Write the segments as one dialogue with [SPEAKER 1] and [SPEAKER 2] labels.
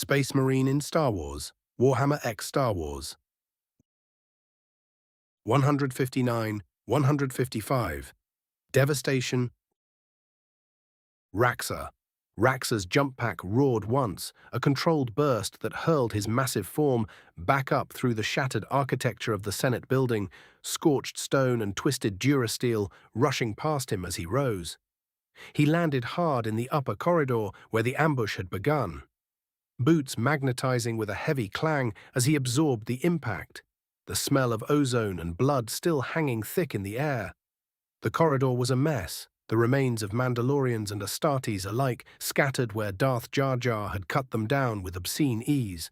[SPEAKER 1] Space Marine in Star Wars, Warhammer X Star Wars. 159, 155. Devastation. Raxor. Raxor's jump pack roared once, a controlled burst that hurled his massive form back up through the shattered architecture of the Senate building, scorched stone and twisted durasteel rushing past him as he rose. He landed hard in the upper corridor where the ambush had begun, boots magnetizing with a heavy clang as he absorbed the impact, the smell of ozone and blood still hanging thick in the air. The corridor was a mess, the remains of Mandalorians and Astartes alike scattered where Darth Jar Jar had cut them down with obscene ease.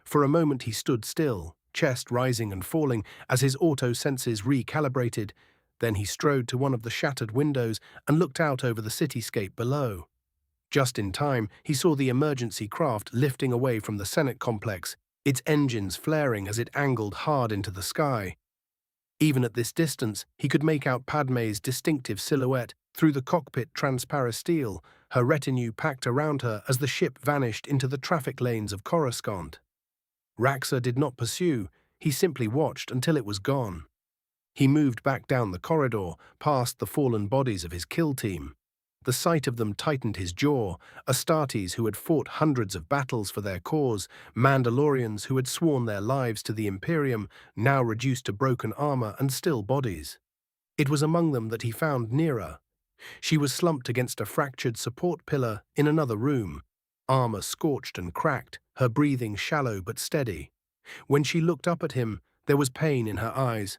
[SPEAKER 1] For a moment he stood still, chest rising and falling as his auto-senses recalibrated. Then he strode to one of the shattered windows and looked out over the cityscape below. Just in time, he saw the emergency craft lifting away from the Senate complex, its engines flaring as it angled hard into the sky. Even at this distance, he could make out Padmé's distinctive silhouette through the cockpit transparisteel, her retinue packed around her as the ship vanished into the traffic lanes of Coruscant. Raxor did not pursue, he simply watched until it was gone. He moved back down the corridor, past the fallen bodies of his kill team. The sight of them tightened his jaw, Astartes who had fought hundreds of battles for their cause, Mandalorians who had sworn their lives to the Imperium, now reduced to broken armor and still bodies. It was among them that he found Nera. She was slumped against a fractured support pillar in another room, armor scorched and cracked, her breathing shallow but steady. When she looked up at him, there was pain in her eyes.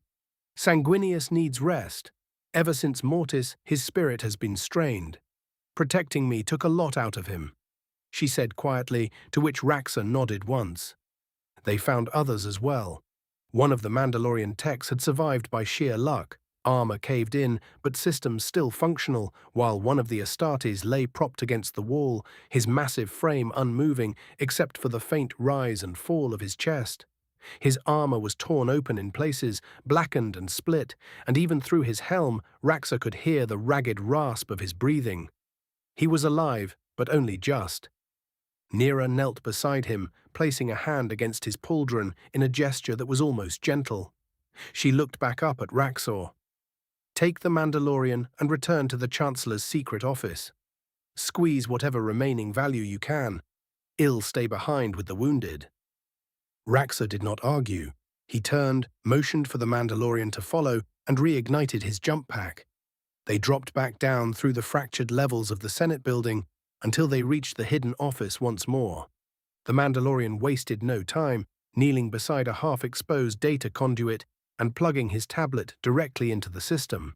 [SPEAKER 1] Sanguinius needs rest. Ever since Mortis, his spirit has been strained. Protecting me took a lot out of him, she said quietly, to which Raxor nodded once. They found others as well. One of the Mandalorian techs had survived by sheer luck, armor caved in, but systems still functional, while one of the Astartes lay propped against the wall, his massive frame unmoving except for the faint rise and fall of his chest. His armor was torn open in places, blackened and split, and even through his helm, Raxor could hear the ragged rasp of his breathing. He was alive, but only just. Nera knelt beside him, placing a hand against his pauldron in a gesture that was almost gentle. She looked back up at Raxor. Take the Mandalorian and return to the Chancellor's secret office. Squeeze whatever remaining value you can. I'll stay behind with the wounded. Raxor did not argue. He turned, motioned for the Mandalorian to follow, and reignited his jump pack. They dropped back down through the fractured levels of the Senate building until they reached the hidden office once more. The Mandalorian wasted no time, kneeling beside a half-exposed data conduit and plugging his tablet directly into the system.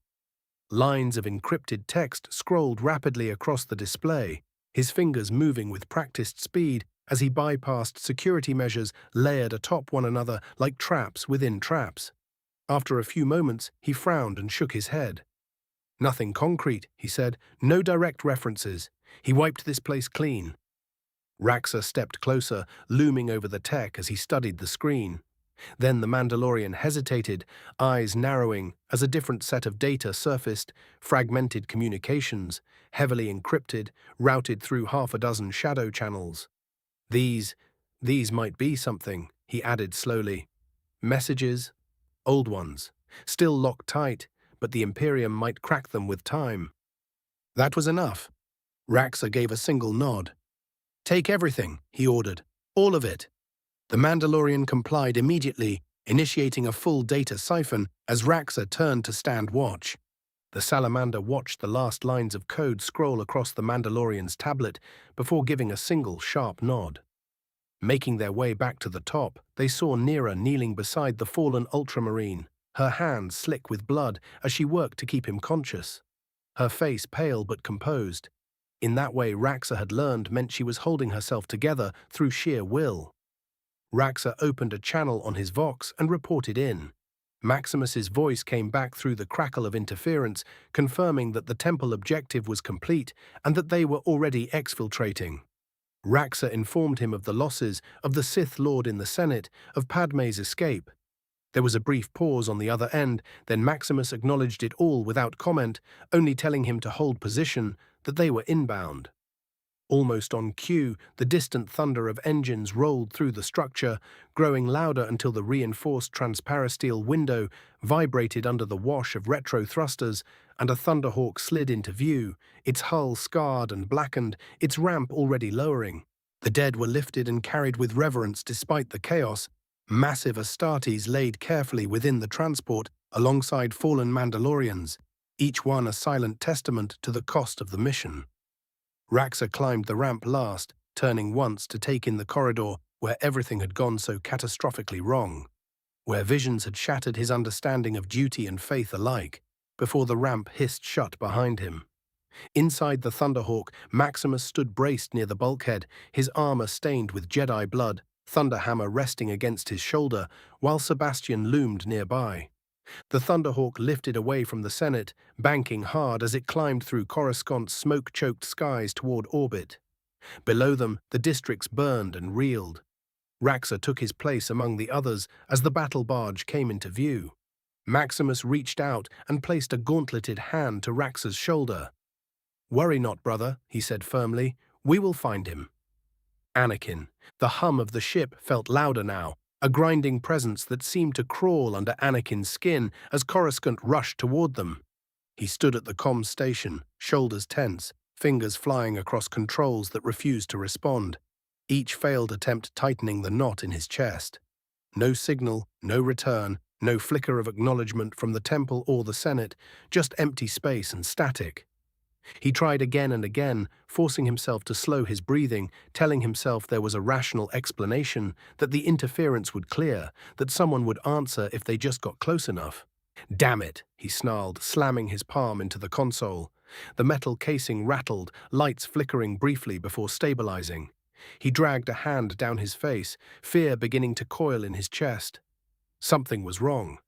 [SPEAKER 1] Lines of encrypted text scrolled rapidly across the display, his fingers moving with practiced speed as he bypassed security measures layered atop one another like traps within traps. After a few moments, he frowned and shook his head. Nothing concrete, he said, no direct references. He wiped this place clean. Raxor stepped closer, looming over the tech as he studied the screen. Then the Mandalorian hesitated, eyes narrowing as a different set of data surfaced, fragmented communications, heavily encrypted, routed through half a dozen shadow channels. These might be something, he added slowly. Messages, old ones, still locked tight, but the Imperium might crack them with time. That was enough. Raxor gave a single nod. Take everything, he ordered. All of it. The Mandalorian complied immediately, initiating a full data siphon as Raxor turned to stand watch. The Salamander watched the last lines of code scroll across the Mandalorian's tablet before giving a single sharp nod. Making their way back to the top, they saw Nera kneeling beside the fallen Ultramarine, her hands slick with blood as she worked to keep him conscious. Her face pale but composed. In that way Raxor had learned meant she was holding herself together through sheer will. Raxor opened a channel on his Vox and reported in. Maximus's voice came back through the crackle of interference, confirming that the temple objective was complete and that they were already exfiltrating. Raxor informed him of the losses of the Sith Lord in the Senate, of Padmé's escape. There was a brief pause on the other end, then Maximus acknowledged it all without comment, only telling him to hold position, that they were inbound. Almost on cue, the distant thunder of engines rolled through the structure, growing louder until the reinforced transparasteel window vibrated under the wash of retro thrusters, and a Thunderhawk slid into view, its hull scarred and blackened, its ramp already lowering. The dead were lifted and carried with reverence despite the chaos. Massive Astartes laid carefully within the transport alongside fallen Mandalorians, each one a silent testament to the cost of the mission. Raxor climbed the ramp last, turning once to take in the corridor where everything had gone so catastrophically wrong, where visions had shattered his understanding of duty and faith alike, before the ramp hissed shut behind him. Inside the Thunderhawk, Maximus stood braced near the bulkhead, his armor stained with Jedi blood, Thunderhammer resting against his shoulder, while Sebastian loomed nearby. The Thunderhawk lifted away from the Senate, banking hard as it climbed through Coruscant's smoke-choked skies toward orbit. Below them, the districts burned and reeled. Raxor took his place among the others as the battle barge came into view. Maximus reached out and placed a gauntleted hand to Raxor's shoulder. "Worry not, brother," he said firmly. "We will find him." Anakin. The hum of the ship felt louder now, a grinding presence that seemed to crawl under Anakin's skin as Coruscant rushed toward them. He stood at the comms station, shoulders tense, fingers flying across controls that refused to respond. Each failed attempt tightening the knot in his chest. No signal, no return, no flicker of acknowledgement from the Temple or the Senate, just empty space and static. He tried again and again, forcing himself to slow his breathing, telling himself there was a rational explanation, that the interference would clear, that someone would answer if they just got close enough. "Damn it," he snarled, slamming his palm into the console. The metal casing rattled, lights flickering briefly before stabilizing. He dragged a hand down his face, fear beginning to coil in his chest. Something was wrong.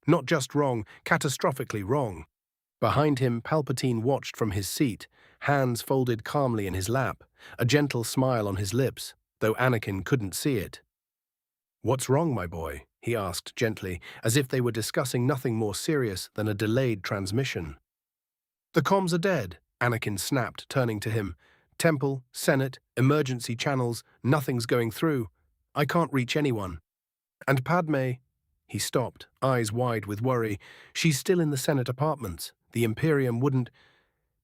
[SPEAKER 1] Not just wrong, catastrophically wrong. Behind him, Palpatine watched from his seat, hands folded calmly in his lap, a gentle smile on his lips, though Anakin couldn't see it. "What's wrong, my boy?" he asked gently, as if they were discussing nothing more serious than a delayed transmission. "The comms are dead," Anakin snapped, turning to him. "Temple, Senate, emergency channels, nothing's going through. I can't reach anyone. And Padme—" He stopped, eyes wide with worry. "She's still in the Senate apartments. The Imperium wouldn't—"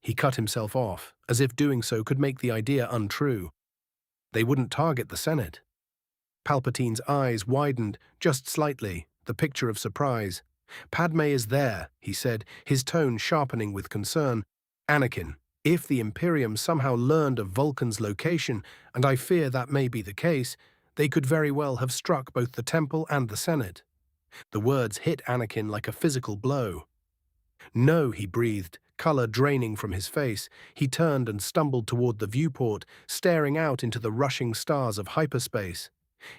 [SPEAKER 1] He cut himself off, as if doing so could make the idea untrue. "They wouldn't target the Senate." Palpatine's eyes widened, just slightly, the picture of surprise. "Padme is there," he said, his tone sharpening with concern. "Anakin, if the Imperium somehow learned of Vulkan's location, and I fear that may be the case, they could very well have struck both the Temple and the Senate." The words hit Anakin like a physical blow. "No," he breathed, color draining from his face. He turned and stumbled toward the viewport, staring out into the rushing stars of hyperspace.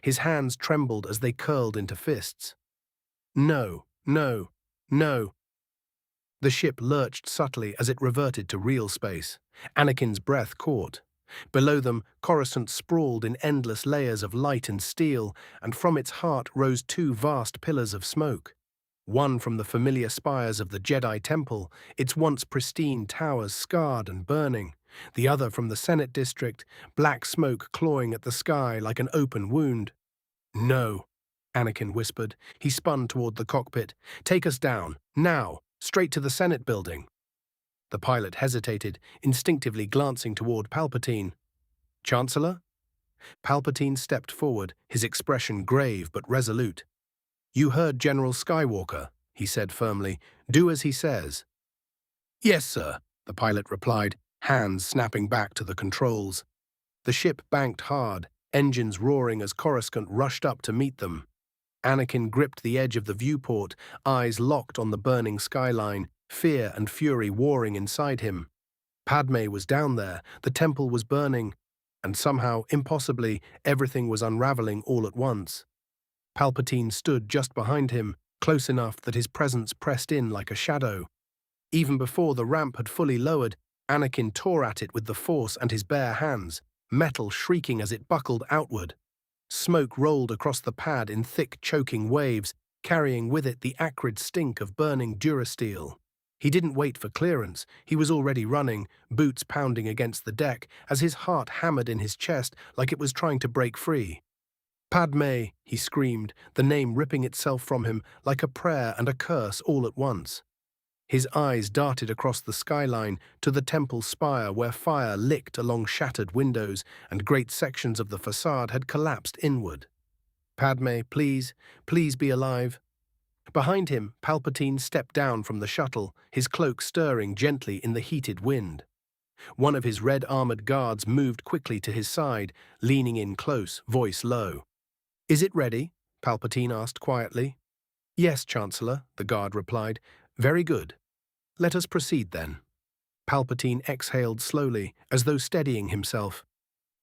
[SPEAKER 1] His hands trembled as they curled into fists. "No, no, no." The ship lurched subtly as it reverted to real space. Anakin's breath caught. Below them, Coruscant sprawled in endless layers of light and steel, and from its heart rose two vast pillars of smoke. One from the familiar spires of the Jedi Temple, its once pristine towers scarred and burning. The other from the Senate district, black smoke clawing at the sky like an open wound. "No," Anakin whispered. He spun toward the cockpit. "Take us down, now, straight to the Senate building." The pilot hesitated, instinctively glancing toward Palpatine. "Chancellor?" Palpatine stepped forward, his expression grave but resolute. "You heard General Skywalker," he said firmly. "Do as he says." "Yes, sir," the pilot replied, hands snapping back to the controls. The ship banked hard, engines roaring as Coruscant rushed up to meet them. Anakin gripped the edge of the viewport, eyes locked on the burning skyline, fear and fury warring inside him. Padme was down there, the temple was burning, and somehow, impossibly, everything was unraveling all at once. Palpatine stood just behind him, close enough that his presence pressed in like a shadow. Even before the ramp had fully lowered, Anakin tore at it with the Force and his bare hands, metal shrieking as it buckled outward. Smoke rolled across the pad in thick, choking waves, carrying with it the acrid stink of burning durasteel. He didn't wait for clearance. He was already running, boots pounding against the deck, as his heart hammered in his chest like it was trying to break free. "Padme," he screamed, the name ripping itself from him like a prayer and a curse all at once. His eyes darted across the skyline to the temple spire where fire licked along shattered windows and great sections of the facade had collapsed inward. "Padme, please, please be alive." Behind him, Palpatine stepped down from the shuttle, his cloak stirring gently in the heated wind. One of his red-armored guards moved quickly to his side, leaning in close, voice low. "Is it ready?" Palpatine asked quietly. "Yes, Chancellor," the guard replied. "Very good. Let us proceed then." Palpatine exhaled slowly, as though steadying himself.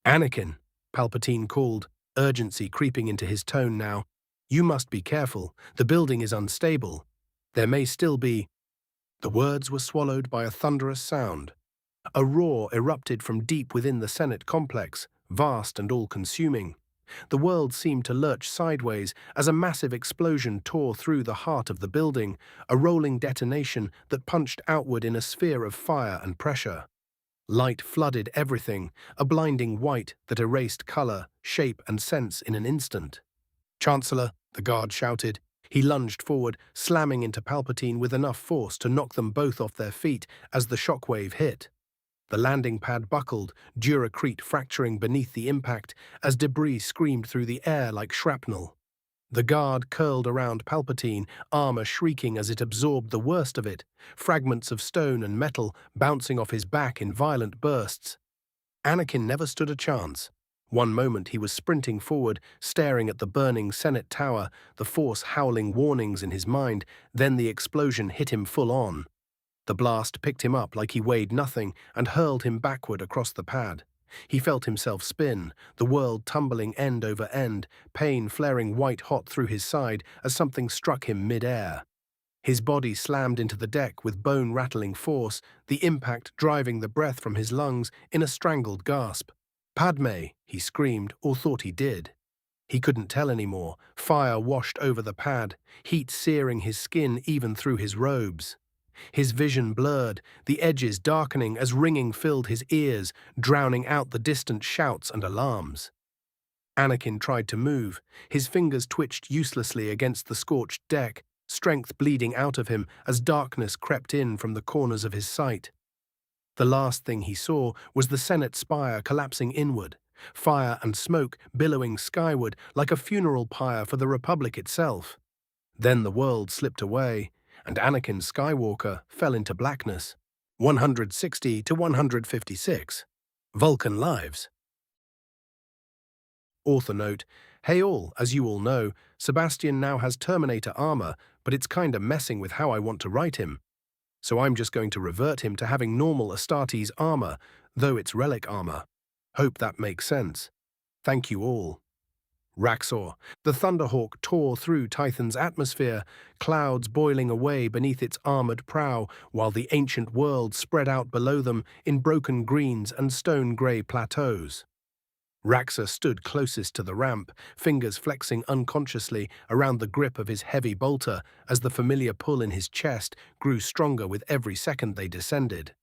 [SPEAKER 1] "Anakin," Palpatine called, urgency creeping into his tone now. "You must be careful. The building is unstable. There may still be—" The words were swallowed by a thunderous sound. A roar erupted from deep within the Senate complex, vast and all-consuming. The world seemed to lurch sideways as a massive explosion tore through the heart of the building, a rolling detonation that punched outward in a sphere of fire and pressure. Light flooded everything, a blinding white that erased color, shape, and sense in an instant. "Chancellor," the guard shouted. He lunged forward, slamming into Palpatine with enough force to knock them both off their feet as the shockwave hit. The landing pad buckled, Duracrete fracturing beneath the impact as debris screamed through the air like shrapnel. The guard curled around Palpatine, armor shrieking as it absorbed the worst of it, fragments of stone and metal bouncing off his back in violent bursts. Anakin never stood a chance. One moment he was sprinting forward, staring at the burning Senate tower, the Force howling warnings in his mind, then the explosion hit him full on. The blast picked him up like he weighed nothing and hurled him backward across the pad. He felt himself spin, the world tumbling end over end, pain flaring white-hot through his side as something struck him mid-air. His body slammed into the deck with bone-rattling force, the impact driving the breath from his lungs in a strangled gasp. "Padme," he screamed, or thought he did. He couldn't tell anymore. Fire washed over the pad, heat searing his skin even through his robes. His vision blurred, the edges darkening as ringing filled his ears, drowning out the distant shouts and alarms. Anakin tried to move. His fingers twitched uselessly against the scorched deck, strength bleeding out of him as darkness crept in from the corners of his sight. The last thing he saw was the Senate spire collapsing inward, fire and smoke billowing skyward like a funeral pyre for the Republic itself. Then the world slipped away, and Anakin Skywalker fell into blackness. 160 to 156. Vulkan Lives. Author note: Hey all, as you all know, Sebastian now has Terminator armor, but it's kinda messing with how I want to write him. So I'm just going to revert him to having normal Astartes armor, though it's relic armor. Hope that makes sense. Thank you all. Raxor. The Thunderhawk tore through Tython's atmosphere, clouds boiling away beneath its armored prow, while the ancient world spread out below them in broken greens and stone-grey plateaus. Raxor stood closest to the ramp, fingers flexing unconsciously around the grip of his heavy bolter as the familiar pull in his chest grew stronger with every second they descended.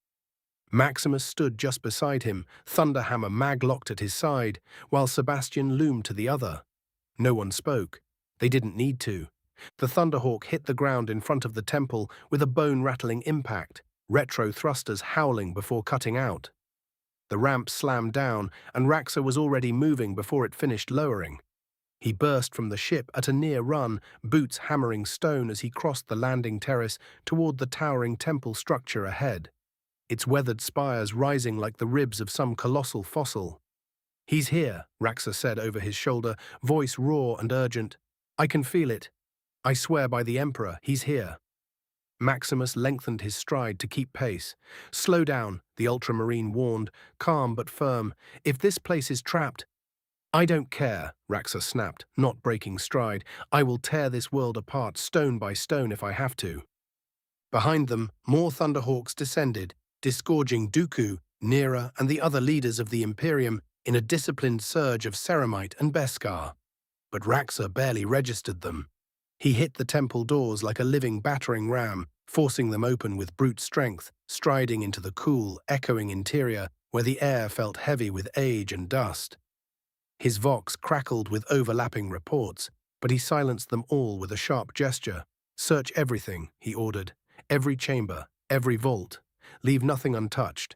[SPEAKER 1] Maximus stood just beside him, Thunderhammer mag-locked at his side, while Sebastian loomed to the other. No one spoke. They didn't need to. The Thunderhawk hit the ground in front of the temple with a bone-rattling impact, retro thrusters howling before cutting out. The ramp slammed down, and Raxor was already moving before it finished lowering. He burst from the ship at a near run, boots hammering stone as he crossed the landing terrace toward the towering temple structure ahead, its weathered spires rising like the ribs of some colossal fossil. "He's here," Raxor said over his shoulder, voice raw and urgent. "I can feel it. I swear by the Emperor, he's here." Maximus lengthened his stride to keep pace. "Slow down," the Ultramarine warned, calm but firm. "If this place is trapped—" "I don't care," Raxor snapped, not breaking stride. "I will tear this world apart stone by stone if I have to." Behind them, more Thunderhawks descended, disgorging Dooku, Nera, and the other leaders of the Imperium in a disciplined surge of Ceramite and Beskar. But Raxor barely registered them. He hit the temple doors like a living battering ram, forcing them open with brute strength, striding into the cool, echoing interior where the air felt heavy with age and dust. His vox crackled with overlapping reports, but he silenced them all with a sharp gesture. "Search everything," he ordered. "Every chamber, every vault. Leave nothing untouched."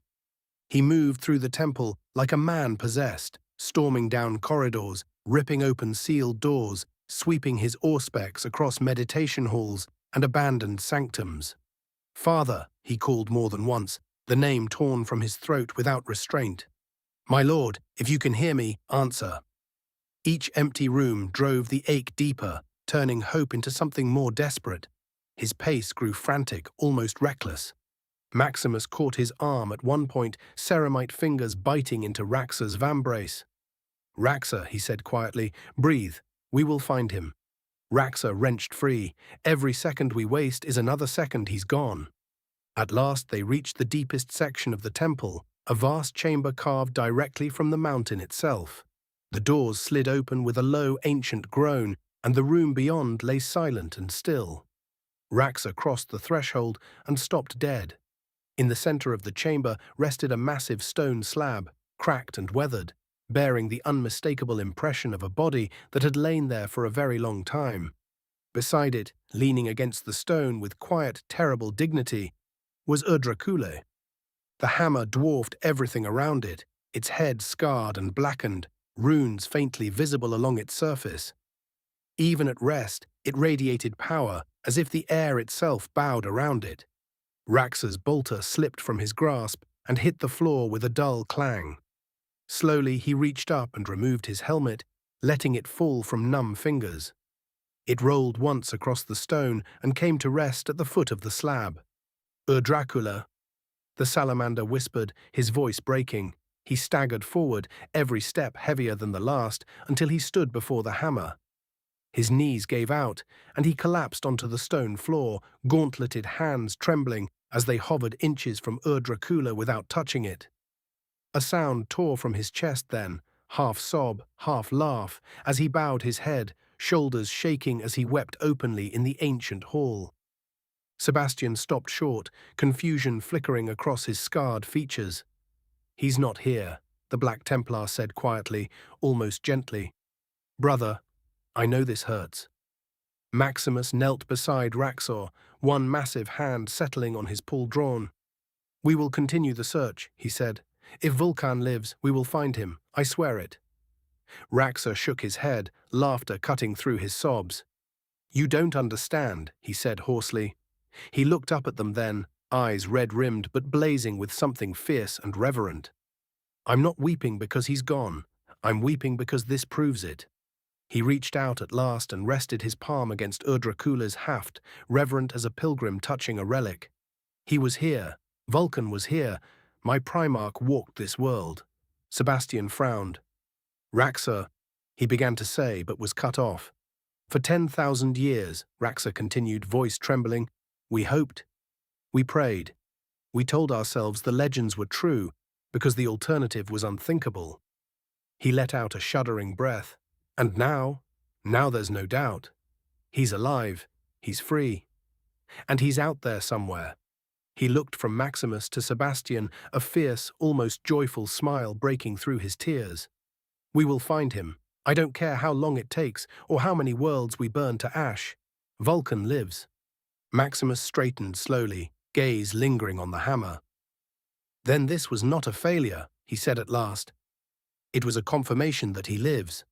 [SPEAKER 1] He moved through the temple like a man possessed, storming down corridors, ripping open sealed doors, sweeping his auspex across meditation halls and abandoned sanctums. "Father," he called more than once, the name torn from his throat without restraint. "My lord, if you can hear me, answer." Each empty room drove the ache deeper, turning hope into something more desperate. His pace grew frantic, almost reckless. Maximus caught his arm at one point, ceramite fingers biting into Raxor's vambrace. "Raxor," he said quietly, "breathe. We will find him." Raxor wrenched free. Every second we waste is another second he's gone. At last they reached the deepest section of the temple, a vast chamber carved directly from the mountain itself. The doors slid open with a low, ancient groan, and the room beyond lay silent and still. Raxor crossed the threshold and stopped dead. In the center of the chamber rested a massive stone slab, cracked and weathered, bearing the unmistakable impression of a body that had lain there for a very long time. Beside it, leaning against the stone with quiet, terrible dignity, was Urdracule. The hammer dwarfed everything around it, its head scarred and blackened, runes faintly visible along its surface. Even at rest, it radiated power, as if the air itself bowed around it. Raxor's bolter slipped from his grasp and hit the floor with a dull clang. Slowly he reached up and removed his helmet, letting it fall from numb fingers. It rolled once across the stone and came to rest at the foot of the slab. "Urdracula," the salamander whispered, his voice breaking. He staggered forward, every step heavier than the last, until he stood before the hammer. His knees gave out, and he collapsed onto the stone floor, gauntleted hands trembling as they hovered inches from Urdracula without touching it. A sound tore from his chest then, half sob, half laugh, as he bowed his head, shoulders shaking as he wept openly in the ancient hall. Sebastian stopped short, confusion flickering across his scarred features. "He's not here," the Black Templar said quietly, almost gently. "Brother, I know this hurts." Maximus knelt beside Raxor, one massive hand settling on his pull-drawn. "We will continue the search," he said. "If Vulkan lives, we will find him. I swear it." Raxor shook his head, laughter cutting through his sobs. "You don't understand," he said hoarsely. He looked up at them then, eyes red-rimmed but blazing with something fierce and reverent. "I'm not weeping because he's gone. I'm weeping because this proves it." He reached out at last and rested his palm against Urdracula's haft, reverent as a pilgrim touching a relic. "He was here. Vulkan was here. My Primarch walked this world." Sebastian frowned. "Raxor," he began to say, but was cut off. "For 10,000 years," Raxor continued, voice trembling, "we hoped. We prayed. We told ourselves the legends were true, because the alternative was unthinkable." He let out a shuddering breath. "And now there's no doubt. He's alive, he's free. And he's out there somewhere." He looked from Maximus to Sebastian, a fierce, almost joyful smile breaking through his tears. "We will find him. I don't care how long it takes, or how many worlds we burn to ash. Vulkan lives." Maximus straightened slowly, gaze lingering on the hammer. "Then this was not a failure," he said at last. "It was a confirmation that he lives."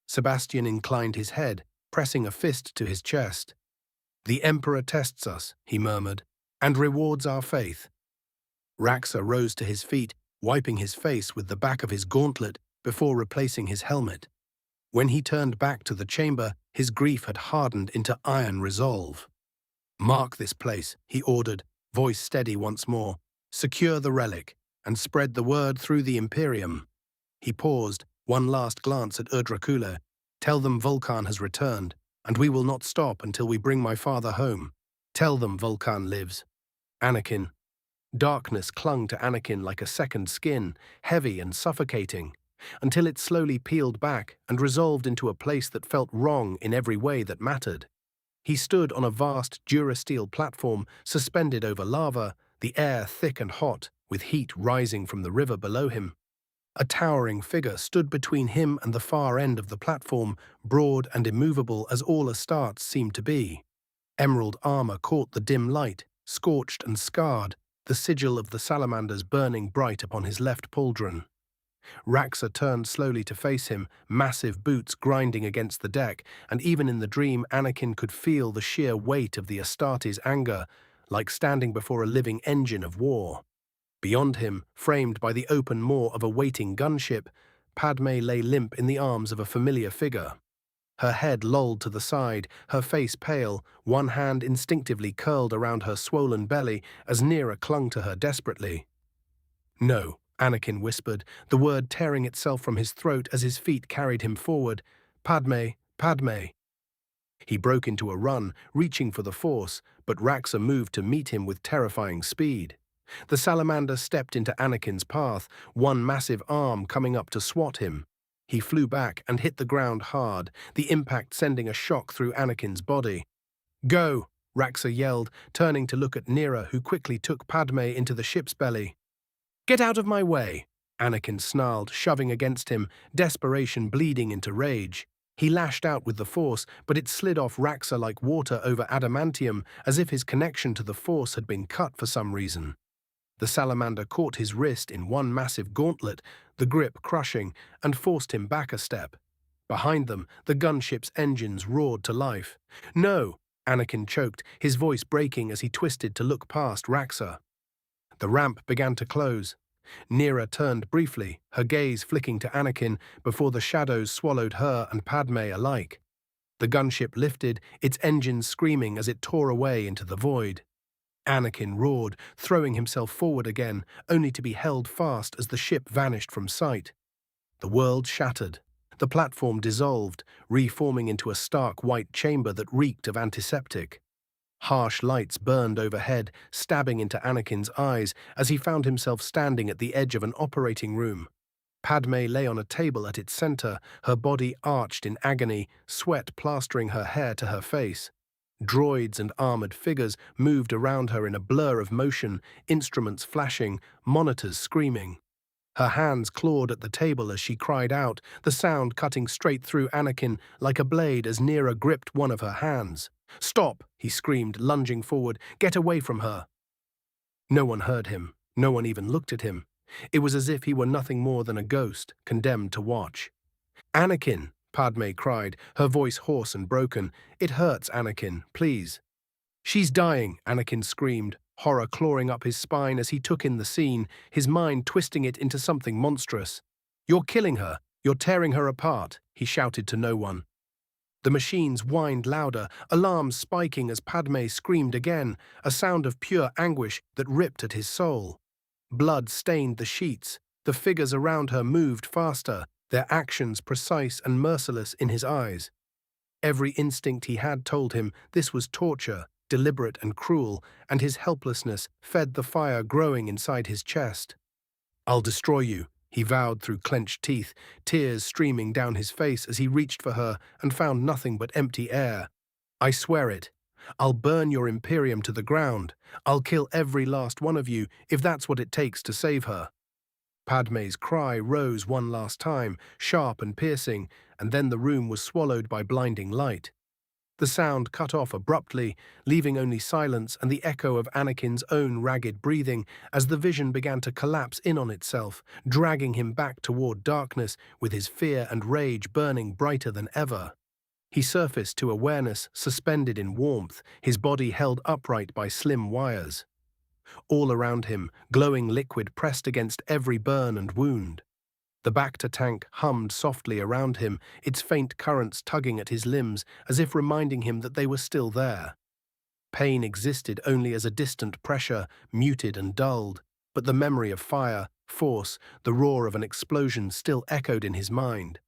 [SPEAKER 1] Sebastian inclined his head, pressing a fist to his chest. "The Emperor tests us," he murmured, "and rewards our faith." Raxor rose to his feet, wiping his face with the back of his gauntlet before replacing his helmet. When he turned back to the chamber, his grief had hardened into iron resolve. "Mark this place," he ordered, voice steady once more. "Secure the relic, and spread the word through the Imperium." He paused, one last glance at Urdracula. "Tell them Vulkan has returned, and we will not stop until we bring my father home. Tell them Vulkan lives. Anakin." Darkness clung to Anakin like a second skin, heavy and suffocating, until it slowly peeled back and resolved into a place that felt wrong in every way that mattered. He stood on a vast durasteel platform suspended over lava, the air thick and hot, with heat rising from the river below him. A towering figure stood between him and the far end of the platform, broad and immovable as all Astartes seemed to be. Emerald armor caught the dim light, scorched and scarred, the sigil of the Salamanders burning bright upon his left pauldron. Raxor turned slowly to face him, massive boots grinding against the deck, and even in the dream Anakin could feel the sheer weight of the Astartes' anger, like standing before a living engine of war. Beyond him, framed by the open maw of a waiting gunship, Padme lay limp in the arms of a familiar figure. Her head lolled to the side, her face pale, one hand instinctively curled around her swollen belly as Nera clung to her desperately. "No," Anakin whispered, the word tearing itself from his throat as his feet carried him forward. "Padme, Padme." He broke into a run, reaching for the Force, but Raxor moved to meet him with terrifying speed. The salamander stepped into Anakin's path, one massive arm coming up to swat him. He flew back and hit the ground hard, the impact sending a shock through Anakin's body. "Go!" Raxor yelled, turning to look at Nera, who quickly took Padme into the ship's belly. "Get out of my way!" Anakin snarled, shoving against him, desperation bleeding into rage. He lashed out with the Force, but it slid off Raxor like water over adamantium, as if his connection to the Force had been cut for some reason. The salamander caught his wrist in one massive gauntlet, the grip crushing, and forced him back a step. Behind them, the gunship's engines roared to life. "No!" Anakin choked, his voice breaking as he twisted to look past Raxor. The ramp began to close. Nera turned briefly, her gaze flicking to Anakin before the shadows swallowed her and Padme alike. The gunship lifted, its engines screaming as it tore away into the void. Anakin roared, throwing himself forward again, only to be held fast as the ship vanished from sight. The world shattered. The platform dissolved, reforming into a stark white chamber that reeked of antiseptic. Harsh lights burned overhead, stabbing into Anakin's eyes as he found himself standing at the edge of an operating room. Padme lay on a table at its center, her body arched in agony, sweat plastering her hair to her face. Droids and armored figures moved around her in a blur of motion, instruments flashing, monitors screaming. Her hands clawed at the table as she cried out, the sound cutting straight through Anakin like a blade as Nera gripped one of her hands. "Stop!" he screamed, lunging forward. "Get away from her!" No one heard him. No one even looked at him. It was as if he were nothing more than a ghost, condemned to watch. "Anakin!" Padme cried, her voice hoarse and broken. "It hurts, Anakin, please." "She's dying," Anakin screamed, horror clawing up his spine as he took in the scene, his mind twisting it into something monstrous. "You're killing her. You're tearing her apart," he shouted to no one. The machines whined louder, alarms spiking as Padme screamed again, a sound of pure anguish that ripped at his soul. Blood stained the sheets. The figures around her moved faster, their actions precise and merciless in his eyes. Every instinct he had told him this was torture, deliberate and cruel, and his helplessness fed the fire growing inside his chest. "I'll destroy you," he vowed through clenched teeth, tears streaming down his face as he reached for her and found nothing but empty air. "I swear it. I'll burn your Imperium to the ground. I'll kill every last one of you if that's what it takes to save her." Padme's cry rose one last time, sharp and piercing, and then the room was swallowed by blinding light. The sound cut off abruptly, leaving only silence and the echo of Anakin's own ragged breathing as the vision began to collapse in on itself, dragging him back toward darkness with his fear and rage burning brighter than ever. He surfaced to awareness suspended in warmth, his body held upright by slim wires. All around him, glowing liquid pressed against every burn and wound. The Bacta tank hummed softly around him, its faint currents tugging at his limbs as if reminding him that they were still there. Pain existed only as a distant pressure, muted and dulled, but the memory of fire, force, the roar of an explosion still echoed in his mind.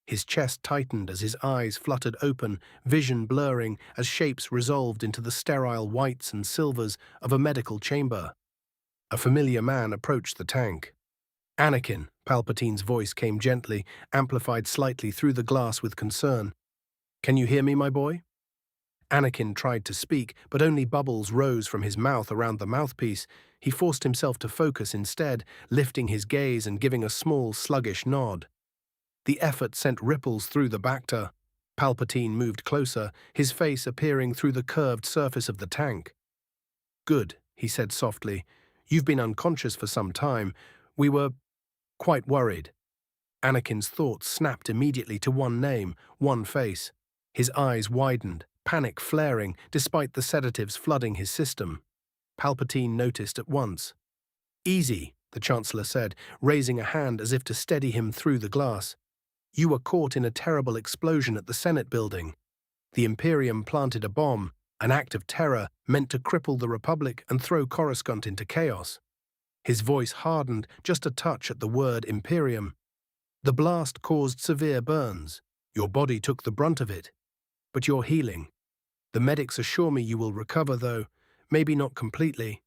[SPEAKER 1] His chest tightened as his eyes fluttered open, vision blurring as shapes resolved into the sterile whites and silvers of a medical chamber. A familiar man approached the tank. "Anakin," Palpatine's voice came gently, amplified slightly through the glass with concern. "Can you hear me, my boy?" Anakin tried to speak, but only bubbles rose from his mouth around the mouthpiece. He forced himself to focus instead, lifting his gaze and giving a small, sluggish nod. The effort sent ripples through the Bacta. Palpatine moved closer, his face appearing through the curved surface of the tank. "Good," he said softly. "You've been unconscious for some time. We were quite worried." Anakin's thoughts snapped immediately to one name, one face. His eyes widened, panic flaring despite the sedatives flooding his system. Palpatine noticed at once. "Easy," the Chancellor said, raising a hand as if to steady him through the glass. "You were caught in a terrible explosion at the Senate building. The Imperium planted a bomb, an act of terror meant to cripple the Republic and throw Coruscant into chaos." His voice hardened just a touch at the word Imperium. "The blast caused severe burns. Your body took the brunt of it. But you're healing. The medics assure me you will recover, though, maybe not completely."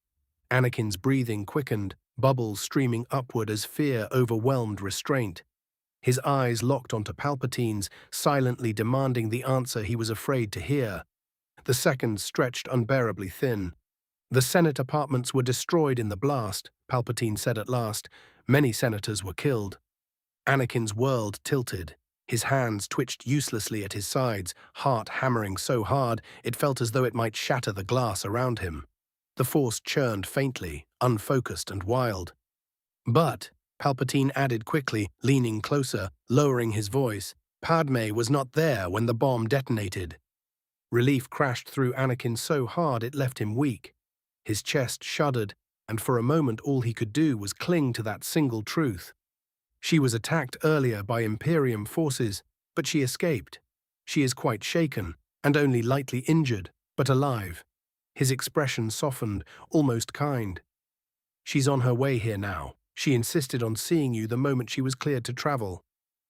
[SPEAKER 1] Anakin's breathing quickened, bubbles streaming upward as fear overwhelmed restraint. His eyes locked onto Palpatine's, silently demanding the answer he was afraid to hear. The seconds stretched unbearably thin. "The Senate apartments were destroyed in the blast," Palpatine said at last. "Many senators were killed." Anakin's world tilted. His hands twitched uselessly at his sides, heart hammering so hard it felt as though it might shatter the glass around him. The Force churned faintly, unfocused and wild. "But," Palpatine added quickly, leaning closer, lowering his voice, "Padme was not there when the bomb detonated." Relief crashed through Anakin so hard it left him weak. His chest shuddered, and for a moment all he could do was cling to that single truth. She was attacked earlier by Imperium forces, but she escaped. She is quite shaken, and only lightly injured, but alive. His expression softened, almost kind. "She's on her way here now. She insisted on seeing you the moment she was cleared to travel."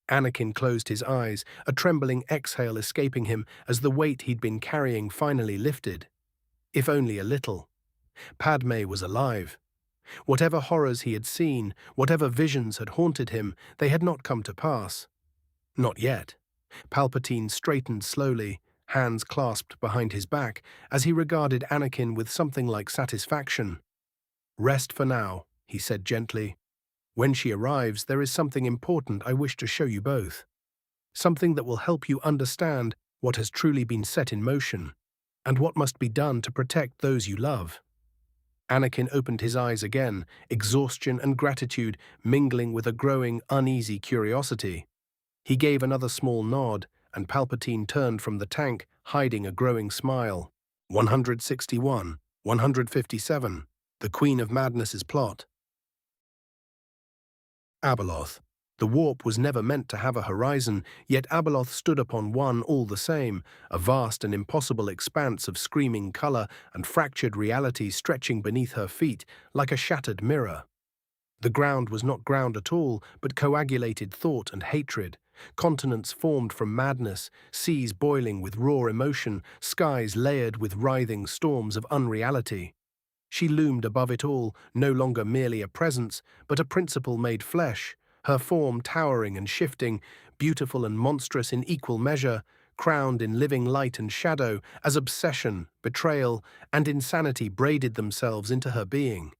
[SPEAKER 1] Anakin closed his eyes, a trembling exhale escaping him as the weight he'd been carrying finally lifted. If only a little. Padme was alive. Whatever horrors he had seen, whatever visions had haunted him, they had not come to pass. Not yet. Palpatine straightened slowly, hands clasped behind his back, as he regarded Anakin with something like satisfaction. "Rest for now," he said gently. "When she arrives, there is something important I wish to show you both. Something that will help you understand what has truly been set in motion, and what must be done to protect those you love." Anakin opened his eyes again, exhaustion and gratitude mingling with a growing, uneasy curiosity. He gave another small nod, and Palpatine turned from the tank, hiding a growing smile. 161, 157, The Queen of Madness's Plot. Abeloth. The warp was never meant to have a horizon, yet Abeloth stood upon one all the same, a vast and impossible expanse of screaming color and fractured reality stretching beneath her feet like a shattered mirror. The ground was not ground at all, but coagulated thought and hatred, continents formed from madness, seas boiling with raw emotion, skies layered with writhing storms of unreality. She loomed above it all, no longer merely a presence, but a principle made flesh, her form towering and shifting, beautiful and monstrous in equal measure, crowned in living light and shadow, as obsession, betrayal, and insanity braided themselves into her being.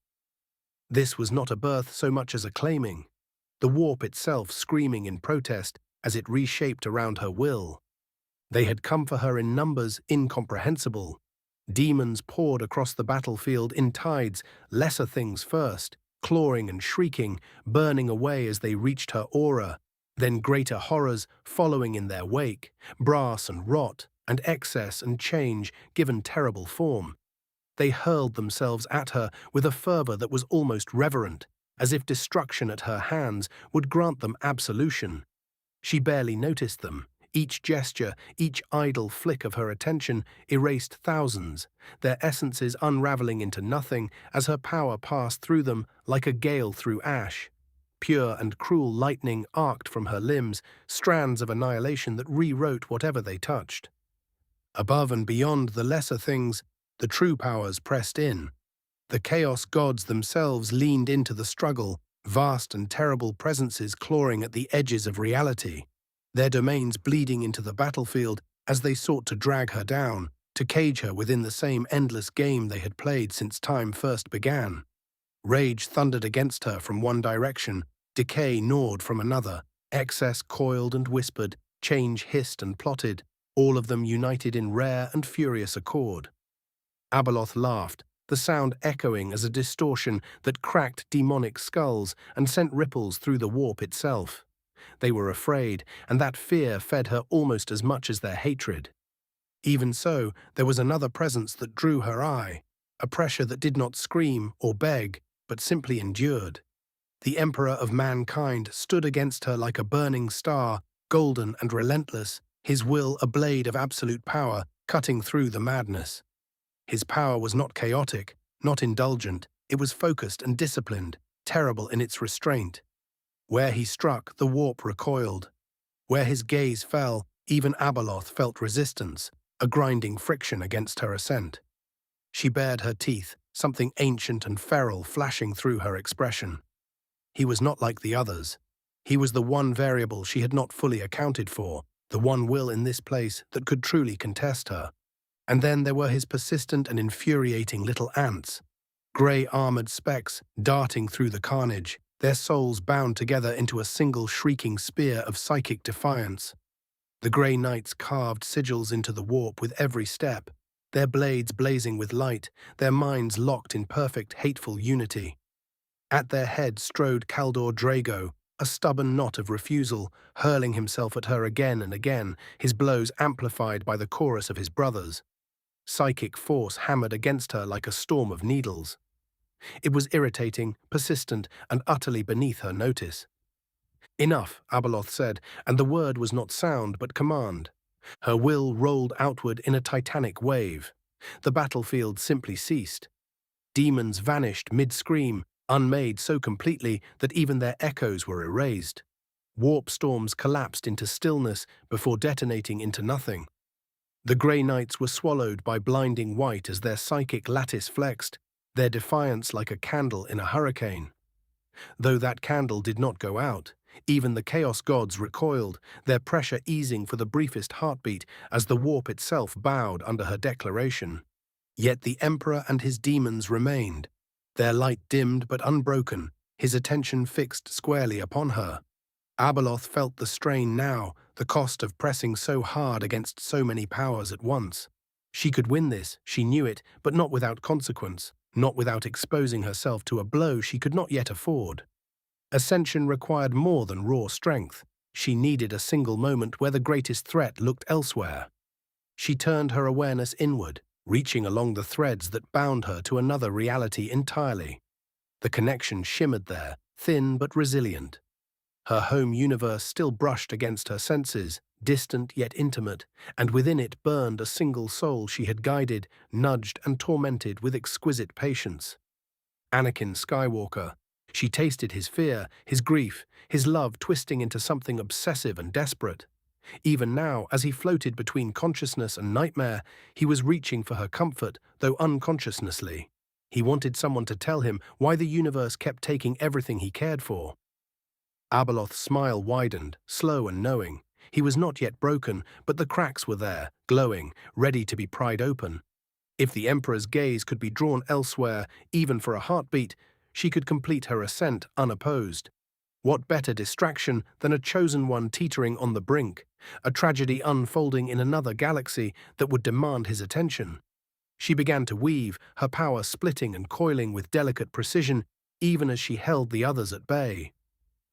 [SPEAKER 1] This was not a birth so much as a claiming, the warp itself screaming in protest as it reshaped around her will. They had come for her in numbers incomprehensible. Demons poured across the battlefield in tides, lesser things first, clawing and shrieking, burning away as they reached her aura, then greater horrors following in their wake, brass and rot, and excess and change given terrible form. They hurled themselves at her with a fervor that was almost reverent, as if destruction at her hands would grant them absolution. She barely noticed them. Each gesture, each idle flick of her attention erased thousands, their essences unraveling into nothing as her power passed through them like a gale through ash. Pure and cruel lightning arced from her limbs, strands of annihilation that rewrote whatever they touched. Above and beyond the lesser things, the true powers pressed in. The chaos gods themselves leaned into the struggle, vast and terrible presences clawing at the edges of reality, their domains bleeding into the battlefield as they sought to drag her down, to cage her within the same endless game they had played since time first began. Rage thundered against her from one direction, decay gnawed from another, excess coiled and whispered, change hissed and plotted, all of them united in rare and furious accord. Abeloth laughed, the sound echoing as a distortion that cracked demonic skulls and sent ripples through the warp itself. They were afraid, and that fear fed her almost as much as their hatred. Even so, there was another presence that drew her eye, a pressure that did not scream or beg, but simply endured. The Emperor of Mankind stood against her like a burning star, golden and relentless, his will a blade of absolute power, cutting through the madness. His power was not chaotic, not indulgent, it was focused and disciplined, terrible in its restraint. Where he struck, the warp recoiled. Where his gaze fell, even Abeloth felt resistance, a grinding friction against her ascent. She bared her teeth, something ancient and feral flashing through her expression. He was not like the others. He was the one variable she had not fully accounted for, the one will in this place that could truly contest her. And then there were his persistent and infuriating little ants, grey armoured specks darting through the carnage, their souls bound together into a single shrieking spear of psychic defiance. The grey knights carved sigils into the warp with every step, their blades blazing with light, their minds locked in perfect hateful unity. At their head strode Caldor Drago, a stubborn knot of refusal, hurling himself at her again and again, his blows amplified by the chorus of his brothers. Psychic force hammered against her like a storm of needles. It was irritating, persistent, and utterly beneath her notice. Enough, Abeloth said, and the word was not sound but command. Her will rolled outward in a titanic wave. The battlefield simply ceased. Demons vanished mid-scream, unmade so completely that even their echoes were erased. Warp storms collapsed into stillness before detonating into nothing. The grey knights were swallowed by blinding white as their psychic lattice flexed, their defiance like a candle in a hurricane. Though that candle did not go out, even the Chaos Gods recoiled, their pressure easing for the briefest heartbeat as the warp itself bowed under her declaration. Yet the Emperor and his demons remained, their light dimmed but unbroken, his attention fixed squarely upon her. Abeloth felt the strain now, the cost of pressing so hard against so many powers at once. She could win this, she knew it, but not without consequence, not without exposing herself to a blow she could not yet afford. Ascension required more than raw strength. She needed a single moment where the greatest threat looked elsewhere. She turned her awareness inward, reaching along the threads that bound her to another reality entirely. The connection shimmered there, thin but resilient. Her home universe still brushed against her senses, distant yet intimate, and within it burned a single soul she had guided, nudged and tormented with exquisite patience. Anakin Skywalker. She tasted his fear, his grief, his love twisting into something obsessive and desperate. Even now, as he floated between consciousness and nightmare, he was reaching for her comfort, though unconsciously. He wanted someone to tell him why the universe kept taking everything he cared for. Abeloth's smile widened, slow and knowing. He was not yet broken, but the cracks were there, glowing, ready to be pried open. If the Emperor's gaze could be drawn elsewhere, even for a heartbeat, she could complete her ascent unopposed. What better distraction than a chosen one teetering on the brink, a tragedy unfolding in another galaxy that would demand his attention? She began to weave, her power splitting and coiling with delicate precision, even as she held the others at bay.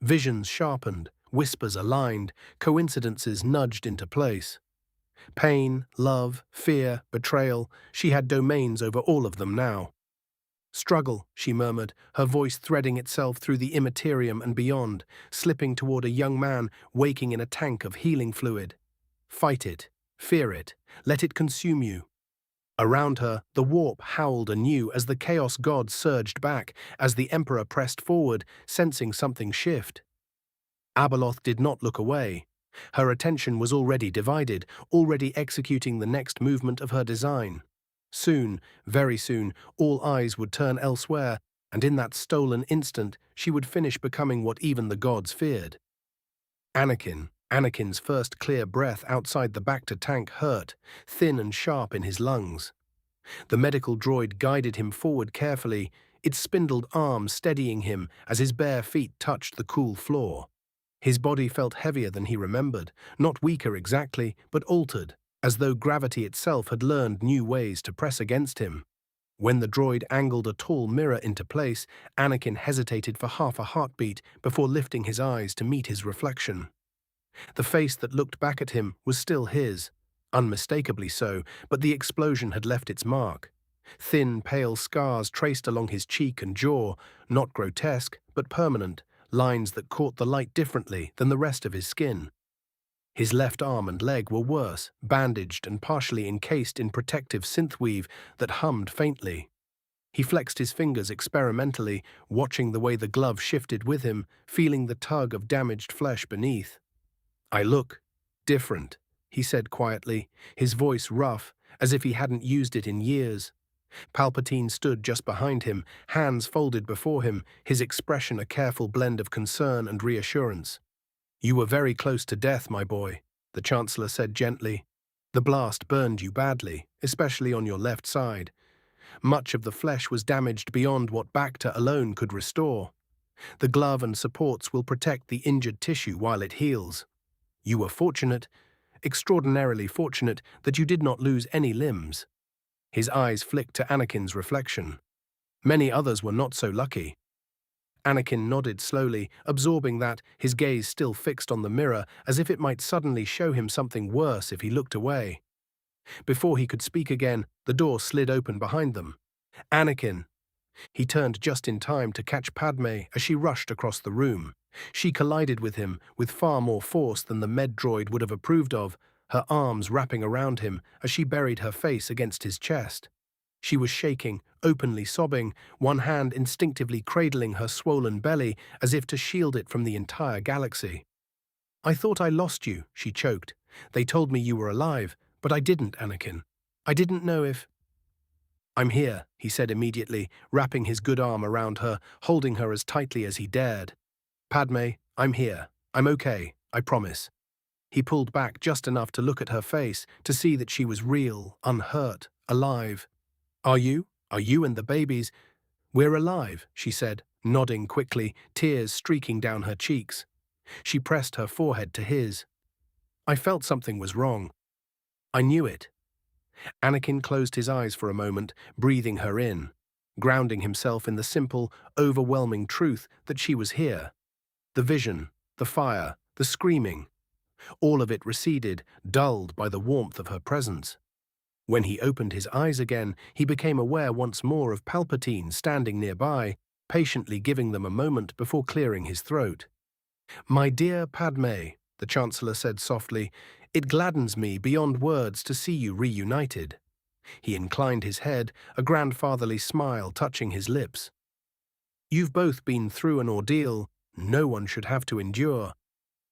[SPEAKER 1] Visions sharpened, whispers aligned, coincidences nudged into place. Pain, love, fear, betrayal, she had domains over all of them now. Struggle, she murmured, her voice threading itself through the immaterium and beyond, slipping toward a young man waking in a tank of healing fluid. Fight it, fear it, let it consume you. Around her, the warp howled anew as the Chaos God surged back, as the Emperor pressed forward, sensing something shift. Abeloth did not look away. Her attention was already divided, already executing the next movement of her design. Soon, very soon, all eyes would turn elsewhere, and in that stolen instant, she would finish becoming what even the gods feared. Anakin, Anakin's first clear breath outside the back-to-tank hurt, thin and sharp in his lungs. The medical droid guided him forward carefully, its spindled arm steadying him as his bare feet touched the cool floor. His body felt heavier than he remembered, not weaker exactly, but altered, as though gravity itself had learned new ways to press against him. When the droid angled a tall mirror into place, Anakin hesitated for half a heartbeat before lifting his eyes to meet his reflection. The face that looked back at him was still his, unmistakably so, but the explosion had left its mark. Thin, pale scars traced along his cheek and jaw, not grotesque, but permanent, lines that caught the light differently than the rest of his skin. His left arm and leg were worse, bandaged and partially encased in protective synthweave that hummed faintly. He flexed his fingers experimentally, watching the way the glove shifted with him, feeling the tug of damaged flesh beneath. "I look different," he said quietly, his voice rough, as if he hadn't used it in years. Palpatine stood just behind him, hands folded before him, his expression a careful blend of concern and reassurance. "You were very close to death, my boy," the Chancellor said gently. "The blast burned you badly, especially on your left side. Much of the flesh was damaged beyond what Bacta alone could restore. The glove and supports will protect the injured tissue while it heals. You were fortunate, extraordinarily fortunate, that you did not lose any limbs." His eyes flicked to Anakin's reflection. Many others were not so lucky. Anakin nodded slowly, absorbing that, his gaze still fixed on the mirror, as if it might suddenly show him something worse if he looked away. Before he could speak again, the door slid open behind them. "Anakin!" He turned just in time to catch Padme as she rushed across the room. She collided with him with far more force than the med droid would have approved of, her arms wrapping around him as she buried her face against his chest. She was shaking, openly sobbing, one hand instinctively cradling her swollen belly as if to shield it from the entire galaxy. "I thought I lost you," she choked. "They told me you were alive, but I didn't, Anakin. I didn't know if—" "I'm here," he said immediately, wrapping his good arm around her, holding her as tightly as he dared. "Padme, I'm here. I'm okay, I promise." He pulled back just enough to look at her face, to see that she was real, unhurt, alive. Are you? Are you and the babies?" "We're alive," she said, nodding quickly, tears streaking down her cheeks. She pressed her forehead to his. "I felt something was wrong. I knew it." Anakin closed his eyes for a moment, breathing her in, grounding himself in the simple, overwhelming truth that she was here. The vision, the fire, the screaming. All of it receded, dulled by the warmth of her presence. When he opened his eyes again, he became aware once more of Palpatine standing nearby, patiently giving them a moment before clearing his throat. "My dear Padme," the Chancellor said softly, "it gladdens me beyond words to see you reunited." He inclined his head, a grandfatherly smile touching his lips. "You've both been through an ordeal no one should have to endure.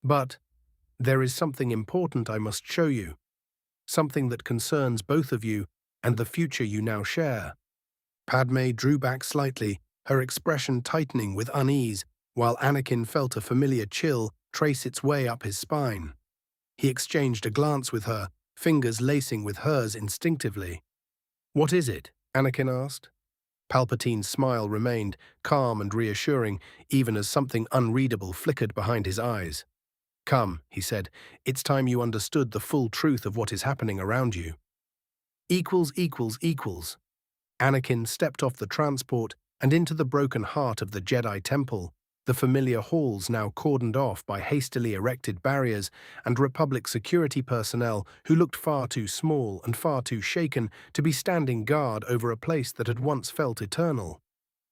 [SPEAKER 1] But there is something important I must show you. Something that concerns both of you and the future you now share." Padme drew back slightly, her expression tightening with unease, while Anakin felt a familiar chill trace its way up his spine. He exchanged a glance with her, fingers lacing with hers instinctively. "What is it?" Anakin asked. Palpatine's smile remained, calm and reassuring, even as something unreadable flickered behind his eyes. "Come," he said, "it's time you understood the full truth of what is happening around you." Equals. Anakin stepped off the transport and into the broken heart of the Jedi Temple, the familiar halls now cordoned off by hastily erected barriers and Republic security personnel who looked far too small and far too shaken to be standing guard over a place that had once felt eternal.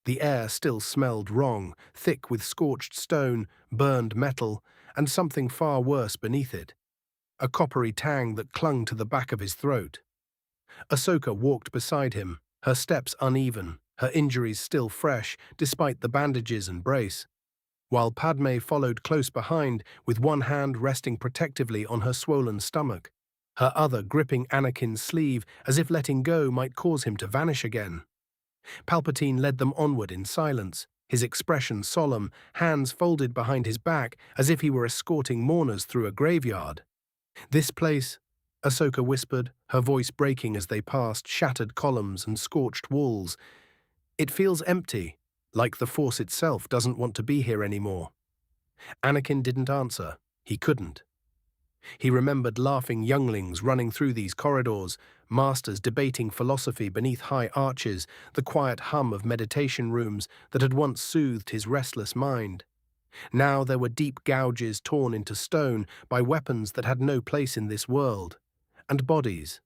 [SPEAKER 1] The air still smelled wrong, thick with scorched stone, burned metal, and something far worse beneath it. A coppery tang that clung to the back of his throat. Ahsoka walked beside him, her steps uneven, her injuries still fresh despite the bandages and brace, while Padme followed close behind with one hand resting protectively on her swollen stomach, her other gripping Anakin's sleeve as if letting go might cause him to vanish again. Palpatine led them onward in silence, his expression solemn, hands folded behind his back as if he were escorting mourners through a graveyard. "This place," Ahsoka whispered, her voice breaking as they passed shattered columns and scorched walls. "It feels empty, like the Force itself doesn't want to be here anymore." Anakin didn't answer. He couldn't. He remembered laughing younglings running through these corridors, masters debating philosophy beneath high arches, the quiet hum of meditation rooms that had once soothed his restless mind. Now there were deep gouges torn into stone by weapons that had no place in this world. And bodies.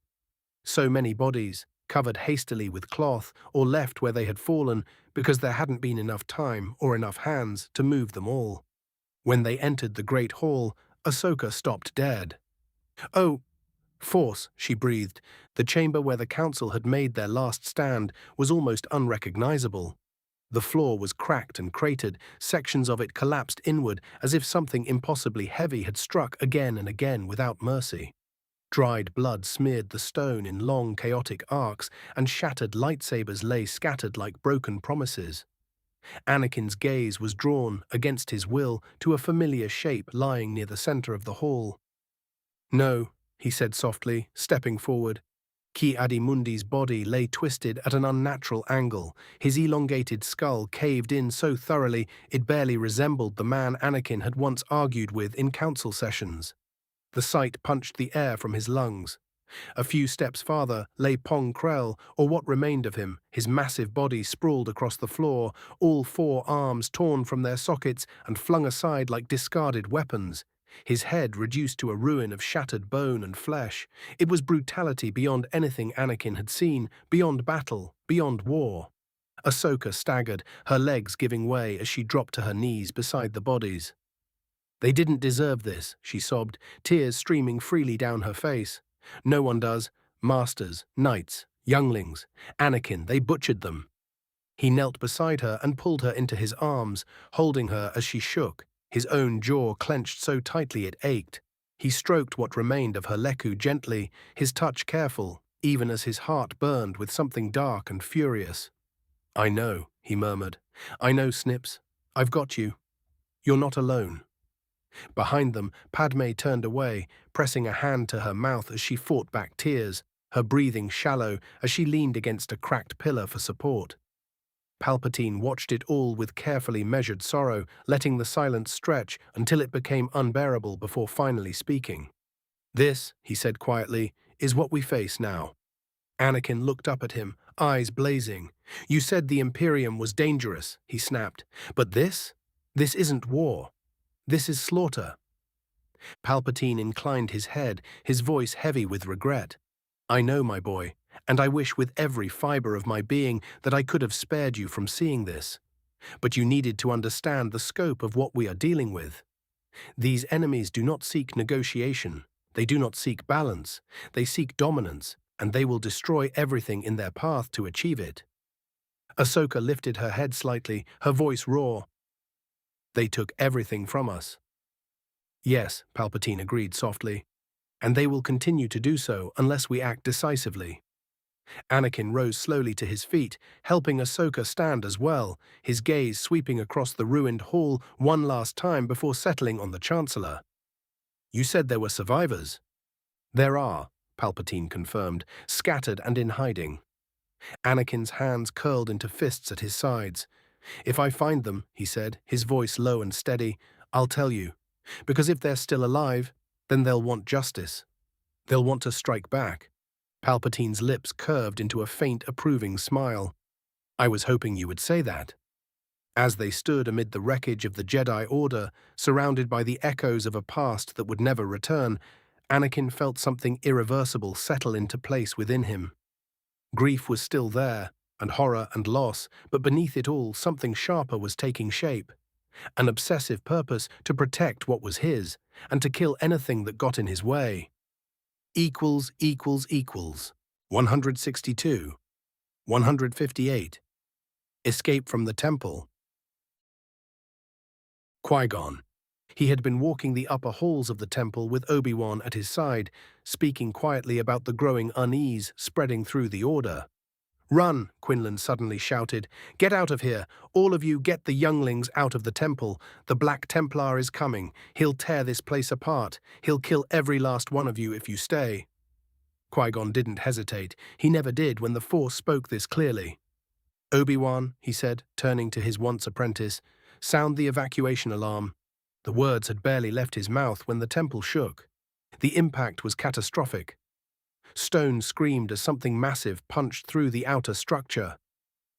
[SPEAKER 1] So many bodies, covered hastily with cloth or left where they had fallen because there hadn't been enough time or enough hands to move them all. When they entered the great hall, Ahsoka stopped dead. "Oh, Force," she breathed. The chamber where the council had made their last stand was almost unrecognizable. The floor was cracked and cratered, sections of it collapsed inward as if something impossibly heavy had struck again and again without mercy. Dried blood smeared the stone in long, chaotic arcs, and shattered lightsabers lay scattered like broken promises. Anakin's gaze was drawn, against his will, to a familiar shape lying near the center of the hall. "No," he said softly, stepping forward. Ki-Adi-Mundi's body lay twisted at an unnatural angle, his elongated skull caved in so thoroughly it barely resembled the man Anakin had once argued with in council sessions. The sight punched the air from his lungs. A few steps farther lay Pong Krell, or what remained of him, his massive body sprawled across the floor, all four arms torn from their sockets and flung aside like discarded weapons. His head reduced to a ruin of shattered bone and flesh. It was brutality beyond anything Anakin had seen, beyond battle, beyond war. Ahsoka staggered, her legs giving way as she dropped to her knees beside the bodies. "They didn't deserve this," she sobbed, tears streaming freely down her face. "No one does. Masters, knights, younglings. Anakin, they butchered them." He knelt beside her and pulled her into his arms, holding her as she shook, his own jaw clenched so tightly it ached. He stroked what remained of her leku gently, his touch careful, even as his heart burned with something dark and furious. "I know," he murmured. "I know, Snips. I've got you. You're not alone." Behind them, Padme turned away, pressing a hand to her mouth as she fought back tears, her breathing shallow as she leaned against a cracked pillar for support. Palpatine watched it all with carefully measured sorrow, letting the silence stretch until it became unbearable before finally speaking. "This," he said quietly, "is what we face now." Anakin looked up at him, eyes blazing. "You said the Imperium was dangerous," he snapped. "But this? This isn't war. This is slaughter." Palpatine inclined his head, his voice heavy with regret. "I know, my boy, and I wish with every fiber of my being that I could have spared you from seeing this. But you needed to understand the scope of what we are dealing with. These enemies do not seek negotiation. They do not seek balance. They seek dominance, and they will destroy everything in their path to achieve it." Ahsoka lifted her head slightly, her voice raw. "They took everything from us." "Yes," Palpatine agreed softly, "and they will continue to do so unless we act decisively." Anakin rose slowly to his feet, helping Ahsoka stand as well, his gaze sweeping across the ruined hall one last time before settling on the Chancellor. "You said there were survivors." "There are," Palpatine confirmed, "scattered and in hiding." Anakin's hands curled into fists at his sides. "If I find them," he said, his voice low and steady, "I'll tell you. Because if they're still alive, then they'll want justice. They'll want to strike back." Palpatine's lips curved into a faint, approving smile. "I was hoping you would say that." As they stood amid the wreckage of the Jedi Order, surrounded by the echoes of a past that would never return, Anakin felt something irreversible settle into place within him. Grief was still there, and horror and loss, but beneath it all something sharper was taking shape. An obsessive purpose to protect what was his, and to kill anything that got in his way. Equals. 162. 158. Escape from the temple. Qui-Gon. He had been walking the upper halls of the temple with Obi-Wan at his side, speaking quietly about the growing unease spreading through the Order. "Run!" Quinlan suddenly shouted. "Get out of here! All of you get the younglings out of the temple. The Black Templar is coming. He'll tear this place apart. He'll kill every last one of you if you stay." Qui-Gon didn't hesitate. He never did when the Force spoke this clearly. "Obi-Wan," he said, turning to his once apprentice, "sound the evacuation alarm." The words had barely left his mouth when the temple shook. The impact was catastrophic. Stone screamed as something massive punched through the outer structure.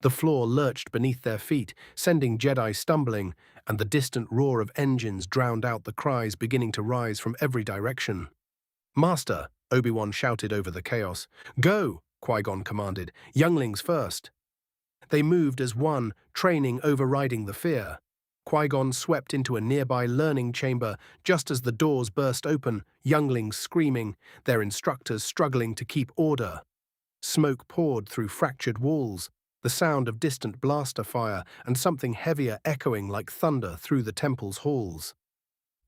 [SPEAKER 1] The floor lurched beneath their feet, sending Jedi stumbling, and the distant roar of engines drowned out the cries beginning to rise from every direction. "Master," Obi-Wan shouted over the chaos. "Go!" Qui-Gon commanded. "Younglings first." They moved as one, training overriding the fear. Qui-Gon swept into a nearby learning chamber just as the doors burst open, younglings screaming, their instructors struggling to keep order. Smoke poured through fractured walls, the sound of distant blaster fire and something heavier echoing like thunder through the temple's halls.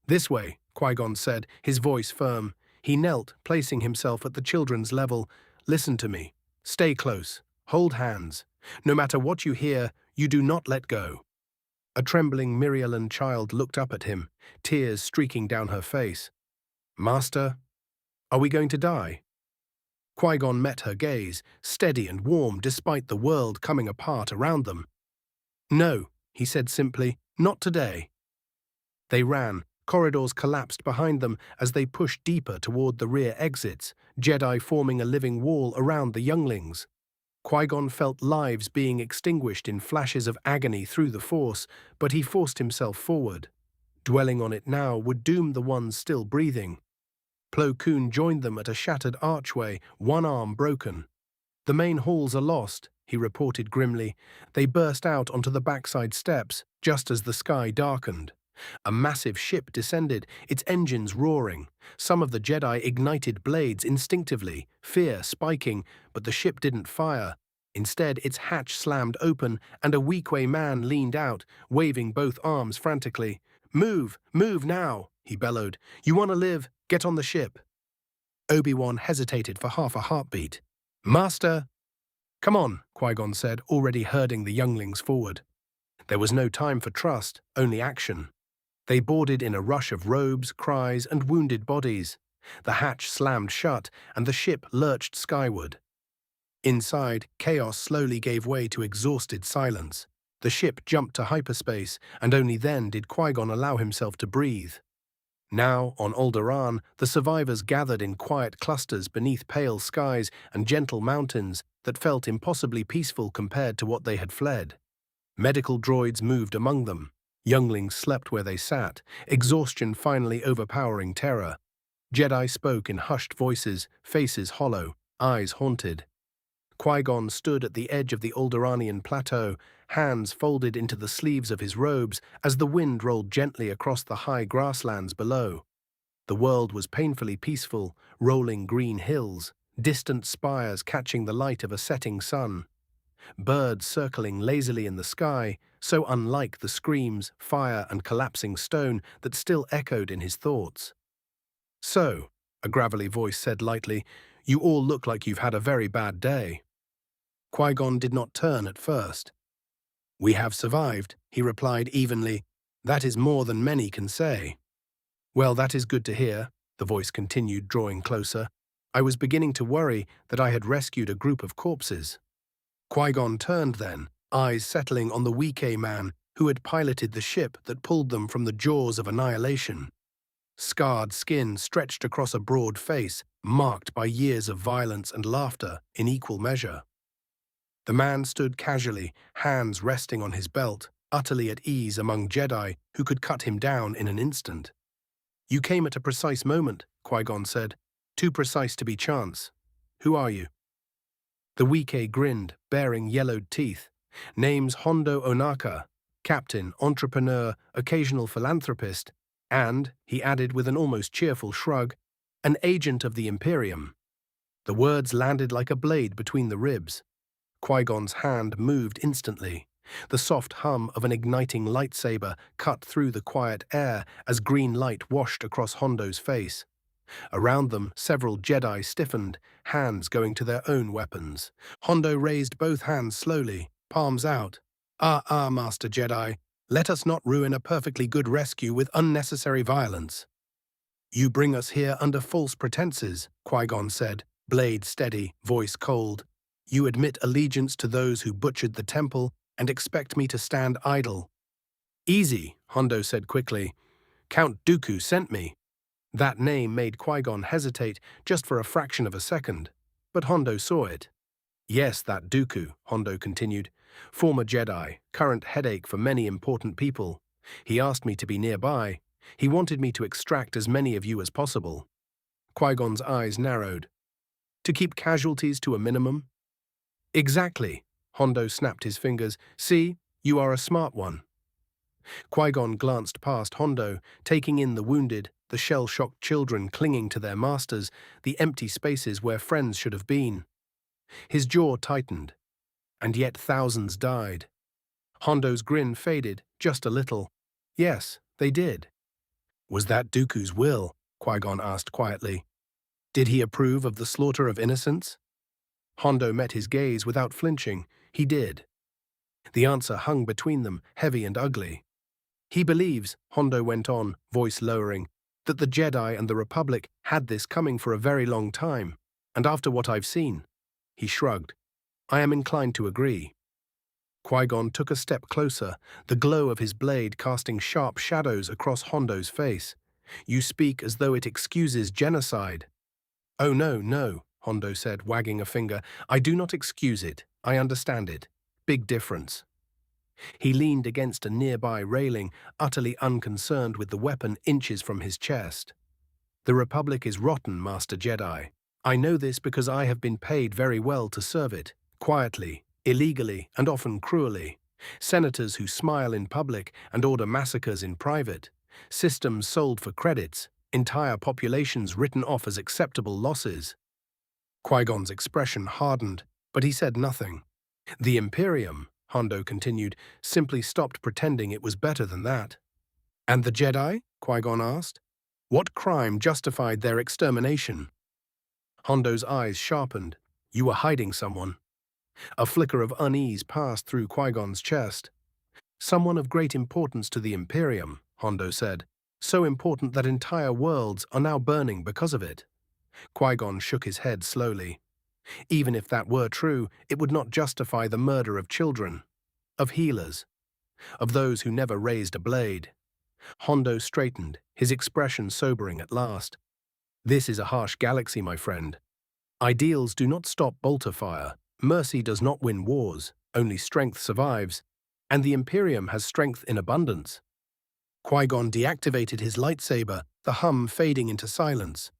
[SPEAKER 1] "This way," Qui-Gon said, his voice firm. He knelt, placing himself at the children's level. "Listen to me. Stay close. Hold hands. No matter what you hear, you do not let go." A trembling Mirialan child looked up at him, tears streaking down her face. "Master, are we going to die?" Qui-Gon met her gaze, steady and warm despite the world coming apart around them. "No," he said simply, "not today." They ran. Corridors collapsed behind them as they pushed deeper toward the rear exits, Jedi forming a living wall around the younglings. Qui-Gon felt lives being extinguished in flashes of agony through the Force, but he forced himself forward. Dwelling on it now would doom the ones still breathing. Plo Koon joined them at a shattered archway, one arm broken. "The main halls are lost," he reported grimly. They burst out onto the backside steps, just as the sky darkened. A massive ship descended, its engines roaring. Some of the Jedi ignited blades instinctively, fear spiking, but the ship didn't fire. Instead, its hatch slammed open, and a Weequay man leaned out, waving both arms frantically. "Move! Move now!" he bellowed. "You want to live? Get on the ship." Obi-Wan hesitated for half a heartbeat. "Master!" "Come on," Qui-Gon said, already herding the younglings forward. There was no time for trust, only action. They boarded in a rush of robes, cries, and wounded bodies. The hatch slammed shut, and the ship lurched skyward. Inside, chaos slowly gave way to exhausted silence. The ship jumped to hyperspace, and only then did Qui-Gon allow himself to breathe. Now, on Alderaan, the survivors gathered in quiet clusters beneath pale skies and gentle mountains that felt impossibly peaceful compared to what they had fled. Medical droids moved among them. Younglings slept where they sat, exhaustion finally overpowering terror. Jedi spoke in hushed voices, faces hollow, eyes haunted. Qui-Gon stood at the edge of the Alderaanian plateau, hands folded into the sleeves of his robes as the wind rolled gently across the high grasslands below. The world was painfully peaceful, rolling green hills, distant spires catching the light of a setting sun. Birds circling lazily in the sky, so unlike the screams, fire, and collapsing stone that still echoed in his thoughts. "So," a gravelly voice said lightly, "you all look like you've had a very bad day." Qui-Gon did not turn at first. "We have survived," he replied evenly. "That is more than many can say." "Well, that is good to hear," the voice continued, drawing closer. "I was beginning to worry that I had rescued a group of corpses." Qui-Gon turned then, eyes settling on the Weequay man who had piloted the ship that pulled them from the jaws of annihilation. Scarred skin stretched across a broad face, marked by years of violence and laughter in equal measure. The man stood casually, hands resting on his belt, utterly at ease among Jedi who could cut him down in an instant. "You came at a precise moment," Qui-Gon said. "Too precise to be chance. Who are you?" The Weequay grinned, baring yellowed teeth. "Name's Hondo Onaka, captain, entrepreneur, occasional philanthropist, and," he added with an almost cheerful shrug, "an agent of the Imperium." The words landed like a blade between the ribs. Qui-Gon's hand moved instantly. The soft hum of an igniting lightsaber cut through the quiet air as green light washed across Hondo's face. Around them, several Jedi stiffened, hands going to their own weapons. Hondo raised both hands slowly, palms out. Master Jedi, let us not ruin a perfectly good rescue with unnecessary violence. You bring us here under false pretenses, Qui-Gon said, blade steady, voice cold. You admit allegiance to those who butchered the temple and expect me to stand idle. Easy, Hondo said quickly. Count Dooku sent me. That name made Qui-Gon hesitate just for a fraction of a second, but Hondo saw it. Yes, that Dooku, Hondo continued. Former Jedi, current headache for many important people. He asked me to be nearby. He wanted me to extract as many of you as possible. Qui-Gon's eyes narrowed. To keep casualties to a minimum? Exactly. Hondo snapped his fingers. See, you are a smart one. Qui-Gon glanced past Hondo, taking in the wounded, the shell-shocked children clinging to their masters, the empty spaces where friends should have been. His jaw tightened. And yet thousands died. Hondo's grin faded, just a little. Yes, they did. Was that Dooku's will? Qui-Gon asked quietly. Did he approve of the slaughter of innocents? Hondo met his gaze without flinching. He did. The answer hung between them, heavy and ugly. He believes, Hondo went on, voice lowering, that the Jedi and the Republic had this coming for a very long time, and after what I've seen, he shrugged, I am inclined to agree. Qui-Gon took a step closer, the glow of his blade casting sharp shadows across Hondo's face. You speak as though it excuses genocide. Oh no, Hondo said, wagging a finger. I do not excuse it. I understand it. Big difference. He leaned against a nearby railing, utterly unconcerned with the weapon inches from his chest. The Republic is rotten, Master Jedi. I know this because I have been paid very well to serve it, quietly, illegally, and often cruelly. Senators who smile in public and order massacres in private. Systems sold for credits, entire populations written off as acceptable losses. Qui-Gon's expression hardened, but he said nothing. The Imperium, Hondo continued, simply stopped pretending it was better than that. And the Jedi? Qui-Gon asked. What crime justified their extermination? Hondo's eyes sharpened. You were hiding someone. A flicker of unease passed through Qui-Gon's chest. Someone of great importance to the Imperium, Hondo said. So important that entire worlds are now burning because of it. Qui-Gon shook his head slowly. Even if that were true, it would not justify the murder of children, of healers, of those who never raised a blade. Hondo straightened, his expression sobering at last. This is a harsh galaxy, my friend. Ideals do not stop bolter fire. Mercy does not win wars. Only strength survives. And the Imperium has strength in abundance. Qui-Gon deactivated his lightsaber, the hum fading into silence.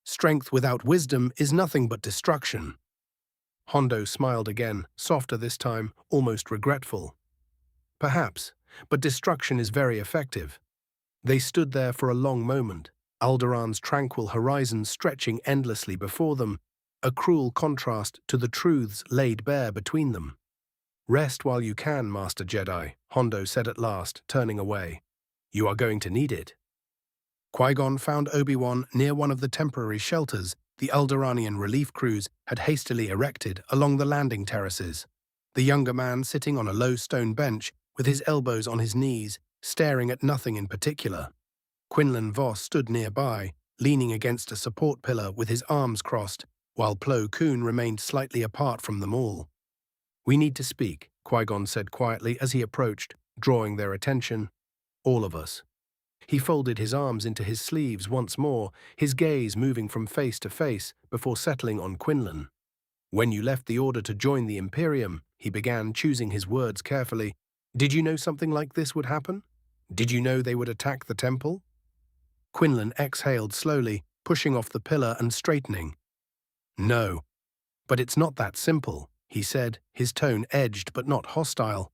[SPEAKER 1] Strength without wisdom is nothing but destruction. Hondo smiled again, softer this time, almost regretful. Perhaps, but destruction is very effective. They stood there for a long moment, Alderaan's tranquil horizon stretching endlessly before them, a cruel contrast to the truths laid bare between them. Rest while you can, Master Jedi, Hondo said at last, turning away. You are going to need it. Qui-Gon found Obi-Wan near one of the temporary shelters the Alderaanian relief crews had hastily erected along the landing terraces. The younger man sitting on a low stone bench with his elbows on his knees, staring at nothing in particular. Quinlan Vos stood nearby, leaning against a support pillar with his arms crossed, while Plo Koon remained slightly apart from them all. We need to speak, Qui-Gon said quietly as he approached, drawing their attention. All of us. He folded his arms into his sleeves once more, his gaze moving from face to face before settling on Quinlan. When you left the order to join the Imperium, he began, choosing his words carefully. Did you know something like this would happen? Did you know they would attack the temple? Quinlan exhaled slowly, pushing off the pillar and straightening. No. But it's not that simple, he said, his tone edged but not hostile.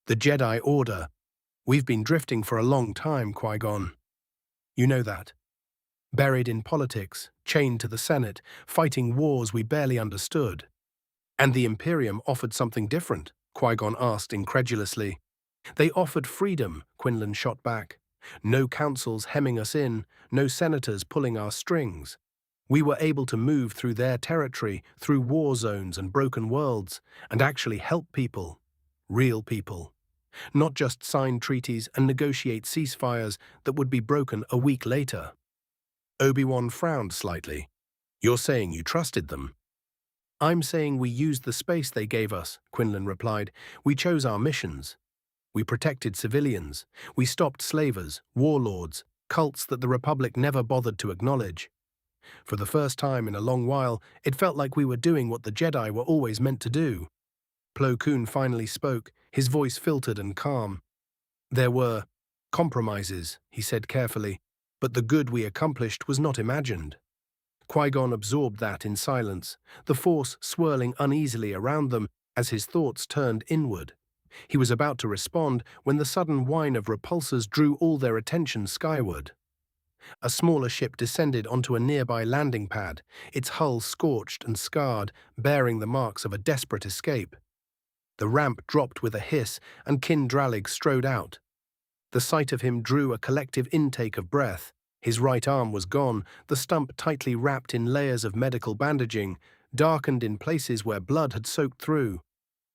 [SPEAKER 1] The Jedi Order. We've been drifting for a long time, Qui-Gon. You know that. Buried in politics, chained to the Senate, fighting wars we barely understood. And the Imperium offered something different, Qui-Gon asked incredulously. They offered freedom, Quinlan shot back. No councils hemming us in, no senators pulling our strings. We were able to move through their territory, through war zones and broken worlds, and actually help people. Real people. Not just sign treaties and negotiate ceasefires that would be broken a week later. Obi-Wan frowned slightly. You're saying you trusted them? I'm saying we used the space they gave us, Quinlan replied. We chose our missions. We protected civilians. We stopped slavers, warlords, cults that the Republic never bothered to acknowledge. For the first time in a long while, it felt like we were doing what the Jedi were always meant to do. Plo Koon finally spoke, his voice filtered and calm. There were compromises, he said carefully, but the good we accomplished was not imagined. Qui-Gon absorbed that in silence, the Force swirling uneasily around them as his thoughts turned inward. He was about to respond when the sudden whine of repulsors drew all their attention skyward. A smaller ship descended onto a nearby landing pad, its hull scorched and scarred, bearing the marks of a desperate escape. The ramp dropped with a hiss, and Kin Dralig strode out. The sight of him drew a collective intake of breath. His right arm was gone, the stump tightly wrapped in layers of medical bandaging, darkened in places where blood had soaked through.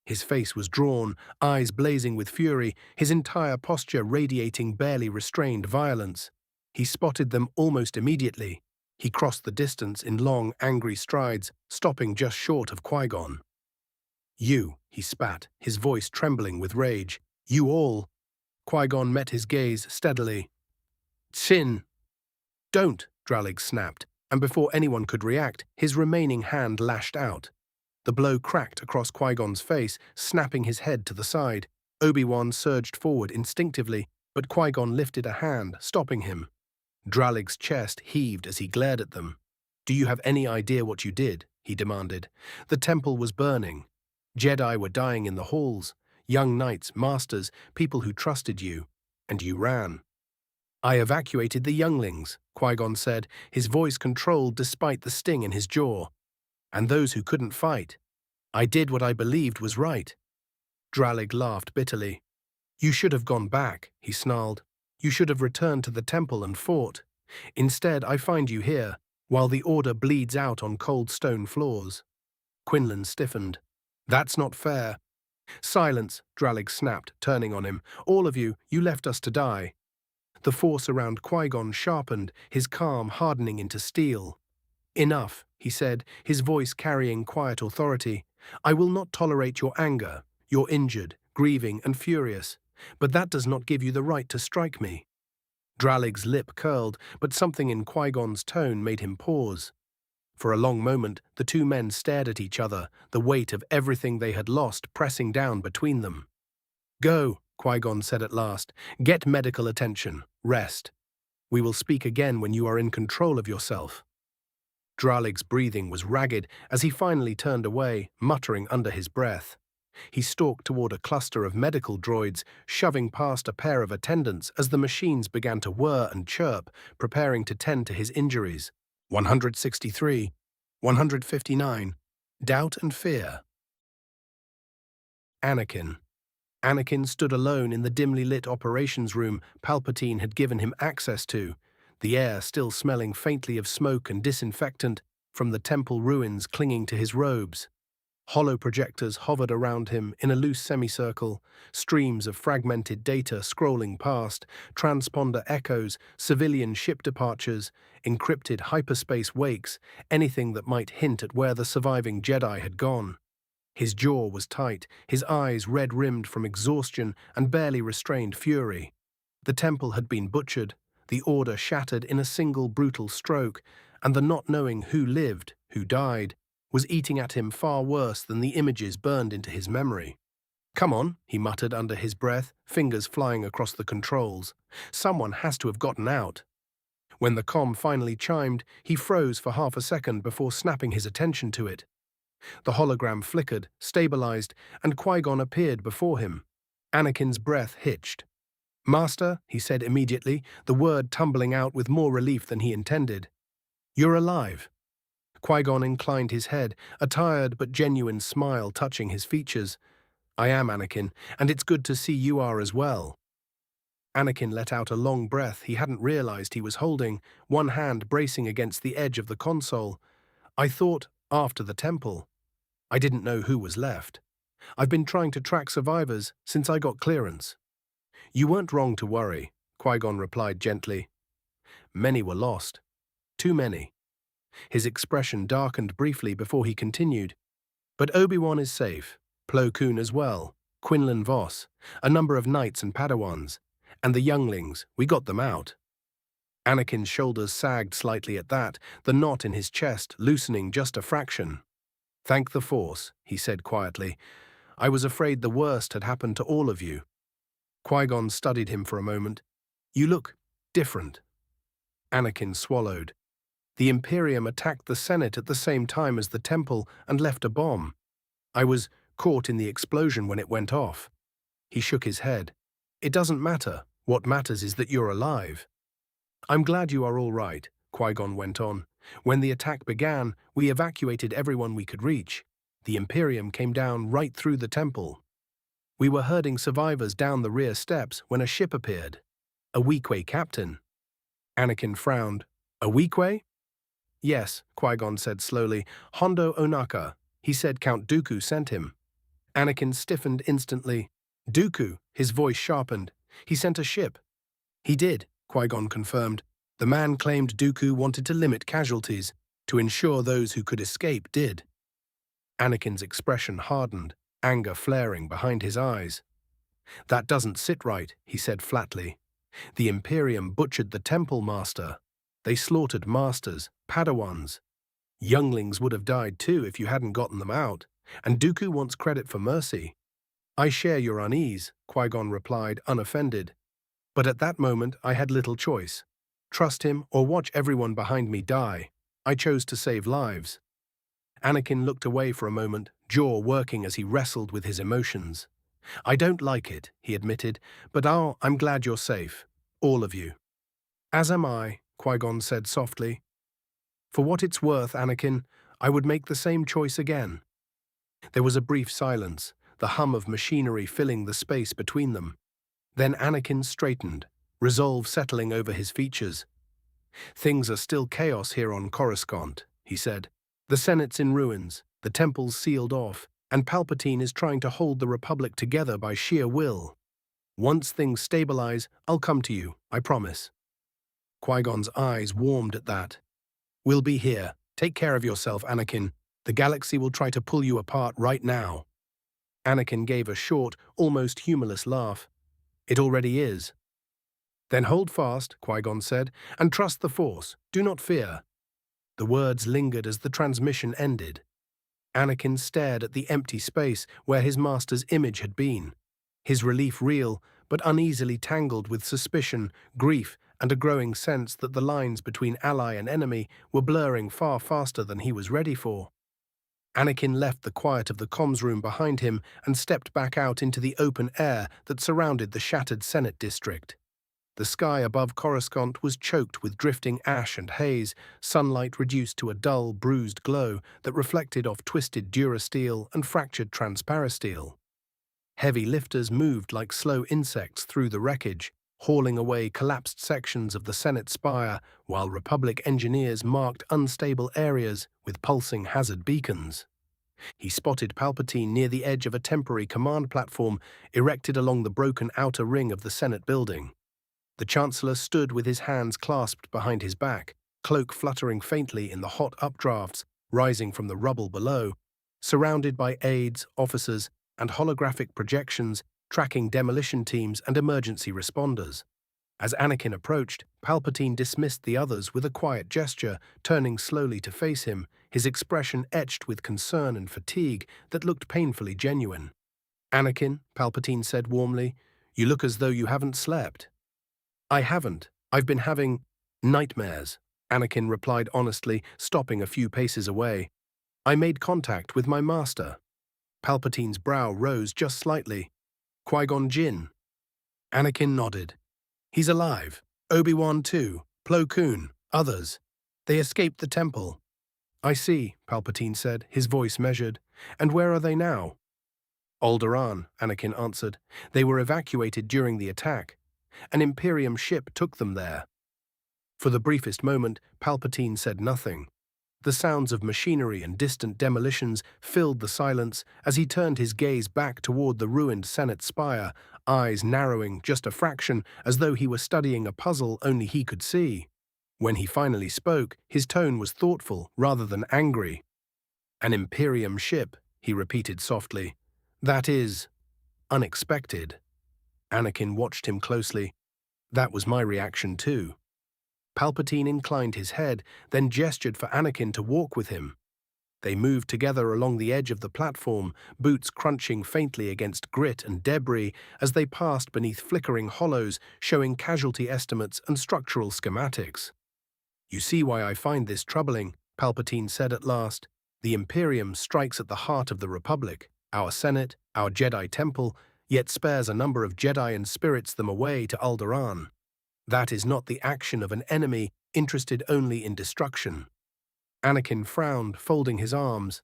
[SPEAKER 1] His face was drawn, eyes blazing with fury, his entire posture radiating barely restrained violence. He spotted them almost immediately. He crossed the distance in long, angry strides, stopping just short of Qui-Gon. You, he spat, his voice trembling with rage. You all. Qui-Gon met his gaze steadily. Sin. Don't, Dralig snapped, and before anyone could react, his remaining hand lashed out. The blow cracked across Qui-Gon's face, snapping his head to the side. Obi-Wan surged forward instinctively, but Qui-Gon lifted a hand, stopping him. Dralig's chest heaved as he glared at them. Do you have any idea what you did? He demanded. The temple was burning. Jedi were dying in the halls. Young knights, masters, people who trusted you. And you ran. I evacuated the younglings, Qui-Gon said, his voice controlled despite the sting in his jaw. And those who couldn't fight. I did what I believed was right. Dralig laughed bitterly. You should have gone back, he snarled. You should have returned to the temple and fought. Instead, I find you here, while the Order bleeds out on cold stone floors. Quinlan stiffened. That's not fair. Silence, Dralig snapped, turning on him. All of you, you left us to die. The force around Qui-Gon sharpened, his calm hardening into steel. Enough, he said, his voice carrying quiet authority. I will not tolerate your anger. You're injured, grieving, and furious. But that does not give you the right to strike me. Dralig's lip curled, but something in Qui-Gon's tone made him pause. For a long moment, the two men stared at each other, the weight of everything they had lost pressing down between them. Go, Qui-Gon said at last. Get medical attention. Rest. We will speak again when you are in control of yourself. Dralig's breathing was ragged as he finally turned away, muttering under his breath. He stalked toward a cluster of medical droids, shoving past a pair of attendants as the machines began to whir and chirp, preparing to tend to his injuries. 163, 159, doubt and fear. Anakin. Anakin stood alone in the dimly lit operations room Palpatine had given him access to, the air still smelling faintly of smoke and disinfectant from the temple ruins clinging to his robes. Hollow projectors hovered around him in a loose semicircle, streams of fragmented data scrolling past, transponder echoes, civilian ship departures, encrypted hyperspace wakes, anything that might hint at where the surviving Jedi had gone. His jaw was tight, his eyes red-rimmed from exhaustion and barely restrained fury. The temple had been butchered, the Order shattered in a single brutal stroke, and the not knowing who lived, who died, was eating at him far worse than the images burned into his memory. Come on, he muttered under his breath, fingers flying across the controls. Someone has to have gotten out. When the comm finally chimed, he froze for half a second before snapping his attention to it. The hologram flickered, stabilized, and Qui-Gon appeared before him. Anakin's breath hitched. Master, he said immediately, the word tumbling out with more relief than he intended. You're alive. Qui-Gon inclined his head, a tired but genuine smile touching his features. I am, Anakin, and it's good to see you are as well. Anakin let out a long breath he hadn't realized he was holding, one hand bracing against the edge of the console. I thought, after the temple. I didn't know who was left. I've been trying to track survivors since I got clearance. You weren't wrong to worry, Qui-Gon replied gently. Many were lost. Too many. His expression darkened briefly before he continued. But Obi-Wan is safe, Plo Koon as well, Quinlan Vos, a number of knights and Padawans, and the younglings, we got them out. Anakin's shoulders sagged slightly at that, the knot in his chest loosening just a fraction. Thank the Force, he said quietly. I was afraid the worst had happened to all of you. Qui-Gon studied him for a moment. You look different. Anakin swallowed. The Imperium attacked the Senate at the same time as the Temple and left a bomb. I was caught in the explosion when it went off. He shook his head. It doesn't matter. What matters is that you're alive. I'm glad you are all right, Qui-Gon went on. When the attack began, we evacuated everyone we could reach. The Imperium came down right through the Temple. We were herding survivors down the rear steps when a ship appeared. A Weequay captain. Anakin frowned. A Weequay? Yes, Qui-Gon said slowly. Hondo Ohnaka. He said Count Dooku sent him. Anakin stiffened instantly. Dooku, his voice sharpened. He sent a ship. He did, Qui-Gon confirmed. The man claimed Dooku wanted to limit casualties, to ensure those who could escape did. Anakin's expression hardened, anger flaring behind his eyes. That doesn't sit right, he said flatly. The Imperium butchered the Temple Master. They slaughtered masters, Padawans. Younglings would have died too if you hadn't gotten them out, and Dooku wants credit for mercy. I share your unease, Qui-Gon replied, unoffended. But at that moment I had little choice. Trust him or watch everyone behind me die. I chose to save lives. Anakin looked away for a moment, jaw working as he wrestled with his emotions. I don't like it, he admitted, but I'm glad you're safe. All of you. As am I, Qui-Gon said softly. For what it's worth, Anakin, I would make the same choice again. There was a brief silence, the hum of machinery filling the space between them. Then Anakin straightened, resolve settling over his features. Things are still chaos here on Coruscant, he said. The Senate's in ruins, the temple's sealed off, and Palpatine is trying to hold the Republic together by sheer will. Once things stabilize, I'll come to you, I promise. Qui-Gon's eyes warmed at that. We'll be here. Take care of yourself, Anakin. The galaxy will try to pull you apart right now. Anakin gave a short, almost humorless laugh. It already is. Then hold fast, Qui-Gon said, and trust the Force. Do not fear. The words lingered as the transmission ended. Anakin stared at the empty space where his master's image had been, his relief real, but uneasily tangled with suspicion, grief, and a growing sense that the lines between ally and enemy were blurring far faster than he was ready for. Anakin left the quiet of the comms room behind him and stepped back out into the open air that surrounded the shattered Senate district. The sky above Coruscant was choked with drifting ash and haze, sunlight reduced to a dull, bruised glow that reflected off twisted durasteel and fractured transparasteel. Heavy lifters moved like slow insects through the wreckage, hauling away collapsed sections of the Senate spire, while Republic engineers marked unstable areas with pulsing hazard beacons. He spotted Palpatine near the edge of a temporary command platform erected along the broken outer ring of the Senate building. The Chancellor stood with his hands clasped behind his back, cloak fluttering faintly in the hot updrafts rising from the rubble below, surrounded by aides, officers, and holographic projections tracking demolition teams and emergency responders. As Anakin approached, Palpatine dismissed the others with a quiet gesture, turning slowly to face him, his expression etched with concern and fatigue that looked painfully genuine. Anakin, Palpatine said warmly, you look as though you haven't slept. I haven't. I've been having nightmares, Anakin replied honestly, stopping a few paces away. I made contact with my master. Palpatine's brow rose just slightly. Qui-Gon Jinn. Anakin nodded. He's alive. Obi-Wan too. Plo Koon. Others. They escaped the temple. I see, Palpatine said, his voice measured. And where are they now? Alderaan, Anakin answered. They were evacuated during the attack. An Imperium ship took them there. For the briefest moment, Palpatine said nothing. The sounds of machinery and distant demolitions filled the silence as he turned his gaze back toward the ruined Senate spire, eyes narrowing just a fraction as though he were studying a puzzle only he could see. When he finally spoke, his tone was thoughtful rather than angry. "An Imperium ship," he repeated softly. "That is unexpected." Anakin watched him closely. That was my reaction too. Palpatine inclined his head, then gestured for Anakin to walk with him. They moved together along the edge of the platform, boots crunching faintly against grit and debris as they passed beneath flickering hollows showing casualty estimates and structural schematics. "You see why I find this troubling," Palpatine said at last. "The Imperium strikes at the heart of the Republic, our Senate, our Jedi Temple, yet spares a number of Jedi and spirits them away to Alderaan. That is not the action of an enemy interested only in destruction." Anakin frowned, folding his arms.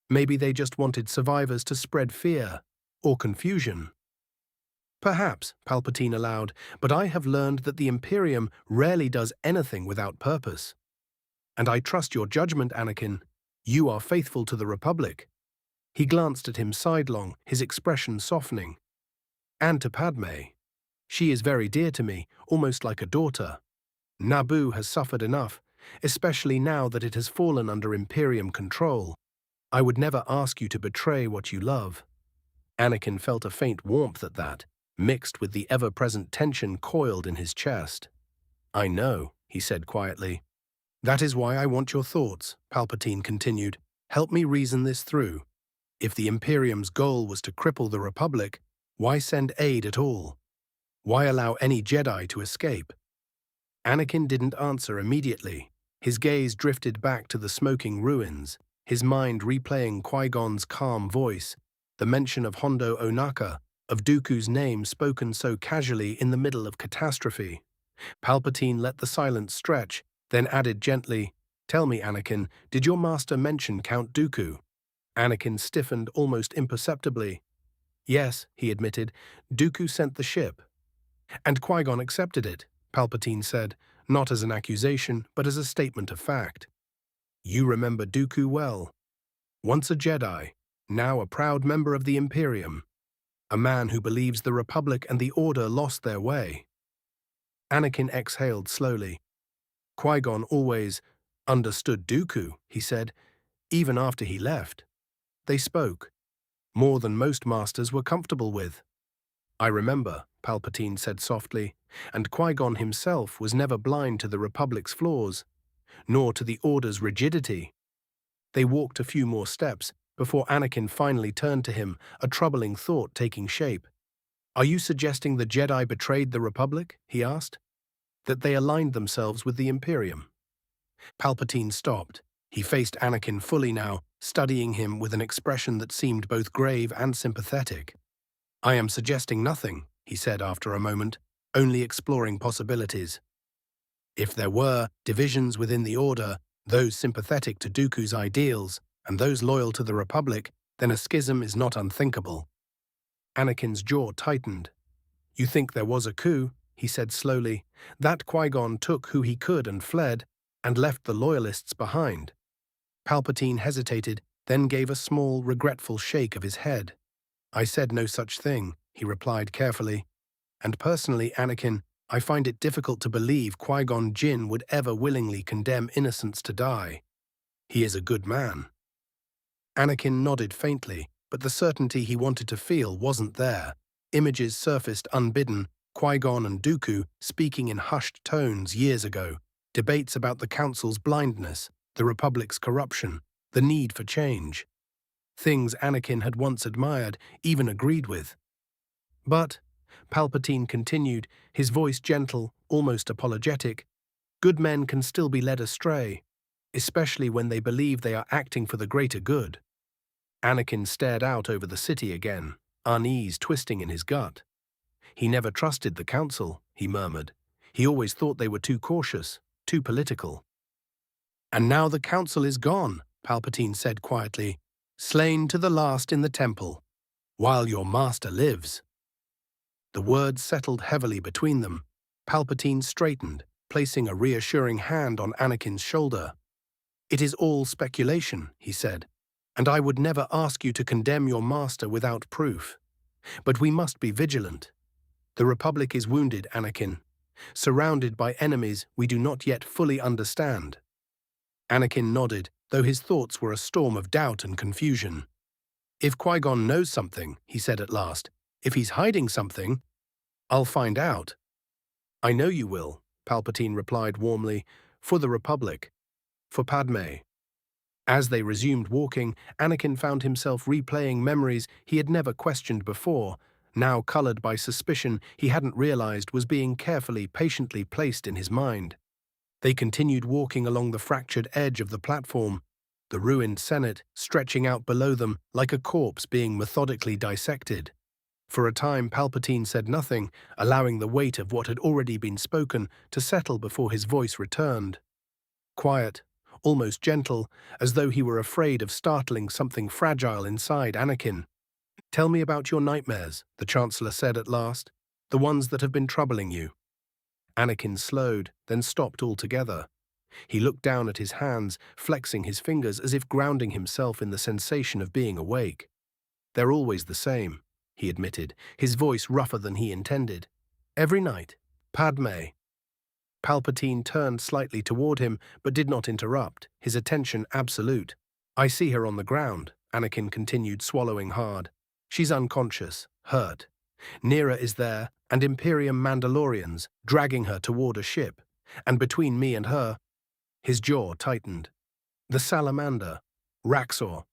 [SPEAKER 1] Maybe they just wanted survivors to spread fear or confusion. "Perhaps," Palpatine allowed, "but I have learned that the Imperium rarely does anything without purpose. And I trust your judgment, Anakin. You are faithful to the Republic." He glanced at him sidelong, his expression softening. "And to Padme. She is very dear to me, almost like a daughter. Naboo has suffered enough, especially now that it has fallen under Imperium control. I would never ask you to betray what you love." Anakin felt a faint warmth at that, mixed with the ever-present tension coiled in his chest. "I know," he said quietly. "That is why I want your thoughts," Palpatine continued. "Help me reason this through. If the Imperium's goal was to cripple the Republic, why send aid at all? Why allow any Jedi to escape?" Anakin didn't answer immediately. His gaze drifted back to the smoking ruins, his mind replaying Qui-Gon's calm voice, the mention of Hondo Ohnaka, of Dooku's name spoken so casually in the middle of catastrophe. Palpatine let the silence stretch, then added gently, "Tell me, Anakin, did your master mention Count Dooku?" Anakin stiffened almost imperceptibly. "Yes," he admitted, "Dooku sent the ship." "And Qui-Gon accepted it," Palpatine said, not as an accusation, but as a statement of fact. "You remember Dooku well. Once a Jedi, now a proud member of the Imperium. A man who believes the Republic and the Order lost their way." Anakin exhaled slowly. "Qui-Gon always understood Dooku," he said, "even after he left. They spoke, more than most masters were comfortable with." "I remember," Palpatine said softly, "and Qui-Gon himself was never blind to the Republic's flaws, nor to the Order's rigidity." They walked a few more steps before Anakin finally turned to him, a troubling thought taking shape. "Are you suggesting the Jedi betrayed the Republic?" he asked. "That they aligned themselves with the Imperium?" Palpatine stopped. He faced Anakin fully now, studying him with an expression that seemed both grave and sympathetic. "I am suggesting nothing," he said after a moment, "only exploring possibilities. If there were divisions within the Order, those sympathetic to Dooku's ideals, and those loyal to the Republic, then a schism is not unthinkable." Anakin's jaw tightened. "You think there was a coup?" he said slowly. "That Qui-Gon took who he could and fled, and left the loyalists behind." Palpatine hesitated, then gave a small, regretful shake of his head. "I said no such thing," he replied carefully. "And personally, Anakin, I find it difficult to believe Qui-Gon Jinn would ever willingly condemn innocents to die. He is a good man." Anakin nodded faintly, but the certainty he wanted to feel wasn't there. Images surfaced unbidden, Qui-Gon and Dooku speaking in hushed tones years ago, debates about the Council's blindness, the Republic's corruption, the need for change. Things Anakin had once admired, even agreed with. "But," Palpatine continued, his voice gentle, almost apologetic, "good men can still be led astray, especially when they believe they are acting for the greater good." Anakin stared out over the city again, unease twisting in his gut. "He never trusted the Council," he murmured. "He always thought they were too cautious, too political." "And now the Council is gone," Palpatine said quietly, "slain to the last in the temple, while your master lives." The words settled heavily between them. Palpatine straightened, placing a reassuring hand on Anakin's shoulder. "It is all speculation," he said, "and I would never ask you to condemn your master without proof. But we must be vigilant. The Republic is wounded, Anakin, surrounded by enemies we do not yet fully understand." Anakin nodded, though his thoughts were a storm of doubt and confusion. "If Qui-Gon knows something," he said at last, "if he's hiding something, I'll find out." "I know you will," Palpatine replied warmly, "for the Republic, for Padme." As they resumed walking, Anakin found himself replaying memories he had never questioned before, now colored by suspicion he hadn't realized was being carefully, patiently placed in his mind. They continued walking along the fractured edge of the platform, the ruined Senate stretching out below them like a corpse being methodically dissected. For a time, Palpatine said nothing, allowing the weight of what had already been spoken to settle before his voice returned. Quiet, almost gentle, as though he were afraid of startling something fragile inside Anakin. "Tell me about your nightmares," the Chancellor said at last, "the ones that have been troubling you." Anakin slowed, then stopped altogether. He looked down at his hands, flexing his fingers as if grounding himself in the sensation of being awake. "They're always the same," he admitted, his voice rougher than he intended. "Every night. Padme." Palpatine turned slightly toward him, but did not interrupt, his attention absolute. "I see her on the ground," Anakin continued, swallowing hard. "She's unconscious, hurt. Nera is there, and Imperium Mandalorians, dragging her toward a ship. And between me and her—" His jaw tightened. "The Salamander. Raxor."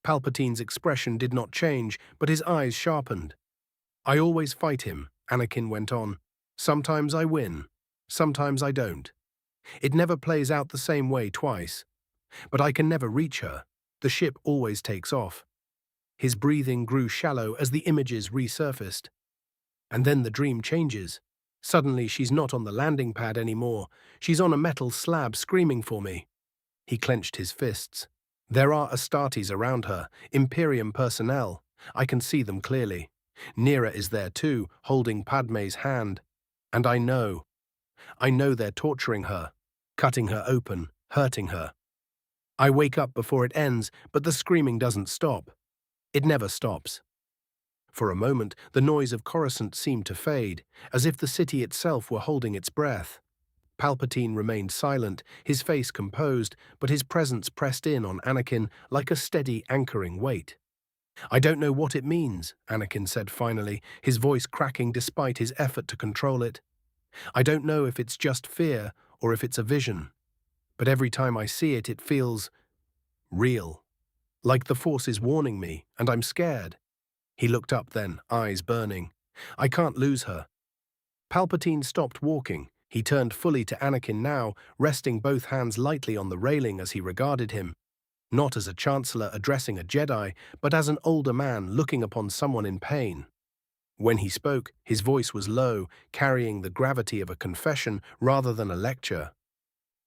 [SPEAKER 1] Palpatine's expression did not change, but his eyes sharpened. "I always fight him," Anakin went on. "Sometimes I win. Sometimes I don't. It never plays out the same way twice. But I can never reach her. The ship always takes off." His breathing grew shallow as the images resurfaced. "And then the dream changes. Suddenly she's not on the landing pad anymore. She's on a metal slab screaming for me." He clenched his fists. "There are Astartes around her, Imperium personnel. I can see them clearly. Nera is there too, holding Padme's hand. And I know they're torturing her, cutting her open, hurting her. I wake up before it ends, but the screaming doesn't stop. It never stops." For a moment, the noise of Coruscant seemed to fade, as if the city itself were holding its breath. Palpatine remained silent, his face composed, but his presence pressed in on Anakin like a steady, anchoring weight. "I don't know what it means," Anakin said finally, his voice cracking despite his effort to control it. "I don't know if it's just fear or if it's a vision. But every time I see it, it feels real. Like the Force is warning me, and I'm scared." He looked up then, eyes burning. "I can't lose her." Palpatine stopped walking. He turned fully to Anakin now, resting both hands lightly on the railing as he regarded him. Not as a Chancellor addressing a Jedi, but as an older man looking upon someone in pain. When he spoke, his voice was low, carrying the gravity of a confession rather than a lecture.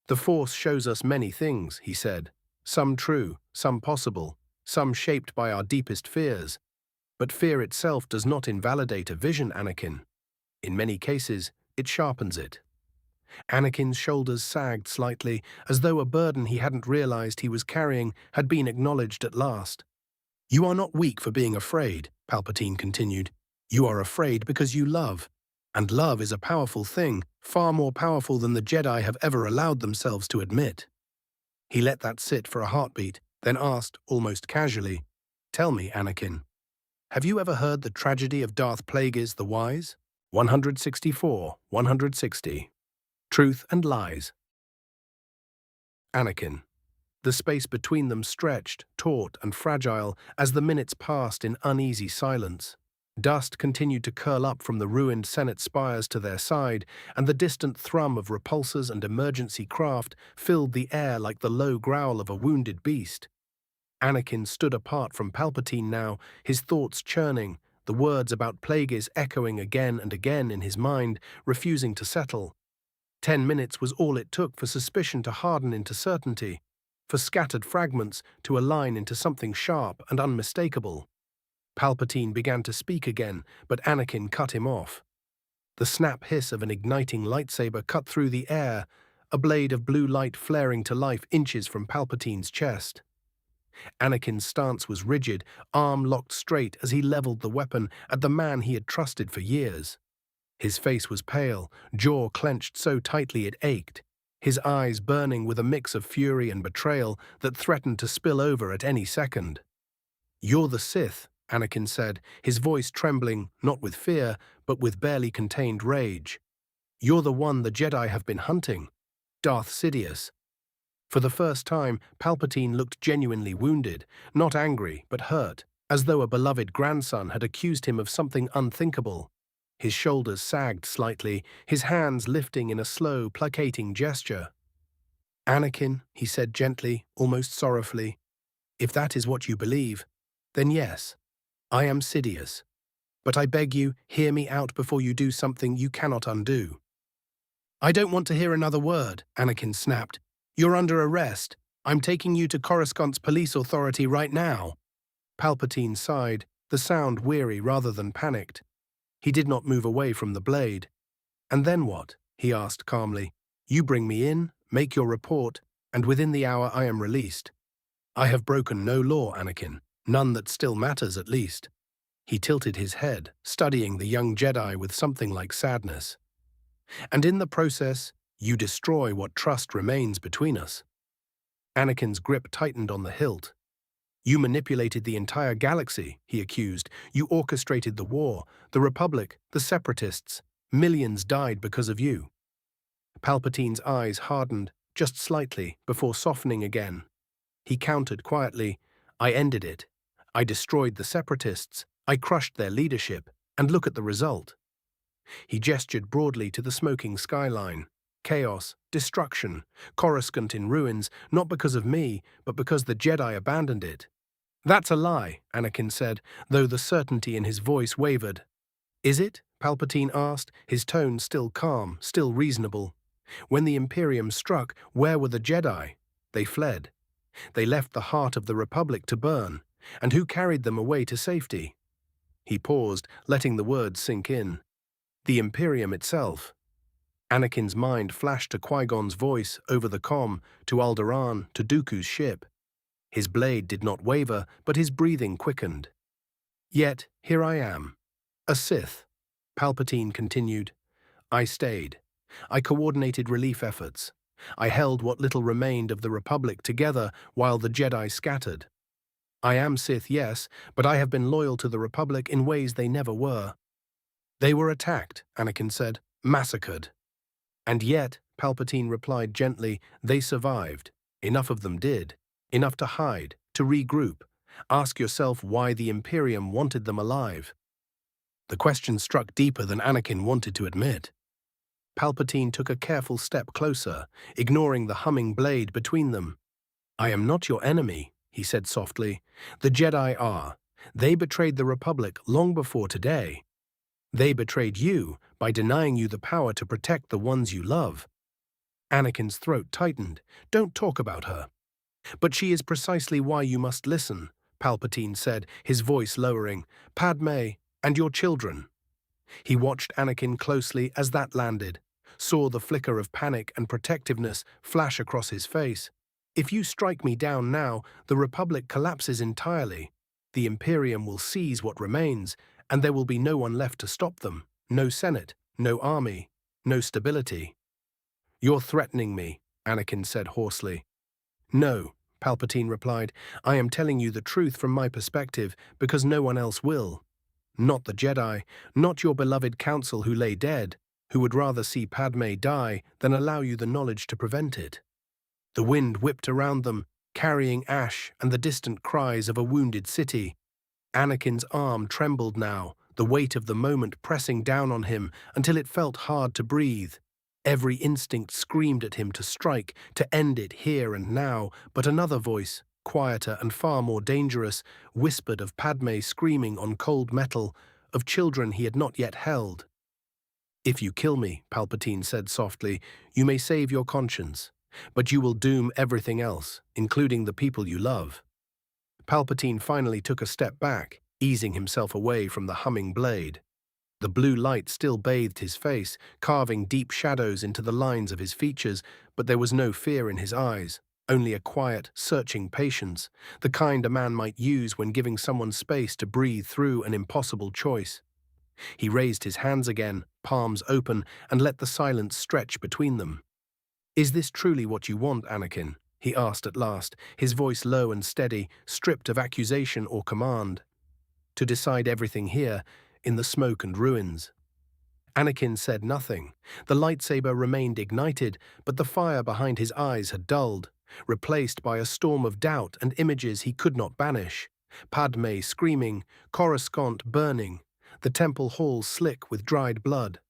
[SPEAKER 1] "The Force shows us many things," he said. "Some true, some possible, some shaped by our deepest fears. But fear itself does not invalidate a vision, Anakin. In many cases, it sharpens it." Anakin's shoulders sagged slightly, as though a burden he hadn't realized he was carrying had been acknowledged at last. "You are not weak for being afraid," Palpatine continued. "You are afraid because you love. And love is a powerful thing, far more powerful than the Jedi have ever allowed themselves to admit." He let that sit for a heartbeat, then asked, almost casually, "Tell me, Anakin, have you ever heard the tragedy of Darth Plagueis the Wise? 164, 160. Truth and Lies." Anakin. The space between them stretched, taut and fragile, as the minutes passed in uneasy silence. Dust continued to curl up from the ruined Senate spires to their side, and the distant thrum of repulsors and emergency craft filled the air like the low growl of a wounded beast. Anakin stood apart from Palpatine now, his thoughts churning, the words about Plagueis echoing again and again in his mind, refusing to settle. 10 minutes was all it took for suspicion to harden into certainty, for scattered fragments to align into something sharp and unmistakable. Palpatine began to speak again, but Anakin cut him off. The snap hiss of an igniting lightsaber cut through the air, a blade of blue light flaring to life inches from Palpatine's chest. Anakin's stance was rigid, arm locked straight as he leveled the weapon at the man he had trusted for years. His face was pale, jaw clenched so tightly it ached, his eyes burning with a mix of fury and betrayal that threatened to spill over at any second. "You're the Sith," Anakin said, his voice trembling not with fear, but with barely contained rage. "You're the one the Jedi have been hunting, Darth Sidious." For the first time, Palpatine looked genuinely wounded, not angry, but hurt, as though a beloved grandson had accused him of something unthinkable. His shoulders sagged slightly, his hands lifting in a slow, placating gesture. "Anakin," he said gently, almost sorrowfully, "if that is what you believe, then yes, I am Sidious. But I beg you, hear me out before you do something you cannot undo." "I don't want to hear another word," Anakin snapped. "You're under arrest. I'm taking you to Coruscant's police authority right now." Palpatine sighed, the sound weary rather than panicked. He did not move away from the blade. "And then what?" he asked calmly. "You bring me in, make your report, and within the hour I am released. I have broken no law, Anakin, none that still matters at least." He tilted his head, studying the young Jedi with something like sadness. "And in the process, you destroy what trust remains between us." Anakin's grip tightened on the hilt. "You manipulated the entire galaxy," he accused. "You orchestrated the war, the Republic, the Separatists. Millions died because of you." Palpatine's eyes hardened, just slightly, before softening again. He countered quietly, "I ended it. I destroyed the Separatists. I crushed their leadership. And look at the result." He gestured broadly to the smoking skyline. "Chaos, destruction, Coruscant in ruins, not because of me, but because the Jedi abandoned it." "That's a lie," Anakin said, though the certainty in his voice wavered. "Is it?" Palpatine asked, his tone still calm, still reasonable. "When the Imperium struck, where were the Jedi? They fled. They left the heart of the Republic to burn. And who carried them away to safety?" He paused, letting the words sink in. "The Imperium itself." Anakin's mind flashed to Qui-Gon's voice over the comm, to Alderaan, to Dooku's ship. His blade did not waver, but his breathing quickened. "Yet, here I am. A Sith," Palpatine continued. "I stayed. I coordinated relief efforts. I held what little remained of the Republic together while the Jedi scattered. I am Sith, yes, but I have been loyal to the Republic in ways they never were." "They were attacked," Anakin said, "massacred." "And yet," Palpatine replied gently, "they survived. Enough of them did. Enough to hide, to regroup. Ask yourself why the Imperium wanted them alive." The question struck deeper than Anakin wanted to admit. Palpatine took a careful step closer, ignoring the humming blade between them. "I am not your enemy," he said softly. "The Jedi are. They betrayed the Republic long before today. They betrayed you by denying you the power to protect the ones you love." Anakin's throat tightened. "Don't talk about her." "But she is precisely why you must listen," Palpatine said, his voice lowering. "Padme, and your children." He watched Anakin closely as that landed, saw the flicker of panic and protectiveness flash across his face. "If you strike me down now, the Republic collapses entirely. The Imperium will seize what remains, and there will be no one left to stop them. No Senate, no army, no stability." "You're threatening me," Anakin said hoarsely. "No," Palpatine replied. "I am telling you the truth from my perspective because no one else will. Not the Jedi, not your beloved council who lay dead, who would rather see Padme die than allow you the knowledge to prevent it." The wind whipped around them, carrying ash and the distant cries of a wounded city. Anakin's arm trembled now, the weight of the moment pressing down on him until it felt hard to breathe. Every instinct screamed at him to strike, to end it here and now, but another voice, quieter and far more dangerous, whispered of Padme screaming on cold metal, of children he had not yet held. "If you kill me," Palpatine said softly, "you may save your conscience, but you will doom everything else, including the people you love." Palpatine finally took a step back, easing himself away from the humming blade. The blue light still bathed his face, carving deep shadows into the lines of his features, but there was no fear in his eyes, only a quiet, searching patience, the kind a man might use when giving someone space to breathe through an impossible choice. He raised his hands again, palms open, and let the silence stretch between them. "Is this truly what you want, Anakin?" he asked at last, his voice low and steady, stripped of accusation or command. "To decide everything here, in the smoke and ruins." Anakin said nothing. The lightsaber remained ignited, but the fire behind his eyes had dulled, replaced by a storm of doubt and images he could not banish. Padme screaming, Coruscant burning, the temple halls slick with dried blood.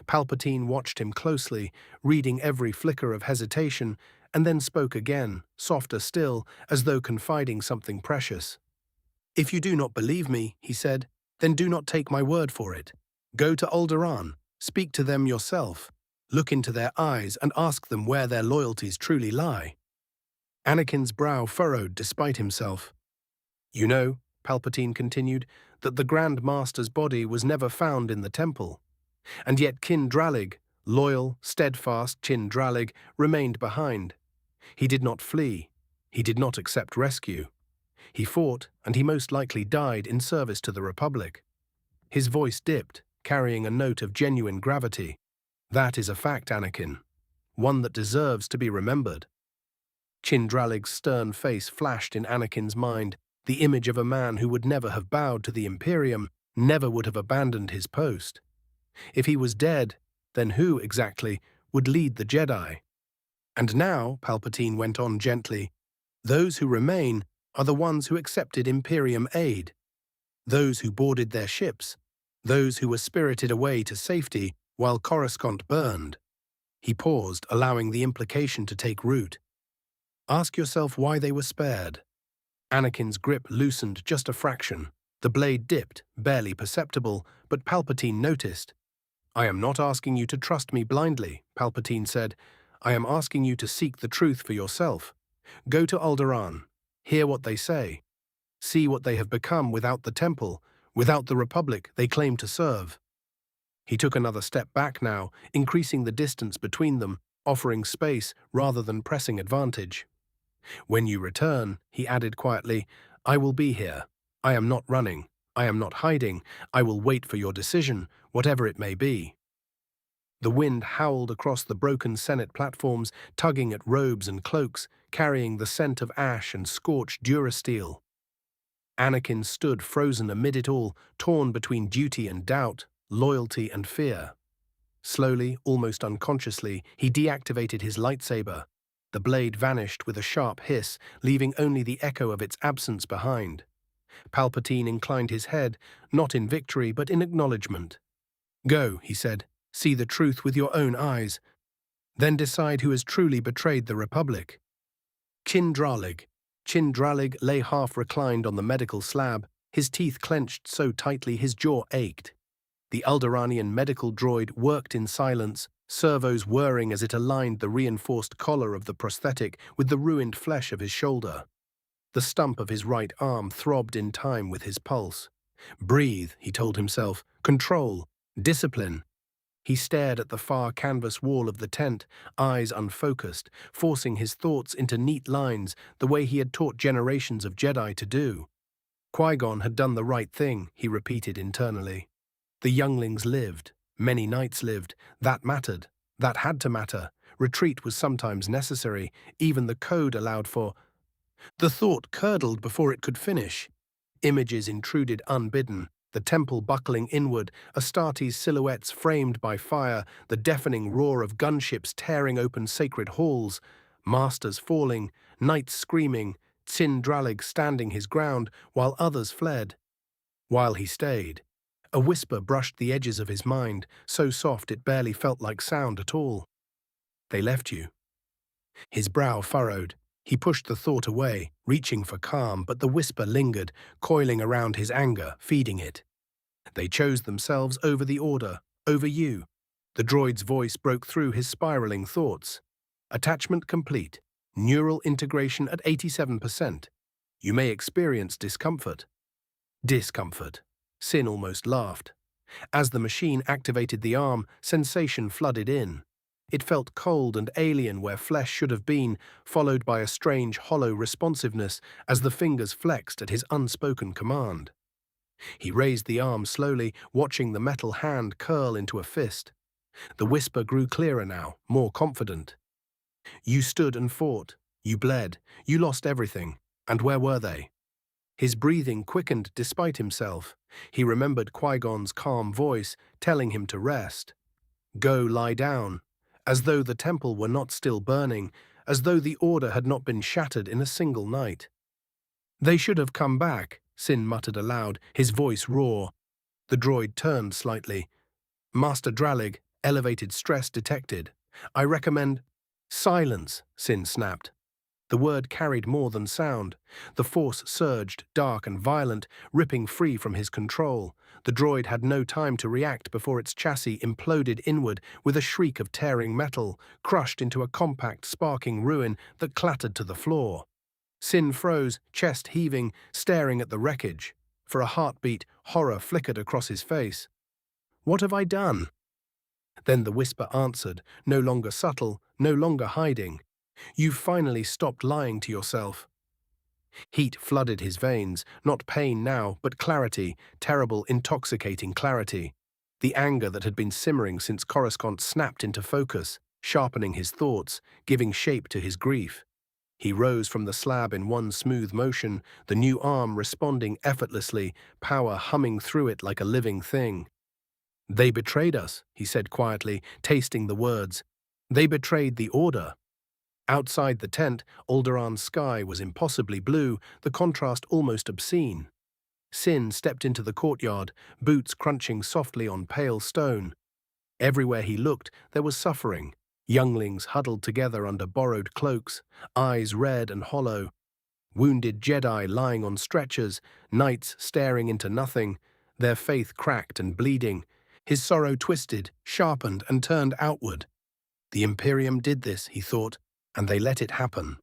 [SPEAKER 1] Palpatine watched him closely, reading every flicker of hesitation, and then spoke again, softer still, as though confiding something precious. "If you do not believe me," he said, "then do not take my word for it. Go to Alderaan, speak to them yourself, look into their eyes and ask them where their loyalties truly lie." Anakin's brow furrowed despite himself. "You know," Palpatine continued, "that the Grand Master's body was never found in the temple. And yet Kin Dralig, loyal, steadfast Kin Dralig, remained behind. He did not flee. He did not accept rescue. He fought, and he most likely died in service to the Republic." His voice dipped, carrying a note of genuine gravity. "That is a fact, Anakin. One that deserves to be remembered." Kin Dralig's stern face flashed in Anakin's mind, the image of a man who would never have bowed to the Imperium, never would have abandoned his post. If he was dead, then who, exactly, would lead the Jedi? "And now," Palpatine went on gently, "those who remain are the ones who accepted Imperium aid, those who boarded their ships, those who were spirited away to safety while Coruscant burned." He paused, allowing the implication to take root. "Ask yourself why they were spared." Anakin's grip loosened just a fraction. The blade dipped, barely perceptible, but Palpatine noticed. "I am not asking you to trust me blindly," Palpatine said. "I am asking you to seek the truth for yourself. Go to Alderaan. Hear what they say. See what they have become without the temple, without the Republic they claim to serve." He took another step back now, increasing the distance between them, offering space rather than pressing advantage. "When you return," he added quietly, "I will be here. I am not running. I am not hiding. I will wait for your decision, whatever it may be." The wind howled across the broken Senate platforms, tugging at robes and cloaks, carrying the scent of ash and scorched durasteel. Anakin stood frozen amid it all, torn between duty and doubt, loyalty and fear. Slowly, almost unconsciously, he deactivated his lightsaber. The blade vanished with a sharp hiss, leaving only the echo of its absence behind. Palpatine inclined his head, not in victory but in acknowledgement. "Go," he said, "see the truth with your own eyes. Then decide who has truly betrayed the Republic." Kin Dralig lay half-reclined on the medical slab, his teeth clenched so tightly his jaw ached. The Alderaanian medical droid worked in silence, servos whirring as it aligned the reinforced collar of the prosthetic with the ruined flesh of his shoulder. The stump of his right arm throbbed in time with his pulse. "Breathe," he told himself. "Control. Discipline." He stared at the far canvas wall of the tent, eyes unfocused, forcing his thoughts into neat lines the way he had taught generations of Jedi to do. Qui-Gon had done the right thing, he repeated internally. The younglings lived. Many knights lived. That mattered. That had to matter. Retreat was sometimes necessary. Even the code allowed for... The thought curdled before it could finish. Images intruded unbidden. The temple buckling inward, Astartes' silhouettes framed by fire, the deafening roar of gunships tearing open sacred halls, masters falling, knights screaming, Kin Dralig standing his ground while others fled. While he stayed, a whisper brushed the edges of his mind, so soft it barely felt like sound at all. "They left you." His brow furrowed. He pushed the thought away, reaching for calm, but the whisper lingered, coiling around his anger, feeding it. "They chose themselves over the Order, over you." The droid's voice broke through his spiraling thoughts. "Attachment complete. Neural integration at 87%. You may experience discomfort." Discomfort. Sin almost laughed. As the machine activated the arm, sensation flooded in. It felt cold and alien where flesh should have been, followed by a strange, hollow responsiveness as the fingers flexed at his unspoken command. He raised the arm slowly, watching the metal hand curl into a fist. The whisper grew clearer now, more confident. You stood and fought. You bled. You lost everything. And where were they? His breathing quickened despite himself. He remembered Qui-Gon's calm voice telling him to rest. Go lie down. As though the temple were not still burning, as though the order had not been shattered in a single night. They should have come back, Sin muttered aloud, his voice raw. The droid turned slightly. Master Dralig, elevated stress detected. I recommend… Silence, Sin snapped. The word carried more than sound. The force surged, dark and violent, ripping free from his control. The droid had no time to react before its chassis imploded inward with a shriek of tearing metal, crushed into a compact, sparking ruin that clattered to the floor. Sin froze, chest heaving, staring at the wreckage. For a heartbeat, horror flickered across his face. What have I done? Then the whisper answered, no longer subtle, no longer hiding. You've finally stopped lying to yourself. Heat flooded his veins, not pain now, but clarity, terrible, intoxicating clarity. The anger that had been simmering since Coruscant snapped into focus, sharpening his thoughts, giving shape to his grief. He rose from the slab in one smooth motion, the new arm responding effortlessly, power humming through it like a living thing. They betrayed us, he said quietly, tasting the words. They betrayed the Order. Outside the tent, Alderaan's sky was impossibly blue, the contrast almost obscene. Sin stepped into the courtyard, boots crunching softly on pale stone. Everywhere he looked, there was suffering. Younglings huddled together under borrowed cloaks, eyes red and hollow. Wounded Jedi lying on stretchers, knights staring into nothing, their faith cracked and bleeding. His sorrow twisted, sharpened, and turned outward. The Imperium did this, he thought, and they let it happen.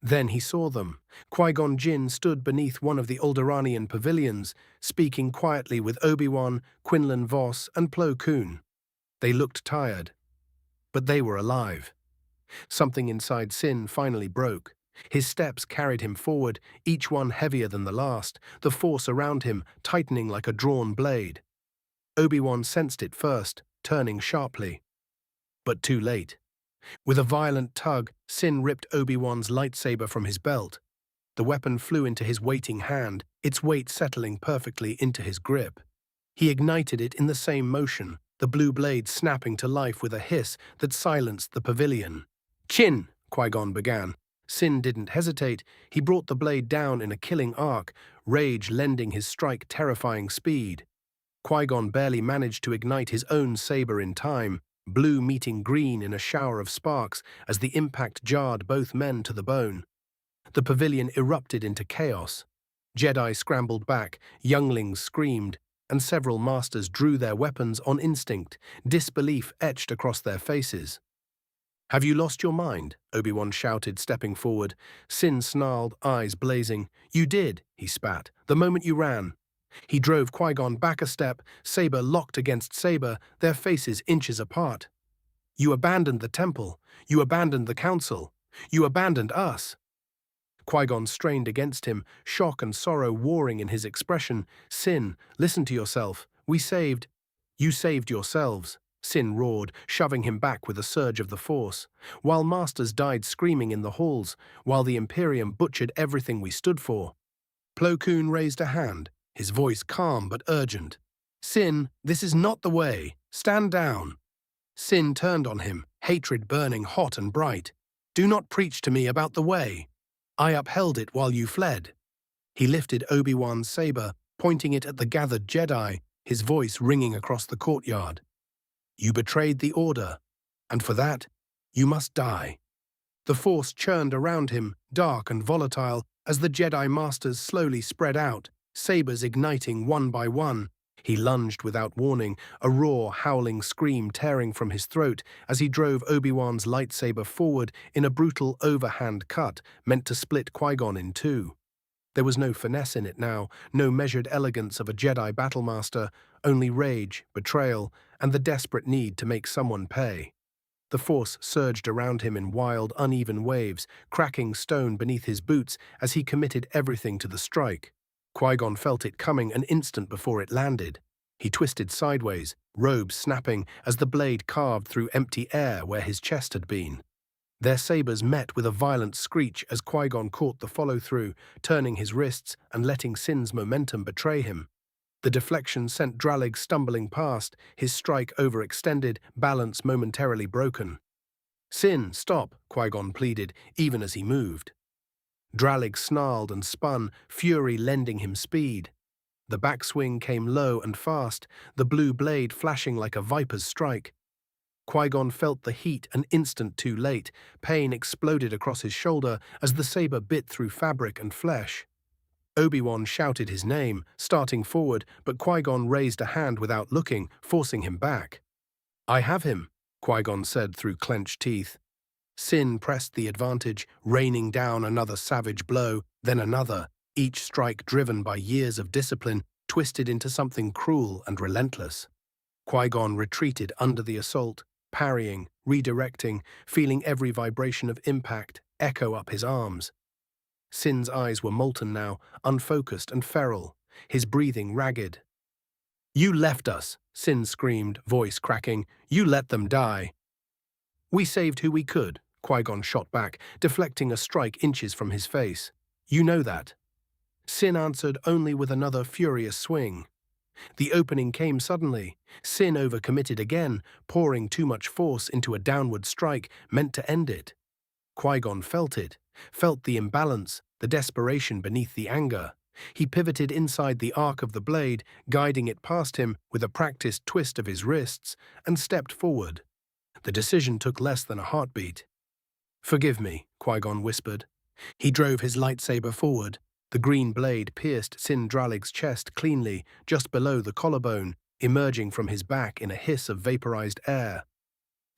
[SPEAKER 1] Then he saw them. Qui-Gon Jinn stood beneath one of the Alderaanian pavilions, speaking quietly with Obi-Wan, Quinlan Vos, and Plo Koon. They looked tired, but they were alive. Something inside Sin finally broke. His steps carried him forward, each one heavier than the last, the force around him tightening like a drawn blade. Obi-Wan sensed it first, turning sharply. But too late. With a violent tug, Sin ripped Obi-Wan's lightsaber from his belt. The weapon flew into his waiting hand, its weight settling perfectly into his grip. He ignited it in the same motion, the blue blade snapping to life with a hiss that silenced the pavilion. Chin, Qui-Gon began. Sin didn't hesitate. He brought the blade down in a killing arc, rage lending his strike terrifying speed. Qui-Gon barely managed to ignite his own saber in time, blue meeting green in a shower of sparks as the impact jarred both men to the bone. The pavilion erupted into chaos. Jedi scrambled back, younglings screamed, and several masters drew their weapons on instinct, disbelief etched across their faces. Have you lost your mind? Obi-Wan shouted, stepping forward. Sin snarled, eyes blazing. You did, he spat, the moment you ran. He drove Qui-Gon back a step, saber locked against saber, their faces inches apart. You abandoned the temple. You abandoned the council. You abandoned us. Qui-Gon strained against him, shock and sorrow warring in his expression. Sin, listen to yourself. We saved. You saved yourselves. Sin roared, shoving him back with a surge of the Force. While masters died screaming in the halls, while the Imperium butchered everything we stood for. Plo Koon raised a hand, his voice calm but urgent. Sin, this is not the way. Stand down. Sin turned on him, hatred burning hot and bright. Do not preach to me about the way. I upheld it while you fled. He lifted Obi-Wan's saber, pointing it at the gathered Jedi, his voice ringing across the courtyard. You betrayed the Order, and for that, you must die. The Force churned around him, dark and volatile, as the Jedi Masters slowly spread out, sabers igniting one by one. He lunged without warning, a raw, howling scream tearing from his throat as he drove Obi-Wan's lightsaber forward in a brutal overhand cut meant to split Qui-Gon in two. There was no finesse in it now, no measured elegance of a Jedi battlemaster, only rage, betrayal, and the desperate need to make someone pay. The force surged around him in wild, uneven waves, cracking stone beneath his boots as he committed everything to the strike. Qui-Gon felt it coming an instant before it landed. He twisted sideways, robes snapping as the blade carved through empty air where his chest had been. Their sabers met with a violent screech as Qui-Gon caught the follow-through, turning his wrists and letting Sin's momentum betray him. The deflection sent Dralig stumbling past, his strike overextended, balance momentarily broken. "Sin, stop," Qui-Gon pleaded, even as he moved. Dralig snarled and spun, fury lending him speed. The backswing came low and fast, the blue blade flashing like a viper's strike. Qui-Gon felt the heat an instant too late. Pain exploded across his shoulder as the saber bit through fabric and flesh. Obi-Wan shouted his name, starting forward, but Qui-Gon raised a hand without looking, forcing him back. "I have him," Qui-Gon said through clenched teeth. Sin pressed the advantage, raining down another savage blow, then another, each strike driven by years of discipline, twisted into something cruel and relentless. Qui-Gon retreated under the assault, parrying, redirecting, feeling every vibration of impact echo up his arms. Sin's eyes were molten now, unfocused and feral, his breathing ragged. "You left us," Sin screamed, voice cracking. "You let them die." "We saved who we could," Qui-Gon shot back, deflecting a strike inches from his face. "You know that." Sin answered only with another furious swing. The opening came suddenly. Sin overcommitted again, pouring too much force into a downward strike meant to end it. Qui-Gon felt it, felt the imbalance, the desperation beneath the anger. He pivoted inside the arc of the blade, guiding it past him with a practiced twist of his wrists, and stepped forward. The decision took less than a heartbeat. "Forgive me," Qui-Gon whispered. He drove his lightsaber forward. The green blade pierced Sin Dralig's chest cleanly, just below the collarbone, emerging from his back in a hiss of vaporized air.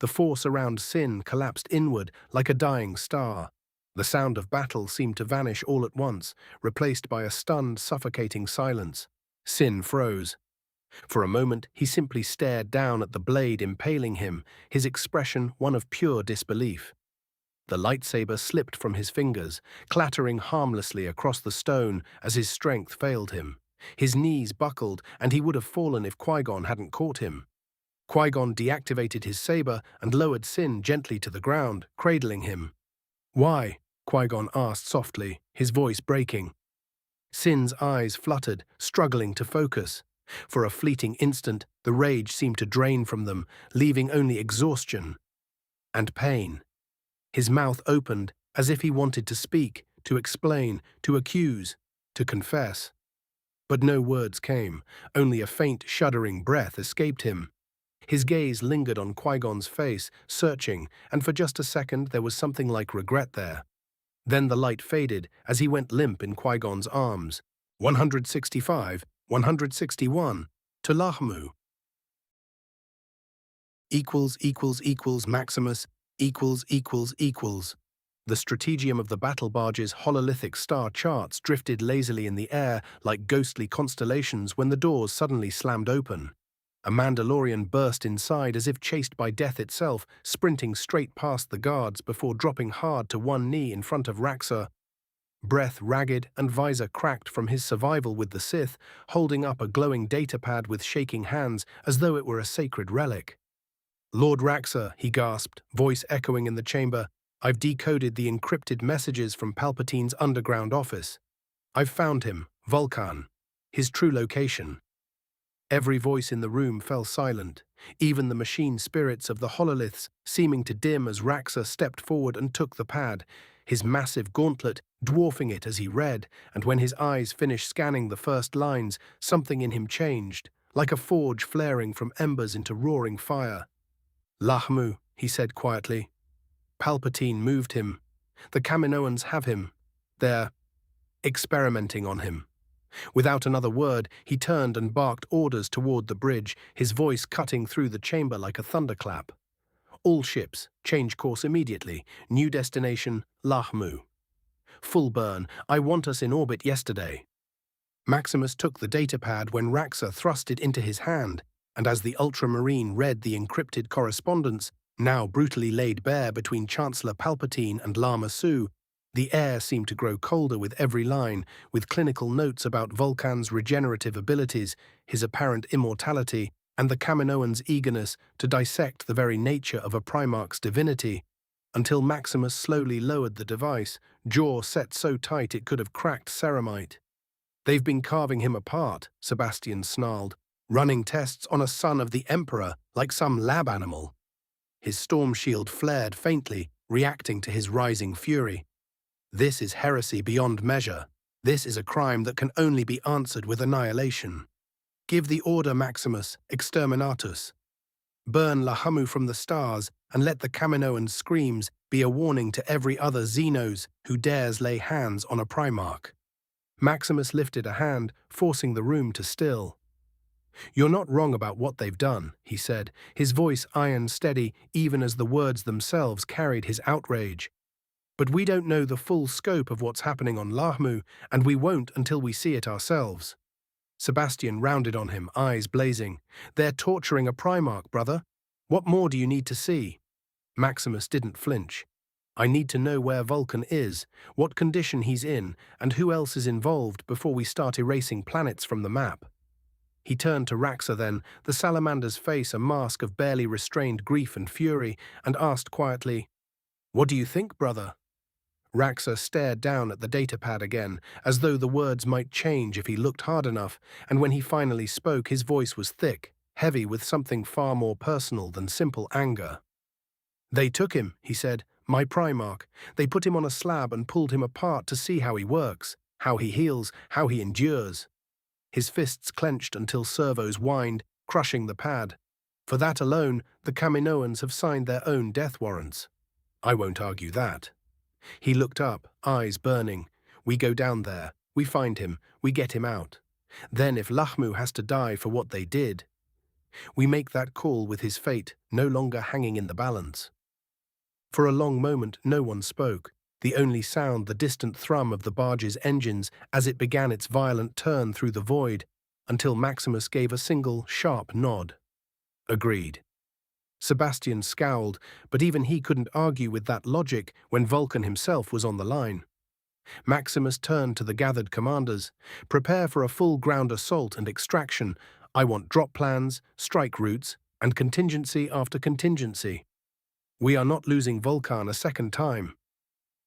[SPEAKER 1] The force around Sin collapsed inward like a dying star. The sound of battle seemed to vanish all at once, replaced by a stunned, suffocating silence. Sin froze. For a moment, he simply stared down at the blade impaling him, his expression one of pure disbelief. The lightsaber slipped from his fingers, clattering harmlessly across the stone as his strength failed him. His knees buckled, and he would have fallen if Qui-Gon hadn't caught him. Qui-Gon deactivated his saber and lowered Sin gently to the ground, cradling him. "Why?" Qui-Gon asked softly, his voice breaking. Sin's eyes fluttered, struggling to focus. For a fleeting instant, the rage seemed to drain from them, leaving only exhaustion and pain. His mouth opened, as if he wanted to speak, to explain, to accuse, to confess. But no words came, only a faint, shuddering breath escaped him. His gaze lingered on Qui-Gon's face, searching, and for just a second there was something like regret there. Then the light faded as he went limp in Qui-Gon's arms. 165, 161, to Lahmu. Maximus, The stratagem of the battle barge's hololithic star charts drifted lazily in the air like ghostly constellations when the doors suddenly slammed open. A Mandalorian burst inside as if chased by death itself, sprinting straight past the guards before dropping hard to one knee in front of Raxor. Breath ragged and visor cracked from his survival with the Sith, holding up a glowing datapad with shaking hands as though it were a sacred relic. "Lord Raxor," he gasped, voice echoing in the chamber, "I've decoded the encrypted messages from Palpatine's underground office. I've found him, Vulkan, his true location." Every voice in the room fell silent, even the machine spirits of the hololiths seeming to dim as Raxor stepped forward and took the pad, his massive gauntlet dwarfing it as he read, and when his eyes finished scanning the first lines, something in him changed, like a forge flaring from embers into roaring fire. "Lahmu," he said quietly. "Palpatine moved him. The Kaminoans have him. They're experimenting on him." Without another word, he turned and barked orders toward the bridge, his voice cutting through the chamber like a thunderclap. "All ships, change course immediately. New destination, Lahmu." Full burn. I want us in orbit yesterday. Maximus took the datapad when Raxor thrust it into his hand, and as the Ultramarine read the encrypted correspondence, now brutally laid bare between Chancellor Palpatine and Lahmu, the air seemed to grow colder with every line, with clinical notes about Vulkan's regenerative abilities, his apparent immortality, and the Kaminoan's eagerness to dissect the very nature of a Primarch's divinity, until Maximus slowly lowered the device, jaw set so tight it could have cracked ceramite. They've been carving him apart, Sebastian snarled, running tests on a son of the Emperor like some lab animal. His storm shield flared faintly, reacting to his rising fury. This is heresy beyond measure. This is a crime that can only be answered with annihilation. Give the order, Maximus, exterminatus. Burn Lahmu from the stars, and let the Kaminoan screams be a warning to every other Xenos who dares lay hands on a Primarch. Maximus lifted a hand, forcing the room to still. You're not wrong about what they've done, he said, his voice iron steady even as the words themselves carried his outrage. But we don't know the full scope of what's happening on Lahmu, and we won't until we see it ourselves. Sebastian rounded on him, eyes blazing. They're torturing a Primarch, brother. What more do you need to see? Maximus didn't flinch. I need to know where Vulkan is, what condition he's in, and who else is involved before we start erasing planets from the map. He turned to Raxor then, the Salamander's face a mask of barely restrained grief and fury, and asked quietly, What do you think, brother? Raxor stared down at the datapad again, as though the words might change if he looked hard enough, and when he finally spoke his voice was thick, heavy with something far more personal than simple anger. They took him, he said, my Primarch. They put him on a slab and pulled him apart to see how he works, how he heals, how he endures. His fists clenched until servos whined, crushing the pad. For that alone, the Kaminoans have signed their own death warrants. I won't argue that. He looked up, eyes burning. We go down there, we find him, we get him out. Then if Lahmu has to die for what they did, we make that call with his fate no longer hanging in the balance. For a long moment no one spoke, the only sound the distant thrum of the barge's engines as it began its violent turn through the void, until Maximus gave a single, sharp nod. Agreed. Sebastian scowled, but even he couldn't argue with that logic when Vulkan himself was on the line. Maximus turned to the gathered commanders. Prepare for a full ground assault and extraction. I want drop plans, strike routes, and contingency after contingency. We are not losing Vulkan a second time.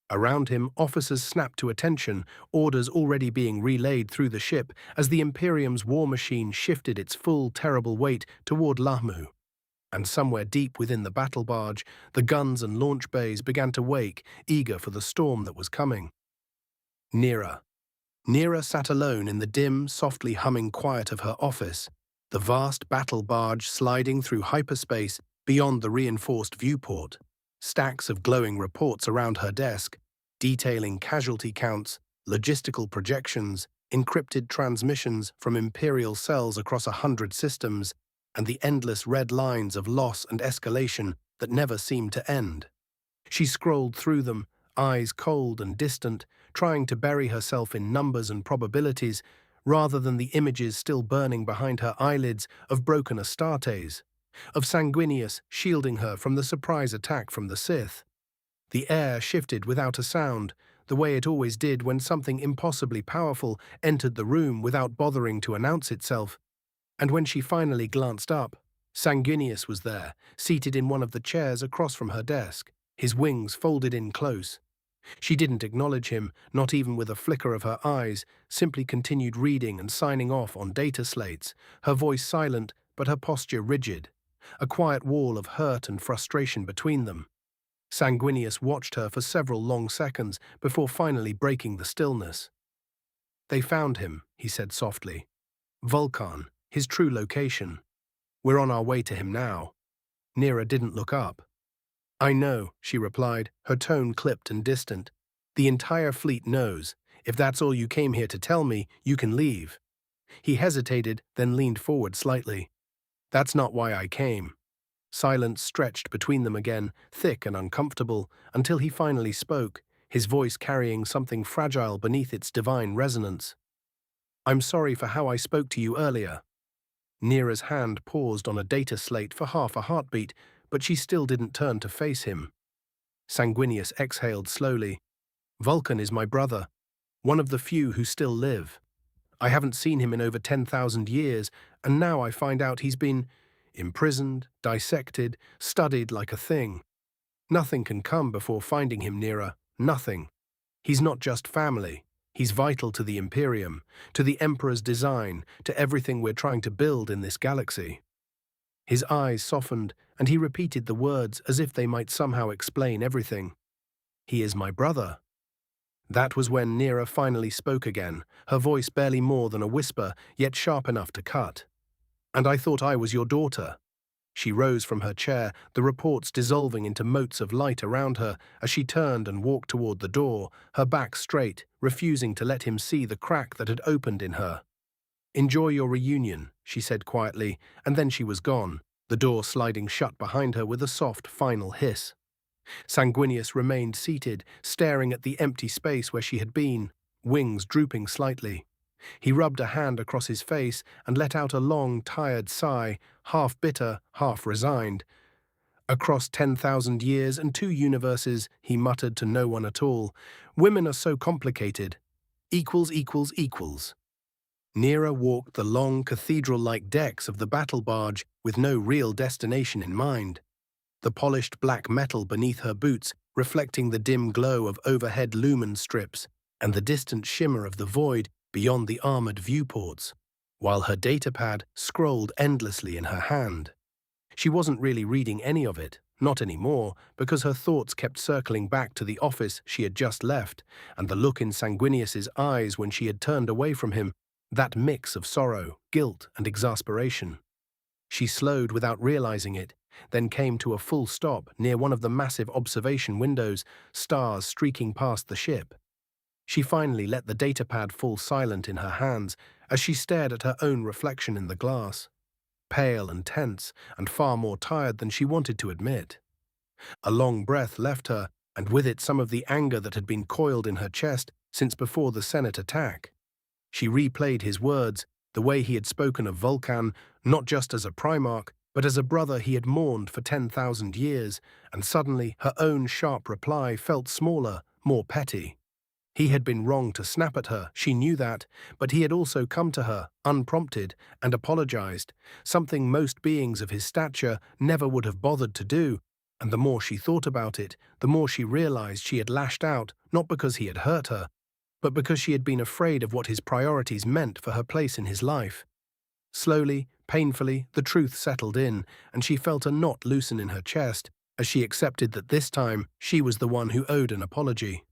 [SPEAKER 1] Around him, officers snapped to attention, orders already being relayed through the ship as the Imperium's war machine shifted its full, terrible weight toward Lahmu. And somewhere deep within the battle barge, the guns and launch bays began to wake, eager for the storm that was coming. Nera. Nera sat alone in the dim, softly humming quiet of her office, the vast battle barge sliding through hyperspace beyond the reinforced viewport, stacks of glowing reports around her desk, detailing casualty counts, logistical projections, encrypted transmissions from Imperial cells across 100 systems, and the endless red lines of loss and escalation that never seemed to end. She scrolled through them, eyes cold and distant, trying to bury herself in numbers and probabilities, rather than the images still burning behind her eyelids of broken Astartes, of Sanguinius shielding her from the surprise attack from the Sith. The air shifted without a sound, the way it always did when something impossibly powerful entered the room without bothering to announce itself. And when she finally glanced up, Sanguinius was there, seated in one of the chairs across from her desk, his wings folded in close. She didn't acknowledge him, not even with a flicker of her eyes, simply continued reading and signing off on data slates, her voice silent but her posture rigid, a quiet wall of hurt and frustration between them. Sanguinius watched her for several long seconds before finally breaking the stillness. They found him, he said softly. Vulkan, his true location. We're on our way to him now. Nera didn't look up. I know, she replied, her tone clipped and distant. The entire fleet knows. If that's all you came here to tell me, you can leave. He hesitated, then leaned forward slightly. That's not why I came. Silence stretched between them again, thick and uncomfortable, until he finally spoke, his voice carrying something fragile beneath its divine resonance. "I'm sorry for how I spoke to you earlier." Nera's hand paused on a data slate for half a heartbeat, but she still didn't turn to face him. Sanguinius exhaled slowly. "Vulkan is my brother, one of the few who still live. I haven't seen him in over 10,000 years, and now I find out he's been imprisoned, dissected, studied like a thing. Nothing can come before finding him, Nera. Nothing. He's not just family. He's vital to the Imperium, to the Emperor's design, to everything we're trying to build in this galaxy." His eyes softened, and he repeated the words as if they might somehow explain everything. "He is my brother." That was when Nera finally spoke again, her voice barely more than a whisper, yet sharp enough to cut. "And I thought I was your daughter." She rose from her chair, the reports dissolving into motes of light around her as she turned and walked toward the door, her back straight, refusing to let him see the crack that had opened in her. "Enjoy your reunion," she said quietly, and then she was gone, the door sliding shut behind her with a soft, final hiss. Sanguinius remained seated, staring at the empty space where she had been, wings drooping slightly. He rubbed a hand across his face and let out a long, tired sigh, half bitter, half resigned. "Across 10,000 years and 2 universes," he muttered to no one at all, "women are so complicated. Equals equals equals." Nera walked the long, cathedral-like decks of the battle barge with no real destination in mind. The polished black metal beneath her boots reflecting the dim glow of overhead lumen strips and the distant shimmer of the void beyond the armored viewports, while her datapad scrolled endlessly in her hand. She wasn't really reading any of it, not anymore, because her thoughts kept circling back to the office she had just left, and the look in Sanguinius's eyes when she had turned away from him, that mix of sorrow, guilt, and exasperation. She slowed without realizing it, then came to a full stop near one of the massive observation windows, stars streaking past the ship. She finally let the datapad fall silent in her hands as she stared at her own reflection in the glass, pale and tense and far more tired than she wanted to admit. A long breath left her, and with it some of the anger that had been coiled in her chest since before the Senate attack. She replayed his words, the way he had spoken of Vulkan, not just as a Primarch, but as a brother he had mourned for 10,000 years, and suddenly her own sharp reply felt smaller, more petty. He had been wrong to snap at her, she knew that, but he had also come to her, unprompted, and apologized, something most beings of his stature never would have bothered to do, and the more she thought about it, the more she realized she had lashed out, not because he had hurt her, but because she had been afraid of what his priorities meant for her place in his life. Slowly, painfully, the truth settled in, and she felt a knot loosen in her chest as she accepted that this time she was the one who owed an apology.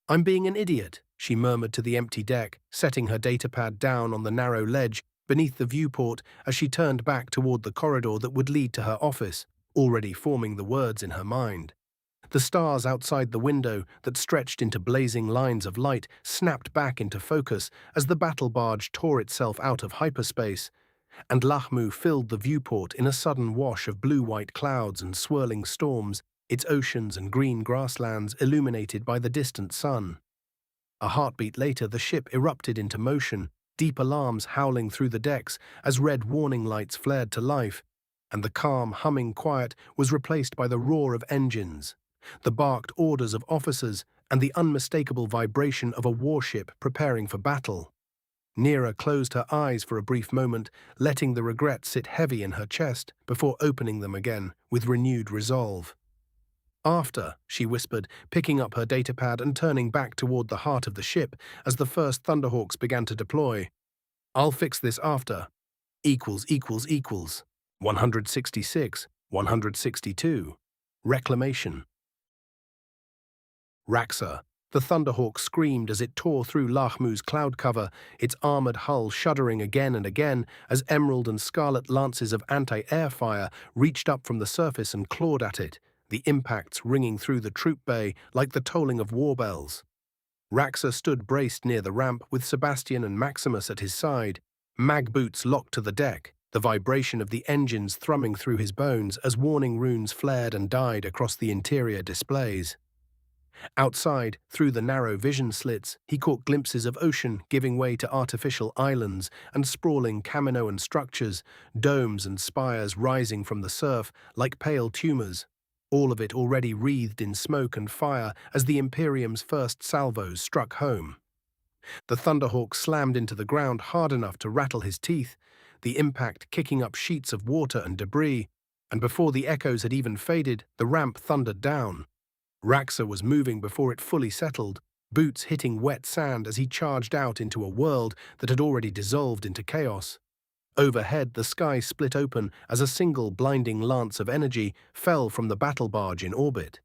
[SPEAKER 1] "I'm being an idiot," she murmured to the empty deck, setting her datapad down on the narrow ledge beneath the viewport as she turned back toward the corridor that would lead to her office, already forming the words in her mind. The stars outside the window that stretched into blazing lines of light snapped back into focus as the battle barge tore itself out of hyperspace, and Lahmu filled the viewport in a sudden wash of blue-white clouds and swirling storms, its oceans and green grasslands illuminated by the distant sun. A heartbeat later, the ship erupted into motion, deep alarms howling through the decks as red warning lights flared to life, and the calm, humming quiet was replaced by the roar of engines, the barked orders of officers, and the unmistakable vibration of a warship preparing for battle. Nera closed her eyes for a brief moment, letting the regret sit heavy in her chest before opening them again with renewed resolve. "After," she whispered, picking up her datapad and turning back toward the heart of the ship as the first Thunderhawks began to deploy. "I'll fix this after. Equals equals equals. 166, 162. Reclamation." Raxor. The Thunderhawk screamed as it tore through Lahmu's cloud cover, its armored hull shuddering again and again as emerald and scarlet lances of anti-air fire reached up from the surface and clawed at it, the impacts ringing through the troop bay like the tolling of war bells. Raxor stood braced near the ramp with Sebastian and Maximus at his side, mag boots locked to the deck, the vibration of the engines thrumming through his bones as warning runes flared and died across the interior displays. Outside, through the narrow vision slits, he caught glimpses of ocean giving way to artificial islands and sprawling Kaminoan structures, domes and spires rising from the surf like pale tumors, all of it already wreathed in smoke and fire as the Imperium's first salvos struck home. The Thunderhawk slammed into the ground hard enough to rattle his teeth, the impact kicking up sheets of water and debris, and before the echoes had even faded, the ramp thundered down. Raxor was moving before it fully settled, boots hitting wet sand as he charged out into a world that had already dissolved into chaos. Overhead, the sky split open as a single blinding lance of energy fell from the battle barge in orbit.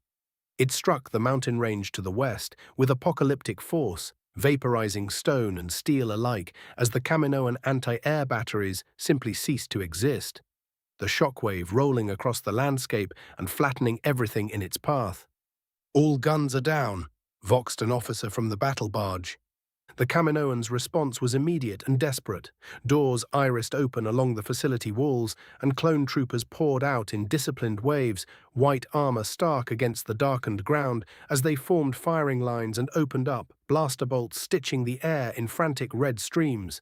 [SPEAKER 1] It struck the mountain range to the west with apocalyptic force, vaporizing stone and steel alike as the Kaminoan anti-air batteries simply ceased to exist, the shockwave rolling across the landscape and flattening everything in its path. "All guns are down," voxed an officer from the battle barge. The Kaminoans' response was immediate and desperate. Doors irised open along the facility walls, and clone troopers poured out in disciplined waves, white armor stark against the darkened ground as they formed firing lines and opened up, blaster bolts stitching the air in frantic red streams.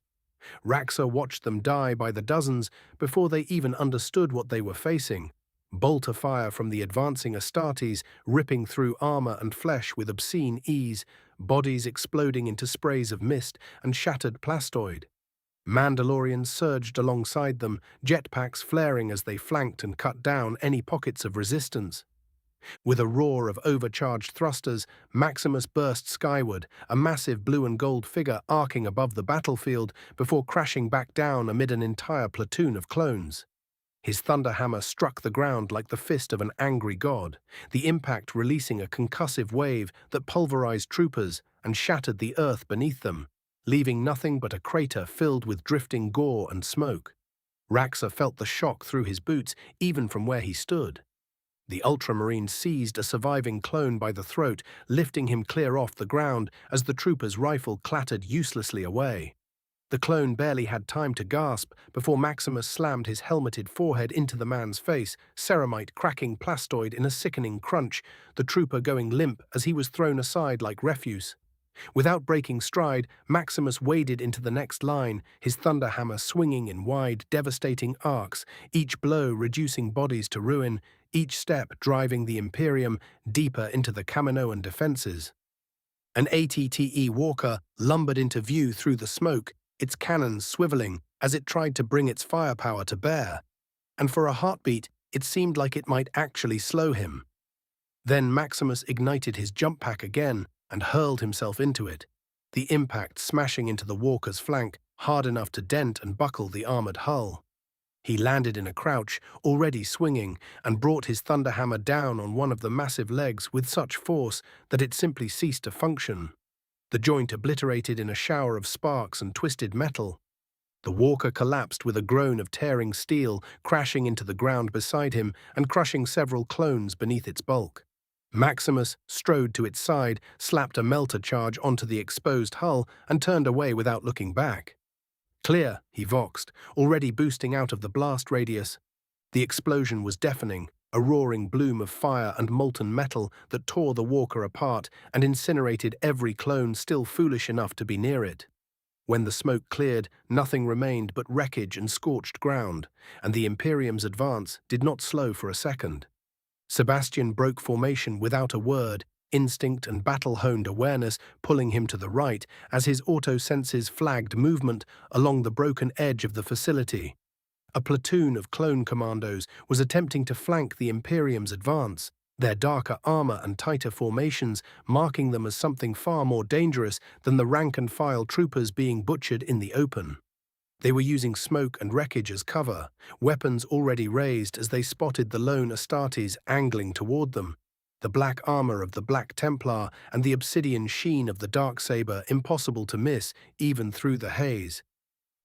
[SPEAKER 1] Raxor watched them die by the dozens before they even understood what they were facing. Bolter fire from the advancing Astartes ripping through armor and flesh with obscene ease, bodies exploding into sprays of mist and shattered plastoid. Mandalorians surged alongside them, jetpacks flaring as they flanked and cut down any pockets of resistance. With a roar of overcharged thrusters, Maximus burst skyward, a massive blue and gold figure arcing above the battlefield before crashing back down amid an entire platoon of clones. His thunderhammer struck the ground like the fist of an angry god, the impact releasing a concussive wave that pulverized troopers and shattered the earth beneath them, leaving nothing but a crater filled with drifting gore and smoke. Raxor felt the shock through his boots even from where he stood. The Ultramarines seized a surviving clone by the throat, lifting him clear off the ground as the trooper's rifle clattered uselessly away. The clone barely had time to gasp before Maximus slammed his helmeted forehead into the man's face, ceramite cracking plastoid in a sickening crunch, the trooper going limp as he was thrown aside like refuse. Without breaking stride, Maximus waded into the next line, his thunderhammer swinging in wide, devastating arcs, each blow reducing bodies to ruin, each step driving the Imperium deeper into the Kaminoan defenses. An ATTE Walker lumbered into view through the smoke, its cannons swiveling as it tried to bring its firepower to bear, and for a heartbeat it seemed like it might actually slow him. Then Maximus ignited his jump pack again and hurled himself into it, the impact smashing into the walker's flank hard enough to dent and buckle the armored hull. He landed in a crouch, already swinging, and brought his thunderhammer down on one of the massive legs with such force that it simply ceased to function. The joint obliterated in a shower of sparks and twisted metal. The walker collapsed with a groan of tearing steel, crashing into the ground beside him and crushing several clones beneath its bulk. Maximus strode to its side, slapped a melter charge onto the exposed hull, and turned away without looking back. "Clear," he voxed, already boosting out of the blast radius. The explosion was deafening, a roaring bloom of fire and molten metal that tore the walker apart and incinerated every clone still foolish enough to be near it. When the smoke cleared, nothing remained but wreckage and scorched ground, and the Imperium's advance did not slow for a second. Sebastian broke formation without a word, instinct and battle-honed awareness pulling him to the right as his auto-senses flagged movement along the broken edge of the facility. A platoon of clone commandos was attempting to flank the Imperium's advance, their darker armor and tighter formations marking them as something far more dangerous than the rank-and-file troopers being butchered in the open. They were using smoke and wreckage as cover, weapons already raised as they spotted the lone Astartes angling toward them, the black armor of the Black Templar and the obsidian sheen of the Darksaber impossible to miss even through the haze.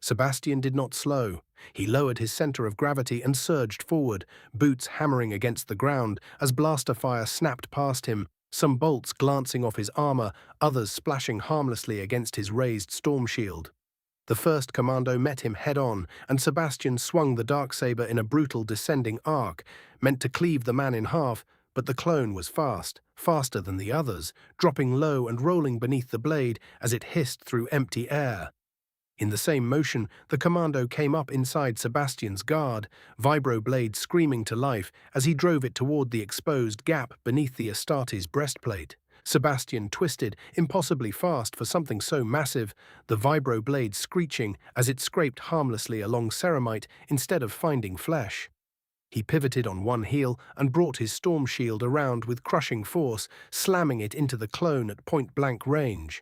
[SPEAKER 1] Sebastian did not slow. He lowered his center of gravity and surged forward, boots hammering against the ground as blaster fire snapped past him, some bolts glancing off his armor, others splashing harmlessly against his raised storm shield. The first commando met him head-on, and Sebastian swung the Darksaber in a brutal descending arc, meant to cleave the man in half, but the clone was fast, faster than the others, dropping low and rolling beneath the blade as it hissed through empty air. In the same motion, the commando came up inside Sebastian's guard, vibroblade screaming to life as he drove it toward the exposed gap beneath the Astartes breastplate. Sebastian twisted, impossibly fast for something so massive, the vibroblade screeching as it scraped harmlessly along ceramite instead of finding flesh. He pivoted on one heel and brought his storm shield around with crushing force, slamming it into the clone at point-blank range.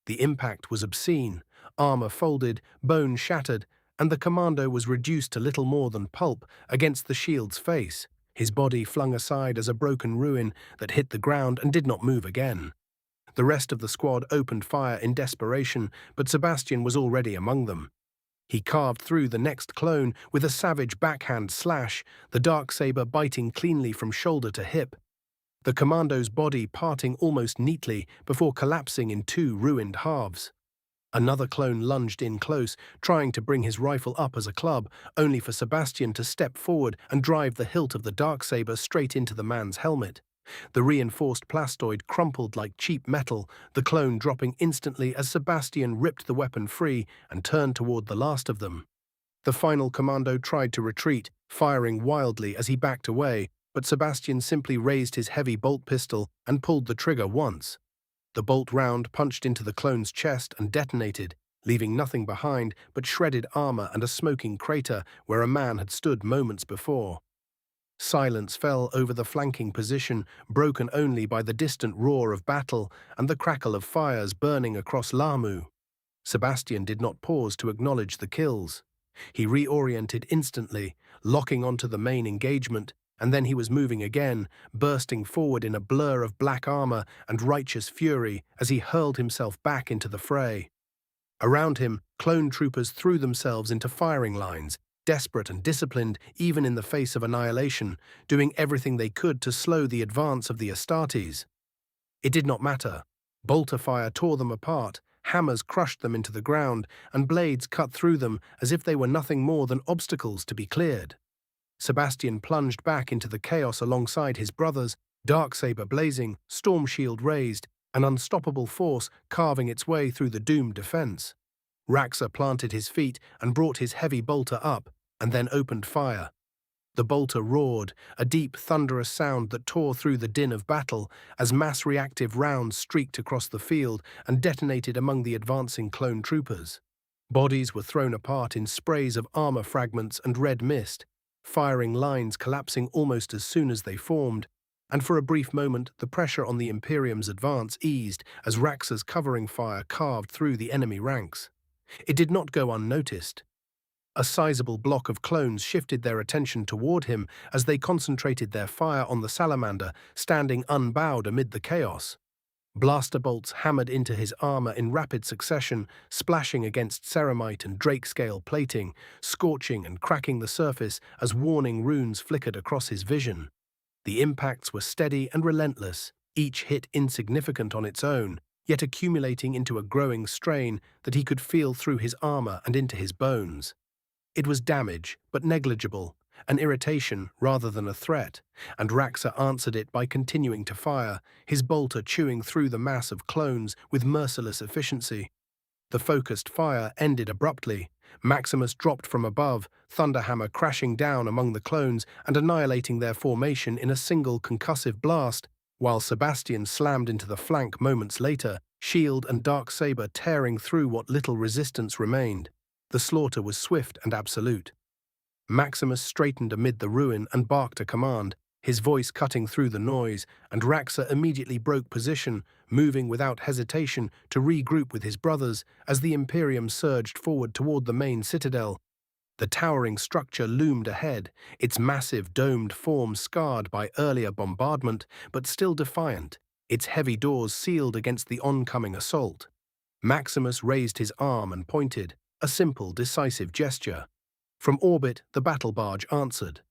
[SPEAKER 1] The impact was obscene. Armor folded, bone shattered, and the commando was reduced to little more than pulp against the shield's face, his body flung aside as a broken ruin that hit the ground and did not move again. The rest of the squad opened fire in desperation, but Sebastian was already among them. He carved through the next clone with a savage backhand slash, the darksaber biting cleanly from shoulder to hip. The commando's body parting almost neatly before collapsing in two ruined halves. Another clone lunged in close, trying to bring his rifle up as a club, only for Sebastian to step forward and drive the hilt of the darksaber straight into the man's helmet. The reinforced plastoid crumpled like cheap metal, the clone dropping instantly as Sebastian ripped the weapon free and turned toward the last of them. The final commando tried to retreat, firing wildly as he backed away, but Sebastian simply raised his heavy bolt pistol and pulled the trigger once. The bolt round punched into the clone's chest and detonated, leaving nothing behind but shredded armor and a smoking crater where a man had stood moments before. Silence fell over the flanking position, broken only by the distant roar of battle and the crackle of fires burning across Lahmu. Sebastian did not pause to acknowledge the kills. He reoriented instantly, locking onto the main engagement, and then he was moving again, bursting forward in a blur of black armor and righteous fury as he hurled himself back into the fray. Around him, clone troopers threw themselves into firing lines, desperate and disciplined even in the face of annihilation, doing everything they could to slow the advance of the Astartes. It did not matter. Bolter fire tore them apart, hammers crushed them into the ground, and blades cut through them as if they were nothing more than obstacles to be cleared. Sebastian plunged back into the chaos alongside his brothers, darksaber blazing, storm shield raised, an unstoppable force carving its way through the doomed defense. Raxor planted his feet and brought his heavy bolter up, and then opened fire. The bolter roared, a deep, thunderous sound that tore through the din of battle as mass-reactive rounds streaked across the field and detonated among the advancing clone troopers. Bodies were thrown apart in sprays of armor fragments and red mist, firing lines collapsing almost as soon as they formed, and for a brief moment the pressure on the Imperium's advance eased as Raxor's covering fire carved through the enemy ranks. It did not go unnoticed. A sizable block of clones shifted their attention toward him as they concentrated their fire on the Salamander, standing unbowed amid the chaos. Blaster bolts hammered into his armor in rapid succession, splashing against ceramite and drake-scale plating, scorching and cracking the surface as warning runes flickered across his vision. The impacts were steady and relentless, each hit insignificant on its own, yet accumulating into a growing strain that he could feel through his armor and into his bones. It was damage, but negligible, an irritation rather than a threat, and Raxor answered it by continuing to fire, his bolter chewing through the mass of clones with merciless efficiency. The focused fire ended abruptly. Maximus dropped from above, Thunderhammer crashing down among the clones and annihilating their formation in a single concussive blast, while Sebastian slammed into the flank moments later, shield and darksaber tearing through what little resistance remained. The slaughter was swift and absolute. Maximus straightened amid the ruin and barked a command, his voice cutting through the noise, and Raxor immediately broke position, moving without hesitation to regroup with his brothers as the Imperium surged forward toward the main citadel. The towering structure loomed ahead, its massive domed form scarred by earlier bombardment, but still defiant, its heavy doors sealed against the oncoming assault. Maximus raised his arm and pointed, a simple, decisive gesture. From orbit, the battle barge answered.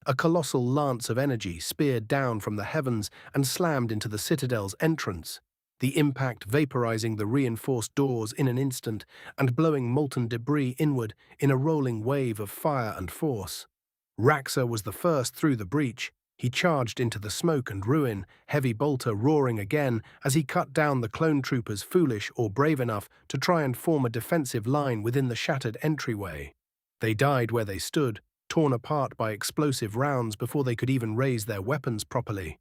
[SPEAKER 1] A colossal lance of energy speared down from the heavens and slammed into the citadel's entrance, the impact vaporizing the reinforced doors in an instant and blowing molten debris inward in a rolling wave of fire and force. Raxor was the first through the breach, He charged into the smoke and ruin, heavy bolter roaring again as he cut down the clone troopers foolish or brave enough to try and form a defensive line within the shattered entryway. They died where they stood, torn apart by explosive rounds before they could even raise their weapons properly.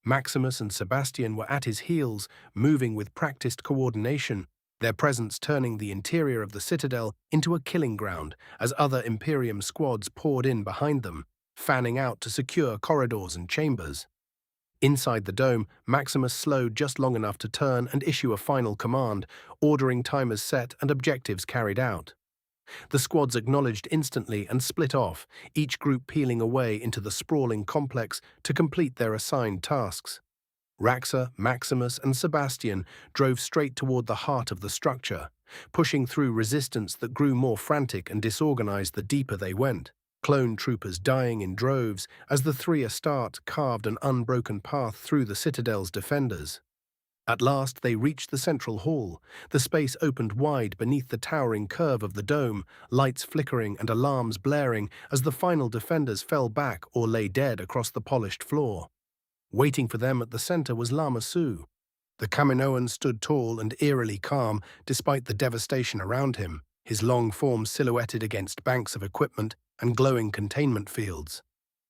[SPEAKER 1] Maximus and Sebastian were at his heels, moving with practiced coordination, their presence turning the interior of the citadel into a killing ground as other Imperium squads poured in behind them, fanning out to secure corridors and chambers. Inside the dome, Maximus slowed just long enough to turn and issue a final command, ordering timers set and objectives carried out. The squads acknowledged instantly and split off, each group peeling away into the sprawling complex to complete their assigned tasks. Raxor, Maximus, and Sebastian drove straight toward the heart of the structure, pushing through resistance that grew more frantic and disorganized the deeper they went. Clone troopers dying in droves as the three astart carved an unbroken path through the citadel's defenders. At last they reached the central hall. The space opened wide beneath the towering curve of the dome, lights flickering and alarms blaring as the final defenders fell back or lay dead across the polished floor. Waiting for them at the center was Lahmu. The Kaminoan stood tall and eerily calm despite the devastation around him, his long form silhouetted against banks of equipment and glowing containment fields.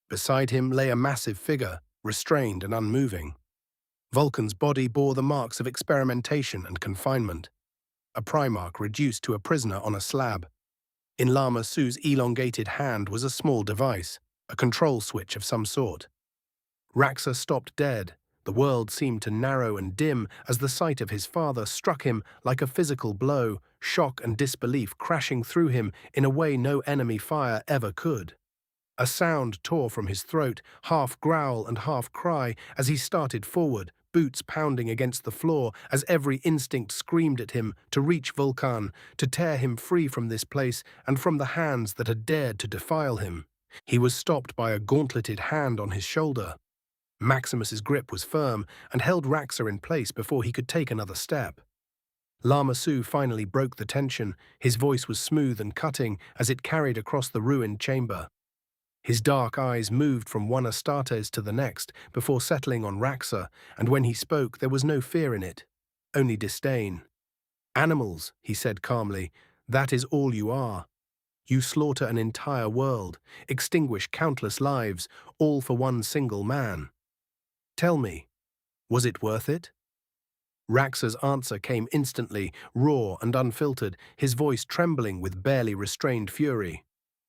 [SPEAKER 1] Beside him lay a massive figure, restrained and unmoving. Vulkan's body bore the marks of experimentation and confinement, a Primarch reduced to a prisoner on a slab. In Lahmu's elongated hand was a small device, a control switch of some sort. Raxor stopped dead. The world seemed to narrow and dim as the sight of his father struck him like a physical blow, shock and disbelief crashing through him in a way no enemy fire ever could. A sound tore from his throat, half growl and half cry, as he started forward, boots pounding against the floor as every instinct screamed at him to reach Vulkan, to tear him free from this place and from the hands that had dared to defile him. He was stopped by a gauntleted hand on his shoulder. Maximus's grip was firm and held Raxor in place before he could take another step. Lahmu finally broke the tension. His voice was smooth and cutting as it carried across the ruined chamber. His dark eyes moved from one Astartes to the next before settling on Raxor, and when he spoke there was no fear in it, only disdain. "Animals," he said calmly, "that is all you are. You slaughter an entire world, extinguish countless lives, all for one single man. Tell me, was it worth it?" Raxor's answer came instantly, raw and unfiltered, his voice trembling with barely restrained fury.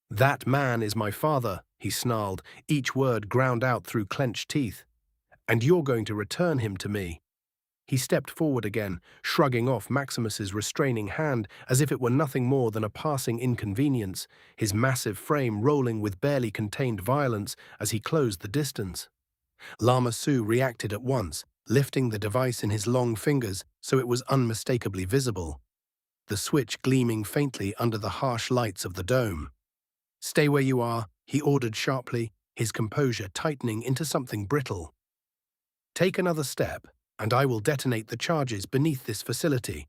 [SPEAKER 1] "That man is my father," he snarled, each word ground out through clenched teeth. "And you're going to return him to me." He stepped forward again, shrugging off Maximus's restraining hand as if it were nothing more than a passing inconvenience, his massive frame rolling with barely contained violence as he closed the distance. Lahmu reacted at once, lifting the device in his long fingers so it was unmistakably visible, the switch gleaming faintly under the harsh lights of the dome. "Stay where you are," he ordered sharply, his composure tightening into something brittle. "Take another step, and I will detonate the charges beneath this facility.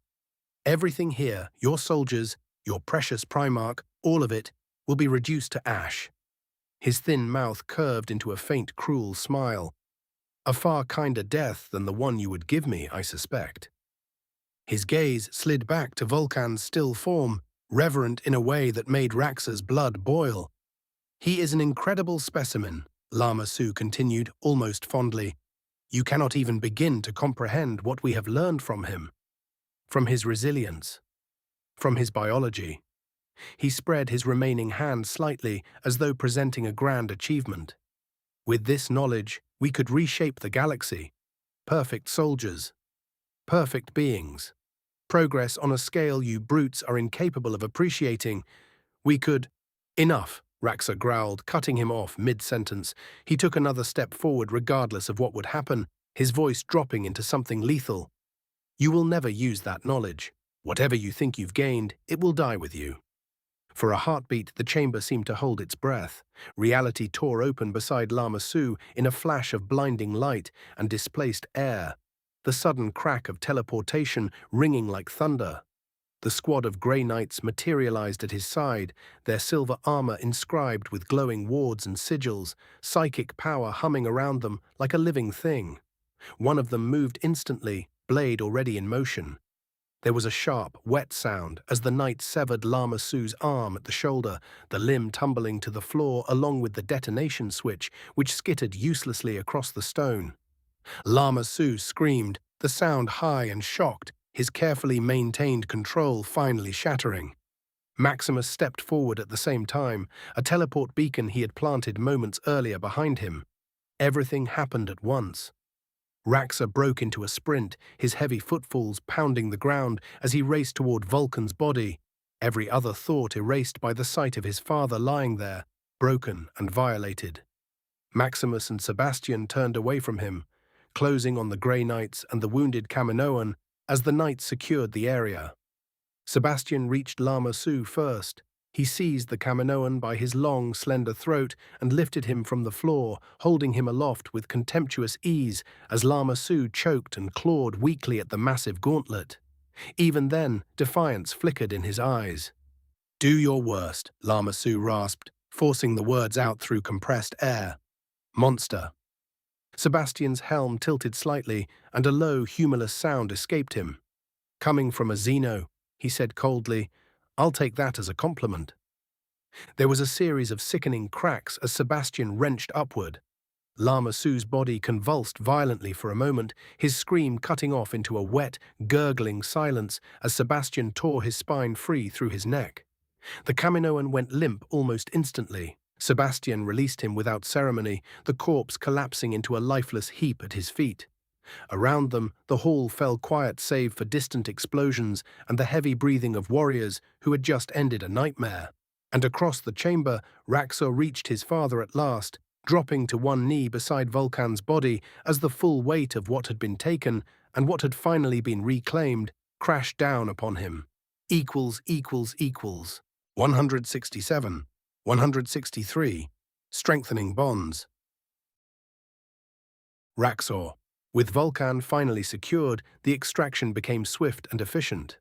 [SPEAKER 1] Everything here, your soldiers, your precious Primarch, all of it, will be reduced to ash." His thin mouth curved into a faint, cruel smile. "A far kinder death than the one you would give me, I suspect." His gaze slid back to Vulkan's still form, reverent in a way that made Raxor's blood boil. "He is an incredible specimen," Lahmu continued, almost fondly. "You cannot even begin to comprehend what we have learned from him. From his resilience. From his biology." He spread his remaining hand slightly, as though presenting a grand achievement. "With this knowledge, we could reshape the galaxy. Perfect soldiers. Perfect beings. Progress on a scale you brutes are incapable of appreciating. We could—" "Enough," Raxor growled, cutting him off mid-sentence. He took another step forward regardless of what would happen, his voice dropping into something lethal. "You will never use that knowledge. Whatever you think you've gained, it will die with you." For a heartbeat, the chamber seemed to hold its breath. Reality tore open beside Lahmu in a flash of blinding light and displaced air, the sudden crack of teleportation ringing like thunder. The squad of Grey Knights materialized at his side, their silver armor inscribed with glowing wards and sigils, psychic power humming around them like a living thing. One of them moved instantly, blade already in motion. There was a sharp, wet sound as the knight severed Lahmu's arm at the shoulder, the limb tumbling to the floor along with the detonation switch, which skittered uselessly across the stone. Lahmu screamed, the sound high and shocked, his carefully maintained control finally shattering. Maximus stepped forward at the same time, a teleport beacon he had planted moments earlier behind him. Everything happened at once. Raxor broke into a sprint, his heavy footfalls pounding the ground as he raced toward Vulkan's body, every other thought erased by the sight of his father lying there, broken and violated. Maximus and Sebastian turned away from him, closing on the Grey Knights and the wounded Kaminoan as the knights secured the area. Sebastian reached Lahmu first. He seized the Kaminoan by his long, slender throat and lifted him from the floor, holding him aloft with contemptuous ease as Lahmu choked and clawed weakly at the massive gauntlet. Even then, defiance flickered in his eyes. "Do your worst," Lahmu rasped, forcing the words out through compressed air. "Monster." Sebastian's helm tilted slightly, and a low, humorless sound escaped him. "Coming from a Xeno," he said coldly, "I'll take that as a compliment." There was a series of sickening cracks as Sebastian wrenched upward. Lahmu's body convulsed violently for a moment, his scream cutting off into a wet, gurgling silence as Sebastian tore his spine free through his neck. The Kaminoan went limp almost instantly. Sebastian released him without ceremony, the corpse collapsing into a lifeless heap at his feet. Around them, the hall fell quiet save for distant explosions and the heavy breathing of warriors who had just ended a nightmare. And across the chamber, Raxor reached his father at last, dropping to one knee beside Vulkan's body as the full weight of what had been taken and what had finally been reclaimed crashed down upon him. Equals. 167. 163. Strengthening bonds. Raxor. With Vulkan finally secured, the extraction became swift and efficient.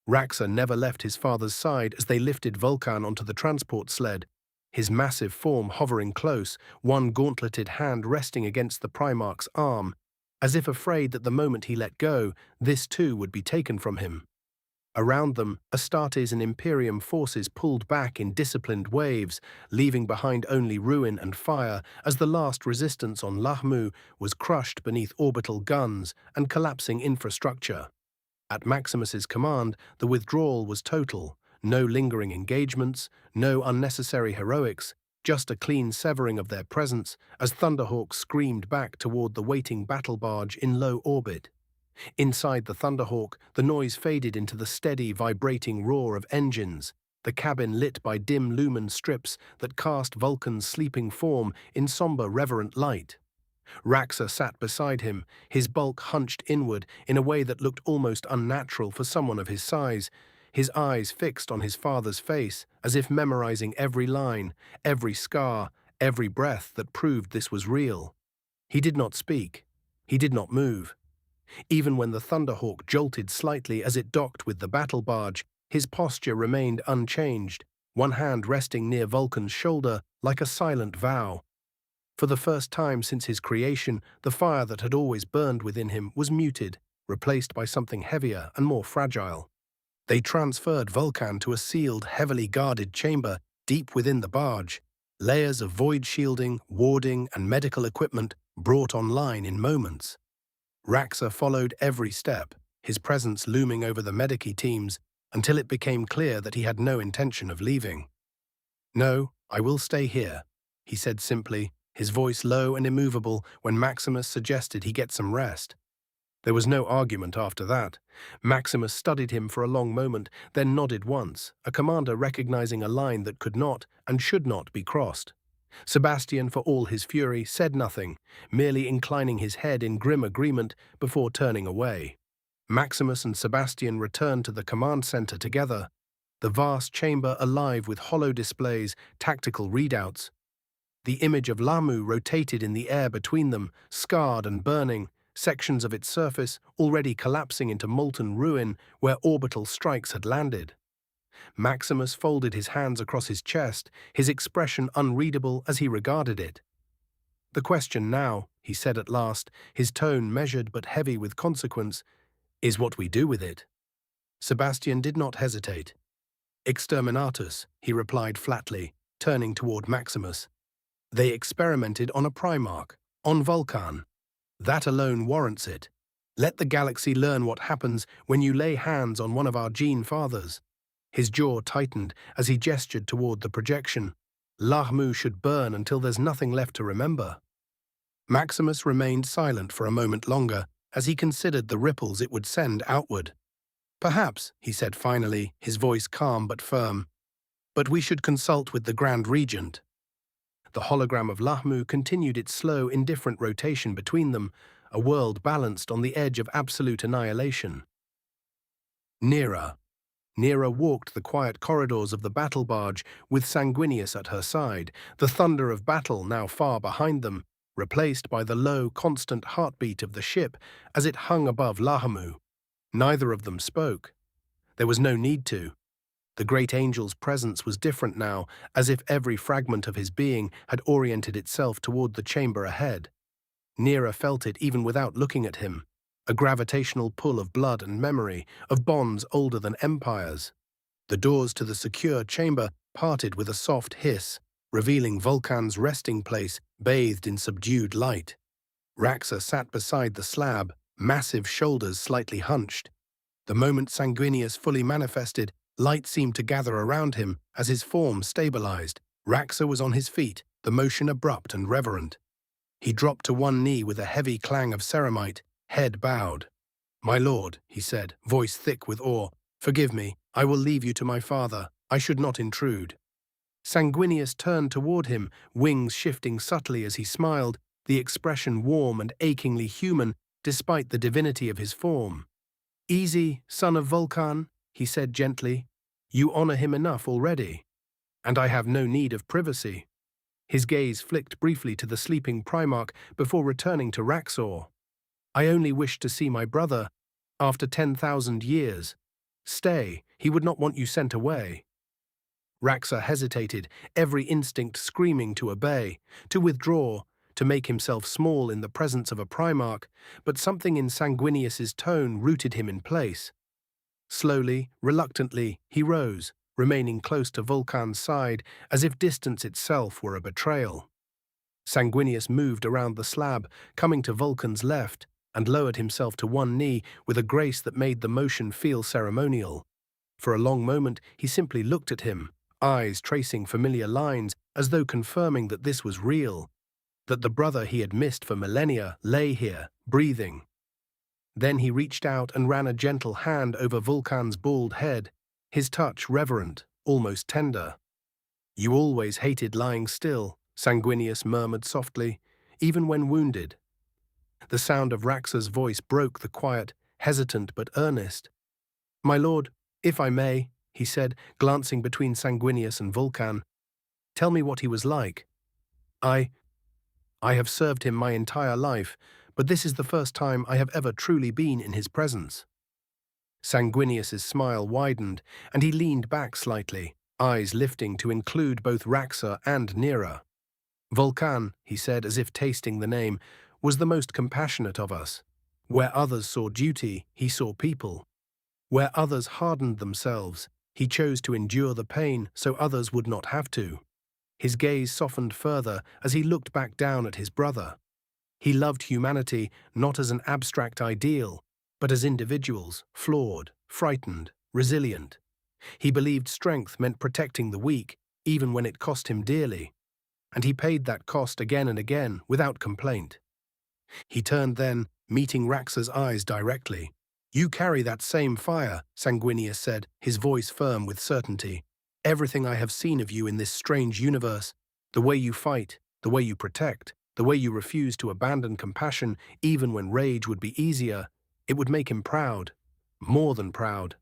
[SPEAKER 1] Raxor never left his father's side as they lifted Vulkan onto the transport sled, his massive form hovering close, one gauntleted hand resting against the Primarch's arm, as if afraid that the moment he let go, this too would be taken from him. Around them, Astartes and Imperium forces pulled back in disciplined waves, leaving behind only ruin and fire as the last resistance on Lahmu was crushed beneath orbital guns and collapsing infrastructure. At Maximus's command, the withdrawal was total. No lingering engagements, no unnecessary heroics, just a clean severing of their presence as Thunderhawk screamed back toward the waiting battle barge in low orbit. Inside the Thunderhawk, the noise faded into the steady, vibrating roar of engines, the cabin lit by dim lumen strips that cast Vulkan's sleeping form in somber, reverent light. Raxor sat beside him, his bulk hunched inward in a way that looked almost unnatural for someone of his size, his eyes fixed on his father's face, as if memorizing every line, every scar, every breath that proved this was real. He did not speak. He did not move. Even when the Thunderhawk jolted slightly as it docked with the battle barge, his posture remained unchanged, one hand resting near Vulkan's shoulder like a silent vow. For the first time since his creation, the fire that had always burned within him was muted, replaced by something heavier and more fragile. They transferred Vulkan to a sealed, heavily guarded chamber deep within the barge, layers of void shielding, warding, and medical equipment brought online in moments. Raxor followed every step, his presence looming over the medici teams until it became clear that he had no intention of leaving. "No, I will stay here," he said simply, his voice low and immovable when Maximus suggested he get some rest. There was no argument after that. Maximus studied him for a long moment, then nodded once, a commander recognizing a line that could not and should not be crossed. Sebastian, for all his fury, said nothing, merely inclining his head in grim agreement before turning away. Maximus and Sebastian returned to the command center together, the vast chamber alive with hollow displays, tactical readouts. The image of Lahmu rotated in the air between them, scarred and burning, sections of its surface already collapsing into molten ruin where orbital strikes had landed. Maximus folded his hands across his chest, his expression unreadable as he regarded it. "The question now," he said at last, his tone measured but heavy with consequence, "is what we do with it." Sebastian did not hesitate. "Exterminatus," he replied flatly, turning toward Maximus. "They experimented on a Primarch, on Vulkan. That alone warrants it. Let the galaxy learn what happens when you lay hands on one of our gene fathers." His jaw tightened as he gestured toward the projection. "Lahmu should burn until there's nothing left to remember." Maximus remained silent for a moment longer as he considered the ripples it would send outward. "Perhaps," he said finally, his voice calm but firm, "but we should consult with the Grand Regent." The hologram of Lahmu continued its slow, indifferent rotation between them, a world balanced on the edge of absolute annihilation. Nera. Nera walked the quiet corridors of the battle barge with Sanguinius at her side, the thunder of battle now far behind them, replaced by the low, constant heartbeat of the ship as it hung above Lahmu. Neither of them spoke. There was no need to. The great angel's presence was different now, as if every fragment of his being had oriented itself toward the chamber ahead. Nera felt it even without looking at him, a gravitational pull of blood and memory, of bonds older than empires. The doors to the secure chamber parted with a soft hiss, revealing Vulkan's resting place bathed in subdued light. Raxor sat beside the slab, massive shoulders slightly hunched. The moment Sanguinius fully manifested, light seemed to gather around him as his form stabilized. Raxor was on his feet, the motion abrupt and reverent. He dropped to one knee with a heavy clang of ceramite, head bowed. "My lord," he said, voice thick with awe, "forgive me, I will leave you to my father. I should not intrude." Sanguinius turned toward him, wings shifting subtly as he smiled, the expression warm and achingly human despite the divinity of his form. "Easy, son of Vulkan," he said gently. "You honor him enough already, and I have no need of privacy." His gaze flicked briefly to the sleeping Primarch before returning to Raxor. "I only wish to see my brother, after 10,000 years. Stay, he would not want you sent away." Raxor hesitated, every instinct screaming to obey, to withdraw, to make himself small in the presence of a Primarch, but something in Sanguinius's tone rooted him in place. Slowly, reluctantly, he rose, remaining close to Vulkan's side, as if distance itself were a betrayal. Sanguinius moved around the slab, coming to Vulkan's left, and lowered himself to one knee with a grace that made the motion feel ceremonial. For a long moment he simply looked at him, eyes tracing familiar lines as though confirming that this was real, that the brother he had missed for millennia lay here, breathing. Then he reached out and ran a gentle hand over Vulkan's bald head, his touch reverent, almost tender. "You always hated lying still," Sanguinius murmured softly, "even when wounded." The sound of Raxor's voice broke the quiet, hesitant but earnest. "My lord, if I may," he said, glancing between Sanguinius and Vulkan, "tell me what he was like. I have served him my entire life, but this is the first time I have ever truly been in his presence." Sanguinius's smile widened, and he leaned back slightly, eyes lifting to include both Raxor and Nera. "Vulkan," he said, as if tasting the name, "was the most compassionate of us. Where others saw duty, he saw people. Where others hardened themselves, he chose to endure the pain so others would not have to." His gaze softened further as he looked back down at his brother. He loved humanity not as an abstract ideal, but as individuals, flawed, frightened, resilient. He believed strength meant protecting the weak, even when it cost him dearly. And he paid that cost again and again, without complaint. He turned then, meeting Raxor's eyes directly. "You carry that same fire," Sanguinius said, his voice firm with certainty. "Everything I have seen of you in this strange universe, the way you fight, the way you protect, the way you refuse to abandon compassion even when rage would be easier, it would make him proud, more than proud."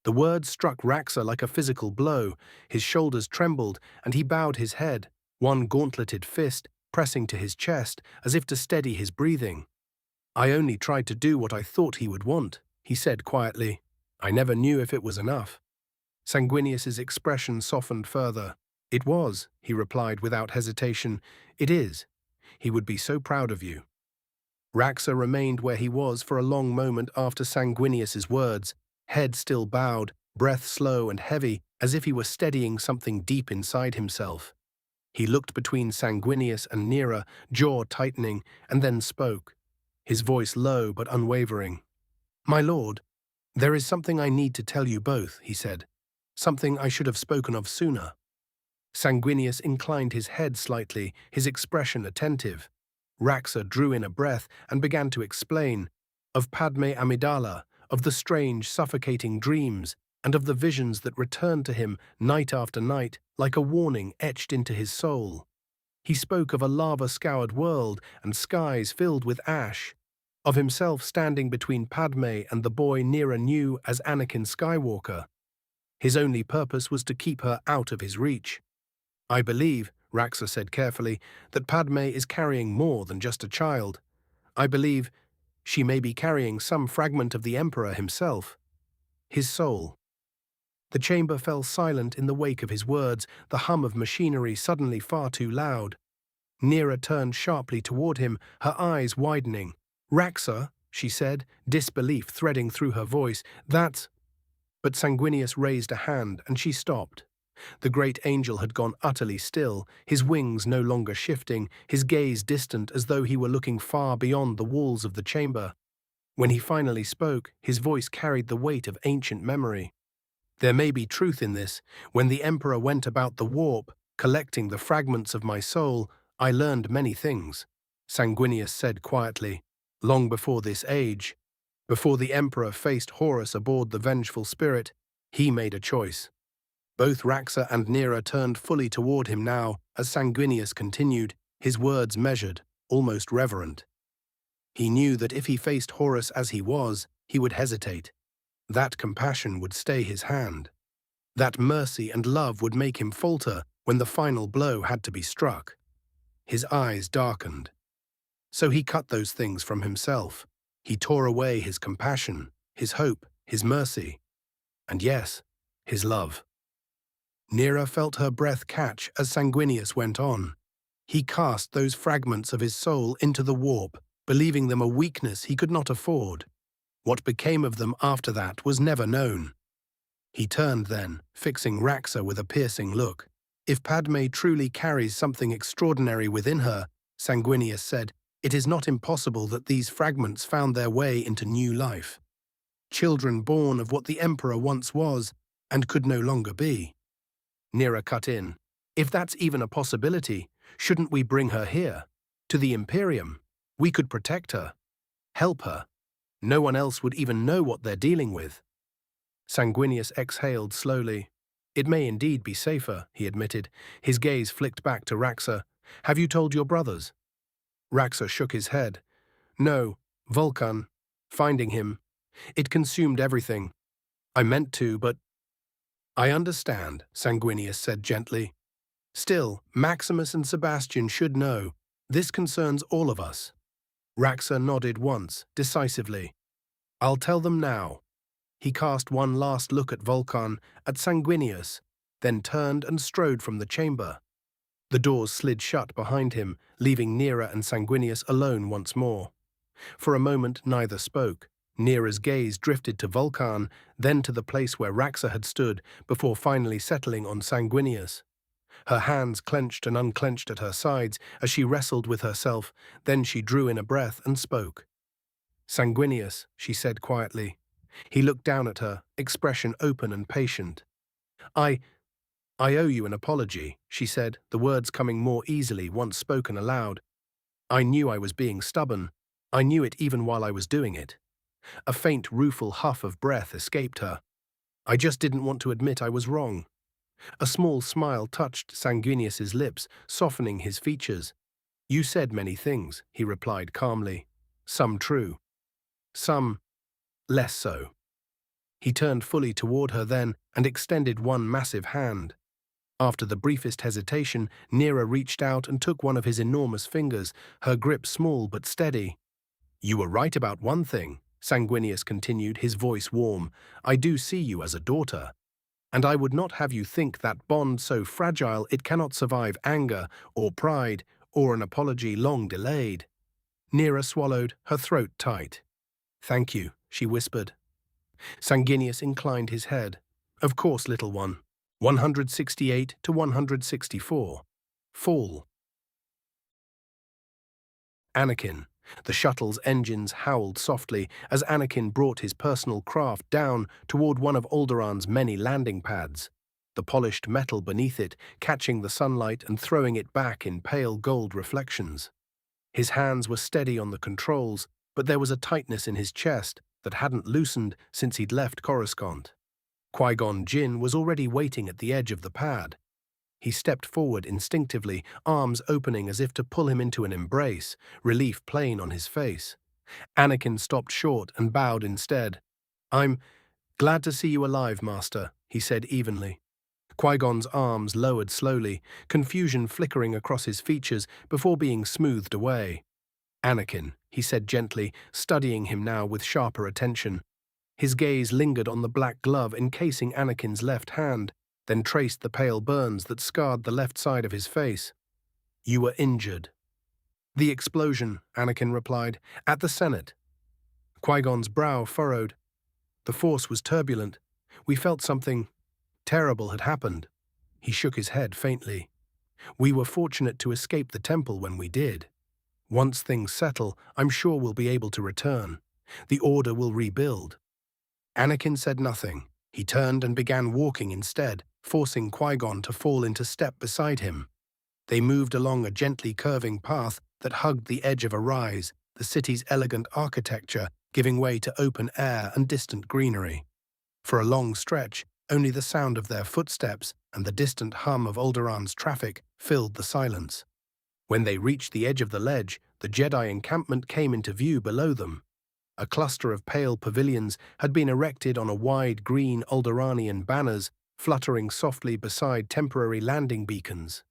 [SPEAKER 1] The words struck Raxor like a physical blow. His shoulders trembled, and he bowed his head, one gauntleted fist pressing to his chest as if to steady his breathing. I only tried to do what I thought he would want, he said quietly. I never knew if it was enough. Sanguinius's expression softened further. It was, he replied without hesitation. It is. He would be so proud of you. Raxor remained where he was for a long moment after Sanguinius's words, head still bowed, breath slow and heavy, as if he were steadying something deep inside himself. He looked between Sanguinius and Nera, jaw tightening, and then spoke, his voice low but unwavering. My lord, there is something I need to tell you both, he said. Something I should have spoken of sooner. Sanguinius inclined his head slightly, his expression attentive. Raxor drew in a breath and began to explain, of Padme Amidala, of the strange, suffocating dreams, and of the visions that returned to him night after night like a warning etched into his soul. He spoke of a lava-scoured world and skies filled with ash, of himself standing between Padme and the boy Nera knew as Anakin Skywalker. His only purpose was to keep her out of his reach. I believe, Raxor said carefully, that Padme is carrying more than just a child. I believe she may be carrying some fragment of the Emperor himself, his soul. The chamber fell silent in the wake of his words, the hum of machinery suddenly far too loud. Nera turned sharply toward him, her eyes widening. Raxor, she said, disbelief threading through her voice, that's... But Sanguinius raised a hand, and she stopped. The great angel had gone utterly still, his wings no longer shifting, his gaze distant as though he were looking far beyond the walls of the chamber. When he finally spoke, his voice carried the weight of ancient memory. There may be truth in this. When the Emperor went about the warp, collecting the fragments of my soul, I learned many things, Sanguinius said quietly. Long before this age, before the Emperor faced Horus aboard the vengeful spirit, he made a choice. Both Raxor and Nera turned fully toward him now, as Sanguinius continued, his words measured, almost reverent. He knew that if he faced Horus as he was, he would hesitate. That compassion would stay his hand. That mercy and love would make him falter when the final blow had to be struck. His eyes darkened. So he cut those things from himself. He tore away his compassion, his hope, his mercy, and yes, his love. Nera felt her breath catch as Sanguinius went on. He cast those fragments of his soul into the warp, believing them a weakness he could not afford. What became of them after that was never known. He turned then, fixing Raxor with a piercing look. If Padme truly carries something extraordinary within her, Sanguinius said, it is not impossible that these fragments found their way into new life. Children born of what the Emperor once was and could no longer be. Nera cut in. If that's even a possibility, shouldn't we bring her here? To the Imperium? We could protect her. Help her. No one else would even know what they're dealing with. Sanguinius exhaled slowly. It may indeed be safer, he admitted. His gaze flicked back to Raxor. Have you told your brothers? Raxor shook his head. No, Vulkan. Finding him. It consumed everything. I meant to, but... I understand, Sanguinius said gently. Still, Maximus and Sebastian should know. This concerns all of us. Raxor nodded once, decisively. I'll tell them now. He cast one last look at Vulkan, at Sanguinius, then turned and strode from the chamber. The doors slid shut behind him, leaving Nera and Sanguinius alone once more. For a moment neither spoke. Nera's gaze drifted to Vulkan, then to the place where Raxor had stood, before finally settling on Sanguinius. Her hands clenched and unclenched at her sides as she wrestled with herself, then she drew in a breath and spoke. Sanguinius, she said quietly. He looked down at her, expression open and patient. I owe you an apology, she said, the words coming more easily once spoken aloud. I knew I was being stubborn. I knew it even while I was doing it. A faint, rueful huff of breath escaped her. I just didn't want to admit I was wrong. A small smile touched Sanguinius's lips, softening his features. You said many things, he replied calmly. Some true. Some less so. He turned fully toward her then and extended one massive hand. After the briefest hesitation, Nera reached out and took one of his enormous fingers, her grip small but steady. You were right about one thing, Sanguinius continued, his voice warm. I do see you as a daughter. And I would not have you think that bond so fragile it cannot survive anger or pride or an apology long delayed. Nera swallowed, her throat tight. Thank you, she whispered. Sanguinius inclined his head. Of course, little one. 168 to 164. Fall. Anakin. The shuttle's engines howled softly as Anakin brought his personal craft down toward one of Alderaan's many landing pads, the polished metal beneath it catching the sunlight and throwing it back in pale gold reflections. His hands were steady on the controls, but there was a tightness in his chest that hadn't loosened since he'd left Coruscant. Qui-Gon Jinn was already waiting at the edge of the pad. He stepped forward instinctively, arms opening as if to pull him into an embrace, relief plain on his face. Anakin stopped short and bowed instead. I'm glad to see you alive, Master, he said evenly. Qui-Gon's arms lowered slowly, confusion flickering across his features before being smoothed away. Anakin, he said gently, studying him now with sharper attention. His gaze lingered on the black glove encasing Anakin's left hand, then traced the pale burns that scarred the left side of his face. You were injured. The explosion, Anakin replied, at the Senate. Qui-Gon's brow furrowed. The Force was turbulent. We felt something terrible had happened. He shook his head faintly. We were fortunate to escape the temple when we did. Once things settle, I'm sure we'll be able to return. The Order will rebuild. Anakin said nothing. He turned and began walking instead, forcing Qui-Gon to fall into step beside him. They moved along a gently curving path that hugged the edge of a rise, the city's elegant architecture giving way to open air and distant greenery. For a long stretch, only the sound of their footsteps and the distant hum of Alderaan's traffic filled the silence. When they reached the edge of the ledge, the Jedi encampment came into view below them. A cluster of pale pavilions had been erected on a wide green Alderaanian banners, fluttering softly beside temporary landing beacons.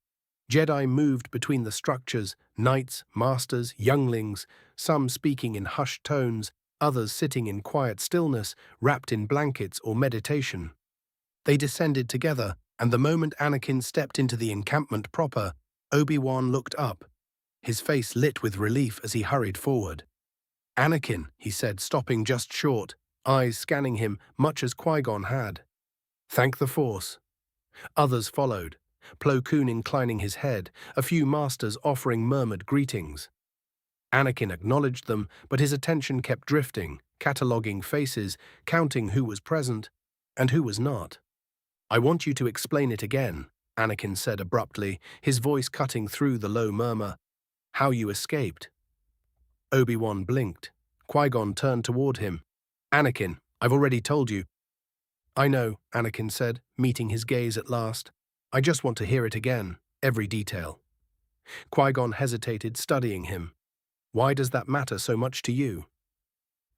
[SPEAKER 1] Jedi moved between the structures, knights, masters, younglings, some speaking in hushed tones, others sitting in quiet stillness, wrapped in blankets or meditation. They descended together, and the moment Anakin stepped into the encampment proper, Obi-Wan looked up, his face lit with relief as he hurried forward. Anakin, he said, stopping just short, eyes scanning him much as Qui-Gon had. Thank the Force. Others followed, Plo Koon inclining his head, a few masters offering murmured greetings. Anakin acknowledged them, but his attention kept drifting, cataloguing faces, counting who was present and who was not. I want you to explain it again, Anakin said abruptly, his voice cutting through the low murmur. How you escaped. Obi-Wan blinked. Qui-Gon turned toward him. Anakin, I've already told you. I know, Anakin said, meeting his gaze at last. I just want to hear it again, every detail. Qui-Gon hesitated, studying him. Why does that matter so much to you?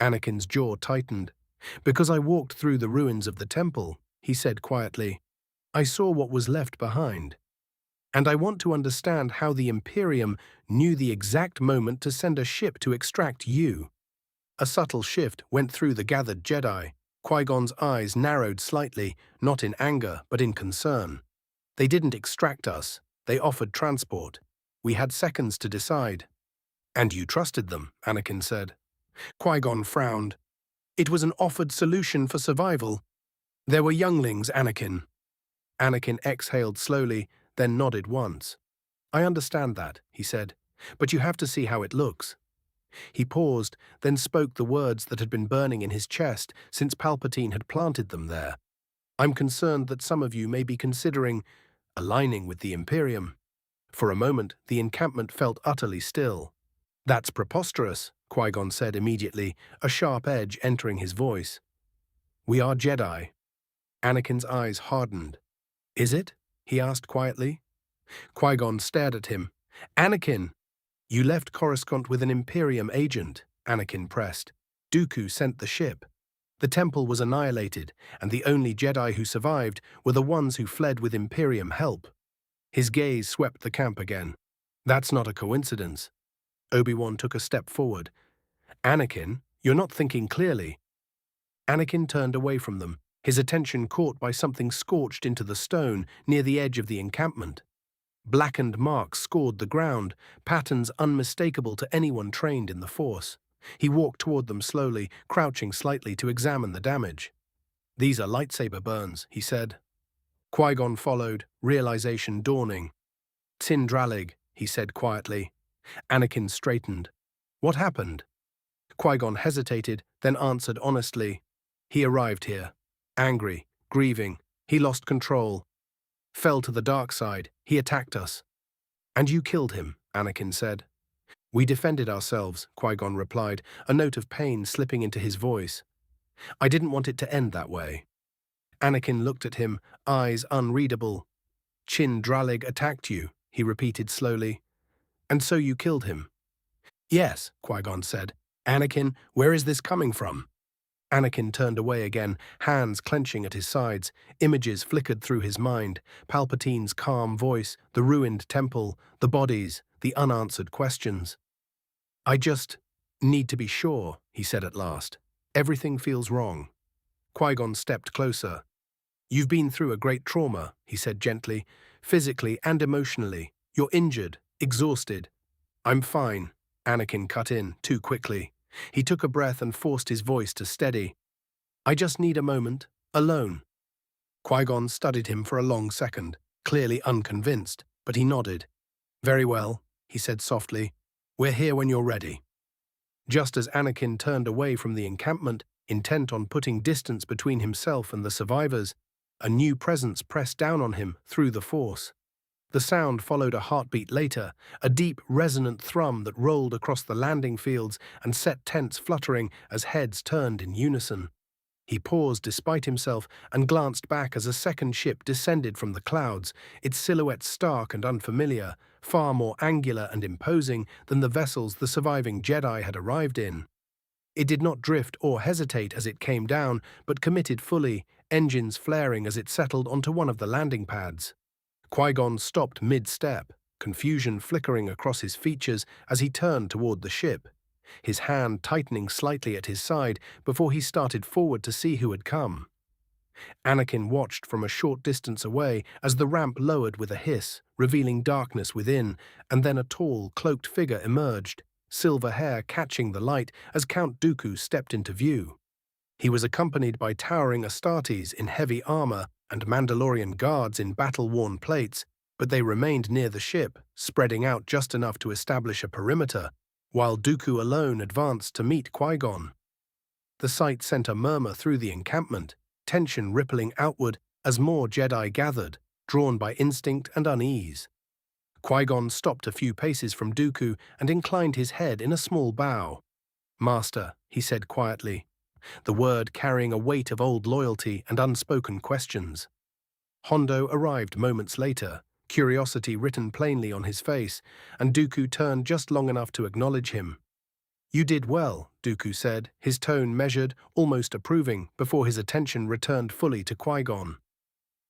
[SPEAKER 1] Anakin's jaw tightened. Because I walked through the ruins of the temple, he said quietly. I saw what was left behind. And I want to understand how the Imperium knew the exact moment to send a ship to extract you. A subtle shift went through the gathered Jedi. Qui-Gon's eyes narrowed slightly, not in anger, but in concern. They didn't extract us. They offered transport. We had seconds to decide. And you trusted them, Anakin said. Qui-Gon frowned. It was an offered solution for survival. There were younglings, Anakin. Anakin exhaled slowly, then nodded once. I understand that, he said, but you have to see how it looks. He paused, then spoke the words that had been burning in his chest since Palpatine had planted them there. I'm concerned that some of you may be considering aligning with the Imperium. For a moment, the encampment felt utterly still. That's preposterous, Qui-Gon said immediately, a sharp edge entering his voice. We are Jedi. Anakin's eyes hardened. Is it? He asked quietly. Qui-Gon stared at him. Anakin! You left Coruscant with an Imperium agent, Anakin pressed. Dooku sent the ship. The temple was annihilated, and the only Jedi who survived were the ones who fled with Imperium help. His gaze swept the camp again. That's not a coincidence. Obi-Wan took a step forward. Anakin, you're not thinking clearly. Anakin turned away from them, his attention caught by something scorched into the stone near the edge of the encampment. Blackened marks scored the ground, patterns unmistakable to anyone trained in the Force. He walked toward them slowly, crouching slightly to examine the damage. "These are lightsaber burns," he said. Qui-Gon followed, realization dawning. "Sindralig," he said quietly. Anakin straightened. "What happened?" Qui-Gon hesitated, then answered honestly. "He arrived here. Angry, grieving. He lost control. Fell to the dark side. He attacked us." "And you killed him," Anakin said. "We defended ourselves," Qui-Gon replied, a note of pain slipping into his voice. "I didn't want it to end that way." Anakin looked at him, eyes unreadable. "Chin-Dralig attacked you," he repeated slowly. "And so you killed him?" "Yes," Qui-Gon said. "Anakin, where is this coming from?" Anakin turned away again, hands clenching at his sides. Images flickered through his mind. Palpatine's calm voice, the ruined temple, the bodies, the unanswered questions. "I just need to be sure," he said at last. "Everything feels wrong." Qui-Gon stepped closer. "You've been through a great trauma," he said gently, "physically and emotionally. You're injured, exhausted." "I'm fine," Anakin cut in, too quickly. He took a breath and forced his voice to steady. "I just need a moment, alone." Qui-Gon studied him for a long second, clearly unconvinced, but he nodded. "Very well," he said softly. "We're here when you're ready." Just as Anakin turned away from the encampment, intent on putting distance between himself and the survivors, a new presence pressed down on him through the Force. The sound followed a heartbeat later, a deep, resonant thrum that rolled across the landing fields and set tents fluttering as heads turned in unison. He paused despite himself and glanced back as a second ship descended from the clouds, its silhouette stark and unfamiliar, far more angular and imposing than the vessels the surviving Jedi had arrived in. It did not drift or hesitate as it came down, but committed fully, engines flaring as it settled onto one of the landing pads. Qui-Gon stopped mid-step, confusion flickering across his features as he turned toward the ship, his hand tightening slightly at his side before he started forward to see who had come. Anakin watched from a short distance away as the ramp lowered with a hiss, revealing darkness within, and then a tall, cloaked figure emerged, silver hair catching the light as Count Dooku stepped into view. He was accompanied by towering Astartes in heavy armor and Mandalorian guards in battle-worn plates, but they remained near the ship, spreading out just enough to establish a perimeter, while Dooku alone advanced to meet Qui-Gon. The sight sent a murmur through the encampment, tension rippling outward as more Jedi gathered, drawn by instinct and unease. Qui-Gon stopped a few paces from Dooku and inclined his head in a small bow. "Master," he said quietly, the word carrying a weight of old loyalty and unspoken questions. Hondo arrived moments later, curiosity written plainly on his face, and Dooku turned just long enough to acknowledge him. "You did well," Dooku said, his tone measured, almost approving, before his attention returned fully to Qui-Gon.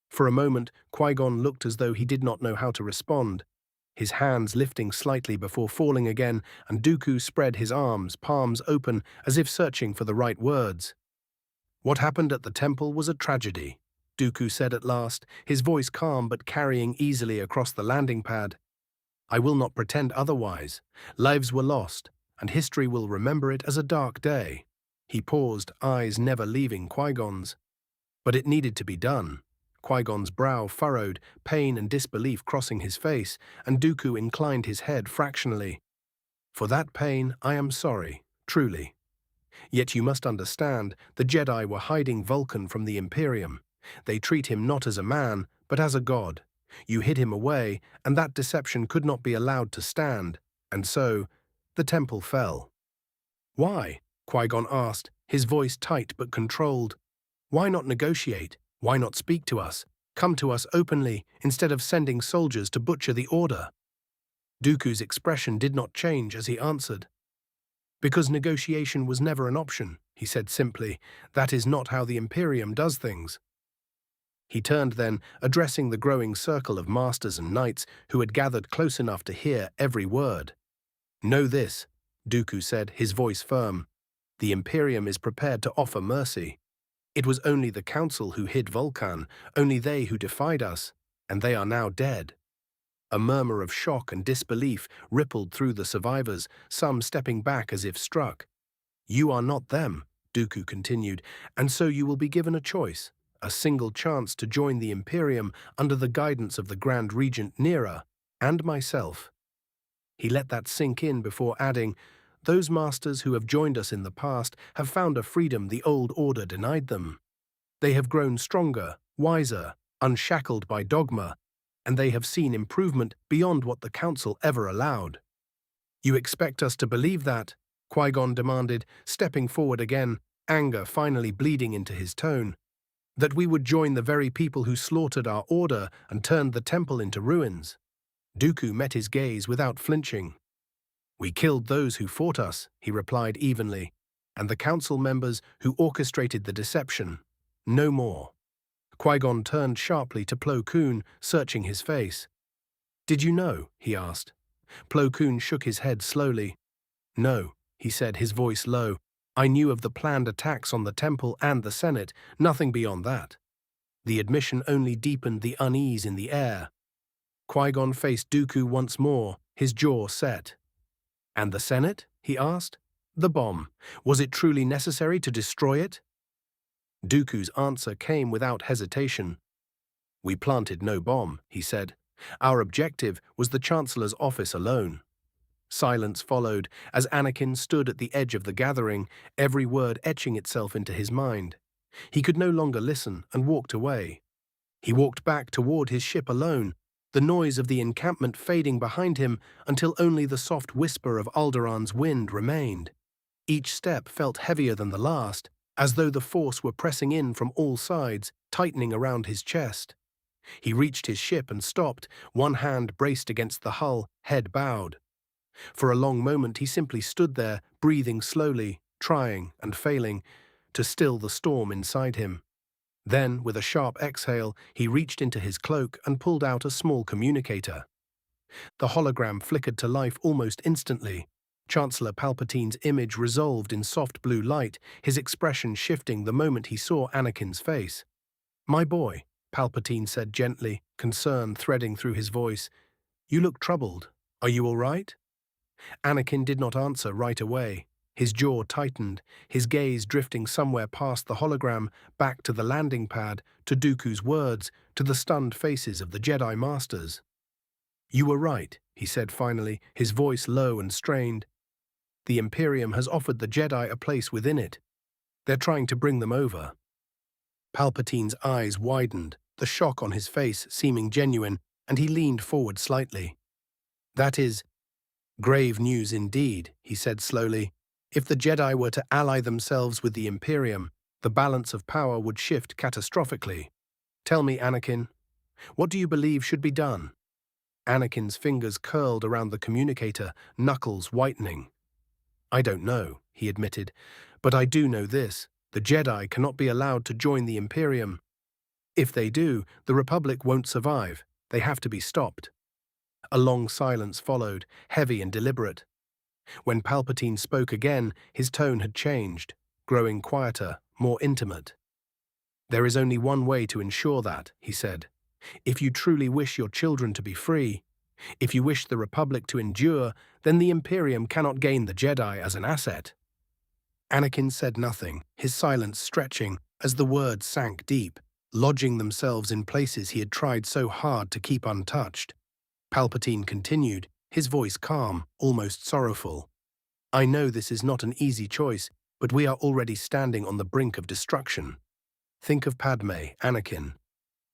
[SPEAKER 1] For a moment, Qui-Gon looked as though he did not know how to respond, his hands lifting slightly before falling again, and Dooku spread his arms, palms open, as if searching for the right words. "What happened at the temple was a tragedy," Dooku said at last, his voice calm but carrying easily across the landing pad. "I will not pretend otherwise. Lives were lost, and history will remember it as a dark day." He paused, eyes never leaving Qui-Gon's. "But it needed to be done." Qui-Gon's brow furrowed, pain and disbelief crossing his face, and Dooku inclined his head fractionally. "For that pain, I am sorry, truly. Yet you must understand, the Jedi were hiding Vulkan from the Imperium. They treat him not as a man, but as a god. You hid him away, and that deception could not be allowed to stand, and so, the temple fell." "Why?" Qui-Gon asked, his voice tight but controlled. "Why not negotiate? Why not speak to us? Come to us openly, instead of sending soldiers to butcher the Order?" Dooku's expression did not change as he answered. "Because negotiation was never an option," he said simply. "That is not how the Imperium does things." He turned then, addressing the growing circle of masters and knights who had gathered close enough to hear every word. "Know this, Dooku said, his voice firm. The Imperium is prepared to offer mercy. It was only the Council who hid Vulkan, only they who defied us, and they are now dead. A murmur of shock and disbelief rippled through the survivors, some stepping back as if struck. You are not them, Dooku continued, and so you will be given a choice, a single chance to join the Imperium under the guidance of the Grand Regent Nera and myself. He let that sink in before adding, those masters who have joined us in the past have found a freedom the old order denied them. They have grown stronger, wiser, unshackled by dogma, and they have seen improvement beyond what the Council ever allowed. You expect us to believe that? Qui-Gon demanded, stepping forward again, anger finally bleeding into his tone. That we would join the very people who slaughtered our order and turned the temple into ruins. Dooku met his gaze without flinching. We killed those who fought us, he replied evenly, and the council members who orchestrated the deception. No more. Qui-Gon turned sharply to Plo Koon, searching his face. Did you know? He asked. Plo Koon shook his head slowly. No, he said, his voice low. I knew of the planned attacks on the temple and the Senate, nothing beyond that. The admission only deepened the unease in the air. Qui-Gon faced Dooku once more, his jaw set. And the Senate? He asked. The bomb. Was it truly necessary to destroy it? Dooku's answer came without hesitation. We planted no bomb, he said. Our objective was the Chancellor's office alone. Silence followed as Anakin stood at the edge of the gathering, every word etching itself into his mind. He could no longer listen and walked away. He walked back toward his ship alone, the noise of the encampment fading behind him until only the soft whisper of Alderaan's wind remained. Each step felt heavier than the last, as though the Force were pressing in from all sides, tightening around his chest. He reached his ship and stopped, one hand braced against the hull, head bowed. For a long moment he simply stood there, breathing slowly, trying and failing, to still the storm inside him. Then, with a sharp exhale, he reached into his cloak and pulled out a small communicator. The hologram flickered to life almost instantly. Chancellor Palpatine's image resolved in soft blue light, his expression shifting the moment he saw Anakin's face. My boy, Palpatine said gently, concern threading through his voice. You look troubled. Are you all right? Anakin did not answer right away. His jaw tightened, his gaze drifting somewhere past the hologram, back to the landing pad, to Dooku's words, to the stunned faces of the Jedi Masters. You were right, he said finally, his voice low and strained. The Imperium has offered the Jedi a place within it. They're trying to bring them over. Palpatine's eyes widened, the shock on his face seeming genuine, and he leaned forward slightly. That is grave news indeed, he said slowly. If the Jedi were to ally themselves with the Imperium, the balance of power would shift catastrophically. Tell me, Anakin, what do you believe should be done? Anakin's fingers curled around the communicator, knuckles whitening. I don't know, he admitted, but I do know this. The Jedi cannot be allowed to join the Imperium. If they do, the Republic won't survive. They have to be stopped. A long silence followed, heavy and deliberate. When Palpatine spoke again, his tone had changed, growing quieter, more intimate. There is only one way to ensure that, he said. If you truly wish your children to be free, if you wish the Republic to endure, then the Imperium cannot gain the Jedi as an asset. Anakin said nothing, his silence stretching as the words sank deep, lodging themselves in places he had tried so hard to keep untouched. Palpatine continued, his voice calm, almost sorrowful. I know this is not an easy choice, but we are already standing on the brink of destruction. Think of Padme, Anakin.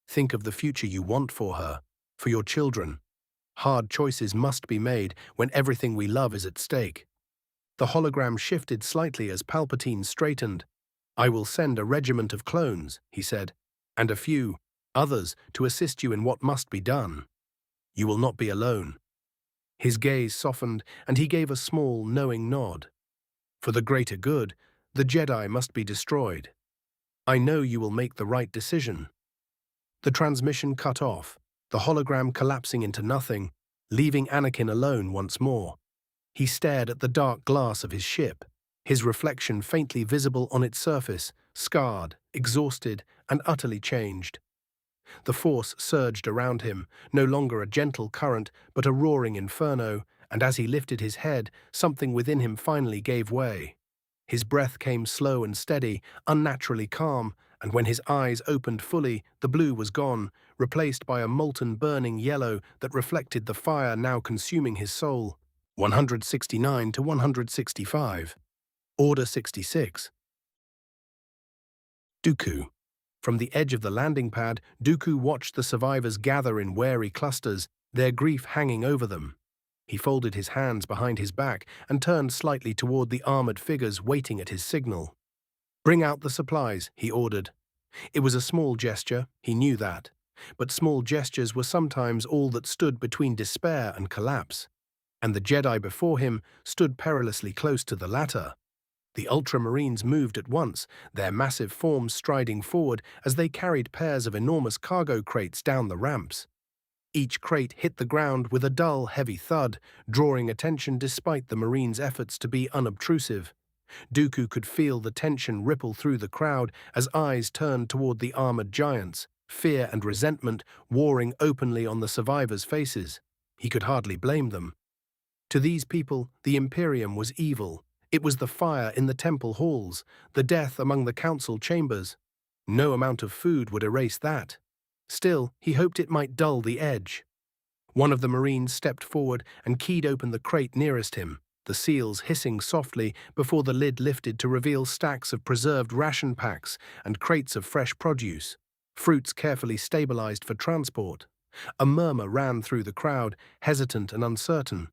[SPEAKER 1] Think of the future you want for her, for your children. Hard choices must be made when everything we love is at stake. The hologram shifted slightly as Palpatine straightened. I will send a regiment of clones, he said, and a few others to assist you in what must be done. You will not be alone. His gaze softened, and he gave a small, knowing nod. For the greater good, the Jedi must be destroyed. I know you will make the right decision. The transmission cut off, the hologram collapsing into nothing, leaving Anakin alone once more. He stared at the dark glass of his ship, his reflection faintly visible on its surface, scarred, exhausted, and utterly changed. The force surged around him, no longer a gentle current, but a roaring inferno, and as he lifted his head, something within him finally gave way. His breath came slow and steady, unnaturally calm, and when his eyes opened fully, the blue was gone, replaced by a molten burning yellow that reflected the fire now consuming his soul. 169 to 165. Order 66. Dooku. From the edge of the landing pad, Dooku watched the survivors gather in wary clusters, their grief hanging over them. He folded his hands behind his back and turned slightly toward the armored figures waiting at his signal. "Bring out the supplies," he ordered. It was a small gesture, he knew that, but small gestures were sometimes all that stood between despair and collapse, and the Jedi before him stood perilously close to the latter. The Ultramarines moved at once, their massive forms striding forward as they carried pairs of enormous cargo crates down the ramps. Each crate hit the ground with a dull, heavy thud, drawing attention despite the Marines' efforts to be unobtrusive. Dooku could feel the tension ripple through the crowd as eyes turned toward the armored giants, fear and resentment warring openly on the survivors' faces. He could hardly blame them. To these people, the Imperium was evil. It was the fire in the temple halls, the death among the council chambers. No amount of food would erase that. Still, he hoped it might dull the edge. One of the Marines stepped forward and keyed open the crate nearest him, the seals hissing softly before the lid lifted to reveal stacks of preserved ration packs and crates of fresh produce, fruits carefully stabilized for transport. A murmur ran through the crowd, hesitant and uncertain.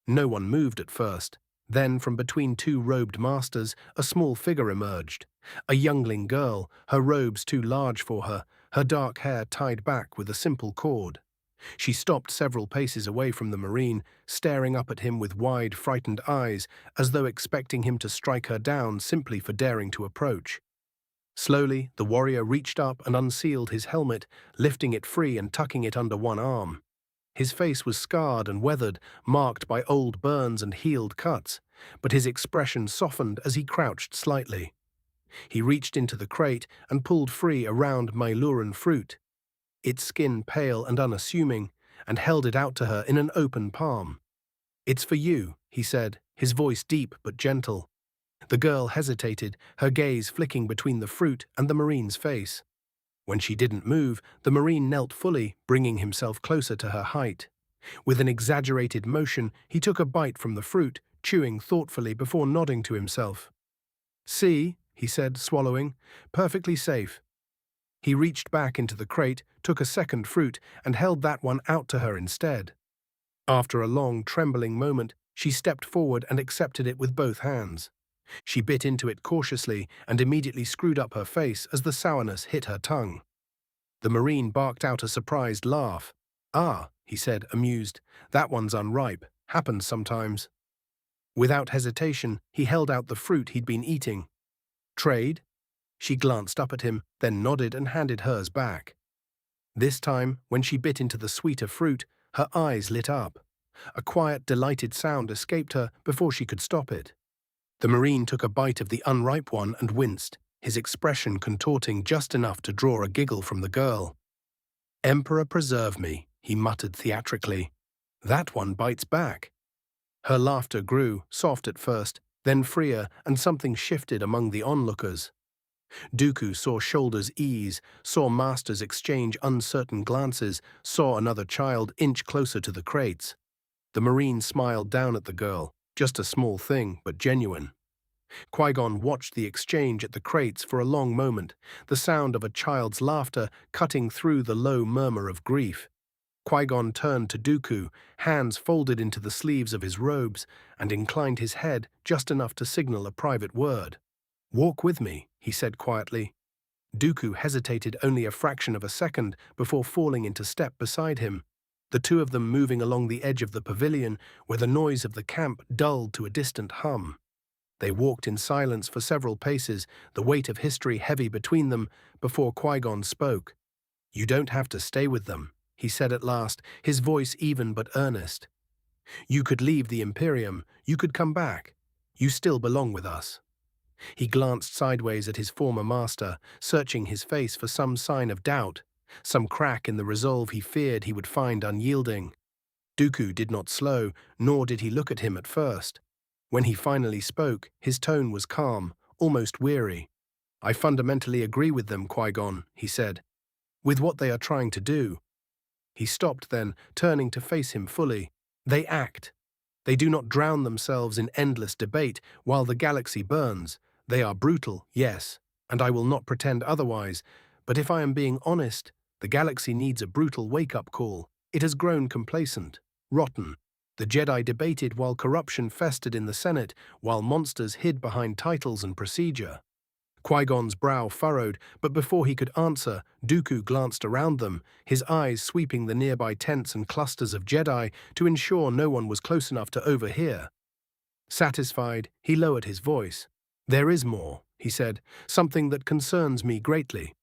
[SPEAKER 1] No one moved at first. Then, from between two robed masters, a small figure emerged. A youngling girl, her robes too large for her, her dark hair tied back with a simple cord. She stopped several paces away from the Marine, staring up at him with wide, frightened eyes, as though expecting him to strike her down simply for daring to approach. Slowly, the warrior reached up and unsealed his helmet, lifting it free and tucking it under one arm. His face was scarred and weathered, marked by old burns and healed cuts, but his expression softened as he crouched slightly. He reached into the crate and pulled free a round Myluran fruit, its skin pale and unassuming, and held it out to her in an open palm. "It's for you," he said, his voice deep but gentle. The girl hesitated, her gaze flicking between the fruit and the Marine's face. When she didn't move, the Marine knelt fully, bringing himself closer to her height. With an exaggerated motion, he took a bite from the fruit, chewing thoughtfully before nodding to himself. "See," he said, swallowing, "perfectly safe." He reached back into the crate, took a second fruit, and held that one out to her instead. After a long, trembling moment, she stepped forward and accepted it with both hands. She bit into it cautiously and immediately screwed up her face as the sourness hit her tongue. The Marine barked out a surprised laugh. "Ah," he said, amused, "that one's unripe. Happens sometimes." Without hesitation, he held out the fruit he'd been eating. "Trade?" She glanced up at him, then nodded and handed hers back. This time, when she bit into the sweeter fruit, her eyes lit up. A quiet, delighted sound escaped her before she could stop it. The Marine took a bite of the unripe one and winced, his expression contorting just enough to draw a giggle from the girl. "Emperor preserve me," he muttered theatrically. "That one bites back." Her laughter grew, soft at first, then freer, and something shifted among the onlookers. Dooku saw shoulders ease, saw masters exchange uncertain glances, saw another child inch closer to the crates. The Marine smiled down at the girl, just a small thing, but genuine. Qui-Gon watched the exchange at the crates for a long moment, the sound of a child's laughter cutting through the low murmur of grief. Qui-Gon turned to Dooku, hands folded into the sleeves of his robes, and inclined his head just enough to signal a private word. "Walk with me," he said quietly. Dooku hesitated only a fraction of a second before falling into step beside him, the two of them moving along the edge of the pavilion where the noise of the camp dulled to a distant hum. They walked in silence for several paces, the weight of history heavy between them, before Qui-Gon spoke. "You don't have to stay with them," he said at last, his voice even but earnest. You could leave the Imperium, you could come back. You still belong with us." He glanced sideways at his former master, searching his face for some sign of doubt, some crack in the resolve he feared he would find unyielding. Dooku did not slow, nor did he look at him at first. When he finally spoke, his tone was calm, almost weary. "I fundamentally agree with them, Qui-Gon," he said. "With what they are trying to do." He stopped then, turning to face him fully. "They act. They do not drown themselves in endless debate while the galaxy burns. They are brutal, yes, and I will not pretend otherwise, but if I am being honest, the galaxy needs a brutal wake-up call. It has grown complacent, rotten. The Jedi debated while corruption festered in the Senate, while monsters hid behind titles and procedure." Qui-Gon's brow furrowed, but before he could answer, Dooku glanced around them, his eyes sweeping the nearby tents and clusters of Jedi to ensure no one was close enough to overhear. Satisfied, he lowered his voice. "There is more," he said, "something that concerns me greatly."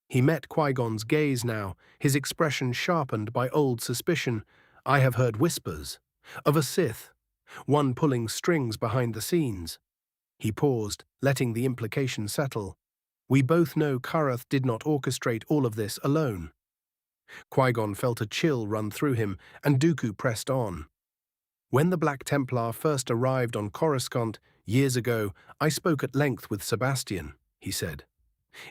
[SPEAKER 1] He met Qui-Gon's gaze now, his expression sharpened by old suspicion. "I have heard whispers of a Sith, one pulling strings behind the scenes." He paused, letting the implication settle. "We both know Karath did not orchestrate all of this alone." Qui-Gon felt a chill run through him, and Dooku pressed on. "When the Black Templar first arrived on Coruscant, years ago, I spoke at length with Sebastian," he said.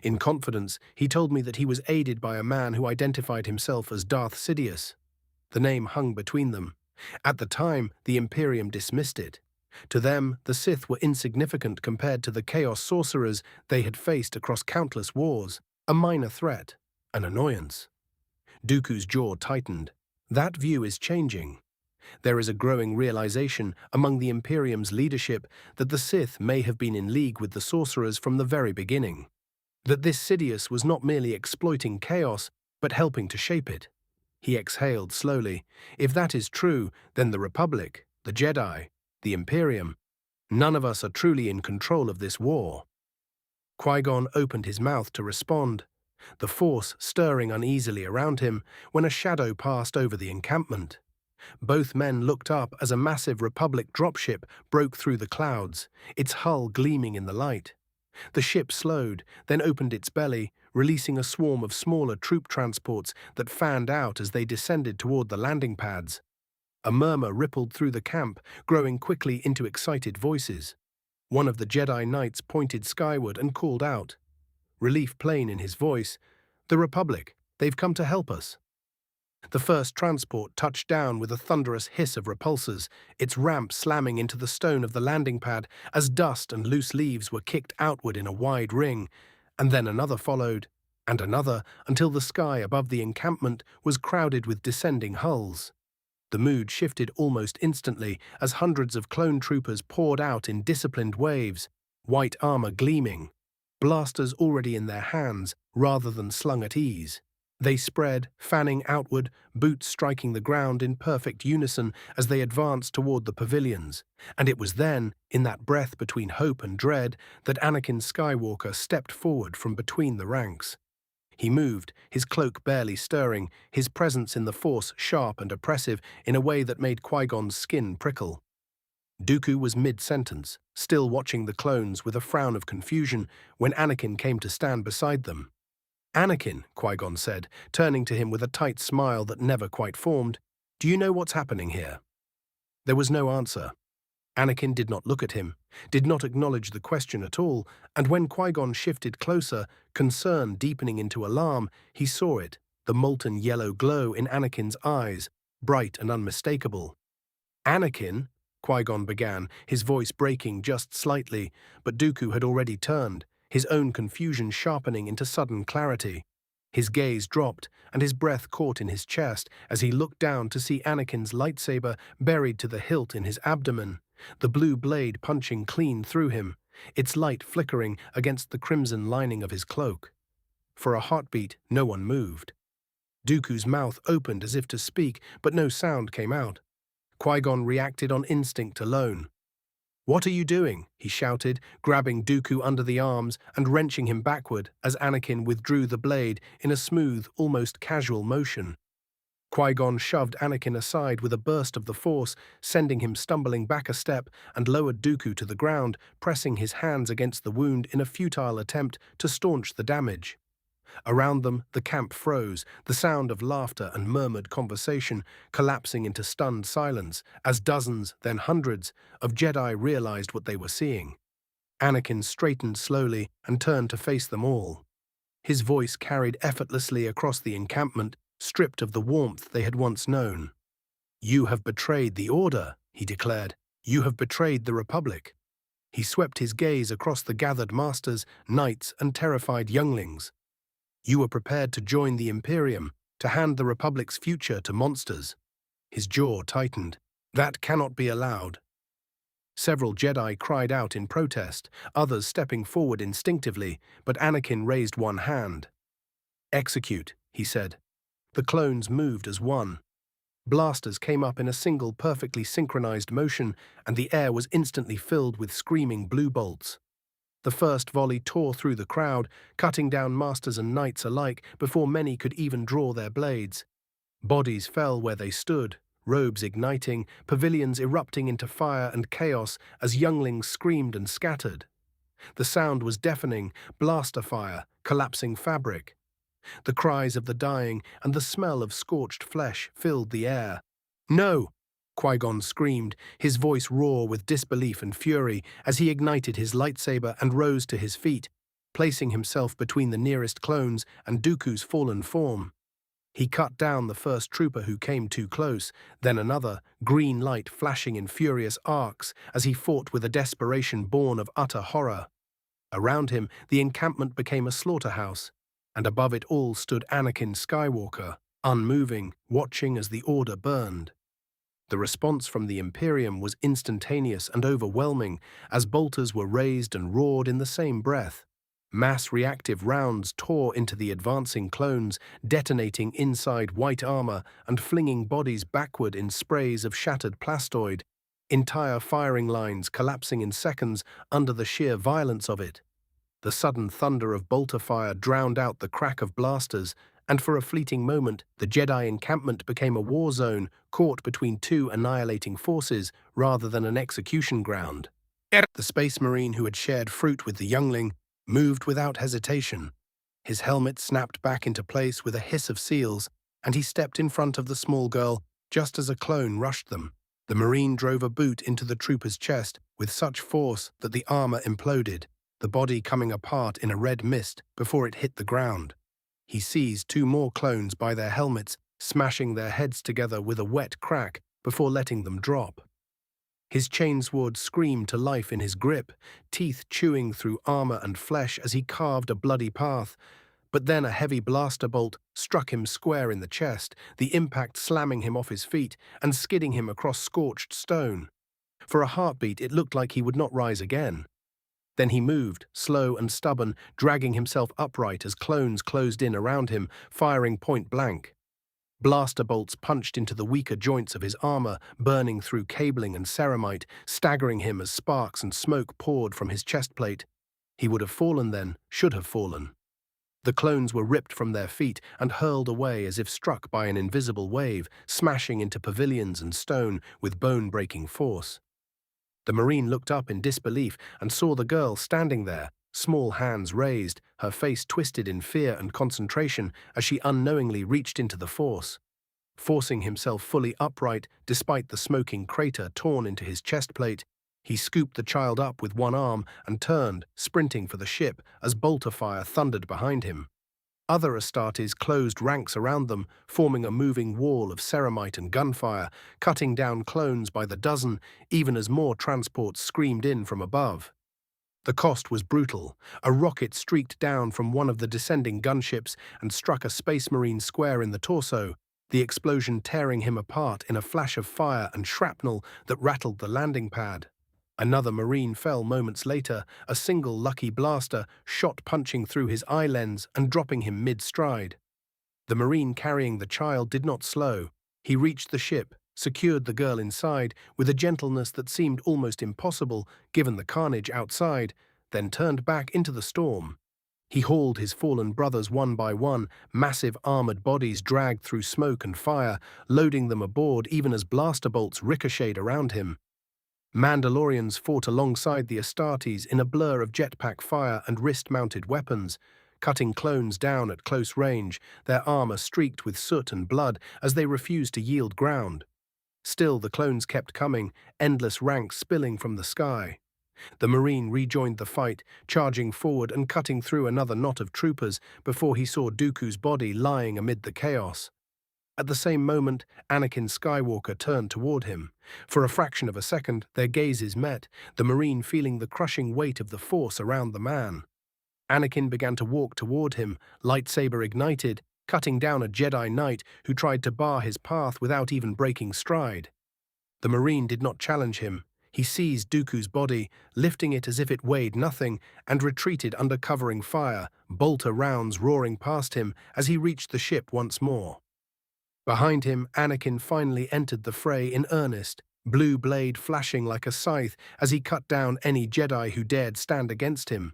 [SPEAKER 1] "In confidence, he told me that he was aided by a man who identified himself as Darth Sidious." The name hung between them. At the time, the Imperium dismissed it. To them, the Sith were insignificant compared to the Chaos sorcerers they had faced across countless wars, a minor threat, an annoyance. Dooku's jaw tightened. That view is changing. There is a growing realization among the Imperium's leadership that the Sith may have been in league with the sorcerers from the very beginning. That this Sidious was not merely exploiting chaos, but helping to shape it. He exhaled slowly. If that is true, then the Republic, the Jedi, the Imperium, none of us are truly in control of this war. Qui-Gon opened his mouth to respond, the Force stirring uneasily around him when a shadow passed over the encampment. Both men looked up as a massive Republic dropship broke through the clouds, its hull gleaming in the light. The ship slowed, then opened its belly, releasing a swarm of smaller troop transports that fanned out as they descended toward the landing pads. A murmur rippled through the camp, growing quickly into excited voices. One of the Jedi Knights pointed skyward and called out, relief plain in his voice, "The Republic, they've come to help us." The first transport touched down with a thunderous hiss of repulsors, its ramp slamming into the stone of the landing pad as dust and loose leaves were kicked outward in a wide ring, and then another followed, and another, until the sky above the encampment was crowded with descending hulls. The mood shifted almost instantly as hundreds of clone troopers poured out in disciplined waves, white armor gleaming, blasters already in their hands rather than slung at ease. They spread, fanning outward, boots striking the ground in perfect unison as they advanced toward the pavilions, and it was then, in that breath between hope and dread, that Anakin Skywalker stepped forward from between the ranks. He moved, his cloak barely stirring, his presence in the Force sharp and oppressive in a way that made Qui-Gon's skin prickle. Dooku was mid-sentence, still watching the clones with a frown of confusion when Anakin came to stand beside them. "Anakin," Qui-Gon said, turning to him with a tight smile that never quite formed, "do you know what's happening here?" There was no answer. Anakin did not look at him, did not acknowledge the question at all, and when Qui-Gon shifted closer, concern deepening into alarm, he saw it, the molten yellow glow in Anakin's eyes, bright and unmistakable. "Anakin," Qui-Gon began, his voice breaking just slightly, but Dooku had already turned, his own confusion sharpening into sudden clarity. His gaze dropped, and his breath caught in his chest as he looked down to see Anakin's lightsaber buried to the hilt in his abdomen, the blue blade punching clean through him, its light flickering against the crimson lining of his cloak. For a heartbeat, no one moved. Dooku's mouth opened as if to speak, but no sound came out. Qui-Gon reacted on instinct alone. "What are you doing?" he shouted, grabbing Dooku under the arms and wrenching him backward as Anakin withdrew the blade in a smooth, almost casual motion. Qui-Gon shoved Anakin aside with a burst of the Force, sending him stumbling back a step, and lowered Dooku to the ground, pressing his hands against the wound in a futile attempt to staunch the damage. Around them, the camp froze, the sound of laughter and murmured conversation collapsing into stunned silence as dozens, then hundreds, of Jedi realized what they were seeing. Anakin straightened slowly and turned to face them all. His voice carried effortlessly across the encampment, stripped of the warmth they had once known. "You have betrayed the Order," he declared. "You have betrayed the Republic." He swept his gaze across the gathered masters, knights, and terrified younglings. "You were prepared to join the Imperium, to hand the Republic's future to monsters." His jaw tightened. "That cannot be allowed." Several Jedi cried out in protest, others stepping forward instinctively, but Anakin raised one hand. "Execute," he said. The clones moved as one. Blasters came up in a single perfectly synchronized motion, and the air was instantly filled with screaming blue bolts. The first volley tore through the crowd, cutting down masters and knights alike before many could even draw their blades. Bodies fell where they stood, robes igniting, pavilions erupting into fire and chaos as younglings screamed and scattered. The sound was deafening, blaster fire, collapsing fabric. The cries of the dying and the smell of scorched flesh filled the air. "No!" Qui-Gon screamed, his voice raw with disbelief and fury as he ignited his lightsaber and rose to his feet, placing himself between the nearest clones and Dooku's fallen form. He cut down the first trooper who came too close, then another, green light flashing in furious arcs as he fought with a desperation born of utter horror. Around him, the encampment became a slaughterhouse, and above it all stood Anakin Skywalker, unmoving, watching as the Order burned. The response from the Imperium was instantaneous and overwhelming, as bolters were raised and roared in the same breath. Mass reactive rounds tore into the advancing clones, detonating inside white armor and flinging bodies backward in sprays of shattered plastoid, entire firing lines collapsing in seconds under the sheer violence of it. The sudden thunder of bolter fire drowned out the crack of blasters, and for a fleeting moment, the Jedi encampment became a war zone caught between two annihilating forces rather than an execution ground. The Space Marine who had shared fruit with the youngling moved without hesitation. His helmet snapped back into place with a hiss of seals, and he stepped in front of the small girl just as a clone rushed them. The Marine drove a boot into the trooper's chest with such force that the armor imploded, the body coming apart in a red mist before it hit the ground. He seized two more clones by their helmets, smashing their heads together with a wet crack before letting them drop. His chainsword screamed to life in his grip, teeth chewing through armor and flesh as he carved a bloody path. But then a heavy blaster bolt struck him square in the chest, the impact slamming him off his feet and skidding him across scorched stone. For a heartbeat, it looked like he would not rise again. Then he moved, slow and stubborn, dragging himself upright as clones closed in around him, firing point blank. Blaster bolts punched into the weaker joints of his armor, burning through cabling and ceramite, staggering him as sparks and smoke poured from his chestplate. He would have fallen then, should have fallen. The clones were ripped from their feet and hurled away as if struck by an invisible wave, smashing into pavilions and stone with bone-breaking force. The Marine looked up in disbelief and saw the girl standing there, small hands raised, her face twisted in fear and concentration as she unknowingly reached into the Force. Forcing himself fully upright despite the smoking crater torn into his chestplate, he scooped the child up with one arm and turned, sprinting for the ship as bolter fire thundered behind him. Other Astartes closed ranks around them, forming a moving wall of ceramite and gunfire, cutting down clones by the dozen, even as more transports screamed in from above. The cost was brutal. A rocket streaked down from one of the descending gunships and struck a Space Marine square in the torso, the explosion tearing him apart in a flash of fire and shrapnel that rattled the landing pad. Another Marine fell moments later, a single lucky blaster shot punching through his eye lens and dropping him mid-stride. The Marine carrying the child did not slow. He reached the ship, secured the girl inside with a gentleness that seemed almost impossible given the carnage outside, then turned back into the storm. He hauled his fallen brothers one by one, massive armored bodies dragged through smoke and fire, loading them aboard even as blaster bolts ricocheted around him. Mandalorians fought alongside the Astartes in a blur of jetpack fire and wrist-mounted weapons, cutting clones down at close range, their armor streaked with soot and blood as they refused to yield ground. Still, the clones kept coming, endless ranks spilling from the sky. The Marine rejoined the fight, charging forward and cutting through another knot of troopers before he saw Dooku's body lying amid the chaos. At the same moment, Anakin Skywalker turned toward him. For a fraction of a second, their gazes met, the Marine feeling the crushing weight of the Force around the man. Anakin began to walk toward him, lightsaber ignited, cutting down a Jedi Knight who tried to bar his path without even breaking stride. The Marine did not challenge him. He seized Dooku's body, lifting it as if it weighed nothing, and retreated under covering fire, bolter rounds roaring past him as he reached the ship once more. Behind him, Anakin finally entered the fray in earnest, blue blade flashing like a scythe as he cut down any Jedi who dared stand against him.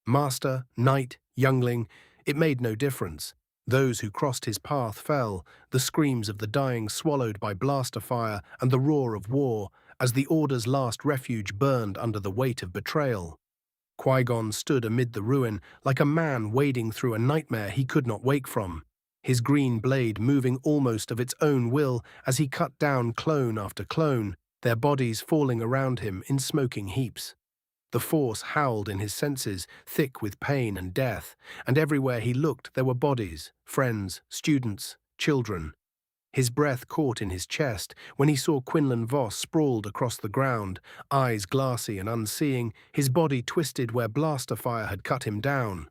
[SPEAKER 1] Master, knight, youngling, it made no difference. Those who crossed his path fell, the screams of the dying swallowed by blaster fire and the roar of war, as the Order's last refuge burned under the weight of betrayal. Qui-Gon stood amid the ruin like a man wading through a nightmare he could not wake from, his green blade moving almost of its own will as he cut down clone after clone, their bodies falling around him in smoking heaps. The Force howled in his senses, thick with pain and death, and everywhere he looked there were bodies, friends, students, children. His breath caught in his chest when he saw Quinlan Vos sprawled across the ground, eyes glassy and unseeing, his body twisted where blaster fire had cut him down.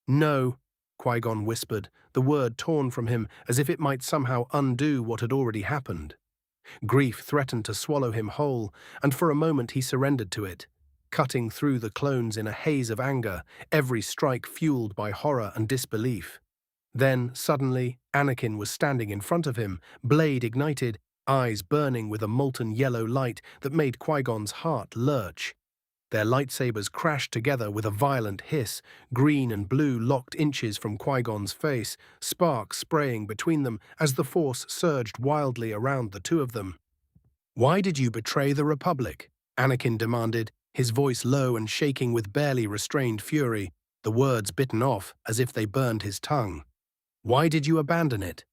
[SPEAKER 1] "No," Qui-Gon whispered, the word torn from him as if it might somehow undo what had already happened. Grief threatened to swallow him whole, and for a moment he surrendered to it, cutting through the clones in a haze of anger, every strike fueled by horror and disbelief. Then, suddenly, Anakin was standing in front of him, blade ignited, eyes burning with a molten yellow light that made Qui-Gon's heart lurch. Their lightsabers crashed together with a violent hiss, green and blue locked inches from Qui-Gon's face, sparks spraying between them as the Force surged wildly around the two of them. "Why did you betray the Republic?" Anakin demanded, his voice low and shaking with barely restrained fury, the words bitten off as if they burned his tongue. "Why did you abandon it?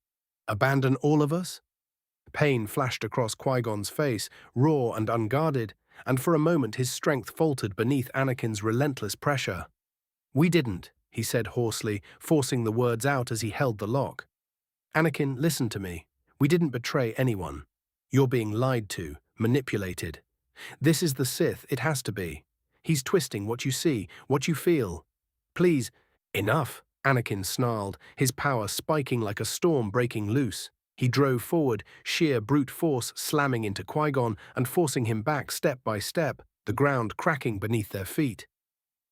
[SPEAKER 1] Abandon all of us?" Pain flashed across Qui-Gon's face, raw and unguarded, and for a moment his strength faltered beneath Anakin's relentless pressure. "We didn't," he said hoarsely, forcing the words out as he held the lock. "Anakin, listen to me. We didn't betray anyone. You're being lied to, manipulated. This is the Sith, it has to be. He's twisting what you see, what you feel. Please, enough," Anakin snarled, his power spiking like a storm breaking loose. He drove forward, sheer brute force slamming into Qui-Gon and forcing him back step by step, the ground cracking beneath their feet.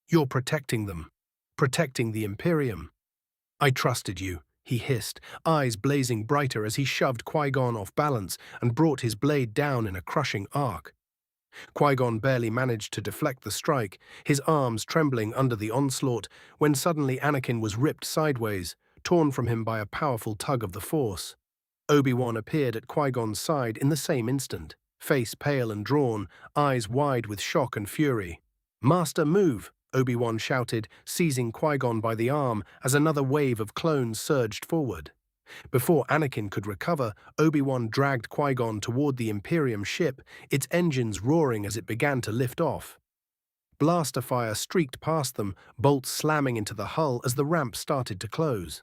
[SPEAKER 1] "You're protecting them. Protecting the Imperium." "I trusted you," he hissed, eyes blazing brighter as he shoved Qui-Gon off balance and brought his blade down in a crushing arc. Qui-Gon barely managed to deflect the strike, his arms trembling under the onslaught, when suddenly Anakin was ripped sideways, torn from him by a powerful tug of the Force. Obi-Wan appeared at Qui-Gon's side in the same instant, face pale and drawn, eyes wide with shock and fury. "Master, move!" Obi-Wan shouted, seizing Qui-Gon by the arm as another wave of clones surged forward. Before Anakin could recover, Obi-Wan dragged Qui-Gon toward the Imperium ship, its engines roaring as it began to lift off. Blaster fire streaked past them, bolts slamming into the hull as the ramp started to close.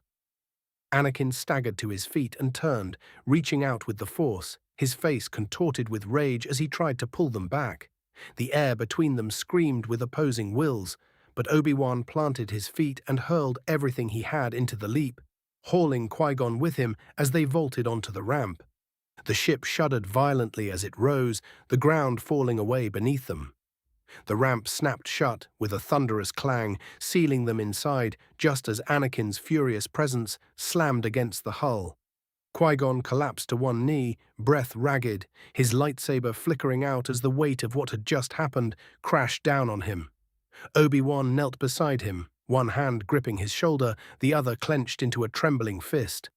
[SPEAKER 1] Anakin staggered to his feet and turned, reaching out with the Force, his face contorted with rage as he tried to pull them back. The air between them screamed with opposing wills, but Obi-Wan planted his feet and hurled everything he had into the leap, hauling Qui-Gon with him as they vaulted onto the ramp. The ship shuddered violently as it rose, the ground falling away beneath them. The ramp snapped shut with a thunderous clang, sealing them inside just as Anakin's furious presence slammed against the hull. Qui-Gon collapsed to one knee, breath ragged, his lightsaber flickering out as the weight of what had just happened crashed down on him. Obi-Wan knelt beside him, one hand gripping his shoulder, the other clenched into a trembling fist.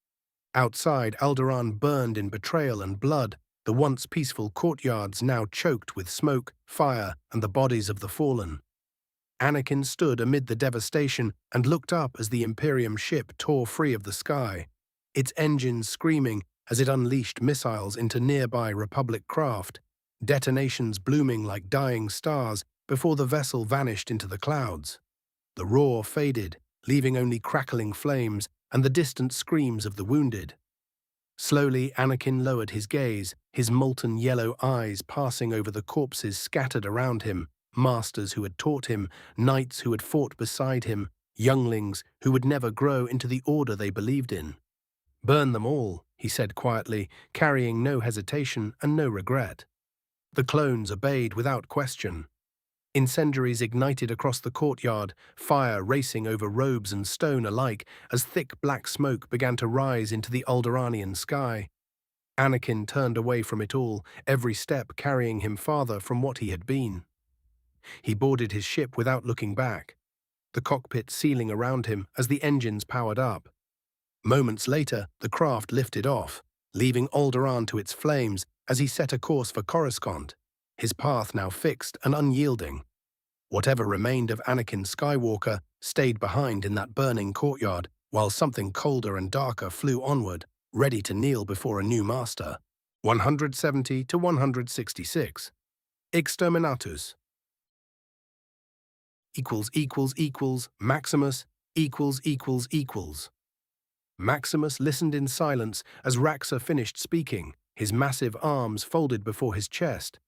[SPEAKER 1] Outside, Alderaan burned in betrayal and blood, the once peaceful courtyards now choked with smoke, fire, and the bodies of the fallen. Anakin stood amid the devastation and looked up as the Imperium ship tore free of the sky, its engines screaming as it unleashed missiles into nearby Republic craft, detonations blooming like dying stars before the vessel vanished into the clouds. The roar faded, leaving only crackling flames and the distant screams of the wounded. Slowly, Anakin lowered his gaze, his molten yellow eyes passing over the corpses scattered around him, masters who had taught him, knights who had fought beside him, younglings who would never grow into the order they believed in. "Burn them all," he said quietly, carrying no hesitation and no regret. The clones obeyed without question. Incendiaries ignited across the courtyard, fire racing over robes and stone alike as thick black smoke began to rise into the Alderaanian sky. Anakin turned away from it all, every step carrying him farther from what he had been. He boarded his ship without looking back, the cockpit sealing around him as the engines powered up. Moments later, the craft lifted off, leaving Alderaan to its flames as he set a course for Coruscant, his path now fixed and unyielding. Whatever remained of Anakin Skywalker stayed behind in that burning courtyard, while something colder and darker flew onward, ready to kneel before a new master. 170 to 166. Exterminatus. Maximus ====. Maximus listened in silence as Raxor finished speaking, his massive arms folded before his chest.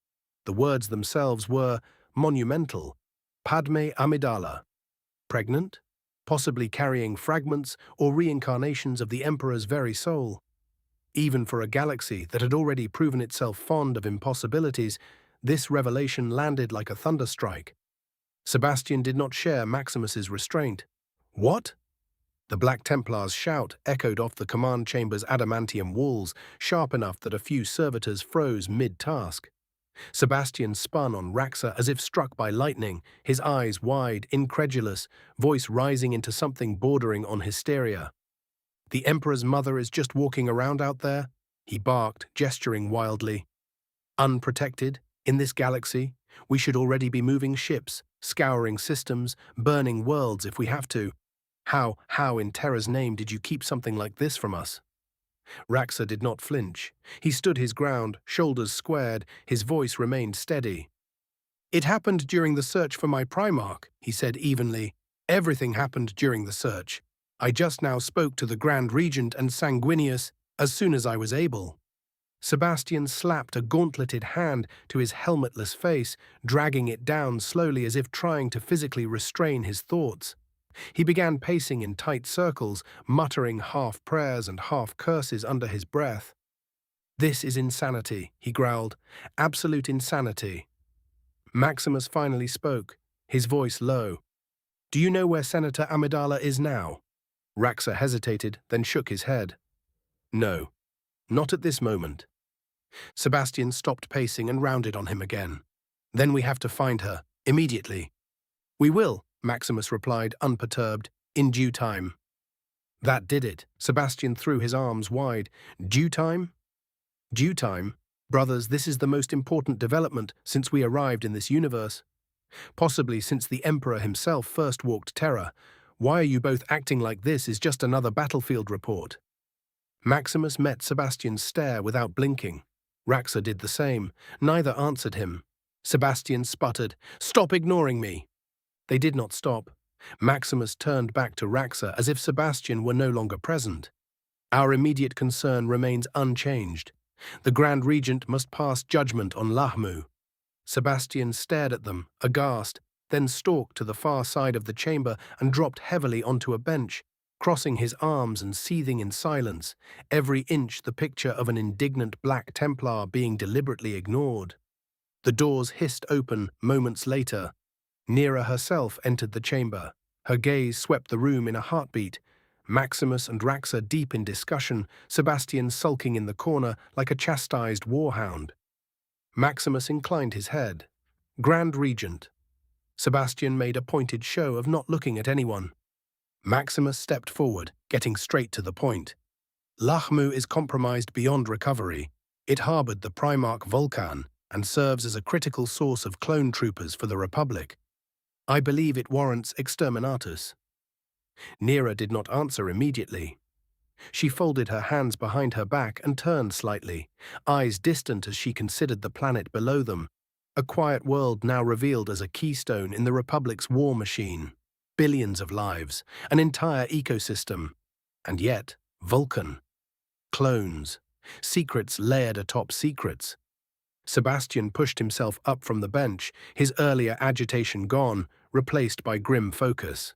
[SPEAKER 1] The words themselves were monumental. Padme Amidala. Pregnant? Possibly carrying fragments or reincarnations of the Emperor's very soul. Even for a galaxy that had already proven itself fond of impossibilities, this revelation landed like a thunderstrike. Sebastian did not share Maximus's restraint. "What?" The Black Templars' shout echoed off the command chamber's adamantium walls, sharp enough that a few servitors froze mid-task. Sebastian spun on Raxor as if struck by lightning, his eyes wide, incredulous, voice rising into something bordering on hysteria. "The Emperor's mother is just walking around out there?" he barked, gesturing wildly. "Unprotected, in this galaxy, we should already be moving ships, scouring systems, burning worlds if we have to. How in Terra's name did you keep something like this from us?" Raxor did not flinch. He stood his ground, shoulders squared, his voice remained steady. "It happened during the search for my Primarch," he said evenly. "Everything happened during the search. I just now spoke to the Grand Regent and Sanguinius as soon as I was able." Sebastian slapped a gauntleted hand to his helmetless face, dragging it down slowly as if trying to physically restrain his thoughts. He began pacing in tight circles, muttering half prayers and half curses under his breath. "This is insanity," he growled. "Absolute insanity." Maximus finally spoke, his voice low. "Do you know where Senator Amidala is now?" Raxor hesitated, then shook his head. "No, not at this moment." Sebastian stopped pacing and rounded on him again. "Then we have to find her, immediately." "We will," Maximus replied, unperturbed, "in due time." That did it. Sebastian threw his arms wide. "Due time?" "Due time? Brothers, this is the most important development since we arrived in this universe. Possibly since the Emperor himself first walked Terra. Why are you both acting like this is just another battlefield report?" Maximus met Sebastian's stare without blinking. Raxor did the same. Neither answered him. Sebastian sputtered, "Stop ignoring me!" They did not stop. Maximus turned back to Raxor as if Sebastian were no longer present. "Our immediate concern remains unchanged. The Grand Regent must pass judgment on Lahmu." Sebastian stared at them, aghast, then stalked to the far side of the chamber and dropped heavily onto a bench, crossing his arms and seething in silence, every inch the picture of an indignant Black Templar being deliberately ignored. The doors hissed open moments later. Nera herself entered the chamber. Her gaze swept the room in a heartbeat. Maximus and Raxor deep in discussion, Sebastian sulking in the corner like a chastised warhound. Maximus inclined his head. "Grand Regent." Sebastian made a pointed show of not looking at anyone. Maximus stepped forward, getting straight to the point. Lahmu is compromised beyond recovery. It harbored the Primarch Vulkan and serves as a critical source of clone troopers for the Republic. I believe it warrants exterminatus. Nera did not answer immediately. She folded her hands behind her back and turned slightly, eyes distant as she considered the planet below them, a quiet world now revealed as a keystone in the Republic's war machine. Billions of lives, an entire ecosystem. And yet, Vulkan. Clones. Secrets layered atop secrets. Sebastian pushed himself up from the bench, his earlier agitation gone, replaced by grim focus.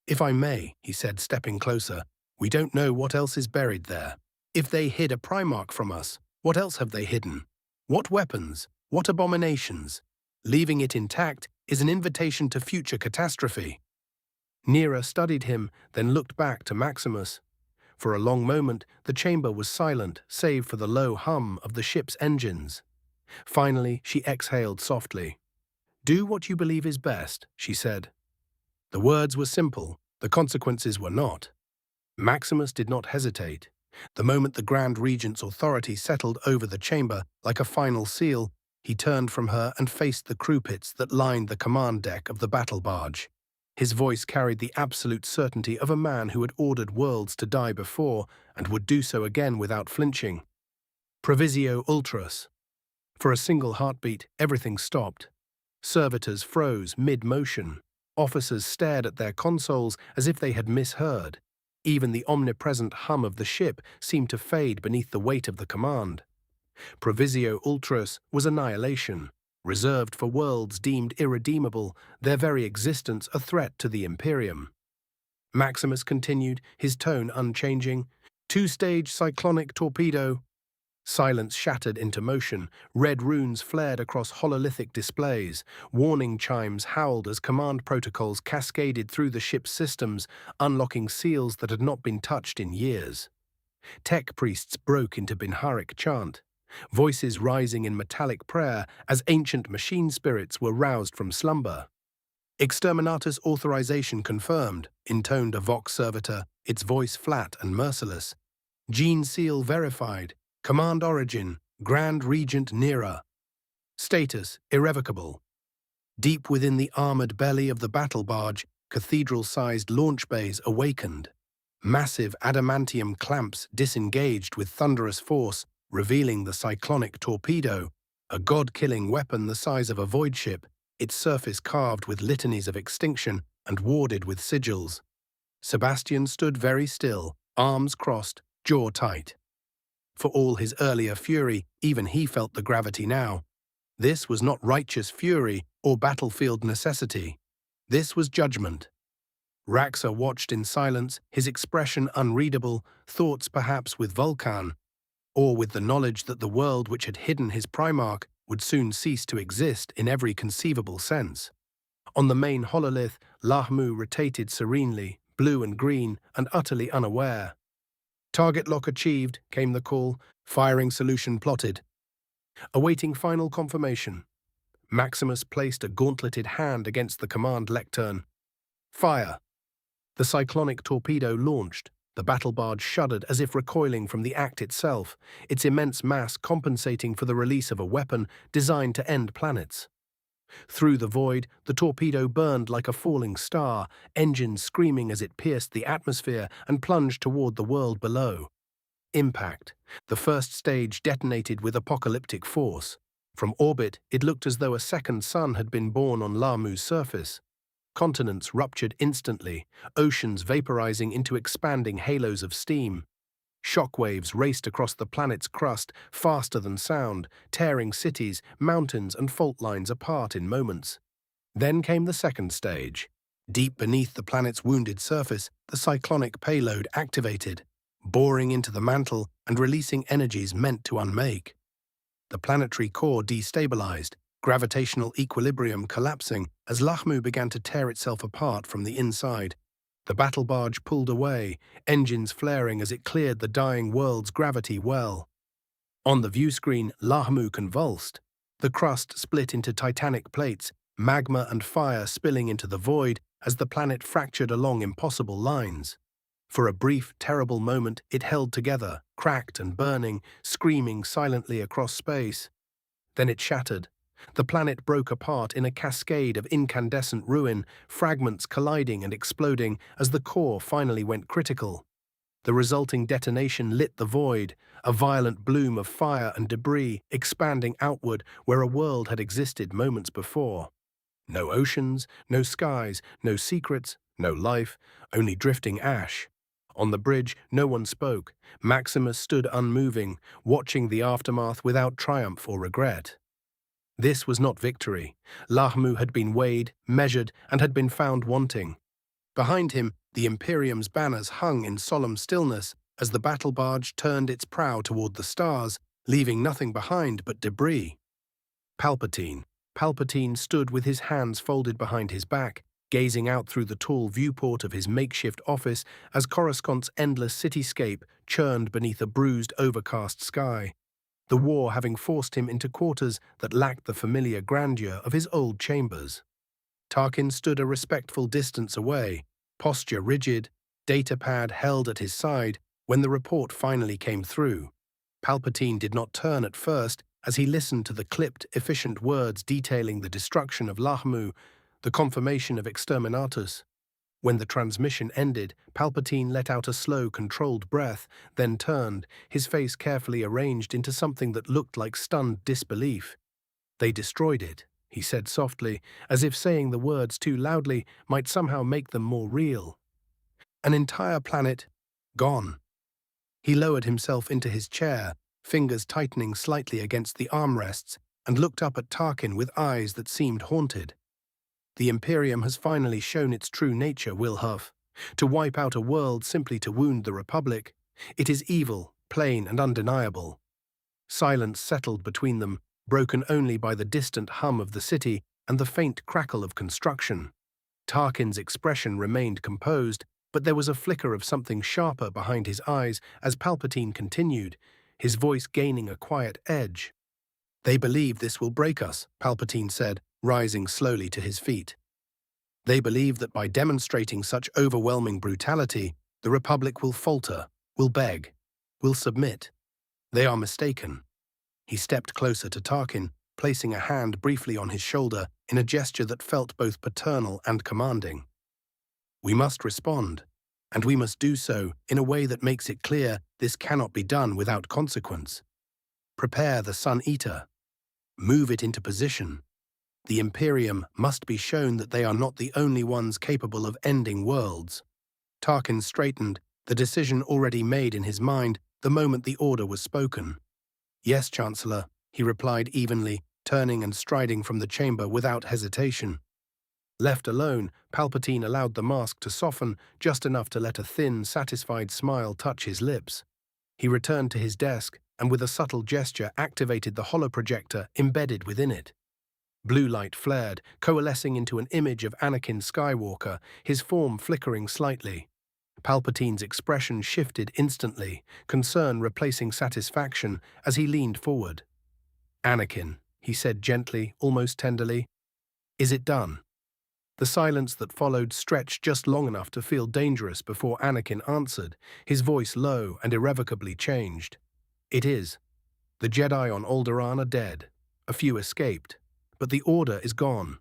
[SPEAKER 1] "If I may," he said, stepping closer, "we don't know what else is buried there. If they hid a Primarch from us, what else have they hidden? What weapons? What abominations? Leaving it intact is an invitation to future catastrophe." Nera studied him, then looked back to Maximus. For a long moment, the chamber was silent, save for the low hum of the ship's engines. Finally, she exhaled softly. "Do what you believe is best," she said. The words were simple, the consequences were not. Maximus did not hesitate. The moment the Grand Regent's authority settled over the chamber like a final seal, he turned from her and faced the crew pits that lined the command deck of the battle barge. His voice carried the absolute certainty of a man who had ordered worlds to die before and would do so again without flinching. Provisio ultras. For a single heartbeat, everything stopped. Servitors froze mid-motion. Officers stared at their consoles as if they had misheard. Even the omnipresent hum of the ship seemed to fade beneath the weight of the command. Provisio ultras was annihilation, reserved for worlds deemed irredeemable, their very existence a threat to the Imperium. Maximus continued, his tone unchanging. "Two-stage cyclonic torpedo." Silence shattered into motion, red runes flared across hololithic displays, warning chimes howled as command protocols cascaded through the ship's systems, unlocking seals that had not been touched in years. Tech priests broke into Binharic chant, voices rising in metallic prayer as ancient machine spirits were roused from slumber. "Exterminatus authorization confirmed," intoned a Vox servitor, its voice flat and merciless. "Gene seal verified. Command origin, Grand Regent Nera. Status, irrevocable." Deep within the armored belly of the battle barge, cathedral-sized launch bays awakened. Massive adamantium clamps disengaged with thunderous force, revealing the cyclonic torpedo, a god-killing weapon the size of a void ship, its surface carved with litanies of extinction and warded with sigils. Sebastian stood very still, arms crossed, jaw tight. For all his earlier fury, even he felt the gravity now. This was not righteous fury or battlefield necessity. This was judgment. Raxor watched in silence, his expression unreadable, thoughts perhaps with Vulkan, or with the knowledge that the world which had hidden his Primarch would soon cease to exist in every conceivable sense. On the main hololith, Lahmu rotated serenely, blue and green, and utterly unaware. "Target lock achieved," came the call, firing solution plotted. Awaiting final confirmation, Maximus placed a gauntleted hand against the command lectern. "Fire!" The cyclonic torpedo launched. The battle barge shuddered as if recoiling from the act itself, its immense mass compensating for the release of a weapon designed to end planets. Through the void, the torpedo burned like a falling star, engines screaming as it pierced the atmosphere and plunged toward the world below. Impact. The first stage detonated with apocalyptic force. From orbit, it looked as though a second sun had been born on Lahmu's surface. Continents ruptured instantly, oceans vaporizing into expanding halos of steam. Shockwaves raced across the planet's crust faster than sound, tearing cities, mountains, and fault lines apart in moments. Then came the second stage. Deep beneath the planet's wounded surface, the cyclonic payload activated, boring into the mantle and releasing energies meant to unmake. The planetary core destabilized, gravitational equilibrium collapsing as Lahmu began to tear itself apart from the inside. The battle barge pulled away, engines flaring as it cleared the dying world's gravity well. On the viewscreen, Lahmu convulsed. The crust split into titanic plates, magma and fire spilling into the void as the planet fractured along impossible lines. For a brief, terrible moment, it held together, cracked and burning, screaming silently across space. Then it shattered. The planet broke apart in a cascade of incandescent ruin, fragments colliding and exploding as the core finally went critical. The resulting detonation lit the void, a violent bloom of fire and debris expanding outward where a world had existed moments before. No oceans, no skies, no secrets, no life, only drifting ash. On the bridge, no one spoke. Maximus stood unmoving, watching the aftermath without triumph or regret. This was not victory. Lahmu had been weighed, measured, and had been found wanting. Behind him, the Imperium's banners hung in solemn stillness as the battle barge turned its prow toward the stars, leaving nothing behind but debris. Palpatine stood with his hands folded behind his back, gazing out through the tall viewport of his makeshift office as Coruscant's endless cityscape churned beneath a bruised, overcast sky, the war having forced him into quarters that lacked the familiar grandeur of his old chambers. Tarkin stood a respectful distance away, posture rigid, datapad held at his side when the report finally came through. Palpatine did not turn at first as he listened to the clipped, efficient words detailing the destruction of Lahmu, the confirmation of exterminatus. When the transmission ended, Palpatine let out a slow, controlled breath, then turned, his face carefully arranged into something that looked like stunned disbelief. "They destroyed it," he said softly, as if saying the words too loudly might somehow make them more real. "An entire planet gone." He lowered himself into his chair, fingers tightening slightly against the armrests, and looked up at Tarkin with eyes that seemed haunted. "The Imperium has finally shown its true nature, Wilhuff. To wipe out a world simply to wound the Republic. It is evil, plain and undeniable." Silence settled between them, broken only by the distant hum of the city and the faint crackle of construction. Tarkin's expression remained composed, but there was a flicker of something sharper behind his eyes as Palpatine continued, his voice gaining a quiet edge. "They believe this will break us," Palpatine said, rising slowly to his feet. "They believe that by demonstrating such overwhelming brutality, the Republic will falter, will beg, will submit. They are mistaken." He stepped closer to Tarkin, placing a hand briefly on his shoulder in a gesture that felt both paternal and commanding. "We must respond, and we must do so in a way that makes it clear this cannot be done without consequence. Prepare the Sun Eater. Move it into position. The Imperium must be shown that they are not the only ones capable of ending worlds." Tarkin straightened, the decision already made in his mind the moment the order was spoken. "Yes, Chancellor," he replied evenly, turning and striding from the chamber without hesitation. Left alone, Palpatine allowed the mask to soften just enough to let a thin, satisfied smile touch his lips. He returned to his desk and with a subtle gesture activated the holoprojector embedded within it. Blue light flared, coalescing into an image of Anakin Skywalker, his form flickering slightly. Palpatine's expression shifted instantly, concern replacing satisfaction as he leaned forward. "Anakin," he said gently, almost tenderly, "is it done?" The silence that followed stretched just long enough to feel dangerous before Anakin answered, his voice low and irrevocably changed. "It is. The Jedi on Alderaan are dead. A few escaped. But the Order is gone."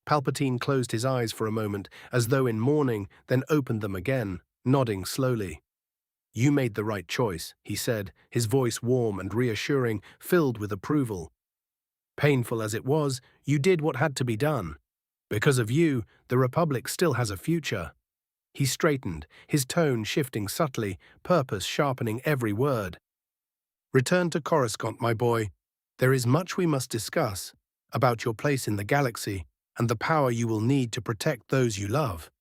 [SPEAKER 1] Palpatine closed his eyes for a moment, as though in mourning, then opened them again, nodding slowly. "You made the right choice," he said, his voice warm and reassuring, filled with approval. "Painful as it was, you did what had to be done. Because of you, the Republic still has a future." He straightened, his tone shifting subtly, purpose sharpening every word. "Return to Coruscant, my boy. There is much we must discuss about your place in the galaxy and the power you will need to protect those you love."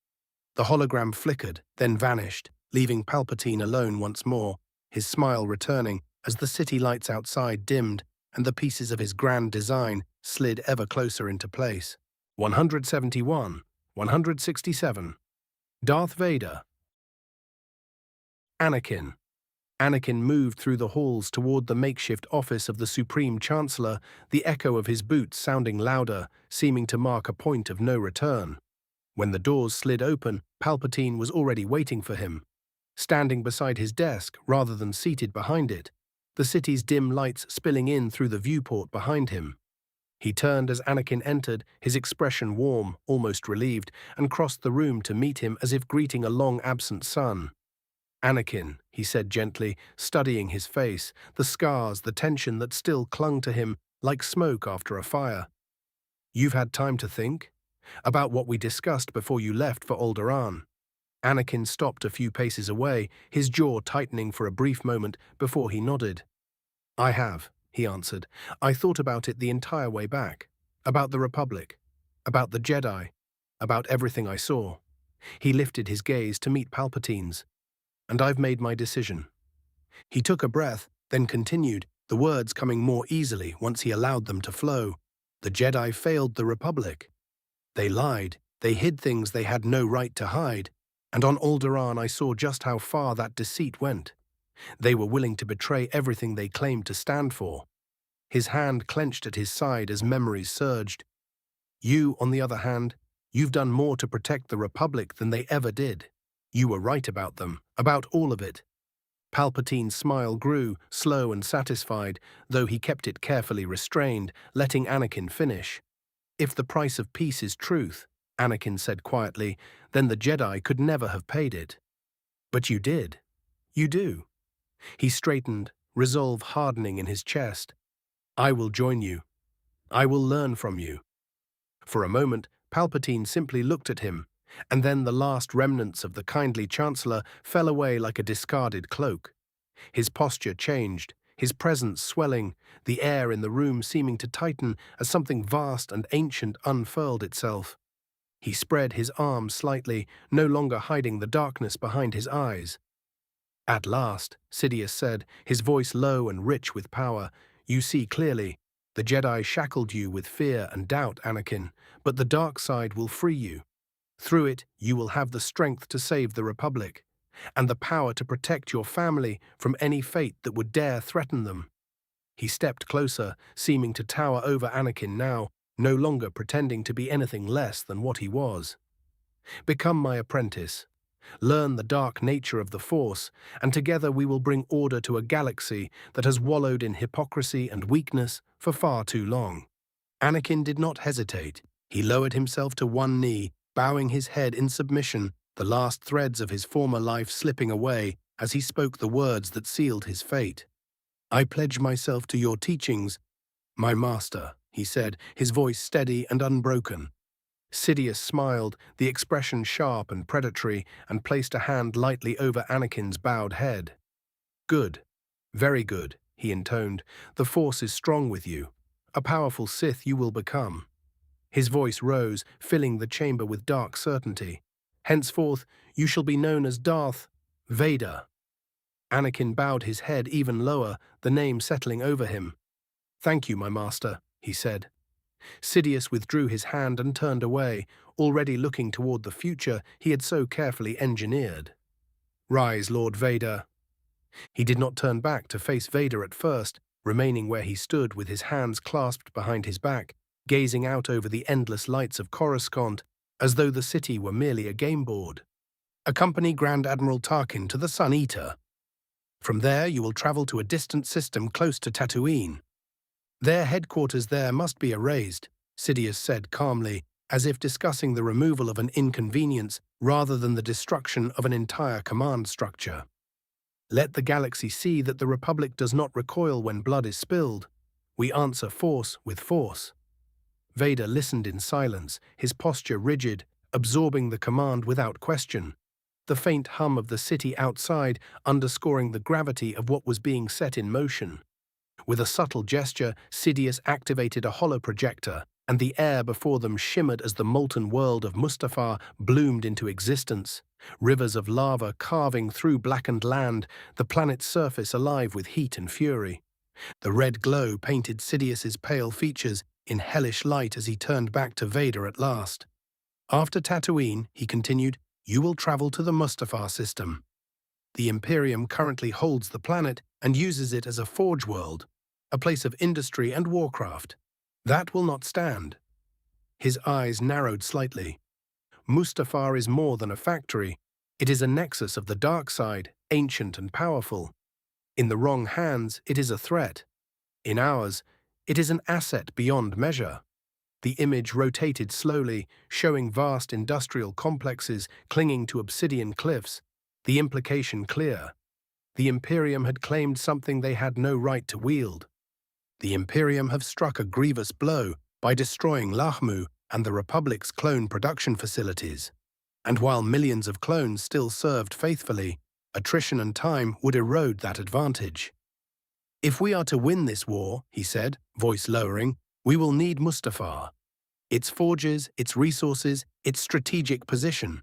[SPEAKER 1] The hologram flickered, then vanished, leaving Palpatine alone once more, his smile returning as the city lights outside dimmed and the pieces of his grand design slid ever closer into place. 171, 167. Darth Vader. Anakin. Anakin moved through the halls toward the makeshift office of the Supreme Chancellor, the echo of his boots sounding louder, seeming to mark a point of no return. When the doors slid open, Palpatine was already waiting for him, standing beside his desk rather than seated behind it, the city's dim lights spilling in through the viewport behind him. He turned as Anakin entered, his expression warm, almost relieved, and crossed the room to meet him as if greeting a long-absent son. "Anakin," he said gently, studying his face, the scars, the tension that still clung to him like smoke after a fire. "You've had time to think? About what we discussed before you left for Alderaan?" Anakin stopped a few paces away, his jaw tightening for a brief moment before he nodded. "I have," he answered. "I thought about it the entire way back. About the Republic. About the Jedi. About everything I saw." He lifted his gaze to meet Palpatine's. "And I've made my decision." He took a breath, then continued, the words coming more easily once he allowed them to flow. "The Jedi failed the Republic. They lied, they hid things they had no right to hide, and on Alderaan I saw just how far that deceit went. They were willing to betray everything they claimed to stand for." His hand clenched at his side as memories surged. "You, on the other hand, you've done more to protect the Republic than they ever did. You were right about them, about all of it." Palpatine's smile grew, slow and satisfied, though he kept it carefully restrained, letting Anakin finish. "If the price of peace is truth," Anakin said quietly, "then the Jedi could never have paid it." "But you did. You do." He straightened, resolve hardening in his chest. "I will join you. I will learn from you." For a moment, Palpatine simply looked at him, and then the last remnants of the kindly Chancellor fell away like a discarded cloak. His posture changed, his presence swelling, the air in the room seeming to tighten as something vast and ancient unfurled itself. He spread his arms slightly, no longer hiding the darkness behind his eyes. "At last," Sidious said, his voice low and rich with power, "you see clearly. The Jedi shackled you with fear and doubt, Anakin, but the dark side will free you. Through it, you will have the strength to save the Republic, and the power to protect your family from any fate that would dare threaten them." He stepped closer, seeming to tower over Anakin now, no longer pretending to be anything less than what he was. "Become my apprentice. Learn the dark nature of the Force, and together we will bring order to a galaxy that has wallowed in hypocrisy and weakness for far too long." Anakin did not hesitate. He lowered himself to one knee, bowing his head in submission, the last threads of his former life slipping away as he spoke the words that sealed his fate. "I pledge myself to your teachings, my master," he said, his voice steady and unbroken. Sidious smiled, the expression sharp and predatory, and placed a hand lightly over Anakin's bowed head. "Good. Very good," he intoned. "The Force is strong with you. A powerful Sith you will become." His voice rose, filling the chamber with dark certainty. "Henceforth, you shall be known as Darth Vader." Anakin bowed his head even lower, the name settling over him. "Thank you, my master," he said. Sidious withdrew his hand and turned away, already looking toward the future he had so carefully engineered. "Rise, Lord Vader." He did not turn back to face Vader at first, remaining where he stood with his hands clasped behind his back, gazing out over the endless lights of Coruscant as though the city were merely a game board. "Accompany Grand Admiral Tarkin to the Sun Eater. From there you will travel to a distant system close to Tatooine. Their headquarters there must be erased," Sidious said calmly, as if discussing the removal of an inconvenience rather than the destruction of an entire command structure. "Let the galaxy see that the Republic does not recoil when blood is spilled. We answer force with force." Vader listened in silence, his posture rigid, absorbing the command without question, the faint hum of the city outside underscoring the gravity of what was being set in motion. With a subtle gesture, Sidious activated a holoprojector, and the air before them shimmered as the molten world of Mustafar bloomed into existence, rivers of lava carving through blackened land, the planet's surface alive with heat and fury. The red glow painted Sidious's pale features in hellish light as he turned back to Vader at last. "After Tatooine," he continued, "you will travel to the Mustafar system. The Imperium currently holds the planet and uses it as a forge world, a place of industry and warcraft. That will not stand. His eyes narrowed slightly. Mustafar is more than a factory. It is a nexus of the dark side, ancient and powerful. In the wrong hands, it is a threat. In ours, it is an asset beyond measure. The image rotated slowly, showing vast industrial complexes clinging to obsidian cliffs, the implication clear. The Imperium had claimed something they had no right to wield. The Imperium have struck a grievous blow by destroying Lahmu and the Republic's clone production facilities. And while millions of clones still served faithfully, attrition and time would erode that advantage. If we are to win this war, he said, voice lowering, we will need Mustafar. Its forges, its resources, its strategic position.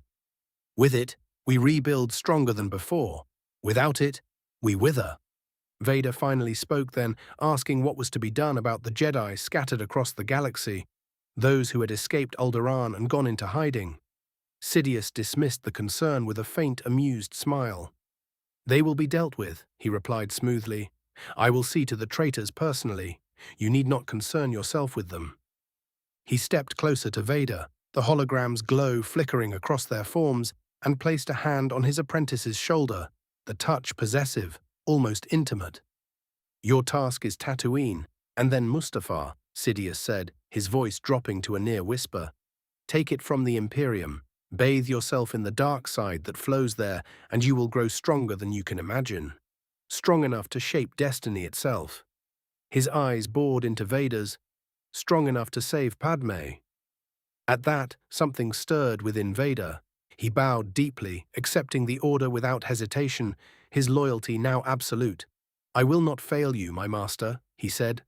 [SPEAKER 1] With it, we rebuild stronger than before. Without it, we wither. Vader finally spoke then, asking what was to be done about the Jedi scattered across the galaxy, those who had escaped Alderaan and gone into hiding. Sidious dismissed the concern with a faint, amused smile. They will be dealt with, he replied smoothly. I will see to the traitors personally. You need not concern yourself with them. He stepped closer to Vader, the hologram's glow flickering across their forms, and placed a hand on his apprentice's shoulder, the touch possessive, almost intimate. Your task is Tatooine, and then Mustafar, Sidious said, his voice dropping to a near whisper. Take it from the Imperium. Bathe yourself in the dark side that flows there, and you will grow stronger than you can imagine. Strong enough to shape destiny itself. His eyes bored into Vader's, strong enough to save Padme. At that, something stirred within Vader. He bowed deeply, accepting the order without hesitation, his loyalty now absolute. I will not fail you, my master, he said.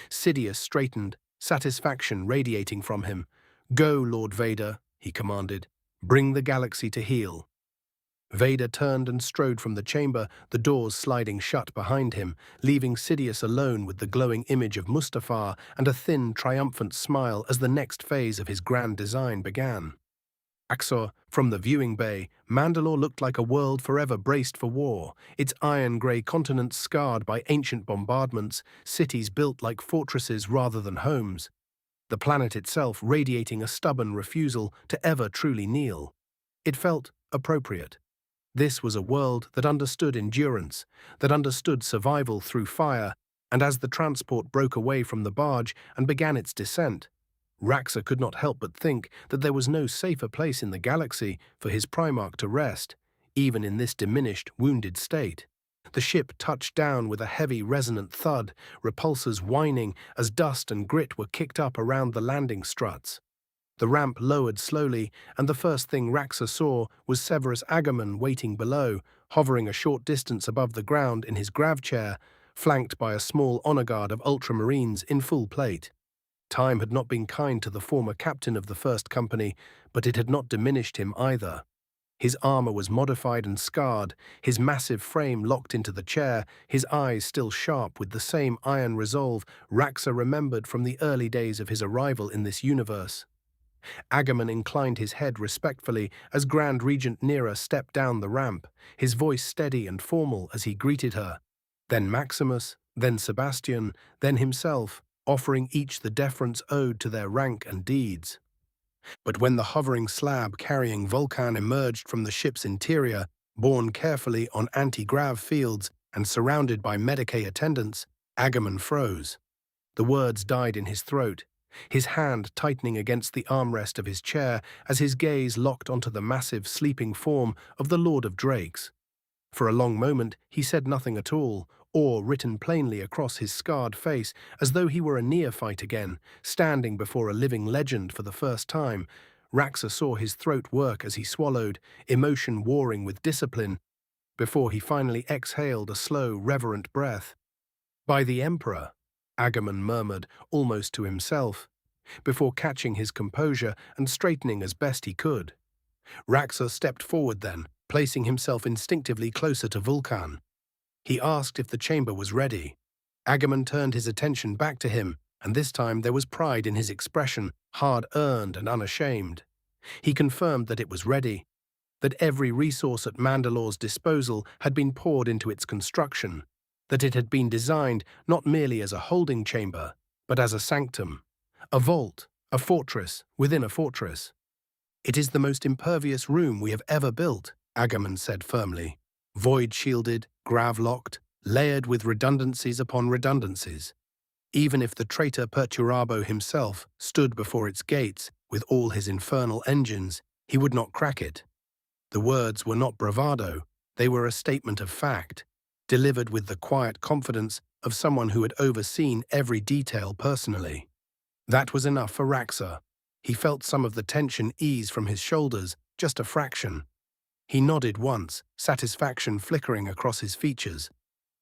[SPEAKER 1] Sidious straightened, satisfaction radiating from him. Go, Lord Vader, he commanded. Bring the galaxy to heel. Vader turned and strode from the chamber, the doors sliding shut behind him, leaving Sidious alone with the glowing image of Mustafar and a thin, triumphant smile as the next phase of his grand design began. Raxor, from the viewing bay, Mandalore looked like a world forever braced for war, its iron-grey continents scarred by ancient bombardments, cities built like fortresses rather than homes. The planet itself radiating a stubborn refusal to ever truly kneel. It felt appropriate. This was a world that understood endurance, that understood survival through fire, and as the transport broke away from the barge and began its descent, Raxor could not help but think that there was no safer place in the galaxy for his Primarch to rest, even in this diminished, wounded state. The ship touched down with a heavy, resonant thud, repulsors whining as dust and grit were kicked up around the landing struts. The ramp lowered slowly, and the first thing Raxor saw was Severus Agumon waiting below, hovering a short distance above the ground in his grav chair, flanked by a small honor guard of Ultramarines in full plate. Time had not been kind to the former captain of the First Company, but it had not diminished him either. His armor was modified and scarred, his massive frame locked into the chair, his eyes still sharp with the same iron resolve Raxor remembered from the early days of his arrival in this universe. Agumon inclined his head respectfully as Grand Regent Nera stepped down the ramp, his voice steady and formal as he greeted her. Then Maximus, then Sebastian, then himself, offering each the deference owed to their rank and deeds. But when the hovering slab carrying Vulkan emerged from the ship's interior, borne carefully on anti-grav fields and surrounded by Medicae attendants, Agumon froze. The words died in his throat, his hand tightening against the armrest of his chair as his gaze locked onto the massive sleeping form of the Lord of Drakes. For a long moment he said nothing at all, awe written plainly across his scarred face, as though he were a neophyte again, standing before a living legend for the first time. Raxor saw his throat work as he swallowed, emotion warring with discipline, before he finally exhaled a slow, reverent breath. By the Emperor, Agumon murmured, almost to himself, before catching his composure and straightening as best he could. Raxor stepped forward then, placing himself instinctively closer to Vulkan. He asked if the chamber was ready. Agumon turned his attention back to him, and this time there was pride in his expression, hard-earned and unashamed. He confirmed that it was ready. that every resource at Mandalore's disposal had been poured into its construction, that it had been designed not merely as a holding chamber, but as a sanctum, a vault, a fortress within a fortress. "It is the most impervious room we have ever built," Agamemnon said firmly. "Void-shielded, grav-locked, layered with redundancies upon redundancies. Even if the traitor Perturabo himself stood before its gates with all his infernal engines, he would not crack it." The words were not bravado, they were a statement of fact, delivered with the quiet confidence of someone who had overseen every detail personally. That was enough for Raxor. He felt some of the tension ease from his shoulders, just a fraction. He nodded once, satisfaction flickering across his features.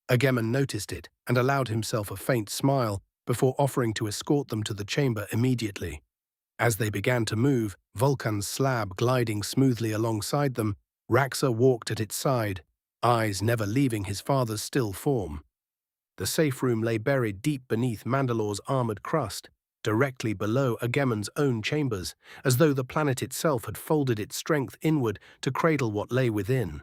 [SPEAKER 1] Agamemnon noticed it and allowed himself a faint smile before offering to escort them to the chamber immediately. As they began to move, Vulkan's slab gliding smoothly alongside them, Raxor walked at its side, eyes never leaving his father's still form. The safe room lay buried deep beneath Mandalore's armored crust, directly below Agamemnon's own chambers, as though the planet itself had folded its strength inward to cradle what lay within.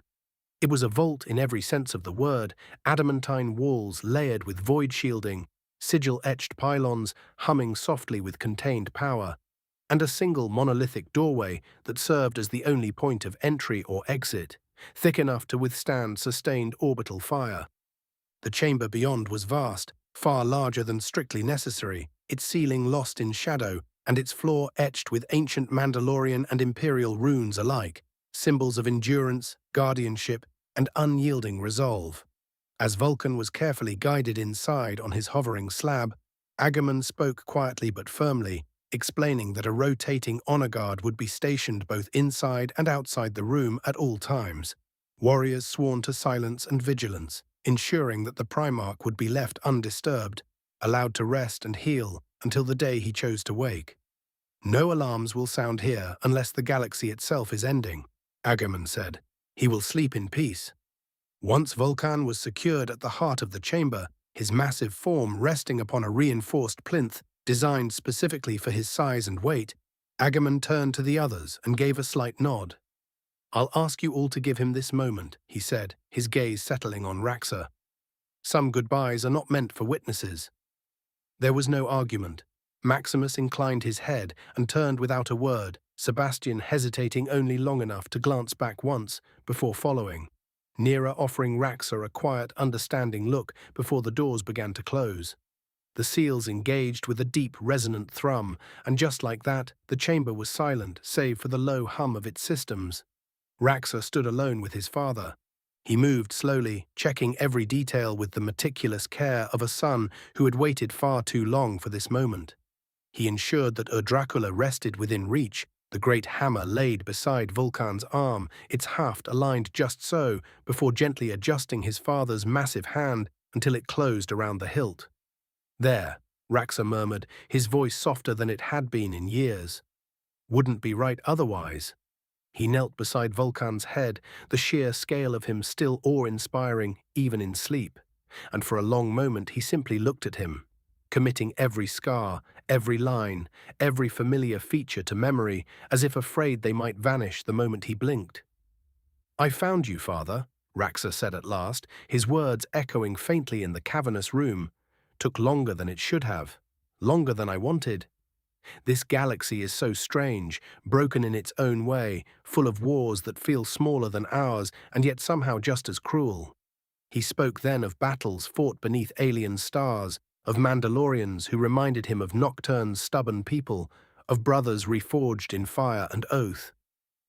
[SPEAKER 1] It was a vault in every sense of the word, adamantine walls layered with void shielding, sigil-etched pylons humming softly with contained power, and a single monolithic doorway that served as the only point of entry or exit, thick enough to withstand sustained orbital fire. The chamber beyond was vast, far larger than strictly necessary, its ceiling lost in shadow, and its floor etched with ancient Mandalorian and Imperial runes alike, symbols of endurance, guardianship, and unyielding resolve. As Vulkan was carefully guided inside on his hovering slab, Agamemnon spoke quietly but firmly, explaining that a rotating honor guard would be stationed both inside and outside the room at all times, warriors sworn to silence and vigilance, ensuring that the Primarch would be left undisturbed, allowed to rest and heal until the day he chose to wake. "No alarms will sound here unless the galaxy itself is ending," Agamemnon said. "He will sleep in peace." Once Vulkan was secured at the heart of the chamber, his massive form resting upon a reinforced plinth designed specifically for his size and weight, Agamemnon turned to the others and gave a slight nod. "I'll ask you all to give him this moment," he said, his gaze settling on Raxor. "Some goodbyes are not meant for witnesses." There was no argument. Maximus inclined his head and turned without a word, Sebastian hesitating only long enough to glance back once before following, Nera offering Raxor a quiet, understanding look before the doors began to close. The seals engaged with a deep, resonant thrum, and just like that, the chamber was silent, save for the low hum of its systems. Raxor stood alone with his father. He moved slowly, checking every detail with the meticulous care of a son who had waited far too long for this moment. He ensured that Dracula rested within reach, the great hammer laid beside Vulkan's arm, its haft aligned just so, before gently adjusting his father's massive hand until it closed around the hilt. "There," Raxor murmured, his voice softer than it had been in years. "Wouldn't be right otherwise." He knelt beside Vulkan's head, the sheer scale of him still awe-inspiring, even in sleep, and for a long moment he simply looked at him, committing every scar, every line, every familiar feature to memory, as if afraid they might vanish the moment he blinked. "I found you, father," Raxor said at last, his words echoing faintly in the cavernous room. "Took longer than it should have, longer than I wanted. This galaxy is so strange, broken in its own way, full of wars that feel smaller than ours and yet somehow just as cruel." He spoke then of battles fought beneath alien stars, of Mandalorians who reminded him of Nocturne's stubborn people, of brothers reforged in fire and oath.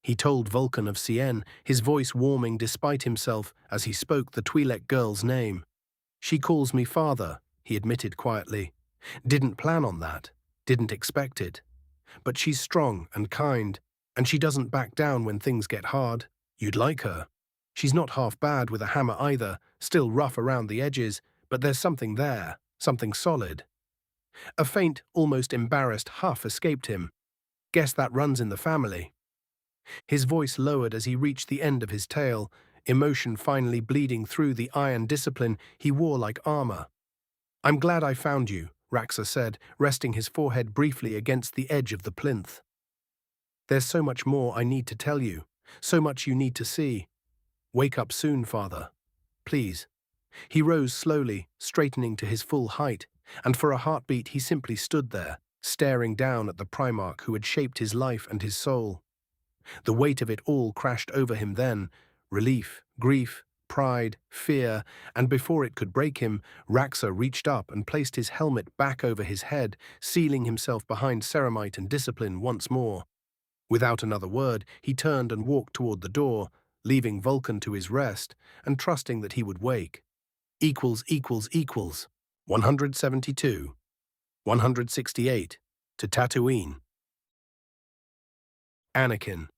[SPEAKER 1] He told Vulkan of Cien, his voice warming despite himself as he spoke the Twi'lek girl's name. "She calls me father," he admitted quietly. "Didn't plan on that. Didn't expect it. But she's strong and kind, and she doesn't back down when things get hard. You'd like her. She's not half bad with a hammer either, still rough around the edges, but there's something there, something solid." A faint, almost embarrassed huff escaped him. "Guess that runs in the family." His voice lowered as he reached the end of his tale, emotion finally bleeding through the iron discipline he wore like armor. "I'm glad I found you," Raxor said, resting his forehead briefly against the edge of the plinth. "There's so much more I need to tell you, So much you need to see. Wake up soon, father. Please. He rose slowly, straightening to his full height, and for a heartbeat he simply stood there, staring down at the Primarch who had shaped his life and his soul. The weight of it all crashed over him then, relief, grief, pride, fear, and before it could break him, Raxor reached up and placed his helmet back over his head, sealing himself behind ceramite and discipline once more. Without another word, he turned and walked toward the door, leaving Vulkan to his rest and trusting that he would wake. Equals. 172. 168. To Tatooine. Anakin.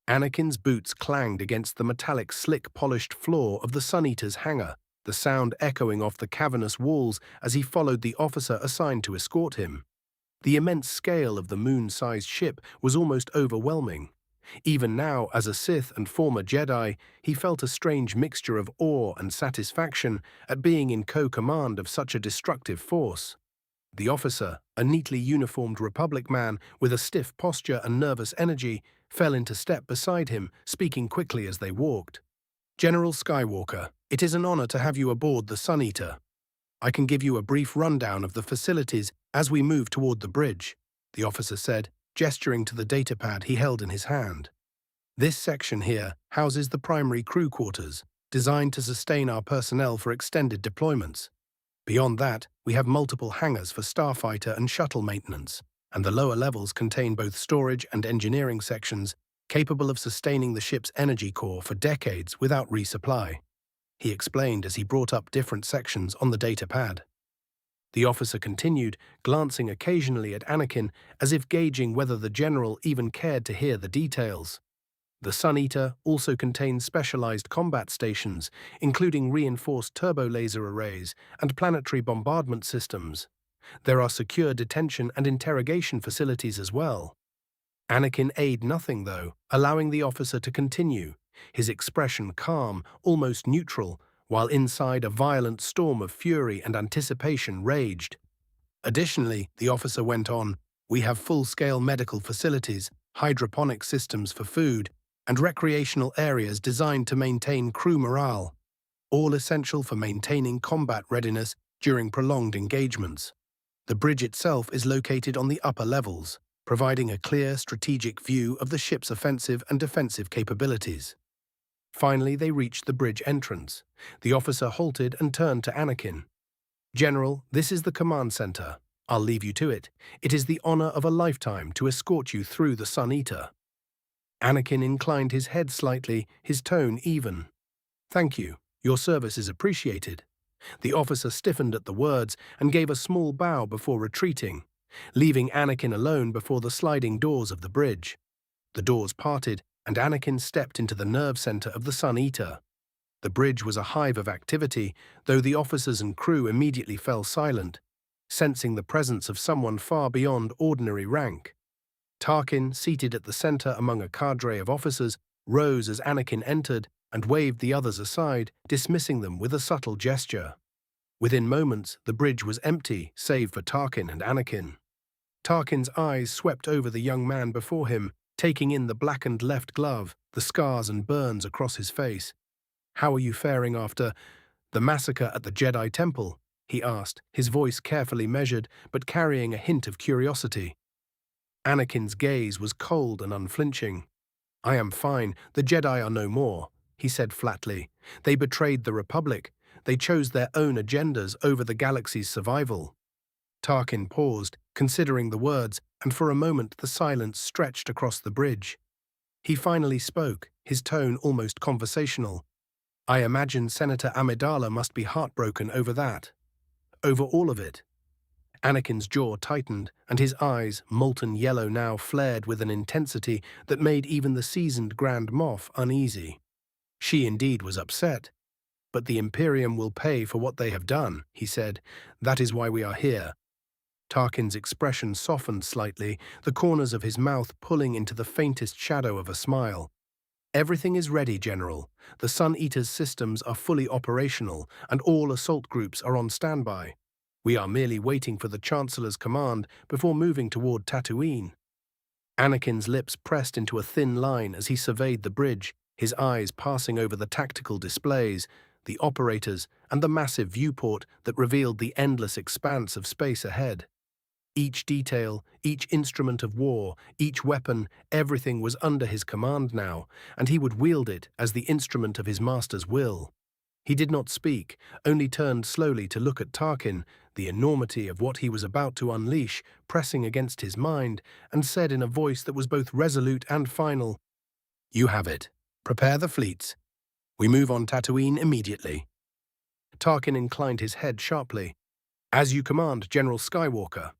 [SPEAKER 1] Anakin's boots clanged against the metallic, slick-polished floor of the Sun Eater's hangar, the sound echoing off the cavernous walls as he followed the officer assigned to escort him. The immense scale of the moon-sized ship was almost overwhelming. Even now, as a Sith and former Jedi, he felt a strange mixture of awe and satisfaction at being in co-command of such a destructive force. The officer, a neatly uniformed Republic man with a stiff posture and nervous energy, fell into step beside him, speaking quickly as they walked. "General Skywalker, it is an honor to have you aboard the Sun Eater. I can give you a brief rundown of the facilities as we move toward the bridge," the officer said, gesturing to the datapad he held in his hand. "This section here houses the primary crew quarters, designed to sustain our personnel for extended deployments. Beyond that, we have multiple hangars for starfighter and shuttle maintenance, and the lower levels contain both storage and engineering sections capable of sustaining the ship's energy core for decades without resupply," he explained as he brought up different sections on the datapad. The officer continued, glancing occasionally at Anakin as if gauging whether the general even cared to hear the details. The Sun Eater also contains specialized combat stations, including reinforced turbo-laser arrays and planetary bombardment systems. There are secure detention and interrogation facilities as well. Anakin aided nothing, though, allowing the officer to continue, his expression calm, almost neutral, while inside a violent storm of fury and anticipation raged. Additionally, the officer went on, "We have full-scale medical facilities, hydroponic systems for food, and recreational areas designed to maintain crew morale, all essential for maintaining combat readiness during prolonged engagements. The bridge itself is located on the upper levels, providing a clear strategic view of the ship's offensive and defensive capabilities." Finally, they reached the bridge entrance. The officer halted and turned to Anakin. "General, this is the command center. I'll leave you to it. It is the honor of a lifetime to escort you through the Sun Eater." Anakin inclined his head slightly, his tone even. "Thank you. Your service is appreciated." The officer stiffened at the words and gave a small bow before retreating, leaving Anakin alone before the sliding doors of the bridge. The doors parted, and Anakin stepped into the nerve center of the Sun Eater. The bridge was a hive of activity, though the officers and crew immediately fell silent, sensing the presence of someone far beyond ordinary rank. Tarkin, seated at the center among a cadre of officers, rose as Anakin entered and waved the others aside, dismissing them with a subtle gesture. Within moments, the bridge was empty, save for Tarkin and Anakin. Tarkin's eyes swept over the young man before him, taking in the blackened left glove, the scars and burns across his face. "How are you faring after the massacre at the Jedi Temple?" he asked, his voice carefully measured but carrying a hint of curiosity. Anakin's gaze was cold and unflinching. "I am fine. The Jedi are no more," he said flatly. "They betrayed the Republic. They chose their own agendas over the galaxy's survival." Tarkin paused, considering the words, and for a moment the silence stretched across the bridge. He finally spoke, his tone almost conversational. "I imagine Senator Amidala must be heartbroken over that. Over all of it." Anakin's jaw tightened, and his eyes, molten yellow now, flared with an intensity that made even the seasoned Grand Moff uneasy. "She indeed was upset. But the Imperium will pay for what they have done," he said. "That is why we are here." Tarkin's expression softened slightly, the corners of his mouth pulling into the faintest shadow of a smile. "Everything is ready, General. The Sun Eater's systems are fully operational, and all assault groups are on standby. We are merely waiting for the Chancellor's command before moving toward Tatooine." Anakin's lips pressed into a thin line as he surveyed the bridge, his eyes passing over the tactical displays, the operators, and the massive viewport that revealed the endless expanse of space ahead. Each detail, each instrument of war, each weapon, everything was under his command now, and he would wield it as the instrument of his master's will. He did not speak, only turned slowly to look at Tarkin, the enormity of what he was about to unleash pressing against his mind, and said in a voice that was both resolute and final, "You have it. Prepare the fleets. We move on Tatooine immediately." Tarkin inclined his head sharply. "As you command, General Skywalker."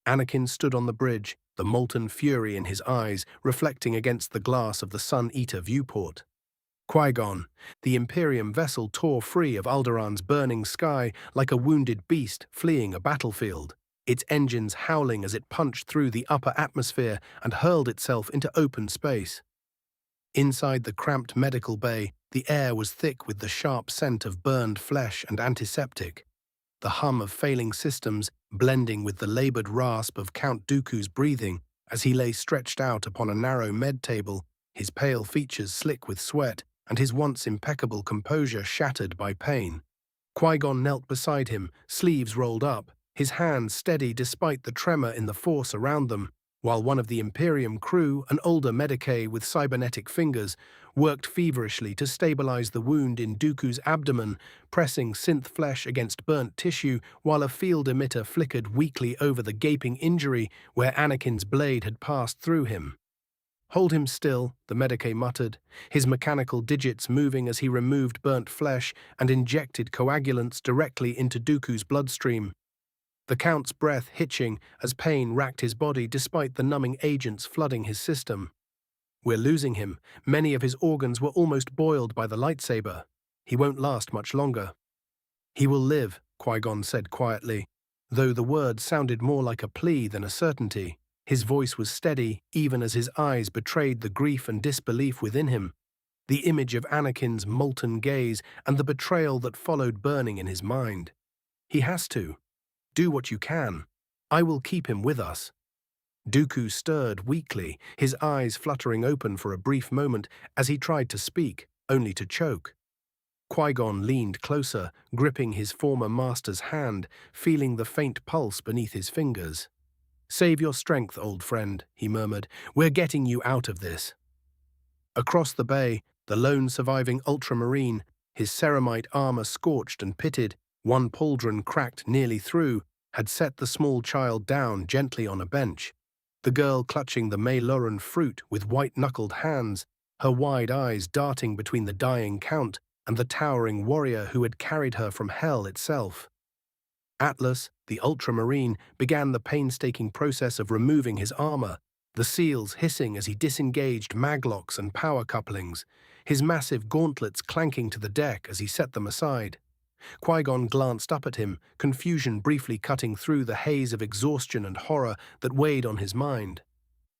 [SPEAKER 1] Anakin stood on the bridge, the molten fury in his eyes reflecting against the glass of the Sun-Eater viewport. Qui-Gon, the Imperium vessel tore free of Alderaan's burning sky like a wounded beast fleeing a battlefield, its engines howling as it punched through the upper atmosphere and hurled itself into open space. Inside the cramped medical bay, the air was thick with the sharp scent of burned flesh and antiseptic. The hum of failing systems blending with the labored rasp of Count Dooku's breathing as he lay stretched out upon a narrow med table, his pale features slick with sweat and his once impeccable composure shattered by pain. Qui-Gon knelt beside him, sleeves rolled up, his hands steady despite the tremor in the force around them, while one of the Imperium crew, an older medicae with cybernetic fingers, worked feverishly to stabilize the wound in Dooku's abdomen, pressing synth flesh against burnt tissue while a field emitter flickered weakly over the gaping injury where Anakin's blade had passed through him. "Hold him still," the medicae muttered, his mechanical digits moving as he removed burnt flesh and injected coagulants directly into Dooku's bloodstream. The Count's breath hitching as pain racked his body despite the numbing agents flooding his system. "We're losing him. Many of his organs were almost boiled by the lightsaber. He won't last much longer." "He will live," Qui-Gon said quietly, though the words sounded more like a plea than a certainty. His voice was steady, even as his eyes betrayed the grief and disbelief within him, the image of Anakin's molten gaze and the betrayal that followed burning in his mind. "He has to. Do what you can. I will keep him with us." Dooku stirred weakly, his eyes fluttering open for a brief moment as he tried to speak, only to choke. Qui-Gon leaned closer, gripping his former master's hand, feeling the faint pulse beneath his fingers. "Save your strength, old friend," he murmured. "We're getting you out of this." Across the bay, the lone surviving Ultramarine, his ceramite armor scorched and pitted, one pauldron cracked nearly through, had set the small child down gently on a bench. The girl clutching the Mayloran fruit with white-knuckled hands, her wide eyes darting between the dying Count and the towering warrior who had carried her from hell itself. Atlas, the Ultramarine, began the painstaking process of removing his armor, the seals hissing as he disengaged maglocks and power couplings, his massive gauntlets clanking to the deck as he set them aside. Qui-Gon glanced up at him, confusion briefly cutting through the haze of exhaustion and horror that weighed on his mind.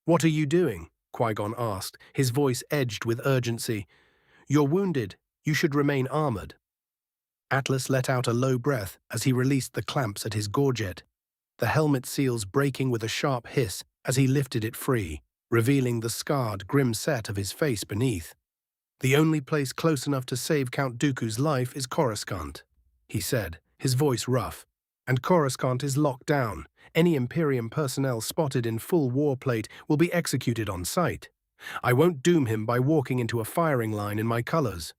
[SPEAKER 1] "What are you doing?" Qui-Gon asked, his voice edged with urgency. "You're wounded. You should remain armored." Atlas let out a low breath as he released the clamps at his gorget, the helmet seals breaking with a sharp hiss as he lifted it free, revealing the scarred, grim set of his face beneath. "The only place close enough to save Count Dooku's life is Coruscant," he said, his voice rough. "And Coruscant is locked down. Any Imperium personnel spotted in full war plate will be executed on sight. I won't doom him by walking into a firing line in my colors."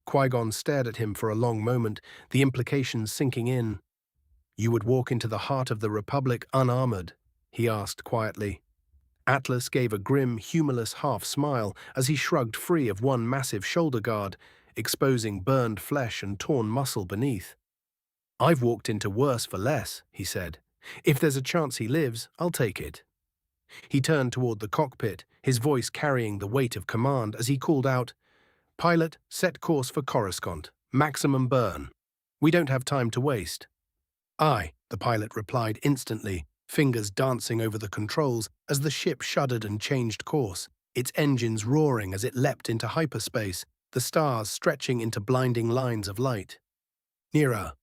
[SPEAKER 1] Qui-Gon stared at him for a long moment, the implications sinking in. "You would walk into the heart of the Republic unarmored?" he asked quietly. Atlas gave a grim, humorless half-smile as he shrugged free of one massive shoulder guard, exposing burned flesh and torn muscle beneath. "I've walked into worse for less," he said. "If there's a chance he lives, I'll take it." He turned toward the cockpit, his voice carrying the weight of command as he called out, "Pilot, set course for Coruscant. Maximum burn. We don't have time to waste." "Aye," the pilot replied instantly, fingers dancing over the controls as the ship shuddered and changed course, its engines roaring as it leapt into hyperspace, the stars stretching into blinding lines of light. Nera.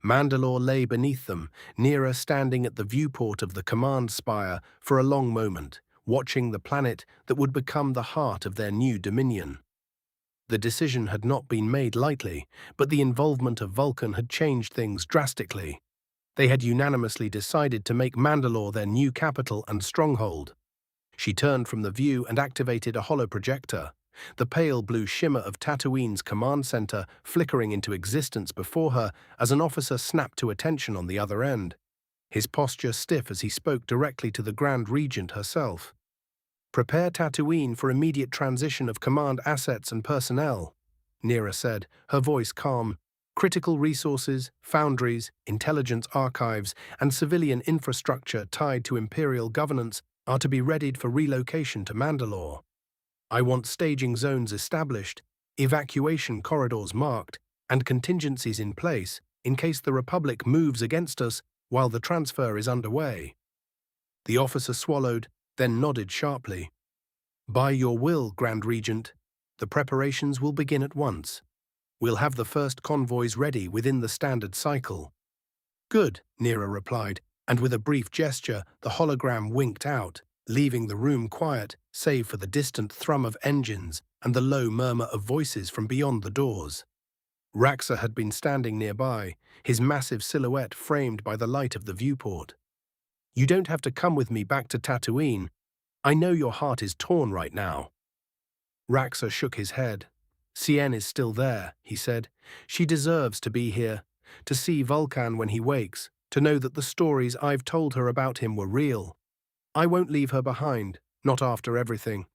[SPEAKER 1] Mandalore lay beneath them, Nera standing at the viewport of the command spire for a long moment, watching the planet that would become the heart of their new dominion. The decision had not been made lightly, but the involvement of Vulkan had changed things drastically. They had unanimously decided to make Mandalore their new capital and stronghold. She turned from the view and activated a holoprojector, the pale blue shimmer of Tatooine's command center flickering into existence before her as an officer snapped to attention on the other end, his posture stiff as he spoke directly to the Grand Regent herself. "Prepare Tatooine for immediate transition of command assets and personnel," Nera said, her voice calm. "Critical resources, foundries, intelligence archives, and civilian infrastructure tied to Imperial governance are to be readied for relocation to Mandalore. I want staging zones established, evacuation corridors marked, and contingencies in place in case the Republic moves against us while the transfer is underway." The officer swallowed, then nodded sharply. "By your will, Grand Regent, the preparations will begin at once. We'll have the first convoys ready within the standard cycle." "Good," Nera replied, and with a brief gesture, the hologram winked out, leaving the room quiet, save for the distant thrum of engines and the low murmur of voices from beyond the doors. Raxor had been standing nearby, his massive silhouette framed by the light of the viewport. "You don't have to come with me back to Tatooine. I know your heart is torn right now." Raxor shook his head. "Cien is still there," he said. "She deserves to be here, to see Vulkan when he wakes, to know that the stories I've told her about him were real. I won't leave her behind, not after everything.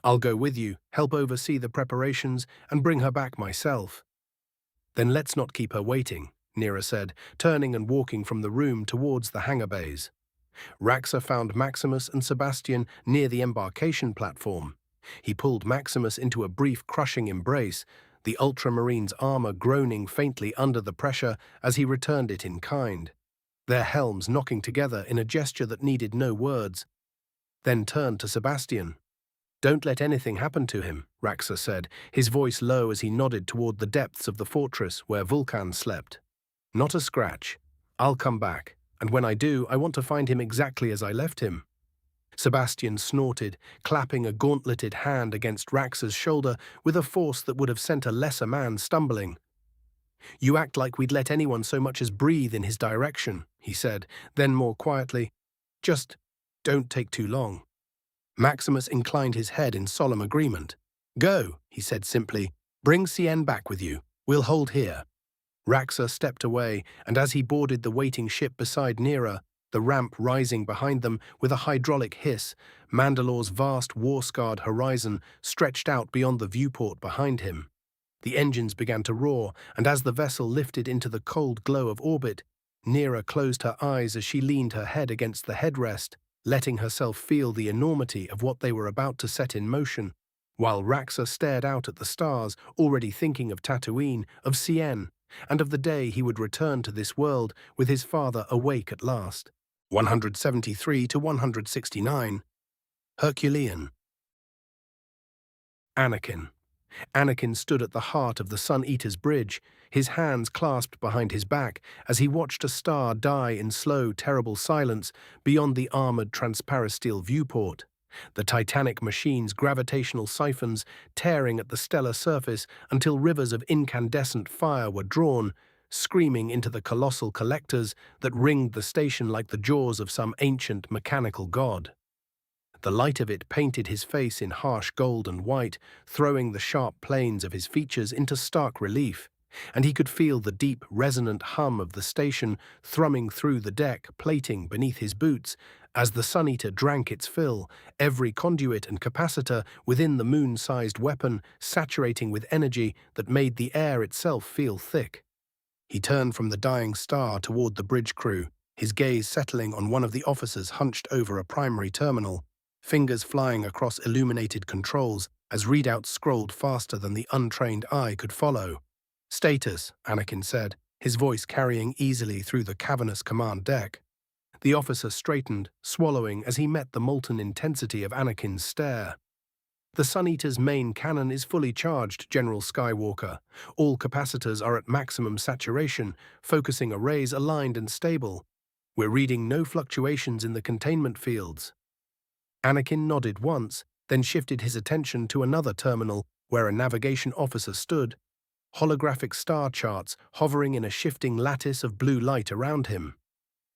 [SPEAKER 1] I'll go with you, help oversee the preparations, and bring her back myself." "Then let's not keep her waiting," Nera said, turning and walking from the room towards the hangar bays. Raxor found Maximus and Sebastian near the embarkation platform. He pulled Maximus into a brief crushing embrace, the Ultramarines' armor groaning faintly under the pressure as he returned it in kind, their helms knocking together in a gesture that needed no words. Then turned to Sebastian. "Don't let anything happen to him," Raxor said, his voice low as he nodded toward the depths of the fortress where Vulkan slept. "Not a scratch. I'll come back, and when I do, I want to find him exactly as I left him." Sebastian snorted, clapping a gauntleted hand against Raxor's shoulder with a force that would have sent a lesser man stumbling. "You act like we'd let anyone so much as breathe in his direction," he said, then more quietly, "Just don't take too long." Maximus inclined his head in solemn agreement. "Go," he said simply. "Bring Cien back with you. We'll hold here." Raxor stepped away, and as he boarded the waiting ship beside Nera, the ramp rising behind them with a hydraulic hiss, Mandalore's vast war-scarred horizon stretched out beyond the viewport behind him. The engines began to roar, and as the vessel lifted into the cold glow of orbit, Nera closed her eyes as she leaned her head against the headrest, letting herself feel the enormity of what they were about to set in motion, while Raxor stared out at the stars, already thinking of Tatooine, of Cien, and of the day he would return to this world with his father awake at last. 173 to 169. Herculean. Anakin. Anakin stood at the heart of the Sun Eater's bridge, his hands clasped behind his back as he watched a star die in slow, terrible silence beyond the armored transparasteel viewport, the titanic machine's gravitational siphons tearing at the stellar surface until rivers of incandescent fire were drawn, screaming into the colossal collectors that ringed the station like the jaws of some ancient mechanical god. The light of it painted his face in harsh gold and white, throwing the sharp planes of his features into stark relief, and he could feel the deep, resonant hum of the station thrumming through the deck plating beneath his boots as the Sun Eater drank its fill, every conduit and capacitor within the moon-sized weapon saturating with energy that made the air itself feel thick. He turned from the dying star toward the bridge crew, his gaze settling on one of the officers hunched over a primary terminal, fingers flying across illuminated controls as readouts scrolled faster than the untrained eye could follow. "Status," Anakin said, his voice carrying easily through the cavernous command deck. The officer straightened, swallowing as he met the molten intensity of Anakin's stare. "The Sun Eater's main cannon is fully charged, General Skywalker. All capacitors are at maximum saturation, focusing arrays aligned and stable. We're reading no fluctuations in the containment fields." Anakin nodded once, then shifted his attention to another terminal where a navigation officer stood, holographic star charts hovering in a shifting lattice of blue light around him.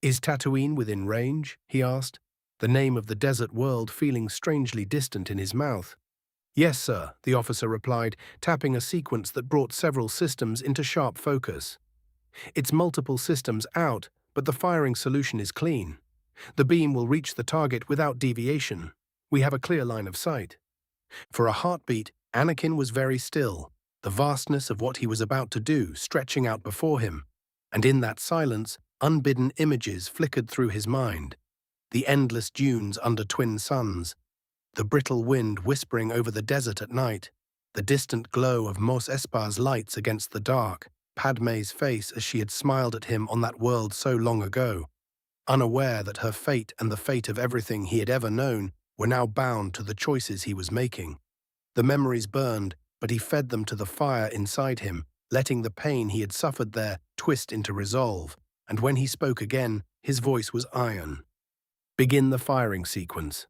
[SPEAKER 1] "Is Tatooine within range?" he asked, the name of the desert world feeling strangely distant in his mouth. "Yes, sir," the officer replied, tapping a sequence that brought several systems into sharp focus. "It's multiple systems out, but the firing solution is clean. The beam will reach the target without deviation. We have a clear line of sight." For a heartbeat, Anakin was very still, the vastness of what he was about to do stretching out before him, and in that silence, unbidden images flickered through his mind. The endless dunes under twin suns, the brittle wind whispering over the desert at night, the distant glow of Mos Espa's lights against the dark, Padmé's face as she had smiled at him on that world so long ago, unaware that her fate and the fate of everything he had ever known were now bound to the choices he was making. The memories burned, but he fed them to the fire inside him, letting the pain he had suffered there twist into resolve, and when he spoke again, his voice was iron. "Begin the firing sequence."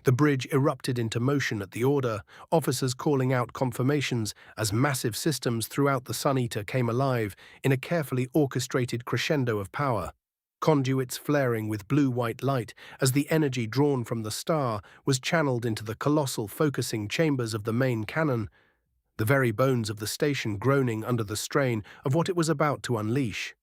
[SPEAKER 1] The bridge erupted into motion at the order, officers calling out confirmations as massive systems throughout the Sun Eater came alive in a carefully orchestrated crescendo of power. Conduits flaring with blue-white light as the energy drawn from the star was channeled into the colossal focusing chambers of the main cannon, the very bones of the station groaning under the strain of what it was about to unleash.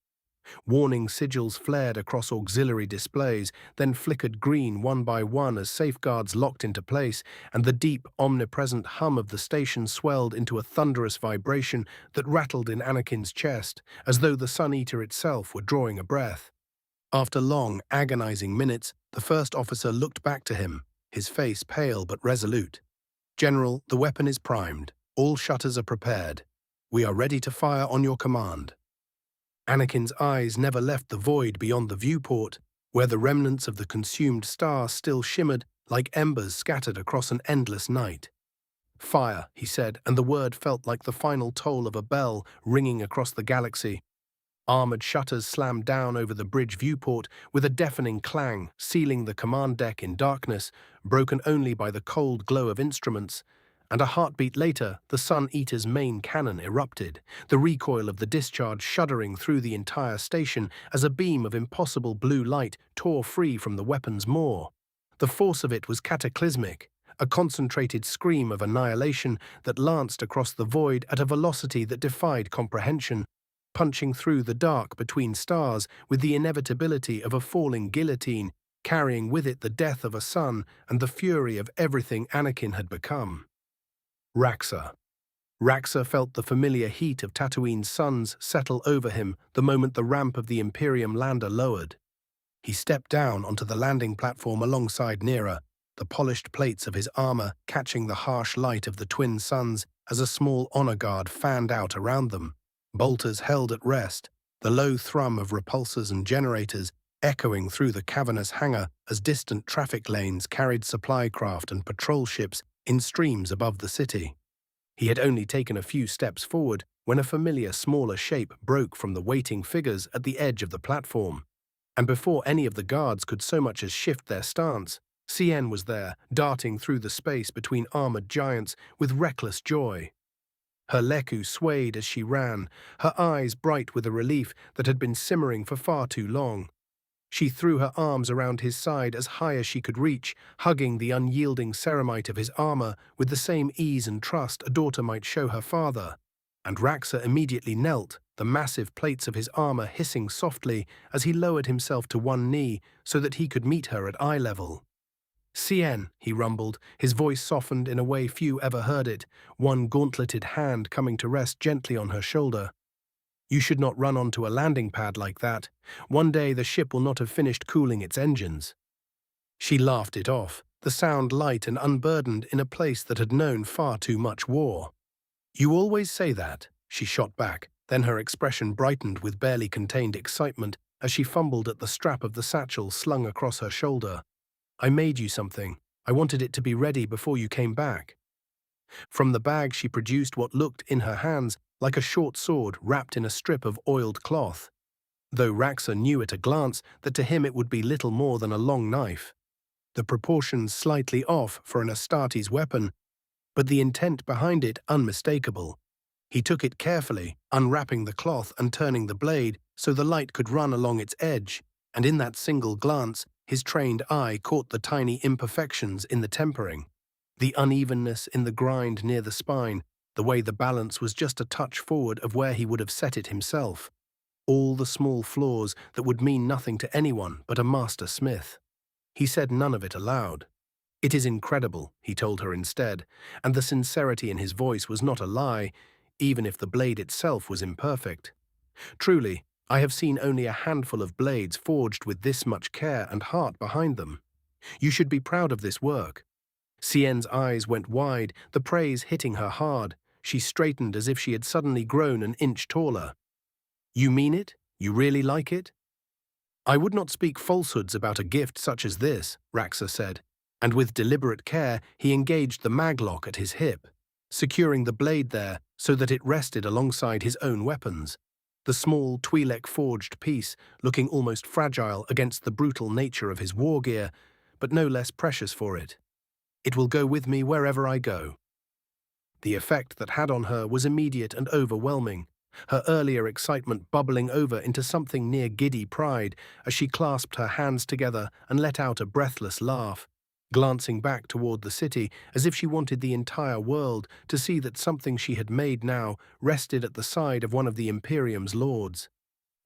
[SPEAKER 1] Warning sigils flared across auxiliary displays, then flickered green one by one as safeguards locked into place, and the deep, omnipresent hum of the station swelled into a thunderous vibration that rattled in Anakin's chest, as though the Sun Eater itself were drawing a breath. After long, agonizing minutes, the first officer looked back to him, his face pale but resolute. "General, the weapon is primed. All shutters are prepared. We are ready to fire on your command." Anakin's eyes never left the void beyond the viewport, where the remnants of the consumed star still shimmered like embers scattered across an endless night. "Fire," he said, and the word felt like the final toll of a bell ringing across the galaxy. Armored shutters slammed down over the bridge viewport with a deafening clang, sealing the command deck in darkness, broken only by the cold glow of instruments. And a heartbeat later, the Sun Eater's main cannon erupted, the recoil of the discharge shuddering through the entire station as a beam of impossible blue light tore free from the weapon's maw. The force of it was cataclysmic, a concentrated scream of annihilation that lanced across the void at a velocity that defied comprehension, punching through the dark between stars with the inevitability of a falling guillotine, carrying with it the death of a son and the fury of everything Anakin had become. Raxor. Raxor felt the familiar heat of Tatooine's suns settle over him the moment the ramp of the Imperium lander lowered. He stepped down onto the landing platform alongside Nera, the polished plates of his armor catching the harsh light of the twin suns as a small honor guard fanned out around them, bolters held at rest, the low thrum of repulsors and generators echoing through the cavernous hangar as distant traffic lanes carried supply craft and patrol ships in streams above the city. He had only taken a few steps forward when a familiar smaller shape broke from the waiting figures at the edge of the platform. And before any of the guards could so much as shift their stance, Cien was there, darting through the space between armored giants with reckless joy. Her Leku swayed as she ran, her eyes bright with a relief that had been simmering for far too long. She threw her arms around his side as high as she could reach, hugging the unyielding ceramite of his armor with the same ease and trust a daughter might show her father. And Raxor immediately knelt, the massive plates of his armor hissing softly as he lowered himself to one knee so that he could meet her at eye level. "Cien," he rumbled, his voice softened in a way few ever heard it, one gauntleted hand coming to rest gently on her shoulder. "You should not run onto a landing pad like that. One day the ship will not have finished cooling its engines." She laughed it off, the sound light and unburdened in a place that had known far too much war. "You always say that," she shot back, then her expression brightened with barely contained excitement as she fumbled at the strap of the satchel slung across her shoulder. "I made you something. I wanted it to be ready before you came back." From the bag she produced what looked, in her hands, like a short sword wrapped in a strip of oiled cloth, though Raxor knew at a glance that to him it would be little more than a long knife. the proportions slightly off for an Astartes weapon, but the intent behind it unmistakable. He took it carefully, unwrapping the cloth and turning the blade so the light could run along its edge, and in that single glance, his trained eye caught the tiny imperfections in the tempering. The unevenness in the grind near the spine, the way the balance was just a touch forward of where he would have set it himself. All the small flaws that would mean nothing to anyone but a master smith. He said none of it aloud. "It is incredible," he told her instead, and the sincerity in his voice was not a lie, even if the blade itself was imperfect. "Truly, I have seen only a handful of blades forged with this much care and heart behind them. You should be proud of this work." Cien's eyes went wide, the praise hitting her hard. She straightened as if she had suddenly grown an inch taller. "You mean it? You really like it?" "I would not speak falsehoods about a gift such as this," Raxor said, and with deliberate care he engaged the maglock at his hip, securing the blade there so that it rested alongside his own weapons. The small Twi'lek-forged piece looking almost fragile against the brutal nature of his war gear, but no less precious for it. "It will go with me wherever I go." The effect that had on her was immediate and overwhelming, her earlier excitement bubbling over into something near giddy pride as she clasped her hands together and let out a breathless laugh, glancing back toward the city as if she wanted the entire world to see that something she had made now rested at the side of one of the Imperium's lords.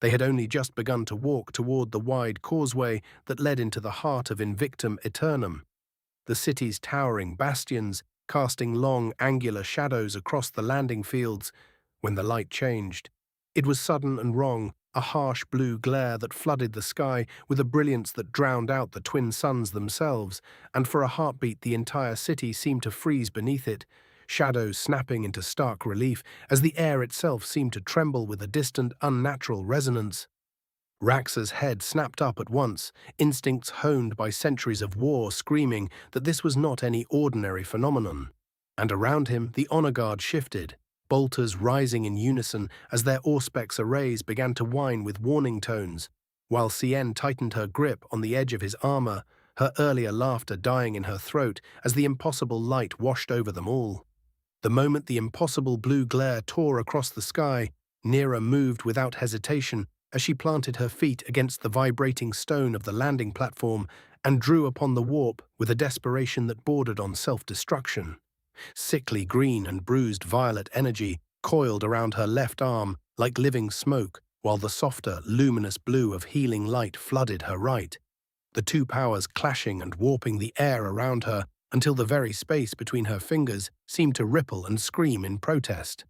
[SPEAKER 1] They had only just begun to walk toward the wide causeway that led into the heart of Invictum Aeternum, the city's towering bastions casting long, angular shadows across the landing fields, when the light changed. It was sudden and wrong, a harsh blue glare that flooded the sky with a brilliance that drowned out the twin suns themselves, and for a heartbeat the entire city seemed to freeze beneath it, shadows snapping into stark relief as the air itself seemed to tremble with a distant, unnatural resonance. Raxor's head snapped up at once, instincts honed by centuries of war screaming that this was not any ordinary phenomenon. And around him the honor guard shifted, bolters rising in unison as their auspex arrays began to whine with warning tones, while Cien tightened her grip on the edge of his armor, her earlier laughter dying in her throat as the impossible light washed over them all. The moment the impossible blue glare tore across the sky, Nera moved without hesitation as she planted her feet against the vibrating stone of the landing platform and drew upon the warp with a desperation that bordered on self-destruction. Sickly green and bruised violet energy coiled around her left arm like living smoke, while the softer, luminous blue of healing light flooded her right, the two powers clashing and warping the air around her until the very space between her fingers seemed to ripple and scream in protest.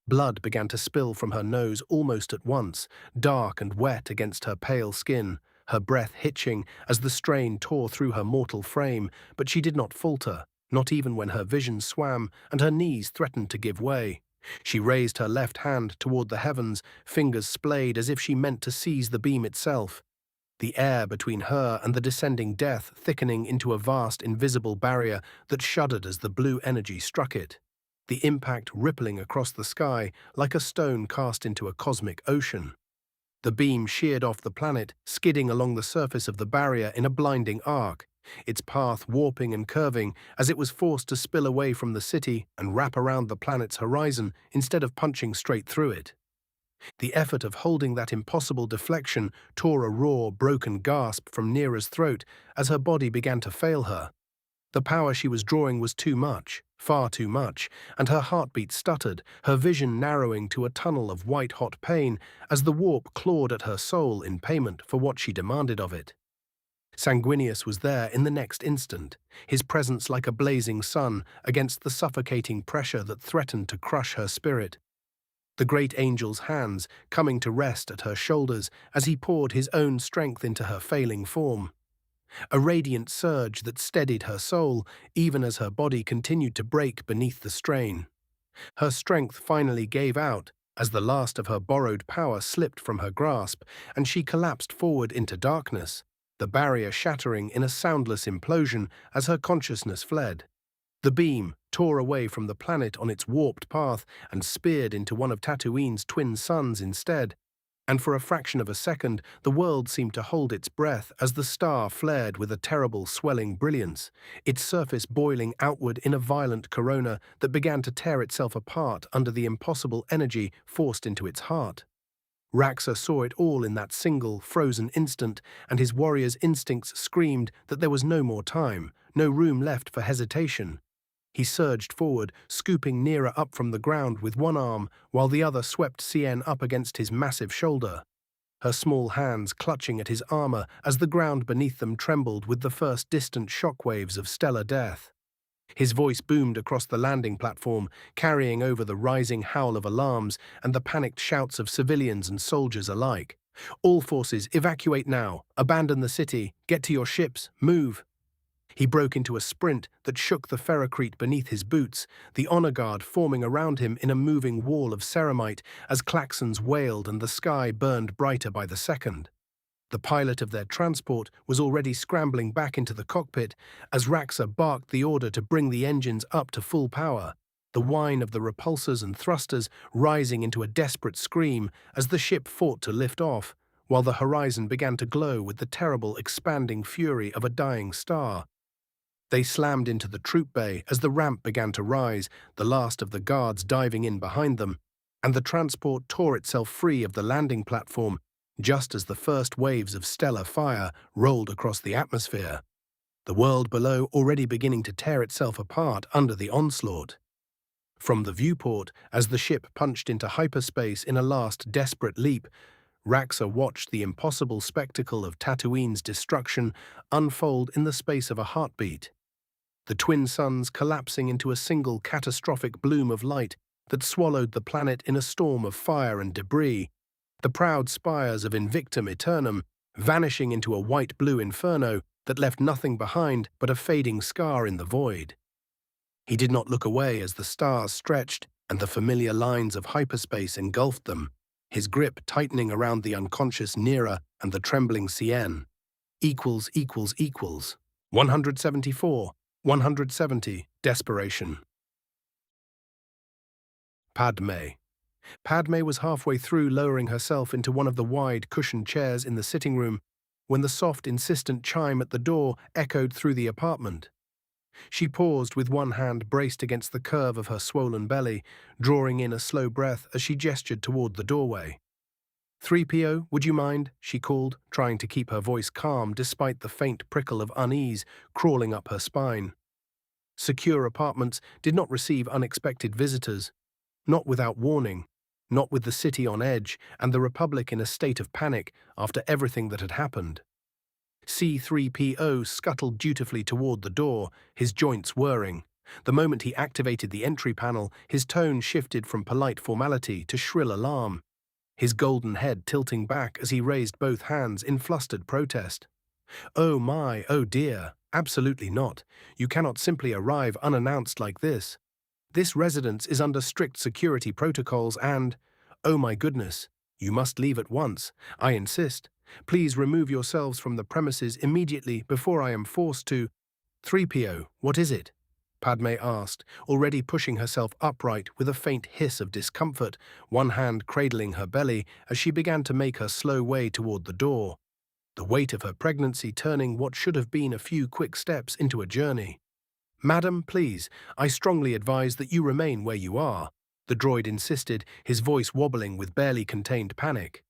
[SPEAKER 1] Blood began to spill from her nose almost at once, dark and wet against her pale skin, her breath hitching as the strain tore through her mortal frame, but she did not falter, not even when her vision swam and her knees threatened to give way. She raised her left hand toward the heavens, fingers splayed as if she meant to seize the beam itself, the air between her and the descending death thickening into a vast invisible barrier that shuddered as the blue energy struck it, the impact rippling across the sky like a stone cast into a cosmic ocean. The beam sheared off the planet, skidding along the surface of the barrier in a blinding arc, its path warping and curving as it was forced to spill away from the city and wrap around the planet's horizon instead of punching straight through it. The effort of holding that impossible deflection tore a raw, broken gasp from Nera's throat as her body began to fail her. The power she was drawing was too much, far too much, and her heartbeat stuttered, her vision narrowing to a tunnel of white-hot pain as the warp clawed at her soul in payment for what she demanded of it. Sanguinius was there in the next instant, his presence like a blazing sun against the suffocating pressure that threatened to crush her spirit. The great angel's hands coming to rest at her shoulders as he poured his own strength into her failing form. A radiant surge that steadied her soul, even as her body continued to break beneath the strain. Her strength finally gave out as the last of her borrowed power slipped from her grasp, and she collapsed forward into darkness, the barrier shattering in a soundless implosion as her consciousness fled. The beam tore away from the planet on its warped path and speared into one of Tatooine's twin suns instead, And for a fraction of a second, the world seemed to hold its breath as the star flared with a terrible swelling brilliance, its surface boiling outward in a violent corona that began to tear itself apart under the impossible energy forced into its heart. Raxor saw it all in that single, frozen instant, and his warrior's instincts screamed that there was no more time, no room left for hesitation. He surged forward, scooping Nera up from the ground with one arm, while the other swept Cien up against his massive shoulder, her small hands clutching at his armor as the ground beneath them trembled with the first distant shockwaves of stellar death. His voice boomed across the landing platform, carrying over the rising howl of alarms and the panicked shouts of civilians and soldiers alike. "All forces, evacuate now! Abandon the city! Get to your ships! Move!" He broke into a sprint that shook the ferrocrete beneath his boots, the honor guard forming around him in a moving wall of ceramite as klaxons wailed and the sky burned brighter by the second. The pilot of their transport was already scrambling back into the cockpit as Raxor barked the order to bring the engines up to full power, the whine of the repulsors and thrusters rising into a desperate scream as the ship fought to lift off, while the horizon began to glow with the terrible expanding fury of a dying star. They slammed into the troop bay as the ramp began to rise, the last of the guards diving in behind them, and the transport tore itself free of the landing platform just as the first waves of stellar fire rolled across the atmosphere, the world below already beginning to tear itself apart under the onslaught. From the viewport, as the ship punched into hyperspace in a last desperate leap, Raxor watched the impossible spectacle of Tatooine's destruction unfold in the space of a heartbeat. The twin suns collapsing into a single catastrophic bloom of light that swallowed the planet in a storm of fire and debris, the proud spires of Invictum Aeternum vanishing into a white-blue inferno that left nothing behind but a fading scar in the void. He did not look away as the stars stretched and the familiar lines of hyperspace engulfed them, his grip tightening around the unconscious Nera and the trembling Cien. Equals. 174. 170. Desperation. Padme was halfway through lowering herself into one of the wide, cushioned chairs in the sitting room when the soft, insistent chime at the door echoed through the apartment. She paused with one hand braced against the curve of her swollen belly, drawing in a slow breath as she gestured toward the doorway. "3PO, would you mind?" she called, trying to keep her voice calm despite the faint prickle of unease crawling up her spine. Secure apartments did not receive unexpected visitors, not without warning, not with the city on edge and the Republic in a state of panic after everything that had happened. C-3PO scuttled dutifully toward the door, his joints whirring. The moment he activated the entry panel, his tone shifted from polite formality to shrill alarm, his golden head tilting back as he raised both hands in flustered protest. "Oh my, oh dear, absolutely not. You cannot simply arrive unannounced like this. This residence is under strict security protocols and, oh my goodness, you must leave at once. I insist. Please remove yourselves from the premises immediately before I am forced to—" "3PO, what is it?" Padme asked, already pushing herself upright with a faint hiss of discomfort, one hand cradling her belly as she began to make her slow way toward the door, the weight of her pregnancy turning what should have been a few quick steps into a journey. "Madam, please, I strongly advise that you remain where you are," the droid insisted, his voice wobbling with barely contained panic.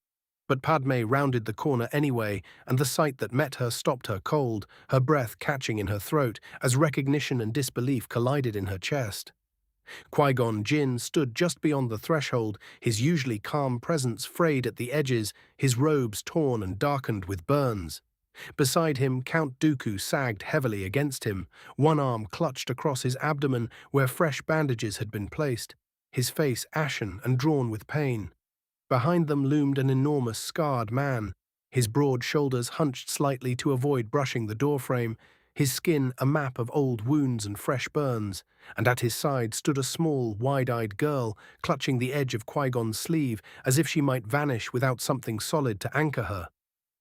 [SPEAKER 1] But Padme rounded the corner anyway, and the sight that met her stopped her cold, her breath catching in her throat as recognition and disbelief collided in her chest. Qui-Gon Jinn stood just beyond the threshold, his usually calm presence frayed at the edges, his robes torn and darkened with burns. Beside him, Count Dooku sagged heavily against him, one arm clutched across his abdomen where fresh bandages had been placed, his face ashen and drawn with pain. Behind them loomed an enormous scarred man, his broad shoulders hunched slightly to avoid brushing the doorframe, his skin a map of old wounds and fresh burns, and at his side stood a small, wide-eyed girl, clutching the edge of Qui-Gon's sleeve as if she might vanish without something solid to anchor her.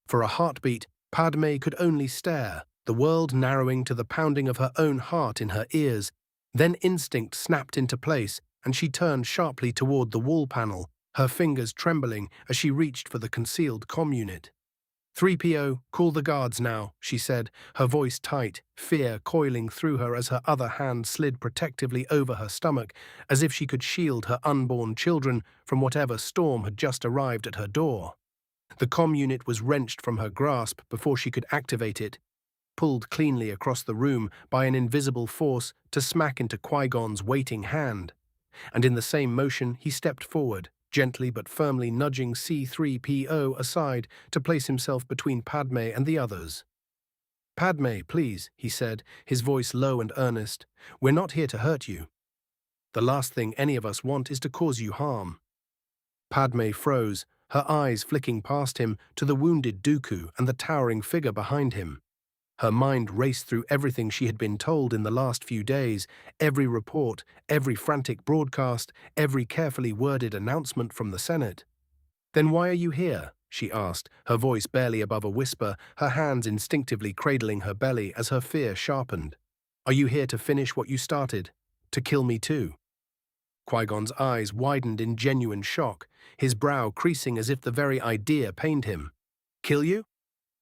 [SPEAKER 1] For a heartbeat, Padme could only stare, the world narrowing to the pounding of her own heart in her ears. Then instinct snapped into place, and she turned sharply toward the wall panel, her fingers trembling as she reached for the concealed comm unit. 3PO, call the guards now, she said, her voice tight, fear coiling through her as her other hand slid protectively over her stomach, as if she could shield her unborn children from whatever storm had just arrived at her door. The comm unit was wrenched from her grasp before she could activate it, pulled cleanly across the room by an invisible force to smack into Qui-Gon's waiting hand. And in the same motion he stepped forward, gently but firmly nudging C-3PO aside to place himself between Padme and the others. "Padme, please," he said, his voice low and earnest. "We're not here to hurt you. The last thing any of us want is to cause you harm." Padme froze, her eyes flicking past him to the wounded Dooku and the towering figure behind him. Her mind raced through everything she had been told in the last few days, every report, every frantic broadcast, every carefully worded announcement from the Senate. "Then why are you here?" she asked, her voice barely above a whisper, her hands instinctively cradling her belly as her fear sharpened. "Are you here to finish what you started? To kill me too?" Qui-Gon's eyes widened in genuine shock, his brow creasing as if the very idea pained him. "Kill you?"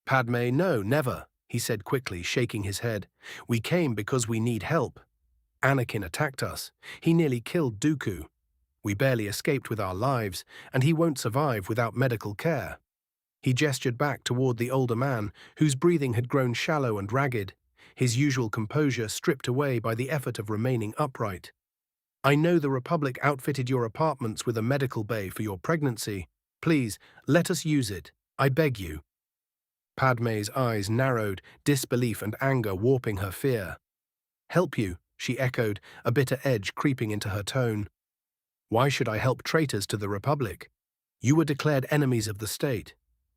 [SPEAKER 1] "Padme, no, never," he said quickly, shaking his head. "We came because we need help. Anakin attacked us. He nearly killed Dooku. We barely escaped with our lives, and he won't survive without medical care." He gestured back toward the older man, whose breathing had grown shallow and ragged, his usual composure stripped away by the effort of remaining upright. "I know the Republic outfitted your apartments with a medical bay for your pregnancy. Please, let us use it. I beg you." Padme's eyes narrowed, disbelief and anger warping her fear. "Help you," she echoed, a bitter edge creeping into her tone. "Why should I help traitors to the Republic? You were declared enemies of the state.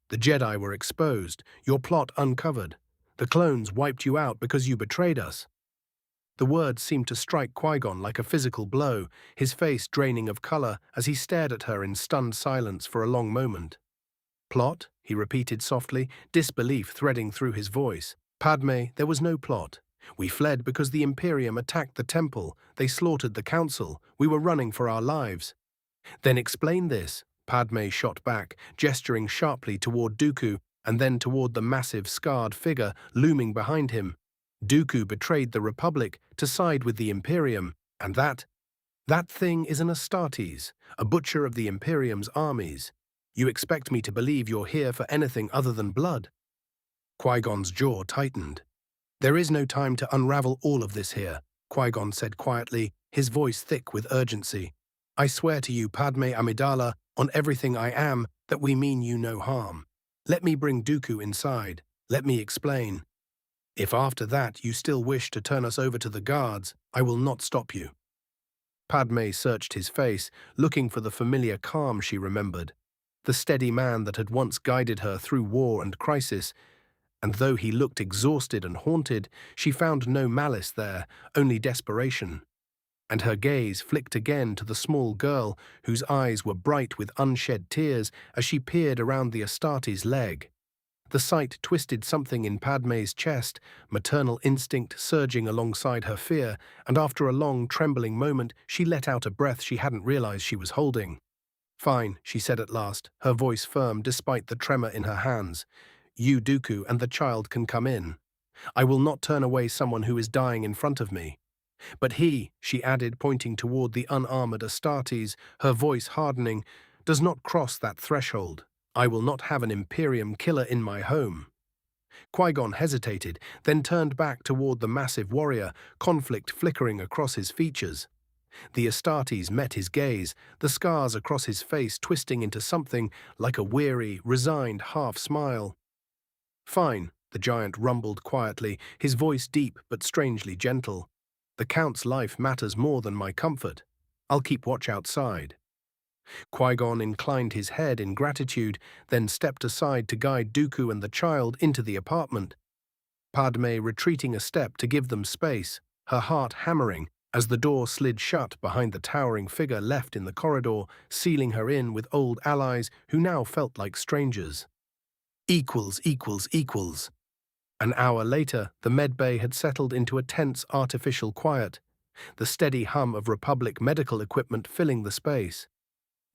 [SPEAKER 1] The Jedi were exposed, your plot uncovered. The clones wiped you out because you betrayed us." The words seemed to strike Qui-Gon like a physical blow, his face draining of color as he stared at her in stunned silence for a long moment. "Plot?" he repeated softly, disbelief threading through his voice. "Padme, there was no plot. We fled because the Imperium attacked the temple, they slaughtered the council, we were running for our lives." "Then explain this," Padme shot back, gesturing sharply toward Dooku and then toward the massive, scarred figure looming behind him. "Dooku betrayed the Republic to side with the Imperium, and that thing is an Astartes, a butcher of the Imperium's armies. You expect me to believe you're here for anything other than blood?" Qui-Gon's jaw tightened. "There is no time to unravel all of this here," Qui-Gon said quietly, his voice thick with urgency. "I swear to you, Padme Amidala, on everything I am, that we mean you no harm. Let me bring Dooku inside. Let me explain. If after that you still wish to turn us over to the guards, I will not stop you." Padme searched his face, looking for the familiar calm she remembered, the steady man that had once guided her through war and crisis, and though he looked exhausted and haunted, she found no malice there, only desperation. And her gaze flicked again to the small girl whose eyes were bright with unshed tears as she peered around the Astartes' leg. The sight twisted something in Padme's chest, maternal instinct surging alongside her fear, and after a long, trembling moment, she let out a breath she hadn't realized she was holding. "Fine," she said at last, her voice firm despite the tremor in her hands. "You, Dooku, and the child can come in. I will not turn away someone who is dying in front of me. But he," she added, pointing toward the unarmored Astartes, her voice hardening, "does not cross that threshold. I will not have an Imperium killer in my home." Qui-Gon hesitated, then turned back toward the massive warrior, conflict flickering across his features. The Astartes met his gaze, the scars across his face twisting into something like a weary, resigned half-smile. "Fine," the giant rumbled quietly, his voice deep but strangely gentle. "The Count's life matters more than my comfort. I'll keep watch outside." Qui-Gon inclined his head in gratitude, then stepped aside to guide Dooku and the child into the apartment. Padme retreating a step to give them space, her heart hammering as the door slid shut behind the towering figure left in the corridor, sealing her in with old allies who now felt like strangers. Equals, equals, equals. An hour later, the medbay had settled into a tense artificial quiet, the steady hum of Republic medical equipment filling the space.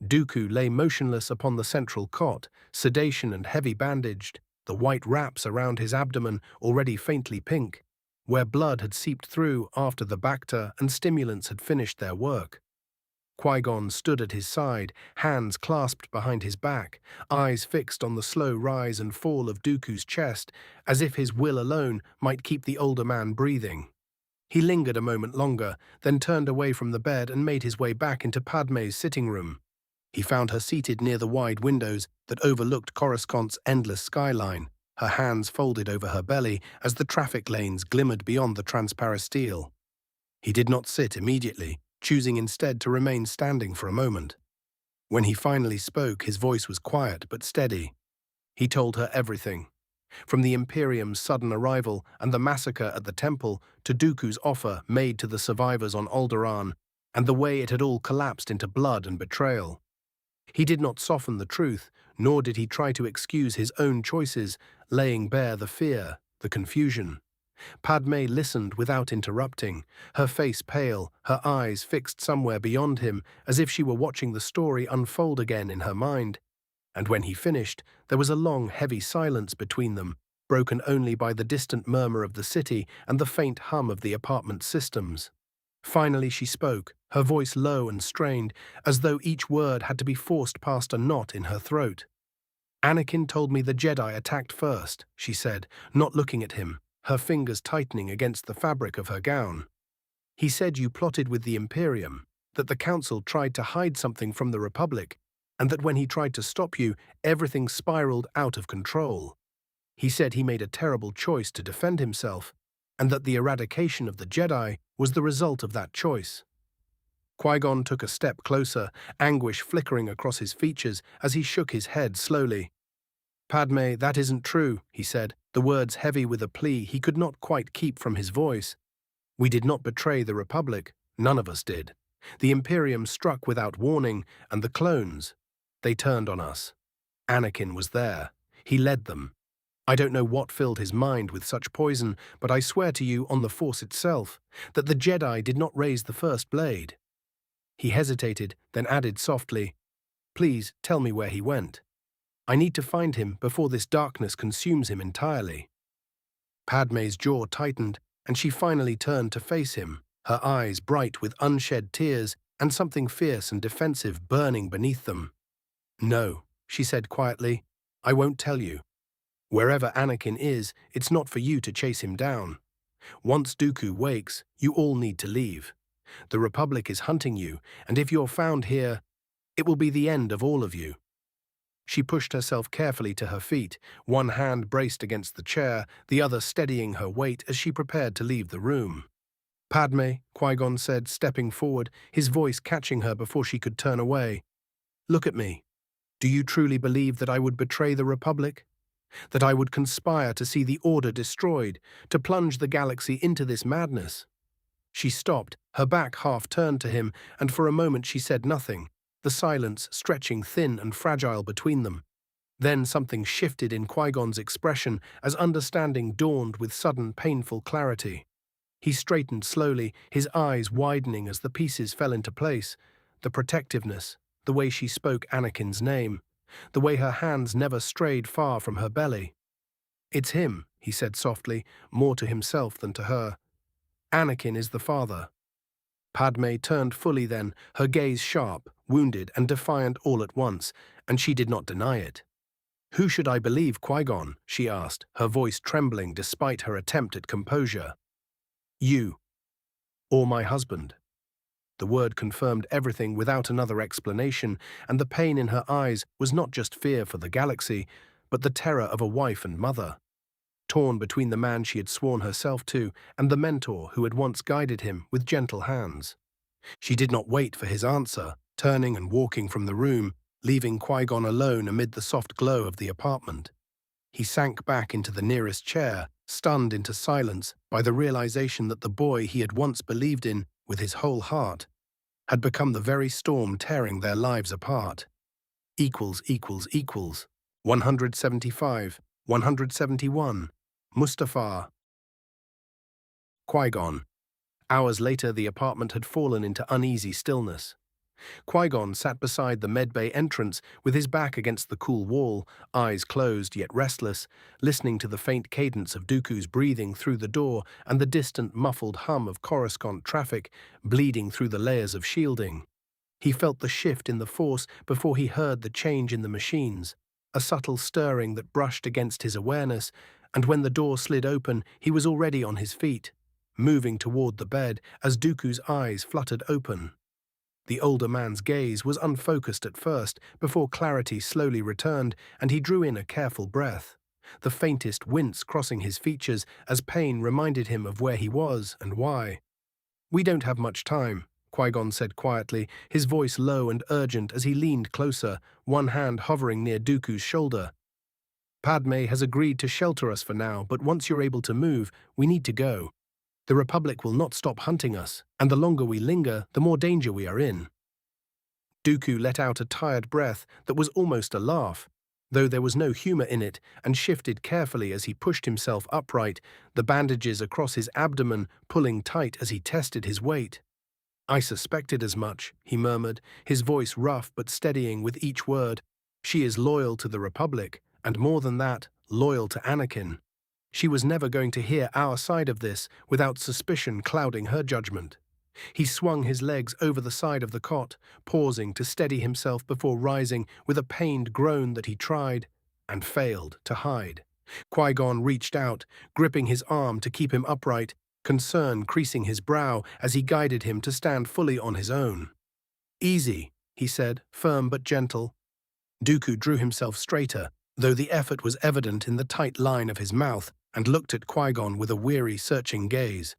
[SPEAKER 1] Dooku lay motionless upon the central cot, sedation and heavy bandaged, the white wraps around his abdomen already faintly pink, where blood had seeped through after the Bacta and stimulants had finished their work. Qui-Gon stood at his side, hands clasped behind his back, eyes fixed on the slow rise and fall of Dooku's chest, as if his will alone might keep the older man breathing. He lingered a moment longer, then turned away from the bed and made his way back into Padmé's sitting room. He found her seated near the wide windows that overlooked Coruscant's endless skyline, her hands folded over her belly as the traffic lanes glimmered beyond the transparistile. He did not sit immediately, choosing instead to remain standing for a moment. When he finally spoke, his voice was quiet but steady. He told her everything, from the Imperium's sudden arrival and the massacre at the temple to Dooku's offer made to the survivors on Alderaan, and the way it had all collapsed into blood and betrayal. He did not soften the truth, nor did he try to excuse his own choices, laying bare the fear, the confusion. Padmé listened without interrupting, her face pale, her eyes fixed somewhere beyond him, as if she were watching the story unfold again in her mind. And when he finished, there was a long, heavy silence between them, broken only by the distant murmur of the city and the faint hum of the apartment systems. Finally she spoke, her voice low and strained, as though each word had to be forced past a knot in her throat. "Anakin told me the Jedi attacked first," she said, not looking at him, her fingers tightening against the fabric of her gown. "He said you plotted with the Imperium, that the Council tried to hide something from the Republic, and that when he tried to stop you, everything spiraled out of control. He said he made a terrible choice to defend himself, and that the eradication of the Jedi was the result of that choice." Qui-Gon took a step closer, anguish flickering across his features as he shook his head slowly. "Padmé, that isn't true," he said, the words heavy with a plea he could not quite keep from his voice. "We did not betray the Republic, none of us did. The Imperium struck without warning, and the clones, they turned on us. Anakin was there. He led them. I don't know what filled his mind with such poison, but I swear to you on the Force itself, that the Jedi did not raise the first blade." He hesitated, then added softly, "Please tell me where he went. I need to find him before this darkness consumes him entirely." Padmé's jaw tightened, and she finally turned to face him, her eyes bright with unshed tears and something fierce and defensive burning beneath them. "No," she said quietly, "I won't tell you. Wherever Anakin is, it's not for you to chase him down. Once Dooku wakes, you all need to leave. The Republic is hunting you, and if you're found here, it will be the end of all of you." She pushed herself carefully to her feet, one hand braced against the chair, the other steadying her weight as she prepared to leave the room. "Padmé," Qui-Gon said, stepping forward, his voice catching her before she could turn away. "Look at me. Do you truly believe that I would betray the Republic? That I would conspire to see the Order destroyed, to plunge the galaxy into this madness?" She stopped, her back half turned to him, and for a moment she said nothing, the silence stretching thin and fragile between them. Then something shifted in Qui-Gon's expression as understanding dawned with sudden painful clarity. He straightened slowly, his eyes widening as the pieces fell into place, the protectiveness, the way she spoke Anakin's name, the way her hands never strayed far from her belly. "It's him," he said softly, more to himself than to her. "Anakin is the father." Padmé turned fully then, her gaze sharp, wounded and defiant all at once, and she did not deny it. "Who should I believe, Qui-Gon?" she asked, her voice trembling despite her attempt at composure. "You. Or my husband." The word confirmed everything without another explanation, and the pain in her eyes was not just fear for the galaxy, but the terror of a wife and mother. Torn between the man she had sworn herself to and the mentor who had once guided him with gentle hands. She did not wait for his answer, turning and walking from the room, leaving Qui-Gon alone amid the soft glow of the apartment. He sank back into the nearest chair, stunned into silence by the realization that the boy he had once believed in with his whole heart had become the very storm tearing their lives apart. Equals. 175, 171. Mustafar. Qui-Gon. Hours later, the apartment had fallen into uneasy stillness. Qui-Gon sat beside the medbay entrance with his back against the cool wall, eyes closed yet restless, listening to the faint cadence of Dooku's breathing through the door and the distant muffled hum of Coruscant traffic bleeding through the layers of shielding. He felt the shift in the Force before he heard the change in the machines, a subtle stirring that brushed against his awareness, and when the door slid open, he was already on his feet, moving toward the bed as Dooku's eyes fluttered open. The older man's gaze was unfocused at first, before clarity slowly returned, and he drew in a careful breath, the faintest wince crossing his features as pain reminded him of where he was and why. "We don't have much time," Qui-Gon said quietly, his voice low and urgent as he leaned closer, one hand hovering near Dooku's shoulder. "Padme has agreed to shelter us for now, but once you're able to move, we need to go. The Republic will not stop hunting us, and the longer we linger, the more danger we are in." Dooku let out a tired breath that was almost a laugh, though there was no humor in it, and shifted carefully as he pushed himself upright, the bandages across his abdomen pulling tight as he tested his weight. "I suspected as much," he murmured, his voice rough but steadying with each word. "She is loyal to the Republic, and more than that, loyal to Anakin. She was never going to hear our side of this without suspicion clouding her judgment." He swung his legs over the side of the cot, pausing to steady himself before rising with a pained groan that he tried, and failed, to hide. Qui-Gon reached out, gripping his arm to keep him upright, concern creasing his brow as he guided him to stand fully on his own. "Easy," he said, firm but gentle. Dooku drew himself straighter, though the effort was evident in the tight line of his mouth, and looked at Qui-Gon with a weary, searching gaze.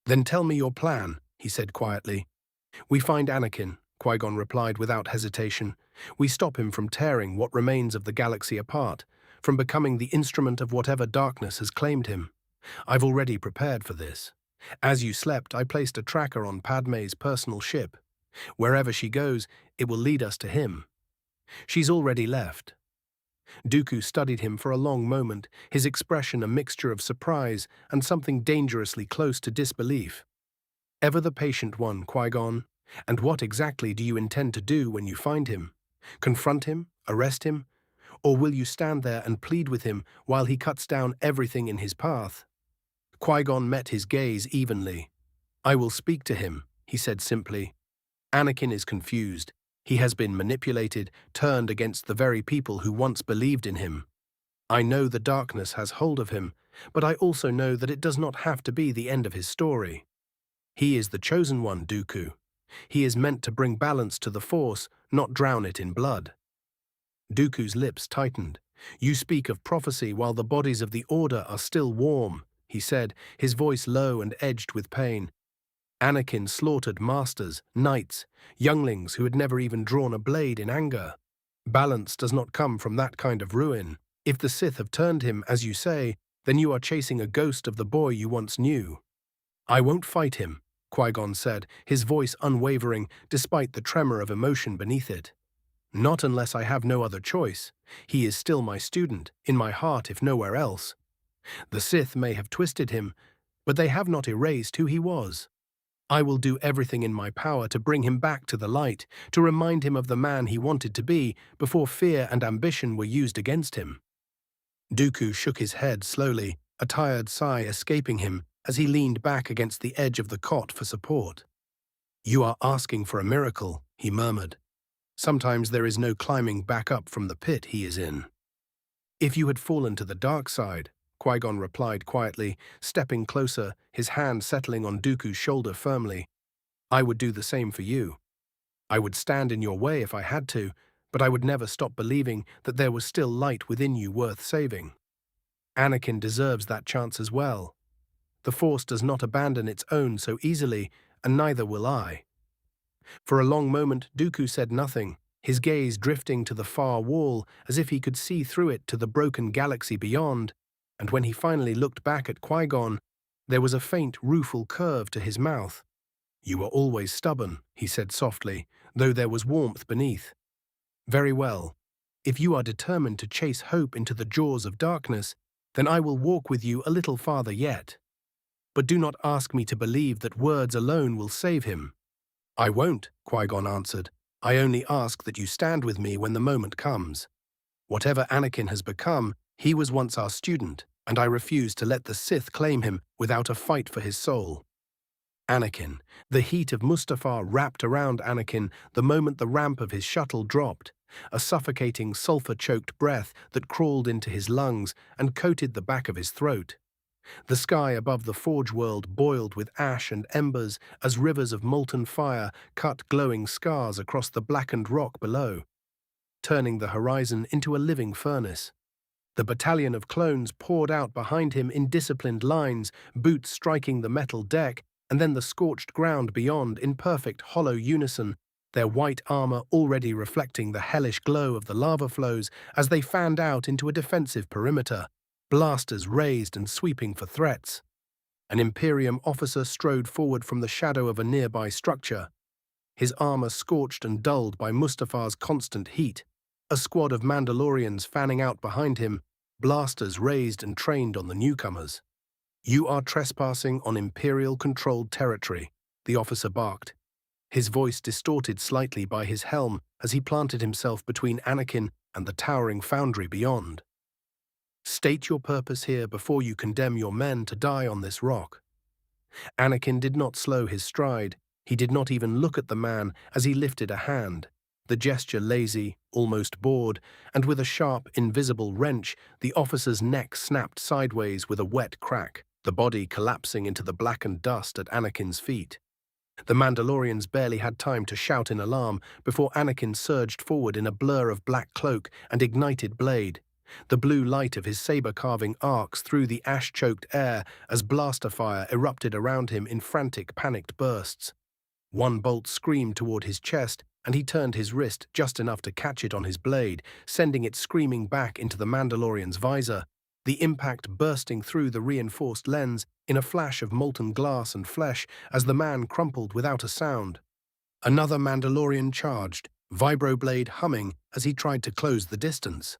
[SPEAKER 1] "Then tell me your plan," he said quietly. "We find Anakin," Qui-Gon replied without hesitation. "We stop him from tearing what remains of the galaxy apart, from becoming the instrument of whatever darkness has claimed him. I've already prepared for this. As you slept, I placed a tracker on Padme's personal ship. Wherever she goes, it will lead us to him. She's already left." Dooku studied him for a long moment, his expression a mixture of surprise and something dangerously close to disbelief. "Ever the patient one, Qui-Gon. And what exactly do you intend to do when you find him? Confront him? Arrest him? Or will you stand there and plead with him while he cuts down everything in his path?" Qui-Gon met his gaze evenly. "I will speak to him," he said simply. "Anakin is confused. He has been manipulated, turned against the very people who once believed in him. I know the darkness has hold of him, but I also know that it does not have to be the end of his story. He is the chosen one, Dooku. He is meant to bring balance to the Force, not drown it in blood." Dooku's lips tightened. "You speak of prophecy while the bodies of the Order are still warm," he said, his voice low and edged with pain. "Anakin slaughtered masters, knights, younglings who had never even drawn a blade in anger. Balance does not come from that kind of ruin. If the Sith have turned him, as you say, then you are chasing a ghost of the boy you once knew." "I won't fight him," Qui-Gon said, his voice unwavering despite the tremor of emotion beneath it. "Not unless I have no other choice. He is still my student, in my heart if nowhere else. The Sith may have twisted him, but they have not erased who he was. I will do everything in my power to bring him back to the light, to remind him of the man he wanted to be before fear and ambition were used against him." Dooku shook his head slowly, a tired sigh escaping him as he leaned back against the edge of the cot for support. "You are asking for a miracle," he murmured. "Sometimes there is no climbing back up from the pit he is in." "If you had fallen to the dark side," Qui-Gon replied quietly, stepping closer, his hand settling on Dooku's shoulder firmly, "I would do the same for you. I would stand in your way if I had to, but I would never stop believing that there was still light within you worth saving. Anakin deserves that chance as well. The Force does not abandon its own so easily, and neither will I." For a long moment, Dooku said nothing, his gaze drifting to the far wall as if he could see through it to the broken galaxy beyond, and when he finally looked back at Qui-Gon, there was a faint, rueful curve to his mouth. "You were always stubborn," he said softly, though there was warmth beneath. "Very well. If you are determined to chase hope into the jaws of darkness, then I will walk with you a little farther yet. But do not ask me to believe that words alone will save him." "I won't," Qui-Gon answered. I only ask that you stand with me when the moment comes. Whatever Anakin has become, he was once our student, and I refuse to let the Sith claim him without a fight for his soul. Anakin. The heat of Mustafar wrapped around Anakin the moment the ramp of his shuttle dropped, a suffocating sulfur-choked breath that crawled into his lungs and coated the back of his throat. The sky above the Forge world boiled with ash and embers as rivers of molten fire cut glowing scars across the blackened rock below, turning the horizon into a living furnace. The battalion of clones poured out behind him in disciplined lines, boots striking the metal deck, and then the scorched ground beyond in perfect hollow unison, their white armor already reflecting the hellish glow of the lava flows as they fanned out into a defensive perimeter, blasters raised and sweeping for threats. An Imperium officer strode forward from the shadow of a nearby structure, his armor scorched and dulled by Mustafar's constant heat, a squad of Mandalorians fanning out behind him, blasters raised and trained on the newcomers. "You are trespassing on Imperial-controlled territory," the officer barked, his voice distorted slightly by his helm as he planted himself between Anakin and the towering foundry beyond. "State your purpose here before you condemn your men to die on this rock." Anakin did not slow his stride. He did not even look at the man as he lifted a hand, the gesture lazy, almost bored, and with a sharp, invisible wrench, the officer's neck snapped sideways with a wet crack, the body collapsing into the blackened dust at Anakin's feet. The Mandalorians barely had time to shout in alarm before Anakin surged forward in a blur of black cloak and ignited blade, the blue light of his saber-carving arcs through the ash-choked air as blaster fire erupted around him in frantic, panicked bursts. One bolt screamed toward his chest, and he turned his wrist just enough to catch it on his blade, sending it screaming back into the Mandalorian's visor, the impact bursting through the reinforced lens in a flash of molten glass and flesh as the man crumpled without a sound. Another Mandalorian charged, vibroblade humming as he tried to close the distance.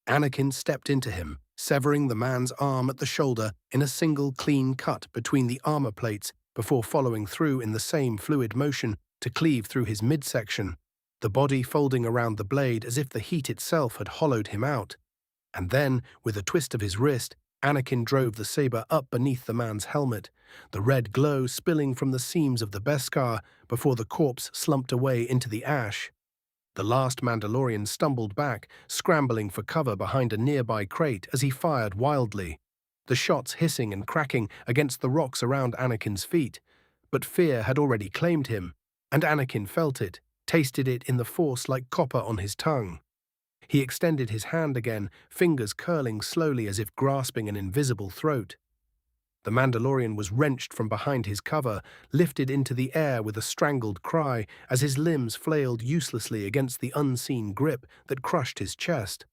[SPEAKER 1] Anakin stepped into him, severing the man's arm at the shoulder in a single clean cut between the armor plates before following through in the same fluid motion to cleave through his midsection, the body folding around the blade as if the heat itself had hollowed him out. And then, with a twist of his wrist, Anakin drove the saber up beneath the man's helmet, the red glow spilling from the seams of the Beskar before the corpse slumped away into the ash. The last Mandalorian stumbled back, scrambling for cover behind a nearby crate as he fired wildly, the shots hissing and cracking against the rocks around Anakin's feet. But fear had already claimed him, and Anakin felt it, tasted it in the Force like copper on his tongue. He extended his hand again, fingers curling slowly as if grasping an invisible throat. The Mandalorian was wrenched from behind his cover, lifted into the air with a strangled cry as his limbs flailed uselessly against the unseen grip that crushed his chest.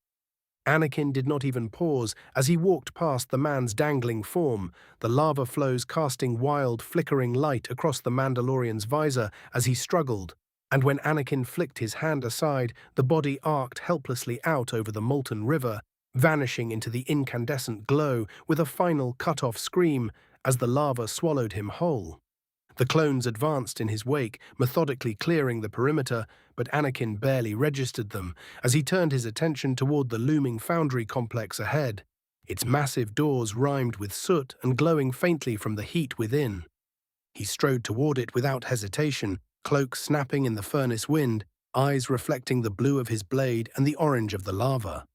[SPEAKER 1] Anakin did not even pause as he walked past the man's dangling form, the lava flows casting wild, flickering light across the Mandalorian's visor as he struggled, and when Anakin flicked his hand aside, the body arced helplessly out over the molten river, vanishing into the incandescent glow with a final cut-off scream as the lava swallowed him whole. The clones advanced in his wake, methodically clearing the perimeter, but Anakin barely registered them as he turned his attention toward the looming foundry complex ahead, its massive doors rimed with soot and glowing faintly from the heat within. He strode toward it without hesitation, cloak snapping in the furnace wind, eyes reflecting the blue of his blade and the orange of the lava.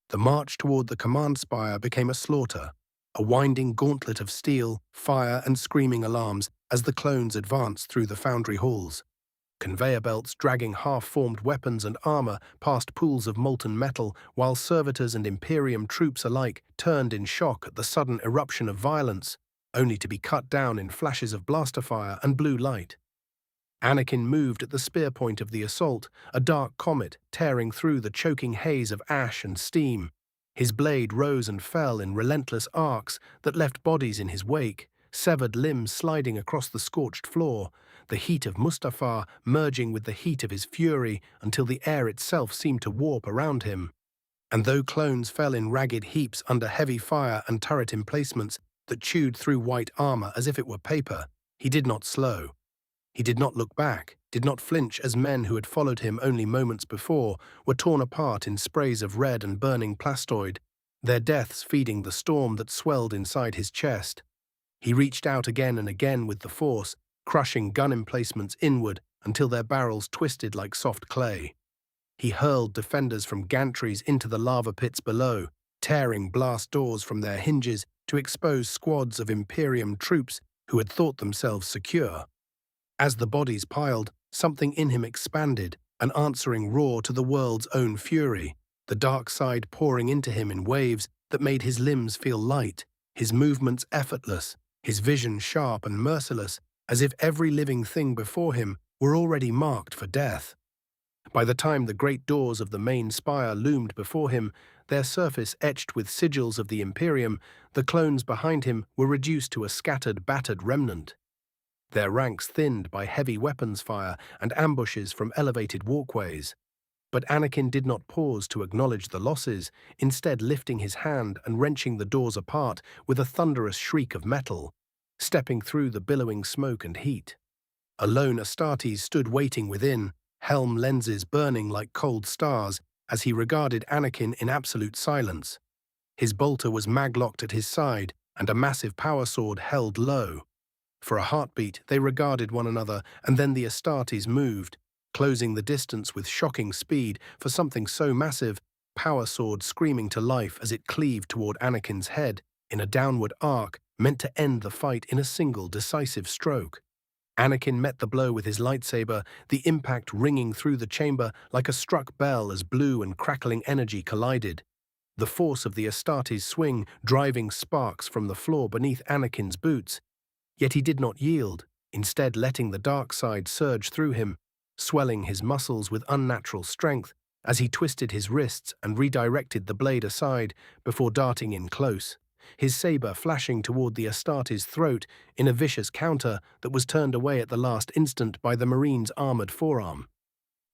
[SPEAKER 1] The march toward the command spire became a slaughter, a winding gauntlet of steel, fire, and screaming alarms as the clones advanced through the foundry halls. Conveyor belts dragging half-formed weapons and armor past pools of molten metal, while servitors and Imperium troops alike turned in shock at the sudden eruption of violence, only to be cut down in flashes of blaster fire and blue light. Anakin moved at the spear point of the assault, a dark comet tearing through the choking haze of ash and steam. His blade rose and fell in relentless arcs that left bodies in his wake, severed limbs sliding across the scorched floor, the heat of Mustafar merging with the heat of his fury until the air itself seemed to warp around him. And though clones fell in ragged heaps under heavy fire and turret emplacements that chewed through white armor as if it were paper, he did not slow. He did not look back, did not flinch as men who had followed him only moments before were torn apart in sprays of red and burning plastoid, their deaths feeding the storm that swelled inside his chest. He reached out again and again with the force, crushing gun emplacements inward until their barrels twisted like soft clay. He hurled defenders from gantries into the lava pits below, tearing blast doors from their hinges to expose squads of Imperium troops who had thought themselves secure. As the bodies piled, something in him expanded, an answering roar to the world's own fury, the dark side pouring into him in waves that made his limbs feel light, his movements effortless, his vision sharp and merciless, as if every living thing before him were already marked for death. By the time the great doors of the main spire loomed before him, their surface etched with sigils of the Imperium, the clones behind him were reduced to a scattered, battered remnant. Their ranks thinned by heavy weapons fire and ambushes from elevated walkways. But Anakin did not pause to acknowledge the losses, instead lifting his hand and wrenching the doors apart with a thunderous shriek of metal, stepping through the billowing smoke and heat. A lone Astartes stood waiting within, helm lenses burning like cold stars as he regarded Anakin in absolute silence. His bolter was maglocked at his side and a massive power sword held low. For a heartbeat, they regarded one another, and then the Astartes moved, closing the distance with shocking speed for something so massive, power sword screaming to life as it cleaved toward Anakin's head in a downward arc meant to end the fight in a single decisive stroke. Anakin met the blow with his lightsaber, the impact ringing through the chamber like a struck bell as blue and crackling energy collided. The force of the Astartes' swing driving sparks from the floor beneath Anakin's boots. Yet he did not yield, instead letting the dark side surge through him, swelling his muscles with unnatural strength as he twisted his wrists and redirected the blade aside before darting in close, his saber flashing toward the Astartes' throat in a vicious counter that was turned away at the last instant by the Marine's armored forearm.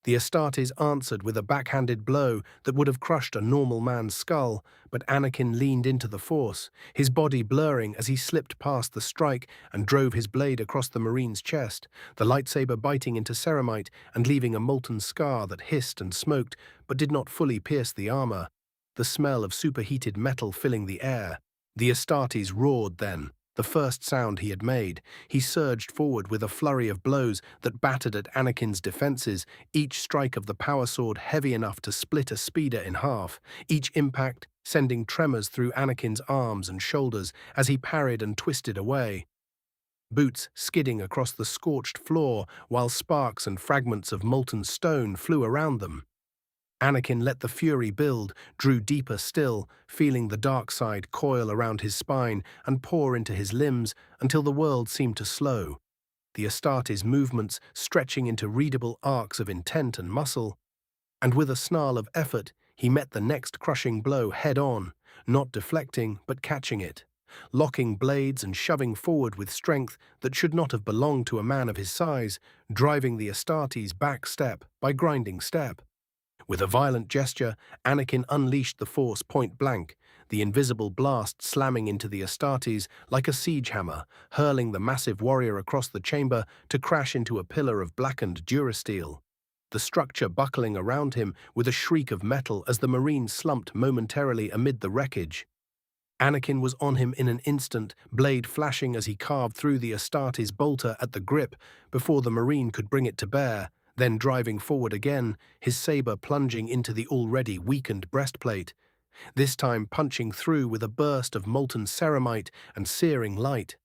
[SPEAKER 1] The Astartes answered with a backhanded blow that would have crushed a normal man's skull, but Anakin leaned into the force, his body blurring as he slipped past the strike and drove his blade across the Marine's chest, the lightsaber biting into ceramite and leaving a molten scar that hissed and smoked but did not fully pierce the armor, the smell of superheated metal filling the air. The Astartes roared then, the first sound he had made. He surged forward with a flurry of blows that battered at Anakin's defenses, each strike of the power sword heavy enough to split a speeder in half, each impact sending tremors through Anakin's arms and shoulders as he parried and twisted away. Boots skidding across the scorched floor while sparks and fragments of molten stone flew around them. Anakin let the fury build, drew deeper still, feeling the dark side coil around his spine and pour into his limbs until the world seemed to slow, the Astartes' movements stretching into readable arcs of intent and muscle. And with a snarl of effort, he met the next crushing blow head-on, not deflecting but catching it, locking blades and shoving forward with strength that should not have belonged to a man of his size, driving the Astartes back step by grinding step. With a violent gesture, Anakin unleashed the force point-blank, the invisible blast slamming into the Astartes like a siege hammer, hurling the massive warrior across the chamber to crash into a pillar of blackened durasteel, the structure buckling around him with a shriek of metal as the Marine slumped momentarily amid the wreckage. Anakin was on him in an instant, blade flashing as he carved through the Astartes' bolter at the grip before the Marine could bring it to bear, then driving forward again, his saber plunging into the already weakened breastplate, this time punching through with a burst of molten ceramite and searing light.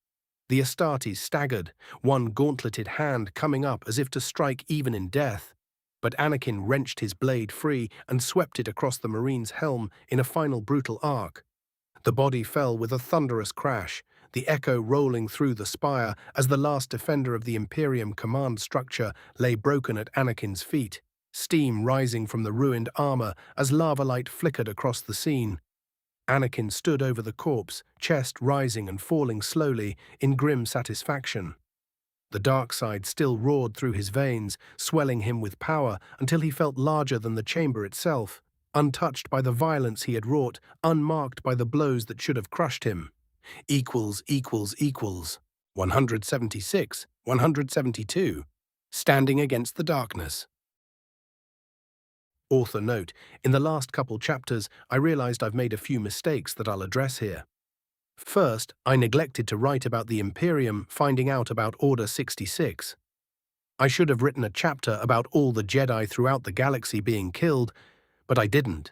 [SPEAKER 1] The Astartes staggered, one gauntleted hand coming up as if to strike even in death, but Anakin wrenched his blade free and swept it across the Marine's helm in a final brutal arc. The body fell with a thunderous crash, the echo rolling through the spire as the last defender of the Imperium command structure lay broken at Anakin's feet, steam rising from the ruined armor as lava light flickered across the scene. Anakin stood over the corpse, chest rising and falling slowly in grim satisfaction. The dark side still roared through his veins, swelling him with power until he felt larger than the chamber itself, untouched by the violence he had wrought, unmarked by the blows that should have crushed him. Equals, equals, equals. 176, 172. Standing against the darkness. Author note: in the last couple chapters, I realized I've made a few mistakes that I'll address here. First, I neglected to write about the Imperium finding out about Order 66. I should have written a chapter about all the Jedi throughout the galaxy being killed, but I didn't.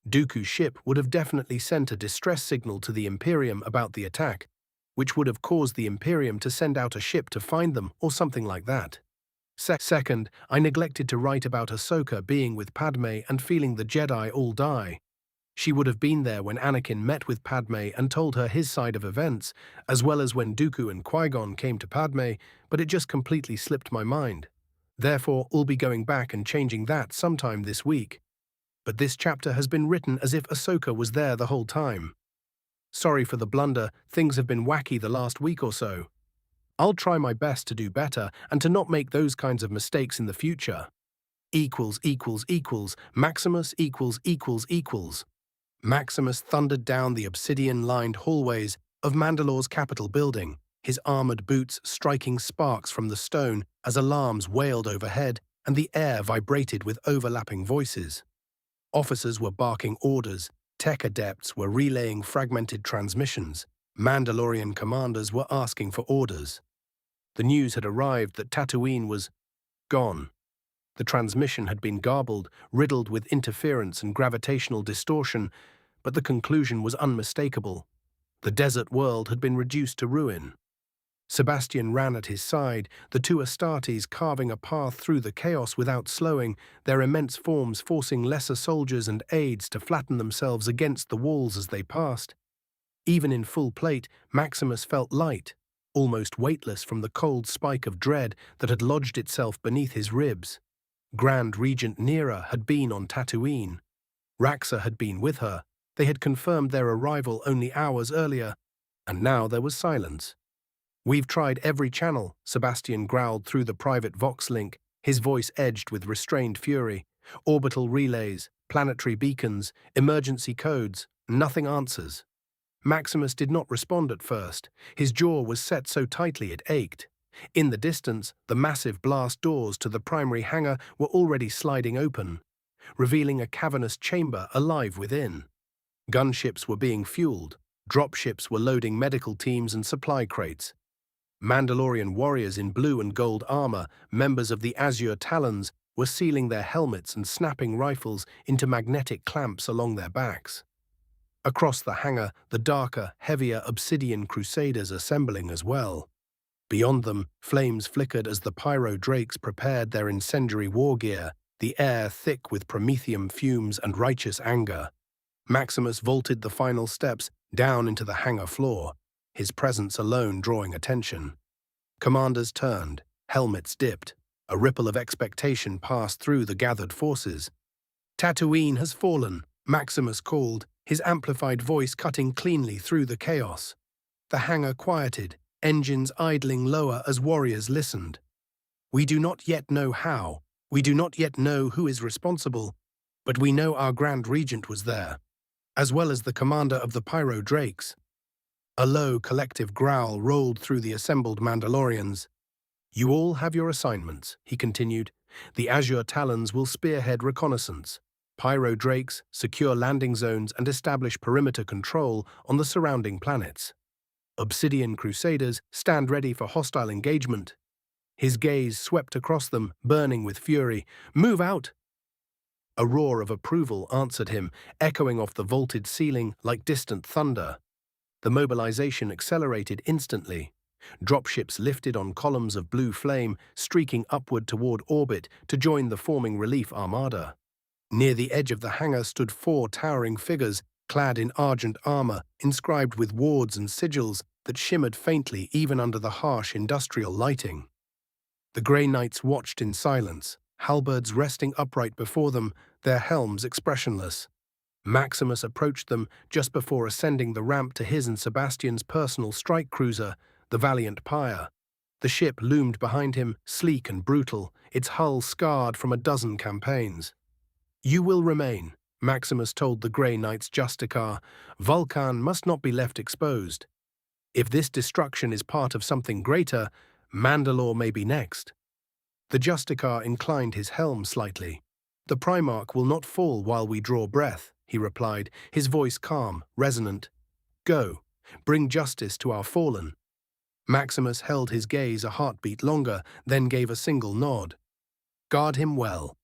[SPEAKER 1] Dooku's ship would have definitely sent a distress signal to the Imperium about the attack, which would have caused the Imperium to send out a ship to find them or something like that. Second, I neglected to write about Ahsoka being with Padme and feeling the Jedi all die. She would have been there when Anakin met with Padme and told her his side of events, as well as when Dooku and Qui-Gon came to Padme, but it just completely slipped my mind. Therefore, I'll be going back and changing that sometime this week. But this chapter has been written as if Ahsoka was there the whole time. Sorry for the blunder, things have been wacky the last week or so. I'll try my best to do better and to not make those kinds of mistakes in the future. Maximus =================================================================================================================================================================================================================================================building, his armored boots striking sparks from the stone as alarms wailed overhead and the air vibrated with overlapping voices. Officers were barking orders, tech adepts were relaying fragmented transmissions, Mandalorian commanders were asking for orders. The news had arrived that Tatooine was gone. The transmission had been garbled, riddled with interference and gravitational distortion, but the conclusion was unmistakable. The desert world had been reduced to ruin. Sebastian ran at his side, the two Astartes carving a path through the chaos without slowing, their immense forms forcing lesser soldiers and aides to flatten themselves against the walls as they passed. Even in full plate, Maximus felt light, almost weightless from the cold spike of dread that had lodged itself beneath his ribs. Grand Regent Nera had been on Tatooine. Raxor had been with her. They had confirmed their arrival only hours earlier, and now there was silence. "We've tried every channel," Sebastian growled through the private Vox link, his voice edged with restrained fury. "Orbital relays, planetary beacons, emergency codes, nothing answers." Maximus did not respond at first. His jaw was set so tightly it ached. In the distance, the massive blast doors to the primary hangar were already sliding open, revealing a cavernous chamber alive within. Gunships were being fueled. Dropships were loading medical teams and supply crates. Mandalorian warriors in blue and gold armor, members of the Azure Talons, were sealing their helmets and snapping rifles into magnetic clamps along their backs. Across the hangar, the darker, heavier Obsidian Crusaders assembling as well. Beyond them, flames flickered as the pyro drakes prepared their incendiary war gear, the air thick with promethium fumes and righteous anger. Maximus vaulted the final steps down into the hangar floor, his presence alone drawing attention. Commanders turned, helmets dipped. A ripple of expectation passed through the gathered forces. "Tatooine has fallen," Maximus called, his amplified voice cutting cleanly through the chaos. The hangar quieted, engines idling lower as warriors listened. "We do not yet know how, we do not yet know who is responsible, but we know our Grand Regent was there, as well as the commander of the Pyro Drakes." A low, collective growl rolled through the assembled Mandalorians. "You all have your assignments," he continued. "The Azure Talons will spearhead reconnaissance. Pyro Drakes secure landing zones and establish perimeter control on the surrounding planets. Obsidian Crusaders stand ready for hostile engagement." His gaze swept across them, burning with fury. "Move out!" A roar of approval answered him, echoing off the vaulted ceiling like distant thunder. The mobilization accelerated instantly. Dropships lifted on columns of blue flame, streaking upward toward orbit to join the forming relief armada. Near the edge of the hangar stood 4 towering figures, clad in argent armor, inscribed with wards and sigils that shimmered faintly even under the harsh industrial lighting. The Grey Knights watched in silence, halberds resting upright before them, their helms expressionless. Maximus approached them just before ascending the ramp to his and Sebastian's personal strike cruiser, the Valiant Pyre. The ship loomed behind him, sleek and brutal, its hull scarred from a dozen campaigns. "You will remain," Maximus told the Grey Knights Justicar. "Vulkan must not be left exposed." If this destruction is part of something greater, Mandalore may be next. The Justicar inclined his helm slightly. The Primarch will not fall while we draw breath, he replied, his voice calm, resonant. Go, bring justice to our fallen. Maximus held his gaze a heartbeat longer, then gave a single nod. Guard him well.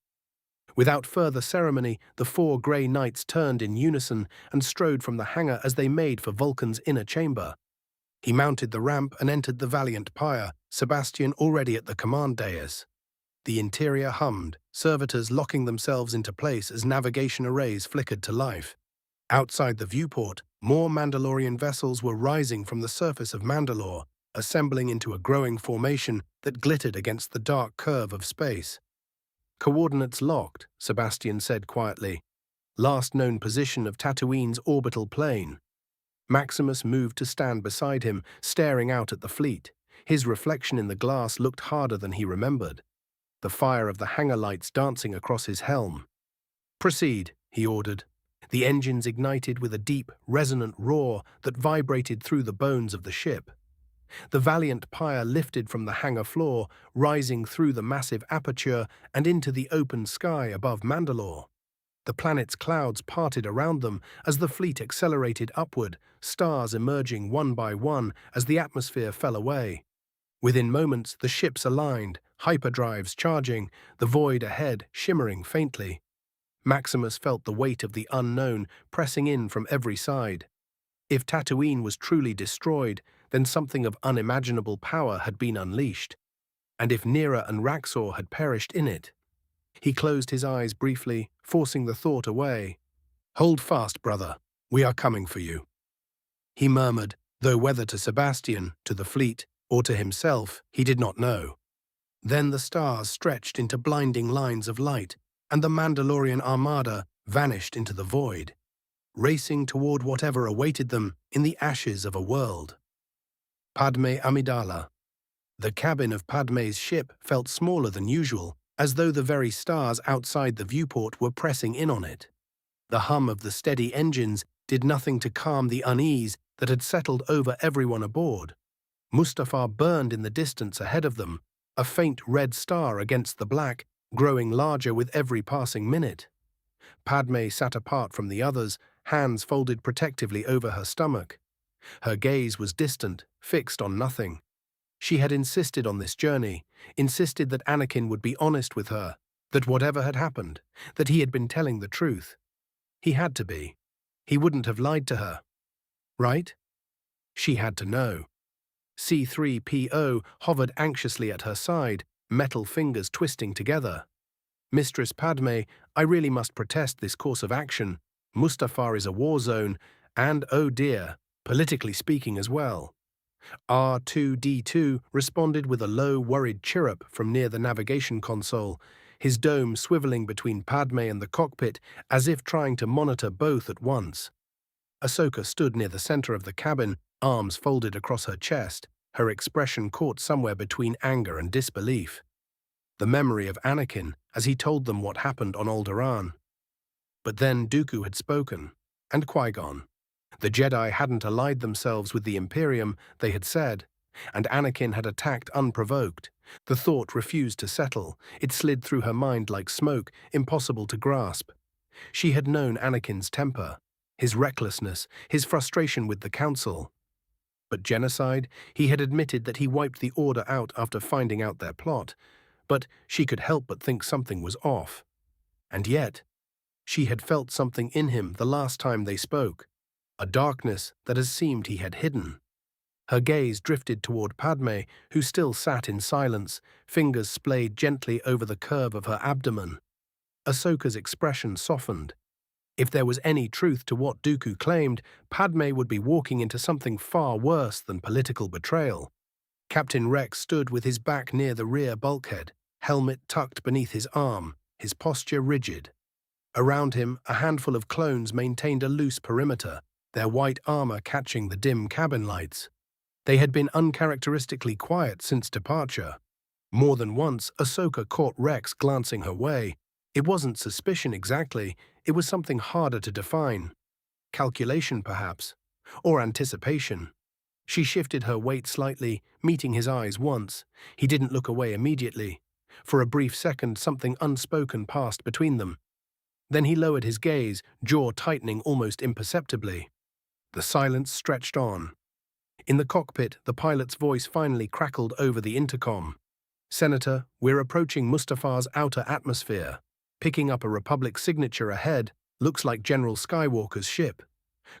[SPEAKER 1] Without further ceremony, the 4 grey knights turned in unison and strode from the hangar as they made for Vulkan's inner chamber. He mounted the ramp and entered the valiant pyre, Sebastian already at the command dais. The interior hummed, servitors locking themselves into place as navigation arrays flickered to life. Outside the viewport, more Mandalorian vessels were rising from the surface of Mandalore, assembling into a growing formation that glittered against the dark curve of space. Coordinates locked, Sebastian said quietly. Last known position of Tatooine's orbital plane. Maximus moved to stand beside him, staring out at the fleet. His reflection in the glass looked harder than he remembered. The fire of the hangar lights dancing across his helm. Proceed, he ordered. The engines ignited with a deep, resonant roar that vibrated through the bones of the ship. The valiant pyre lifted from the hangar floor, rising through the massive aperture and into the open sky above Mandalore. The planet's clouds parted around them as the fleet accelerated upward, stars emerging one by one as the atmosphere fell away. Within moments, the ships aligned, hyperdrives charging, the void ahead shimmering faintly. Maximus felt the weight of the unknown pressing in from every side. If Tatooine was truly destroyed, then something of unimaginable power had been unleashed. And if Nera and Raxor had perished in it? He closed his eyes briefly, forcing the thought away. Hold fast, brother. We are coming for you. He murmured, though whether to Sebastian, to the fleet, or to himself, he did not know. Then the stars stretched into blinding lines of light, and the Mandalorian armada vanished into the void, racing toward whatever awaited them in the ashes of a world. Padme Amidala. The cabin of Padme's ship felt smaller than usual, as though the very stars outside the viewport were pressing in on it. The hum of the steady engines did nothing to calm the unease that had settled over everyone aboard. Mustafar burned in the distance ahead of them, a faint red star against the black, growing larger with every passing minute. Padme sat apart from the others, hands folded protectively over her stomach. Her gaze was distant, fixed on nothing. She had insisted on this journey, insisted that Anakin would be honest with her, that whatever had happened, that he had been telling the truth. He had to be. He wouldn't have lied to her. Right? She had to know. C-3PO hovered anxiously at her side, metal fingers twisting together. Mistress Padme, I really must protest this course of action. Mustafar is a war zone, and, oh dear, politically speaking as well. R2-D2 responded with a low, worried chirrup from near the navigation console, his dome swiveling between Padme and the cockpit as if trying to monitor both at once. Ahsoka stood near the center of the cabin, arms folded across her chest, her expression caught somewhere between anger and disbelief. The memory of Anakin as he told them what happened on Alderaan. But then Dooku had spoken, and Qui-Gon. The Jedi hadn't allied themselves with the Imperium, they had said, and Anakin had attacked unprovoked. The thought refused to settle. It slid through her mind like smoke, impossible to grasp. She had known Anakin's temper, his recklessness, his frustration with the Council. But genocide? He had admitted that he wiped the Order out after finding out their plot. But she could help but think something was off. And yet, she had felt something in him the last time they spoke. A darkness that has seemed he had hidden. Her gaze drifted toward Padme, who still sat in silence, fingers splayed gently over the curve of her abdomen. Ahsoka's expression softened. If there was any truth to what Dooku claimed, Padme would be walking into something far worse than political betrayal. Captain Rex stood with his back near the rear bulkhead, helmet tucked beneath his arm, his posture rigid. Around him, a handful of clones maintained a loose perimeter, their white armor catching the dim cabin lights. They had been uncharacteristically quiet since departure. More than once, Ahsoka caught Rex glancing her way. It wasn't suspicion exactly, it was something harder to define. Calculation, perhaps, or anticipation. She shifted her weight slightly, meeting his eyes once. He didn't look away immediately. For a brief second, something unspoken passed between them. Then he lowered his gaze, jaw tightening almost imperceptibly. The silence stretched on. In the cockpit, the pilot's voice finally crackled over the intercom. "Senator, we're approaching Mustafa's outer atmosphere. Picking up a Republic signature ahead, looks like General Skywalker's ship.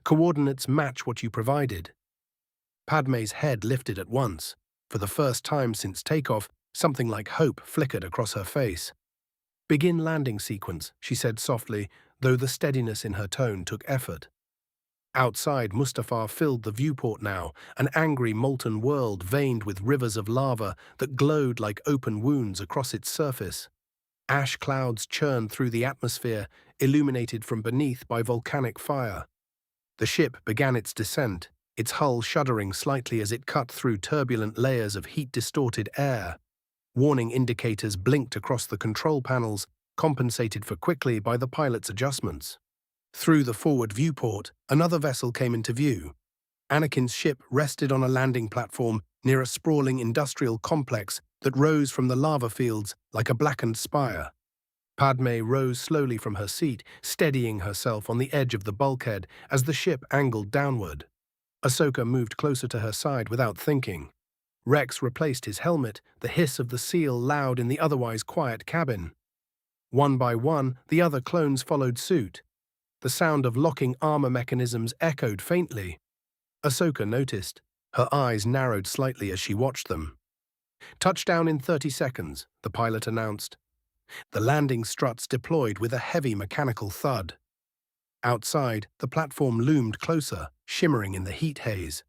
[SPEAKER 1] Coordinates match what you provided." Padme's head lifted at once. For the first time since takeoff, something like hope flickered across her face. "Begin landing sequence," she said softly, though the steadiness in her tone took effort. Outside, Mustafar filled the viewport now, an angry molten world veined with rivers of lava that glowed like open wounds across its surface. Ash clouds churned through the atmosphere, illuminated from beneath by volcanic fire. The ship began its descent, its hull shuddering slightly as it cut through turbulent layers of heat-distorted air. Warning indicators blinked across the control panels, compensated for quickly by the pilot's adjustments. Through the forward viewport, another vessel came into view. Anakin's ship rested on a landing platform near a sprawling industrial complex that rose from the lava fields like a blackened spire. Padme rose slowly from her seat, steadying herself on the edge of the bulkhead as the ship angled downward. Ahsoka moved closer to her side without thinking. Rex replaced his helmet, the hiss of the seal loud in the otherwise quiet cabin. One by one, the other clones followed suit. The sound of locking armor mechanisms echoed faintly. Ahsoka noticed. Her eyes narrowed slightly as she watched them. "Touchdown in 30 seconds, the pilot announced. The landing struts deployed with a heavy mechanical thud. Outside, the platform loomed closer, shimmering in the heat haze.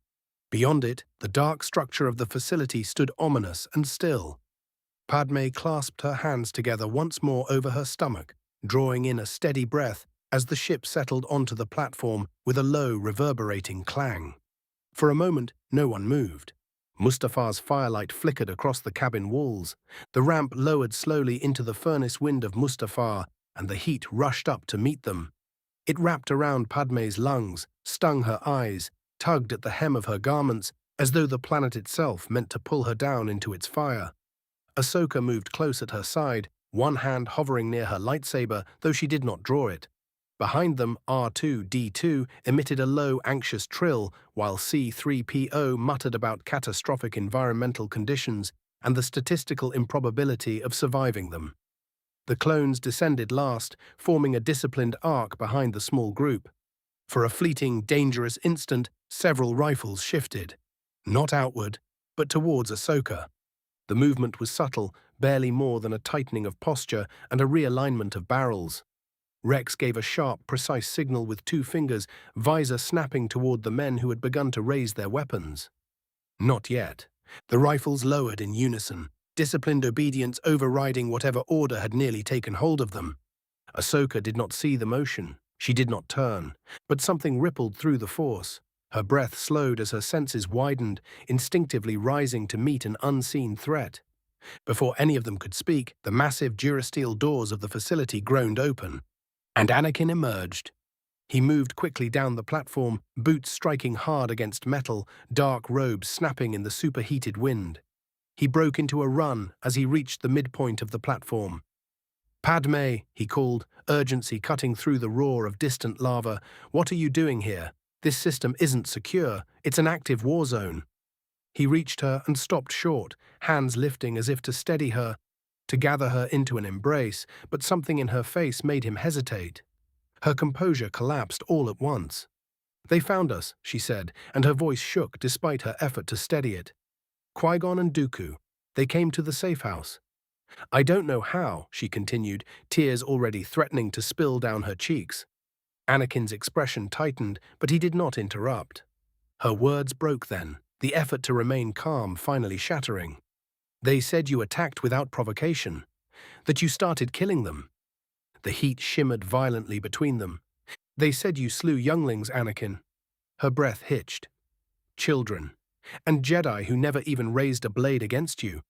[SPEAKER 1] Beyond it, the dark structure of the facility stood ominous and still. Padme clasped her hands together once more over her stomach, drawing in a steady breath as the ship settled onto the platform with a low, reverberating clang. For a moment, no one moved. Mustafa's firelight flickered across the cabin walls. The ramp lowered slowly into the furnace wind of Mustafar, and the heat rushed up to meet them. It wrapped around Padme's lungs, stung her eyes, tugged at the hem of her garments, as though the planet itself meant to pull her down into its fire. Ahsoka moved close at her side, one hand hovering near her lightsaber, though she did not draw it. Behind them, R2-D2 emitted a low, anxious trill, while C-3PO muttered about catastrophic environmental conditions and the statistical improbability of surviving them. The clones descended last, forming a disciplined arc behind the small group. For a fleeting, dangerous instant, several rifles shifted. Not outward, but towards Ahsoka. The movement was subtle, barely more than a tightening of posture and a realignment of barrels. Rex gave a sharp, precise signal with two fingers, visor snapping toward the men who had begun to raise their weapons. Not yet. The rifles lowered in unison, disciplined obedience overriding whatever order had nearly taken hold of them. Ahsoka did not see the motion. She did not turn, but something rippled through the Force. Her breath slowed as her senses widened, instinctively rising to meet an unseen threat. Before any of them could speak, the massive durasteel doors of the facility groaned open, and Anakin emerged. He moved quickly down the platform, boots striking hard against metal, dark robes snapping in the superheated wind. He broke into a run as he reached the midpoint of the platform. "Padme," he called, urgency cutting through the roar of distant lava. "What are you doing here? This system isn't secure. It's an active war zone." He reached her and stopped short, hands lifting as if to steady her, to gather her into an embrace, but something in her face made him hesitate. Her composure collapsed all at once. "They found us," she said, and her voice shook despite her effort to steady it. "Qui-Gon and Dooku. They came to the safe house." "I don't know how," she continued, tears already threatening to spill down her cheeks. Anakin's expression tightened, but he did not interrupt. Her words broke then, the effort to remain calm finally shattering. "They said you attacked without provocation, that you started killing them." The heat shimmered violently between them. "They said you slew younglings, Anakin." Her breath hitched. "Children. And Jedi who never even raised a blade against you."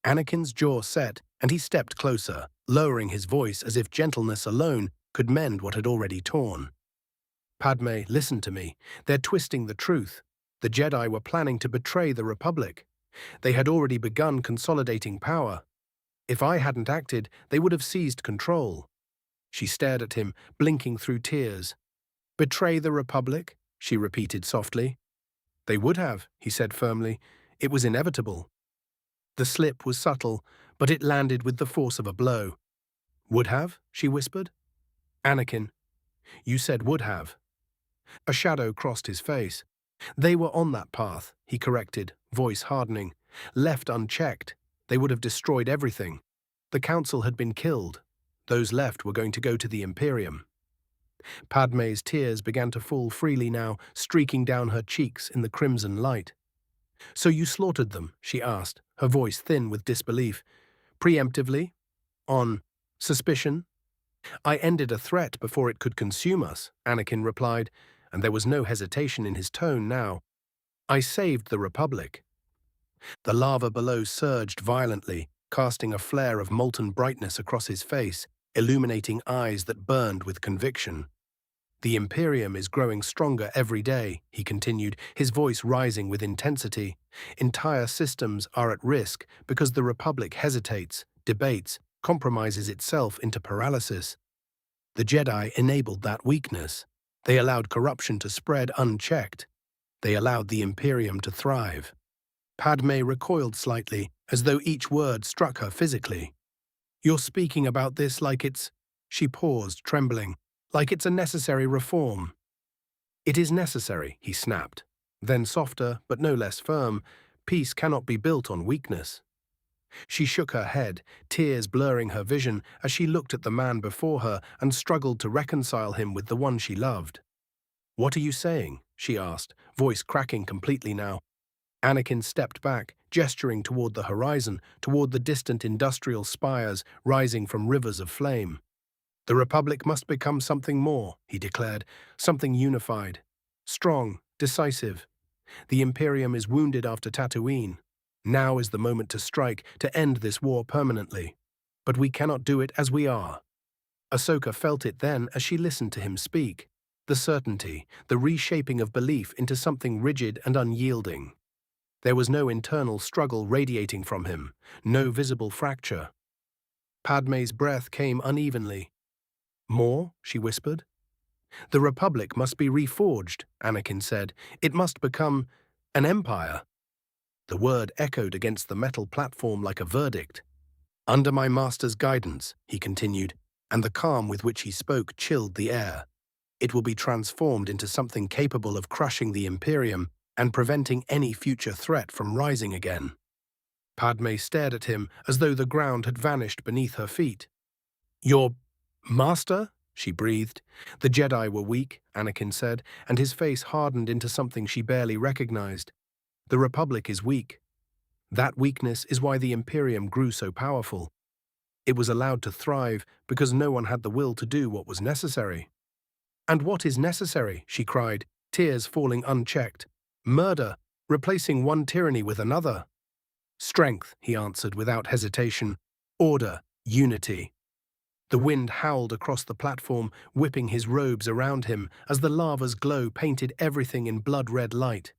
[SPEAKER 1] Anakin's jaw set, and he stepped closer, lowering his voice as if gentleness alone could mend what had already torn. "Padme, listen to me. They're twisting the truth. The The Jedi were planning to betray the Republic. They had already begun consolidating power. If I hadn't acted, they would have seized control. She stared at him, blinking through tears. Betray the Republic? She repeated softly. They would have, he said firmly. It was inevitable. The slip was subtle, but it landed with the force of a blow. Would have? She whispered. Anakin, you said would have. A shadow crossed his face. They were on that path, he corrected, voice hardening. Left unchecked, they would have destroyed everything. The Council had been killed. Those left were going to go to the Imperium. Padmé's tears began to fall freely now, streaking down her cheeks in the crimson light. So you slaughtered them, she asked, her voice thin with disbelief. Preemptively? On suspicion? I ended a threat before it could consume us, Anakin replied, and there was no hesitation in his tone now. I saved the Republic. The lava below surged violently, casting a flare of molten brightness across his face, illuminating eyes that burned with conviction. The Imperium is growing stronger every day, he continued, his voice rising with intensity. Entire systems are at risk because the Republic hesitates, debates, compromises itself into paralysis. The Jedi enabled that weakness. They allowed corruption to spread unchecked. They allowed the Imperium to thrive. Padmé recoiled slightly, as though each word struck her physically. You're speaking about this like it's… She paused, trembling. Like it's a necessary reform. It is necessary, he snapped. Then softer, but no less firm, peace cannot be built on weakness. She shook her head, tears blurring her vision as she looked at the man before her and struggled to reconcile him with the one she loved. What are you saying? She asked, voice cracking completely now. Anakin stepped back, gesturing toward the horizon, toward the distant industrial spires rising from rivers of flame. The Republic must become something more, he declared, something unified, strong, decisive. The Imperium is wounded after Tatooine. Now is the moment to strike, to end this war permanently. But we cannot do it as we are. Ahsoka felt it then as she listened to him speak. The certainty, the reshaping of belief into something rigid and unyielding. There was no internal struggle radiating from him, no visible fracture. Padmé's breath came unevenly. More? She whispered. The Republic must be reforged, Anakin said. It must become an empire. The word echoed against the metal platform like a verdict. Under my master's guidance, he continued, and the calm with which he spoke chilled the air. It will be transformed into something capable of crushing the Imperium and preventing any future threat from rising again. Padmé stared at him as though the ground had vanished beneath her feet. Your master? She breathed. The Jedi were weak, Anakin said, and his face hardened into something she barely recognized. The Republic is weak. That weakness is why the Imperium grew so powerful. It was allowed to thrive because no one had the will to do what was necessary. And what is necessary? She cried, tears falling unchecked. Murder, replacing one tyranny with another. Strength, he answered without hesitation. Order, unity. The wind howled across the platform, whipping his robes around him as the lava's glow painted everything in blood-red light.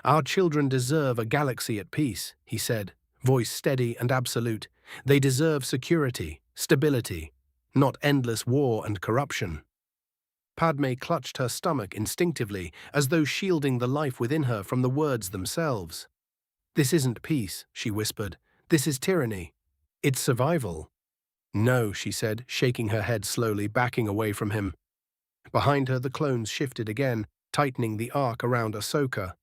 [SPEAKER 1] Our children deserve a galaxy at peace, he said, voice steady and absolute. They deserve security, stability, not endless war and corruption. Padmé clutched her stomach instinctively, as though shielding the life within her from the words themselves. This isn't peace, she whispered. This is tyranny. It's survival. No, she said, shaking her head slowly, backing away from him. Behind her, the clones shifted again, tightening the arc around Ahsoka.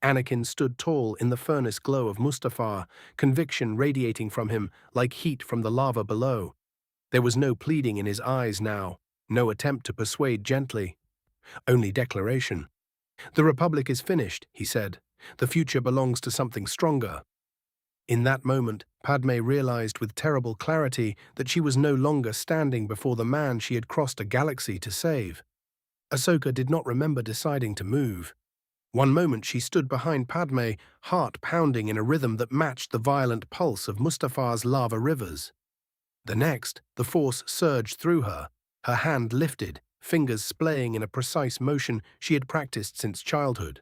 [SPEAKER 1] Anakin stood tall in the furnace glow of Mustafar, conviction radiating from him like heat from the lava below. There was no pleading in his eyes now, no attempt to persuade gently. Only declaration. The Republic is finished, he said. The future belongs to something stronger. In that moment, Padmé realized with terrible clarity that she was no longer standing before the man she had crossed a galaxy to save. Ahsoka did not remember deciding to move. One moment she stood behind Padmé, heart pounding in a rhythm that matched the violent pulse of Mustafar's lava rivers. The next, the force surged through her, her hand lifted, fingers splaying in a precise motion she had practiced since childhood.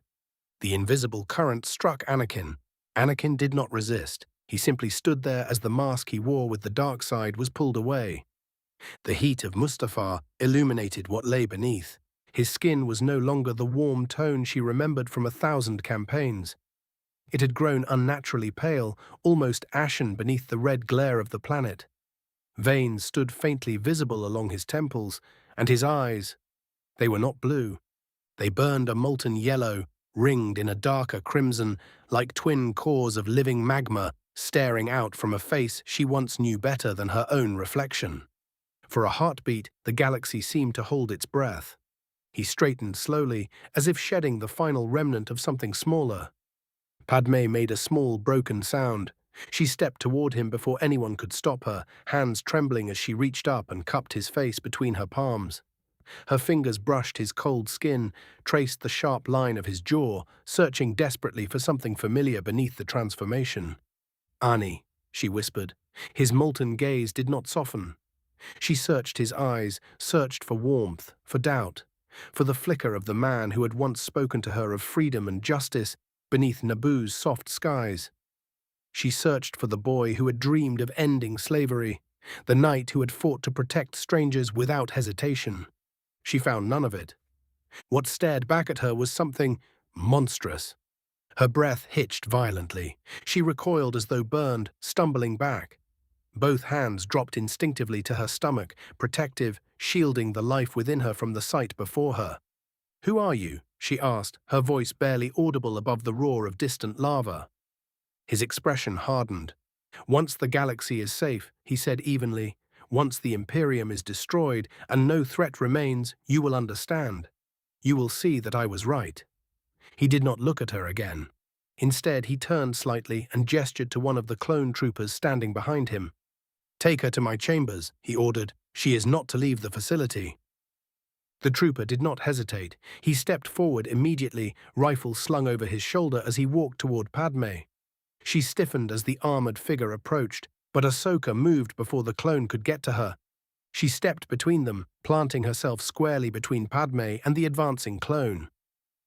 [SPEAKER 1] The invisible current struck Anakin. Anakin did not resist. He simply stood there as the mask he wore with the dark side was pulled away. The heat of Mustafar illuminated what lay beneath. His skin was no longer the warm tone she remembered from 1,000 campaigns. It had grown unnaturally pale, almost ashen beneath the red glare of the planet. Veins stood faintly visible along his temples, and his eyes, they were not blue. They burned a molten yellow, ringed in a darker crimson, like twin cores of living magma staring out from a face she once knew better than her own reflection. For a heartbeat, the galaxy seemed to hold its breath. He straightened slowly, as if shedding the final remnant of something smaller. Padme made a small, broken sound. She stepped toward him before anyone could stop her, hands trembling as she reached up and cupped his face between her palms. Her fingers brushed his cold skin, traced the sharp line of his jaw, searching desperately for something familiar beneath the transformation. "Ani," she whispered. His molten gaze did not soften. She searched his eyes, searched for warmth, for doubt, for the flicker of the man who had once spoken to her of freedom and justice beneath Naboo's soft skies. She searched for the boy who had dreamed of ending slavery, the knight who had fought to protect strangers without hesitation. She found none of it. What stared back at her was something monstrous. Her breath hitched violently. She recoiled as though burned, stumbling back. Both hands dropped instinctively to her stomach, protective, shielding the life within her from the sight before her. "Who are you?" she asked, her voice barely audible above the roar of distant lava. His expression hardened. "Once the galaxy is safe," he said evenly, "once the Imperium is destroyed and no threat remains, you will understand. You will see that I was right." He did not look at her again. Instead, he turned slightly and gestured to one of the clone troopers standing behind him. "Take her to my chambers," he ordered. "She is not to leave the facility." The trooper did not hesitate. He stepped forward immediately, rifle slung over his shoulder as he walked toward Padme. She stiffened as the armored figure approached, but Ahsoka moved before the clone could get to her. She stepped between them, planting herself squarely between Padme and the advancing clone.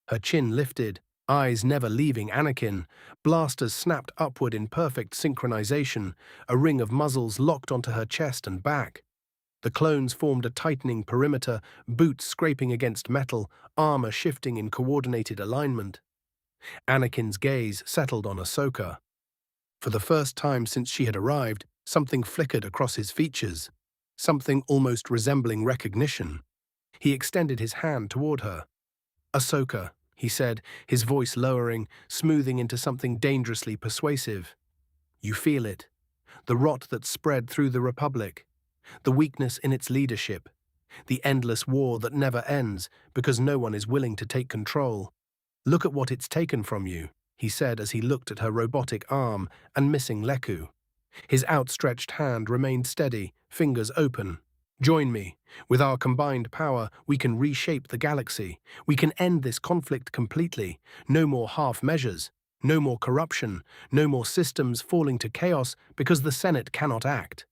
[SPEAKER 1] Her chin lifted, eyes never leaving Anakin. Blasters snapped upward in perfect synchronization, a ring of muzzles locked onto her chest and back. The clones formed a tightening perimeter, boots scraping against metal, armor shifting in coordinated alignment. Anakin's gaze settled on Ahsoka. For the first time since she had arrived, something flickered across his features, something almost resembling recognition. He extended his hand toward her. "Ahsoka," he said, his voice lowering, smoothing into something dangerously persuasive. "You feel it. The rot that spread through the Republic. The weakness in its leadership. The endless war that never ends because no one is willing to take control. Look at what it's taken from you," he said as he looked at her robotic arm and missing Leku. His outstretched hand remained steady, fingers open. "Join me. With our combined power, we can reshape the galaxy. We can end this conflict completely. No more half measures. No more corruption. No more systems falling to chaos because the Senate cannot act."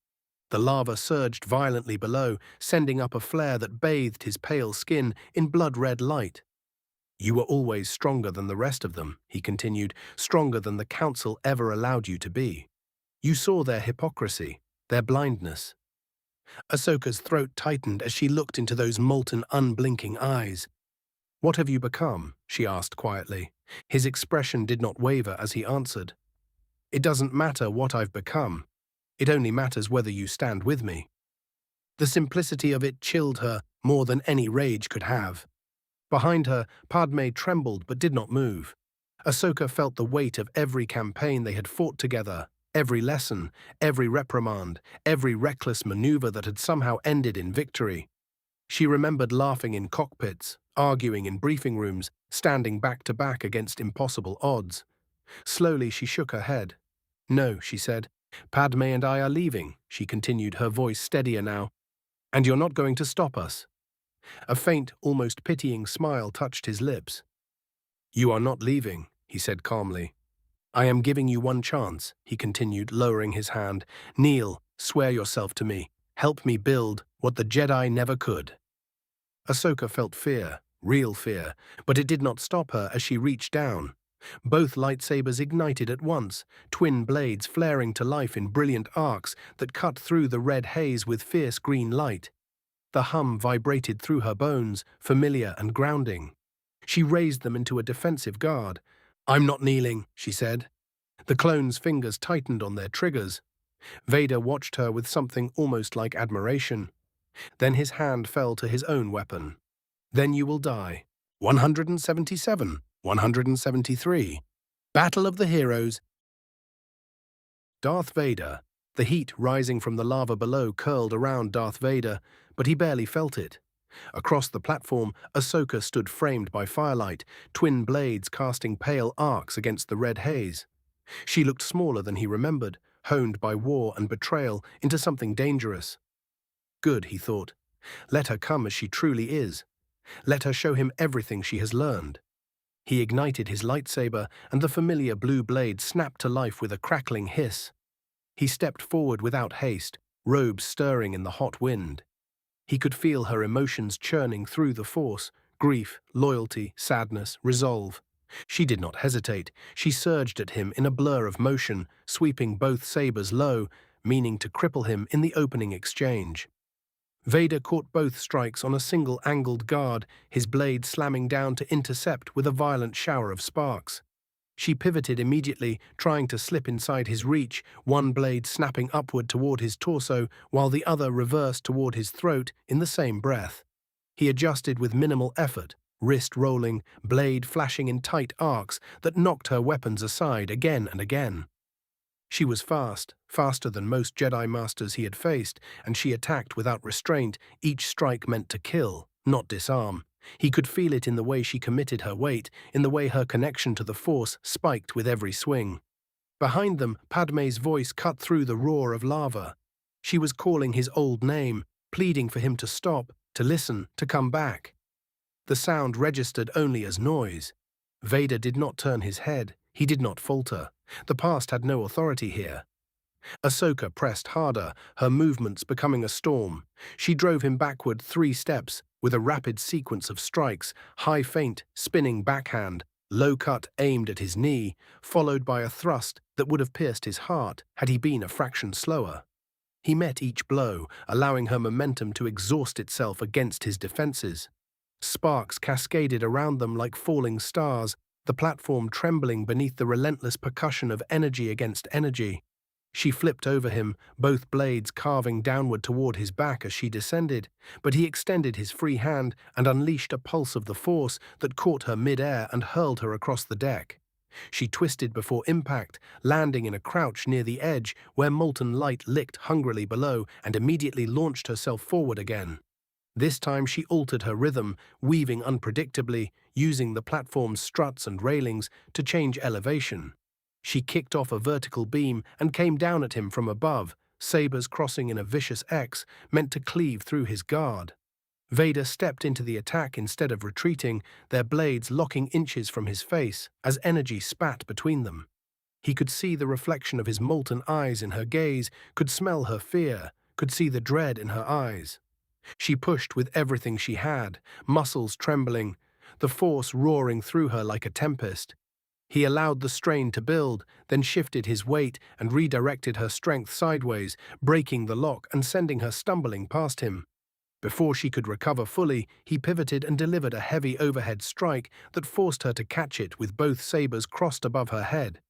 [SPEAKER 1] The lava surged violently below, sending up a flare that bathed his pale skin in blood-red light. "You were always stronger than the rest of them," he continued, "stronger than the Council ever allowed you to be. You saw their hypocrisy, their blindness." Ahsoka's throat tightened as she looked into those molten, unblinking eyes. "What have you become?" she asked quietly. His expression did not waver as he answered. "It doesn't matter what I've become. It only matters whether you stand with me." The simplicity of it chilled her more than any rage could have. Behind her, Padme trembled but did not move. Ahsoka felt the weight of every campaign they had fought together, every lesson, every reprimand, every reckless maneuver that had somehow ended in victory. She remembered laughing in cockpits, arguing in briefing rooms, standing back to back against impossible odds. Slowly she shook her head. "No," she said. "Padme and I are leaving," she continued, her voice steadier now. "And you're not going to stop us." A faint, almost pitying smile touched his lips. "You are not leaving," he said calmly. "I am giving you one chance," he continued, lowering his hand. "Kneel, swear yourself to me. Help me build what the Jedi never could." Ahsoka felt fear, real fear, but it did not stop her as she reached down. Both lightsabers ignited at once, twin blades flaring to life in brilliant arcs that cut through the red haze with fierce green light. The hum vibrated through her bones, familiar and grounding. She raised them into a defensive guard. "I'm not kneeling," she said. The clone's fingers tightened on their triggers. Vader watched her with something almost like admiration. Then his hand fell to his own weapon. "Then you will die." 177, 173. Battle of the Heroes. Darth Vader. The heat rising from the lava below curled around Darth Vader, but he barely felt it. Across the platform, Ahsoka stood framed by firelight, twin blades casting pale arcs against the red haze. She looked smaller than he remembered, honed by war and betrayal into something dangerous. Good, he thought. Let her come as she truly is. Let her show him everything she has learned. He ignited his lightsaber, and the familiar blue blade snapped to life with a crackling hiss. He stepped forward without haste, robes stirring in the hot wind. He could feel her emotions churning through the Force: grief, loyalty, sadness, resolve. She did not hesitate. She surged at him in a blur of motion, sweeping both sabers low, meaning to cripple him in the opening exchange. Vader caught both strikes on a single angled guard, his blade slamming down to intercept with a violent shower of sparks. She pivoted immediately, trying to slip inside his reach, one blade snapping upward toward his torso, while the other reversed toward his throat in the same breath. He adjusted with minimal effort, wrist rolling, blade flashing in tight arcs that knocked her weapons aside again and again. She was fast, faster than most Jedi Masters he had faced, and she attacked without restraint, each strike meant to kill, not disarm. He could feel it in the way she committed her weight, in the way her connection to the Force spiked with every swing. Behind them, Padmé's voice cut through the roar of lava. She was calling his old name, pleading for him to stop, to listen, to come back. The sound registered only as noise. Vader did not turn his head. He did not falter. The past had no authority here. Ahsoka pressed harder, her movements becoming a storm. She drove him backward 3 steps, with a rapid sequence of strikes, high feint, spinning backhand, low cut aimed at his knee, followed by a thrust that would have pierced his heart had he been a fraction slower. He met each blow, allowing her momentum to exhaust itself against his defenses. Sparks cascaded around them like falling stars, the platform trembling beneath the relentless percussion of energy against energy. She flipped over him, both blades carving downward toward his back as she descended, but he extended his free hand and unleashed a pulse of the Force that caught her mid-air and hurled her across the deck. She twisted before impact, landing in a crouch near the edge where molten light licked hungrily below, and immediately launched herself forward again. This time she altered her rhythm, weaving unpredictably, using the platform's struts and railings to change elevation. She kicked off a vertical beam and came down at him from above, sabers crossing in a vicious X, meant to cleave through his guard. Vader stepped into the attack instead of retreating, their blades locking inches from his face as energy spat between them. He could see the reflection of his molten eyes in her gaze, could smell her fear, could see the dread in her eyes. She pushed with everything she had, muscles trembling, the Force roaring through her like a tempest. He allowed the strain to build, then shifted his weight and redirected her strength sideways, breaking the lock and sending her stumbling past him. Before she could recover fully, he pivoted and delivered a heavy overhead strike that forced her to catch it with both sabers crossed above her head,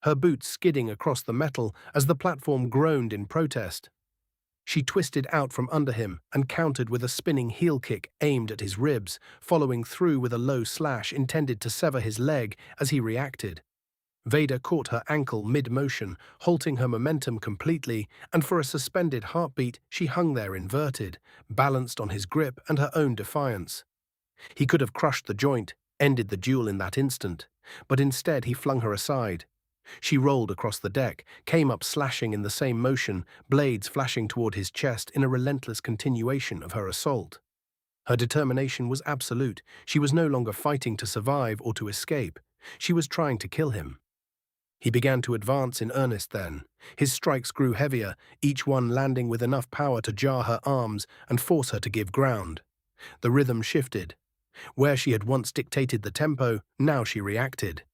[SPEAKER 1] her boots skidding across the metal as the platform groaned in protest. She twisted out from under him and countered with a spinning heel kick aimed at his ribs, following through with a low slash intended to sever his leg as he reacted. Vader caught her ankle mid-motion, halting her momentum completely, and for a suspended heartbeat she hung there inverted, balanced on his grip and her own defiance. He could have crushed the joint, ended the duel in that instant, but instead he flung her aside. She rolled across the deck, came up slashing in the same motion, blades flashing toward his chest in a relentless continuation of her assault. Her determination was absolute. She was no longer fighting to survive or to escape. She was trying to kill him. He began to advance in earnest then. His strikes grew heavier, each one landing with enough power to jar her arms and force her to give ground. The rhythm shifted. Where she had once dictated the tempo, now she reacted.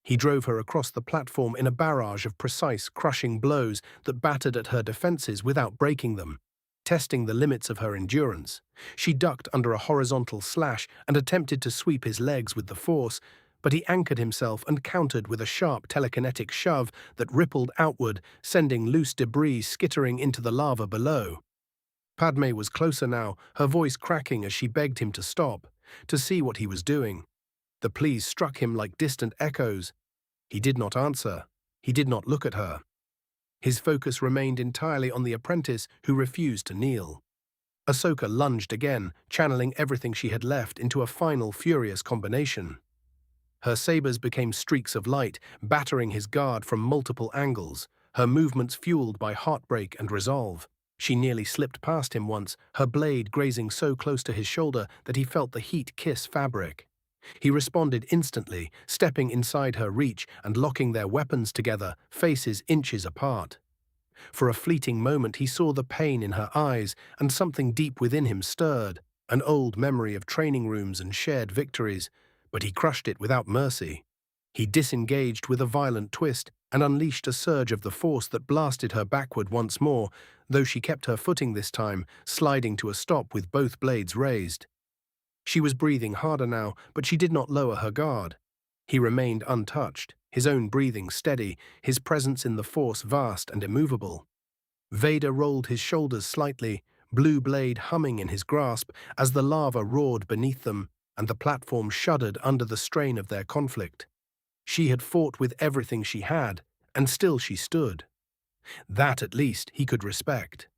[SPEAKER 1] He drove her across the platform in a barrage of precise, crushing blows that battered at her defenses without breaking them. Testing the limits of her endurance, she ducked under a horizontal slash and attempted to sweep his legs with the force, but he anchored himself and countered with a sharp telekinetic shove that rippled outward, sending loose debris skittering into the lava below. Padme was closer now, her voice cracking as she begged him to stop, to see what he was doing. The pleas struck him like distant echoes. He did not answer. He did not look at her. His focus remained entirely on the apprentice who refused to kneel. Ahsoka lunged again, channeling everything she had left into a final furious combination. Her sabers became streaks of light, battering his guard from multiple angles, her movements fueled by heartbreak and resolve. She nearly slipped past him once, her blade grazing so close to his shoulder that he felt the heat kiss fabric. He responded instantly, stepping inside her reach and locking their weapons together, faces inches apart. For a fleeting moment he saw the pain in her eyes, and something deep within him stirred, an old memory of training rooms and shared victories, but he crushed it without mercy. He disengaged with a violent twist and unleashed a surge of the force that blasted her backward once more, though she kept her footing this time, sliding to a stop with both blades raised. She was breathing harder now, but she did not lower her guard. He remained untouched, his own breathing steady, his presence in the force vast and immovable. Vader rolled his shoulders slightly, blue blade humming in his grasp as the lava roared beneath them and the platform shuddered under the strain of their conflict. She had fought with everything she had, and still she stood. That, at least, he could respect.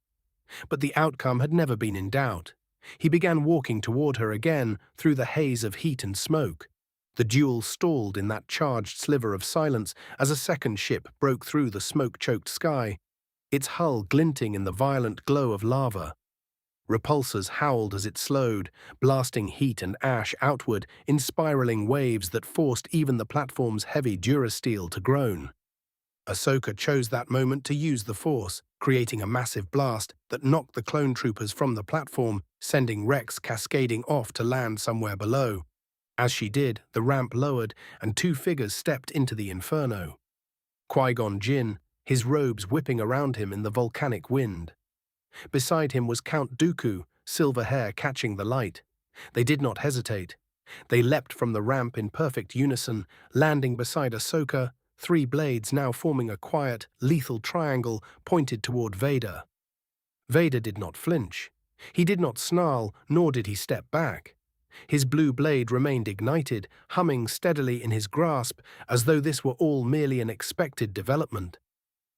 [SPEAKER 1] But the outcome had never been in doubt. He began walking toward her again through the haze of heat and smoke. The duel stalled in that charged sliver of silence as a second ship broke through the smoke-choked sky, its hull glinting in the violent glow of lava. Repulsors howled as it slowed, blasting heat and ash outward in spiraling waves that forced even the platform's heavy durasteel to groan. Ahsoka chose that moment to use the Force, creating a massive blast that knocked the clone troopers from the platform, sending Rex cascading off to land somewhere below. As she did, the ramp lowered and two figures stepped into the inferno. Qui-Gon Jinn, his robes whipping around him in the volcanic wind. Beside him was Count Dooku, silver hair catching the light. They did not hesitate. They leapt from the ramp in perfect unison, landing beside Ahsoka, three blades now forming a quiet, lethal triangle pointed toward Vader. Vader did not flinch. He did not snarl, nor did he step back. His blue blade remained ignited, humming steadily in his grasp, as though this were all merely an expected development.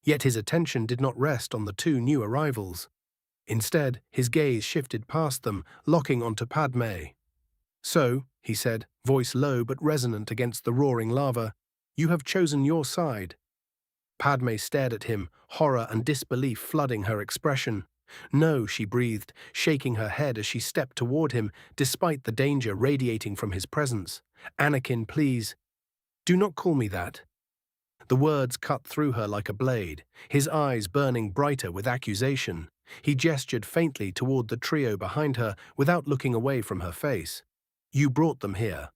[SPEAKER 1] Yet his attention did not rest on the two new arrivals. Instead, his gaze shifted past them, locking onto Padme. "So," he said, voice low but resonant against the roaring lava, "you have chosen your side." Padme stared at him, horror and disbelief flooding her expression. "No," she breathed, shaking her head as she stepped toward him, despite the danger radiating from his presence. "Anakin, please. Do not call me that." The words cut through her like a blade, his eyes burning brighter with accusation. He gestured faintly toward the trio behind her without looking away from her face. "You brought them here."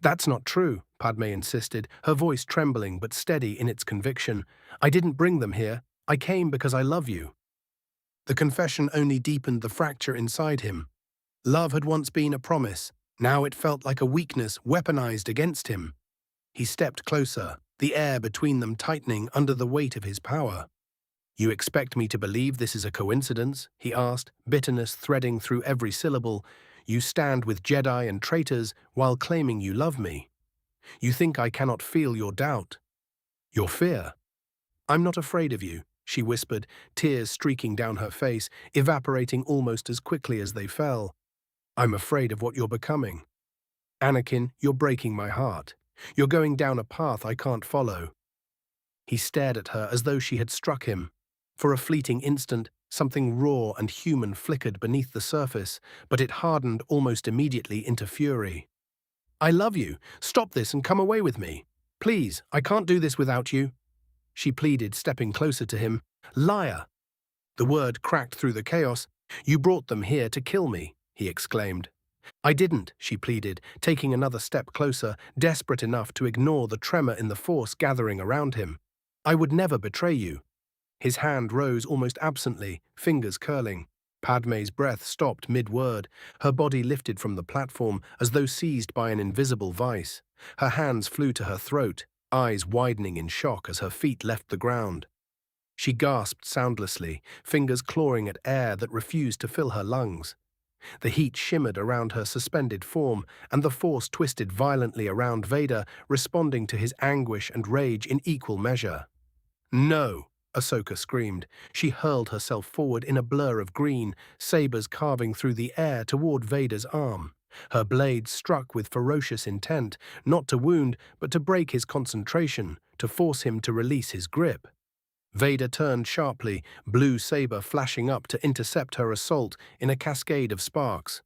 [SPEAKER 1] "That's not true," Padme insisted, her voice trembling but steady in its conviction. "I didn't bring them here. I came because I love you." The confession only deepened the fracture inside him. Love had once been a promise. Now it felt like a weakness weaponized against him. He stepped closer, the air between them tightening under the weight of his power. "You expect me to believe this is a coincidence?" he asked, bitterness threading through every syllable. "You stand with Jedi and traitors while claiming you love me. You think I cannot feel your doubt, your fear." "I'm not afraid of you," she whispered, tears streaking down her face, evaporating almost as quickly as they fell. "I'm afraid of what you're becoming. Anakin, you're breaking my heart. You're going down a path I can't follow." He stared at her as though she had struck him. For a fleeting instant, something raw and human flickered beneath the surface, but it hardened almost immediately into fury. "I love you. Stop this and come away with me. Please, I can't do this without you," she pleaded, stepping closer to him. "Liar!" The word cracked through the chaos. "You brought them here to kill me," he exclaimed. "I didn't," she pleaded, taking another step closer, desperate enough to ignore the tremor in the force gathering around him. "I would never betray you." His hand rose almost absently, fingers curling. Padme's breath stopped mid-word. Her body lifted from the platform as though seized by an invisible vice. Her hands flew to her throat, eyes widening in shock as her feet left the ground. She gasped soundlessly, fingers clawing at air that refused to fill her lungs. The heat shimmered around her suspended form, and the Force twisted violently around Vader, responding to his anguish and rage in equal measure. "No!" Ahsoka screamed. She hurled herself forward in a blur of green, sabers carving through the air toward Vader's arm. Her blades struck with ferocious intent, not to wound, but to break his concentration, to force him to release his grip. Vader turned sharply, blue saber flashing up to intercept her assault in a cascade of sparks.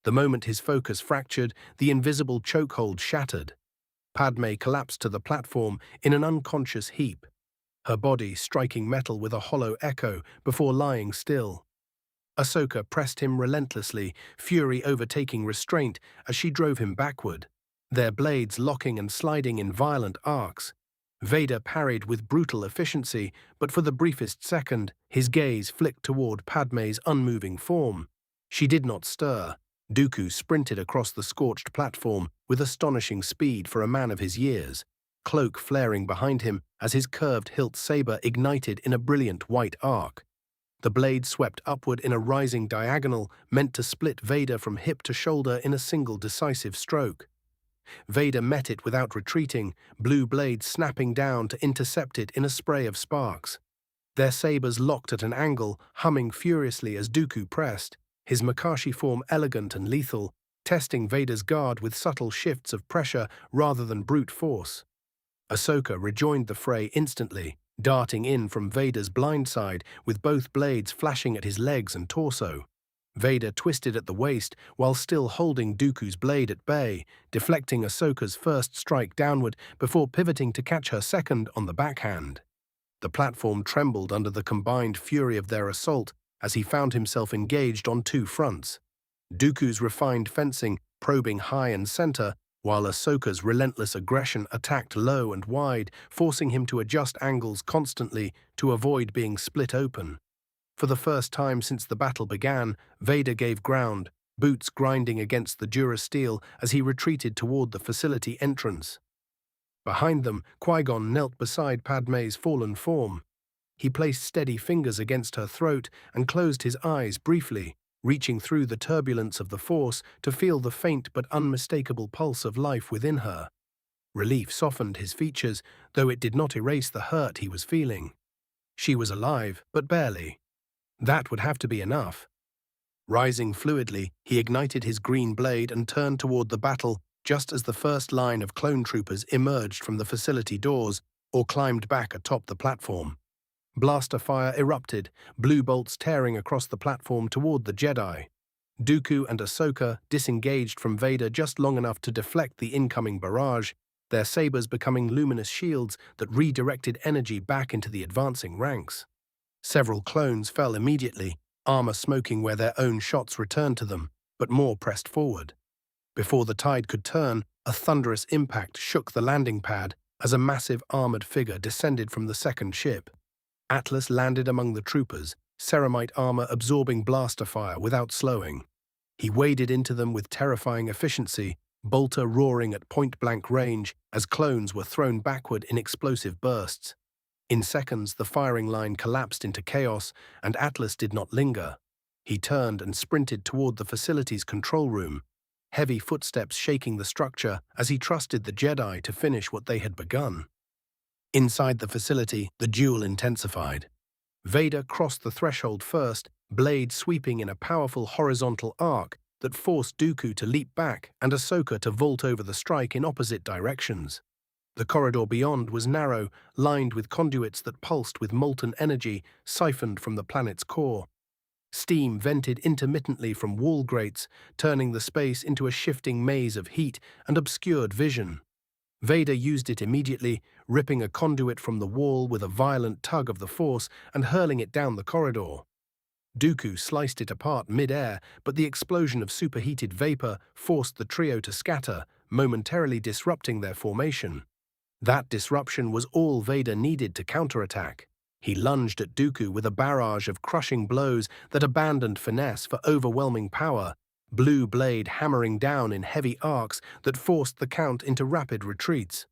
[SPEAKER 1] The moment his focus fractured, the invisible chokehold shattered. Padme collapsed to the platform in an unconscious heap, her body striking metal with a hollow echo before lying still. Ahsoka pressed him relentlessly, fury overtaking restraint as she drove him backward, their blades locking and sliding in violent arcs. Vader parried with brutal efficiency, but for the briefest second, his gaze flicked toward Padme's unmoving form. She did not stir. Dooku sprinted across the scorched platform with astonishing speed for a man of his years, cloak flaring behind him as his curved hilt saber ignited in a brilliant white arc. The blade swept upward in a rising diagonal meant to split Vader from hip to shoulder in a single decisive stroke. Vader met it without retreating, blue blades snapping down to intercept it in a spray of sparks. Their sabers locked at an angle, humming furiously as Dooku pressed, his Makashi form elegant and lethal, testing Vader's guard with subtle shifts of pressure rather than brute force. Ahsoka rejoined the fray instantly, darting in from Vader's blind side with both blades flashing at his legs and torso. Vader twisted at the waist while still holding Dooku's blade at bay, deflecting Ahsoka's first strike downward before pivoting to catch her second on the backhand. The platform trembled under the combined fury of their assault as he found himself engaged on two fronts. Dooku's refined fencing probing high and center, while Ahsoka's relentless aggression attacked low and wide, forcing him to adjust angles constantly to avoid being split open. For the first time since the battle began, Vader gave ground, boots grinding against the durasteel as he retreated toward the facility entrance. Behind them, Qui-Gon knelt beside Padme's fallen form. He placed steady fingers against her throat and closed his eyes briefly, reaching through the turbulence of the Force to feel the faint but unmistakable pulse of life within her. Relief softened his features, though it did not erase the hurt he was feeling. She was alive, but barely. That would have to be enough. Rising fluidly, he ignited his green blade and turned toward the battle just as the first line of clone troopers emerged from the facility doors or climbed back atop the platform. Blaster fire erupted, blue bolts tearing across the platform toward the Jedi. Dooku and Ahsoka disengaged from Vader just long enough to deflect the incoming barrage, their sabers becoming luminous shields that redirected energy back into the advancing ranks. Several clones fell immediately, armor smoking where their own shots returned to them, but more pressed forward. Before the tide could turn, a thunderous impact shook the landing pad as a massive armored figure descended from the second ship. Atlas landed among the troopers, ceramite armor absorbing blaster fire without slowing. He waded into them with terrifying efficiency, bolter roaring at point-blank range as clones were thrown backward in explosive bursts. In seconds, the firing line collapsed into chaos, and Atlas did not linger. He turned and sprinted toward the facility's control room, heavy footsteps shaking the structure as he trusted the Jedi to finish what they had begun. Inside the facility, the duel intensified. Vader crossed the threshold first, blade sweeping in a powerful horizontal arc that forced Dooku to leap back and Ahsoka to vault over the strike in opposite directions. The corridor beyond was narrow, lined with conduits that pulsed with molten energy siphoned from the planet's core. Steam vented intermittently from wall grates, turning the space into a shifting maze of heat and obscured vision. Vader used it immediately, ripping a conduit from the wall with a violent tug of the Force and hurling it down the corridor. Dooku sliced it apart mid-air, but the explosion of superheated vapor forced the trio to scatter, momentarily disrupting their formation. That disruption was all Vader needed to counterattack. He lunged at Dooku with a barrage of crushing blows that abandoned finesse for overwhelming power, blue blade hammering down in heavy arcs that forced the Count into rapid retreats.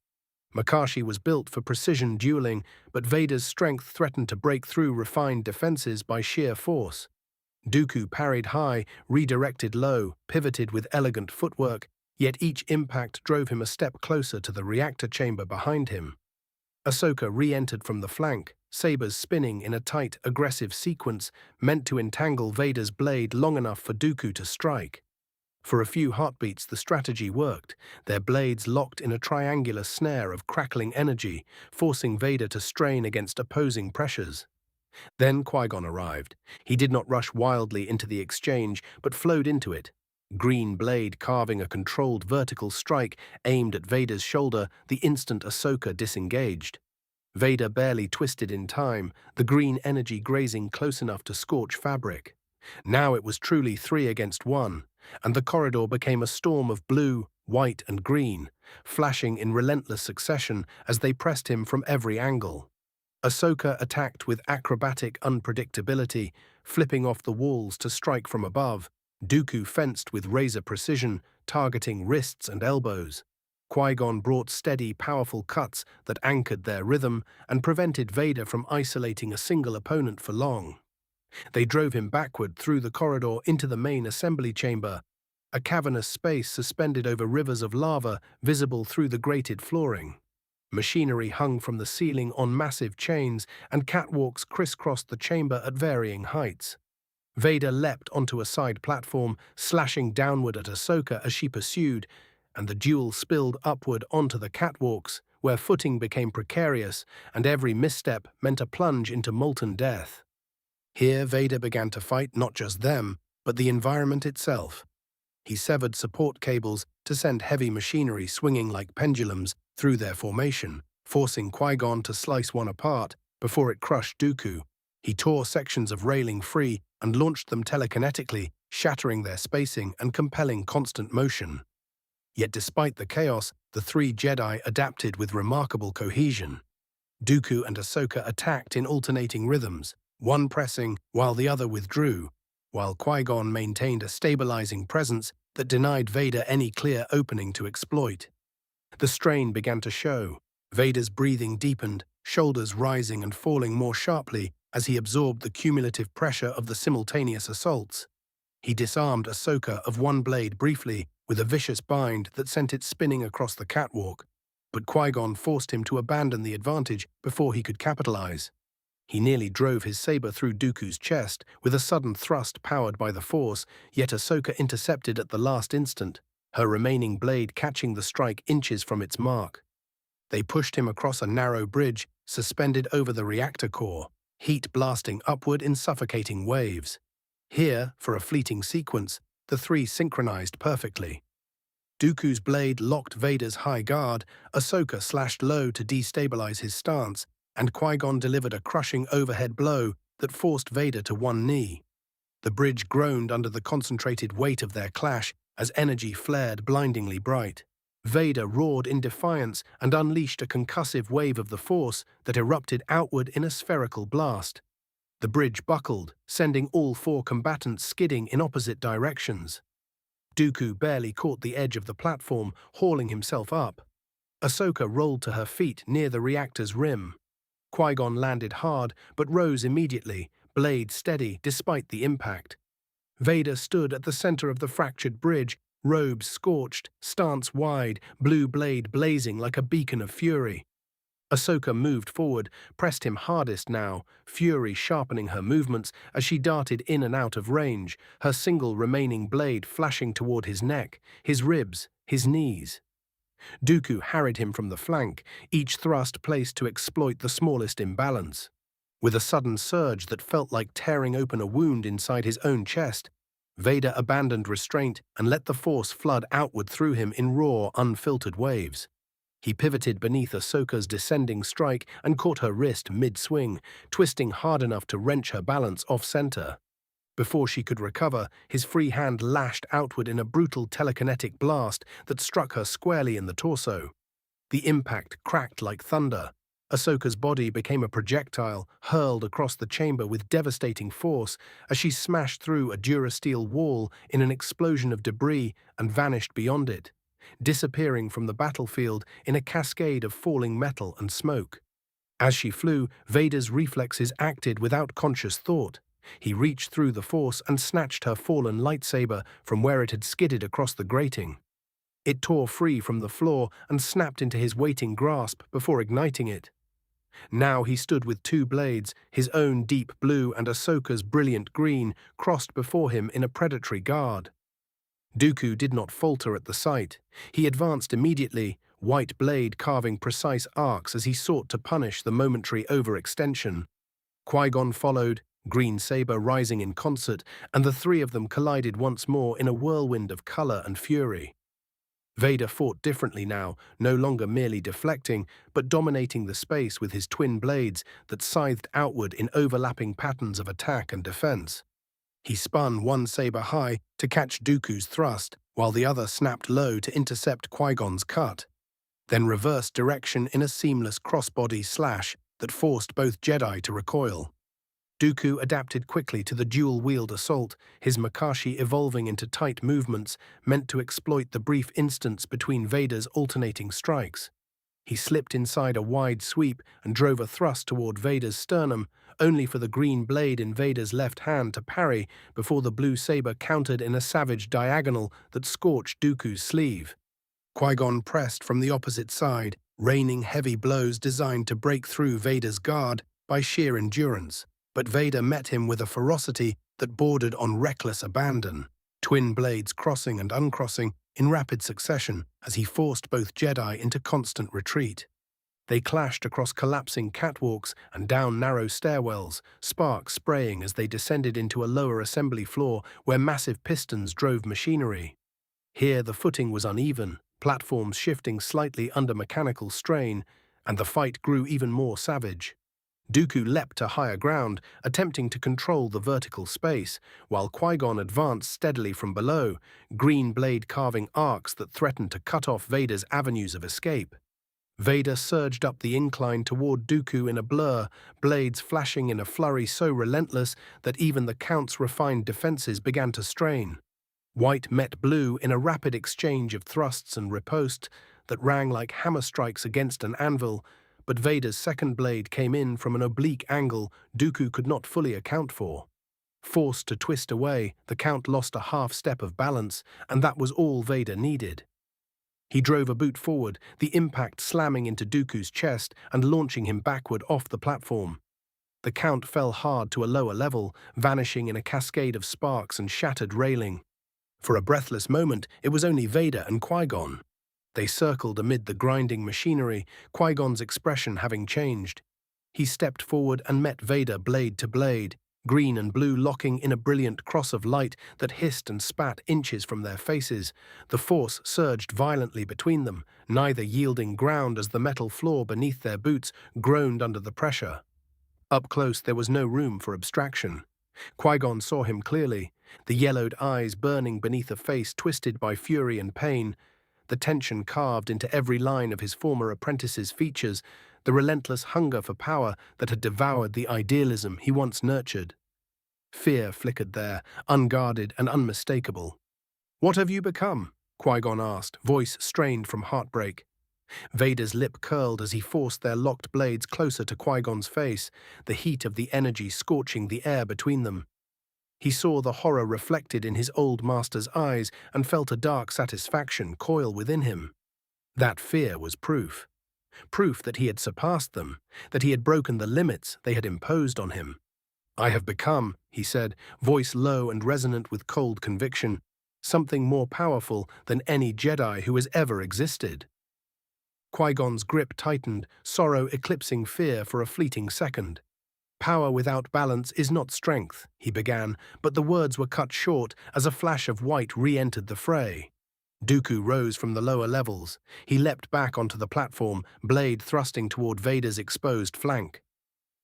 [SPEAKER 1] Makashi was built for precision dueling, but Vader's strength threatened to break through refined defenses by sheer force. Dooku parried high, redirected low, pivoted with elegant footwork, yet each impact drove him a step closer to the reactor chamber behind him. Ahsoka re-entered from the flank, sabers spinning in a tight, aggressive sequence meant to entangle Vader's blade long enough for Dooku to strike. For a few heartbeats the strategy worked, their blades locked in a triangular snare of crackling energy, forcing Vader to strain against opposing pressures. Then Qui-Gon arrived. He did not rush wildly into the exchange, but flowed into it. Green blade carving a controlled vertical strike aimed at Vader's shoulder the instant Ahsoka disengaged. Vader barely twisted in time, the green energy grazing close enough to scorch fabric. Now it was truly 3 against 1, and the corridor became a storm of blue, white, and green, flashing in relentless succession as they pressed him from every angle. Ahsoka attacked with acrobatic unpredictability, flipping off the walls to strike from above. Dooku fenced with razor precision, targeting wrists and elbows. Qui-Gon brought steady, powerful cuts that anchored their rhythm and prevented Vader from isolating a single opponent for long. They drove him backward through the corridor into the main assembly chamber, a cavernous space suspended over rivers of lava visible through the grated flooring. Machinery hung from the ceiling on massive chains, and catwalks crisscrossed the chamber at varying heights. Vader leapt onto a side platform, slashing downward at Ahsoka as she pursued, and the duel spilled upward onto the catwalks, where footing became precarious, and every misstep meant a plunge into molten death. Here Vader began to fight not just them, but the environment itself. He severed support cables to send heavy machinery swinging like pendulums through their formation, forcing Qui-Gon to slice one apart before it crushed Dooku. He tore sections of railing free and launched them telekinetically, shattering their spacing and compelling constant motion. Yet despite the chaos, the 3 Jedi adapted with remarkable cohesion. Dooku and Ahsoka attacked in alternating rhythms, one pressing while the other withdrew, while Qui-Gon maintained a stabilizing presence that denied Vader any clear opening to exploit. The strain began to show. Vader's breathing deepened, shoulders rising and falling more sharply as he absorbed the cumulative pressure of the simultaneous assaults. He disarmed Ahsoka of one blade briefly with a vicious bind that sent it spinning across the catwalk, but Qui-Gon forced him to abandon the advantage before he could capitalize. He nearly drove his saber through Dooku's chest with a sudden thrust powered by the Force, yet Ahsoka intercepted at the last instant, her remaining blade catching the strike inches from its mark. They pushed him across a narrow bridge suspended over the reactor core, heat blasting upward in suffocating waves. Here, for a fleeting sequence, the 3 synchronized perfectly. Dooku's blade locked Vader's high guard, Ahsoka slashed low to destabilize his stance, and Qui-Gon delivered a crushing overhead blow that forced Vader to one knee. The bridge groaned under the concentrated weight of their clash as energy flared blindingly bright. Vader roared in defiance and unleashed a concussive wave of the Force that erupted outward in a spherical blast. The bridge buckled, sending all 4 combatants skidding in opposite directions. Dooku barely caught the edge of the platform, hauling himself up. Ahsoka rolled to her feet near the reactor's rim. Qui-Gon landed hard, but rose immediately, blade steady despite the impact. Vader stood at the center of the fractured bridge, robes scorched, stance wide, blue blade blazing like a beacon of fury. Ahsoka moved forward, pressed him hardest now, fury sharpening her movements as she darted in and out of range, her single remaining blade flashing toward his neck, his ribs, his knees. Dooku harried him from the flank, each thrust placed to exploit the smallest imbalance. With a sudden surge that felt like tearing open a wound inside his own chest, Vader abandoned restraint and let the Force flood outward through him in raw, unfiltered waves. He pivoted beneath Ahsoka's descending strike and caught her wrist mid-swing, twisting hard enough to wrench her balance off-center. Before she could recover, his free hand lashed outward in a brutal telekinetic blast that struck her squarely in the torso. The impact cracked like thunder. Ahsoka's body became a projectile, hurled across the chamber with devastating force as she smashed through a durasteel wall in an explosion of debris and vanished beyond it, disappearing from the battlefield in a cascade of falling metal and smoke. As she flew, Vader's reflexes acted without conscious thought. He reached through the Force and snatched her fallen lightsaber from where it had skidded across the grating. It tore free from the floor and snapped into his waiting grasp before igniting it. Now he stood with two blades, his own deep blue and Ahsoka's brilliant green, crossed before him in a predatory guard. Dooku did not falter at the sight. He advanced immediately, white blade carving precise arcs as he sought to punish the momentary overextension. Qui-Gon followed, green saber rising in concert, and the three of them collided once more in a whirlwind of color and fury. Vader fought differently now, no longer merely deflecting, but dominating the space with his twin blades that scythed outward in overlapping patterns of attack and defense. He spun one saber high to catch Dooku's thrust, while the other snapped low to intercept Qui-Gon's cut, then reversed direction in a seamless crossbody slash that forced both Jedi to recoil. Dooku adapted quickly to the dual-wield assault, his Makashi evolving into tight movements meant to exploit the brief instants between Vader's alternating strikes. He slipped inside a wide sweep and drove a thrust toward Vader's sternum, only for the green blade in Vader's left hand to parry before the blue saber countered in a savage diagonal that scorched Dooku's sleeve. Qui-Gon pressed from the opposite side, raining heavy blows designed to break through Vader's guard by sheer endurance. But Vader met him with a ferocity that bordered on reckless abandon, twin blades crossing and uncrossing in rapid succession as he forced both Jedi into constant retreat. They clashed across collapsing catwalks and down narrow stairwells, sparks spraying as they descended into a lower assembly floor where massive pistons drove machinery. Here the footing was uneven, platforms shifting slightly under mechanical strain, and the fight grew even more savage. Dooku leapt to higher ground, attempting to control the vertical space, while Qui-Gon advanced steadily from below, green blade carving arcs that threatened to cut off Vader's avenues of escape. Vader surged up the incline toward Dooku in a blur, blades flashing in a flurry so relentless that even the Count's refined defenses began to strain. White met blue in a rapid exchange of thrusts and ripostes that rang like hammer strikes against an anvil, but Vader's second blade came in from an oblique angle Dooku could not fully account for. Forced to twist away, the Count lost a half step of balance, and that was all Vader needed. He drove a boot forward, the impact slamming into Dooku's chest and launching him backward off the platform. The Count fell hard to a lower level, vanishing in a cascade of sparks and shattered railing. For a breathless moment, it was only Vader and Qui-Gon. They circled amid the grinding machinery, Qui-Gon's expression having changed. He stepped forward and met Vader blade to blade, green and blue locking in a brilliant cross of light that hissed and spat inches from their faces. The Force surged violently between them, neither yielding ground as the metal floor beneath their boots groaned under the pressure. Up close there was no room for abstraction. Qui-Gon saw him clearly, the yellowed eyes burning beneath a face twisted by fury and pain, the tension carved into every line of his former apprentice's features, the relentless hunger for power that had devoured the idealism he once nurtured. Fear flickered there, unguarded and unmistakable. "What have you become?" Qui-Gon asked, voice strained from heartbreak. Vader's lip curled as he forced their locked blades closer to Qui-Gon's face, the heat of the energy scorching the air between them. He saw the horror reflected in his old master's eyes and felt a dark satisfaction coil within him. That fear was proof. Proof that he had surpassed them, that he had broken the limits they had imposed on him. "I have become," he said, voice low and resonant with cold conviction, "something more powerful than any Jedi who has ever existed." Qui-Gon's grip tightened, sorrow eclipsing fear for a fleeting second. "Power without balance is not strength," he began, but the words were cut short as a flash of white re-entered the fray. Dooku rose from the lower levels. He leapt back onto the platform, blade thrusting toward Vader's exposed flank.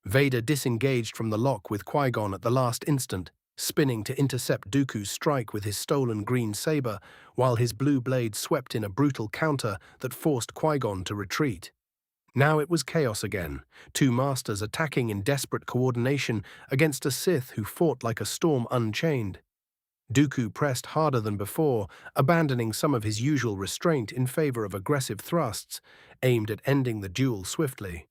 [SPEAKER 1] Vader disengaged from the lock with Qui-Gon at the last instant, spinning to intercept Dooku's strike with his stolen green saber, while his blue blade swept in a brutal counter that forced Qui-Gon to retreat. Now it was chaos again, two masters attacking in desperate coordination against a Sith who fought like a storm unchained. Dooku pressed harder than before, abandoning some of his usual restraint in favor of aggressive thrusts, aimed at ending the duel swiftly.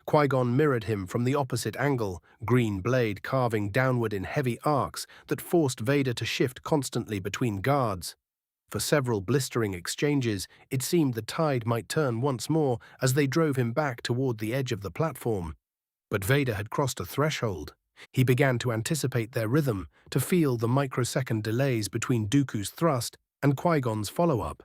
[SPEAKER 1] Qui-Gon mirrored him from the opposite angle, green blade carving downward in heavy arcs that forced Vader to shift constantly between guards. For several blistering exchanges, it seemed the tide might turn once more as they drove him back toward the edge of the platform. But Vader had crossed a threshold. He began to anticipate their rhythm, to feel the microsecond delays between Dooku's thrust and Qui-Gon's follow-up.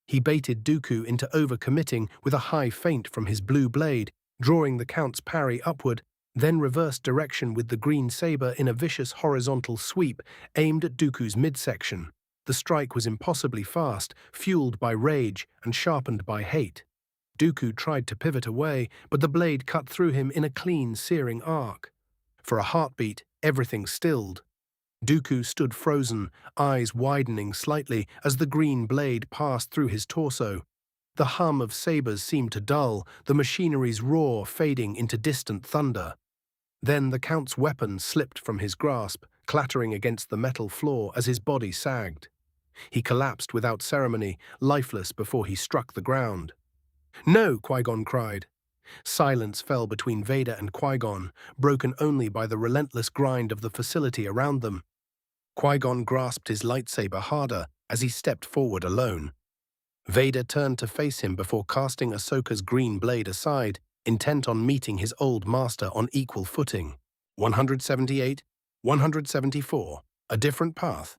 [SPEAKER 1] He baited Dooku into overcommitting with a high feint from his blue blade, drawing the Count's parry upward, then reversed direction with the green saber in a vicious horizontal sweep aimed at Dooku's midsection. The strike was impossibly fast, fueled by rage and sharpened by hate. Dooku tried to pivot away, but the blade cut through him in a clean, searing arc. For a heartbeat, everything stilled. Dooku stood frozen, eyes widening slightly as the green blade passed through his torso. The hum of sabers seemed to dull, the machinery's roar fading into distant thunder. Then the Count's weapon slipped from his grasp, clattering against the metal floor as his body sagged. He collapsed without ceremony, lifeless before he struck the ground. "No!" Qui-Gon cried. Silence fell between Vader and Qui-Gon, broken only by the relentless grind of the facility around them. Qui-Gon grasped his lightsaber harder as he stepped forward alone. Vader turned to face him before casting Ahsoka's green blade aside, intent on meeting his old master on equal footing. 178, 174, a different path.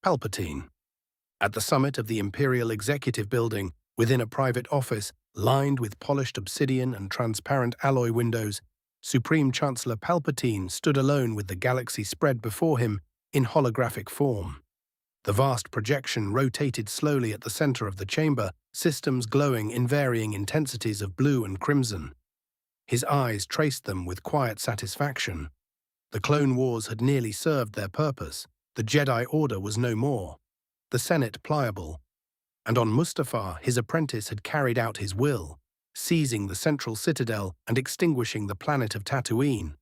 [SPEAKER 1] Palpatine. At the summit of the Imperial Executive Building, within a private office lined with polished obsidian and transparent alloy windows, Supreme Chancellor Palpatine stood alone with the galaxy spread before him in holographic form. The vast projection rotated slowly at the center of the chamber, systems glowing in varying intensities of blue and crimson. His eyes traced them with quiet satisfaction. The Clone Wars had nearly served their purpose. The Jedi Order was no more. The Senate pliable. And on Mustafar, his apprentice had carried out his will, seizing the central citadel and extinguishing the planet of Tatooine.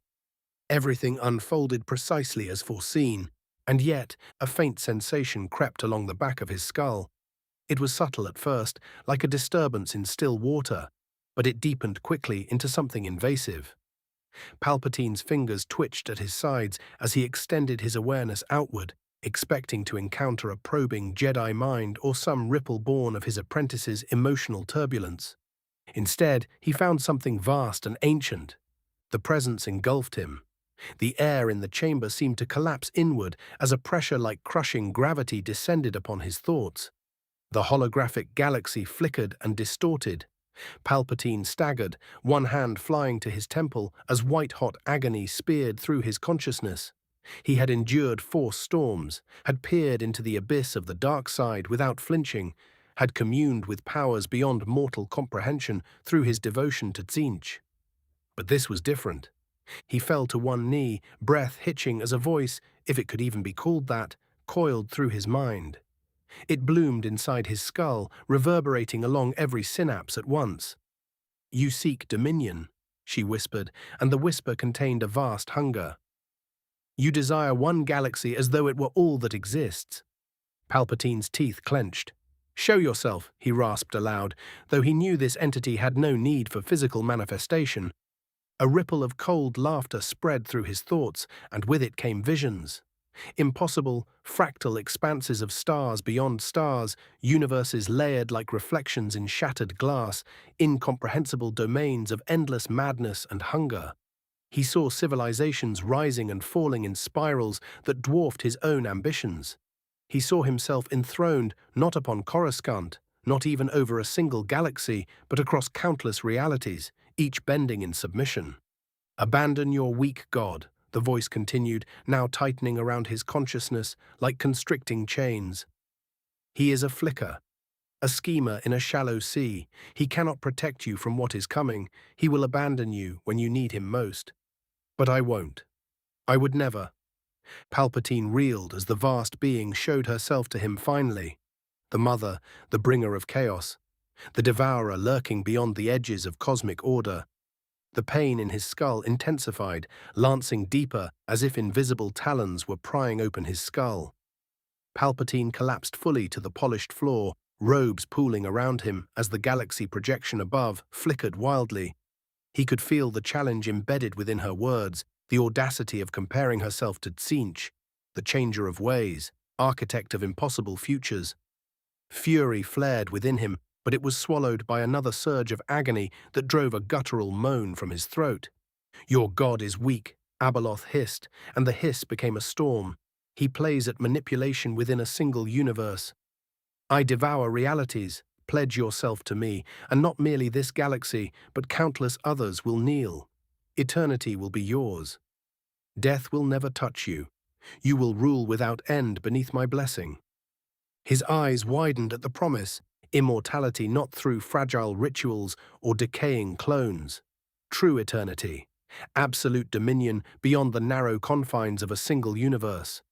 [SPEAKER 1] Everything unfolded precisely as foreseen, and yet a faint sensation crept along the back of his skull. It was subtle at first, like a disturbance in still water, but it deepened quickly into something invasive. Palpatine's fingers twitched at his sides as he extended his awareness outward, expecting to encounter a probing Jedi mind or some ripple born of his apprentice's emotional turbulence. Instead, he found something vast and ancient. The presence engulfed him. The air in the chamber seemed to collapse inward as a pressure like crushing gravity descended upon his thoughts. The holographic galaxy flickered and distorted. Palpatine staggered, one hand flying to his temple as white-hot agony speared through his consciousness. He had endured force storms, had peered into the abyss of the dark side without flinching, had communed with powers beyond mortal comprehension through his devotion to Tzeentch. But this was different. He fell to one knee, breath hitching as a voice, if it could even be called that, coiled through his mind. It bloomed inside his skull, reverberating along every synapse at once. "You seek dominion," she whispered, and the whisper contained a vast hunger. "You desire one galaxy as though it were all that exists." Palpatine's teeth clenched. "Show yourself," he rasped aloud, though he knew this entity had no need for physical manifestation. A ripple of cold laughter spread through his thoughts, and with it came visions. Impossible, fractal expanses of stars beyond stars, universes layered like reflections in shattered glass, incomprehensible domains of endless madness and hunger. He saw civilizations rising and falling in spirals that dwarfed his own ambitions. He saw himself enthroned not upon Coruscant, not even over a single galaxy, but across countless realities, each bending in submission. "Abandon your weak god," the voice continued, now tightening around his consciousness like constricting chains. "He is a flicker, a schemer in a shallow sea. He cannot protect you from what is coming. He will abandon you when you need him most. But I won't. I would never. Palpatine reeled as the vast being showed herself to him finally. The mother, the bringer of chaos, the devourer lurking beyond the edges of cosmic order. The pain in his skull intensified, lancing deeper as if invisible talons were prying open his skull. Palpatine collapsed fully to the polished floor, robes pooling around him as the galaxy projection above flickered wildly. He could feel the challenge embedded within her words, the audacity of comparing herself to Tzeentch, the changer of ways, architect of impossible futures. Fury flared within him, but it was swallowed by another surge of agony that drove a guttural moan from his throat. "Your god is weak," Abeloth hissed, and the hiss became a storm. "He plays at manipulation within a single universe. I devour realities. Pledge yourself to me, and not merely this galaxy, but countless others will kneel. Eternity will be yours. Death will never touch you. You will rule without end beneath my blessing." His eyes widened at the promise, immortality not through fragile rituals or decaying clones. True eternity, absolute dominion beyond the narrow confines of a single universe.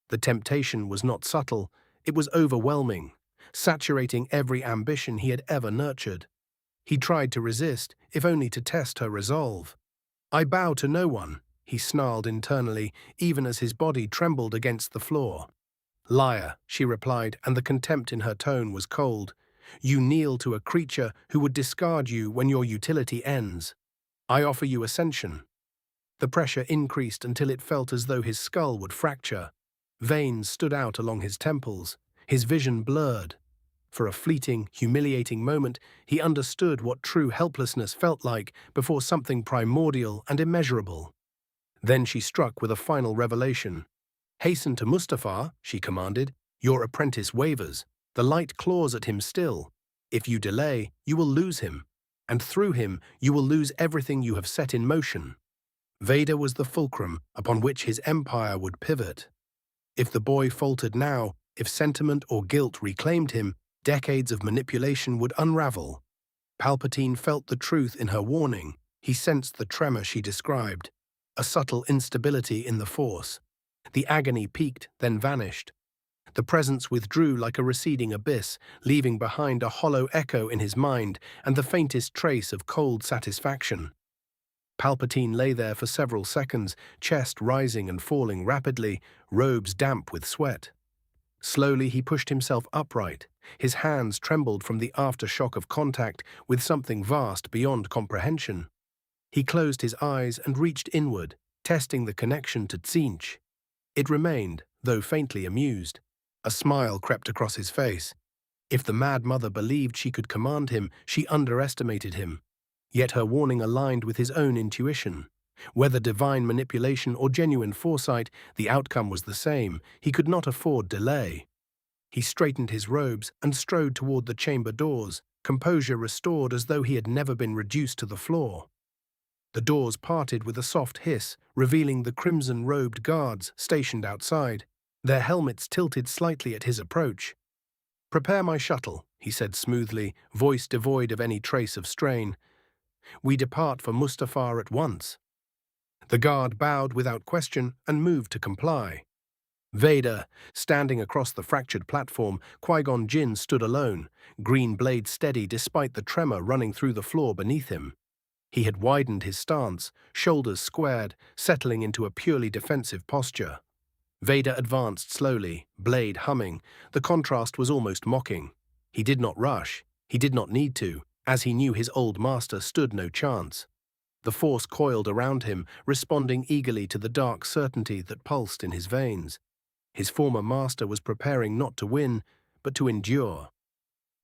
[SPEAKER 1] The temptation was not subtle, it was overwhelming, saturating every ambition he had ever nurtured. He tried to resist, if only to test her resolve. "I bow to no one," he snarled internally, even as his body trembled against the floor. "Liar," she replied, and the contempt in her tone was cold. "You kneel to a creature who would discard you when your utility ends. I offer you ascension." The pressure increased until it felt as though his skull would fracture. Veins stood out along his temples, his vision blurred. For a fleeting, humiliating moment, he understood what true helplessness felt like before something primordial and immeasurable. Then she struck with a final revelation. "Hasten to Mustafar," she commanded. "Your apprentice wavers. The light claws at him still. If you delay, you will lose him. And through him, you will lose everything you have set in motion." Vader was the fulcrum upon which his empire would pivot. If the boy faltered now, if sentiment or guilt reclaimed him, decades of manipulation would unravel. Palpatine felt the truth in her warning. He sensed the tremor she described, a subtle instability in the Force. The agony peaked, then vanished. The presence withdrew like a receding abyss, leaving behind a hollow echo in his mind and the faintest trace of cold satisfaction. Palpatine lay there for several seconds, chest rising and falling rapidly, robes damp with sweat. Slowly he pushed himself upright. His hands trembled from the aftershock of contact with something vast beyond comprehension. He closed his eyes and reached inward, testing the connection to Tzeentch. It remained, though faintly amused. A smile crept across his face. If the Mad Mother believed she could command him, she underestimated him. Yet her warning aligned with his own intuition. Whether divine manipulation or genuine foresight, the outcome was the same. He could not afford delay. He straightened his robes and strode toward the chamber doors, composure restored as though he had never been reduced to the floor. The doors parted with a soft hiss, revealing the crimson-robed guards stationed outside, their helmets tilted slightly at his approach. "Prepare my shuttle," he said smoothly, voice devoid of any trace of strain. "We depart for Mustafar at once." The guard bowed without question and moved to comply. Vader, standing across the fractured platform, Qui-Gon Jinn stood alone, green blade steady despite the tremor running through the floor beneath him. He had widened his stance, shoulders squared, settling into a purely defensive posture. Vader advanced slowly, blade humming. The contrast was almost mocking. He did not rush. He did not need to, as he knew his old master stood no chance. The Force coiled around him, responding eagerly to the dark certainty that pulsed in his veins. His former master was preparing not to win, but to endure.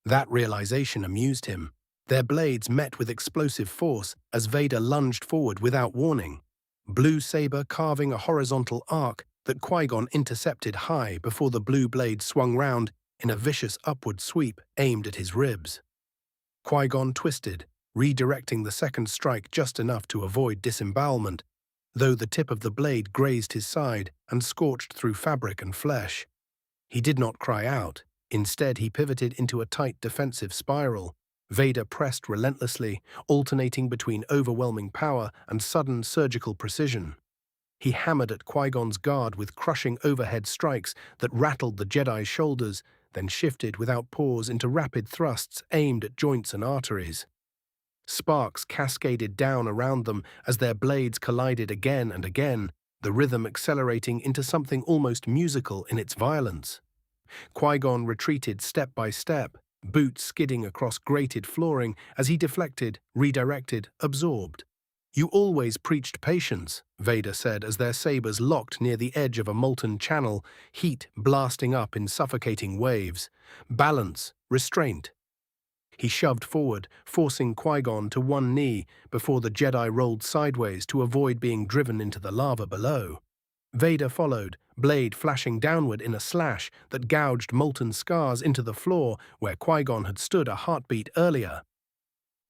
[SPEAKER 1] That realization amused him. Their blades met with explosive force as Vader lunged forward without warning. Blue saber carving a horizontal arc that Qui-Gon intercepted high before the blue blade swung round in a vicious upward sweep aimed at his ribs. Qui-Gon twisted, redirecting the second strike just enough to avoid disembowelment, though the tip of the blade grazed his side and scorched through fabric and flesh. He did not cry out. Instead, he pivoted into a tight defensive spiral. Vader pressed relentlessly, alternating between overwhelming power and sudden surgical precision. He hammered at Qui-Gon's guard with crushing overhead strikes that rattled the Jedi's shoulders, then shifted without pause into rapid thrusts aimed at joints and arteries. Sparks cascaded down around them as their blades collided again and again, the rhythm accelerating into something almost musical in its violence. Qui-Gon retreated step by step, boots skidding across grated flooring as he deflected, redirected, absorbed. "You always preached patience," Vader said as their sabers locked near the edge of a molten channel, heat blasting up in suffocating waves. "Balance, restraint." He shoved forward, forcing Qui-Gon to one knee before the Jedi rolled sideways to avoid being driven into the lava below. Vader followed, blade flashing downward in a slash that gouged molten scars into the floor where Qui-Gon had stood a heartbeat earlier.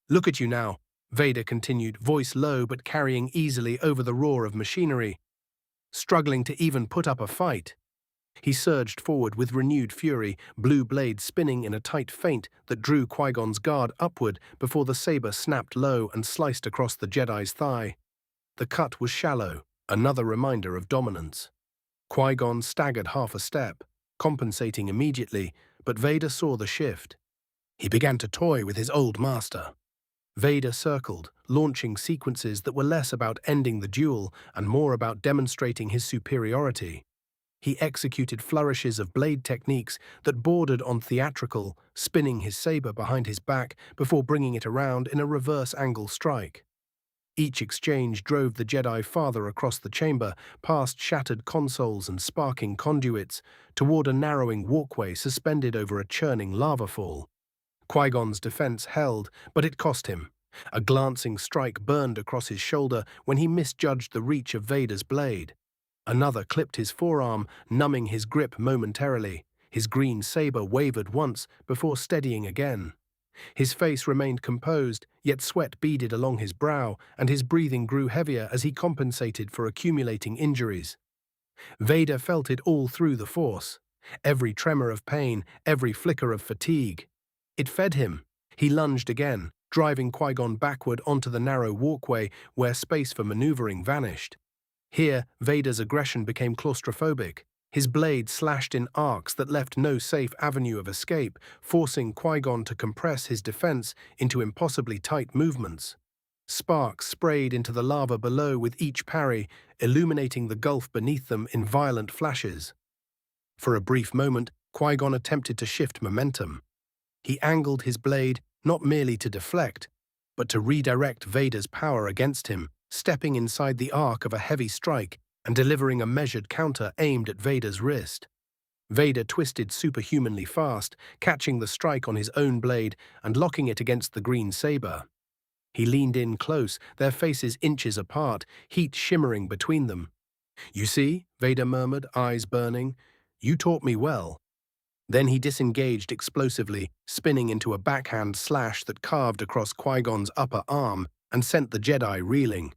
[SPEAKER 1] "Look at you now," Vader continued, voice low but carrying easily over the roar of machinery. "Struggling to even put up a fight." He surged forward with renewed fury, blue blade spinning in a tight feint that drew Qui-Gon's guard upward before the saber snapped low and sliced across the Jedi's thigh. The cut was shallow, another reminder of dominance. Qui-Gon staggered half a step, compensating immediately, but Vader saw the shift. He began to toy with his old master. Vader circled, launching sequences that were less about ending the duel and more about demonstrating his superiority. He executed flourishes of blade techniques that bordered on theatrical, spinning his saber behind his back before bringing it around in a reverse-angle strike. Each exchange drove the Jedi farther across the chamber, past shattered consoles and sparking conduits, toward a narrowing walkway suspended over a churning lava fall. Qui-Gon's defense held, but it cost him. A glancing strike burned across his shoulder when he misjudged the reach of Vader's blade. Another clipped his forearm, numbing his grip momentarily. His green saber wavered once before steadying again. His face remained composed, yet sweat beaded along his brow, and his breathing grew heavier as he compensated for accumulating injuries. Vader felt it all through the Force. Every tremor of pain, every flicker of fatigue. It fed him. He lunged again, driving Qui-Gon backward onto the narrow walkway where space for maneuvering vanished. Here, Vader's aggression became claustrophobic. His blade slashed in arcs that left no safe avenue of escape, forcing Qui-Gon to compress his defense into impossibly tight movements. Sparks sprayed into the lava below with each parry, illuminating the gulf beneath them in violent flashes. For a brief moment, Qui-Gon attempted to shift momentum. He angled his blade not merely to deflect, but to redirect Vader's power against him, stepping inside the arc of a heavy strike and delivering a measured counter aimed at Vader's wrist. Vader twisted superhumanly fast, catching the strike on his own blade and locking it against the green saber. He leaned in close, their faces inches apart, heat shimmering between them. "You see," Vader murmured, eyes burning, "you taught me well." Then he disengaged explosively, spinning into a backhand slash that carved across Qui-Gon's upper arm and sent the Jedi reeling.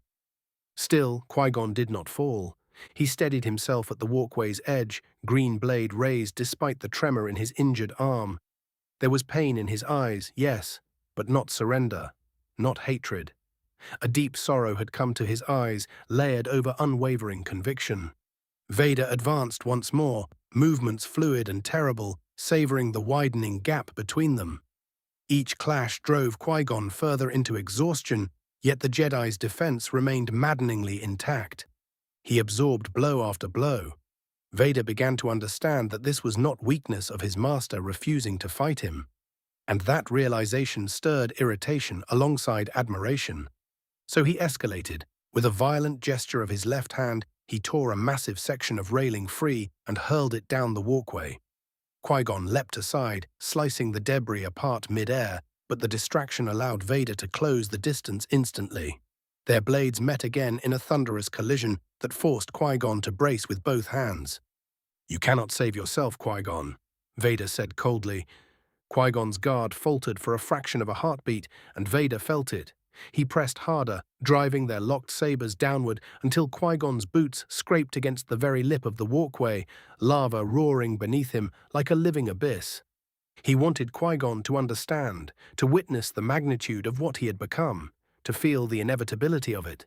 [SPEAKER 1] Still, Qui-Gon did not fall. He steadied himself at the walkway's edge, green blade raised despite the tremor in his injured arm. There was pain in his eyes, yes, but not surrender, not hatred. A deep sorrow had come to his eyes, layered over unwavering conviction. Vader advanced once more, movements fluid and terrible, savoring the widening gap between them. Each clash drove Qui-Gon further into exhaustion, yet the Jedi's defense remained maddeningly intact. He absorbed blow after blow. Vader began to understand that this was not weakness of his master refusing to fight him. And that realization stirred irritation alongside admiration. So he escalated. With a violent gesture of his left hand, he tore a massive section of railing free and hurled it down the walkway. Qui-Gon leapt aside, slicing the debris apart mid-air, but the distraction allowed Vader to close the distance instantly. Their blades met again in a thunderous collision that forced Qui-Gon to brace with both hands. "You cannot save yourself, Qui-Gon," Vader said coldly. Qui-Gon's guard faltered for a fraction of a heartbeat, and Vader felt it. He pressed harder, driving their locked sabers downward until Qui-Gon's boots scraped against the very lip of the walkway, lava roaring beneath him like a living abyss. He wanted Qui-Gon to understand, to witness the magnitude of what he had become, to feel the inevitability of it.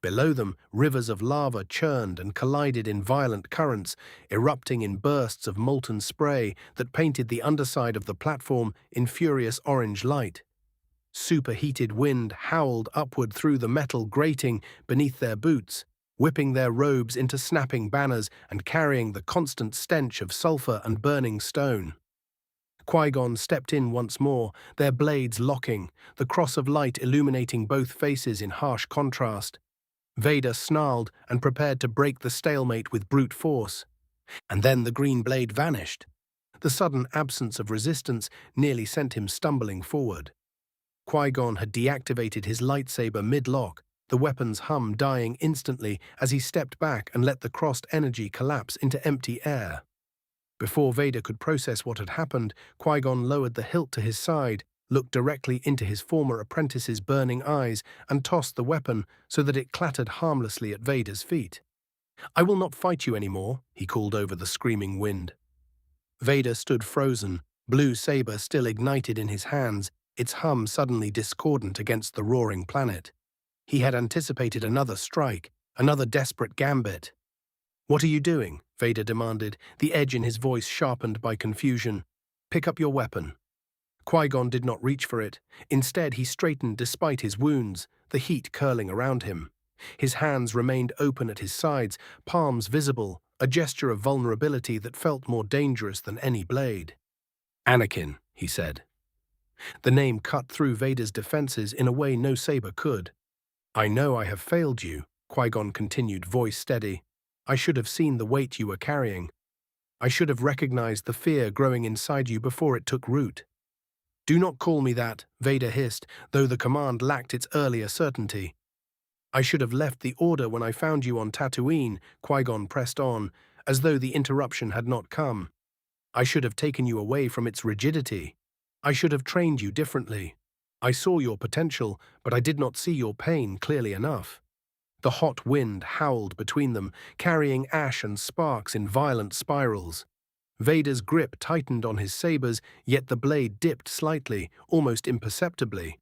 [SPEAKER 1] Below them, rivers of lava churned and collided in violent currents, erupting in bursts of molten spray that painted the underside of the platform in furious orange light. Superheated wind howled upward through the metal grating beneath their boots, whipping their robes into snapping banners and carrying the constant stench of sulfur and burning stone. Qui-Gon stepped in once more, their blades locking, the cross of light illuminating both faces in harsh contrast. Vader snarled and prepared to break the stalemate with brute force. And then the green blade vanished. The sudden absence of resistance nearly sent him stumbling forward. Qui-Gon had deactivated his lightsaber mid-lock, the weapon's hum dying instantly as he stepped back and let the crossed energy collapse into empty air. Before Vader could process what had happened, Qui-Gon lowered the hilt to his side, looked directly into his former apprentice's burning eyes, and tossed the weapon so that it clattered harmlessly at Vader's feet. "I will not fight you anymore," he called over the screaming wind. Vader stood frozen, blue saber still ignited in his hands, its hum suddenly discordant against the roaring planet. He had anticipated another strike, another desperate gambit. "What are you doing?" Vader demanded, the edge in his voice sharpened by confusion. "Pick up your weapon." Qui-Gon did not reach for it. Instead, he straightened despite his wounds, the heat curling around him. His hands remained open at his sides, palms visible, a gesture of vulnerability that felt more dangerous than any blade. "Anakin," he said. The name cut through Vader's defenses in a way no saber could. "I know I have failed you," Qui-Gon continued, voice steady. "I should have seen the weight you were carrying. I should have recognized the fear growing inside you before it took root." "Do not call me that," Vader hissed, though the command lacked its earlier certainty. "I should have left the order when I found you on Tatooine," Qui-Gon pressed on, as though the interruption had not come. "I should have taken you away from its rigidity. I should have trained you differently. I saw your potential, but I did not see your pain clearly enough." The hot wind howled between them, carrying ash and sparks in violent spirals. Vader's grip tightened on his sabers, yet the blade dipped slightly, almost imperceptibly.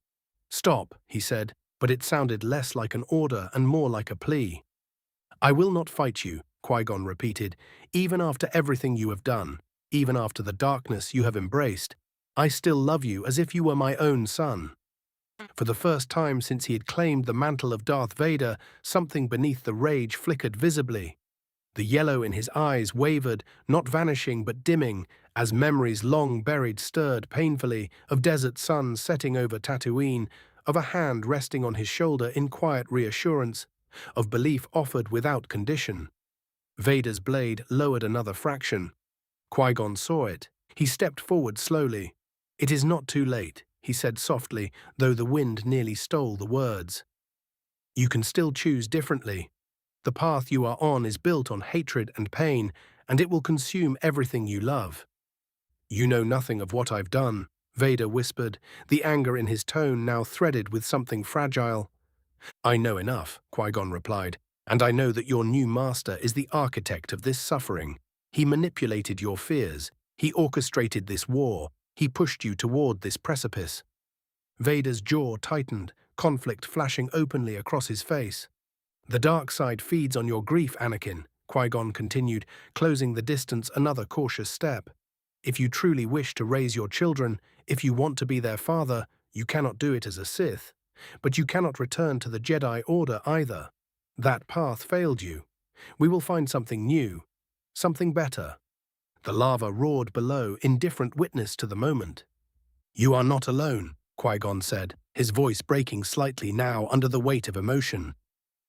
[SPEAKER 1] "Stop," he said, but it sounded less like an order and more like a plea. "I will not fight you," Qui-Gon repeated, "even after everything you have done, even after the darkness you have embraced. I still love you as if you were my own son." For the first time since he had claimed the mantle of Darth Vader, something beneath the rage flickered visibly. The yellow in his eyes wavered, not vanishing but dimming, as memories long buried stirred painfully of desert suns setting over Tatooine, of a hand resting on his shoulder in quiet reassurance, of belief offered without condition. Vader's blade lowered another fraction. Qui-Gon saw it. He stepped forward slowly. "It is not too late," he said softly, though the wind nearly stole the words. "You can still choose differently. The path you are on is built on hatred and pain, and it will consume everything you love." "You know nothing of what I've done," Vader whispered, the anger in his tone now threaded with something fragile. "I know enough," Qui-Gon replied, "and I know that your new master is the architect of this suffering. He manipulated your fears. He orchestrated this war. He pushed you toward this precipice." Vader's jaw tightened, conflict flashing openly across his face. "The dark side feeds on your grief, Anakin," Qui-Gon continued, closing the distance another cautious step. "If you truly wish to raise your children, if you want to be their father, you cannot do it as a Sith. But you cannot return to the Jedi Order either. That path failed you. We will find something new, something better." The lava roared below, indifferent witness to the moment. "You are not alone," Qui-Gon said, his voice breaking slightly now under the weight of emotion.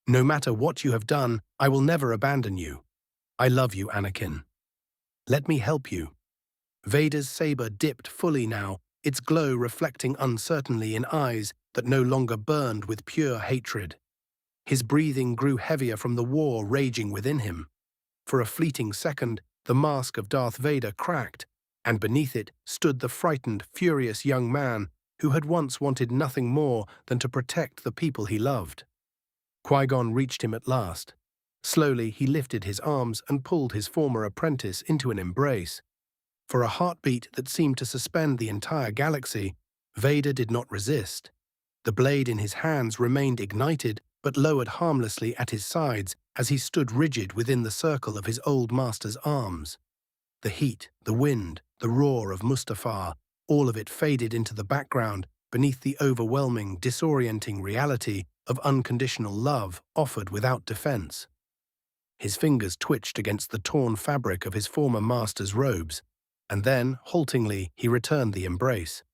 [SPEAKER 1] "No matter what you have done, I will never abandon you. I love you, Anakin. Let me help you." Vader's saber dipped fully now, its glow reflecting uncertainly in eyes that no longer burned with pure hatred. His breathing grew heavier from the war raging within him. For a fleeting second, the mask of Darth Vader cracked, and beneath it stood the frightened, furious young man who had once wanted nothing more than to protect the people he loved. Qui-Gon reached him at last. Slowly, he lifted his arms and pulled his former apprentice into an embrace. For a heartbeat that seemed to suspend the entire galaxy, Vader did not resist. The blade in his hands remained ignited, but lowered harmlessly at his sides as he stood rigid within the circle of his old master's arms. The heat, the wind, the roar of Mustafar, all of it faded into the background beneath the overwhelming, disorienting reality of unconditional love offered without defense. His fingers twitched against the torn fabric of his former master's robes, and then, haltingly, he returned the embrace.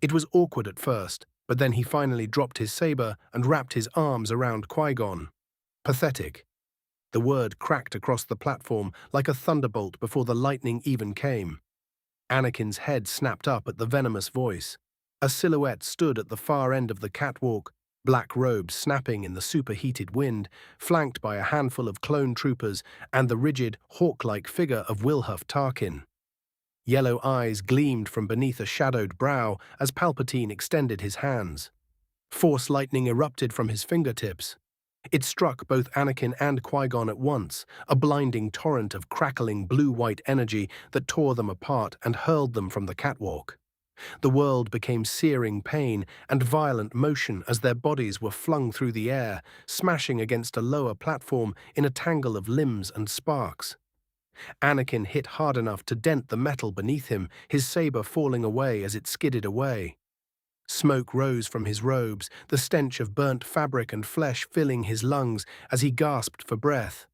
[SPEAKER 1] It was awkward at first, but then he finally dropped his saber and wrapped his arms around Qui-Gon. Pathetic. The word cracked across the platform like a thunderbolt before the lightning even came. Anakin's head snapped up at the venomous voice. A silhouette stood at the far end of the catwalk, black robes snapping in the superheated wind, flanked by a handful of clone troopers and the rigid, hawk-like figure of Wilhuff Tarkin. Yellow eyes gleamed from beneath a shadowed brow as Palpatine extended his hands. Force lightning erupted from his fingertips. It struck both Anakin and Qui-Gon at once, a blinding torrent of crackling blue-white energy that tore them apart and hurled them from the catwalk. The world became searing pain and violent motion as their bodies were flung through the air, smashing against a lower platform in a tangle of limbs and sparks. Anakin hit hard enough to dent the metal beneath him, his saber falling away as it skidded away. Smoke rose from his robes, the stench of burnt fabric and flesh filling his lungs as he gasped for breath.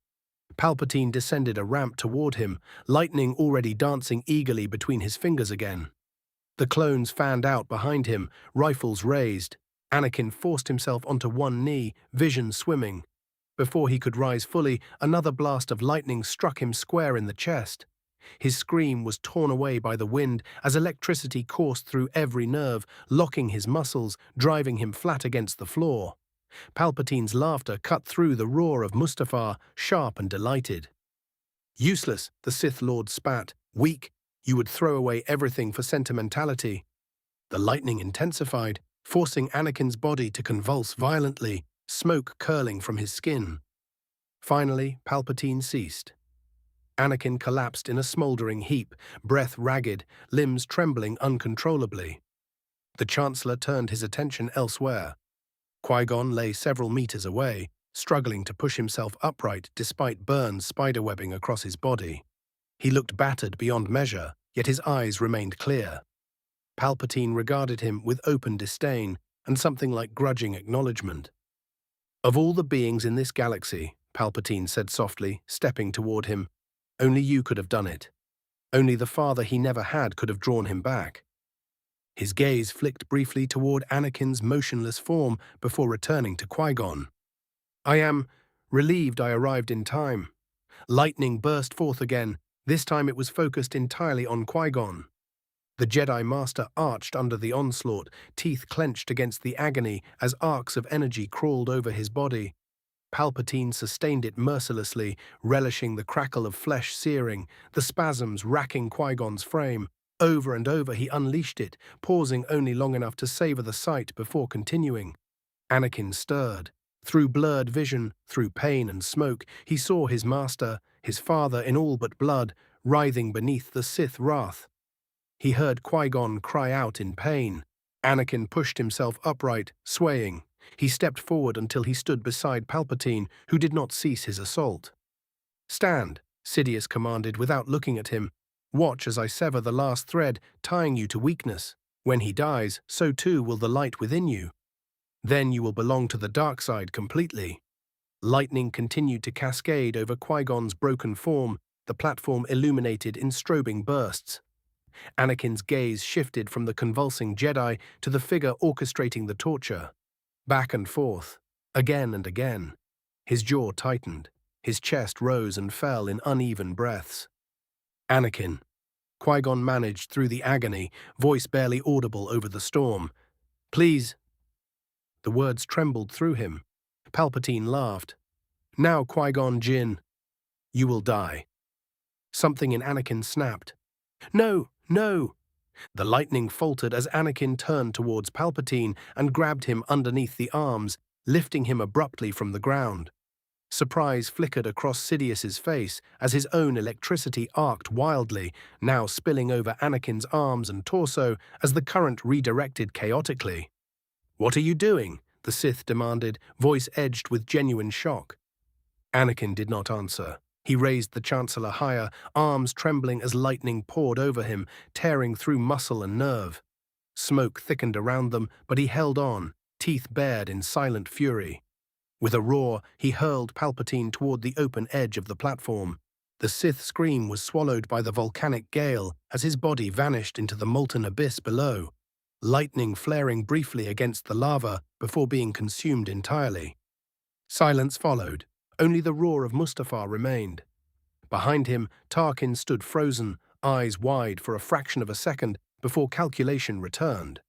[SPEAKER 1] Palpatine descended a ramp toward him, lightning already dancing eagerly between his fingers again. The clones fanned out behind him, rifles raised. Anakin forced himself onto one knee, vision swimming. Before he could rise fully, another blast of lightning struck him square in the chest. His scream was torn away by the wind as electricity coursed through every nerve, locking his muscles, driving him flat against the floor. Palpatine's laughter cut through the roar of Mustafar, sharp and delighted. "Useless," the Sith Lord spat. "Weak. You would throw away everything for sentimentality." The lightning intensified, forcing Anakin's body to convulse violently, smoke curling from his skin. Finally, Palpatine ceased. Anakin collapsed in a smoldering heap, breath ragged, limbs trembling uncontrollably. The Chancellor turned his attention elsewhere. Qui-Gon lay several meters away, struggling to push himself upright despite burns spiderwebbing across his body. He looked battered beyond measure, yet his eyes remained clear. Palpatine regarded him with open disdain and something like grudging acknowledgement. "Of all the beings in this galaxy," Palpatine said softly, stepping toward him, "only you could have done it. Only the father he never had could have drawn him back." His gaze flicked briefly toward Anakin's motionless form before returning to Qui-Gon. "I am relieved I arrived in time." Lightning burst forth again. This time it was focused entirely on Qui-Gon. The Jedi Master arched under the onslaught, teeth clenched against the agony as arcs of energy crawled over his body. Palpatine sustained it mercilessly, relishing the crackle of flesh searing, the spasms racking Qui-Gon's frame. Over and over he unleashed it, pausing only long enough to savor the sight before continuing. Anakin stirred. Through blurred vision, through pain and smoke, he saw his master, his father in all but blood, writhing beneath the Sith wrath. He heard Qui-Gon cry out in pain. Anakin pushed himself upright, swaying. He stepped forward until he stood beside Palpatine, who did not cease his assault. "Stand," Sidious commanded without looking at him. "Watch as I sever the last thread, tying you to weakness. When he dies, so too will the light within you. Then you will belong to the dark side completely." Lightning continued to cascade over Qui-Gon's broken form, the platform illuminated in strobing bursts. Anakin's gaze shifted from the convulsing Jedi to the figure orchestrating the torture. Back and forth, again and again. His jaw tightened. His chest rose and fell in uneven breaths. "Anakin," Qui-Gon managed through the agony, voice barely audible over the storm. "Please." The words trembled through him. Palpatine laughed. "Now, Qui-Gon Jinn, you will die." Something in Anakin snapped. "No, no!" The lightning faltered as Anakin turned towards Palpatine and grabbed him underneath the arms, lifting him abruptly from the ground. Surprise flickered across Sidious's face as his own electricity arced wildly, now spilling over Anakin's arms and torso as the current redirected chaotically. "What are you doing?" the Sith demanded, voice edged with genuine shock. Anakin did not answer. He raised the Chancellor higher, arms trembling as lightning poured over him, tearing through muscle and nerve. Smoke thickened around them, but he held on, teeth bared in silent fury. With a roar, he hurled Palpatine toward the open edge of the platform. The Sith scream was swallowed by the volcanic gale as his body vanished into the molten abyss below, lightning flaring briefly against the lava before being consumed entirely. Silence followed. Only the roar of Mustafar remained. Behind him, Tarkin stood frozen, eyes wide for a fraction of a second before calculation returned.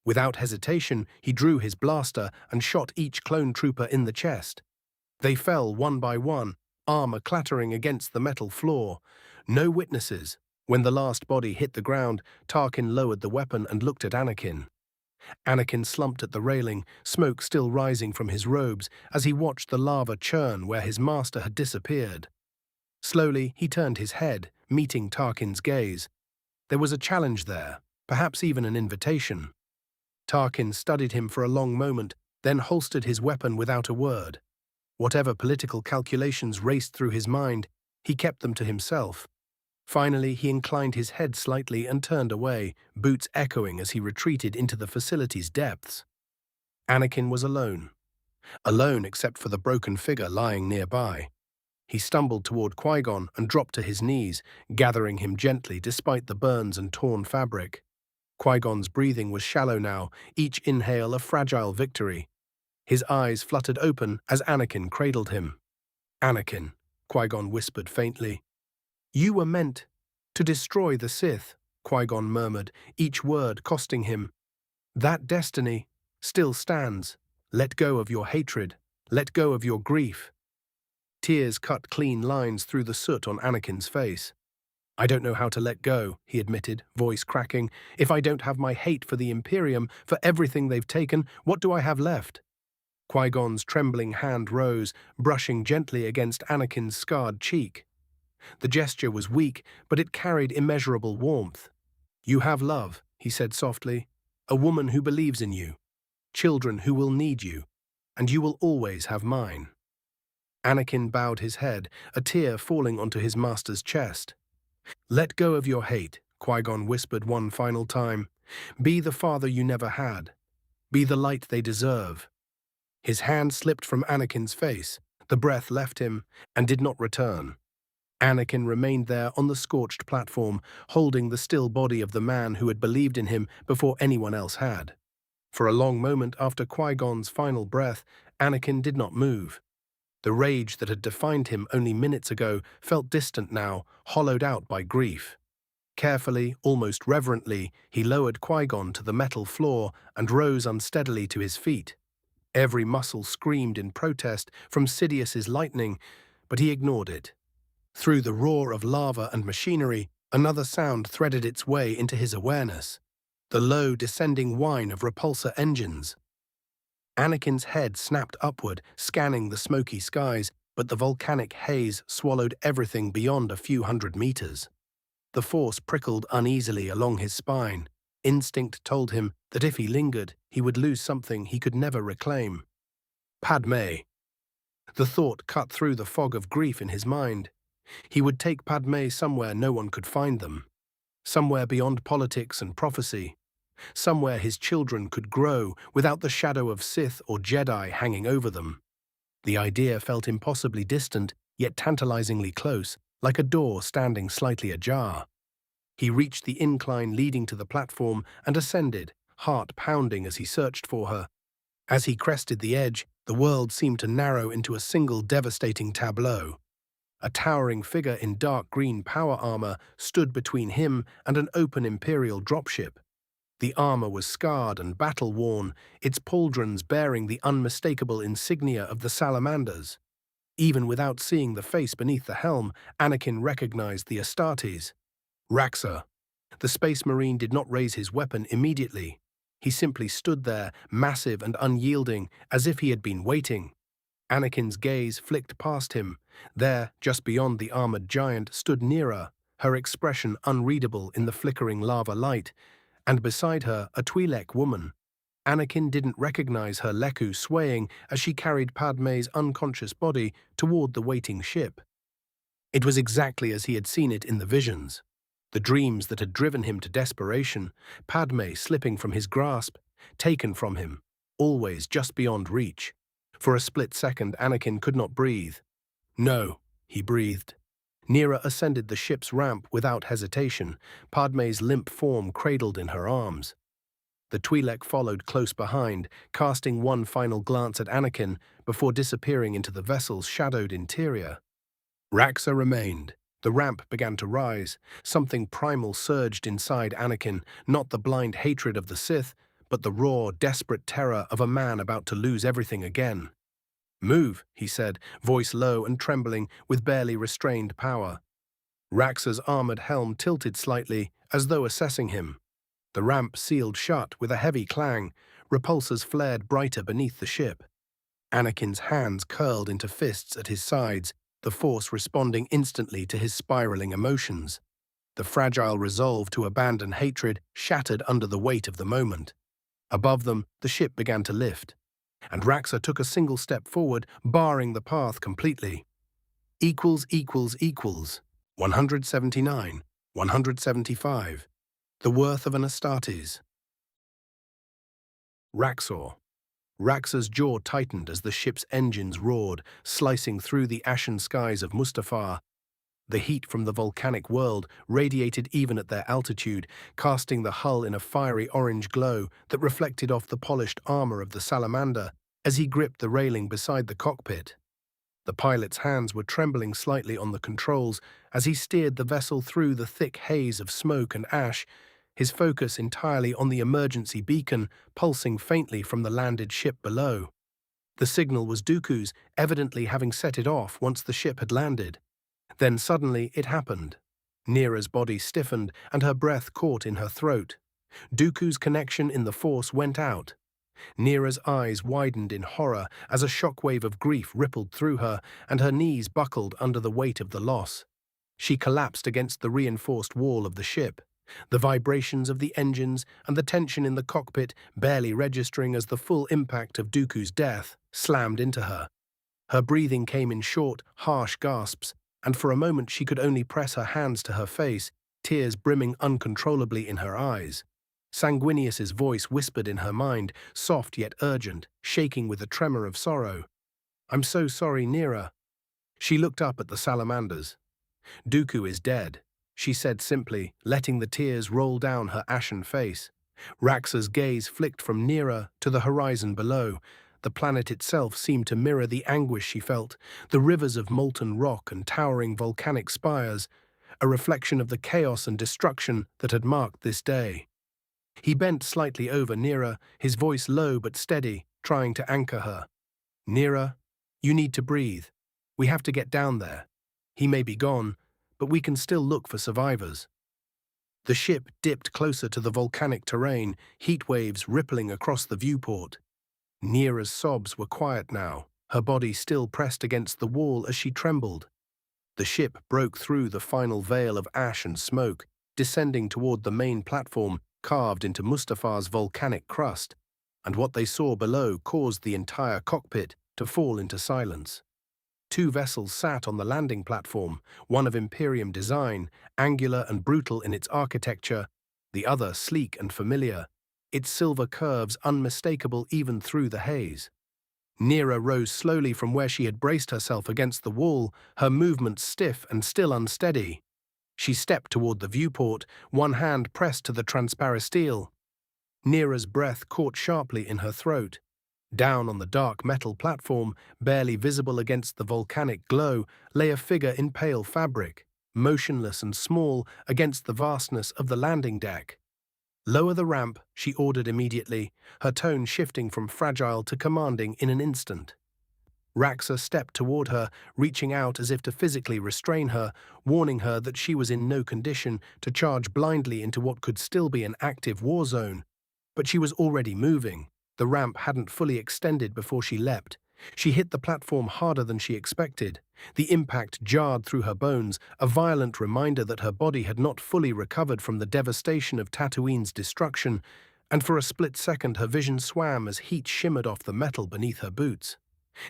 [SPEAKER 1] Without hesitation, he drew his blaster and shot each clone trooper in the chest. They fell one by one, armor clattering against the metal floor. No witnesses. When the last body hit the ground, Tarkin lowered the weapon and looked at Anakin. Anakin slumped at the railing, smoke still rising from his robes as he watched the lava churn where his master had disappeared. Slowly, he turned his head, meeting Tarkin's gaze. There was a challenge there, perhaps even an invitation. Tarkin studied him for a long moment, then holstered his weapon without a word. Whatever political calculations raced through his mind, he kept them to himself. Finally, he inclined his head slightly and turned away, boots echoing as he retreated into the facility's depths. Anakin was alone. Alone except for the broken figure lying nearby. He stumbled toward Qui-Gon and dropped to his knees, gathering him gently despite the burns and torn fabric. Qui-Gon's breathing was shallow now, each inhale a fragile victory. His eyes fluttered open as Anakin cradled him. "Anakin," Qui-Gon whispered faintly. "You were meant to destroy the Sith," Qui-Gon murmured, each word costing him. "That destiny still stands. Let go of your hatred. Let go of your grief." Tears cut clean lines through the soot on Anakin's face. "I don't know how to let go," he admitted, voice cracking. "If I don't have my hate for the Imperium, for everything they've taken, what do I have left?" Qui-Gon's trembling hand rose, brushing gently against Anakin's scarred cheek. The gesture was weak, but it carried immeasurable warmth. "You have love," he said softly. "A woman who believes in you. Children who will need you. And you will always have mine." Anakin bowed his head, a tear falling onto his master's chest. "Let go of your hate," Qui-Gon whispered one final time. "Be the father you never had. Be the light they deserve." His hand slipped from Anakin's face. The breath left him and did not return. Anakin remained there on the scorched platform, holding the still body of the man who had believed in him before anyone else had. For a long moment after Qui-Gon's final breath, Anakin did not move. The rage that had defined him only minutes ago felt distant now, hollowed out by grief. Carefully, almost reverently, he lowered Qui-Gon to the metal floor and rose unsteadily to his feet. Every muscle screamed in protest from Sidious's lightning, but he ignored it. Through the roar of lava and machinery, another sound threaded its way into his awareness. The low, descending whine of repulsor engines. Anakin's head snapped upward, scanning the smoky skies, but the volcanic haze swallowed everything beyond a few hundred meters. The force prickled uneasily along his spine. Instinct told him that if he lingered, he would lose something he could never reclaim. Padme. The thought cut through the fog of grief in his mind. He would take Padme somewhere no one could find them. Somewhere beyond politics and prophecy. Somewhere his children could grow without the shadow of Sith or Jedi hanging over them. The idea felt impossibly distant, yet tantalizingly close, like a door standing slightly ajar. He reached the incline leading to the platform and ascended, heart pounding as he searched for her. As he crested the edge, the world seemed to narrow into a single devastating tableau. A towering figure in dark green power armor stood between him and an open Imperial dropship. The armor was scarred and battle-worn, its pauldrons bearing the unmistakable insignia of the Salamanders. Even without seeing the face beneath the helm, Anakin recognized the Astartes. Raxor. The Space Marine did not raise his weapon immediately. He simply stood there, massive and unyielding, as if he had been waiting. Anakin's gaze flicked past him. There, just beyond the armored giant, stood Nera, her expression unreadable in the flickering lava light, and beside her a Twi'lek woman. Anakin didn't recognize her Leku swaying as she carried Padme's unconscious body toward the waiting ship. It was exactly as he had seen it in the visions. The dreams that had driven him to desperation, Padme slipping from his grasp, taken from him, always just beyond reach. For a split second, Anakin could not breathe. "No," he breathed. Nera ascended the ship's ramp without hesitation, Padme's limp form cradled in her arms. The Twi'lek followed close behind, casting one final glance at Anakin before disappearing into the vessel's shadowed interior. Raxor remained. The ramp began to rise. Something primal surged inside Anakin, not the blind hatred of the Sith, but the raw, desperate terror of a man about to lose everything again. "Move," he said, voice low and trembling with barely restrained power. Raxor's armored helm tilted slightly, as though assessing him. The ramp sealed shut with a heavy clang, repulsors flared brighter beneath the ship. Anakin's hands curled into fists at his sides, the force responding instantly to his spiraling emotions. The fragile resolve to abandon hatred shattered under the weight of the moment. Above them, the ship began to lift, and Raxor took a single step forward, barring the path completely. Equals. 179, 175. The worth of an Astartes. Raxor. Raxor's jaw tightened as the ship's engines roared, slicing through the ashen skies of Mustafar. The heat from the volcanic world radiated even at their altitude, casting the hull in a fiery orange glow that reflected off the polished armor of the Salamander as he gripped the railing beside the cockpit. The pilot's hands were trembling slightly on the controls as he steered the vessel through the thick haze of smoke and ash, his focus entirely on the emergency beacon pulsing faintly from the landed ship below. The signal was Dooku's, evidently having set it off once the ship had landed. Then suddenly it happened. Nera's body stiffened and her breath caught in her throat. Dooku's connection in the Force went out. Nera's eyes widened in horror as a shockwave of grief rippled through her, and her knees buckled under the weight of the loss. She collapsed against the reinforced wall of the ship, the vibrations of the engines and the tension in the cockpit barely registering as the full impact of Dooku's death slammed into her. Her breathing came in short, harsh gasps, and for a moment she could only press her hands to her face, tears brimming uncontrollably in her eyes. Sanguinius's voice whispered in her mind, soft yet urgent, shaking with a tremor of sorrow. "I'm so sorry, Nera." She looked up at the Salamanders. "Dooku is dead," she said simply, letting the tears roll down her ashen face. Raxor's gaze flicked from Nera to the horizon below. The planet itself seemed to mirror the anguish she felt, the rivers of molten rock and towering volcanic spires, a reflection of the chaos and destruction that had marked this day. He bent slightly over Nera, his voice low but steady, trying to anchor her. "Nera, you need to breathe. We have to get down there. He may be gone, but we can still look for survivors." The ship dipped closer to the volcanic terrain, heat waves rippling across the viewport. Nera's sobs were quiet now, her body still pressed against the wall as she trembled. The ship broke through the final veil of ash and smoke, descending toward the main platform carved into Mustafar's volcanic crust, and what they saw below caused the entire cockpit to fall into silence. Two vessels sat on the landing platform, one of Imperium design, angular and brutal in its architecture, the other sleek and familiar, its silver curves unmistakable even through the haze. Nera rose slowly from where she had braced herself against the wall, her movements stiff and still unsteady. She stepped toward the viewport, one hand pressed to the transparisteel. Nera's breath caught sharply in her throat. Down on the dark metal platform, barely visible against the volcanic glow, lay a figure in pale fabric, motionless and small against the vastness of the landing deck. "Lower the ramp," she ordered immediately, her tone shifting from fragile to commanding in an instant. Raxor stepped toward her, reaching out as if to physically restrain her, warning her that she was in no condition to charge blindly into what could still be an active war zone. But she was already moving. The ramp hadn't fully extended before she leapt. She hit the platform harder than she expected. The impact jarred through her bones, a violent reminder that her body had not fully recovered from the devastation of Tatooine's destruction, and for a split second her vision swam as heat shimmered off the metal beneath her boots.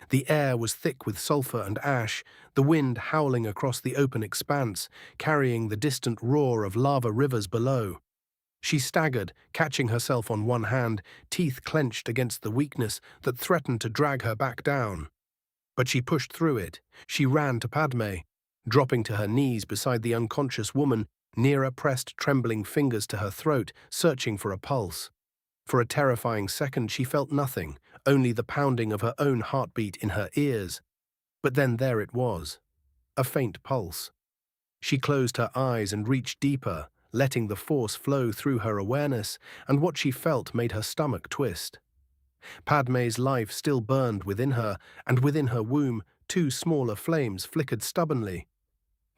[SPEAKER 1] The air was thick with sulfur and ash, the wind howling across the open expanse, carrying the distant roar of lava rivers below. She staggered, catching herself on one hand, teeth clenched against the weakness that threatened to drag her back down. But she pushed through it. She ran to Padme. Dropping to her knees beside the unconscious woman, Nera pressed trembling fingers to her throat, searching for a pulse. For a terrifying second she felt nothing, only the pounding of her own heartbeat in her ears. But then there it was, a faint pulse. She closed her eyes and reached deeper, letting the force flow through her awareness, and what she felt made her stomach twist. Padme's life still burned within her, and within her womb, two smaller flames flickered stubbornly.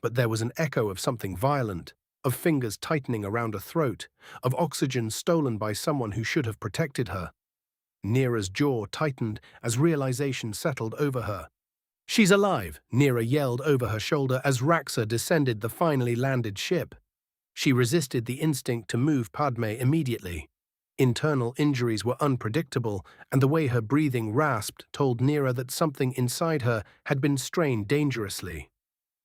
[SPEAKER 1] But there was an echo of something violent, of fingers tightening around a throat, of oxygen stolen by someone who should have protected her. Nera's jaw tightened as realization settled over her. "She's alive!" Nera yelled over her shoulder as Raxor descended the finally landed ship. She resisted the instinct to move Padme immediately. Internal injuries were unpredictable, and the way her breathing rasped told Nera that something inside her had been strained dangerously.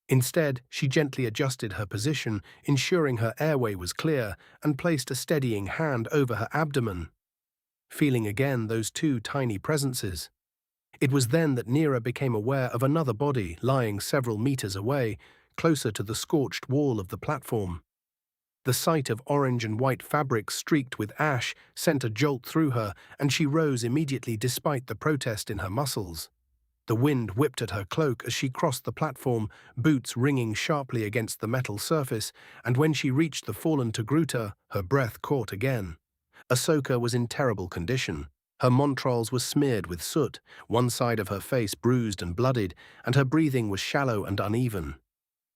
[SPEAKER 1] Instead, she gently adjusted her position, ensuring her airway was clear, and placed a steadying hand over her abdomen. Feeling again those two tiny presences. It was then that Nera became aware of another body lying several meters away, closer to the scorched wall of the platform. The sight of orange and white fabric streaked with ash sent a jolt through her, and she rose immediately despite the protest in her muscles. The wind whipped at her cloak as she crossed the platform, boots ringing sharply against the metal surface, and when she reached the fallen Togruta, her breath caught again. Ahsoka was in terrible condition. Her montrals were smeared with soot, one side of her face bruised and bloodied, and her breathing was shallow and uneven.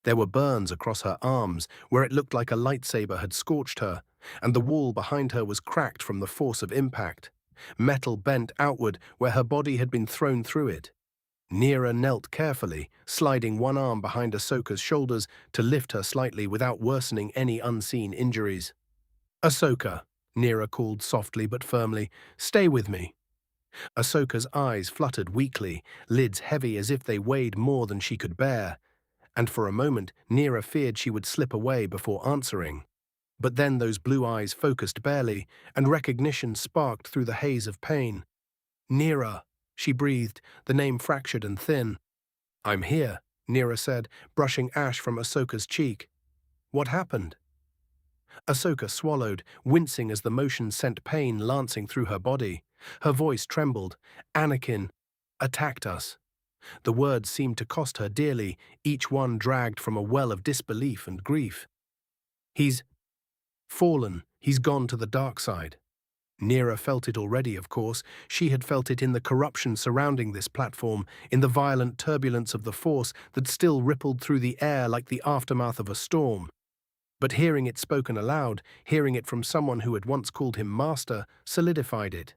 [SPEAKER 1] There were burns across her arms, where it looked like a lightsaber had scorched her, and the wall behind her was cracked from the force of impact. Metal bent outward where her body had been thrown through it. Nera knelt carefully, sliding one arm behind Ahsoka's shoulders to lift her slightly without worsening any unseen injuries. "Ahsoka," Nera called softly but firmly, "stay with me." Ahsoka's eyes fluttered weakly, lids heavy as if they weighed more than she could bear, and for a moment Nera feared she would slip away before answering. But then those blue eyes focused barely, and recognition sparked through the haze of pain. "Nera," she breathed, the name fractured and thin. "I'm here," Nera said, brushing ash from Ahsoka's cheek. "What happened?" Ahsoka swallowed, wincing as the motion sent pain lancing through her body. Her voice trembled. "Anakin attacked us." The words seemed to cost her dearly, each one dragged from a well of disbelief and grief. "He's fallen. He's gone to the dark side." Nera felt it already, of course. She had felt it in the corruption surrounding this platform, in the violent turbulence of the Force that still rippled through the air like the aftermath of a storm. But hearing it spoken aloud, hearing it from someone who had once called him master, solidified it.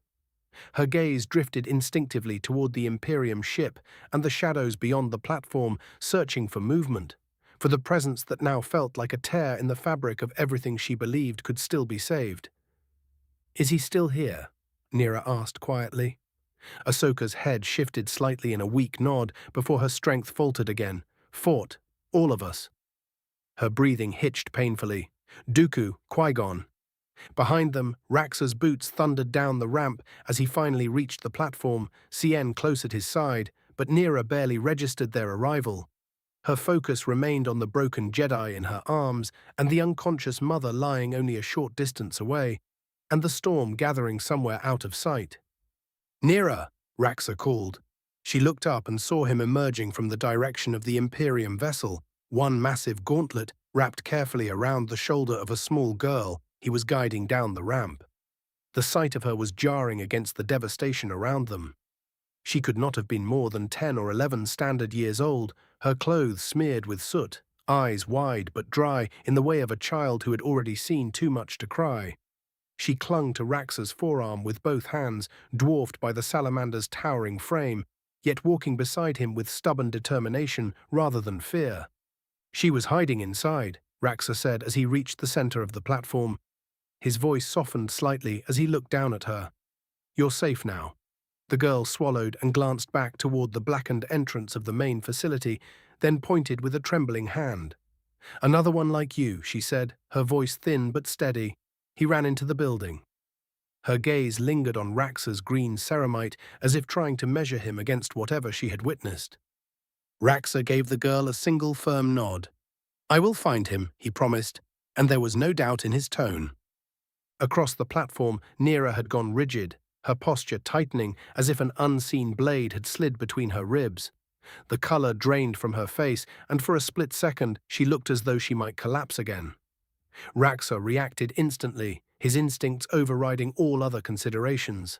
[SPEAKER 1] Her gaze drifted instinctively toward the Imperium ship and the shadows beyond the platform, searching for movement, for the presence that now felt like a tear in the fabric of everything she believed could still be saved. "Is he still here?" Nera asked quietly. Ahsoka's head shifted slightly in a weak nod before her strength faltered again. "Fought. All of us." Her breathing hitched painfully. "Dooku, Qui-Gon." Behind them, Raxor's boots thundered down the ramp as he finally reached the platform, Cien close at his side, but Nera barely registered their arrival. Her focus remained on the broken Jedi in her arms and the unconscious mother lying only a short distance away, and the storm gathering somewhere out of sight. "Nera!" Raxor called. She looked up and saw him emerging from the direction of the Imperium vessel, one massive gauntlet wrapped carefully around the shoulder of a small girl he was guiding down the ramp. The sight of her was jarring against the devastation around them. She could not have been more than 10 or 11 standard years old, her clothes smeared with soot, eyes wide but dry in the way of a child who had already seen too much to cry. She clung to Raxor's forearm with both hands, dwarfed by the Salamander's towering frame, yet walking beside him with stubborn determination rather than fear. "She was hiding inside," Raxor said as he reached the center of the platform. His voice softened slightly as he looked down at her. "You're safe now." The girl swallowed and glanced back toward the blackened entrance of the main facility, then pointed with a trembling hand. "Another one like you," she said, her voice thin but steady. He ran into the building. Her gaze lingered on Raxor's green ceramite as if trying to measure him against whatever she had witnessed. Raxor gave the girl a single firm nod. "I will find him," he promised, and there was no doubt in his tone. Across the platform, Nera had gone rigid, her posture tightening as if an unseen blade had slid between her ribs. The color drained from her face, and for a split second she looked as though she might collapse again. Raxor reacted instantly, his instincts overriding all other considerations.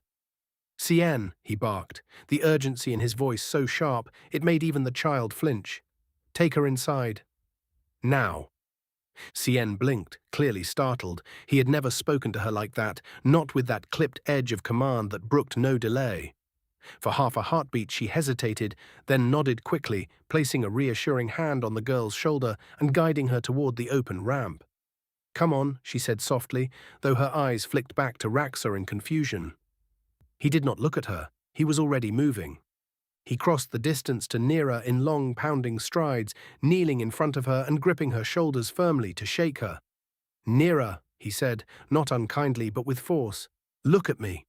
[SPEAKER 1] "Cien," he barked, the urgency in his voice so sharp it made even the child flinch. "Take her inside. Now." Cien blinked, clearly startled. He had never spoken to her like that, not with that clipped edge of command that brooked no delay. For half a heartbeat she hesitated, then nodded quickly, placing a reassuring hand on the girl's shoulder and guiding her toward the open ramp. "Come on," she said softly, though her eyes flicked back to Raxor in confusion. He did not look at her. He was already moving. He crossed the distance to Nera in long, pounding strides, kneeling in front of her and gripping her shoulders firmly to shake her. "Nera," he said, not unkindly but with force, "look at me."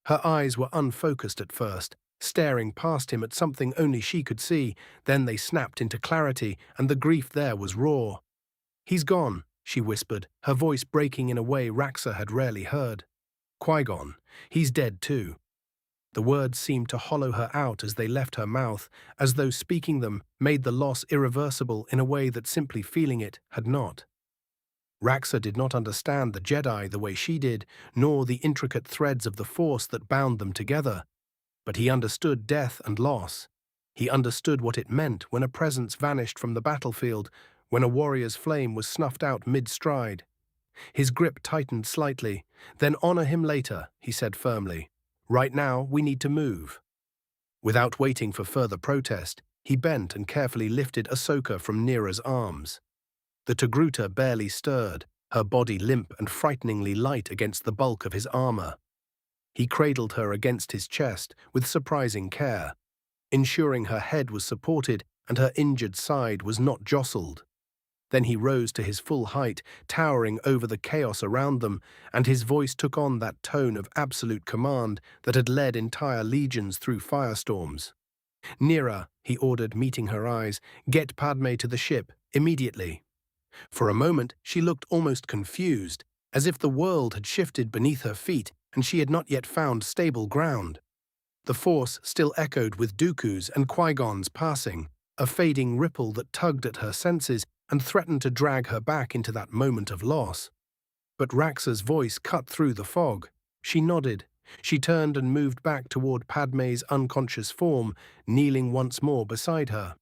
[SPEAKER 1] Her eyes were unfocused at first, staring past him at something only she could see. Then they snapped into clarity, and the grief there was raw. "He's gone," she whispered, her voice breaking in a way Raxor had rarely heard. "Qui-Gon. He's dead too." The words seemed to hollow her out as they left her mouth, as though speaking them made the loss irreversible in a way that simply feeling it had not. Raxor did not understand the Jedi the way she did, nor the intricate threads of the Force that bound them together. But he understood death and loss. He understood what it meant when a presence vanished from the battlefield, when a warrior's flame was snuffed out mid-stride. His grip tightened slightly. "Then honor him later," he said firmly. "Right now, we need to move." Without waiting for further protest, he bent and carefully lifted Ahsoka from Nera's arms. The Togruta barely stirred, her body limp and frighteningly light against the bulk of his armor. He cradled her against his chest with surprising care, ensuring her head was supported and her injured side was not jostled. Then he rose to his full height, towering over the chaos around them, and his voice took on that tone of absolute command that had led entire legions through firestorms. "Nera," he ordered, meeting her eyes, "get Padme to the ship, immediately." For a moment, she looked almost confused, as if the world had shifted beneath her feet and she had not yet found stable ground. The Force still echoed with Dooku's and Qui-Gon's passing, a fading ripple that tugged at her senses and threatened to drag her back into that moment of loss. But Raxor's voice cut through the fog. She nodded. She turned and moved back toward Padme's unconscious form, kneeling once more beside her.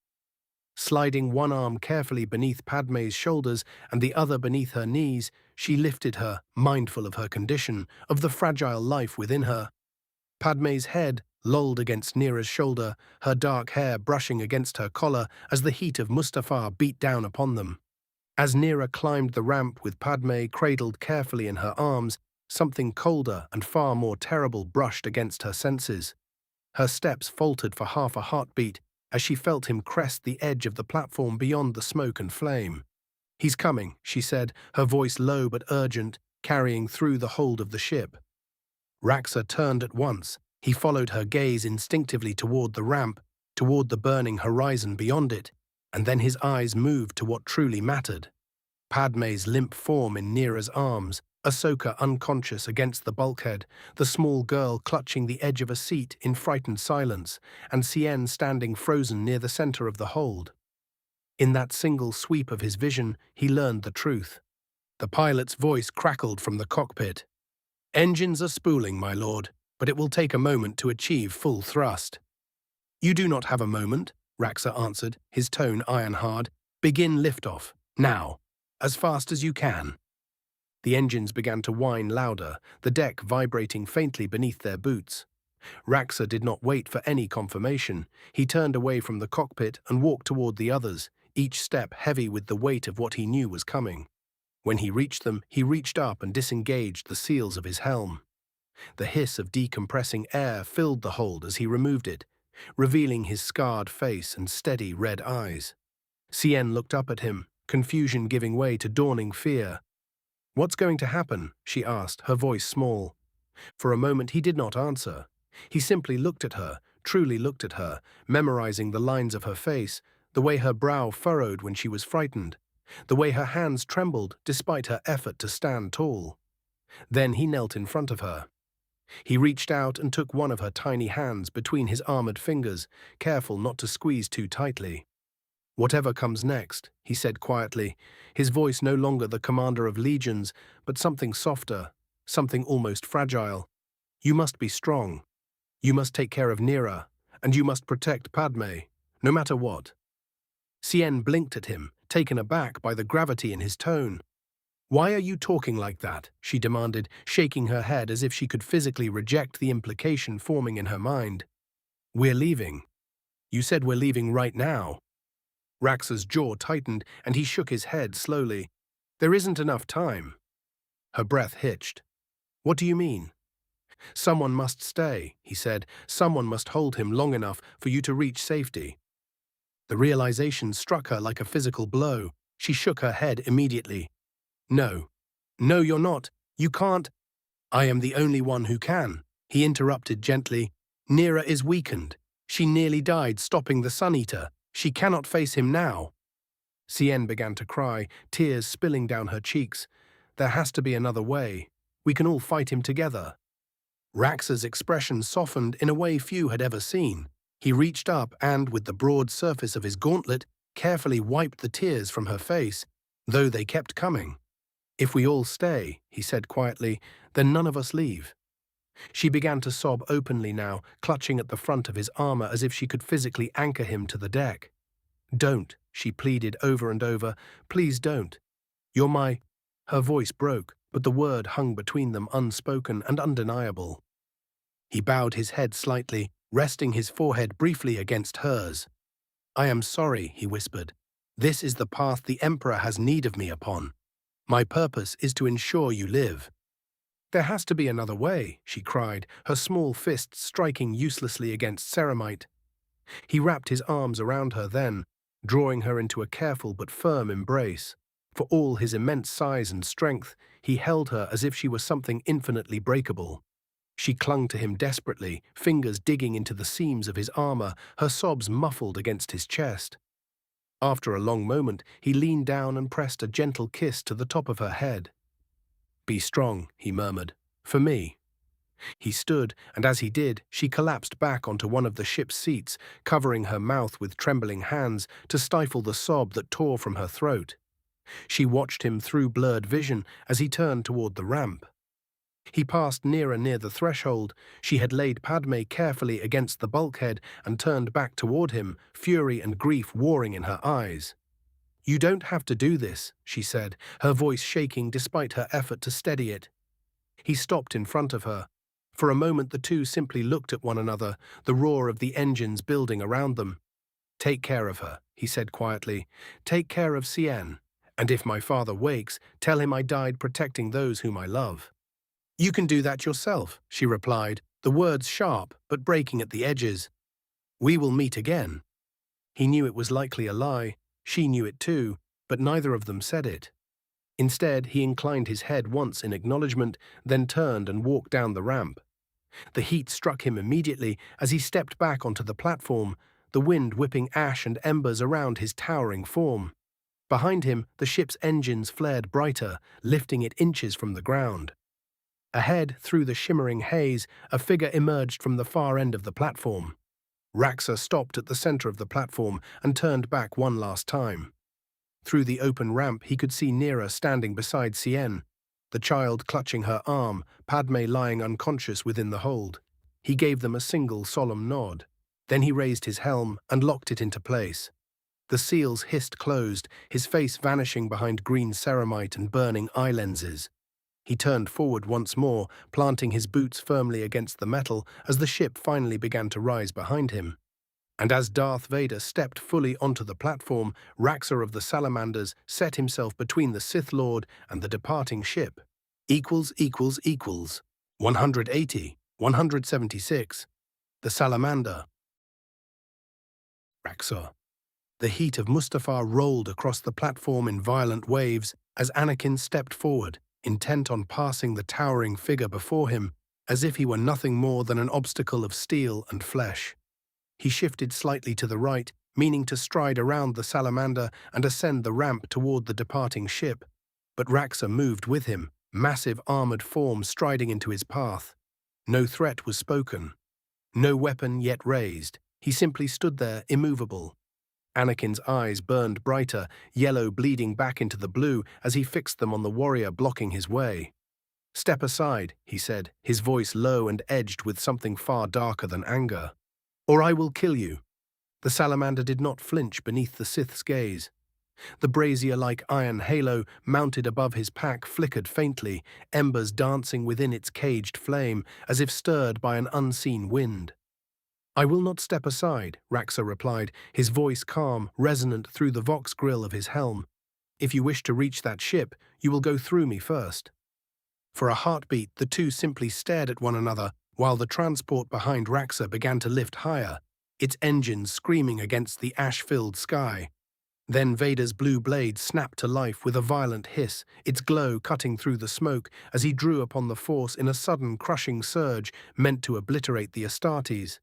[SPEAKER 1] Sliding one arm carefully beneath Padme's shoulders and the other beneath her knees, she lifted her, mindful of her condition, of the fragile life within her. Padme's head lolled against Nera's shoulder, her dark hair brushing against her collar as the heat of Mustafar beat down upon them. As Nera climbed the ramp with Padme cradled carefully in her arms, something colder and far more terrible brushed against her senses. Her steps faltered for half a heartbeat as she felt him crest the edge of the platform beyond the smoke and flame. "He's coming," she said, her voice low but urgent, carrying through the hold of the ship. Raxor turned at once. He followed her gaze instinctively toward the ramp, toward the burning horizon beyond it, and then his eyes moved to what truly mattered. Padme's limp form in Nera's arms, Ahsoka unconscious against the bulkhead, the small girl clutching the edge of a seat in frightened silence, and Cien standing frozen near the center of the hold. In that single sweep of his vision, he learned the truth. The pilot's voice crackled from the cockpit. "Engines are spooling, my lord, but it will take a moment to achieve full thrust." "You do not have a moment," Raxor answered, his tone iron-hard. "Begin liftoff, now, as fast as you can." The engines began to whine louder, the deck vibrating faintly beneath their boots. Raxor did not wait for any confirmation. He turned away from the cockpit and walked toward the others, each step heavy with the weight of what he knew was coming. When he reached them, he reached up and disengaged the seals of his helm. The hiss of decompressing air filled the hold as he removed it, revealing his scarred face and steady red eyes. Cien looked up at him, confusion giving way to dawning fear. "What's going to happen?" she asked, her voice small. For a moment he did not answer. He simply looked at her, truly looked at her, memorizing the lines of her face, the way her brow furrowed when she was frightened, the way her hands trembled despite her effort to stand tall. Then he knelt in front of her. He reached out and took one of her tiny hands between his armored fingers, careful not to squeeze too tightly. "Whatever comes next," he said quietly, his voice no longer the commander of legions, but something softer, something almost fragile. "You must be strong. You must take care of Nera, and you must protect Padme, no matter what." Cien blinked at him, taken aback by the gravity in his tone. "Why are you talking like that?" she demanded, shaking her head as if she could physically reject the implication forming in her mind. "We're leaving. You said we're leaving right now." Raxor's jaw tightened, and he shook his head slowly. "There isn't enough time." Her breath hitched. "What do you mean?" "Someone must stay," he said. "Someone must hold him long enough for you to reach safety." The realization struck her like a physical blow. She shook her head immediately. "No. No, you're not. You can't." "I am the only one who can," he interrupted gently. "Nera is weakened. She nearly died stopping the Sun Eater. She cannot face him now." Cien began to cry, tears spilling down her cheeks. "There has to be another way. We can all fight him together." Raxor's expression softened in a way few had ever seen. He reached up and, with the broad surface of his gauntlet, carefully wiped the tears from her face, though they kept coming. "If we all stay," he said quietly, "then none of us leave." She began to sob openly now, clutching at the front of his armor as if she could physically anchor him to the deck. "Don't," she pleaded over and over. "Please don't. You're my—" Her voice broke, but the word hung between them unspoken and undeniable. He bowed his head slightly, resting his forehead briefly against hers. "I am sorry," he whispered. "This is the path the Emperor has need of me upon. My purpose is to ensure you live." "There has to be another way," she cried, her small fists striking uselessly against ceramite. He wrapped his arms around her then, drawing her into a careful but firm embrace. For all his immense size and strength, he held her as if she were something infinitely breakable. She clung to him desperately, fingers digging into the seams of his armor, her sobs muffled against his chest. After a long moment, he leaned down and pressed a gentle kiss to the top of her head. "Be strong," he murmured. "For me." He stood, and as he did, she collapsed back onto one of the ship's seats, covering her mouth with trembling hands to stifle the sob that tore from her throat. She watched him through blurred vision as he turned toward the ramp. He passed Nera near the threshold. She had laid Padme carefully against the bulkhead and turned back toward him, fury and grief warring in her eyes. "You don't have to do this," she said, her voice shaking despite her effort to steady it. He stopped in front of her. For a moment the two simply looked at one another, the roar of the engines building around them. "Take care of her," he said quietly. "Take care of Cien. And if my father wakes, tell him I died protecting those whom I love." "You can do that yourself," she replied, the words sharp but breaking at the edges. "We will meet again." He knew it was likely a lie. She knew it too, but neither of them said it. Instead, he inclined his head once in acknowledgement, then turned and walked down the ramp. The heat struck him immediately as he stepped back onto the platform, the wind whipping ash and embers around his towering form. Behind him, the ship's engines flared brighter, lifting it inches from the ground. Ahead, through the shimmering haze, a figure emerged from the far end of the platform. Raxor stopped at the center of the platform and turned back one last time. Through the open ramp, he could see Nera standing beside Cien, the child clutching her arm, Padme lying unconscious within the hold. He gave them a single solemn nod. Then he raised his helm and locked it into place. The seals hissed closed, his face vanishing behind green ceramite and burning eye lenses. He turned forward once more, planting his boots firmly against the metal as the ship finally began to rise behind him. And as Darth Vader stepped fully onto the platform, Raxor of the Salamanders set himself between the Sith Lord and the departing ship. == 180, 176. The Salamander. Raxor. The heat of Mustafar rolled across the platform in violent waves as Anakin stepped forward, intent on passing the towering figure before him, as if he were nothing more than an obstacle of steel and flesh. He shifted slightly to the right, meaning to stride around the Salamander and ascend the ramp toward the departing ship. But Raxor moved with him, massive armored form striding into his path. No threat was spoken. No weapon yet raised. He simply stood there, immovable. Anakin's eyes burned brighter, yellow bleeding back into the blue as he fixed them on the warrior blocking his way. "Step aside," he said, his voice low and edged with something far darker than anger. "Or I will kill you." The Salamander did not flinch beneath the Sith's gaze. The brazier-like iron halo mounted above his pack flickered faintly, embers dancing within its caged flame, as if stirred by an unseen wind. "I will not step aside," Raxor replied, his voice calm, resonant through the vox grill of his helm. "If you wish to reach that ship, you will go through me first." For a heartbeat, the two simply stared at one another, while the transport behind Raxor began to lift higher, its engines screaming against the ash-filled sky. Then Vader's blue blade snapped to life with a violent hiss, its glow cutting through the smoke as he drew upon the Force in a sudden crushing surge meant to obliterate the Astartes.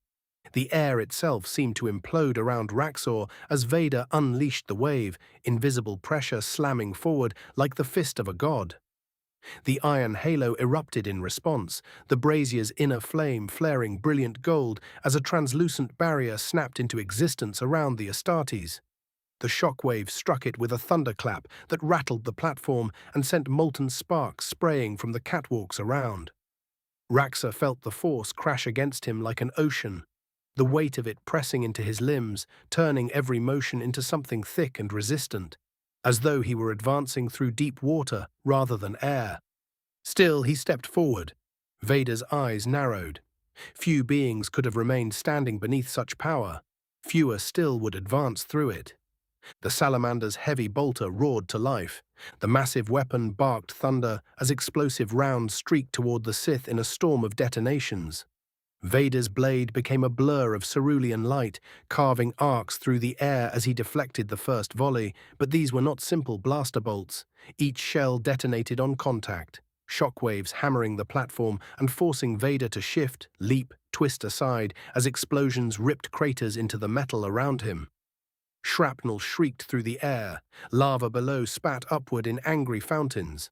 [SPEAKER 1] The air itself seemed to implode around Raxor as Vader unleashed the wave, invisible pressure slamming forward like the fist of a god. The iron halo erupted in response, the brazier's inner flame flaring brilliant gold as a translucent barrier snapped into existence around the Astartes. The shockwave struck it with a thunderclap that rattled the platform and sent molten sparks spraying from the catwalks around. Raxor felt the Force crash against him like an ocean, the weight of it pressing into his limbs, turning every motion into something thick and resistant, as though he were advancing through deep water rather than air. Still, he stepped forward. Vader's eyes narrowed. Few beings could have remained standing beneath such power. Fewer still would advance through it. The Salamander's heavy bolter roared to life. The massive weapon barked thunder as explosive rounds streaked toward the Sith in a storm of detonations. Vader's blade became a blur of cerulean light, carving arcs through the air as he deflected the first volley, but these were not simple blaster bolts. Each shell detonated on contact, shockwaves hammering the platform and forcing Vader to shift, leap, twist aside as explosions ripped craters into the metal around him. Shrapnel shrieked through the air, lava below spat upward in angry fountains.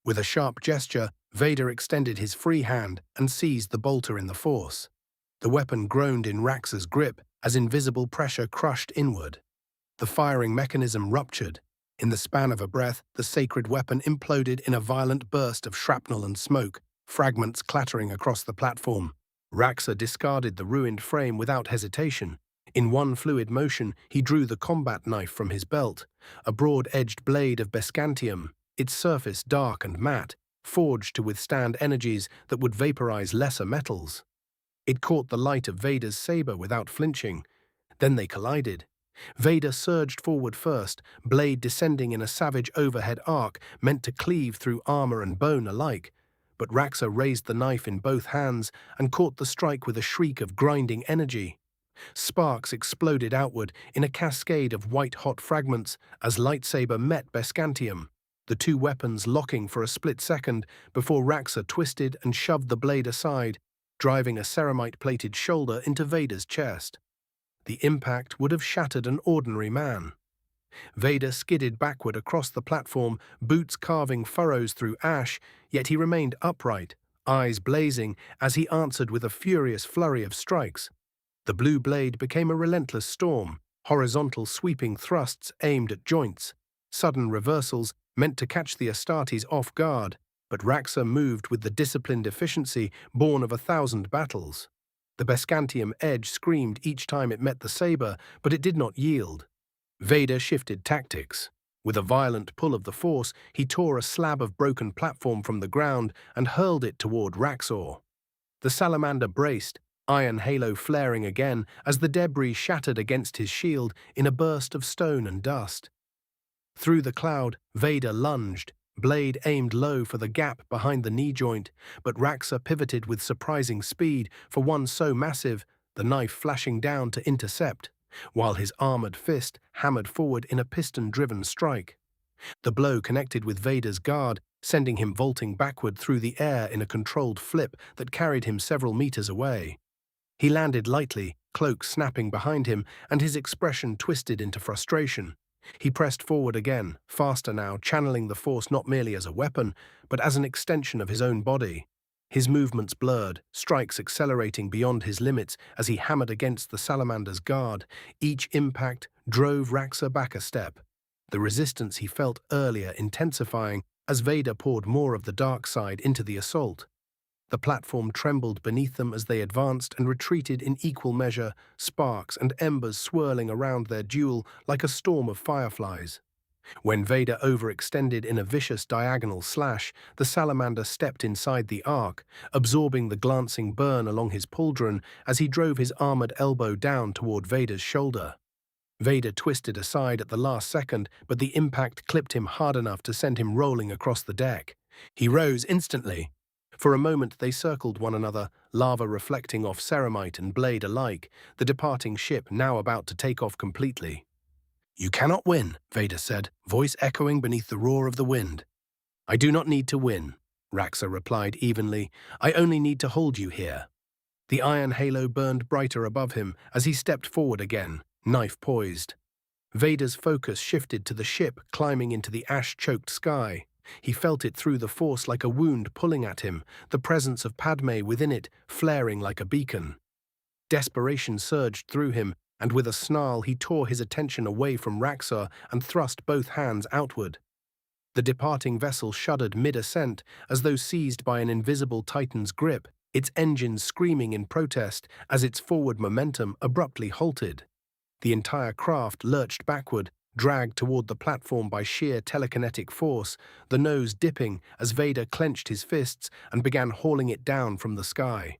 [SPEAKER 1] With a sharp gesture, Vader extended his free hand and seized the bolter in the Force. The weapon groaned in Raxor's grip as invisible pressure crushed inward. The firing mechanism ruptured. In the span of a breath, the sacred weapon imploded in a violent burst of shrapnel and smoke, fragments clattering across the platform. Raxor discarded the ruined frame without hesitation. In one fluid motion, he drew the combat knife from his belt, a broad-edged blade of Bescantium, its surface dark and matte, forged to withstand energies that would vaporize lesser metals. It caught the light of Vader's saber without flinching. Then they collided. Vader surged forward first, blade descending in a savage overhead arc meant to cleave through armor and bone alike. But Raxor raised the knife in both hands and caught the strike with a shriek of grinding energy. Sparks exploded outward in a cascade of white-hot fragments as lightsaber met Bescantium, the two weapons locking for a split second before Raxor twisted and shoved the blade aside, driving a ceramite-plated shoulder into Vader's chest. The impact would have shattered an ordinary man. Vader skidded backward across the platform, boots carving furrows through ash, yet he remained upright, eyes blazing as he answered with a furious flurry of strikes. The blue blade became a relentless storm, horizontal sweeping thrusts aimed at joints, sudden reversals meant to catch the Astartes off guard, but Raxor moved with the disciplined efficiency born of 1,000 battles. The Bescantium edge screamed each time it met the saber, but it did not yield. Vader shifted tactics. With a violent pull of the Force, he tore a slab of broken platform from the ground and hurled it toward Raxor. The Salamander braced, iron halo flaring again as the debris shattered against his shield in a burst of stone and dust. Through the cloud, Vader lunged, blade aimed low for the gap behind the knee joint, but Raxor pivoted with surprising speed for one so massive, the knife flashing down to intercept, while his armored fist hammered forward in a piston-driven strike. The blow connected with Vader's guard, sending him vaulting backward through the air in a controlled flip that carried him several meters away. He landed lightly, cloak snapping behind him, and his expression twisted into frustration. He pressed forward again, faster now, channeling the force not merely as a weapon, but as an extension of his own body. His movements blurred, strikes accelerating beyond his limits as he hammered against the Salamander's guard. Each impact drove Raxor back a step, the resistance he felt earlier intensifying as Vader poured more of the dark side into the assault. The platform trembled beneath them as they advanced and retreated in equal measure, sparks and embers swirling around their duel like a storm of fireflies. When Vader overextended in a vicious diagonal slash, the Salamander stepped inside the arc, absorbing the glancing burn along his pauldron as he drove his armored elbow down toward Vader's shoulder. Vader twisted aside at the last second, but the impact clipped him hard enough to send him rolling across the deck. He rose instantly. For a moment they circled one another, lava reflecting off ceramite and blade alike, the departing ship now about to take off completely. "You cannot win," Vader said, voice echoing beneath the roar of the wind. "I do not need to win," Raxor replied evenly. "I only need to hold you here." The iron halo burned brighter above him as he stepped forward again, knife poised. Vader's focus shifted to the ship climbing into the ash-choked sky. He felt it through the force like a wound pulling at him, the presence of Padme within it flaring like a beacon. Desperation surged through him, and with a snarl he tore his attention away from Raxor and thrust both hands outward. The departing vessel shuddered mid-ascent as though seized by an invisible Titan's grip, its engines screaming in protest as its forward momentum abruptly halted. The entire craft lurched backward, dragged toward the platform by sheer telekinetic force, the nose dipping as Vader clenched his fists and began hauling it down from the sky.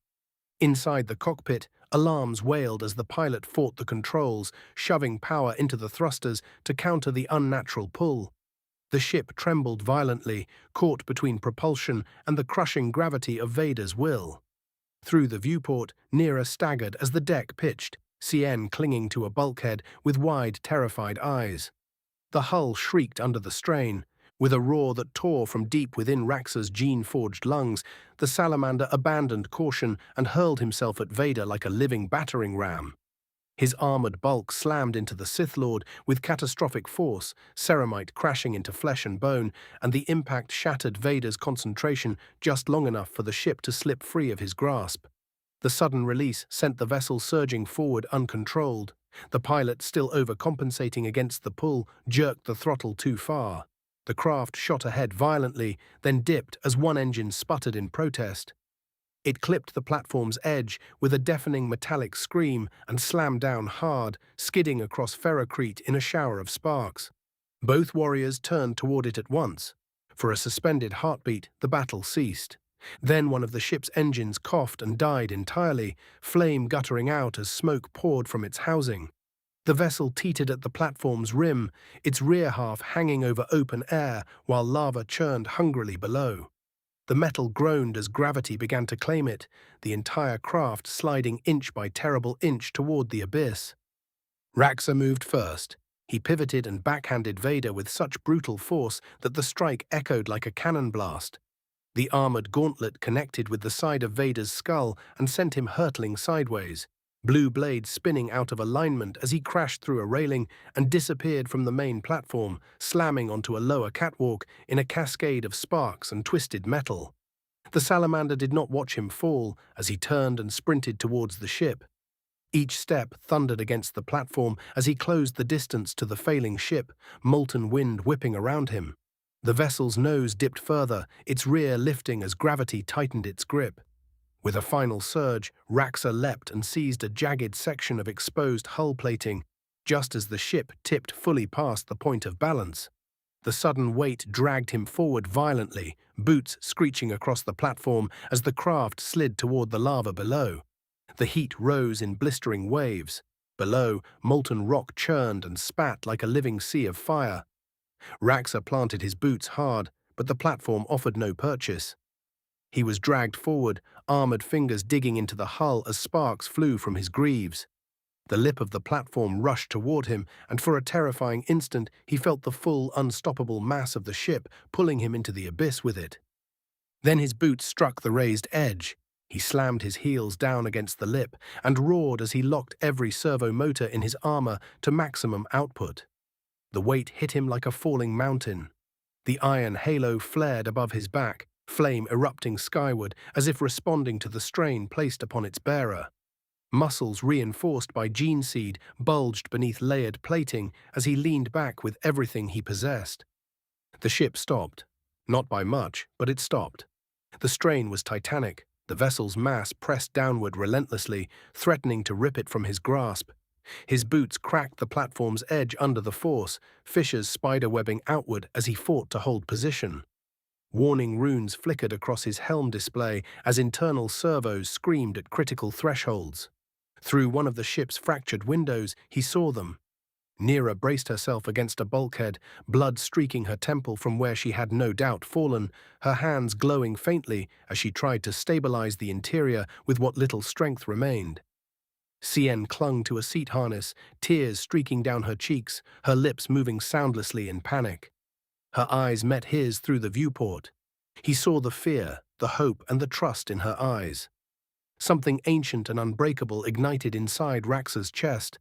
[SPEAKER 1] Inside the cockpit, alarms wailed as the pilot fought the controls, shoving power into the thrusters to counter the unnatural pull. The ship trembled violently, caught between propulsion and the crushing gravity of Vader's will. Through the viewport, Nera staggered as the deck pitched, CN clinging to a bulkhead with wide, terrified eyes. The hull shrieked under the strain. With a roar that tore from deep within Raxor's gene-forged lungs, the Salamander abandoned caution and hurled himself at Vader like a living battering ram. His armored bulk slammed into the Sith Lord with catastrophic force, ceramite crashing into flesh and bone, and the impact shattered Vader's concentration just long enough for the ship to slip free of his grasp. The sudden release sent the vessel surging forward uncontrolled. The pilot, still overcompensating against the pull, jerked the throttle too far. The craft shot ahead violently, then dipped as one engine sputtered in protest. It clipped the platform's edge with a deafening metallic scream and slammed down hard, skidding across ferrocrete in a shower of sparks. Both warriors turned toward it at once. For a suspended heartbeat, the battle ceased. Then one of the ship's engines coughed and died entirely, flame guttering out as smoke poured from its housing. The vessel teetered at the platform's rim, its rear half hanging over open air while lava churned hungrily below. The metal groaned as gravity began to claim it, the entire craft sliding inch by terrible inch toward the abyss. Raxor moved first. He pivoted and backhanded Vader with such brutal force that the strike echoed like a cannon blast. The armored gauntlet connected with the side of Vader's skull and sent him hurtling sideways, blue blades spinning out of alignment as he crashed through a railing and disappeared from the main platform, slamming onto a lower catwalk in a cascade of sparks and twisted metal. The Salamander did not watch him fall as he turned and sprinted towards the ship. Each step thundered against the platform as he closed the distance to the failing ship, molten wind whipping around him. The vessel's nose dipped further, its rear lifting as gravity tightened its grip. With a final surge, Raxor leapt and seized a jagged section of exposed hull plating, just as the ship tipped fully past the point of balance. The sudden weight dragged him forward violently, boots screeching across the platform as the craft slid toward the lava below. The heat rose in blistering waves. Below, molten rock churned and spat like a living sea of fire. Raxor planted his boots hard, but the platform offered no purchase. He was dragged forward, armored fingers digging into the hull as sparks flew from his greaves. The lip of the platform rushed toward him, and for a terrifying instant he felt the full, unstoppable mass of the ship pulling him into the abyss with it. Then his boots struck the raised edge. He slammed his heels down against the lip and roared as he locked every servo motor in his armor to maximum output. The weight hit him like a falling mountain. The iron halo flared above his back, flame erupting skyward as if responding to the strain placed upon its bearer. Muscles reinforced by gene seed bulged beneath layered plating as he leaned back with everything he possessed. The ship stopped. Not by much, but it stopped. The strain was titanic. The vessel's mass pressed downward relentlessly, threatening to rip it from his grasp. His boots cracked the platform's edge under the force, fissures spiderwebbing outward as he fought to hold position. Warning runes flickered across his helm display as internal servos screamed at critical thresholds. Through one of the ship's fractured windows, he saw them. Nera braced herself against a bulkhead, blood streaking her temple from where she had no doubt fallen, her hands glowing faintly as she tried to stabilize the interior with what little strength remained. Cien clung to a seat harness, tears streaking down her cheeks, her lips moving soundlessly in panic. Her eyes met his through the viewport. He saw the fear, the hope, and the trust in her eyes. Something ancient and unbreakable ignited inside Raxor's chest.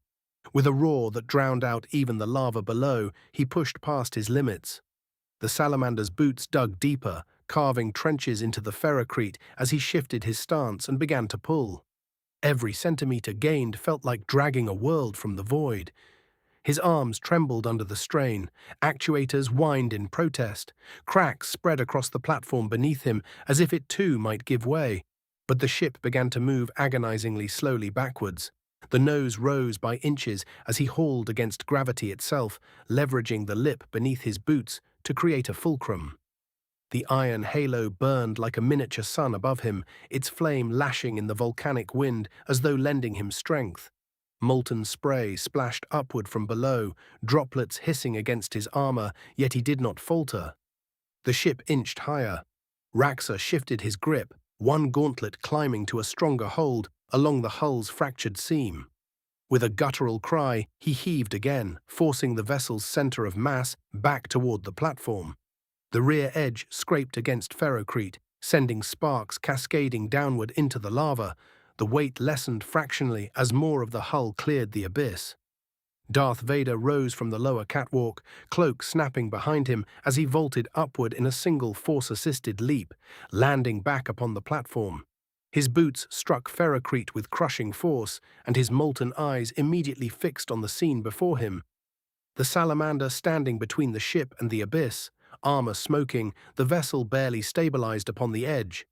[SPEAKER 1] With a roar that drowned out even the lava below, he pushed past his limits. The Salamander's boots dug deeper, carving trenches into the ferrocrete as he shifted his stance and began to pull. Every centimeter gained felt like dragging a world from the void. His arms trembled under the strain, actuators whined in protest, cracks spread across the platform beneath him as if it too might give way. But the ship began to move agonizingly slowly backwards. The nose rose by inches as he hauled against gravity itself, leveraging the lip beneath his boots to create a fulcrum. The iron halo burned like a miniature sun above him, its flame lashing in the volcanic wind as though lending him strength. Molten spray splashed upward from below, droplets hissing against his armor, yet he did not falter. The ship inched higher. Raxor shifted his grip, one gauntlet climbing to a stronger hold along the hull's fractured seam. With a guttural cry, he heaved again, forcing the vessel's center of mass back toward the platform. The rear edge scraped against ferrocrete, sending sparks cascading downward into the lava. The weight lessened fractionally as more of the hull cleared the abyss. Darth Vader rose from the lower catwalk, cloak snapping behind him as he vaulted upward in a single force-assisted leap, landing back upon the platform. His boots struck ferrocrete with crushing force, and his molten eyes immediately fixed on the scene before him. The Salamander standing between the ship and the abyss, armor smoking, the vessel barely stabilized upon the edge.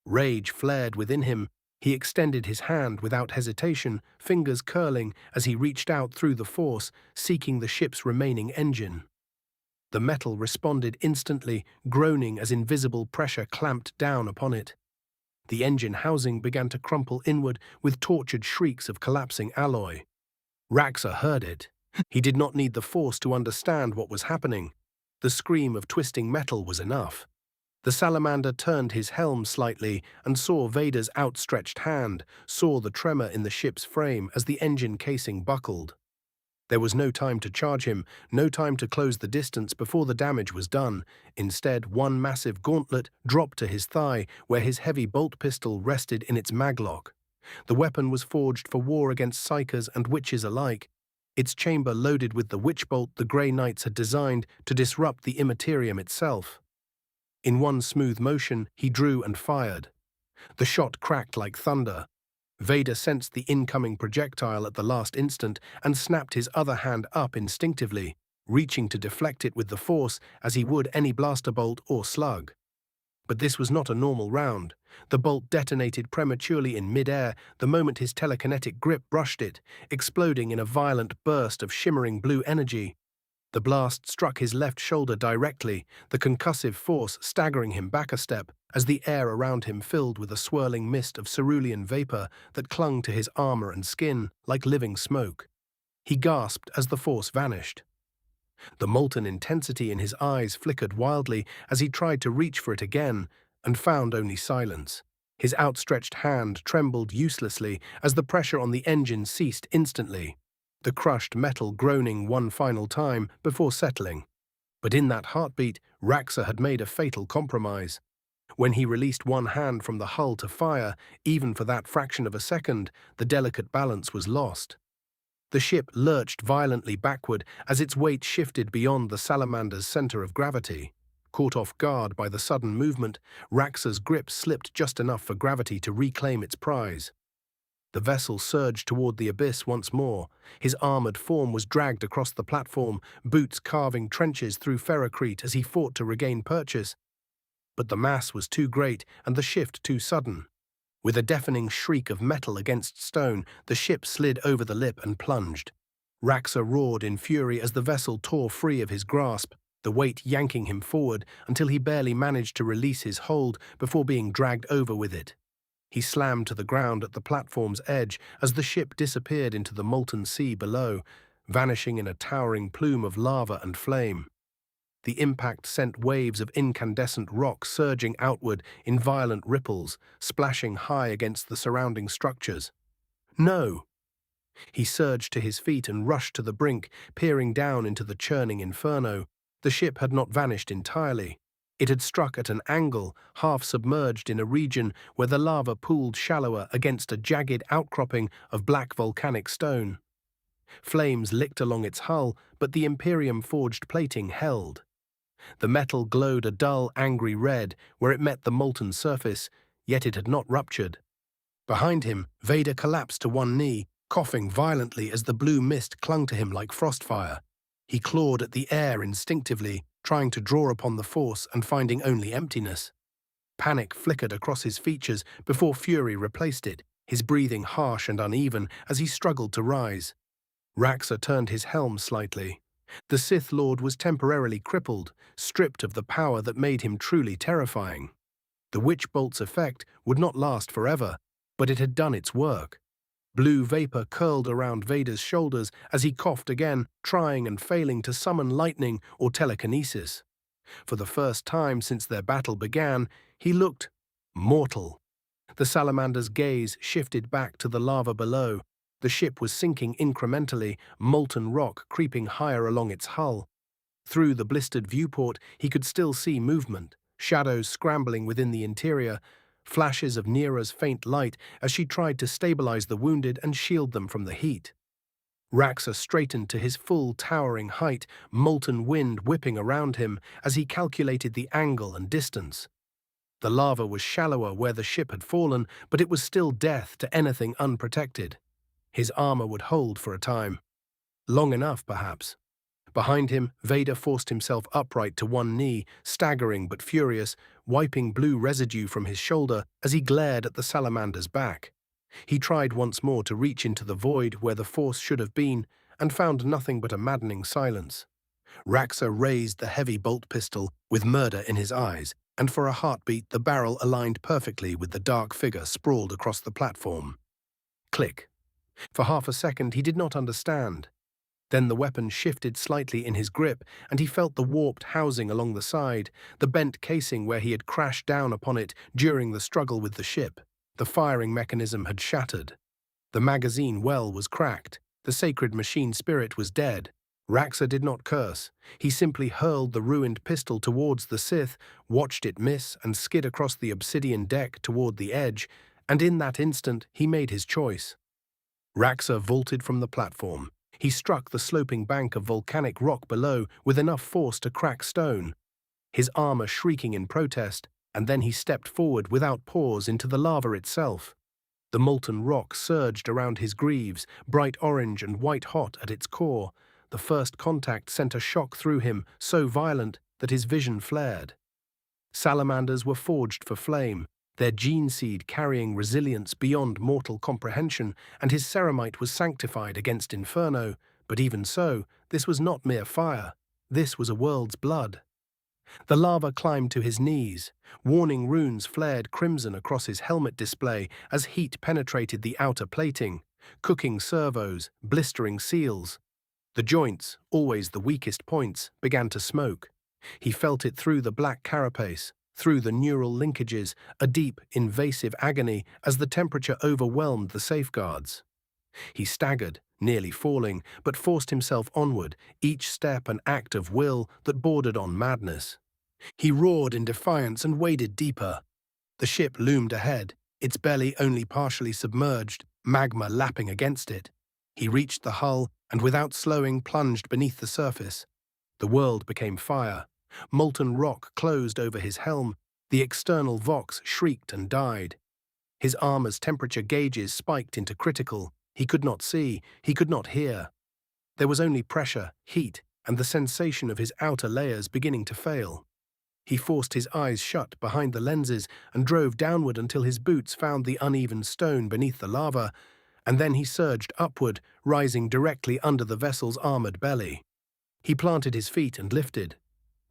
[SPEAKER 1] Rage flared within him. He extended his hand without hesitation, fingers curling as he reached out through the force, seeking the ship's remaining engine. The metal responded instantly, groaning as invisible pressure clamped down upon it. The engine housing began to crumple inward with tortured shrieks of collapsing alloy. Raxor heard it. He did not need the force to understand what was happening. The scream of twisting metal was enough. The Salamander turned his helm slightly and saw Vader's outstretched hand, saw the tremor in the ship's frame as the engine casing buckled. There was no time to charge him, no time to close the distance before the damage was done. Instead, one massive gauntlet dropped to his thigh, where his heavy bolt pistol rested in its maglock. The weapon was forged for war against psykers and witches alike, its chamber loaded with the witch bolt the Grey Knights had designed to disrupt the Immaterium itself. In one smooth motion, he drew and fired. The shot cracked like thunder. Vader sensed the incoming projectile at the last instant and snapped his other hand up instinctively, reaching to deflect it with the force as he would any blaster bolt or slug. But this was not a normal round. The bolt detonated prematurely in mid-air the moment his telekinetic grip brushed it, exploding in a violent burst of shimmering blue energy. The blast struck his left shoulder directly, the concussive force staggering him back a step as the air around him filled with a swirling mist of cerulean vapor that clung to his armor and skin like living smoke. He gasped as the force vanished. The molten intensity in his eyes flickered wildly as he tried to reach for it again and found only silence. His outstretched hand trembled uselessly as the pressure on the engine ceased instantly, the crushed metal groaning one final time before settling. But in that heartbeat, Raxor had made a fatal compromise. When he released one hand from the hull to fire, even for that fraction of a second, the delicate balance was lost. The ship lurched violently backward as its weight shifted beyond the Salamander's center of gravity. Caught off guard by the sudden movement, Raxor's grip slipped just enough for gravity to reclaim its prize. The vessel surged toward the abyss once more. His armored form was dragged across the platform, boots carving trenches through ferrocrete as he fought to regain purchase. But the mass was too great and the shift too sudden. With a deafening shriek of metal against stone, the ship slid over the lip and plunged. Raxor roared in fury as the vessel tore free of his grasp, the weight yanking him forward until he barely managed to release his hold before being dragged over with it. He slammed to the ground at the platform's edge as the ship disappeared into the molten sea below, vanishing in a towering plume of lava and flame. The impact sent waves of incandescent rock surging outward in violent ripples, splashing high against the surrounding structures. No! He surged to his feet and rushed to the brink, peering down into the churning inferno. The ship had not vanished entirely. It had struck at an angle, half submerged in a region where the lava pooled shallower against a jagged outcropping of black volcanic stone. Flames licked along its hull, but the Imperium-forged plating held. The metal glowed a dull, angry red where it met the molten surface, yet it had not ruptured. Behind him, Vader collapsed to one knee, coughing violently as the blue mist clung to him like frostfire. He clawed at the air instinctively, trying to draw upon the force and finding only emptiness. Panic flickered across his features before fury replaced it, his breathing harsh and uneven as he struggled to rise. Raxor turned his helm slightly. The Sith Lord was temporarily crippled, stripped of the power that made him truly terrifying. The witch bolt's effect would not last forever, but it had done its work. Blue vapor curled around Vader's shoulders as he coughed again, trying and failing to summon lightning or telekinesis. For the first time since their battle began, he looked mortal. The Salamander's gaze shifted back to the lava below. The ship was sinking incrementally, molten rock creeping higher along its hull. Through the blistered viewport, he could still see movement, shadows scrambling within the interior, flashes of Nera's faint light as she tried to stabilize the wounded and shield them from the heat. Raxor straightened to his full towering height, molten wind whipping around him as he calculated the angle and distance. The lava was shallower where the ship had fallen, but it was still death to anything unprotected. His armor would hold for a time. Long enough, perhaps. Behind him, Vader forced himself upright to one knee, staggering but furious, wiping blue residue from his shoulder as he glared at the Salamander's back. He tried once more to reach into the void where the force should have been, and found nothing but a maddening silence. Raxor raised the heavy bolt pistol, with murder in his eyes, and for a heartbeat the barrel aligned perfectly with the dark figure sprawled across the platform. Click. For half a second he did not understand. Then the weapon shifted slightly in his grip, and he felt the warped housing along the side, the bent casing where he had crashed down upon it during the struggle with the ship. The firing mechanism had shattered. The magazine well was cracked. The sacred machine spirit was dead. Raxor did not curse. He simply hurled the ruined pistol towards the Sith, watched it miss and skid across the obsidian deck toward the edge, and in that instant he made his choice. Raxor vaulted from the platform. He struck the sloping bank of volcanic rock below with enough force to crack stone, his armor shrieking in protest, and then he stepped forward without pause into the lava itself. The molten rock surged around his greaves, bright orange and white-hot at its core. The first contact sent a shock through him, so violent that his vision flared. Salamanders were forged for flame, their gene seed carrying resilience beyond mortal comprehension, and his ceramite was sanctified against inferno, but even so, this was not mere fire. This was a world's blood. The lava climbed to his knees. Warning runes flared crimson across his helmet display as heat penetrated the outer plating, cooking servos, blistering seals. The joints, always the weakest points, began to smoke. He felt it through the black carapace, through the neural linkages, a deep, invasive agony as the temperature overwhelmed the safeguards. He staggered, nearly falling, but forced himself onward, each step an act of will that bordered on madness. He roared in defiance and waded deeper. The ship loomed ahead, its belly only partially submerged, magma lapping against it. He reached the hull and without slowing plunged beneath the surface. The world became fire. Molten rock closed over his helm. The external vox shrieked and died. His armor's temperature gauges spiked into critical. He could not see, he could not hear. There was only pressure, heat, and the sensation of his outer layers beginning to fail. He forced his eyes shut behind the lenses and drove downward until his boots found the uneven stone beneath the lava, and then he surged upward, rising directly under the vessel's armored belly. He planted his feet and lifted.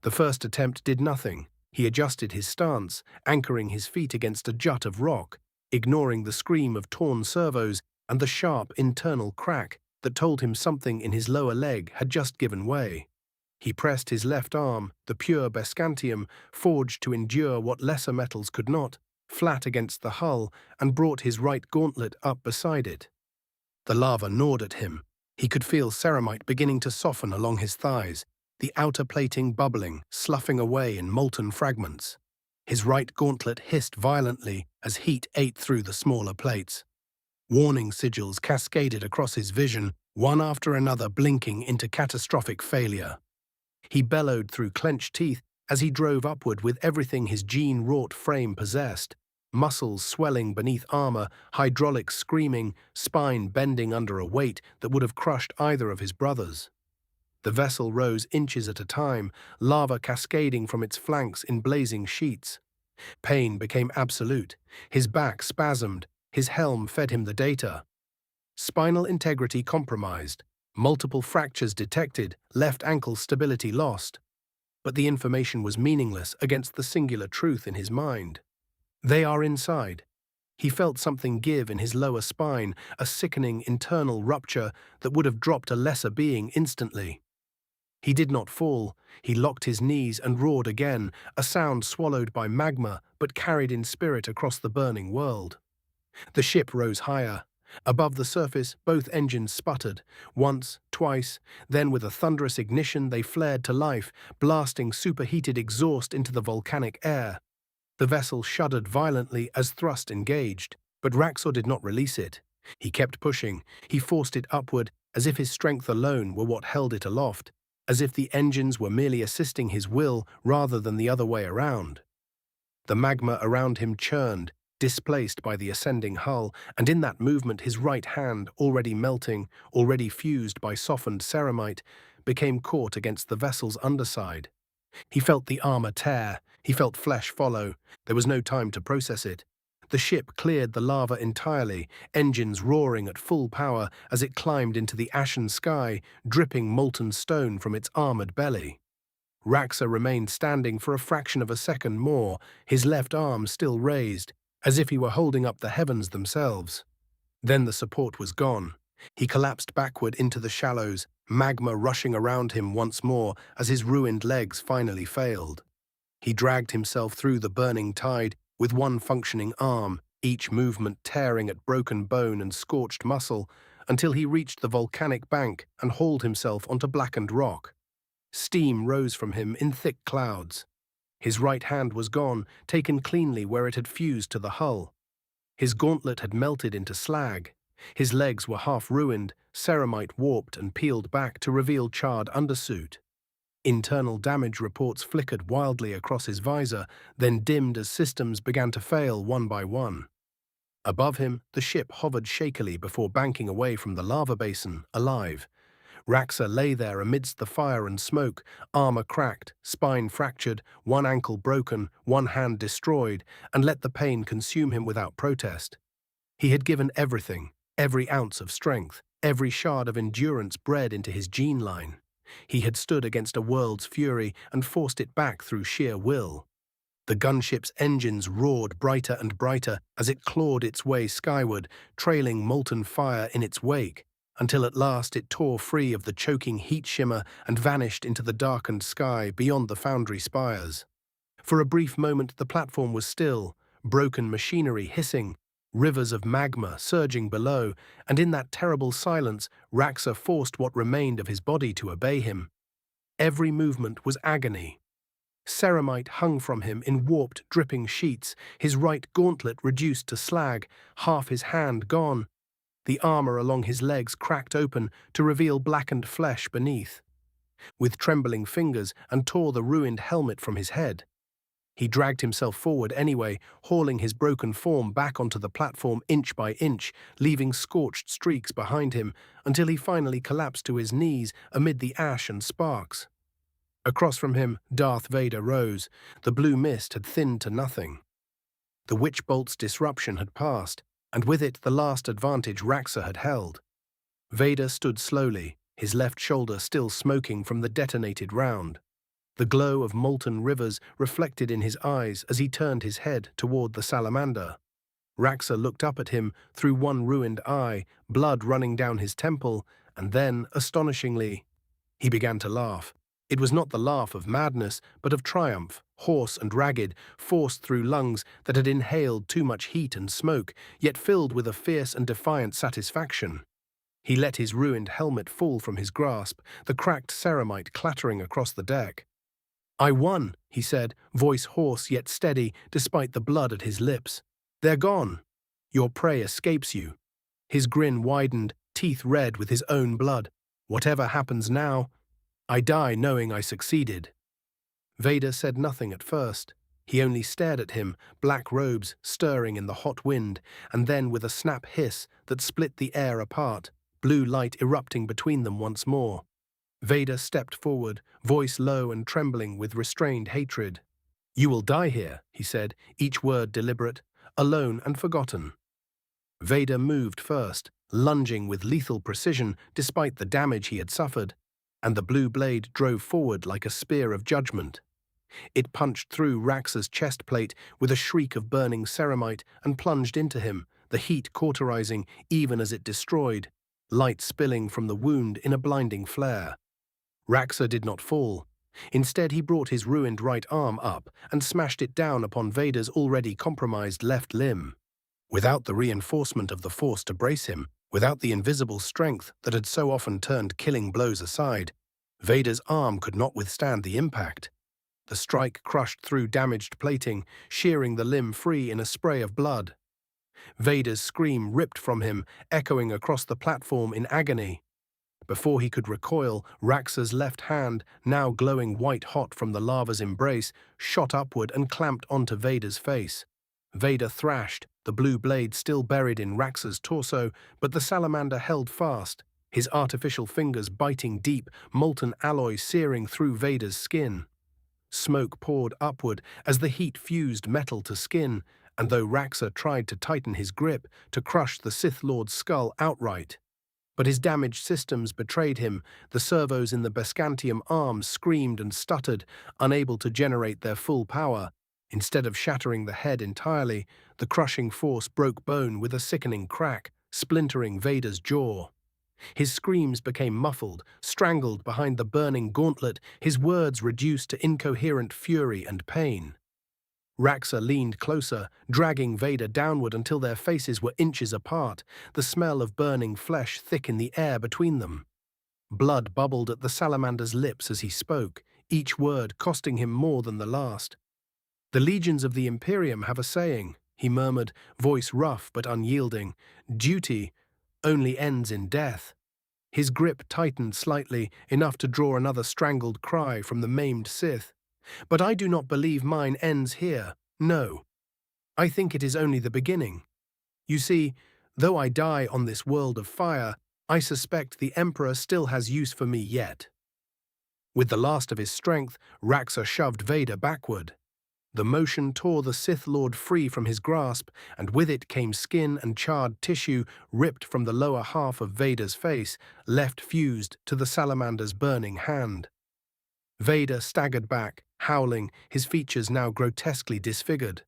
[SPEAKER 1] The first attempt did nothing. He adjusted his stance, anchoring his feet against a jut of rock, ignoring the scream of torn servos and the sharp internal crack that told him something in his lower leg had just given way. He pressed his left arm, the pure Bescantium, forged to endure what lesser metals could not, flat against the hull, and brought his right gauntlet up beside it. The lava gnawed at him. He could feel ceramite beginning to soften along his thighs, the outer plating bubbling, sloughing away in molten fragments. His right gauntlet hissed violently as heat ate through the smaller plates. Warning sigils cascaded across his vision, one after another blinking into catastrophic failure. He bellowed through clenched teeth as he drove upward with everything his gene-wrought frame possessed, muscles swelling beneath armor, hydraulics screaming, spine bending under a weight that would have crushed either of his brothers. The vessel rose inches at a time, lava cascading from its flanks in blazing sheets. Pain became absolute. His back spasmed. His helm fed him the data. Spinal integrity compromised. Multiple fractures detected, left ankle stability lost. But the information was meaningless against the singular truth in his mind. They are inside. He felt something give in his lower spine, a sickening internal rupture that would have dropped a lesser being instantly. He did not fall. He locked his knees and roared again, a sound swallowed by magma but carried in spirit across the burning world. The ship rose higher. Above the surface, both engines sputtered. Once, twice, then with a thunderous ignition they flared to life, blasting superheated exhaust into the volcanic air. The vessel shuddered violently as thrust engaged, but Raxor did not release it. He kept pushing. He forced it upward, as if his strength alone were what held it aloft, as if the engines were merely assisting his will rather than the other way around. The magma around him churned, displaced by the ascending hull, and in that movement his right hand, already melting, already fused by softened ceramite, became caught against the vessel's underside. He felt the armor tear. He felt flesh follow. There was no time to process it. The ship cleared the lava entirely, engines roaring at full power as it climbed into the ashen sky, dripping molten stone from its armored belly. Raxor remained standing for a fraction of a second more, his left arm still raised, as if he were holding up the heavens themselves. Then the support was gone. He collapsed backward into the shallows, magma rushing around him once more as his ruined legs finally failed. He dragged himself through the burning tide with one functioning arm, each movement tearing at broken bone and scorched muscle, until he reached the volcanic bank and hauled himself onto blackened rock. Steam rose from him in thick clouds. His right hand was gone, taken cleanly where it had fused to the hull. His gauntlet had melted into slag. His legs were half ruined, ceramite warped and peeled back to reveal charred undersuit. Internal damage reports flickered wildly across his visor, then dimmed as systems began to fail one by one. Above him, the ship hovered shakily before banking away from the lava basin, alive. Raxor lay there amidst the fire and smoke, armor cracked, spine fractured, one ankle broken, one hand destroyed, and let the pain consume him without protest. He had given everything, every ounce of strength, every shard of endurance bred into his gene line. He had stood against a world's fury and forced it back through sheer will. The gunship's engines roared brighter and brighter as it clawed its way skyward, trailing molten fire in its wake, until at last it tore free of the choking heat shimmer and vanished into the darkened sky beyond the foundry spires. For a brief moment the platform was still, broken machinery hissing, rivers of magma surging below, and in that terrible silence Raxor forced what remained of his body to obey him. Every movement was agony. Ceramite hung from him in warped, dripping sheets, his right gauntlet reduced to slag, half his hand gone. The armor along his legs cracked open to reveal blackened flesh beneath. With trembling fingers and tore the ruined helmet from his head. He dragged himself forward anyway, hauling his broken form back onto the platform inch by inch, leaving scorched streaks behind him, until he finally collapsed to his knees amid the ash and sparks. Across from him, Darth Vader rose. The blue mist had thinned to nothing. The witch bolt's disruption had passed, and with it the last advantage Raxor had held. Vader stood slowly, his left shoulder still smoking from the detonated round. The glow of molten rivers reflected in his eyes as he turned his head toward the salamander. Raxor looked up at him through one ruined eye, blood running down his temple, and then, astonishingly, he began to laugh. It was not the laugh of madness, but of triumph, hoarse and ragged, forced through lungs that had inhaled too much heat and smoke, yet filled with a fierce and defiant satisfaction. He let his ruined helmet fall from his grasp, the cracked ceramite clattering across the deck. "I won," he said, voice hoarse yet steady despite the blood at his lips. "They're gone. Your prey escapes you." His grin widened, teeth red with his own blood. "Whatever happens now, I die knowing I succeeded." Vader said nothing at first. He only stared at him, black robes stirring in the hot wind, and then with a snap hiss that split the air apart, blue light erupting between them once more. Vader stepped forward, voice low and trembling with restrained hatred. "You will die here," he said, each word deliberate, alone and forgotten. Vader moved first, lunging with lethal precision despite the damage he had suffered, and the blue blade drove forward like a spear of judgment. It punched through Raxor's chest plate with a shriek of burning ceramite and plunged into him, the heat cauterizing even as it destroyed, light spilling from the wound in a blinding flare. Raxor did not fall. Instead, he brought his ruined right arm up and smashed it down upon Vader's already compromised left limb. Without the reinforcement of the Force to brace him, without the invisible strength that had so often turned killing blows aside, Vader's arm could not withstand the impact. The strike crushed through damaged plating, shearing the limb free in a spray of blood. Vader's scream ripped from him, echoing across the platform in agony. Before he could recoil, Raxor's left hand, now glowing white-hot from the lava's embrace, shot upward and clamped onto Vader's face. Vader thrashed, the blue blade still buried in Raxor's torso, but the salamander held fast, his artificial fingers biting deep, molten alloy searing through Vader's skin. Smoke poured upward as the heat fused metal to skin, and though Raxor tried to tighten his grip, to crush the Sith Lord's skull outright. But his damaged systems betrayed him, the servos in the Bescantium arms screamed and stuttered, unable to generate their full power. Instead of shattering the head entirely, the crushing force broke bone with a sickening crack, splintering Vader's jaw. His screams became muffled, strangled behind the burning gauntlet, his words reduced to incoherent fury and pain. Raxor leaned closer, dragging Vader downward until their faces were inches apart, the smell of burning flesh thick in the air between them. Blood bubbled at the salamander's lips as he spoke, each word costing him more than the last. "The legions of the Imperium have a saying," he murmured, voice rough but unyielding. "Duty only ends in death." His grip tightened slightly, enough to draw another strangled cry from the maimed Sith. "But I do not believe mine ends here, no. I think it is only the beginning. You see, though I die on this world of fire, I suspect the Emperor still has use for me yet." With the last of his strength, Raxor shoved Vader backward. The motion tore the Sith Lord free from his grasp, and with it came skin and charred tissue ripped from the lower half of Vader's face, left fused to the Salamander's burning hand. Vader staggered back, howling, his features now grotesquely disfigured.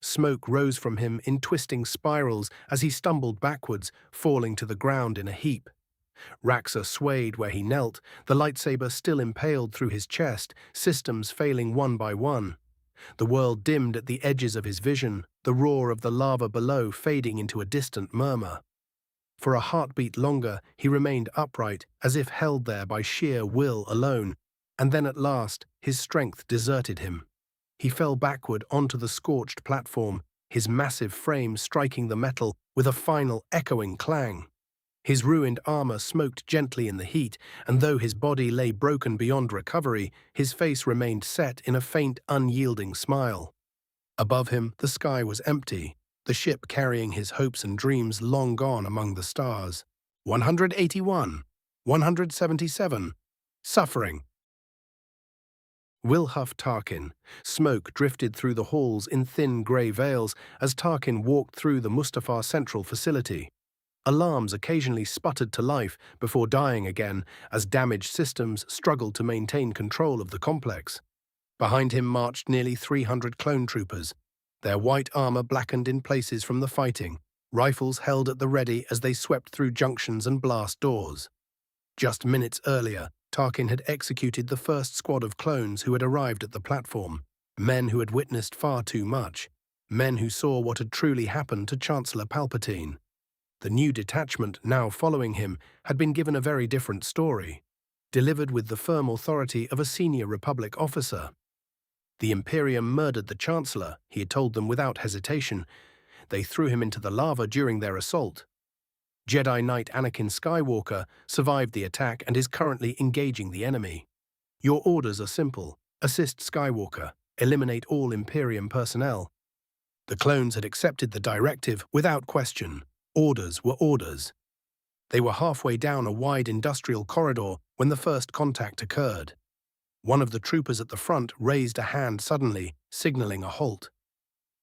[SPEAKER 1] Smoke rose from him in twisting spirals as he stumbled backwards, falling to the ground in a heap. Raxor swayed where he knelt, the lightsaber still impaled through his chest, systems failing one by one. The world dimmed at the edges of his vision, the roar of the lava below fading into a distant murmur. For a heartbeat longer, he remained upright, as if held there by sheer will alone, and then at last, his strength deserted him. He fell backward onto the scorched platform, his massive frame striking the metal with a final echoing clang. His ruined armor smoked gently in the heat, and though his body lay broken beyond recovery, his face remained set in a faint, unyielding smile. Above him, the sky was empty, the ship carrying his hopes and dreams long gone among the stars. 181. 177. Suffering. Wilhuff Tarkin. Smoke drifted through the halls in thin grey veils as Tarkin walked through the Mustafar Central facility. Alarms occasionally sputtered to life before dying again as damaged systems struggled to maintain control of the complex. Behind him marched nearly 300 clone troopers, their white armor blackened in places from the fighting, rifles held at the ready as they swept through junctions and blast doors. Just minutes earlier, Tarkin had executed the first squad of clones who had arrived at the platform, men who had witnessed far too much, men who saw what had truly happened to Chancellor Palpatine. The new detachment now following him had been given a very different story, delivered with the firm authority of a senior Republic officer. The Imperium murdered the Chancellor, he had told them without hesitation. They threw him into the lava during their assault. Jedi Knight Anakin Skywalker survived the attack and is currently engaging the enemy. Your orders are simple. Assist Skywalker. Eliminate all Imperium personnel. The clones had accepted the directive without question. Orders were orders. They were halfway down a wide industrial corridor when the first contact occurred. One of the troopers at the front raised a hand suddenly, signaling a halt.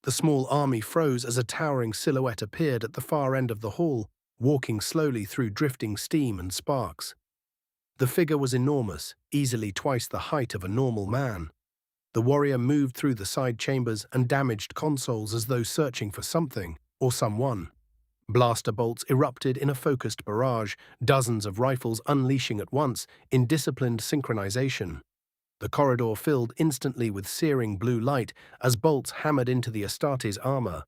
[SPEAKER 1] The small army froze as a towering silhouette appeared at the far end of the hall, walking slowly through drifting steam and sparks. The figure was enormous, easily twice the height of a normal man. The warrior moved through the side chambers and damaged consoles as though searching for something or someone. Blaster bolts erupted in a focused barrage, dozens of rifles unleashing at once in disciplined synchronization. The corridor filled instantly with searing blue light as bolts hammered into the Astartes' armor.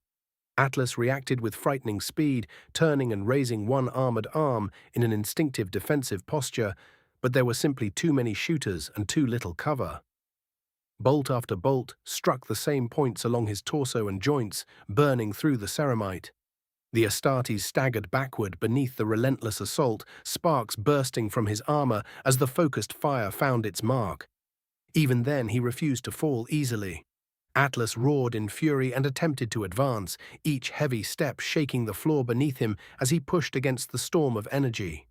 [SPEAKER 1] Atlas reacted with frightening speed, turning and raising one armored arm in an instinctive defensive posture, but there were simply too many shooters and too little cover. Bolt after bolt struck the same points along his torso and joints, burning through the ceramite. The Astartes staggered backward beneath the relentless assault, sparks bursting from his armor as the focused fire found its mark. Even then he refused to fall easily. Atlas roared in fury and attempted to advance, each heavy step shaking the floor beneath him as he pushed against the storm of energy.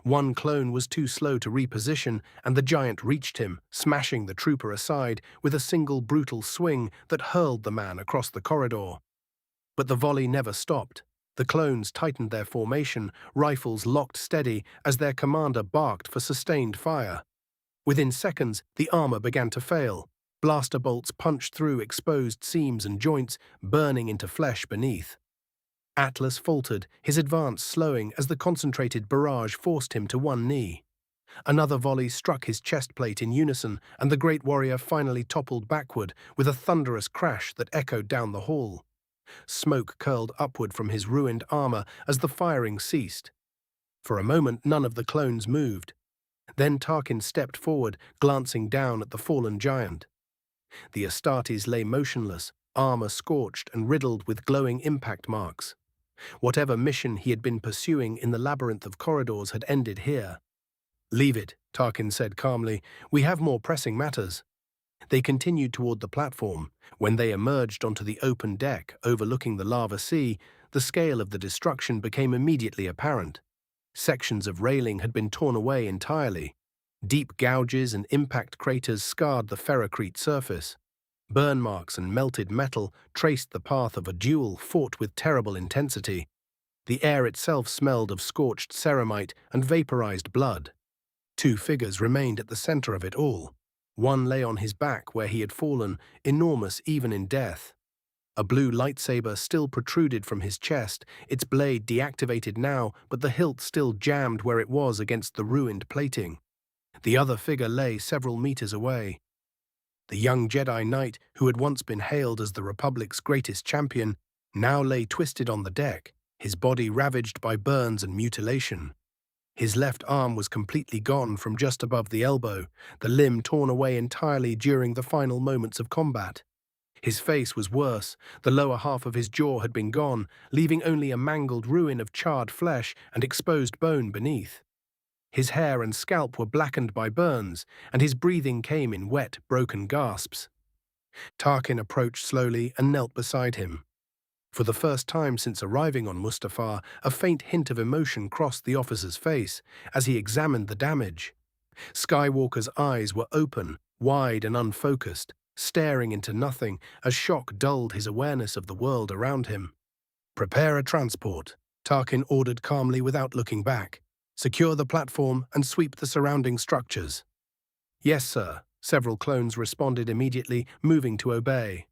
[SPEAKER 1] One clone was too slow to reposition, and the giant reached him, smashing the trooper aside with a single brutal swing that hurled the man across the corridor. But the volley never stopped. The clones tightened their formation, rifles locked steady as their commander barked for sustained fire. Within seconds, the armor began to fail. Blaster bolts punched through exposed seams and joints, burning into flesh beneath. Atlas faltered, his advance slowing as the concentrated barrage forced him to one knee. Another volley struck his chest plate in unison, and the great warrior finally toppled backward with a thunderous crash that echoed down the hall. Smoke curled upward from his ruined armor as the firing ceased. For a moment, none of the clones moved. Then Tarkin stepped forward, glancing down at the fallen giant. The Astartes lay motionless, armor scorched and riddled with glowing impact marks. Whatever mission he had been pursuing in the labyrinth of corridors had ended here. "Leave it," Tarkin said calmly. "We have more pressing matters." They continued toward the platform. When they emerged onto the open deck overlooking the lava sea, the scale of the destruction became immediately apparent. Sections of railing had been torn away entirely. Deep gouges and impact craters scarred the ferrocrete surface. Burn marks and melted metal traced the path of a duel fought with terrible intensity. The air itself smelled of scorched ceramite and vaporized blood. Two figures remained at the center of it all. One lay on his back where he had fallen, enormous even in death. A blue lightsaber still protruded from his chest, its blade deactivated now, but the hilt still jammed where it was against the ruined plating. The other figure lay several meters away. The young Jedi Knight, who had once been hailed as the Republic's greatest champion, now lay twisted on the deck, his body ravaged by burns and mutilation. His left arm was completely gone from just above the elbow, the limb torn away entirely during the final moments of combat. His face was worse, the lower half of his jaw had been gone, leaving only a mangled ruin of charred flesh and exposed bone beneath. His hair and scalp were blackened by burns, and his breathing came in wet, broken gasps. Tarkin approached slowly and knelt beside him. For the first time since arriving on Mustafar, a faint hint of emotion crossed the officer's face as he examined the damage. Skywalker's eyes were open, wide and unfocused, staring into nothing as shock dulled his awareness of the world around him. "Prepare a transport," Tarkin ordered calmly without looking back. "Secure the platform and sweep the surrounding structures." "Yes, sir," several clones responded immediately, moving to obey.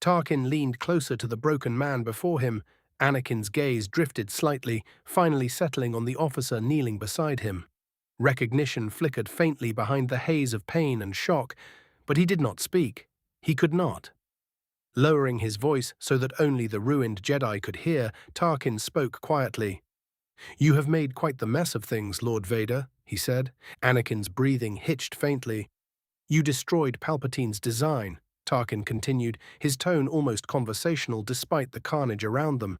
[SPEAKER 1] Tarkin leaned closer to the broken man before him. Anakin's gaze drifted slightly, finally settling on the officer kneeling beside him. Recognition flickered faintly behind the haze of pain and shock, but he did not speak. He could not. Lowering his voice so that only the ruined Jedi could hear, Tarkin spoke quietly. "You have made quite the mess of things, Lord Vader," he said. Anakin's breathing hitched faintly. "You destroyed Palpatine's design," Tarkin continued, his tone almost conversational despite the carnage around them.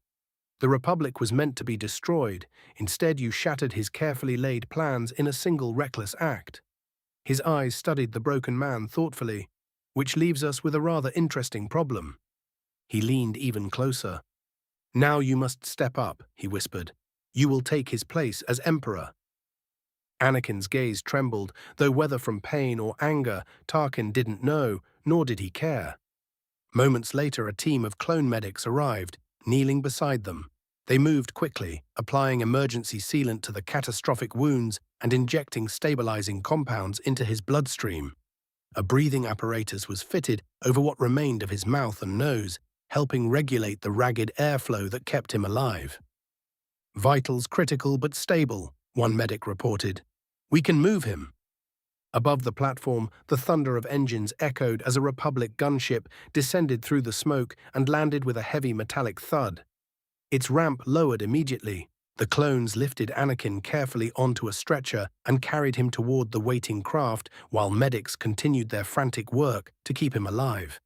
[SPEAKER 1] "The Republic was meant to be destroyed. Instead, you shattered his carefully laid plans in a single reckless act." His eyes studied the broken man thoughtfully, "which leaves us with a rather interesting problem." He leaned even closer. "Now you must step up," he whispered. "You will take his place as Emperor." Anakin's gaze trembled, though whether from pain or anger, Tarkin didn't know, nor did he care. Moments later, a team of clone medics arrived, kneeling beside them. They moved quickly, applying emergency sealant to the catastrophic wounds and injecting stabilizing compounds into his bloodstream. A breathing apparatus was fitted over what remained of his mouth and nose, helping regulate the ragged airflow that kept him alive. "Vitals critical but stable," one medic reported. "We can move him." Above the platform, the thunder of engines echoed as a Republic gunship descended through the smoke and landed with a heavy metallic thud. Its ramp lowered immediately. The clones lifted Anakin carefully onto a stretcher and carried him toward the waiting craft while medics continued their frantic work to keep him alive.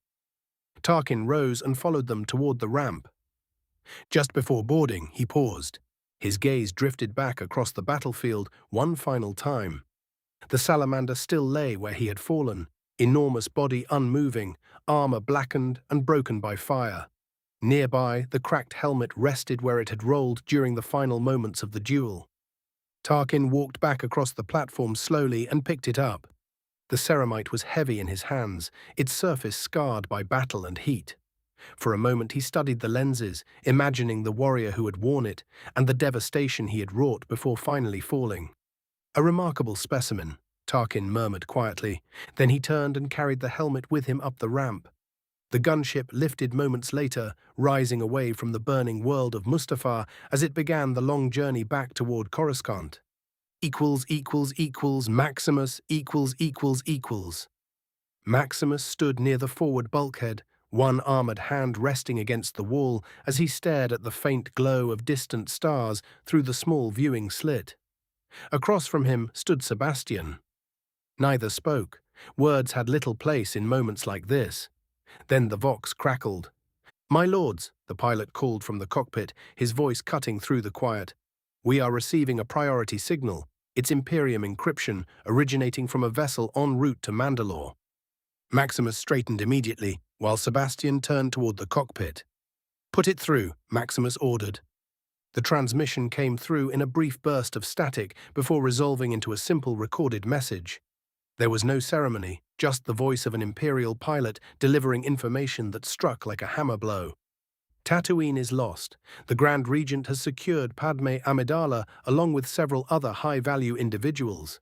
[SPEAKER 1] Tarkin rose and followed them toward the ramp. Just before boarding, he paused. His gaze drifted back across the battlefield one final time. The salamander still lay where he had fallen, enormous body unmoving, armor blackened and broken by fire. Nearby, the cracked helmet rested where it had rolled during the final moments of the duel. Tarkin walked back across the platform slowly and picked it up. The ceramite was heavy in his hands, its surface scarred by battle and heat. For a moment he studied the lenses, imagining the warrior who had worn it and the devastation he had wrought before finally falling. "A remarkable specimen," Tarkin murmured quietly. Then he turned and carried the helmet with him up the ramp. The gunship lifted moments later, rising away from the burning world of Mustafar as it began the long journey back toward Coruscant. Maximus =====. Maximus stood near the forward bulkhead, one armored hand resting against the wall as he stared at the faint glow of distant stars through the small viewing slit. Across from him stood Sebastian. Neither spoke. Words had little place in moments like this. Then the Vox crackled. "My lords," the pilot called from the cockpit, his voice cutting through the quiet. "We are receiving a priority signal. It's Imperium encryption, originating from a vessel en route to Mandalore." Maximus straightened immediately, while Sebastian turned toward the cockpit. "Put it through," Maximus ordered. The transmission came through in a brief burst of static before resolving into a simple recorded message. There was no ceremony, just the voice of an Imperial pilot delivering information that struck like a hammer blow. Tatooine is lost. The Grand Regent has secured Padme Amidala along with several other high-value individuals.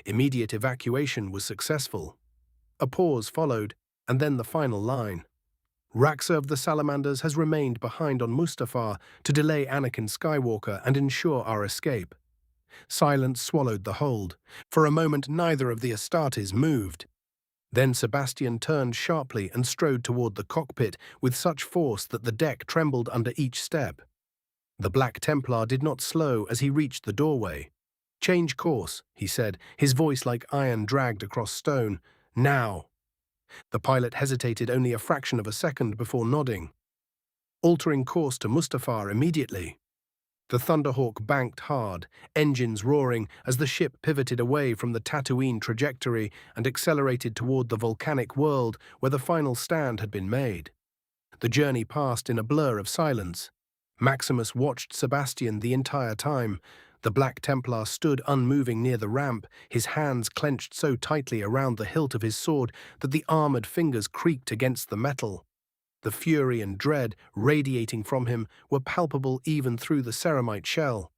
[SPEAKER 1] Immediate evacuation was successful. A pause followed, and then the final line. Raxor of the Salamanders has remained behind on Mustafar to delay Anakin Skywalker and ensure our escape. Silence swallowed the hold. For a moment neither of the Astartes moved. Then Sebastian turned sharply and strode toward the cockpit with such force that the deck trembled under each step. The Black Templar did not slow as he reached the doorway. "Change course," he said, his voice like iron dragged across stone. "Now." The pilot hesitated only a fraction of a second before nodding. "Altering course to Mustafar immediately." The Thunderhawk banked hard, engines roaring as the ship pivoted away from the Tatooine trajectory and accelerated toward the volcanic world where the final stand had been made. The journey passed in a blur of silence. Maximus watched Sebastian the entire time. The Black Templar stood unmoving near the ramp, his hands clenched so tightly around the hilt of his sword that the armored fingers creaked against the metal. The fury and dread radiating from him were palpable even through the ceramite shell.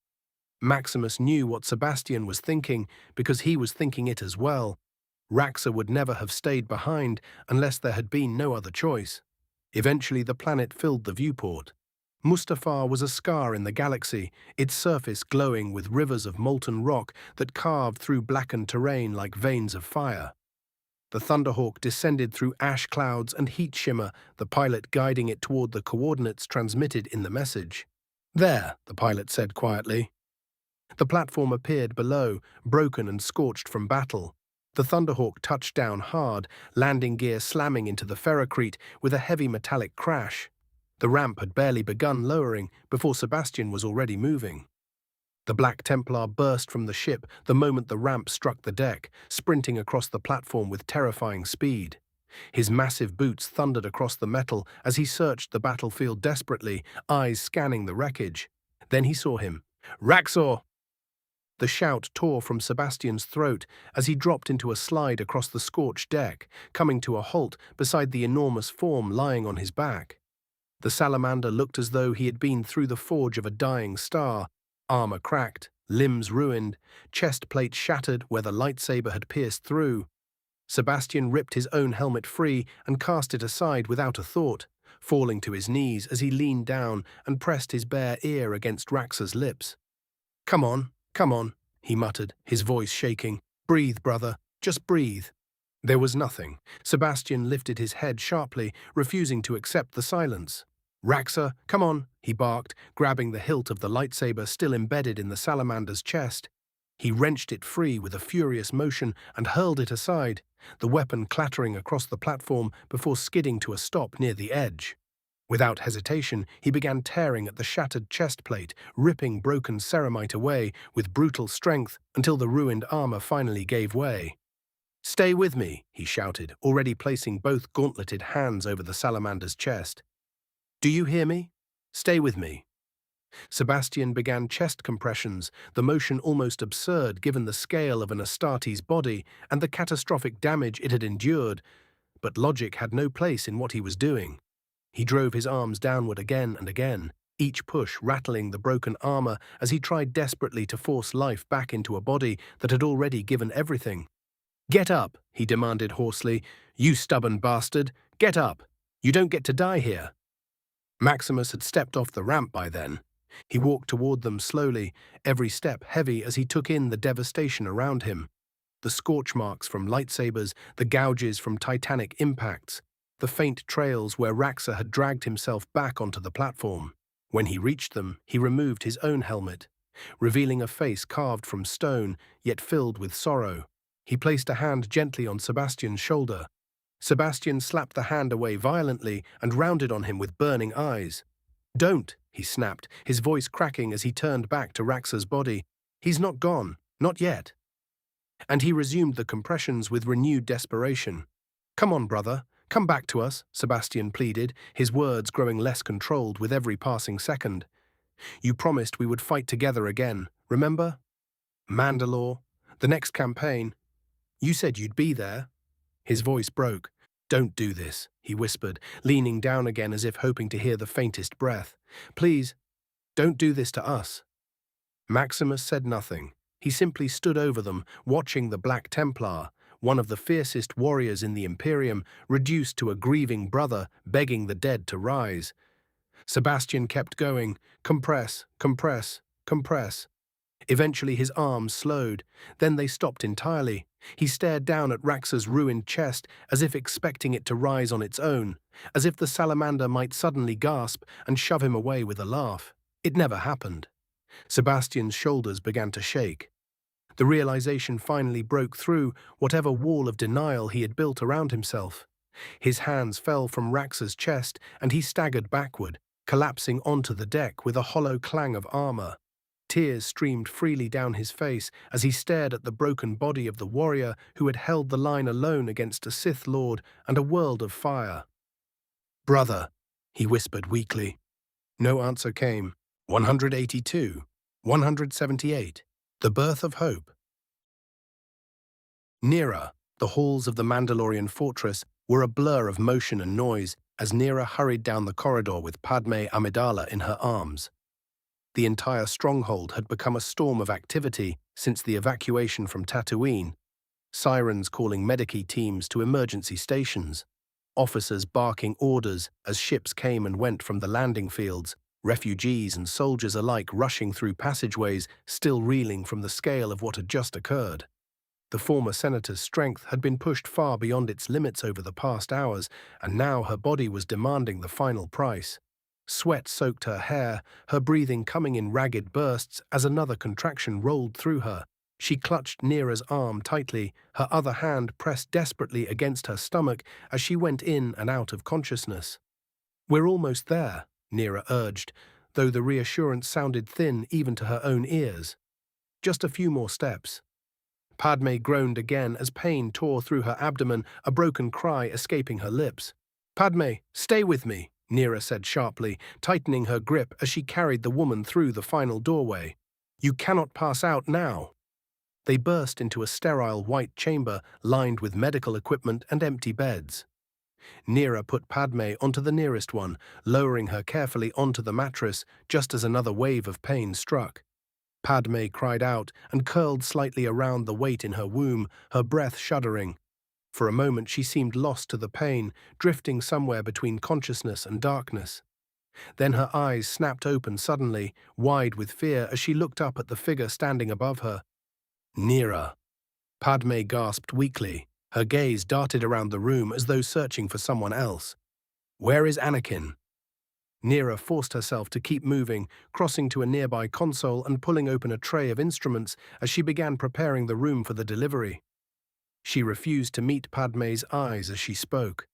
[SPEAKER 1] Maximus knew what Sebastian was thinking because he was thinking it as well. Raxor would never have stayed behind unless there had been no other choice. Eventually the planet filled the viewport. Mustafar was a scar in the galaxy, its surface glowing with rivers of molten rock that carved through blackened terrain like veins of fire. The Thunderhawk descended through ash clouds and heat shimmer, the pilot guiding it toward the coordinates transmitted in the message. "There," the pilot said quietly. The platform appeared below, broken and scorched from battle. The Thunderhawk touched down hard, landing gear slamming into the ferrocrete with a heavy metallic crash. The ramp had barely begun lowering before Sebastian was already moving. The Black Templar burst from the ship the moment the ramp struck the deck, sprinting across the platform with terrifying speed. His massive boots thundered across the metal as he searched the battlefield desperately, eyes scanning the wreckage. Then he saw him. "Raxor!" The shout tore from Sebastian's throat as he dropped into a slide across the scorched deck, coming to a halt beside the enormous form lying on his back. The salamander looked as though he had been through the forge of a dying star, armor cracked, limbs ruined, chest plate shattered where the lightsaber had pierced through. Sebastian ripped his own helmet free and cast it aside without a thought, falling to his knees as he leaned down and pressed his bare ear against Raxor's lips. Come on," he muttered, his voice shaking. "Breathe, brother, just breathe." There was nothing. Sebastian lifted his head sharply, refusing to accept the silence. "Raxor, come on," he barked, grabbing the hilt of the lightsaber still embedded in the salamander's chest. He wrenched it free with a furious motion and hurled it aside, the weapon clattering across the platform before skidding to a stop near the edge. Without hesitation, he began tearing at the shattered chest plate, ripping broken ceramite away with brutal strength until the ruined armor finally gave way. "Stay with me," he shouted, already placing both gauntleted hands over the salamander's chest. "Do you hear me? Stay with me." Sebastian began chest compressions, the motion almost absurd given the scale of an Astarte's body and the catastrophic damage it had endured, but logic had no place in what he was doing. He drove his arms downward again and again, each push rattling the broken armor as he tried desperately to force life back into a body that had already given everything. "Get up," he demanded hoarsely. "You stubborn bastard, get up. You don't get to die here." Maximus had stepped off the ramp by then. He walked toward them slowly, every step heavy as he took in the devastation around him. The scorch marks from lightsabers, the gouges from titanic impacts, the faint trails where Raxor had dragged himself back onto the platform. When he reached them, he removed his own helmet, revealing a face carved from stone, yet filled with sorrow. He placed a hand gently on Sebastian's shoulder. Sebastian slapped the hand away violently and rounded on him with burning eyes. "Don't," he snapped, his voice cracking as he turned back to Raxor's body. "He's not gone, not yet." And he resumed the compressions with renewed desperation. "Come on, brother, come back to us," Sebastian pleaded, his words growing less controlled with every passing second. "You promised we would fight together again, remember? Mandalore, the next campaign." You said you'd be there." His voice broke. "Don't do this," he whispered, leaning down again as if hoping to hear the faintest breath. "Please, don't do this to us." Maximus said nothing. He simply stood over them, watching the Black Templar, one of the fiercest warriors in the Imperium, reduced to a grieving brother, begging the dead to rise. Sebastian kept going. Compress, compress, compress. Eventually his arms slowed. Then they stopped entirely. He stared down at Raxor's ruined chest, as if expecting it to rise on its own, as if the salamander might suddenly gasp and shove him away with a laugh. It never happened. Sebastian's shoulders began to shake. The realization finally broke through whatever wall of denial he had built around himself. His hands fell from Raxor's chest, and he staggered backward, collapsing onto the deck with a hollow clang of armor. Tears streamed freely down his face as he stared at the broken body of the warrior who had held the line alone against a Sith Lord and a world of fire. "Brother," he whispered weakly. No answer came. 182. 178. The Birth of Hope. Nera, the halls of the Mandalorian fortress, were a blur of motion and noise as Nera hurried down the corridor with Padme Amidala in her arms. The entire stronghold had become a storm of activity since the evacuation from Tatooine, sirens calling medici teams to emergency stations, officers barking orders as ships came and went from the landing fields, refugees and soldiers alike rushing through passageways, still reeling from the scale of what had just occurred. The former senator's strength had been pushed far beyond its limits over the past hours, and now her body was demanding the final price. Sweat soaked her hair, her breathing coming in ragged bursts as another contraction rolled through her. She clutched Nera's arm tightly, her other hand pressed desperately against her stomach as she went in and out of consciousness. "We're almost there," Nera urged, though the reassurance sounded thin even to her own ears. "Just a few more steps." Padme groaned again as pain tore through her abdomen, a broken cry escaping her lips. "Padme, stay with me," Nera said sharply, tightening her grip as she carried the woman through the final doorway. "You cannot pass out now." They burst into a sterile white chamber lined with medical equipment and empty beds. Nera put Padme onto the nearest one, lowering her carefully onto the mattress just as another wave of pain struck. Padme cried out and curled slightly around the weight in her womb, her breath shuddering. For a moment she seemed lost to the pain, drifting somewhere between consciousness and darkness. Then her eyes snapped open suddenly, wide with fear as she looked up at the figure standing above her. "Nera." Padme gasped weakly. Her gaze darted around the room as though searching for someone else. "Where is Anakin?" Nera forced herself to keep moving, crossing to a nearby console and pulling open a tray of instruments as she began preparing the room for the delivery. She refused to meet Padme's eyes as she spoke.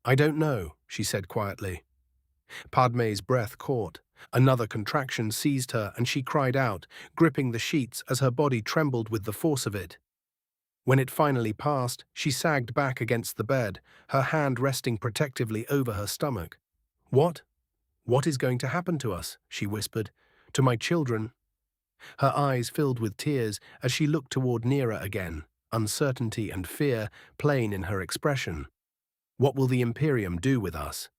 [SPEAKER 1] "I don't know," she said quietly. Padme's breath caught. Another contraction seized her and she cried out, gripping the sheets as her body trembled with the force of it. When it finally passed, she sagged back against the bed, her hand resting protectively over her stomach. "What? What is going to happen to us?" she whispered. "To my children?" Her eyes filled with tears as she looked toward Nera again, uncertainty and fear plain in her expression. "What will the Imperium do with us?"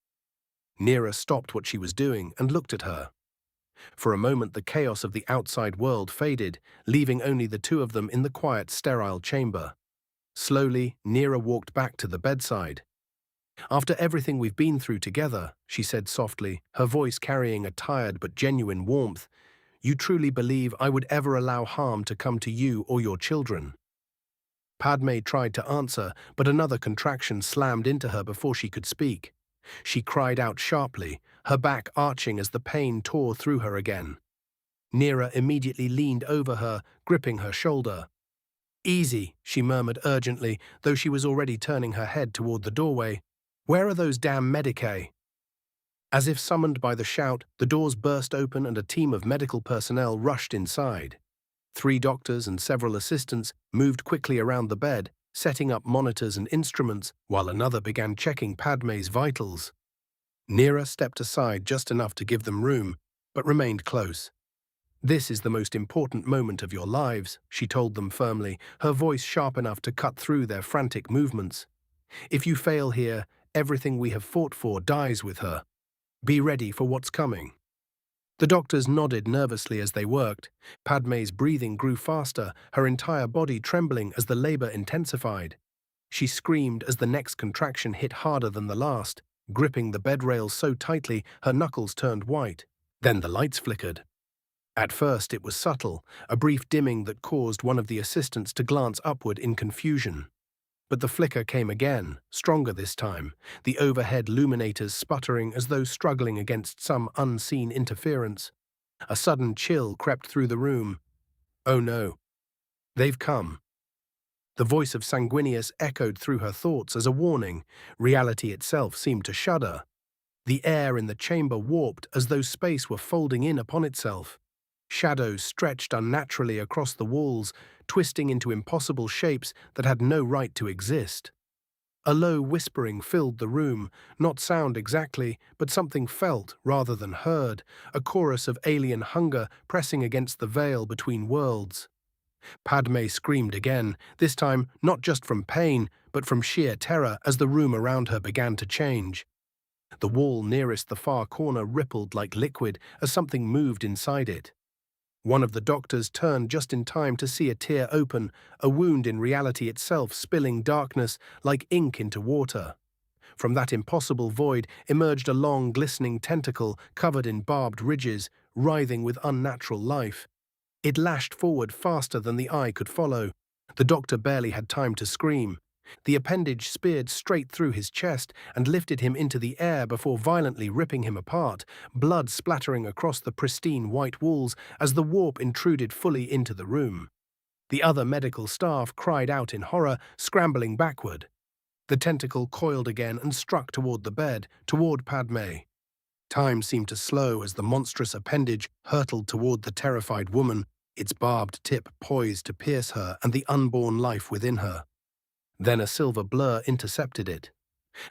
[SPEAKER 1] Nera stopped what she was doing and looked at her. For a moment the chaos of the outside world faded, leaving only the two of them in the quiet, sterile chamber. Slowly, Nera walked back to the bedside. "After everything we've been through together," she said softly, her voice carrying a tired but genuine warmth, "you truly believe I would ever allow harm to come to you or your children?" Padme tried to answer, but another contraction slammed into her before she could speak. She cried out sharply, her back arching as the pain tore through her again. Nera immediately leaned over her, gripping her shoulder. "Easy," she murmured urgently, though she was already turning her head toward the doorway. "Where are those damn medici?" As if summoned by the shout, the doors burst open and a team of medical personnel rushed inside. 3 doctors and several assistants moved quickly around the bed, setting up monitors and instruments, while another began checking Padme's vitals. Nera stepped aside just enough to give them room, but remained close. "This is the most important moment of your lives," she told them firmly, her voice sharp enough to cut through their frantic movements. "If you fail here, everything we have fought for dies with her. Be ready for what's coming." The doctors nodded nervously as they worked. Padme's breathing grew faster, her entire body trembling as the labor intensified. She screamed as the next contraction hit harder than the last, gripping the bed rails so tightly her knuckles turned white. Then the lights flickered. At first it was subtle, a brief dimming that caused one of the assistants to glance upward in confusion. But the flicker came again, stronger this time, the overhead luminators sputtering as though struggling against some unseen interference. A sudden chill crept through the room. "Oh no. They've come." The voice of Sanguinius echoed through her thoughts as a warning. Reality itself seemed to shudder. The air in the chamber warped as though space were folding in upon itself. Shadows stretched unnaturally across the walls, twisting into impossible shapes that had no right to exist. A low whispering filled the room, not sound exactly, but something felt rather than heard, a chorus of alien hunger pressing against the veil between worlds. Padme screamed again, this time not just from pain, but from sheer terror as the room around her began to change. The wall nearest the far corner rippled like liquid as something moved inside it. One of the doctors turned just in time to see a tear open, a wound in reality itself spilling darkness like ink into water. From that impossible void emerged a long, glistening tentacle covered in barbed ridges, writhing with unnatural life. It lashed forward faster than the eye could follow. The doctor barely had time to scream. The appendage speared straight through his chest and lifted him into the air before violently ripping him apart, blood splattering across the pristine white walls as the warp intruded fully into the room. The other medical staff cried out in horror, scrambling backward. The tentacle coiled again and struck toward the bed, toward Padme. Time seemed to slow as the monstrous appendage hurtled toward the terrified woman, its barbed tip poised to pierce her and the unborn life within her. Then a silver blur intercepted it.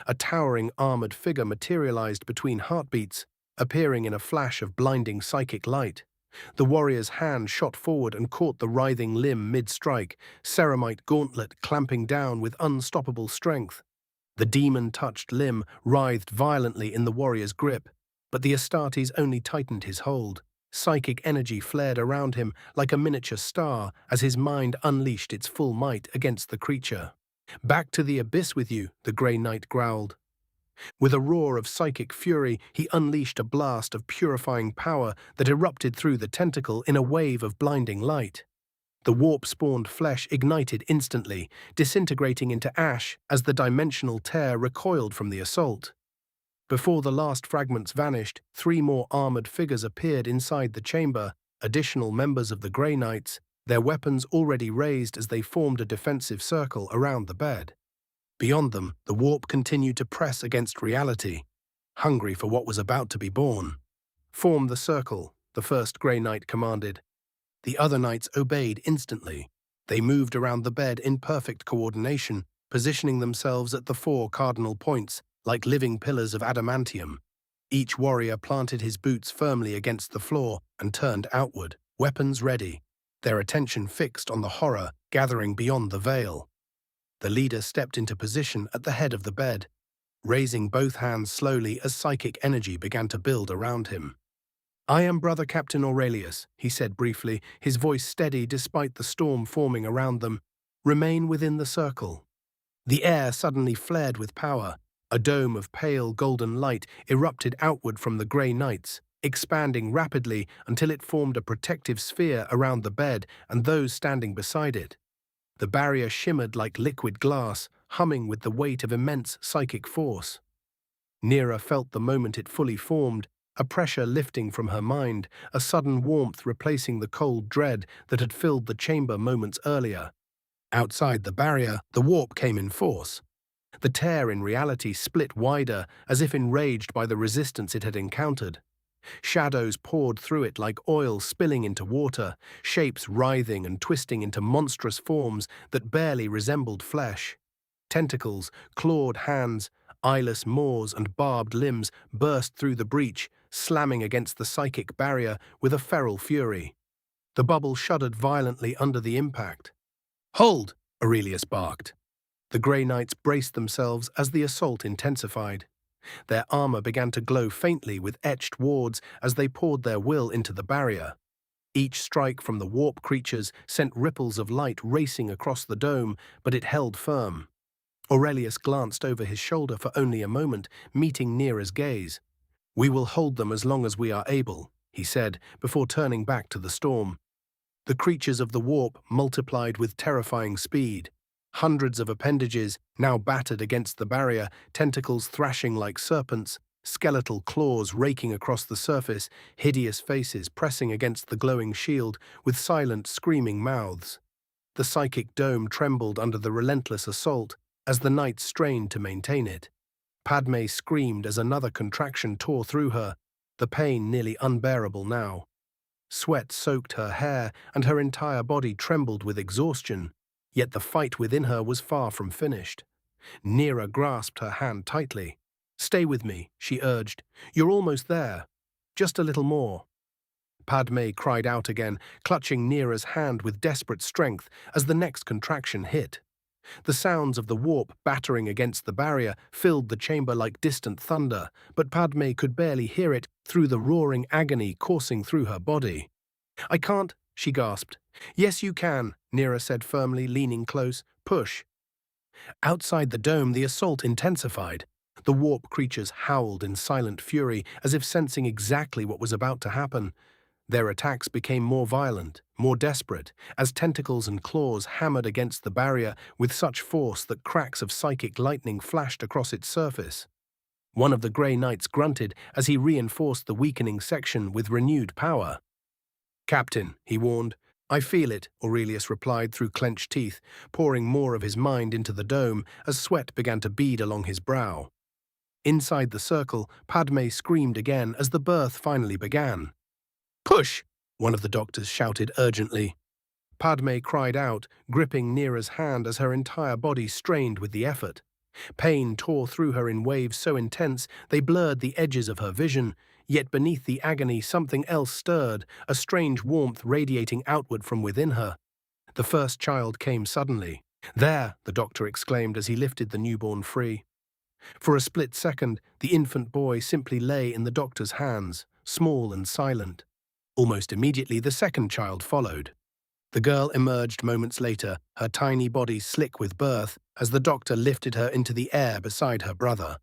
[SPEAKER 1] A towering armored figure materialized between heartbeats, appearing in a flash of blinding psychic light. The warrior's hand shot forward and caught the writhing limb mid-strike, ceramite gauntlet clamping down with unstoppable strength. The demon-touched limb writhed violently in the warrior's grip, but the Astartes only tightened his hold. Psychic energy flared around him like a miniature star as his mind unleashed its full might against the creature. "Back to the abyss with you," the Grey Knight growled. With a roar of psychic fury, he unleashed a blast of purifying power that erupted through the tentacle in a wave of blinding light. The warp-spawned flesh ignited instantly, disintegrating into ash as the dimensional tear recoiled from the assault. Before the last fragments vanished, 3 more armored figures appeared inside the chamber, additional members of the Grey Knights, their weapons already raised as they formed a defensive circle around the bed. Beyond them, the warp continued to press against reality, hungry for what was about to be born. "Form the circle," the first Grey Knight commanded. The other knights obeyed instantly. They moved around the bed in perfect coordination, positioning themselves at the 4 cardinal points, like living pillars of adamantium. Each warrior planted his boots firmly against the floor and turned outward, weapons ready, their attention fixed on the horror gathering beyond the veil. The leader stepped into position at the head of the bed, raising both hands slowly as psychic energy began to build around him. "I am Brother Captain Aurelius," he said briefly, his voice steady despite the storm forming around them. "Remain within the circle." The air suddenly flared with power. A dome of pale golden light erupted outward from the Grey Knights, expanding rapidly until it formed a protective sphere around the bed and those standing beside it. The barrier shimmered like liquid glass, humming with the weight of immense psychic force. Nera felt the moment it fully formed, a pressure lifting from her mind, a sudden warmth replacing the cold dread that had filled the chamber moments earlier. Outside the barrier, the warp came in force. The tear in reality split wider, as if enraged by the resistance it had encountered. Shadows poured through it like oil spilling into water, shapes writhing and twisting into monstrous forms that barely resembled flesh. Tentacles, clawed hands, eyeless maws and barbed limbs burst through the breach, slamming against the psychic barrier with a feral fury. The bubble shuddered violently under the impact. "Hold!" Aurelius barked. The Grey Knights braced themselves as the assault intensified. Their armor began to glow faintly with etched wards as they poured their will into the barrier. Each strike from the warp creatures sent ripples of light racing across the dome, but it held firm. Aurelius glanced over his shoulder for only a moment, meeting Nera's gaze. "We will hold them as long as we are able," he said, before turning back to the storm. The creatures of the warp multiplied with terrifying speed. Hundreds of appendages, now battered against the barrier, tentacles thrashing like serpents, skeletal claws raking across the surface, hideous faces pressing against the glowing shield with silent, screaming mouths. The psychic dome trembled under the relentless assault as the knights strained to maintain it. Padme screamed as another contraction tore through her, the pain nearly unbearable now. Sweat soaked her hair and her entire body trembled with exhaustion, yet the fight within her was far from finished. Nera grasped her hand tightly. "Stay with me," she urged. "You're almost there. Just a little more." Padme cried out again, clutching Nera's hand with desperate strength as the next contraction hit. The sounds of the warp battering against the barrier filled the chamber like distant thunder, but Padme could barely hear it through the roaring agony coursing through her body. "I can't," she gasped. "Yes, you can," Nera said firmly, leaning close. "Push." Outside the dome, the assault intensified. The warp creatures howled in silent fury, as if sensing exactly what was about to happen. Their attacks became more violent, more desperate, as tentacles and claws hammered against the barrier with such force that cracks of psychic lightning flashed across its surface. One of the Grey Knights grunted as he reinforced the weakening section with renewed power. "Captain," he warned. "I feel it," Aurelius replied through clenched teeth, pouring more of his mind into the dome as sweat began to bead along his brow. Inside the circle, Padme screamed again as the birth finally began. "Push!" one of the doctors shouted urgently. Padme cried out, gripping Nera's hand as her entire body strained with the effort. Pain tore through her in waves so intense they blurred the edges of her vision, yet beneath the agony something else stirred, a strange warmth radiating outward from within her. The first child came suddenly. "There!" the doctor exclaimed as he lifted the newborn free. For a split second, the infant boy simply lay in the doctor's hands, small and silent. Almost immediately, the second child followed. The girl emerged moments later, her tiny body slick with birth, as the doctor lifted her into the air beside her brother.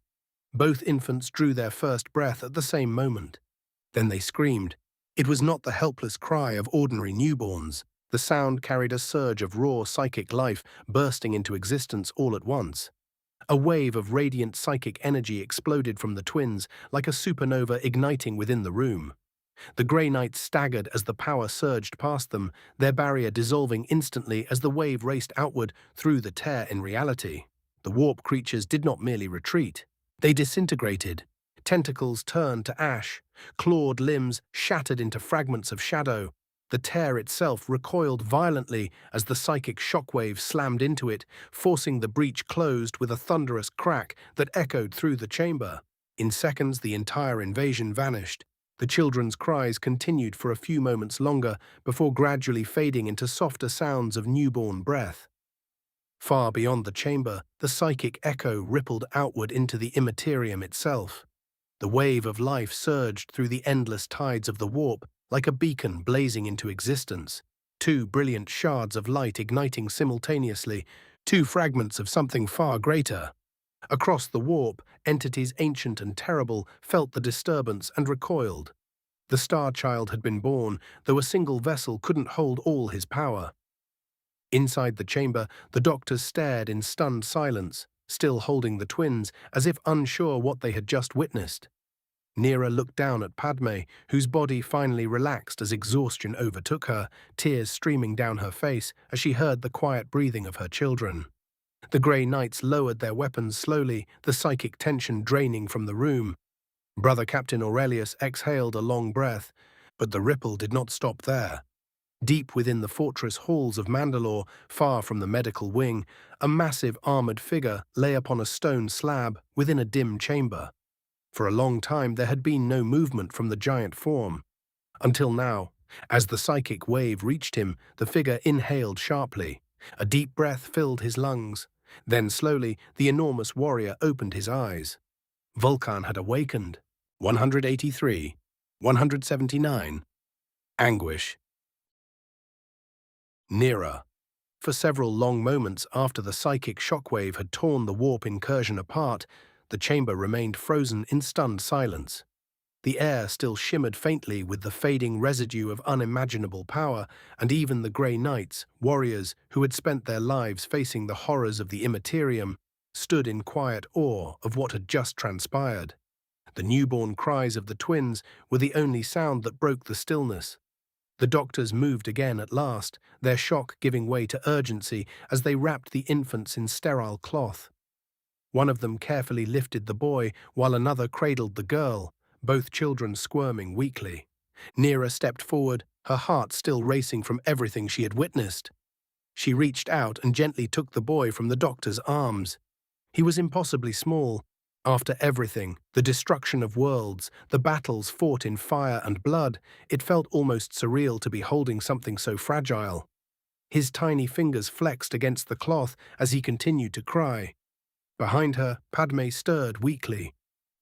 [SPEAKER 1] Both infants drew their first breath at the same moment. Then they screamed. It was not the helpless cry of ordinary newborns. The sound carried a surge of raw psychic life bursting into existence all at once. A wave of radiant psychic energy exploded from the twins, like a supernova igniting within the room. The Grey Knights staggered as the power surged past them, their barrier dissolving instantly as the wave raced outward through the tear in reality. The warp creatures did not merely retreat. They disintegrated. Tentacles turned to ash, clawed limbs shattered into fragments of shadow. The tear itself recoiled violently as the psychic shockwave slammed into it, forcing the breach closed with a thunderous crack that echoed through the chamber. In seconds, the entire invasion vanished. The children's cries continued for a few moments longer before gradually fading into softer sounds of newborn breath. Far beyond the chamber, the psychic echo rippled outward into the immaterium itself. The wave of life surged through the endless tides of the warp, like a beacon blazing into existence. Two brilliant shards of light igniting simultaneously, two fragments of something far greater. Across the warp, entities ancient and terrible felt the disturbance and recoiled. The Star Child had been born, though a single vessel couldn't hold all his power. Inside the chamber, the doctors stared in stunned silence, still holding the twins, as if unsure what they had just witnessed. Nera looked down at Padme, whose body finally relaxed as exhaustion overtook her, tears streaming down her face as she heard the quiet breathing of her children. The Grey Knights lowered their weapons slowly, the psychic tension draining from the room. Brother Captain Aurelius exhaled a long breath, but the ripple did not stop there. Deep within the fortress halls of Mandalore, far from the medical wing, a massive armored figure lay upon a stone slab within a dim chamber. For a long time there had been no movement from the giant form. Until now, As the psychic wave reached him, the figure inhaled sharply. A deep breath filled his lungs. Then slowly, the enormous warrior opened his eyes. Vulkan had awakened. 183. 179. Anguish. Nera. For several long moments after the psychic shockwave had torn the warp incursion apart, the chamber remained frozen in stunned silence. The air still shimmered faintly with the fading residue of unimaginable power, and even the grey knights, warriors who had spent their lives facing the horrors of the Immaterium, stood in quiet awe of what had just transpired. The newborn cries of the twins were the only sound that broke the stillness. The doctors moved again at last, their shock giving way to urgency as they wrapped the infants in sterile cloth. One of them carefully lifted the boy, while another cradled the girl, both children squirming weakly. Nera stepped forward, her heart still racing from everything she had witnessed. She reached out and gently took the boy from the doctor's arms. He was impossibly small. After everything, the destruction of worlds, the battles fought in fire and blood, it felt almost surreal to be holding something so fragile. His tiny fingers flexed against the cloth as he continued to cry. Behind her, Padme stirred weakly.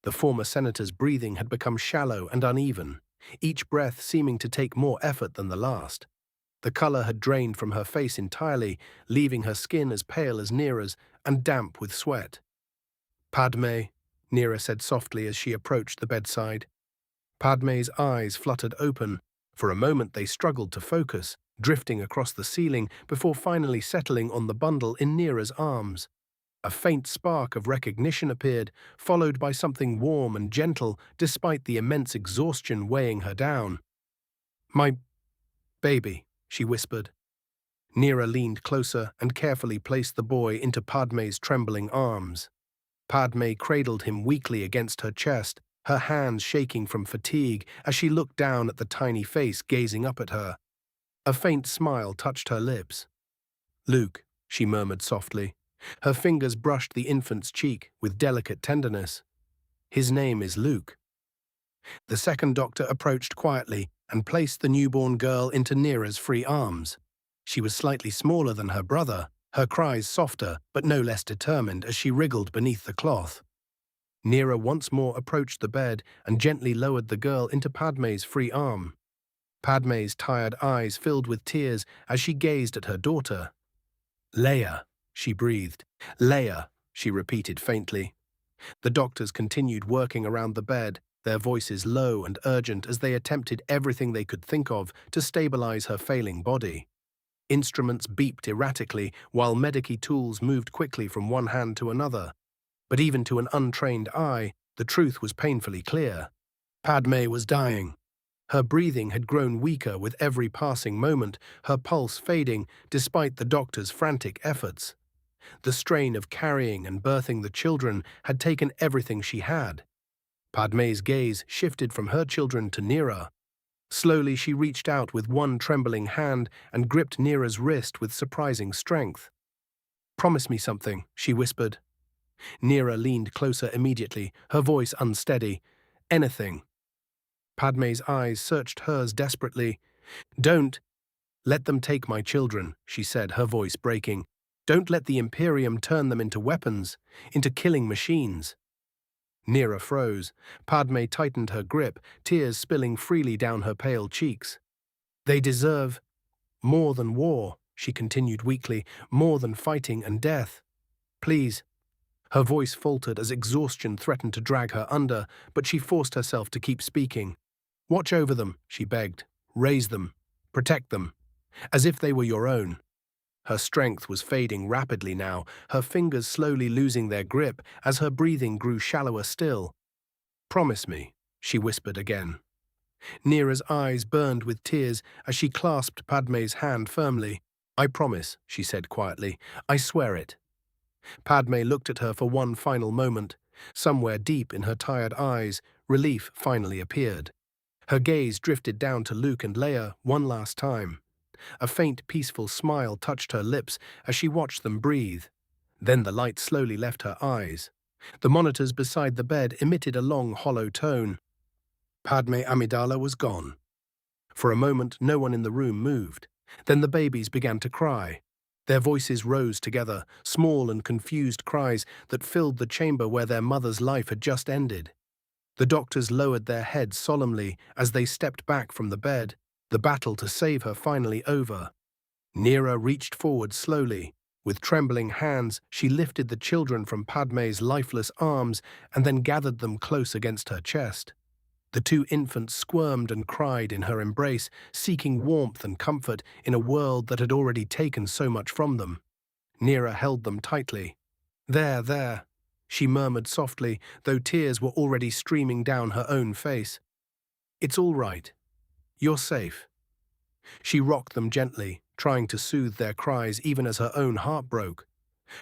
[SPEAKER 1] The former senator's breathing had become shallow and uneven, each breath seeming to take more effort than the last. The color had drained from her face entirely, leaving her skin as pale as Nera's and damp with sweat. "Padme," Nera said softly as she approached the bedside. Padme's eyes fluttered open. For a moment they struggled to focus, drifting across the ceiling before finally settling on the bundle in Nera's arms. A faint spark of recognition appeared, followed by something warm and gentle despite the immense exhaustion weighing her down. "My baby," she whispered. Nera leaned closer and carefully placed the boy into Padme's trembling arms. Padme cradled him weakly against her chest, her hands shaking from fatigue as she looked down at the tiny face gazing up at her. A faint smile touched her lips. "Luke," she murmured softly. Her fingers brushed the infant's cheek with delicate tenderness. "His name is Luke." The second doctor approached quietly and placed the newborn girl into Nera's free arms. She was slightly smaller than her brother, her cries softer but no less determined as she wriggled beneath the cloth. Nera once more approached the bed and gently lowered the girl into Padme's free arm. Padme's tired eyes filled with tears as she gazed at her daughter. "Leia," she breathed. "Leia," she repeated faintly. The doctors continued working around the bed, their voices low and urgent as they attempted everything they could think of to stabilize her failing body. Instruments beeped erratically, while medici tools moved quickly from one hand to another. But even to an untrained eye, the truth was painfully clear. Padme was dying. Her breathing had grown weaker with every passing moment, her pulse fading despite the doctor's frantic efforts. The strain of carrying and birthing the children had taken everything she had. Padme's gaze shifted from her children to Nera. Slowly she reached out with one trembling hand and gripped Nera's wrist with surprising strength. "Promise me something," she whispered. Nera leaned closer immediately, her voice unsteady. "Anything." Padme's eyes searched hers desperately. "Don't let them take my children," she said, her voice breaking. "Don't let the Imperium turn them into weapons, into killing machines." Nera froze. Padme tightened her grip, tears spilling freely down her pale cheeks. "They deserve more than war," she continued weakly, "more than fighting and death. Please." Her voice faltered as exhaustion threatened to drag her under, but she forced herself to keep speaking. "Watch over them," she begged. "Raise them. Protect them. As if they were your own." Her strength was fading rapidly now, her fingers slowly losing their grip as her breathing grew shallower still. "Promise me," she whispered again. Nera's eyes burned with tears as she clasped Padme's hand firmly. "I promise," she said quietly. "I swear it." Padme looked at her for one final moment. Somewhere deep in her tired eyes, relief finally appeared. Her gaze drifted down to Luke and Leia one last time. A faint, peaceful smile touched her lips as she watched them breathe. Then the light slowly left her eyes. The monitors beside the bed emitted a long, hollow tone. Padme Amidala was gone. For a moment, no one in the room moved. Then the babies began to cry. Their voices rose together, small and confused cries that filled the chamber where their mother's life had just ended. The doctors lowered their heads solemnly as they stepped back from the bed, the battle to save her finally over. Nera reached forward slowly. With trembling hands, she lifted the children from Padme's lifeless arms and then gathered them close against her chest. The two infants squirmed and cried in her embrace, seeking warmth and comfort in a world that had already taken so much from them. Nera held them tightly. "There, there," she murmured softly, though tears were already streaming down her own face. "It's all right. You're safe." She rocked them gently, trying to soothe their cries even as her own heart broke.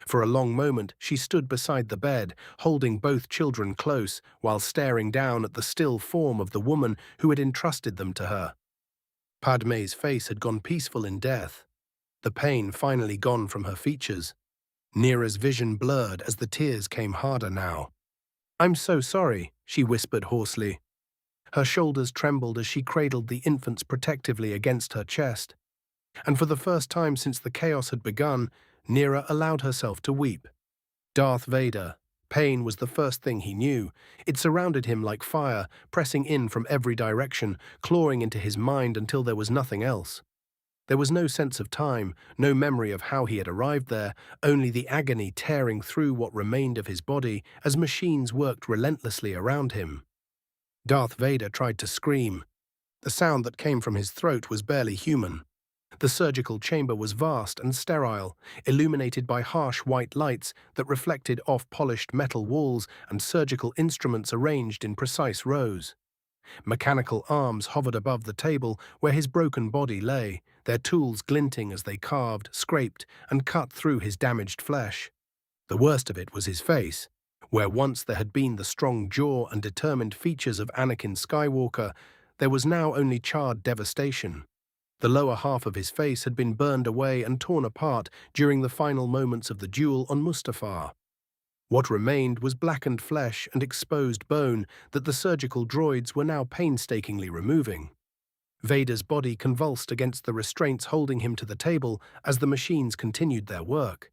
[SPEAKER 1] For a long moment, she stood beside the bed, holding both children close while staring down at the still form of the woman who had entrusted them to her. Padme's face had gone peaceful in death, the pain finally gone from her features. Nera's vision blurred as the tears came harder now. "I'm so sorry," she whispered hoarsely. Her shoulders trembled as she cradled the infants protectively against her chest. And for the first time since the chaos had begun, Nera allowed herself to weep. Darth Vader. Pain was the first thing he knew. It surrounded him like fire, pressing in from every direction, clawing into his mind until there was nothing else. There was no sense of time, no memory of how he had arrived there, only the agony tearing through what remained of his body as machines worked relentlessly around him. Darth Vader tried to scream. The sound that came from his throat was barely human. The surgical chamber was vast and sterile, illuminated by harsh white lights that reflected off polished metal walls and surgical instruments arranged in precise rows. Mechanical arms hovered above the table where his broken body lay, their tools glinting as they carved, scraped, and cut through his damaged flesh. The worst of it was his face. Where once there had been the strong jaw and determined features of Anakin Skywalker, there was now only charred devastation. The lower half of his face had been burned away and torn apart during the final moments of the duel on Mustafar. What remained was blackened flesh and exposed bone that the surgical droids were now painstakingly removing. Vader's body convulsed against the restraints holding him to the table as the machines continued their work.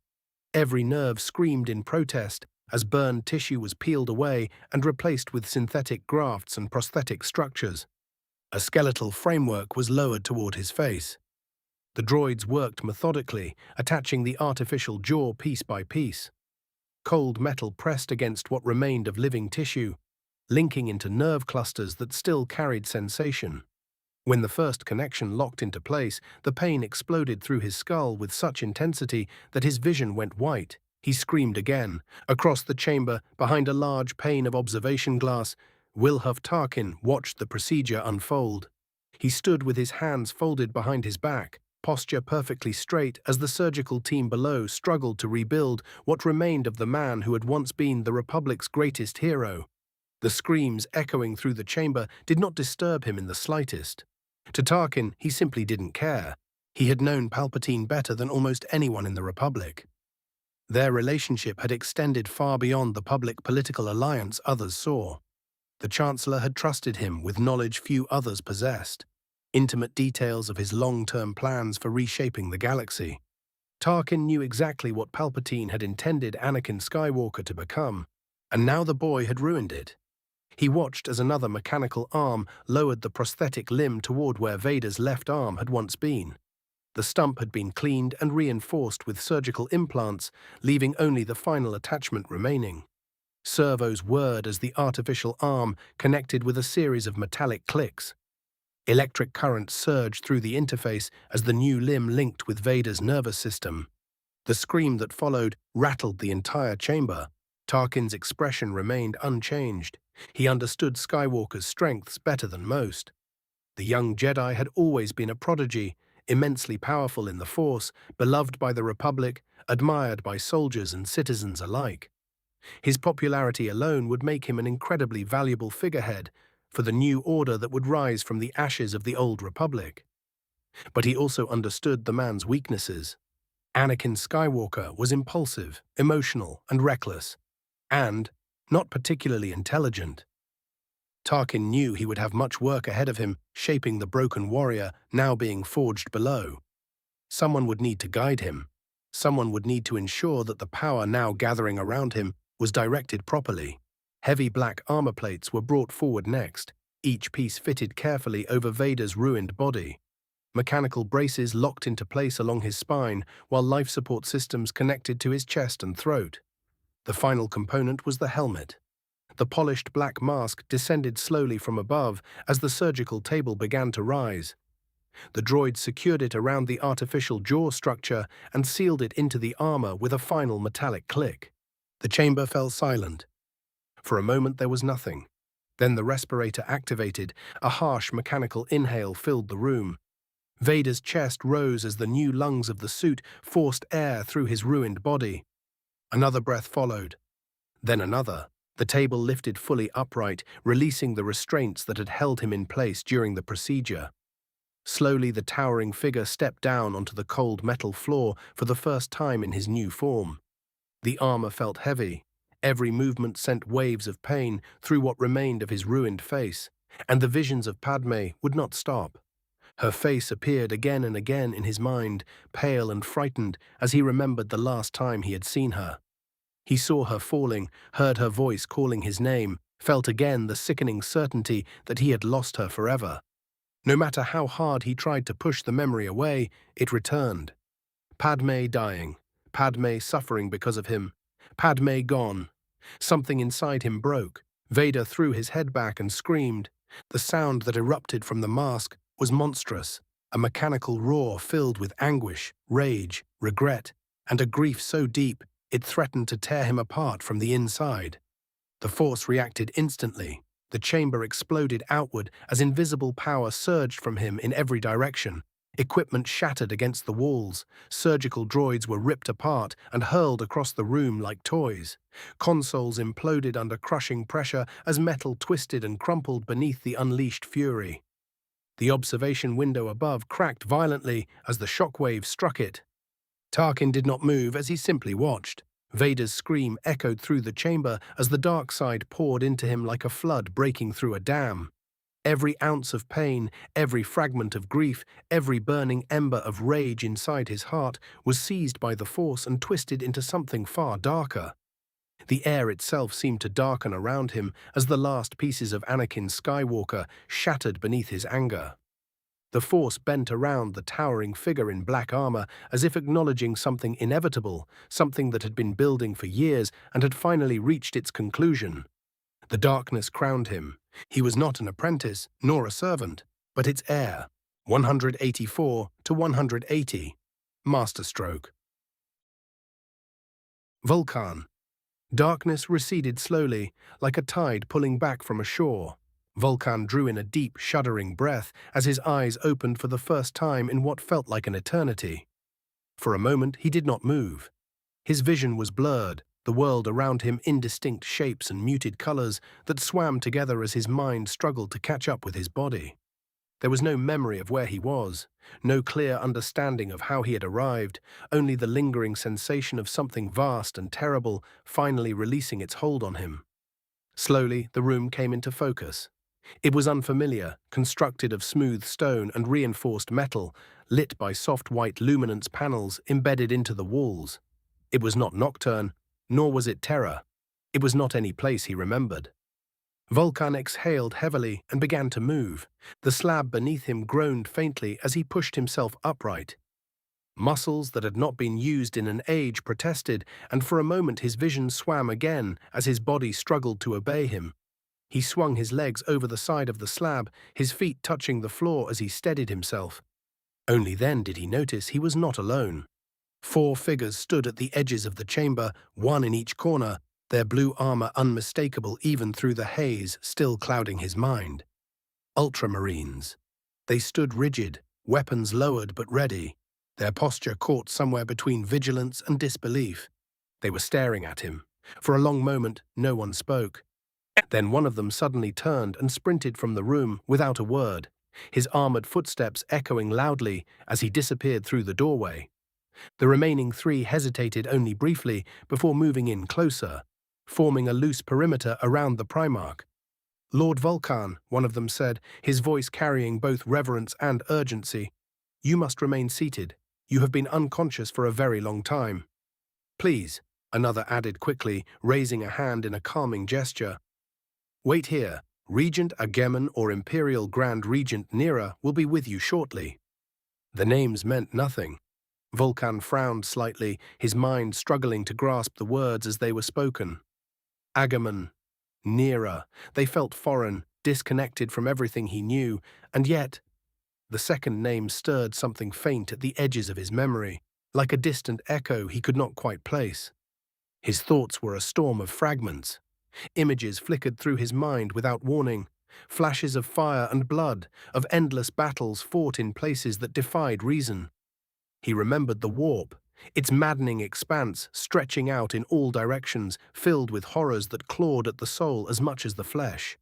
[SPEAKER 1] Every nerve screamed in protest as burned tissue was peeled away and replaced with synthetic grafts and prosthetic structures. A skeletal framework was lowered toward his face. The droids worked methodically, attaching the artificial jaw piece by piece. Cold metal pressed against what remained of living tissue, linking into nerve clusters that still carried sensation. When the first connection locked into place, the pain exploded through his skull with such intensity that his vision went white. He screamed again. Across the chamber, behind a large pane of observation glass, Wilhuff Tarkin watched the procedure unfold. He stood with his hands folded behind his back, posture perfectly straight as the surgical team below struggled to rebuild what remained of the man who had once been the Republic's greatest hero. The screams echoing through the chamber did not disturb him in the slightest. To Tarkin, he simply didn't care. He had known Palpatine better than almost anyone in the Republic. Their relationship had extended far beyond the public political alliance others saw. The Chancellor had trusted him with knowledge few others possessed, intimate details of his long-term plans for reshaping the galaxy. Tarkin knew exactly what Palpatine had intended Anakin Skywalker to become, and now the boy had ruined it. He watched as another mechanical arm lowered the prosthetic limb toward where Vader's left arm had once been. The stump had been cleaned and reinforced with surgical implants, leaving only the final attachment remaining. Servos whirred as the artificial arm connected with a series of metallic clicks. Electric current surged through the interface as the new limb linked with Vader's nervous system. The scream that followed rattled the entire chamber. Tarkin's expression remained unchanged. He understood Skywalker's strengths better than most. The young Jedi had always been a prodigy, immensely powerful in the Force, beloved by the Republic, admired by soldiers and citizens alike. His popularity alone would make him an incredibly valuable figurehead for the new order that would rise from the ashes of the old Republic. But he also understood the man's weaknesses. Anakin Skywalker was impulsive, emotional, and reckless, and not particularly intelligent. Tarkin knew he would have much work ahead of him, shaping the broken warrior now being forged below. Someone would need to guide him. Someone would need to ensure that the power now gathering around him was directed properly. Heavy black armor plates were brought forward next, each piece fitted carefully over Vader's ruined body. Mechanical braces locked into place along his spine, while life support systems connected to his chest and throat. The final component was the helmet. The polished black mask descended slowly from above as the surgical table began to rise. The droid secured it around the artificial jaw structure and sealed it into the armor with a final metallic click. The chamber fell silent. For a moment there was nothing. Then the respirator activated, a harsh mechanical inhale filled the room. Vader's chest rose as the new lungs of the suit forced air through his ruined body. Another breath followed. Then another. The table lifted fully upright, releasing the restraints that had held him in place during the procedure. Slowly the towering figure stepped down onto the cold metal floor for the first time in his new form. The armor felt heavy. Every movement sent waves of pain through what remained of his ruined face, and the visions of Padme would not stop. Her face appeared again and again in his mind, pale and frightened as he remembered the last time he had seen her. He saw her falling, heard her voice calling his name, felt again the sickening certainty that he had lost her forever. No matter how hard he tried to push the memory away, it returned. Padme dying, Padme suffering because of him, Padme gone. Something inside him broke. Vader threw his head back and screamed. The sound that erupted from the mask was monstrous, a mechanical roar filled with anguish, rage, regret, and a grief so deep it threatened to tear him apart from the inside. The Force reacted instantly. The chamber exploded outward as invisible power surged from him in every direction. Equipment shattered against the walls. Surgical droids were ripped apart and hurled across the room like toys. Consoles imploded under crushing pressure as metal twisted and crumpled beneath the unleashed fury. The observation window above cracked violently as the shockwave struck it. Tarkin did not move as he simply watched. Vader's scream echoed through the chamber as the dark side poured into him like a flood breaking through a dam. Every ounce of pain, every fragment of grief, every burning ember of rage inside his heart was seized by the Force and twisted into something far darker. The air itself seemed to darken around him as the last pieces of Anakin Skywalker shattered beneath his anger. The Force bent around the towering figure in black armor as if acknowledging something inevitable, something that had been building for years and had finally reached its conclusion. The darkness crowned him. He was not an apprentice, nor a servant, but its heir. 184 to 180. Masterstroke. Vulkan. Darkness receded slowly, like a tide pulling back from a shore. Vulkan drew in a deep, shuddering breath as his eyes opened for the first time in what felt like an eternity. For a moment, he did not move. His vision was blurred, the world around him indistinct shapes and muted colors that swam together as his mind struggled to catch up with his body. There was no memory of where he was, no clear understanding of how he had arrived, only the lingering sensation of something vast and terrible finally releasing its hold on him. Slowly, the room came into focus. It was unfamiliar, constructed of smooth stone and reinforced metal, lit by soft white luminance panels embedded into the walls. It was not Nocturne, nor was it Terra. It was not any place he remembered. Vulkan exhaled heavily and began to move. The slab beneath him groaned faintly as he pushed himself upright. Muscles that had not been used in an age protested, and for a moment his vision swam again as his body struggled to obey him. He swung his legs over the side of the slab, his feet touching the floor as he steadied himself. Only then did he notice he was not alone. 4 figures stood at the edges of the chamber, one in each corner, their blue armor unmistakable even through the haze still clouding his mind. Ultramarines. They stood rigid, weapons lowered but ready, their posture caught somewhere between vigilance and disbelief. They were staring at him. For a long moment, no one spoke. Then one of them suddenly turned and sprinted from the room without a word, his armored footsteps echoing loudly as he disappeared through the doorway. The remaining 3 hesitated only briefly before moving in closer, forming a loose perimeter around the Primarch. Lord Vulkan, one of them said, his voice carrying both reverence and urgency. You must remain seated. You have been unconscious for a very long time. Please, another added quickly, raising a hand in a calming gesture. Wait here. Regent Agemon or Imperial Grand Regent Nera will be with you shortly. The names meant nothing. Vulkan frowned slightly, his mind struggling to grasp the words as they were spoken. Agemon, Nera, they felt foreign, disconnected from everything he knew, and yet the second name stirred something faint at the edges of his memory, like a distant echo he could not quite place. His thoughts were a storm of fragments. Images flickered through his mind without warning, flashes of fire and blood, of endless battles fought in places that defied reason. He remembered the warp, its maddening expanse stretching out in all directions, filled with horrors that clawed at the soul as much as the flesh.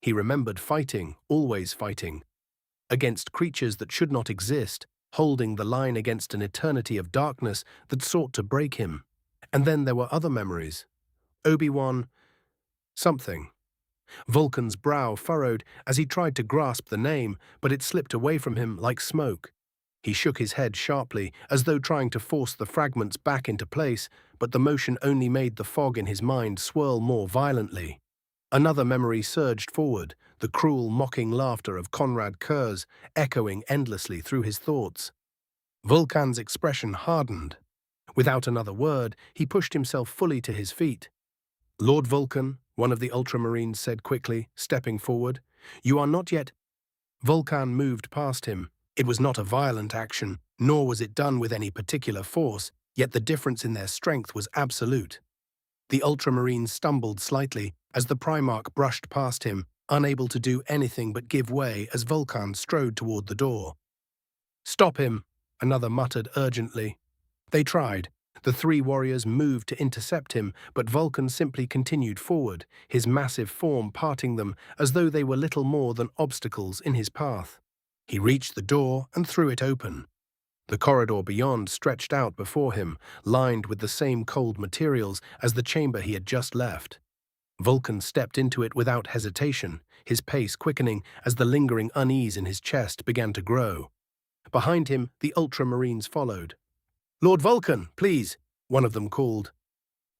[SPEAKER 1] He remembered fighting, always fighting, against creatures that should not exist, holding the line against an eternity of darkness that sought to break him. And then there were other memories. Obi-Wan, something. Vulkan's brow furrowed as he tried to grasp the name, but it slipped away from him like smoke. He shook his head sharply, as though trying to force the fragments back into place, but the motion only made the fog in his mind swirl more violently. Another memory surged forward, the cruel, mocking laughter of Conrad Kurz echoing endlessly through his thoughts. Vulkan's expression hardened. Without another word, he pushed himself fully to his feet. Lord Vulkan, one of the Ultramarines said quickly, stepping forward, you are not yet. Vulkan moved past him. It was not a violent action, nor was it done with any particular force, yet the difference in their strength was absolute. The Ultramarine stumbled slightly as the Primarch brushed past him, unable to do anything but give way as Vulkan strode toward the door. Stop him, another muttered urgently. They tried. The three warriors moved to intercept him, but Vulkan simply continued forward, his massive form parting them as though they were little more than obstacles in his path. He reached the door and threw it open. The corridor beyond stretched out before him, lined with the same cold materials as the chamber he had just left. Vulkan stepped into it without hesitation, his pace quickening as the lingering unease in his chest began to grow. Behind him, the Ultramarines followed. Lord Vulkan, please, one of them called.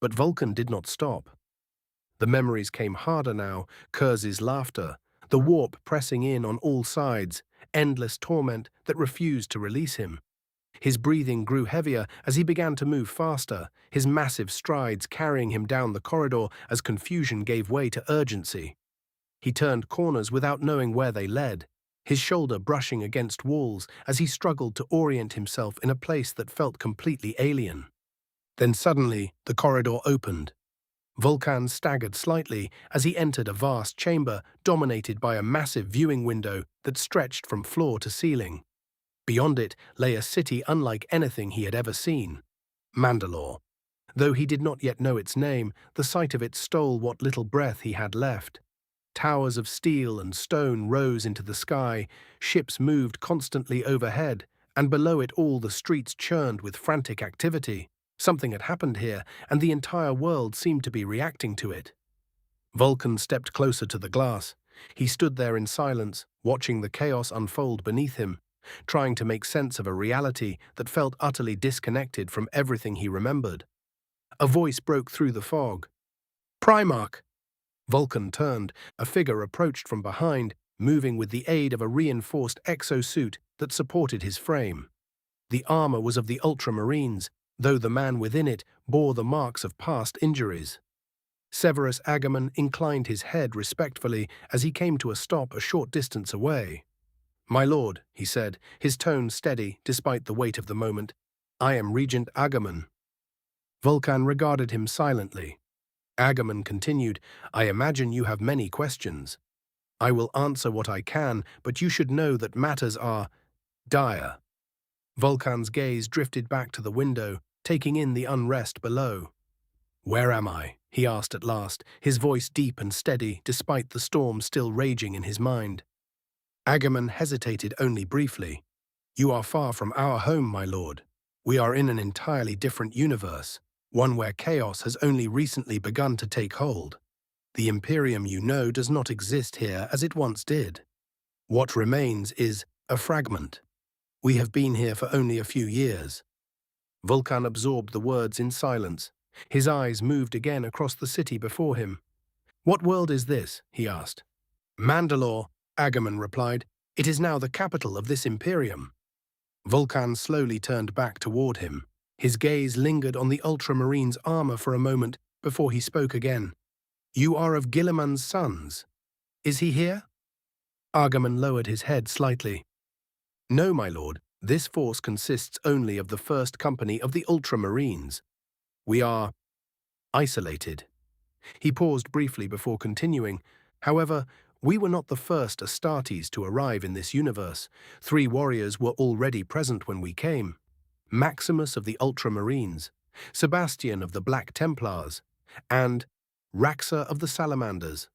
[SPEAKER 1] But Vulkan did not stop. The memories came harder now, Kurz's laughter, the warp pressing in on all sides, endless torment that refused to release him. His breathing grew heavier as he began to move faster, his massive strides carrying him down the corridor as confusion gave way to urgency. He turned corners without knowing where they led, his shoulder brushing against walls as he struggled to orient himself in a place that felt completely alien. Then suddenly, the corridor opened. Vulkan staggered slightly as he entered a vast chamber dominated by a massive viewing window that stretched from floor to ceiling. Beyond it lay a city unlike anything he had ever seen, Mandalore. Though he did not yet know its name, the sight of it stole what little breath he had left. Towers of steel and stone rose into the sky, ships moved constantly overhead, and below it all the streets churned with frantic activity. Something had happened here, and the entire world seemed to be reacting to it. Vulkan stepped closer to the glass. He stood there in silence, watching the chaos unfold beneath him, trying to make sense of a reality that felt utterly disconnected from everything he remembered. A voice broke through the fog. Primarch! Vulkan turned. A figure approached from behind, moving with the aid of a reinforced exosuit that supported his frame. The armor was of the Ultramarines, though the man within it bore the marks of past injuries. Severus Agemon inclined his head respectfully as he came to a stop a short distance away. My lord, he said, his tone steady despite the weight of the moment, I am Regent Agemon. Vulkan regarded him silently. Agemon continued, I imagine you have many questions. I will answer what I can, but you should know that matters are dire. Vulkan's gaze drifted back to the window, taking in the unrest below. Where am I? He asked at last, his voice deep and steady despite the storm still raging in his mind. Agemon hesitated only briefly. You are far from our home, my lord. We are in an entirely different universe, one where chaos has only recently begun to take hold. The Imperium you know does not exist here as it once did. What remains is a fragment. We have been here for only a few years." Vulkan absorbed the words in silence. His eyes moved again across the city before him. "What world is this?" he asked. "Mandalore," Agamemnon replied. "It is now the capital of this Imperium." Vulkan slowly turned back toward him. His gaze lingered on the Ultramarines' armor for a moment before he spoke again. "You are of Guilliman's sons. Is he here?" Agamemnon lowered his head slightly. "No, my lord. This force consists only of the first company of the Ultramarines. We are isolated." He paused briefly before continuing. "However, we were not the first Astartes to arrive in this universe. 3 warriors were already present when we came. Maximus of the Ultramarines, Sebastian of the Black Templars, and Raxor of the Salamanders."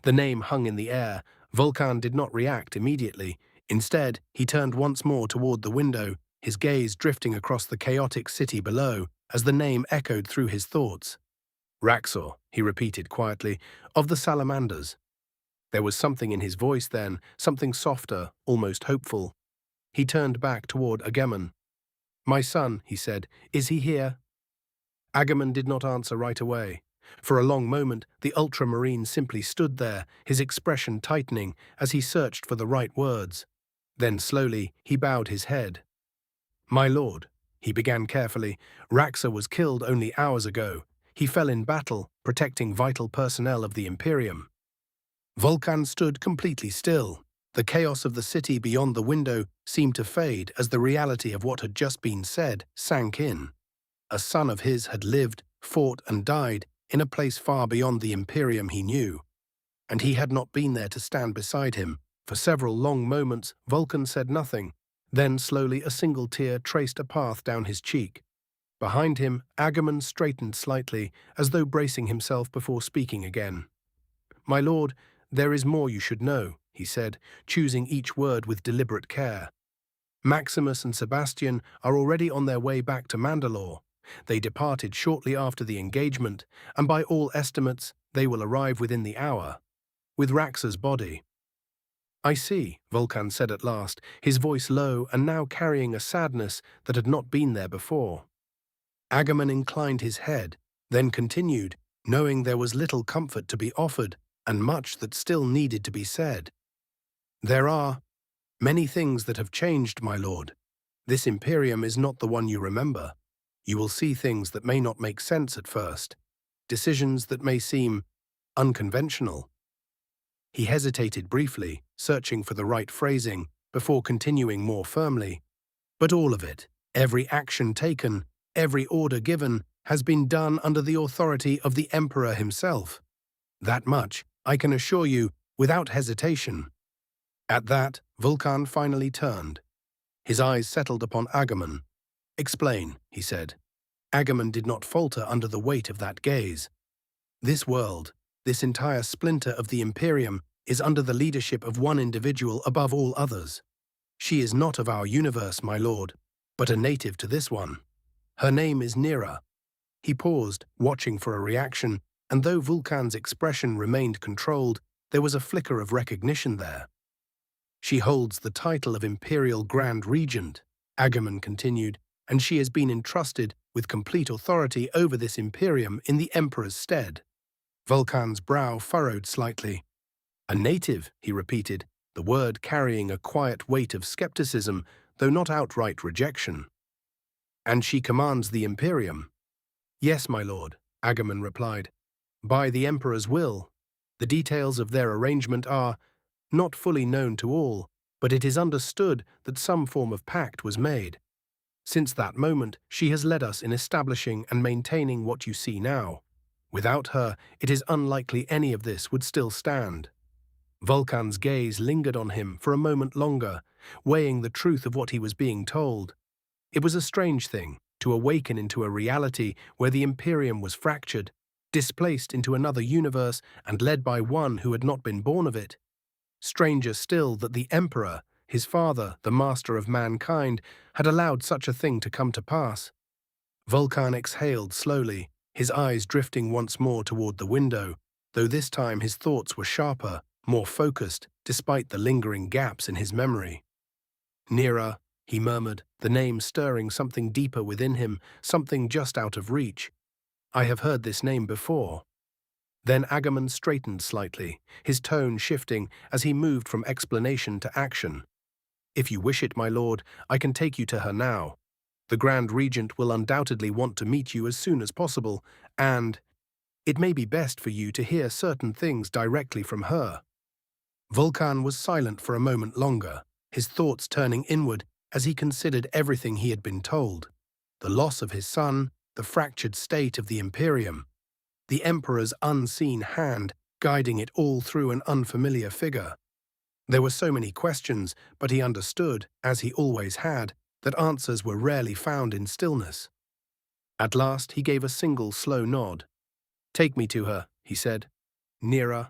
[SPEAKER 1] The name hung in the air. Vulkan did not react immediately. Instead, he turned once more toward the window, his gaze drifting across the chaotic city below as the name echoed through his thoughts. "Raxor," he repeated quietly, "of the Salamanders." There was something in his voice then, something softer, almost hopeful. He turned back toward Agamemnon. "My son," he said, "is he here?" Agamemnon did not answer right away. For a long moment, the Ultramarine simply stood there, his expression tightening as he searched for the right words. Then slowly, he bowed his head. "My lord," he began carefully, "Raxor was killed only hours ago. He fell in battle, protecting vital personnel of the Imperium." Vulkan stood completely still. The chaos of the city beyond the window seemed to fade as the reality of what had just been said sank in. A son of his had lived, fought, and died in a place far beyond the Imperium he knew. And he had not been there to stand beside him. For several long moments, Vulkan said nothing. Then slowly a single tear traced a path down his cheek. Behind him, Agamemnon straightened slightly, as though bracing himself before speaking again. "My lord, there is more you should know," he said, choosing each word with deliberate care. "Maximus and Sebastian are already on their way back to Mandalore. They departed shortly after the engagement, and by all estimates, they will arrive within the hour, with Raxor's body." "I see," Vulkan said at last, his voice low and now carrying a sadness that had not been there before. Agamemnon inclined his head, then continued, knowing there was little comfort to be offered and much that still needed to be said. "There are many things that have changed, my lord. This Imperium is not the one you remember. You will see things that may not make sense at first, decisions that may seem unconventional." He hesitated briefly, searching for the right phrasing, before continuing more firmly. "But all of it, every action taken, every order given, has been done under the authority of the Emperor himself. That much, I can assure you, without hesitation." At that, Vulkan finally turned. His eyes settled upon Agamemnon. "Explain," he said. Agamemnon did not falter under the weight of that gaze. "This world, this entire splinter of the Imperium, is under the leadership of one individual above all others. She is not of our universe, my lord, but a native to this one. Her name is Nera." He paused, watching for a reaction, and though Vulkan's expression remained controlled, there was a flicker of recognition there. "She holds the title of Imperial Grand Regent," Agamemnon continued, "and she has been entrusted with complete authority over this Imperium in the Emperor's stead." Vulkan's brow furrowed slightly. "A native," he repeated, the word carrying a quiet weight of skepticism, though not outright rejection. "And she commands the Imperium?" "Yes, my lord," Agamemnon replied. "By the Emperor's will. The details of their arrangement are not fully known to all, but it is understood that some form of pact was made. Since that moment, she has led us in establishing and maintaining what you see now. Without her, it is unlikely any of this would still stand." Vulkan's gaze lingered on him for a moment longer, weighing the truth of what he was being told. It was a strange thing, to awaken into a reality where the Imperium was fractured, displaced into another universe and led by one who had not been born of it. Stranger still that the Emperor, his father, the master of mankind, had allowed such a thing to come to pass. Vulkan exhaled slowly, his eyes drifting once more toward the window, though this time his thoughts were sharper, more focused, despite the lingering gaps in his memory. Nera, he murmured, the name stirring something deeper within him, something just out of reach. I have heard this name before. Then Agamemnon straightened slightly, his tone shifting as he moved from explanation to action. If you wish it, my lord, I can take you to her now. The Grand Regent will undoubtedly want to meet you as soon as possible, and it may be best for you to hear certain things directly from her. Vulkan was silent for a moment longer, his thoughts turning inward as he considered everything he had been told. The loss of his son, the fractured state of the Imperium, the Emperor's unseen hand guiding it all through an unfamiliar figure. There were so many questions, but he understood, as he always had, that answers were rarely found in stillness. At last he gave a single slow nod. Take me to her, he said. Nera.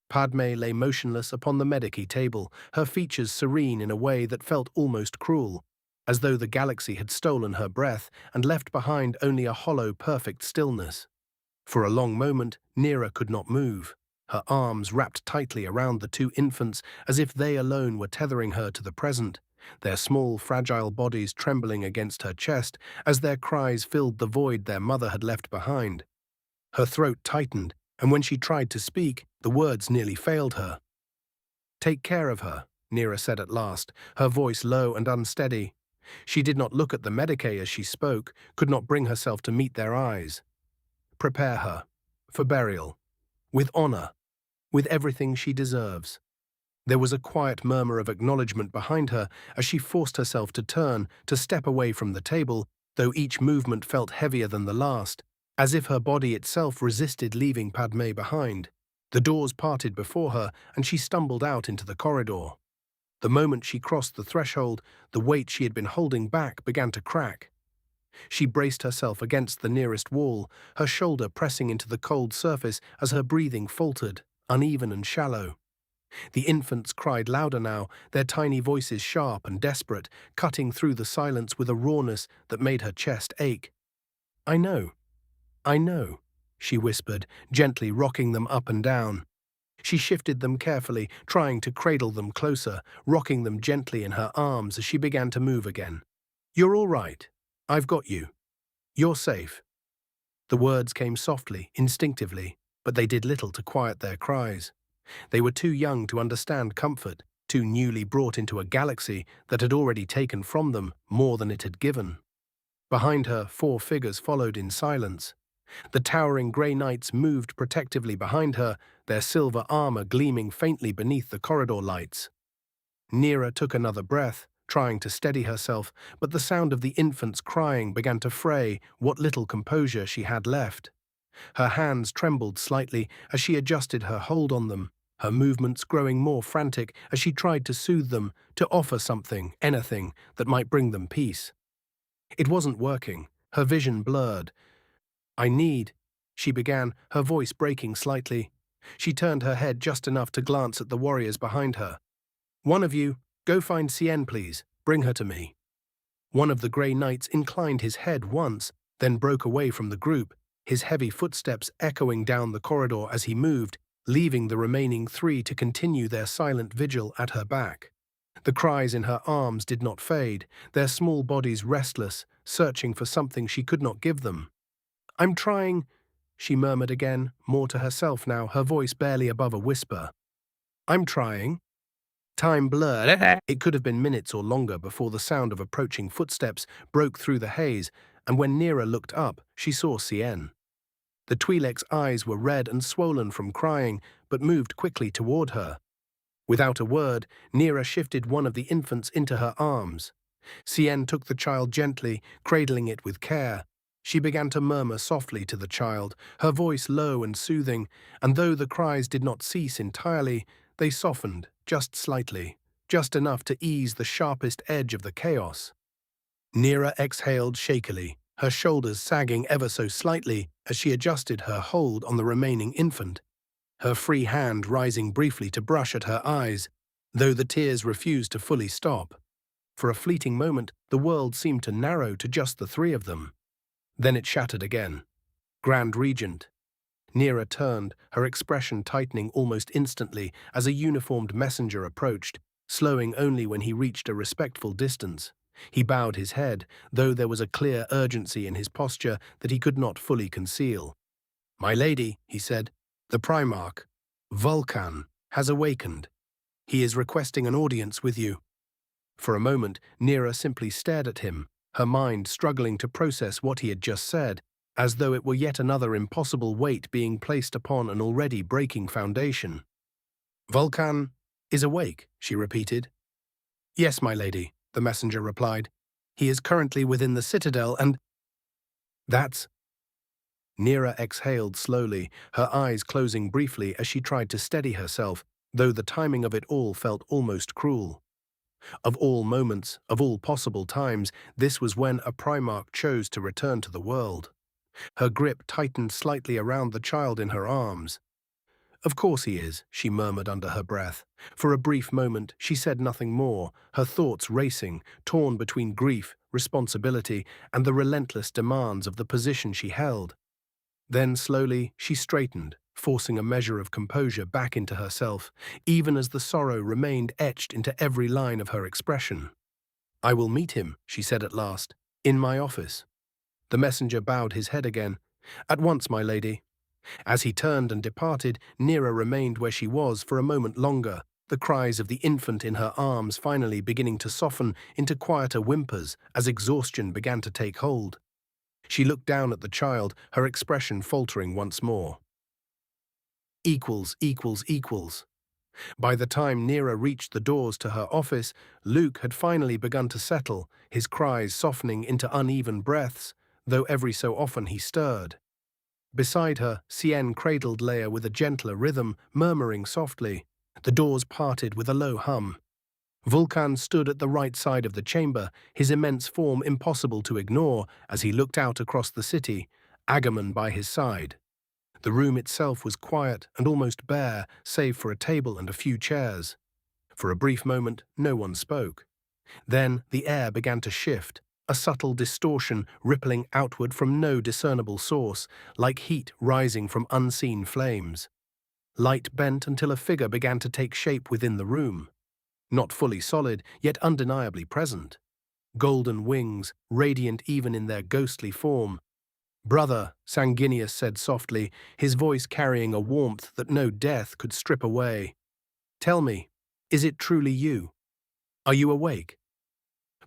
[SPEAKER 1] Padme lay motionless upon the medici table, her features serene in a way that felt almost cruel, as though the galaxy had stolen her breath and left behind only a hollow, perfect stillness. For a long moment, Nera could not move, her arms wrapped tightly around the two infants as if they alone were tethering her to the present, their small, fragile bodies trembling against her chest as their cries filled the void their mother had left behind. Her throat tightened, and when she tried to speak, the words nearly failed her. Take care of her, Nera said at last, her voice low and unsteady. She did not look at the medici as she spoke, could not bring herself to meet their eyes. Prepare her, for burial, with honor, with everything she deserves. There was a quiet murmur of acknowledgement behind her as she forced herself to turn, to step away from the table, though each movement felt heavier than the last, as if her body itself resisted leaving Padme behind. The doors parted before her, and she stumbled out into the corridor. The moment she crossed the threshold, the weight she had been holding back began to crack. She braced herself against the nearest wall, her shoulder pressing into the cold surface as her breathing faltered, uneven and shallow. The infants cried louder now, their tiny voices sharp and desperate, cutting through the silence with a rawness that made her chest ache. I know, she whispered, gently rocking them up and down. She shifted them carefully, trying to cradle them closer, rocking them gently in her arms as she began to move again. You're all right. I've got you. You're safe. The words came softly, instinctively, but they did little to quiet their cries. They were too young to understand comfort, too newly brought into a galaxy that had already taken from them more than it had given. Behind her, 4 figures followed in silence. The towering grey knights moved protectively behind her, their silver armor gleaming faintly beneath the corridor lights. Nera took another breath, trying to steady herself, but the sound of the infants crying began to fray what little composure she had left. Her hands trembled slightly as she adjusted her hold on them, her movements growing more frantic as she tried to soothe them, to offer something, anything, that might bring them peace. It wasn't working, her vision blurred. She began, her voice breaking slightly. She turned her head just enough to glance at the warriors behind her. One of you, go find Cien, please. Bring her to me. One of the grey knights inclined his head once, then broke away from the group, his heavy footsteps echoing down the corridor as he moved, leaving the remaining 3 to continue their silent vigil at her back. The cries in her arms did not fade, their small bodies restless, searching for something she could not give them. I'm trying, she murmured again, more to herself now, her voice barely above a whisper. I'm trying. Time blurred. It could have been minutes or longer before the sound of approaching footsteps broke through the haze, and when Nera looked up, she saw Cien. The Twi'lek's eyes were red and swollen from crying, but moved quickly toward her. Without a word, Nera shifted one of the infants into her arms. Cien took the child gently, cradling it with care. She began to murmur softly to the child, her voice low and soothing, and though the cries did not cease entirely, they softened, just slightly, just enough to ease the sharpest edge of the chaos. Nera exhaled shakily, her shoulders sagging ever so slightly as she adjusted her hold on the remaining infant, her free hand rising briefly to brush at her eyes, though the tears refused to fully stop. For a fleeting moment, the world seemed to narrow to just the 3 of them. Then it shattered again. Grand Regent. Nera turned, her expression tightening almost instantly as a uniformed messenger approached, slowing only when he reached a respectful distance. He bowed his head, though there was a clear urgency in his posture that he could not fully conceal. "My lady," he said, "the Primarch, Vulkan, has awakened. He is requesting an audience with you." For a moment, Nera simply stared at him, her mind struggling to process what he had just said, as though it were yet another impossible weight being placed upon an already breaking foundation. "Vulkan is awake," she repeated. "Yes, my lady," the messenger replied. "He is currently within the citadel and—" "That's—" Nera exhaled slowly, her eyes closing briefly as she tried to steady herself, though the timing of it all felt almost cruel. Of all moments, of all possible times, this was when a Primarch chose to return to the world. Her grip tightened slightly around the child in her arms. "Of course he is," she murmured under her breath. For a brief moment, she said nothing more, her thoughts racing, torn between grief, responsibility, and the relentless demands of the position she held. Then, slowly, she straightened, forcing a measure of composure back into herself, even as the sorrow remained etched into every line of her expression. "I will meet him," she said at last, "in my office." The messenger bowed his head again. "At once, my lady." As he turned and departed, Nera remained where she was for a moment longer, the cries of the infant in her arms finally beginning to soften into quieter whimpers as exhaustion began to take hold. She looked down at the child, her expression faltering once more. Equals, equals, equals. By the time Nera reached the doors to her office, Luke had finally begun to settle, his cries softening into uneven breaths, though every so often he stirred. Beside her, Cien cradled Leia with a gentler rhythm, murmuring softly. The doors parted with a low hum. Vulkan stood at the right side of the chamber, his immense form impossible to ignore as he looked out across the city, Agamemnon by his side. The room itself was quiet and almost bare, save for a table and a few chairs. For a brief moment, no one spoke. Then the air began to shift, a subtle distortion rippling outward from no discernible source, like heat rising from unseen flames. Light bent until a figure began to take shape within the room. Not fully solid, yet undeniably present. Golden wings, radiant even in their ghostly form. "Brother," Sanguinius said softly, his voice carrying a warmth that no death could strip away. "Tell me, is it truly you? Are you awake?"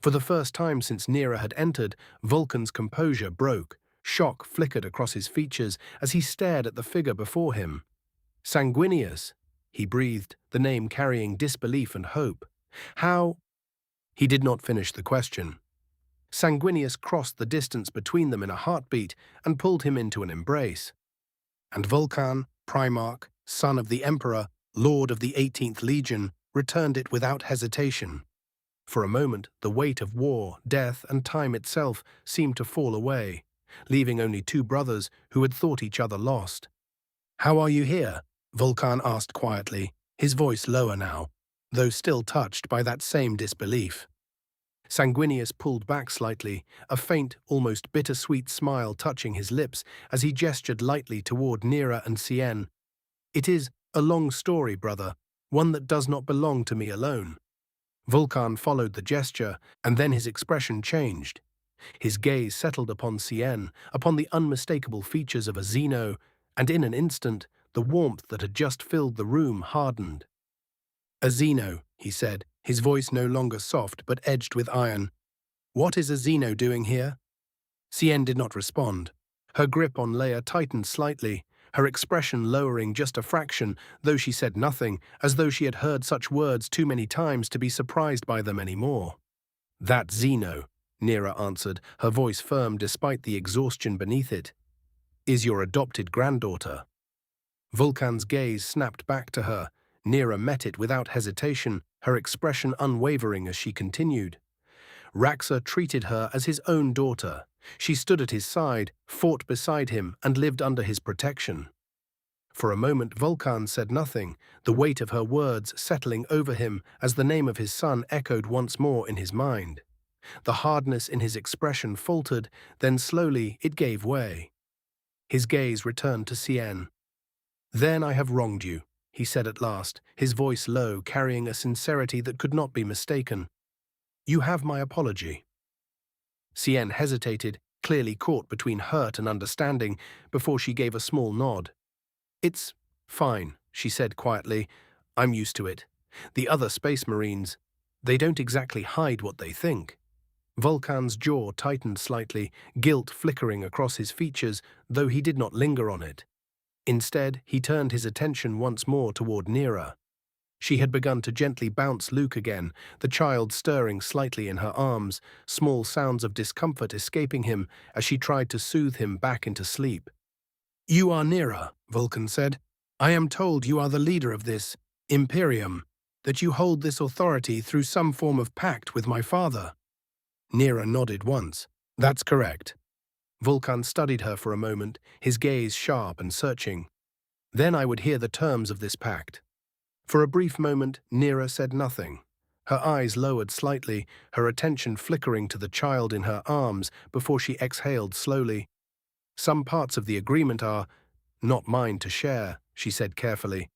[SPEAKER 1] For the first time since Nera had entered, Vulkan's composure broke. Shock flickered across his features as he stared at the figure before him. "Sanguinius," he breathed, the name carrying disbelief and hope. "How—" He did not finish the question. Sanguinius crossed the distance between them in a heartbeat and pulled him into an embrace. And Vulkan, Primarch, son of the Emperor, Lord of the 18th Legion, returned it without hesitation. For a moment, the weight of war, death, and time itself seemed to fall away, leaving only two brothers who had thought each other lost. "How are you here?" Vulkan asked quietly, his voice lower now, though still touched by that same disbelief. Sanguinius pulled back slightly, a faint, almost bittersweet smile touching his lips as he gestured lightly toward Nera and Cien. "It is a long story, brother, one that does not belong to me alone." Vulkan followed the gesture, and then his expression changed. His gaze settled upon Cien, upon the unmistakable features of a Xeno, and in an instant, the warmth that had just filled the room hardened. "A Xeno," he said, his voice no longer soft but edged with iron. "What is a Xeno doing here?" Cien did not respond. Her grip on Leia tightened slightly, her expression lowering just a fraction, though she said nothing, as though she had heard such words too many times to be surprised by them anymore. "That Xeno," Nera answered, her voice firm despite the exhaustion beneath it, "is your adopted granddaughter." Vulkan's gaze snapped back to her. Nera met it without hesitation, her expression unwavering as she continued. Raxor treated her as his own daughter. She stood at his side, fought beside him, and lived under his protection. For a moment Vulkan said nothing, the weight of her words settling over him as the name of his son echoed once more in his mind. The hardness in his expression faltered, then slowly it gave way. His gaze returned to Cien. "Then I have wronged you," he said at last, his voice low, carrying a sincerity that could not be mistaken. "You have my apology." Cien hesitated, clearly caught between hurt and understanding, before she gave a small nod. "It's fine," she said quietly. "I'm used to it. The other Space Marines, they don't exactly hide what they think." Vulkan's jaw tightened slightly, guilt flickering across his features, though he did not linger on it. Instead, he turned his attention once more toward Nera. She had begun to gently bounce Luke again, the child stirring slightly in her arms, small sounds of discomfort escaping him as she tried to soothe him back into sleep. "You are Nera," Vulkan said. "I am told you are the leader of this Imperium, that you hold this authority through some form of pact with my father." Nera nodded once. "That's correct." Vulkan studied her for a moment, his gaze sharp and searching. "Then I would hear the terms of this pact." For a brief moment, Nera said nothing. Her eyes lowered slightly, her attention flickering to the child in her arms before she exhaled slowly. "Some parts of the agreement are not mine to share," she said carefully.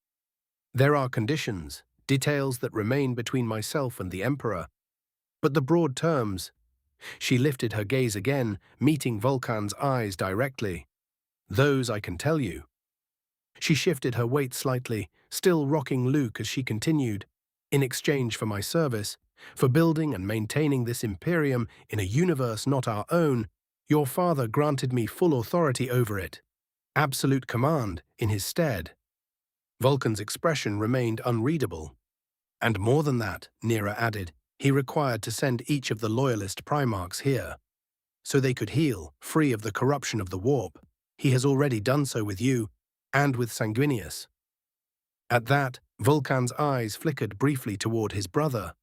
[SPEAKER 1] "There are conditions, details that remain between myself and the Emperor. But the broad terms—" She lifted her gaze again, meeting Vulkan's eyes directly. "Those I can tell you." She shifted her weight slightly, still rocking Luke as she continued. "In exchange for my service, for building and maintaining this Imperium in a universe not our own, your father granted me full authority over it. Absolute command in his stead." Vulkan's expression remained unreadable. "And more than that," Nera added, "he required to send each of the loyalist Primarchs here, so they could heal, free of the corruption of the warp. He has already done so with you, and with Sanguinius." At that, Vulkan's eyes flickered briefly toward his brother.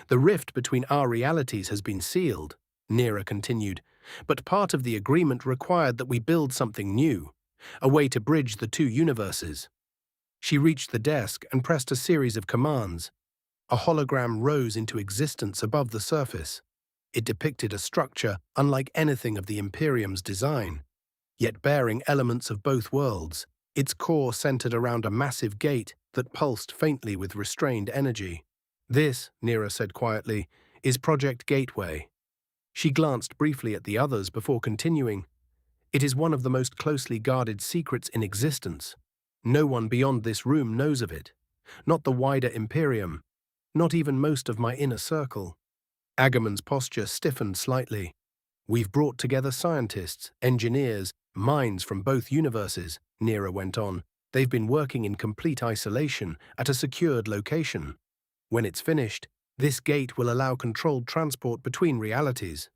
[SPEAKER 1] "The rift between our realities has been sealed," Nera continued, "but part of the agreement required that we build something new, a way to bridge the two universes." She reached the desk and pressed a series of commands. A hologram rose into existence above the surface. It depicted a structure unlike anything of the Imperium's design, yet bearing elements of both worlds, its core centered around a massive gate that pulsed faintly with restrained energy. "This," Nera said quietly, "is Project Gateway." She glanced briefly at the others before continuing. "It is one of the most closely guarded secrets in existence. No one beyond this room knows of it. Not the wider Imperium. Not even most of my inner circle." Agamon's posture stiffened slightly. "We've brought together scientists, engineers, minds from both universes," Nera went on. "They've been working in complete isolation at a secured location. When it's finished, this gate will allow controlled transport between realities.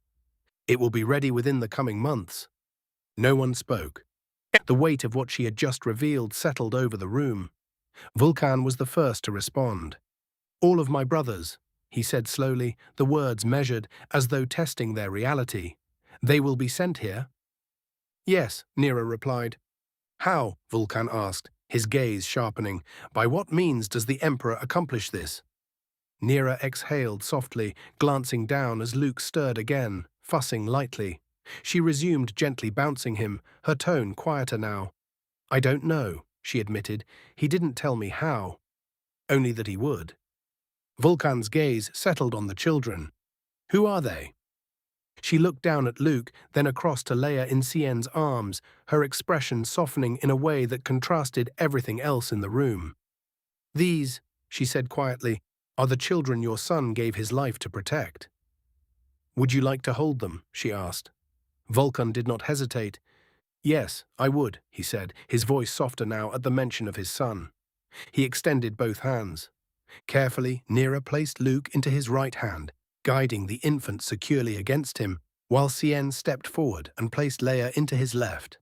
[SPEAKER 1] It will be ready within the coming months." No one spoke. The weight of what she had just revealed settled over the room. Vulkan was the first to respond. "All of my brothers," he said slowly, the words measured as though testing their reality. "They will be sent here?" "Yes," Nera replied. "How?" Vulkan asked, his gaze sharpening. "By what means does the Emperor accomplish this?" Nera exhaled softly, glancing down as Luke stirred again, fussing lightly. She resumed gently bouncing him, her tone quieter now. "I don't know," she admitted. "He didn't tell me how. Only that he would." Vulkan's gaze settled on the children. "Who are they?" She looked down at Luke, then across to Leia in Cien's arms, her expression softening in a way that contrasted everything else in the room. "These," she said quietly, "are the children your son gave his life to protect." "Would you like to hold them?" she asked. Vulkan did not hesitate. "Yes, I would," he said, his voice softer now at the mention of his son. He extended both hands. Carefully, Nera placed Luke into his right hand, guiding the infant securely against him, while Cien stepped forward and placed Leia into his left.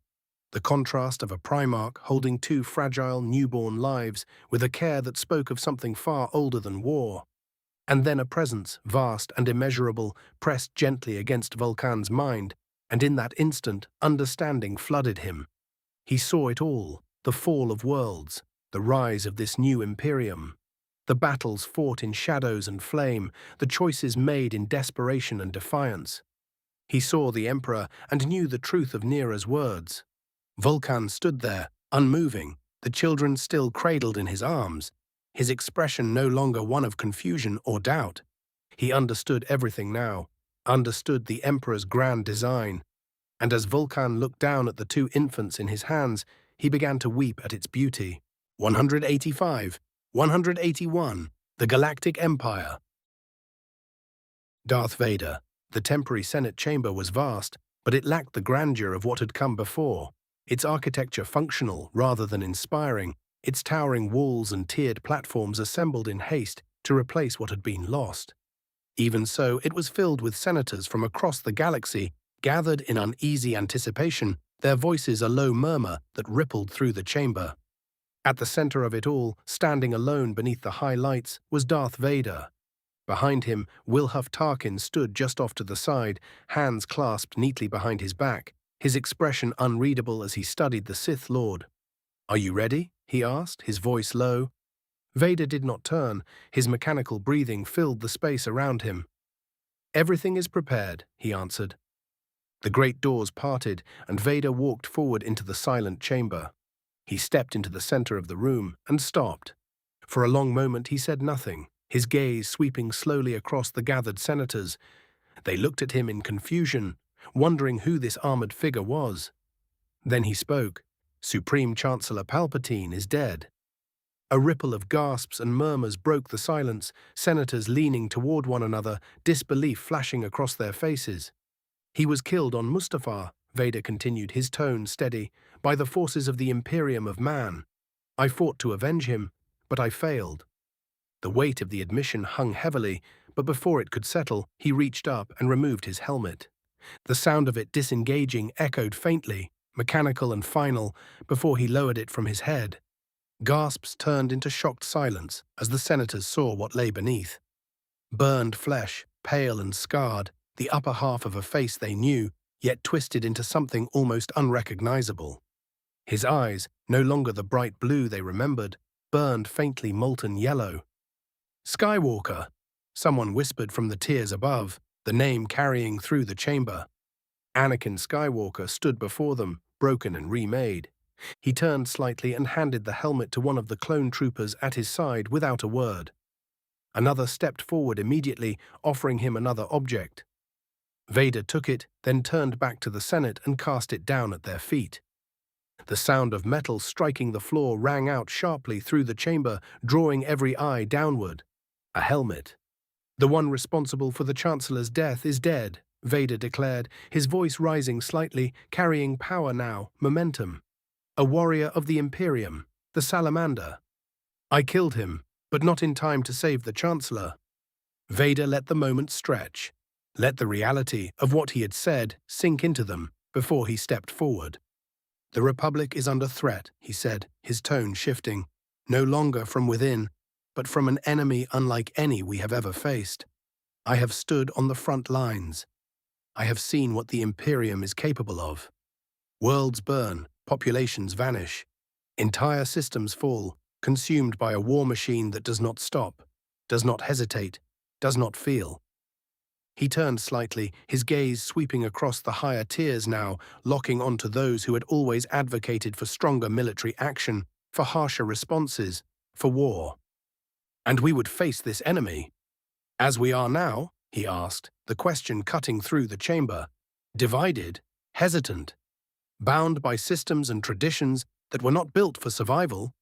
[SPEAKER 1] The contrast of a Primarch holding two fragile newborn lives with a care that spoke of something far older than war. And then a presence, vast and immeasurable, pressed gently against Vulkan's mind, and in that instant, understanding flooded him. He saw it all, the fall of worlds, the rise of this new Imperium. The battles fought in shadows and flame, the choices made in desperation and defiance. He saw the Emperor and knew the truth of Nera's words. Vulkan stood there, unmoving, the children still cradled in his arms, his expression no longer one of confusion or doubt. He understood everything now, understood the Emperor's grand design, and as Vulkan looked down at the two infants in his hands, he began to weep at its beauty. 185, 181, the Galactic Empire. Darth Vader. The temporary Senate chamber was vast, but it lacked the grandeur of what had come before. Its architecture functional rather than inspiring, its towering walls and tiered platforms assembled in haste to replace what had been lost. Even so, it was filled with senators from across the galaxy, gathered in uneasy anticipation, their voices a low murmur that rippled through the chamber. At the center of it all, standing alone beneath the high lights, was Darth Vader. Behind him, Wilhuff Tarkin stood just off to the side, hands clasped neatly behind his back, his expression unreadable as he studied the Sith Lord. "Are you ready?" he asked, his voice low. Vader did not turn, his mechanical breathing filled the space around him. "Everything is prepared," he answered. The great doors parted, and Vader walked forward into the silent chamber. He stepped into the center of the room and stopped. For a long moment he said nothing, his gaze sweeping slowly across the gathered senators. They looked at him in confusion, wondering who this armored figure was. Then he spoke. "Supreme Chancellor Palpatine is dead." A ripple of gasps and murmurs broke the silence, senators leaning toward one another, disbelief flashing across their faces. "He was killed on Mustafar," Vader continued, his tone steady, "by the forces of the Imperium of Man. I fought to avenge him, but I failed." The weight of the admission hung heavily, but before it could settle, he reached up and removed his helmet. The sound of it disengaging echoed faintly, mechanical and final, before he lowered it from his head. Gasps turned into shocked silence as the senators saw what lay beneath. Burned flesh, pale and scarred, the upper half of a face they knew, yet twisted into something almost unrecognizable. His eyes, no longer the bright blue they remembered, burned faintly molten yellow. "Skywalker," someone whispered from the tiers above, the name carrying through the chamber. Anakin Skywalker stood before them, broken and remade. He turned slightly and handed the helmet to one of the clone troopers at his side without a word. Another stepped forward immediately, offering him another object. Vader took it, then turned back to the Senate and cast it down at their feet. The sound of metal striking the floor rang out sharply through the chamber, drawing every eye downward. A helmet. "The one responsible for the Chancellor's death is dead," Vader declared, his voice rising slightly, carrying power now, momentum. "A warrior of the Imperium, the Salamander. I killed him, but not in time to save the Chancellor." Vader let the moment stretch, let the reality of what he had said sink into them before he stepped forward. "The Republic is under threat," he said, his tone shifting, "no longer from within, but from an enemy unlike any we have ever faced. I have stood on the front lines. I have seen what the Imperium is capable of. Worlds burn, populations vanish, entire systems fall, consumed by a war machine that does not stop, does not hesitate, does not feel." He turned slightly, his gaze sweeping across the higher tiers now, locking onto those who had always advocated for stronger military action, for harsher responses, for war. "And we would face this enemy as we are now?" he asked, the question cutting through the chamber. "Divided, hesitant, bound by systems and traditions that were not built for survival."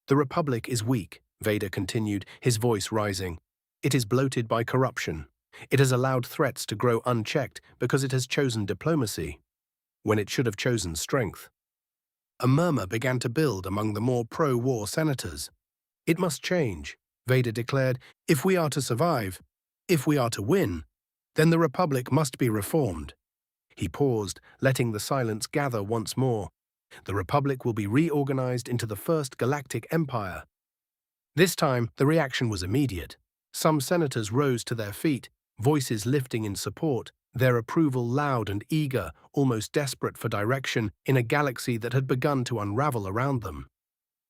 [SPEAKER 1] "The Republic is weak," Vader continued, his voice rising. "It is bloated by corruption. It has allowed threats to grow unchecked because it has chosen diplomacy, when it should have chosen strength." A murmur began to build among the more pro-war senators. "It must change," Vader declared. "If we are to survive, if we are to win, then the Republic must be reformed." He paused, letting the silence gather once more. "The Republic will be reorganized into the First Galactic Empire." This time, the reaction was immediate. Some senators rose to their feet, voices lifting in support, their approval loud and eager, almost desperate for direction in a galaxy that had begun to unravel around them.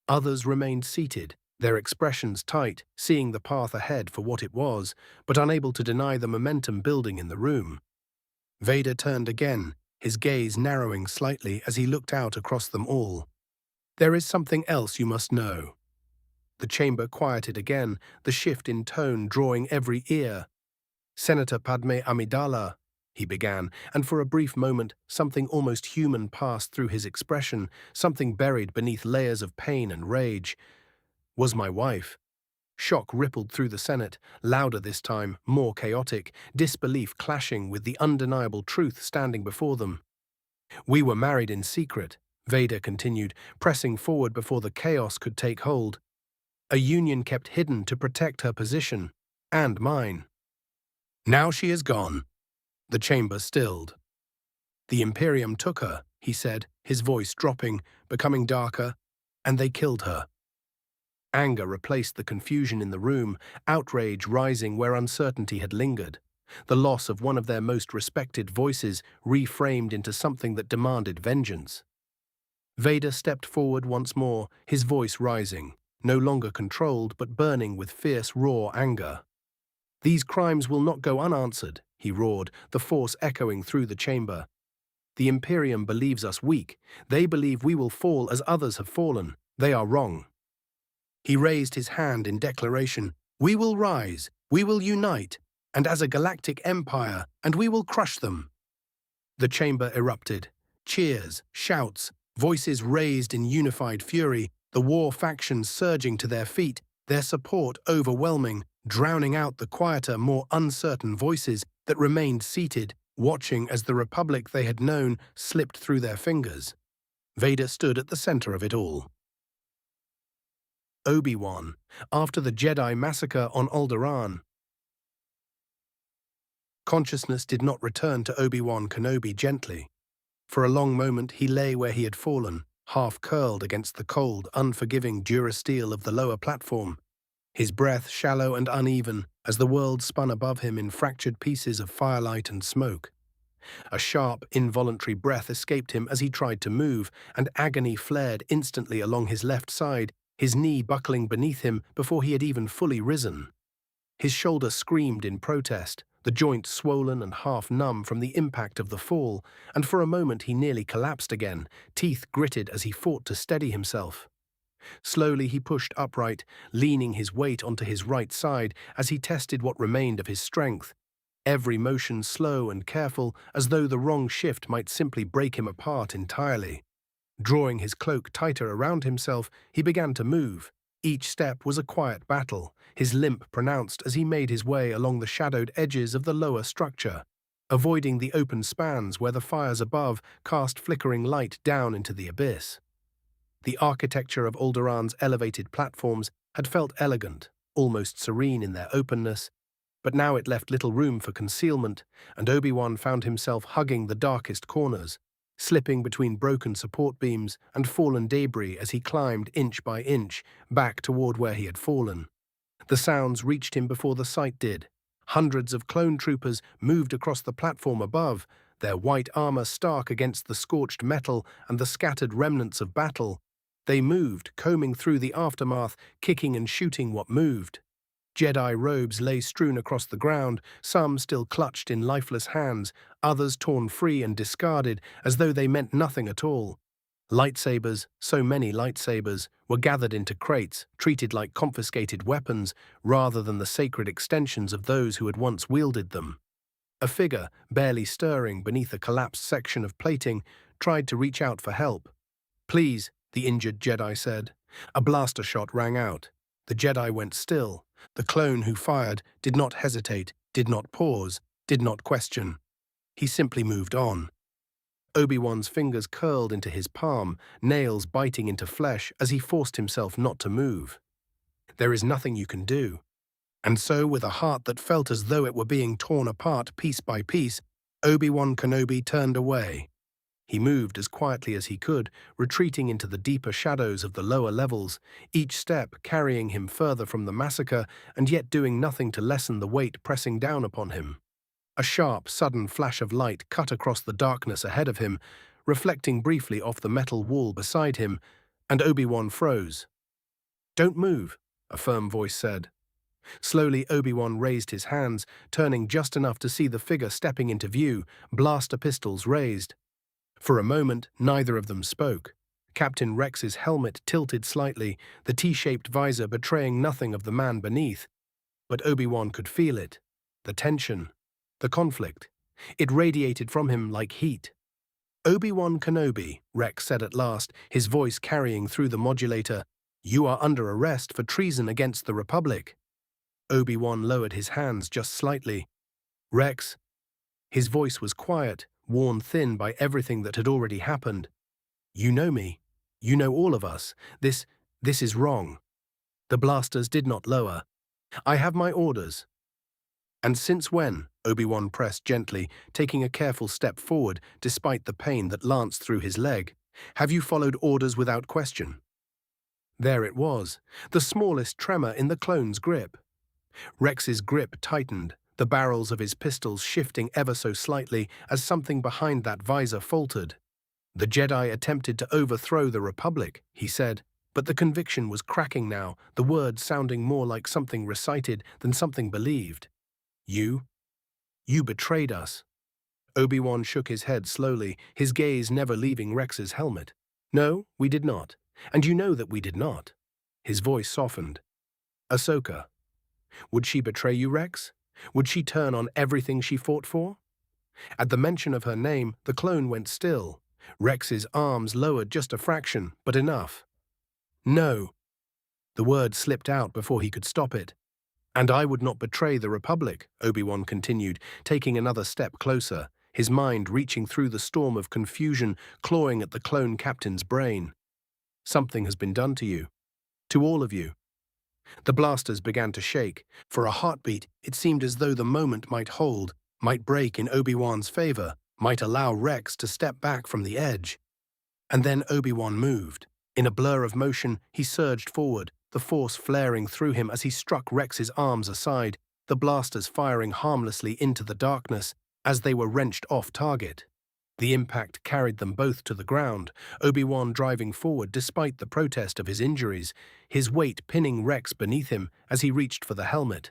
[SPEAKER 1] Others remained seated, their expressions tight, seeing the path ahead for what it was, but unable to deny the momentum building in the room. Vader turned again, his gaze narrowing slightly as he looked out across them all. There is something else you must know. The chamber quieted again, the shift in tone drawing every ear. Senator Padme Amidala, he began, and for a brief moment something almost human passed through his expression, something buried beneath layers of pain and rage. Was my wife. Shock rippled through the Senate, louder this time, more chaotic, disbelief clashing with the undeniable truth standing before them. We were married in secret, Vader continued, pressing forward before the chaos could take hold. A union kept hidden to protect her position, and mine. Now she is gone. The chamber stilled. The Imperium took her, he said, his voice dropping, becoming darker, and they killed her. Anger replaced the confusion in the room, outrage rising where uncertainty had lingered. The loss of one of their most respected voices reframed into something that demanded vengeance. Vader stepped forward once more, his voice rising, no longer controlled but burning with fierce, raw anger. These crimes will not go unanswered, he roared, the force echoing through the chamber. The Imperium believes us weak. They believe we will fall as others have fallen. They are wrong. He raised his hand in declaration. We will rise, we will unite, and as a galactic empire, and we will crush them. The chamber erupted. Cheers, shouts, voices raised in unified fury, the war factions surging to their feet, their support overwhelming, drowning out the quieter, more uncertain voices that remained seated, watching as the republic they had known slipped through their fingers. Vader stood at the center of it all. Obi-Wan, after the Jedi massacre on Alderaan. Consciousness did not return to Obi-Wan Kenobi gently. For a long moment he lay where he had fallen, half curled against the cold, unforgiving durasteel of the lower platform, his breath shallow and uneven as the world spun above him in fractured pieces of firelight and smoke. A sharp, involuntary breath escaped him as he tried to move, and agony flared instantly along his left side, his knee buckling beneath him before he had even fully risen. His shoulder screamed in protest, the joint swollen and half numb from the impact of the fall, and for a moment he nearly collapsed again, teeth gritted as he fought to steady himself. Slowly he pushed upright, leaning his weight onto his right side as he tested what remained of his strength, every motion slow and careful, as though the wrong shift might simply break him apart entirely. Drawing his cloak tighter around himself, he began to move. Each step was a quiet battle, his limp pronounced as he made his way along the shadowed edges of the lower structure, avoiding the open spans where the fires above cast flickering light down into the abyss. The architecture of Alderaan's elevated platforms had felt elegant, almost serene in their openness, but now it left little room for concealment, and Obi-Wan found himself hugging the darkest corners, slipping between broken support beams and fallen debris as he climbed inch by inch back toward where he had fallen. The sounds reached him before the sight did. Hundreds of clone troopers moved across the platform above, their white armor stark against the scorched metal and the scattered remnants of battle. They moved, combing through the aftermath, kicking and shooting what moved. Jedi robes lay strewn across the ground, some still clutched in lifeless hands, others torn free and discarded as though they meant nothing at all. Lightsabers, so many lightsabers, were gathered into crates, treated like confiscated weapons rather than the sacred extensions of those who had once wielded them. A figure, barely stirring beneath a collapsed section of plating, tried to reach out for help. "Please," the injured Jedi said. A blaster shot rang out. The Jedi went still. The clone who fired did not hesitate, did not pause, did not question. He simply moved on. Obi-Wan's fingers curled into his palm, nails biting into flesh as he forced himself not to move. There is nothing you can do. And so, with a heart that felt as though it were being torn apart piece by piece, Obi-Wan Kenobi turned away. He moved as quietly as he could, retreating into the deeper shadows of the lower levels, each step carrying him further from the massacre and yet doing nothing to lessen the weight pressing down upon him. A sharp, sudden flash of light cut across the darkness ahead of him, reflecting briefly off the metal wall beside him, and Obi-Wan froze. "Don't move," a firm voice said. Slowly, Obi-Wan raised his hands, turning just enough to see the figure stepping into view, blaster pistols raised. For a moment, neither of them spoke. Captain Rex's helmet tilted slightly, the T-shaped visor betraying nothing of the man beneath. But Obi-Wan could feel it. The tension. The conflict. It radiated from him like heat. "Obi-Wan Kenobi," Rex said at last, his voice carrying through the modulator, "you are under arrest for treason against the Republic." Obi-Wan lowered his hands just slightly. "Rex." His voice was quiet, worn thin by everything that had already happened. "You know me. You know all of us. This is wrong." The blasters did not lower. "I have my orders." "And since when?" Obi-Wan pressed gently, taking a careful step forward despite the pain that lanced through his leg. "Have you followed orders without question?" There it was, the smallest tremor in the clone's grip. Rex's grip tightened, the barrels of his pistols shifting ever so slightly as something behind that visor faltered. "The Jedi attempted to overthrow the Republic," he said, but the conviction was cracking now, the words sounding more like something recited than something believed. You betrayed us." Obi-Wan shook his head slowly, his gaze never leaving Rex's helmet. "No, we did not. And you know that we did not." His voice softened. "Ahsoka. Would she betray you, Rex? Would she turn on everything she fought for?" At the mention of her name, the clone went still. Rex's arms lowered just a fraction, but enough. "No." The word slipped out before he could stop it. "And I would not betray the Republic," Obi-Wan continued, taking another step closer, his mind reaching through the storm of confusion, clawing at the clone captain's brain. "Something has been done to you. To all of you." The blasters began to shake. For a heartbeat, it seemed as though the moment might hold, might break in Obi-Wan's favor, might allow Rex to step back from the edge. And then Obi-Wan moved. In a blur of motion, he surged forward, the force flaring through him as he struck Rex's arms aside, the blasters firing harmlessly into the darkness as they were wrenched off target. The impact carried them both to the ground, Obi-Wan driving forward despite the protest of his injuries, his weight pinning Rex beneath him as he reached for the helmet.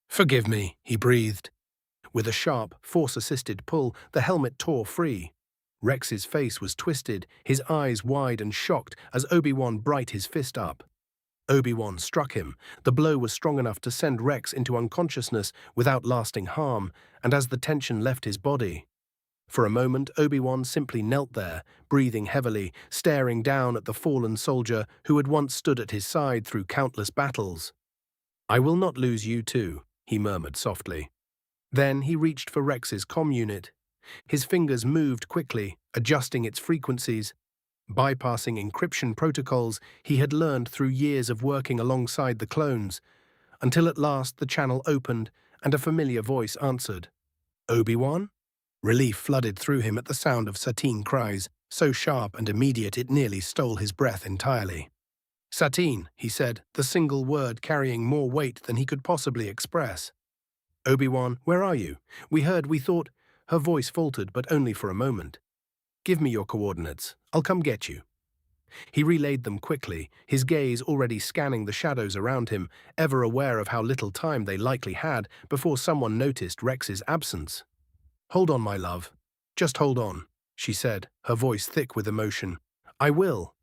[SPEAKER 1] "Forgive me," he breathed. With a sharp, force-assisted pull, the helmet tore free. Rex's face was twisted, his eyes wide and shocked as Obi-Wan bright his fist up. Obi-Wan struck him. The blow was strong enough to send Rex into unconsciousness without lasting harm, and as the tension left his body. For a moment, Obi-Wan simply knelt there, breathing heavily, staring down at the fallen soldier who had once stood at his side through countless battles. "I will not lose you too," he murmured softly. Then he reached for Rex's comm unit. His fingers moved quickly, adjusting its frequencies. Bypassing encryption protocols he had learned through years of working alongside the clones, until at last the channel opened and a familiar voice answered. "Obi-Wan?" Relief flooded through him at the sound of Satine cries, so sharp and immediate it nearly stole his breath entirely. "Satine," he said, the single word carrying more weight than he could possibly express. "Obi-Wan, where are you? We thought—" Her voice faltered, but only for a moment. "Give me your coordinates. I'll come get you." He relayed them quickly, his gaze already scanning the shadows around him, ever aware of how little time they likely had before someone noticed Rex's absence. "Hold on, my love. Just hold on," she said, her voice thick with emotion. "I will,"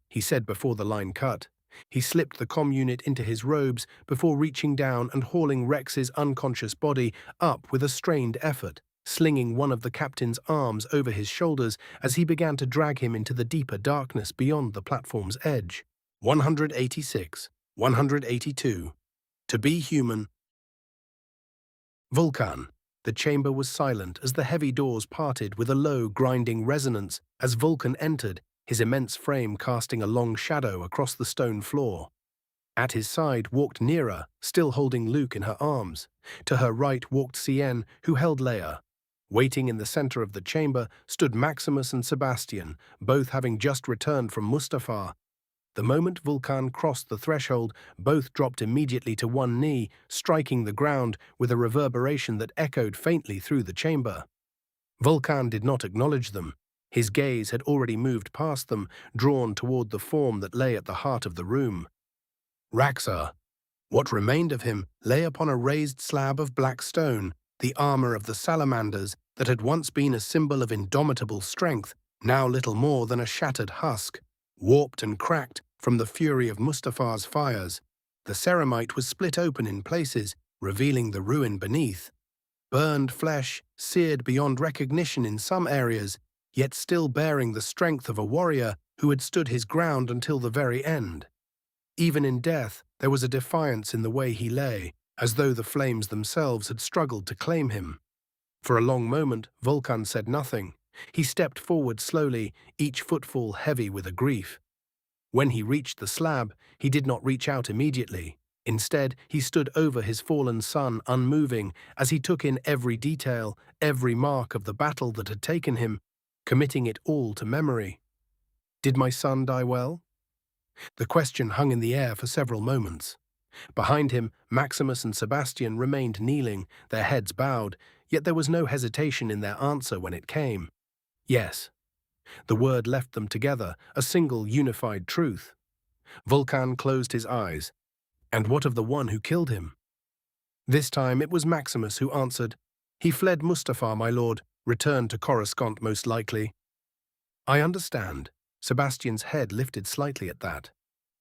[SPEAKER 1] he said before the line cut. He slipped the comm unit into his robes before reaching down and hauling Rex's unconscious body up with a strained effort, slinging one of the captain's arms over his shoulders as he began to drag him into the deeper darkness beyond the platform's edge. 186, 182. To be human. Vulkan. The chamber was silent as the heavy doors parted with a low, grinding resonance as Vulkan entered, his immense frame casting a long shadow across the stone floor. At his side walked Nera, still holding Luke in her arms. To her right walked Cien, who held Leia. Waiting in the center of the chamber stood Maximus and Sebastian, both having just returned from Mustafar. The moment Vulkan crossed the threshold, both dropped immediately to one knee, striking the ground with a reverberation that echoed faintly through the chamber. Vulkan did not acknowledge them. His gaze had already moved past them, drawn toward the form that lay at the heart of the room. Raxor. What remained of him lay upon a raised slab of black stone, the armor of the Salamanders that had once been a symbol of indomitable strength, now little more than a shattered husk. Warped and cracked from the fury of Mustafa's fires, the ceramite was split open in places, revealing the ruin beneath. Burned flesh, seared beyond recognition in some areas, yet still bearing the strength of a warrior who had stood his ground until the very end. Even in death, there was a defiance in the way he lay, as though the flames themselves had struggled to claim him. For a long moment, Vulkan said nothing. He stepped forward slowly, each footfall heavy with a grief. When he reached the slab, he did not reach out immediately. Instead, he stood over his fallen son, unmoving, as he took in every detail, every mark of the battle that had taken him, committing it all to memory. Did my son die well? The question hung in the air for several moments. Behind him, Maximus and Sebastian remained kneeling, their heads bowed, yet there was no hesitation in their answer when it came. Yes. The word left them together, a single unified truth. Vulkan closed his eyes. And what of the one who killed him? This time it was Maximus who answered. He fled Mustafa, my lord, returned to Coruscant most likely. I understand. Sebastian's head lifted slightly at that.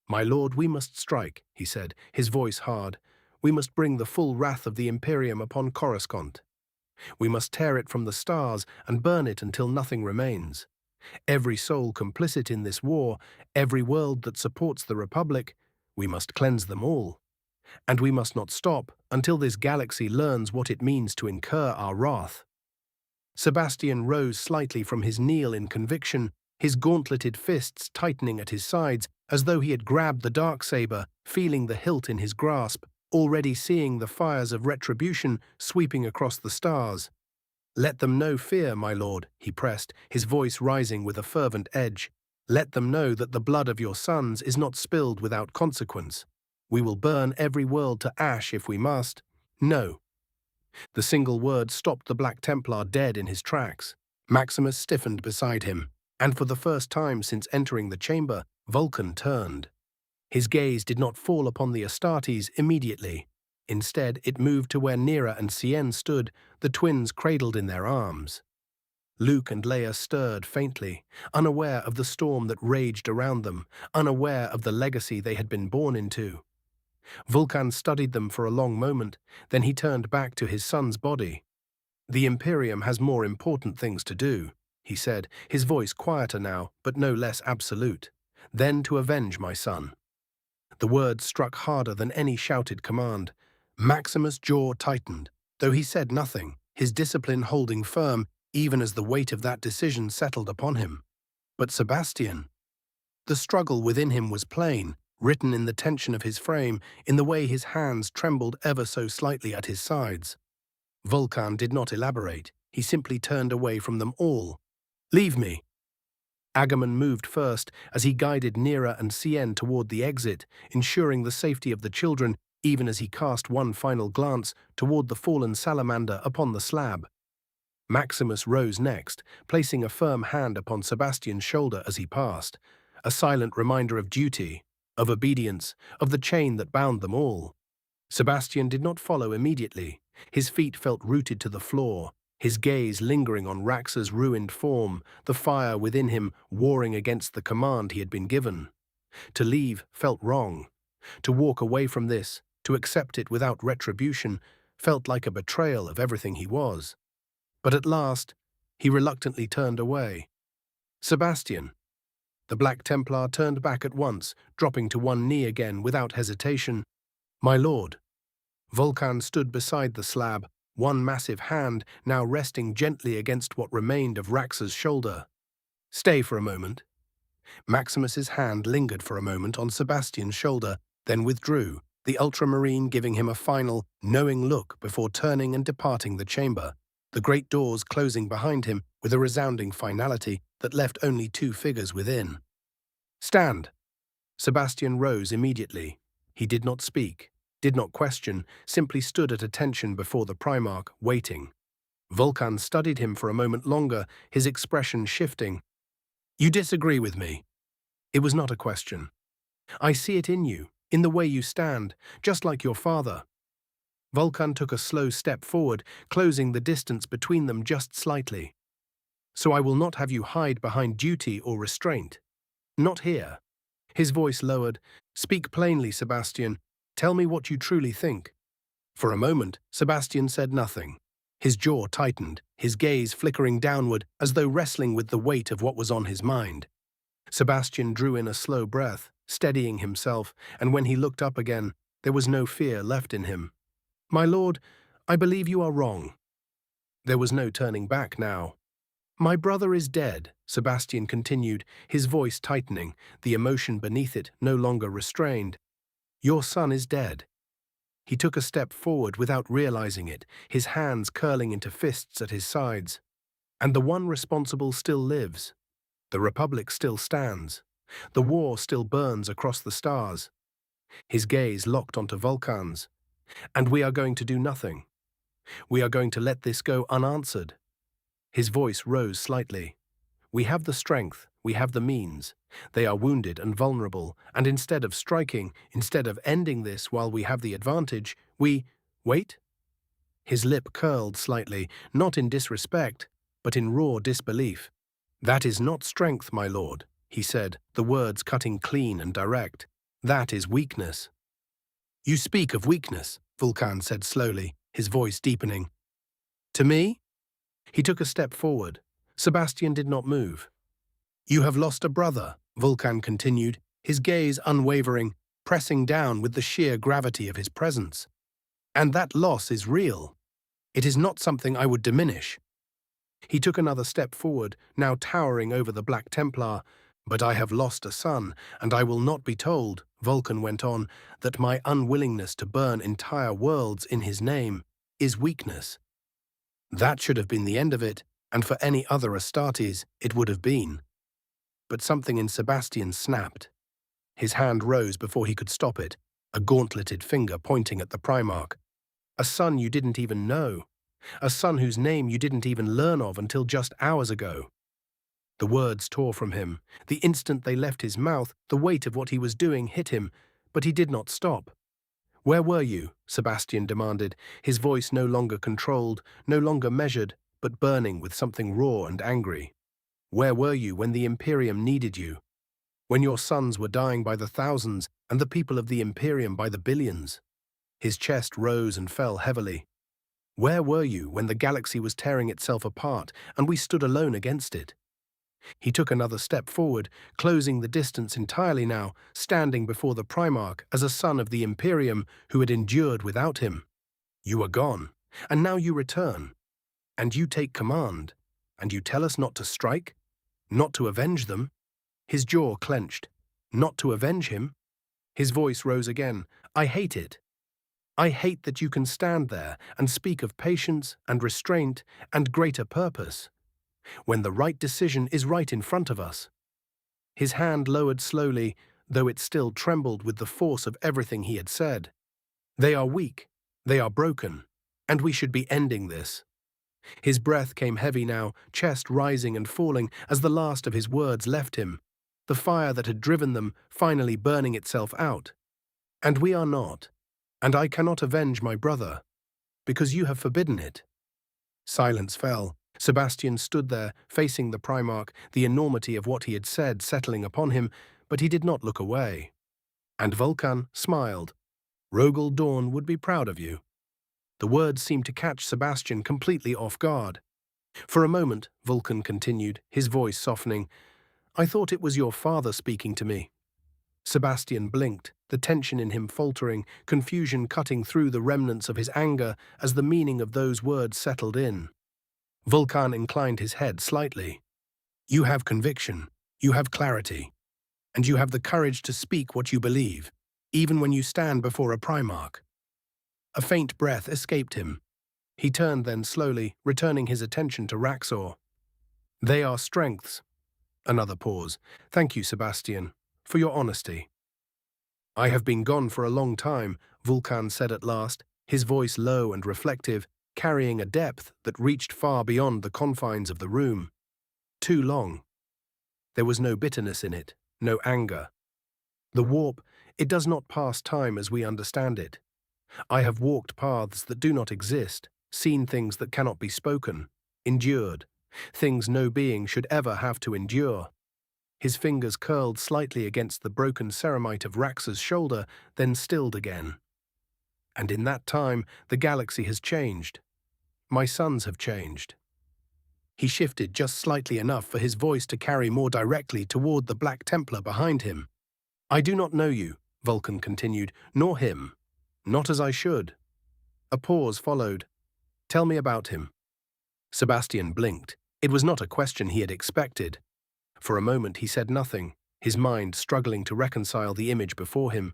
[SPEAKER 1] My lord, we must strike, he said, his voice hard. We must bring the full wrath of the Imperium upon Coruscant. We must tear it from the stars and burn it until nothing remains. Every soul complicit in this war, every world that supports the Republic, we must cleanse them all. And we must not stop until this galaxy learns what it means to incur our wrath. Sebastian rose slightly from his kneel in conviction, his gauntleted fists tightening at his sides as though he had grabbed the darksaber, feeling the hilt in his grasp, already seeing the fires of retribution sweeping across the stars. Let them know fear, my lord, he pressed, his voice rising with a fervent edge. Let them know that the blood of your sons is not spilled without consequence. We will burn every world to ash if we must. No. The single word stopped the Black Templar dead in his tracks. Maximus stiffened beside him, and for the first time since entering the chamber, Vulkan turned. His gaze did not fall upon the Astartes immediately. Instead, it moved to where Nera and Cien stood, the twins cradled in their arms. Luke and Leia stirred faintly, unaware of the storm that raged around them, unaware of the legacy they had been born into. Vulkan studied them for a long moment, then he turned back to his son's body. The Imperium has more important things to do, he said, his voice quieter now, but no less absolute. Then to avenge my son. The words struck harder than any shouted command. Maximus' jaw tightened, though he said nothing, his discipline holding firm even as the weight of that decision settled upon him. But Sebastian? The struggle within him was plain, written in the tension of his frame, in the way his hands trembled ever so slightly at his sides. Vulkan did not elaborate, he simply turned away from them all. Leave me. Agamemnon moved first as he guided Nera and Cien toward the exit, ensuring the safety of the children even as he cast one final glance toward the fallen salamander upon the slab. Maximus rose next, placing a firm hand upon Sebastian's shoulder as he passed, a silent reminder of duty, of obedience, of the chain that bound them all. Sebastian did not follow immediately. His feet felt rooted to the floor, his gaze lingering on Raxor's ruined form, the fire within him warring against the command he had been given. To leave felt wrong. To walk away from this, to accept it without retribution, felt like a betrayal of everything he was. But at last, he reluctantly turned away. Sebastian. The Black Templar turned back at once, dropping to one knee again without hesitation. My lord. Vulkan stood beside the slab, one massive hand now resting gently against what remained of Raxor's shoulder. Stay for a moment. Maximus's hand lingered for a moment on Sebastian's shoulder, then withdrew, the Ultramarine giving him a final, knowing look before turning and departing the chamber, the great doors closing behind him with a resounding finality that left only two figures within. Stand! Sebastian rose immediately. He did not speak, did not question, simply stood at attention before the Primarch, waiting. Vulkan studied him for a moment longer, his expression shifting. You disagree with me? It was not a question. I see it in you, in the way you stand, just like your father. Vulkan took a slow step forward, closing the distance between them just slightly. So I will not have you hide behind duty or restraint. Not here. His voice lowered. Speak plainly, Sebastian. Tell me what you truly think. For a moment, Sebastian said nothing. His jaw tightened, his gaze flickering downward as though wrestling with the weight of what was on his mind. Sebastian drew in a slow breath, steadying himself, and when he looked up again, there was no fear left in him. My lord, I believe you are wrong. There was no turning back now. My brother is dead, Sebastian continued, his voice tightening, the emotion beneath it no longer restrained. Your son is dead. He took a step forward without realizing it, his hands curling into fists at his sides. And the one responsible still lives. The Republic still stands. The war still burns across the stars. His gaze locked onto Vulkan's. And we are going to do nothing. We are going to let this go unanswered. His voice rose slightly. We have the strength, we have the means. They are wounded and vulnerable, and instead of striking, instead of ending this while we have the advantage, we… Wait? His lip curled slightly, not in disrespect, but in raw disbelief. That is not strength, my lord, he said, the words cutting clean and direct. That is weakness. You speak of weakness, Vulkan said slowly, his voice deepening. To me? He took a step forward. Sebastian did not move. You have lost a brother, Vulkan continued, his gaze unwavering, pressing down with the sheer gravity of his presence. And that loss is real. It is not something I would diminish. He took another step forward, now towering over the Black Templar. But I have lost a son, and I will not be told, Vulkan went on, that my unwillingness to burn entire worlds in his name is weakness. That should have been the end of it, and for any other Astartes it would have been. But something in Sebastian snapped. His hand rose before he could stop it, a gauntleted finger pointing at the Primarch. A son you didn't even know. A son whose name you didn't even learn of until just hours ago. The words tore from him. The instant they left his mouth, the weight of what he was doing hit him, but he did not stop. Where were you? Sebastian demanded, his voice no longer controlled, no longer measured, but burning with something raw and angry. Where were you when the Imperium needed you? When your sons were dying by the thousands and the people of the Imperium by the billions? His chest rose and fell heavily. Where were you when the galaxy was tearing itself apart and we stood alone against it? He took another step forward, closing the distance entirely now, standing before the Primarch as a son of the Imperium who had endured without him. You are gone, and now you return. And you take command, and you tell us not to strike, not to avenge them. His jaw clenched. Not to avenge him? His voice rose again. I hate it. I hate that you can stand there and speak of patience and restraint and greater purpose, when the right decision is right in front of us. His hand lowered slowly, though it still trembled with the force of everything he had said. They are weak, they are broken, and we should be ending this. His breath came heavy now, chest rising and falling as the last of his words left him, the fire that had driven them finally burning itself out. And we are not, and I cannot avenge my brother, because you have forbidden it. Silence fell. Sebastian stood there, facing the Primarch, the enormity of what he had said settling upon him, but he did not look away. And Vulkan smiled. Rogel Dawn would be proud of you. The words seemed to catch Sebastian completely off guard. For a moment, Vulkan continued, his voice softening, I thought it was your father speaking to me. Sebastian blinked, the tension in him faltering, confusion cutting through the remnants of his anger as the meaning of those words settled in. Vulkan inclined his head slightly. You have conviction, you have clarity, and you have the courage to speak what you believe, even when you stand before a Primarch. A faint breath escaped him. He turned then slowly, returning his attention to Raxor. They are strengths. Another pause. Thank you, Sebastian, for your honesty. I have been gone for a long time, Vulkan said at last, his voice low and reflective, carrying a depth that reached far beyond the confines of the room. Too long. There was no bitterness in it, no anger. The warp, it does not pass time as we understand it. I have walked paths that do not exist, seen things that cannot be spoken, endured, things no being should ever have to endure. His fingers curled slightly against the broken ceramite of Raxor's shoulder, then stilled again. And in that time, the galaxy has changed. My sons have changed. He shifted just slightly enough for his voice to carry more directly toward the Black Templar behind him. I do not know you, Vulkan continued, nor him. Not as I should. A pause followed. Tell me about him. Sebastian blinked. It was not a question he had expected. For a moment he said nothing, his mind struggling to reconcile the image before him,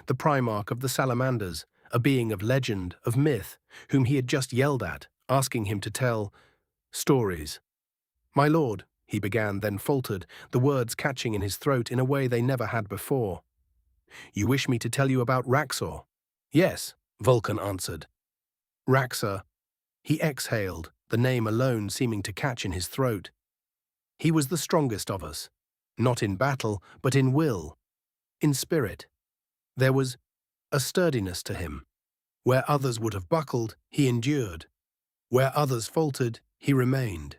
[SPEAKER 1] the Primarch of the Salamanders, a being of legend, of myth, whom he had just yelled at, asking him to tell stories. My lord, he began, then faltered, the words catching in his throat in a way they never had before. You wish me to tell you about Raxor? Yes, Vulkan answered. Raxor. He exhaled, the name alone seeming to catch in his throat. He was the strongest of us, not in battle, but in will, in spirit. There was a sturdiness to him. Where others would have buckled, he endured. Where others faltered, he remained.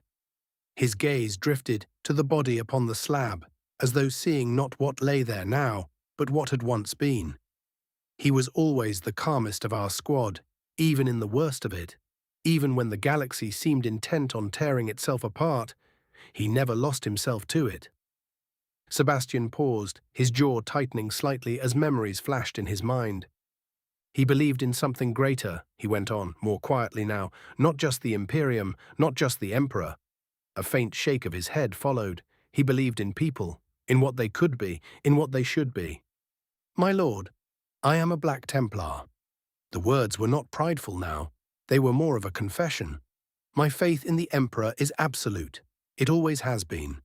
[SPEAKER 1] His gaze drifted to the body upon the slab, as though seeing not what lay there now, but what had once been. He was always the calmest of our squad, even in the worst of it. Even when the galaxy seemed intent on tearing itself apart, he never lost himself to it. Sebastian paused, his jaw tightening slightly as memories flashed in his mind. He believed in something greater, he went on, more quietly now, not just the Imperium, not just the Emperor. A faint shake of his head followed. He believed in people, in what they could be, in what they should be. My lord, I am a Black Templar. The words were not prideful now. They were more of a confession. My faith in the Emperor is absolute. It always has been.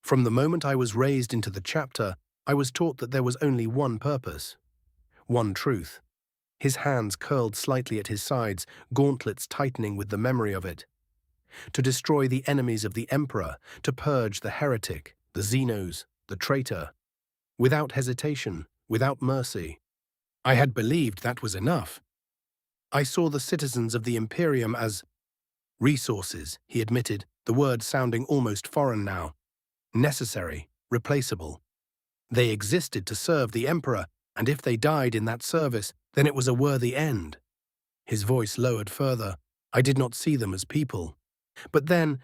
[SPEAKER 1] From the moment I was raised into the chapter, I was taught that there was only one purpose, one truth. His hands curled slightly at his sides, gauntlets tightening with the memory of it. To destroy the enemies of the Emperor, to purge the heretic, the Xenos, the traitor. Without hesitation, without mercy. I had believed that was enough. I saw the citizens of the Imperium as resources, he admitted, the word sounding almost foreign now. Necessary, replaceable. They existed to serve the Emperor, and if they died in that service, then it was a worthy end. His voice lowered further. I did not see them as people. But then,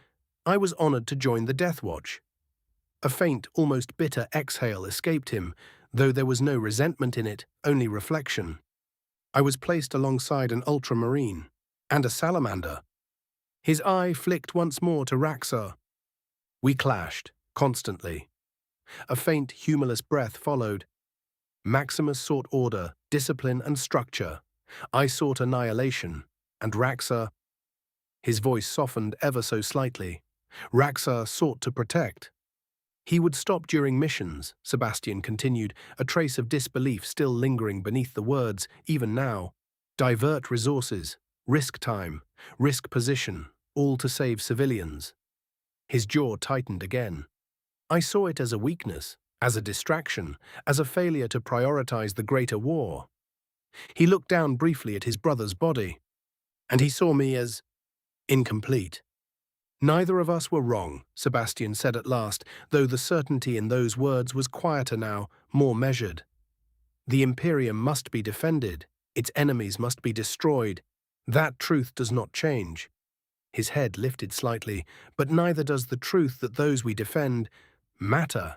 [SPEAKER 1] I was honored to join the Death Watch. A faint, almost bitter exhale escaped him, though there was no resentment in it, only reflection. I was placed alongside an Ultramarine, and a Salamander. His eye flicked once more to Raxor. We clashed, constantly. A faint, humorless breath followed. Maximus sought order, discipline, and structure. I sought annihilation, and Raxor... His voice softened ever so slightly. Raxor sought to protect. He would stop during missions, Sebastian continued, a trace of disbelief still lingering beneath the words, even now. Divert resources, risk time, risk position, all to save civilians. His jaw tightened again. I saw it as a weakness, as a distraction, as a failure to prioritize the greater war. He looked down briefly at his brother's body, and he saw me as incomplete. Neither of us were wrong, Sebastian said at last, though the certainty in those words was quieter now, more measured. The Imperium must be defended, its enemies must be destroyed. That truth does not change. His head lifted slightly, but neither does the truth that those we defend matter.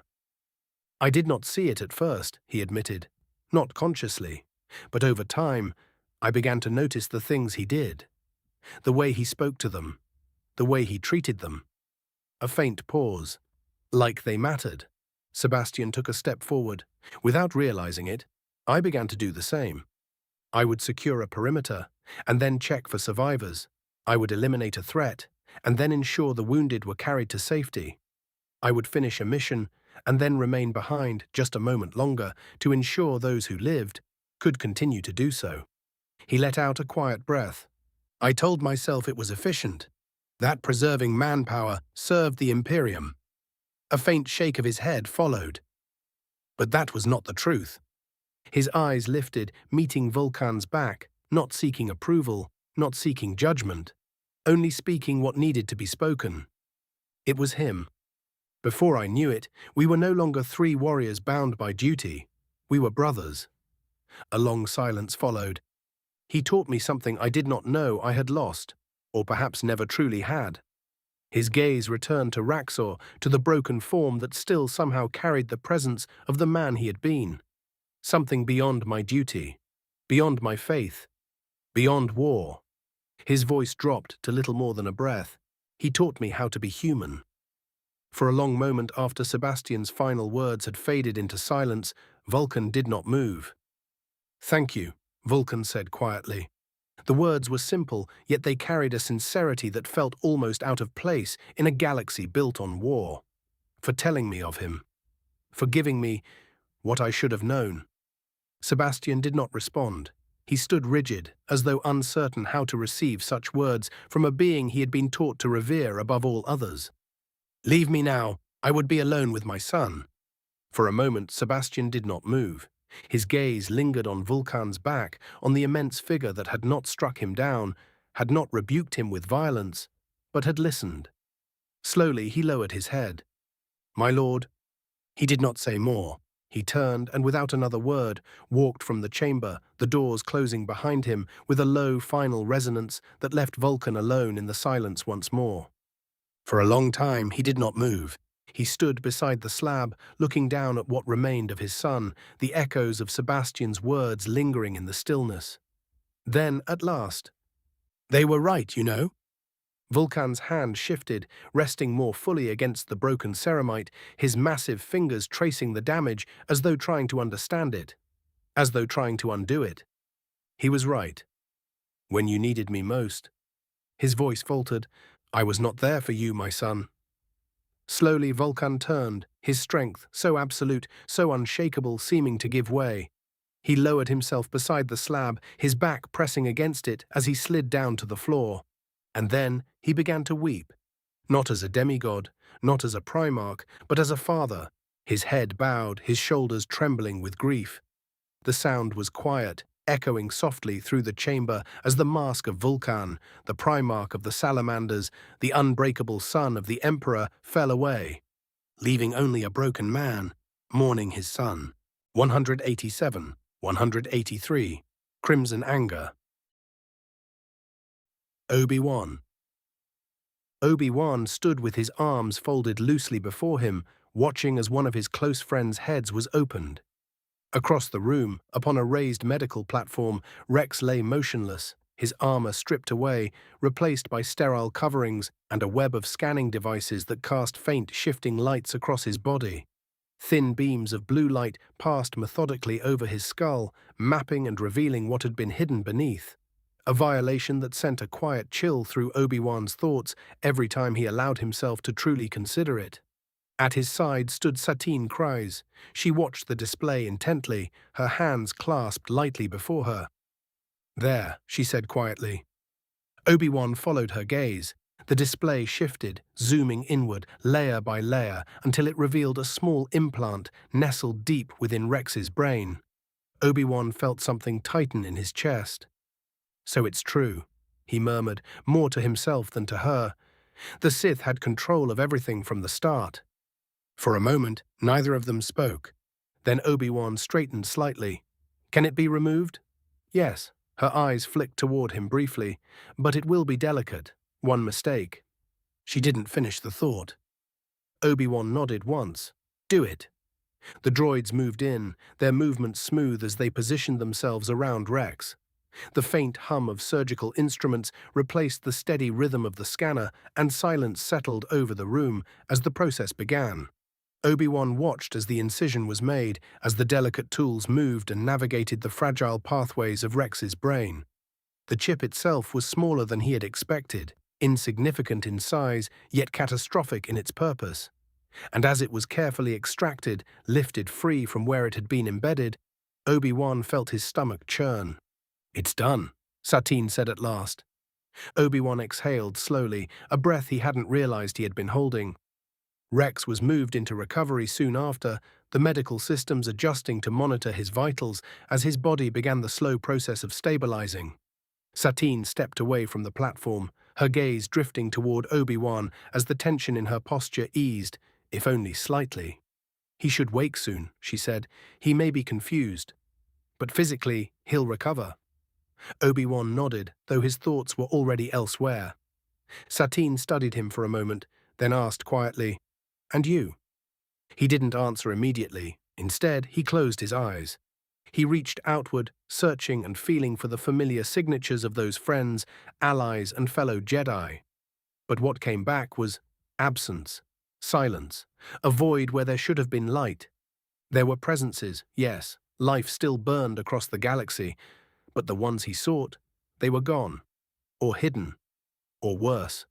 [SPEAKER 1] I did not see it at first, he admitted, not consciously, but over time, I began to notice the things he did, the way he spoke to them, the way he treated them. A faint pause. Like they mattered. Sebastian took a step forward. Without realizing it, I began to do the same. I would secure a perimeter, and then check for survivors. I would eliminate a threat, and then ensure the wounded were carried to safety. I would finish a mission, and then remain behind just a moment longer to ensure those who lived could continue to do so. He let out a quiet breath. I told myself it was efficient, that preserving manpower served the Imperium. A faint shake of his head followed. But that was not the truth. His eyes lifted, meeting Vulkan's back, not seeking approval, not seeking judgment, only speaking what needed to be spoken. It was him. Before I knew it, we were no longer three warriors bound by duty. We were brothers. A long silence followed. He taught me something I did not know I had lost, or perhaps never truly had. His gaze returned to Raxor, to the broken form that still somehow carried the presence of the man he had been. Something beyond my duty, beyond my faith, beyond war. His voice dropped to little more than a breath. He taught me how to be human. For a long moment after Sebastian's final words had faded into silence, Vulkan did not move. "Thank you," Vulkan said quietly. The words were simple, yet they carried a sincerity that felt almost out of place in a galaxy built on war. "For telling me of him. For giving me what I should have known." Sebastian did not respond. He stood rigid, as though uncertain how to receive such words from a being he had been taught to revere above all others. "Leave me now. I would be alone with my son." For a moment, Sebastian did not move. His gaze lingered on Vulkan's back, on the immense figure that had not struck him down, had not rebuked him with violence, but had listened. Slowly, he lowered his head. "My lord." He did not say more. He turned and, without another word, walked from the chamber, the doors closing behind him with a low, final resonance that left Vulkan alone in the silence once more. For a long time, he did not move. He stood beside the slab, looking down at what remained of his son, the echoes of Sebastian's words lingering in the stillness. Then, at last, "They were right, you know." Vulkan's hand shifted, resting more fully against the broken ceramite, his massive fingers tracing the damage as though trying to understand it, as though trying to undo it. "He was right. When you needed me most." His voice faltered. "I was not there for you, my son." Slowly, Vulkan turned, his strength, so absolute, so unshakable, seeming to give way. He lowered himself beside the slab, his back pressing against it as he slid down to the floor. And then he began to weep, not as a demigod, not as a Primarch, but as a father, his head bowed, his shoulders trembling with grief. The sound was quiet, echoing softly through the chamber as the mask of Vulkan, the Primarch of the Salamanders, the unbreakable son of the Emperor, fell away, leaving only a broken man, mourning his son. 187, 183, Crimson Anger. Obi-Wan. Obi-Wan stood with his arms folded loosely before him, watching as one of his close friends' heads was opened. Across the room, upon a raised medical platform, Rex lay motionless, his armor stripped away, replaced by sterile coverings and a web of scanning devices that cast faint, shifting lights across his body. Thin beams of blue light passed methodically over his skull, mapping and revealing what had been hidden beneath. A violation that sent a quiet chill through Obi-Wan's thoughts every time he allowed himself to truly consider it. At his side stood Satine Kryze. She watched the display intently, her hands clasped lightly before her. "There," she said quietly. Obi-Wan followed her gaze. The display shifted, zooming inward, layer by layer, until it revealed a small implant nestled deep within Rex's brain. Obi-Wan felt something tighten in his chest. "So it's true," he murmured, more to himself than to her. The Sith had control of everything from the start. For a moment, neither of them spoke. Then Obi-Wan straightened slightly. "Can it be removed?" "Yes." Her eyes flicked toward him briefly. "But it will be delicate. One mistake." She didn't finish the thought. Obi-Wan nodded once. "Do it." The droids moved in, their movements smooth as they positioned themselves around Rex. The faint hum of surgical instruments replaced the steady rhythm of the scanner, and silence settled over the room as the process began. Obi-Wan watched as the incision was made, as the delicate tools moved and navigated the fragile pathways of Rex's brain. The chip itself was smaller than he had expected, insignificant in size, yet catastrophic in its purpose. And as it was carefully extracted, lifted free from where it had been embedded, Obi-Wan felt his stomach churn. "It's done," Satine said at last. Obi-Wan exhaled slowly, a breath he hadn't realized he had been holding. Rex was moved into recovery soon after, the medical systems adjusting to monitor his vitals as his body began the slow process of stabilizing. Satine stepped away from the platform, her gaze drifting toward Obi-Wan as the tension in her posture eased. if only slightly. He should wake soon, she said. He may be confused, but physically, he'll recover. Obi-Wan nodded, though his thoughts were already elsewhere. Satine studied him for a moment, then asked quietly, "And you?" He didn't answer immediately. Instead, he closed his eyes. He reached outward, searching and feeling for the familiar signatures of those friends, allies, and fellow Jedi. But what came back was absence, silence, a void where there should have been light. There were presences, yes, life still burned across the galaxy, but the ones he sought, they were gone, or hidden, or worse.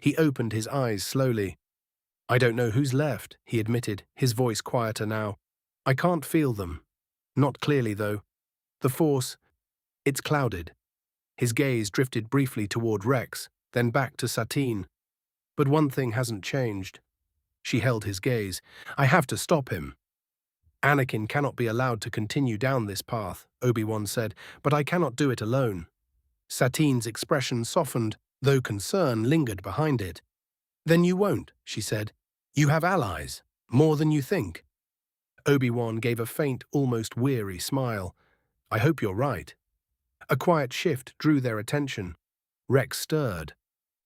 [SPEAKER 1] He opened his eyes slowly. "I don't know who's left," he admitted, his voice quieter now. "I can't feel them. Not clearly, though. The Force, it's clouded." His gaze drifted briefly toward Rex, then back to Satine. "But one thing hasn't changed." She held his gaze. "I have to stop him." "Anakin cannot be allowed to continue down this path," Obi-Wan said, "but I cannot do it alone." Satine's expression softened, though concern lingered behind it. "Then you won't," she said. "You have allies, more than you think." Obi-Wan gave a faint, almost weary smile. "I hope you're right." A quiet shift drew their attention. Rex stirred.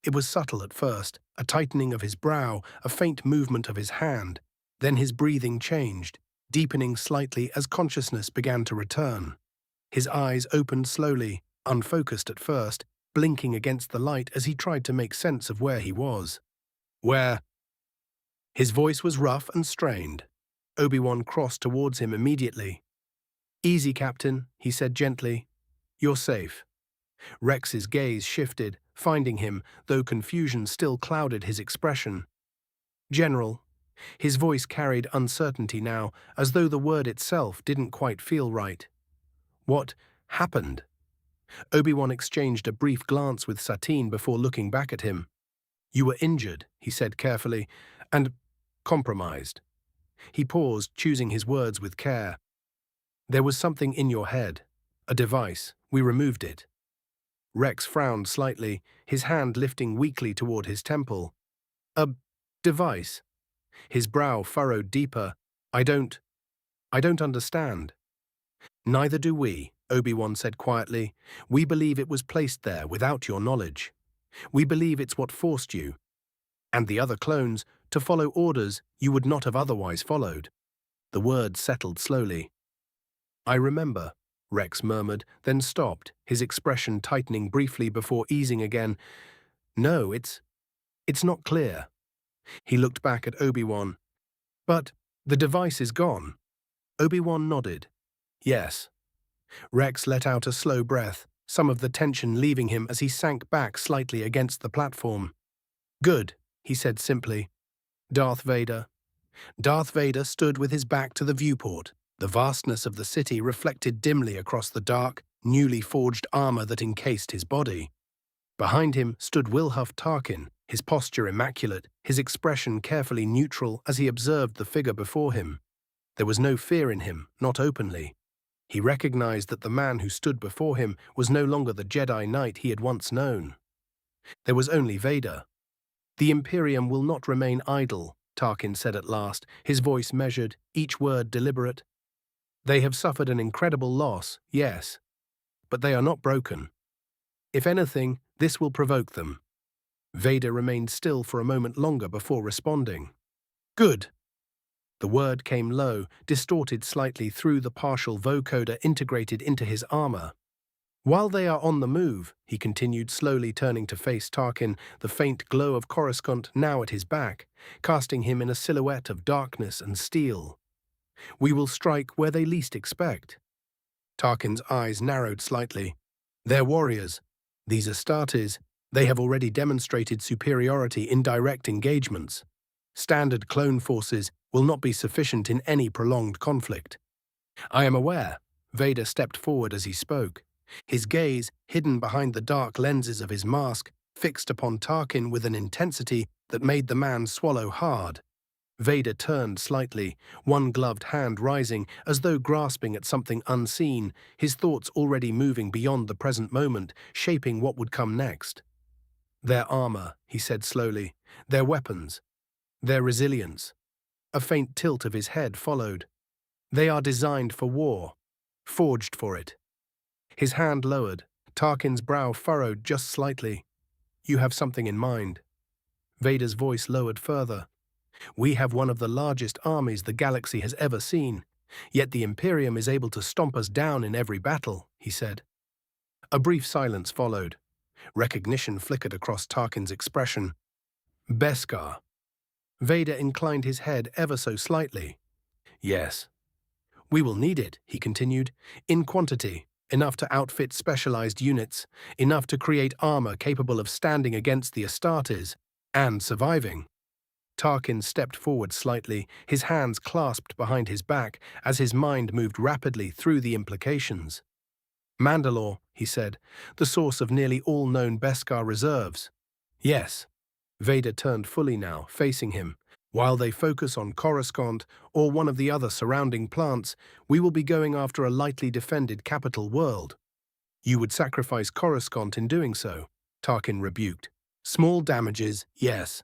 [SPEAKER 1] It was subtle at first, a tightening of his brow, a faint movement of his hand. Then his breathing changed, deepening slightly as consciousness began to return. His eyes opened slowly, unfocused at first, blinking against the light as he tried to make sense of where he was. "Where?" His voice was rough and strained. Obi-Wan crossed towards him immediately. "Easy, Captain," he said gently. "You're safe." Rex's gaze shifted, finding him, though confusion still clouded his expression. "General." His voice carried uncertainty now, as though the word itself didn't quite feel right. "What happened?" Obi-Wan exchanged a brief glance with Satine before looking back at him. "You were injured," he said carefully, "and compromised." He paused, choosing his words with care. "There was something in your head. A device. We removed it." Rex frowned slightly, his hand lifting weakly toward his temple. "A device?" His brow furrowed deeper. I don't understand." "Neither do we," Obi-Wan said quietly. "We believe it was placed there without your knowledge. We believe it's what forced you, and the other clones, to follow orders you would not have otherwise followed." The words settled slowly. "I remember," Rex murmured, then stopped, his expression tightening briefly before easing again. "No, it's not clear." He looked back at Obi-Wan. "But the device is gone." Obi-Wan nodded. "Yes." Rex let out a slow breath, some of the tension leaving him as he sank back slightly against the platform. "Good," he said simply. Darth Vader." Darth Vader stood with his back to the viewport, the vastness of the city reflected dimly across the dark, newly forged armor that encased his body. Behind him stood Wilhuff Tarkin, his posture immaculate, his expression carefully neutral as he observed the figure before him. There was no fear in him, not openly. He recognized that the man who stood before him was no longer the Jedi Knight he had once known. There was only Vader. "The Imperium will not remain idle," Tarkin said at last, his voice measured, each word deliberate. "They have suffered an incredible loss, yes, but they are not broken. If anything, this will provoke them." Vader remained still for a moment longer before responding. "Good." The word came low, distorted slightly through the partial vocoder integrated into his armor. "While they are on the move," he continued, slowly turning to face Tarkin, the faint glow of Coruscant now at his back, casting him in a silhouette of darkness and steel. "We will strike where they least expect." Tarkin's eyes narrowed slightly. "They're warriors. These Astartes, they have already demonstrated superiority in direct engagements. Standard clone forces will not be sufficient in any prolonged conflict." "I am aware." Vader stepped forward as he spoke. His gaze, hidden behind the dark lenses of his mask, fixed upon Tarkin with an intensity that made the man swallow hard. Vader turned slightly, one gloved hand rising, as though grasping at something unseen, his thoughts already moving beyond the present moment, shaping what would come next. "Their armor," he said slowly, "their weapons. Their resilience. A faint tilt of his head followed. They are designed for war, forged for it. His hand lowered, Tarkin's brow furrowed just slightly. You have something in mind. Vader's voice lowered further. We have one of the largest armies the galaxy has ever seen, yet the Imperium is able to stomp us down in every battle, he said. A brief silence followed. Recognition flickered across Tarkin's expression. Beskar. Vader inclined his head ever so slightly. Yes. We will need it, he continued, in quantity, enough to outfit specialized units, enough to create armor capable of standing against the Astartes and surviving. Tarkin stepped forward slightly, his hands clasped behind his back as his mind moved rapidly through the implications. Mandalore, he said, the source of nearly all known Beskar reserves. Yes. Vader turned fully now, facing him. While they focus on Coruscant or one of the other surrounding plants, we will be going after a lightly defended capital world. You would sacrifice Coruscant in doing so, Tarkin rebuked. Small damages, yes.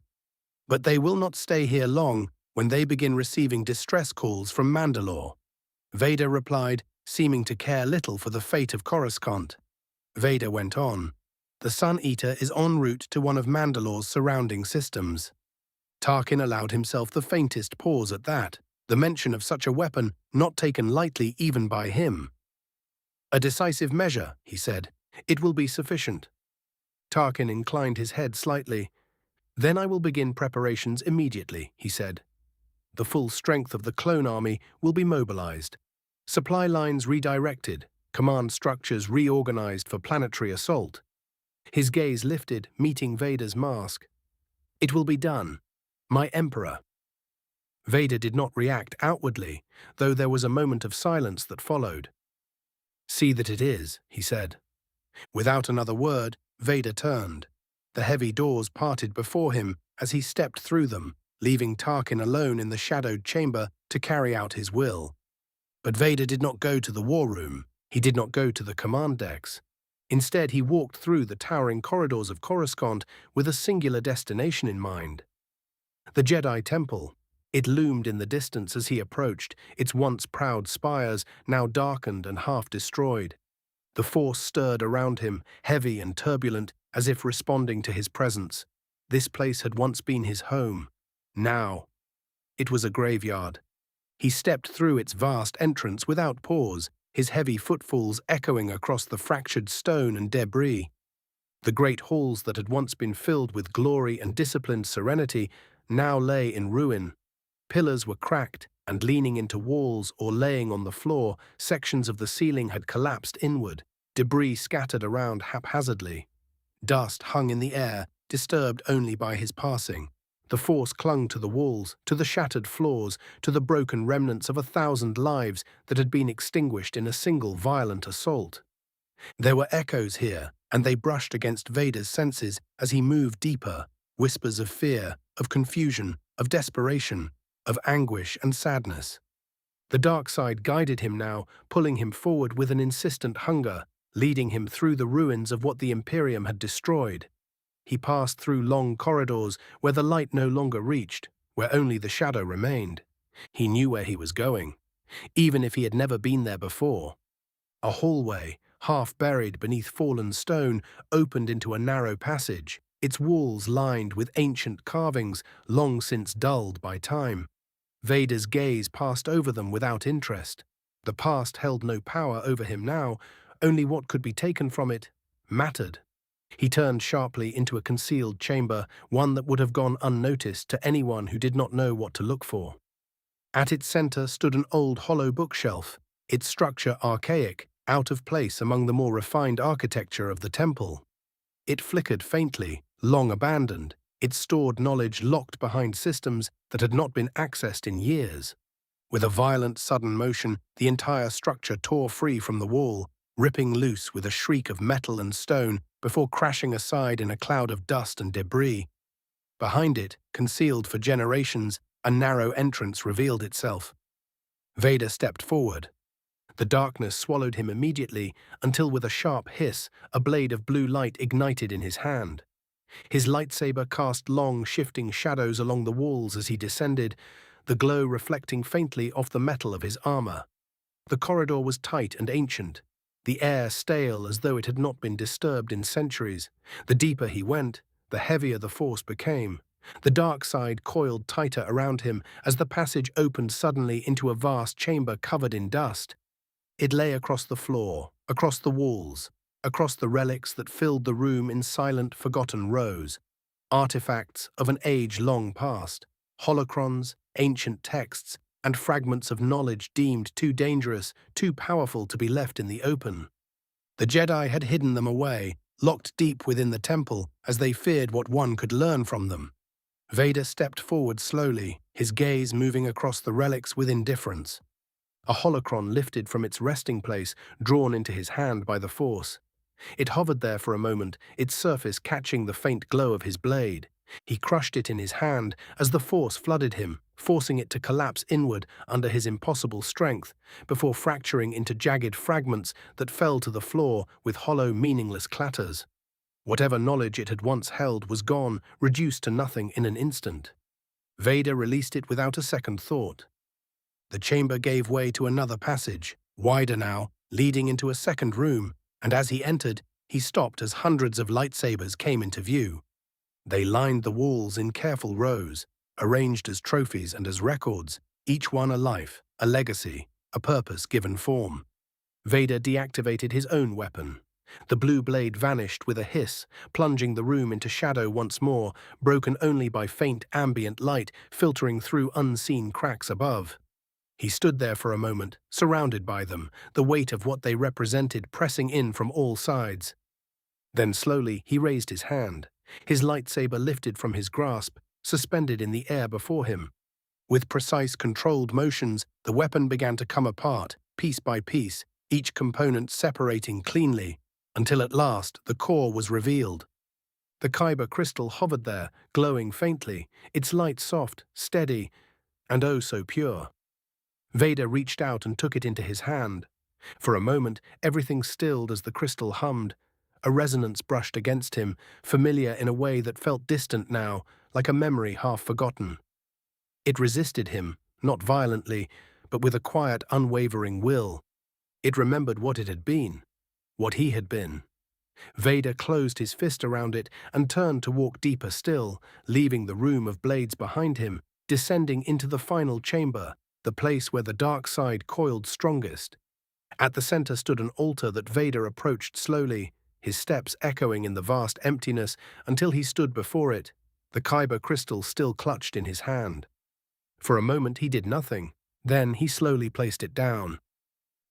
[SPEAKER 1] But they will not stay here long when they begin receiving distress calls from Mandalore. Vader replied, seeming to care little for the fate of Coruscant. Vader went on. The Sun Eater is en route to one of Mandalore's surrounding systems. Tarkin allowed himself the faintest pause at that, the mention of such a weapon not taken lightly even by him. A decisive measure, he said. It will be sufficient. Tarkin inclined his head slightly. Then I will begin preparations immediately, he said. The full strength of the clone army will be mobilized. Supply lines redirected, command structures reorganized for planetary assault. His gaze lifted, meeting Vader's mask. It will be done. My Emperor. Vader did not react outwardly, though there was a moment of silence that followed. See that it is, he said. Without another word, Vader turned. The heavy doors parted before him as he stepped through them, leaving Tarkin alone in the shadowed chamber to carry out his will. But Vader did not go to the war room. He did not go to the command decks. Instead, he walked through the towering corridors of Coruscant with a singular destination in mind. The Jedi Temple. It loomed in the distance as he approached, its once proud spires now darkened and half destroyed. The Force stirred around him, heavy and turbulent, as if responding to his presence. This place had once been his home. Now, it was a graveyard. He stepped through its vast entrance without pause, his heavy footfalls echoing across the fractured stone and debris. The great halls that had once been filled with glory and disciplined serenity now lay in ruin. Pillars were cracked, and leaning into walls or laying on the floor, sections of the ceiling had collapsed inward, debris scattered around haphazardly. Dust hung in the air, disturbed only by his passing. The Force clung to the walls, to the shattered floors, to the broken remnants of 1,000 lives that had been extinguished in a single violent assault. There were echoes here, and they brushed against Vader's senses as he moved deeper, whispers of fear, of confusion, of desperation, of anguish and sadness. The dark side guided him now, pulling him forward with an insistent hunger, leading him through the ruins of what the Imperium had destroyed. He passed through long corridors where the light no longer reached, where only the shadow remained. He knew where he was going, even if he had never been there before. A hallway, half buried beneath fallen stone, opened into a narrow passage, its walls lined with ancient carvings long since dulled by time. Vader's gaze passed over them without interest. The past held no power over him now, only what could be taken from it mattered. He turned sharply into a concealed chamber, one that would have gone unnoticed to anyone who did not know what to look for. At its center stood an old hollow bookshelf, its structure archaic, out of place among the more refined architecture of the temple. It flickered faintly, long abandoned, its stored knowledge locked behind systems that had not been accessed in years. With a violent, sudden motion, the entire structure tore free from the wall, ripping loose with a shriek of metal and stone before crashing aside in a cloud of dust and debris. Behind it, concealed for generations, a narrow entrance revealed itself. Vader stepped forward. The darkness swallowed him immediately until with a sharp hiss, a blade of blue light ignited in his hand. His lightsaber cast long, shifting shadows along the walls as he descended, the glow reflecting faintly off the metal of his armor. The corridor was tight and ancient, the air stale as though it had not been disturbed in centuries. The deeper he went, the heavier the force became. The dark side coiled tighter around him as the passage opened suddenly into a vast chamber covered in dust. It lay across the floor, across the walls, across the relics that filled the room in silent, forgotten rows. Artifacts of an age long past, holocrons, ancient texts, and fragments of knowledge deemed too dangerous, too powerful to be left in the open. The Jedi had hidden them away, locked deep within the temple, as they feared what one could learn from them. Vader stepped forward slowly, his gaze moving across the relics with indifference. A holocron lifted from its resting place, drawn into his hand by the Force. It hovered there for a moment, its surface catching the faint glow of his blade. He crushed it in his hand as the Force flooded him, forcing it to collapse inward under his impossible strength, before fracturing into jagged fragments that fell to the floor with hollow, meaningless clatters. Whatever knowledge it had once held was gone, reduced to nothing in an instant. Vader released it without a second thought. The chamber gave way to another passage, wider now, leading into a second room, and as he entered, he stopped as hundreds of lightsabers came into view. They lined the walls in careful rows, arranged as trophies and as records, each one a life, a legacy, a purpose given form. Vader deactivated his own weapon. The blue blade vanished with a hiss, plunging the room into shadow once more, broken only by faint ambient light filtering through unseen cracks above. He stood there for a moment, surrounded by them, the weight of what they represented pressing in from all sides. Then slowly he raised his hand. His lightsaber lifted from his grasp, suspended in the air before him. With precise, controlled motions, the weapon began to come apart, piece by piece, each component separating cleanly, until at last the core was revealed. The Kyber crystal hovered there, glowing faintly, its light soft, steady, and oh so pure. Vader reached out and took it into his hand. For a moment, everything stilled as the crystal hummed. A resonance brushed against him, familiar in a way that felt distant now, like a memory half forgotten. It resisted him, not violently, but with a quiet, unwavering will. It remembered what it had been, what he had been. Vader closed his fist around it and turned to walk deeper still, leaving the room of blades behind him, descending into the final chamber, the place where the dark side coiled strongest. At the center stood an altar that Vader approached slowly, his steps echoing in the vast emptiness until he stood before it, the Kyber crystal still clutched in his hand. For a moment he did nothing, then he slowly placed it down.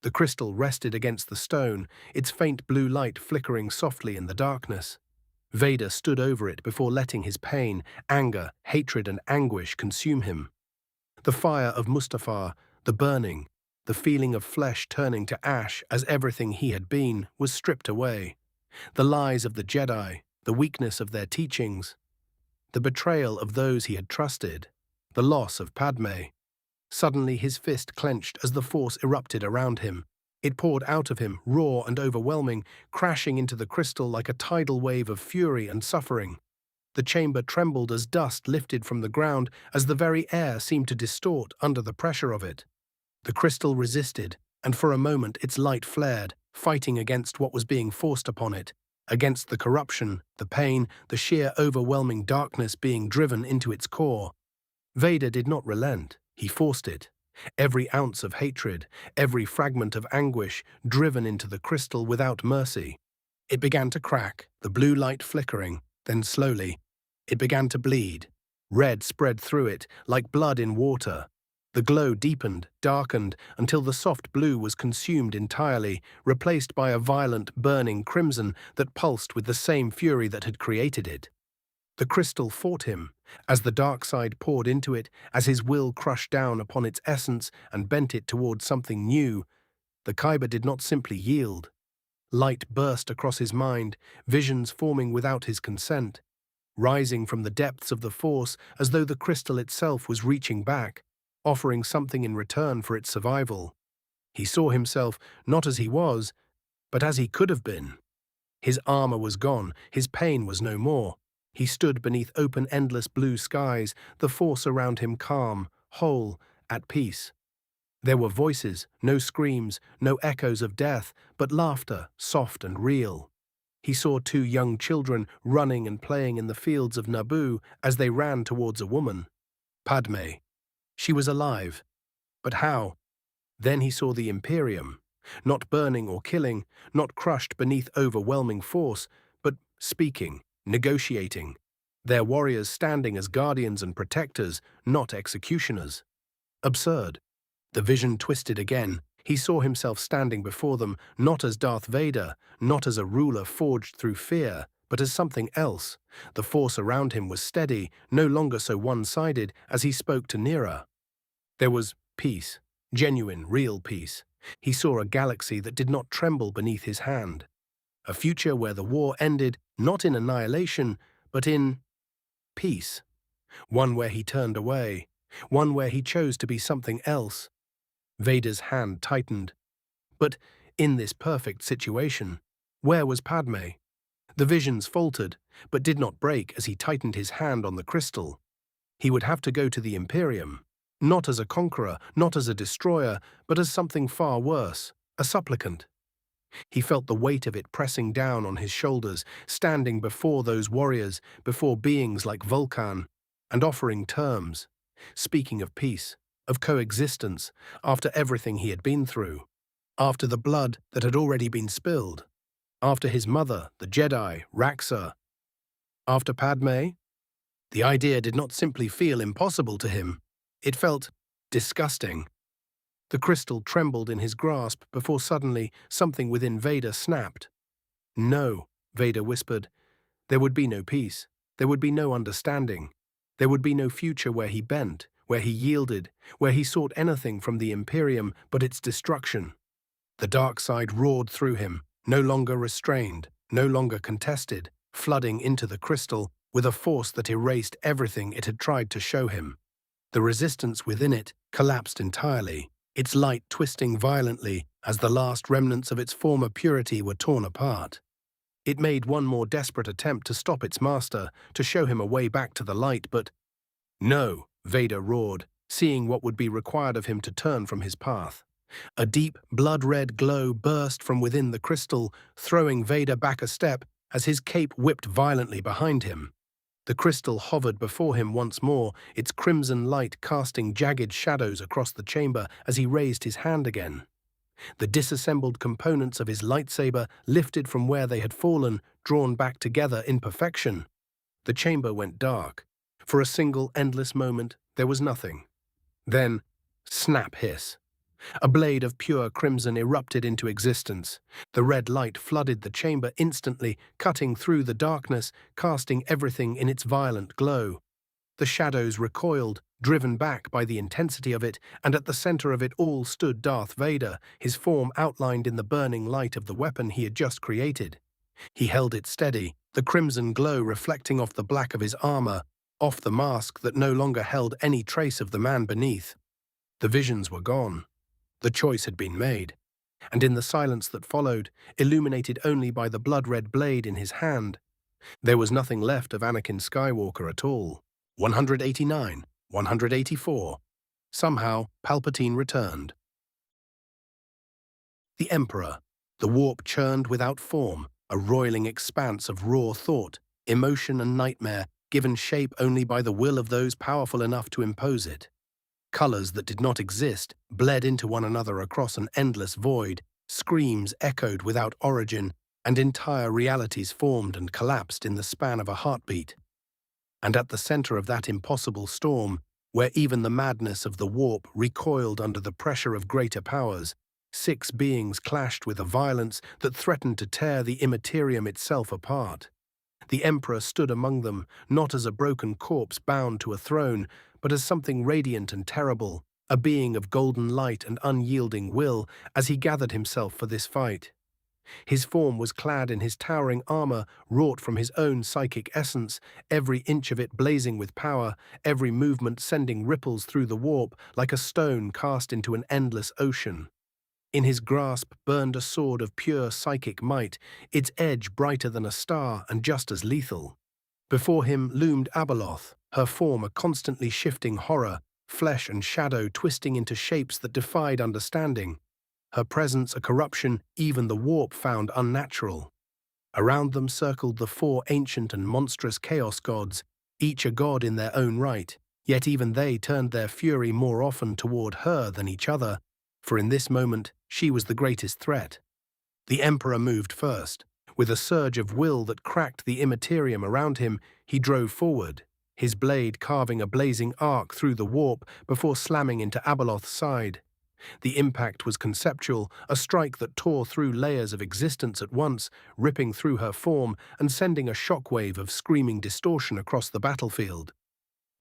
[SPEAKER 1] The crystal rested against the stone, its faint blue light flickering softly in the darkness. Vader stood over it before letting his pain, anger, hatred, and anguish consume him. The fire of Mustafar, the burning, the feeling of flesh turning to ash as everything he had been was stripped away. The lies of the Jedi, the weakness of their teachings, the betrayal of those he had trusted, the loss of Padme. Suddenly his fist clenched as the Force erupted around him. It poured out of him, raw and overwhelming, crashing into the crystal like a tidal wave of fury and suffering. The chamber trembled as dust lifted from the ground, as the very air seemed to distort under the pressure of it. The crystal resisted, and for a moment its light flared, fighting against what was being forced upon it, against the corruption, the pain, the sheer overwhelming darkness being driven into its core. Vader did not relent. He forced it. Every ounce of hatred, every fragment of anguish driven into the crystal without mercy. It began to crack, the blue light flickering, then slowly, it began to bleed. Red spread through it, like blood in water. The glow deepened, darkened, until the soft blue was consumed entirely, replaced by a violent, burning crimson that pulsed with the same fury that had created it. The crystal fought him, as the dark side poured into it, as his will crushed down upon its essence and bent it toward something new. The Kyber did not simply yield. Light burst across his mind, visions forming without his consent, rising from the depths of the Force as though the crystal itself was reaching back, offering something in return for its survival. He saw himself not as he was, but as he could have been. His armor was gone, his pain was no more. He stood beneath open, endless blue skies, the force around him calm, whole, at peace. There were voices, no screams, no echoes of death, but laughter, soft and real. He saw two young children running and playing in the fields of Naboo as they ran towards a woman. Padme. She was alive. But how? Then he saw the Imperium, not burning or killing, not crushed beneath overwhelming force, but speaking, negotiating. Their warriors standing as guardians and protectors, not executioners. Absurd. The vision twisted again. He saw himself standing before them, not as Darth Vader, not as a ruler forged through fear, but as something else. The force around him was steady, no longer so one-sided, as he spoke to Nera. There was peace, genuine, real peace. He saw a galaxy that did not tremble beneath his hand. A future where the war ended, not in annihilation, but in peace. One where he turned away. One where he chose to be something else. Vader's hand tightened. But in this perfect situation, where was Padme? The visions faltered, but did not break as he tightened his hand on the crystal. He would have to go to the Imperium, not as a conqueror, not as a destroyer, but as something far worse, a supplicant. He felt the weight of it pressing down on his shoulders, standing before those warriors, before beings like Vulkan, and offering terms, speaking of peace, of coexistence, after everything he had been through, after the blood that had already been spilled, after his mother, the Jedi, Raxor, after Padme. The idea did not simply feel impossible to him. It felt disgusting. The crystal trembled in his grasp before suddenly something within Vader snapped. No, Vader whispered. There would be no peace. There would be no understanding. There would be no future where he bent, where he yielded, where he sought anything from the Imperium but its destruction. The dark side roared through him, no longer restrained, no longer contested, flooding into the crystal with a force that erased everything it had tried to show him. The resistance within it collapsed entirely, its light twisting violently as the last remnants of its former purity were torn apart. It made one more desperate attempt to stop its master, to show him a way back to the light, but no, Vader roared, seeing what would be required of him to turn from his path. A deep, blood-red glow burst from within the crystal, throwing Vader back a step as his cape whipped violently behind him. The crystal hovered before him once more, its crimson light casting jagged shadows across the chamber as he raised his hand again. The disassembled components of his lightsaber lifted from where they had fallen, drawn back together in perfection. The chamber went dark. For a single endless moment, there was nothing. Then, snap hiss. A blade of pure crimson erupted into existence. The red light flooded the chamber instantly, cutting through the darkness, casting everything in its violent glow. The shadows recoiled, driven back by the intensity of it, and at the center of it all stood Darth Vader, his form outlined in the burning light of the weapon he had just created. He held it steady, the crimson glow reflecting off the black of his armor, off the mask that no longer held any trace of the man beneath. The visions were gone. The choice had been made, and in the silence that followed, illuminated only by the blood-red blade in his hand, there was nothing left of Anakin Skywalker at all. 189, 184. Somehow, Palpatine returned. The Emperor, the warp churned without form, a roiling expanse of raw thought, emotion and nightmare, given shape only by the will of those powerful enough to impose it. Colors that did not exist bled into one another across an endless void, screams echoed without origin, and entire realities formed and collapsed in the span of a heartbeat. And at the center of that impossible storm, where even the madness of the warp recoiled under the pressure of greater powers, 6 beings clashed with a violence that threatened to tear the immaterium itself apart. The Emperor stood among them, not as a broken corpse bound to a throne, but as something radiant and terrible, a being of golden light and unyielding will as he gathered himself for this fight. His form was clad in his towering armor, wrought from his own psychic essence, every inch of it blazing with power, every movement sending ripples through the warp like a stone cast into an endless ocean. In his grasp burned a sword of pure psychic might, its edge brighter than a star and just as lethal. Before him loomed Abeloth, her form a constantly shifting horror, flesh and shadow twisting into shapes that defied understanding. Her presence a corruption even the warp found unnatural. Around them circled the four ancient and monstrous chaos gods, each a god in their own right, yet even they turned their fury more often toward her than each other, for in this moment she was the greatest threat. The Emperor moved first. With a surge of will that cracked the immaterium around him, he drove forward, his blade carving a blazing arc through the warp before slamming into Abeloth's side. The impact was conceptual, a strike that tore through layers of existence at once, ripping through her form and sending a shockwave of screaming distortion across the battlefield.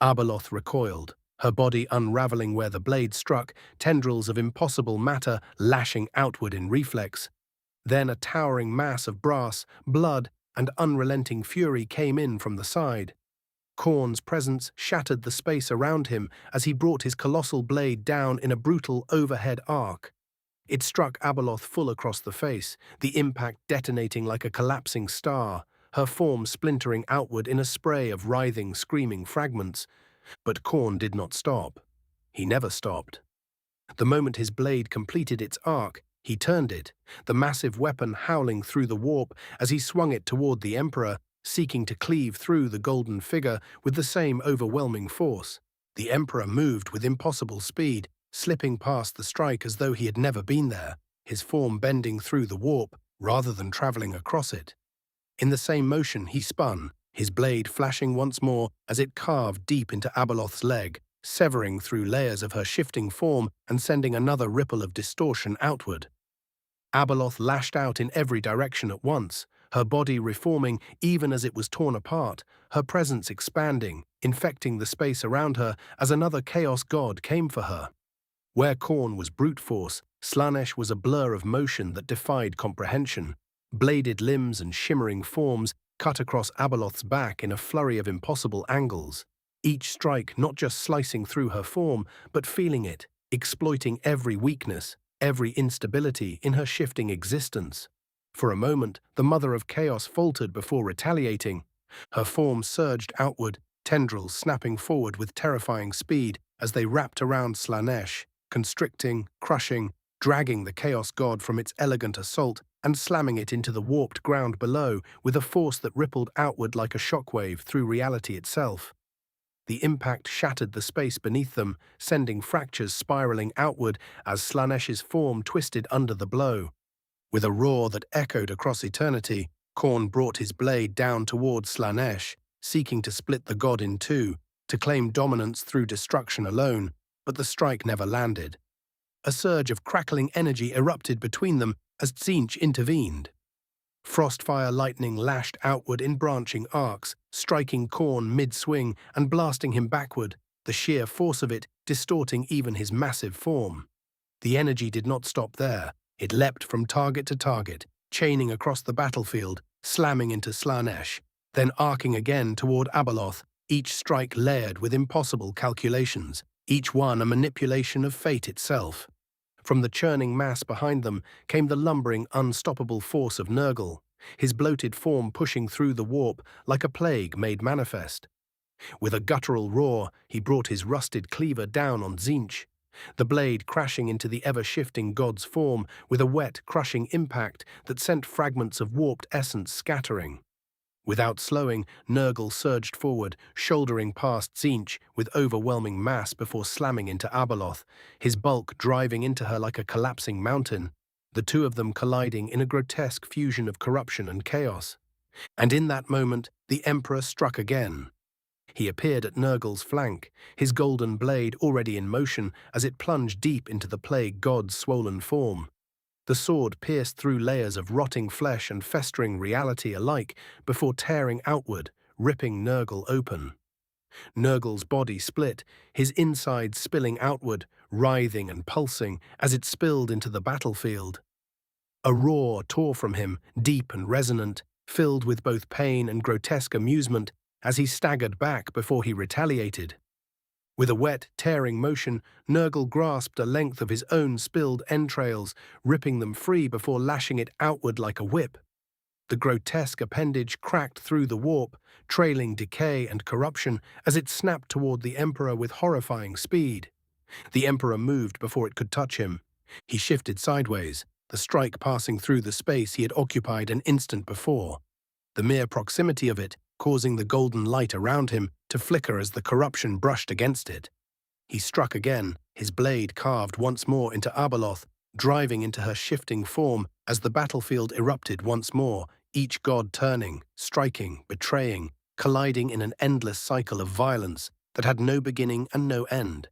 [SPEAKER 1] Abeloth recoiled, her body unraveling where the blade struck, tendrils of impossible matter lashing outward in reflex. Then a towering mass of brass, blood, and unrelenting fury came in from the side. Khorne's presence shattered the space around him as he brought his colossal blade down in a brutal overhead arc. It struck Abeloth full across the face, the impact detonating like a collapsing star, her form splintering outward in a spray of writhing, screaming fragments. But Khorne did not stop. He never stopped. The moment his blade completed its arc, he turned it, the massive weapon howling through the warp as he swung it toward the Emperor, seeking to cleave through the golden figure with the same overwhelming force. The Emperor moved with impossible speed, slipping past the strike as though he had never been there, his form bending through the warp rather than traveling across it. In the same motion he spun, his blade flashing once more as it carved deep into Abeloth's leg, severing through layers of her shifting form and sending another ripple of distortion outward. Abeloth lashed out in every direction at once, her body reforming even as it was torn apart, her presence expanding, infecting the space around her as another chaos god came for her. Where Khorne was brute force, Slaanesh was a blur of motion that defied comprehension. Bladed limbs and shimmering forms cut across Abeloth's back in a flurry of impossible angles, each strike not just slicing through her form, but feeling it, exploiting every weakness, every instability in her shifting existence. For a moment, the Mother of Chaos faltered before retaliating. Her form surged outward, tendrils snapping forward with terrifying speed as they wrapped around Slaanesh, constricting, crushing, dragging the Chaos God from its elegant assault and slamming it into the warped ground below with a force that rippled outward like a shockwave through reality itself. The impact shattered the space beneath them, sending fractures spiraling outward as Slaanesh's form twisted under the blow. With a roar that echoed across eternity, Khorne brought his blade down towards Slaanesh, seeking to split the god in two, to claim dominance through destruction alone, but the strike never landed. A surge of crackling energy erupted between them as Tzeentch intervened. Frostfire lightning lashed outward in branching arcs, striking Khorne mid-swing and blasting him backward, the sheer force of it distorting even his massive form. The energy did not stop there. It leapt from target to target, chaining across the battlefield, slamming into Slaanesh, then arcing again toward Abeloth, each strike layered with impossible calculations, each one a manipulation of fate itself. From the churning mass behind them came the lumbering, unstoppable force of Nurgle, his bloated form pushing through the warp like a plague made manifest. With a guttural roar, he brought his rusted cleaver down on Tzeentch, the blade crashing into the ever-shifting god's form with a wet, crushing impact that sent fragments of warped essence scattering. Without slowing, Nurgle surged forward, shouldering past Tzeentch with overwhelming mass before slamming into Abeloth, his bulk driving into her like a collapsing mountain, the two of them colliding in a grotesque fusion of corruption and chaos. And in that moment, the Emperor struck again. He appeared at Nurgle's flank, his golden blade already in motion as it plunged deep into the plague god's swollen form. The sword pierced through layers of rotting flesh and festering reality alike before tearing outward, ripping Nurgle open. Nurgle's body split, his insides spilling outward, writhing and pulsing as it spilled into the battlefield. A roar tore from him, deep and resonant, filled with both pain and grotesque amusement as he staggered back before he retaliated. With a wet, tearing motion, Nurgle grasped a length of his own spilled entrails, ripping them free before lashing it outward like a whip. The grotesque appendage cracked through the warp, trailing decay and corruption as it snapped toward the Emperor with horrifying speed. The Emperor moved before it could touch him. He shifted sideways, the strike passing through the space he had occupied an instant before. The mere proximity of it causing the golden light around him to flicker as the corruption brushed against it. He struck again, his blade carved once more into Abeloth, driving into her shifting form as the battlefield erupted once more, each god turning, striking, betraying, colliding in an endless cycle of violence that had no beginning and no end.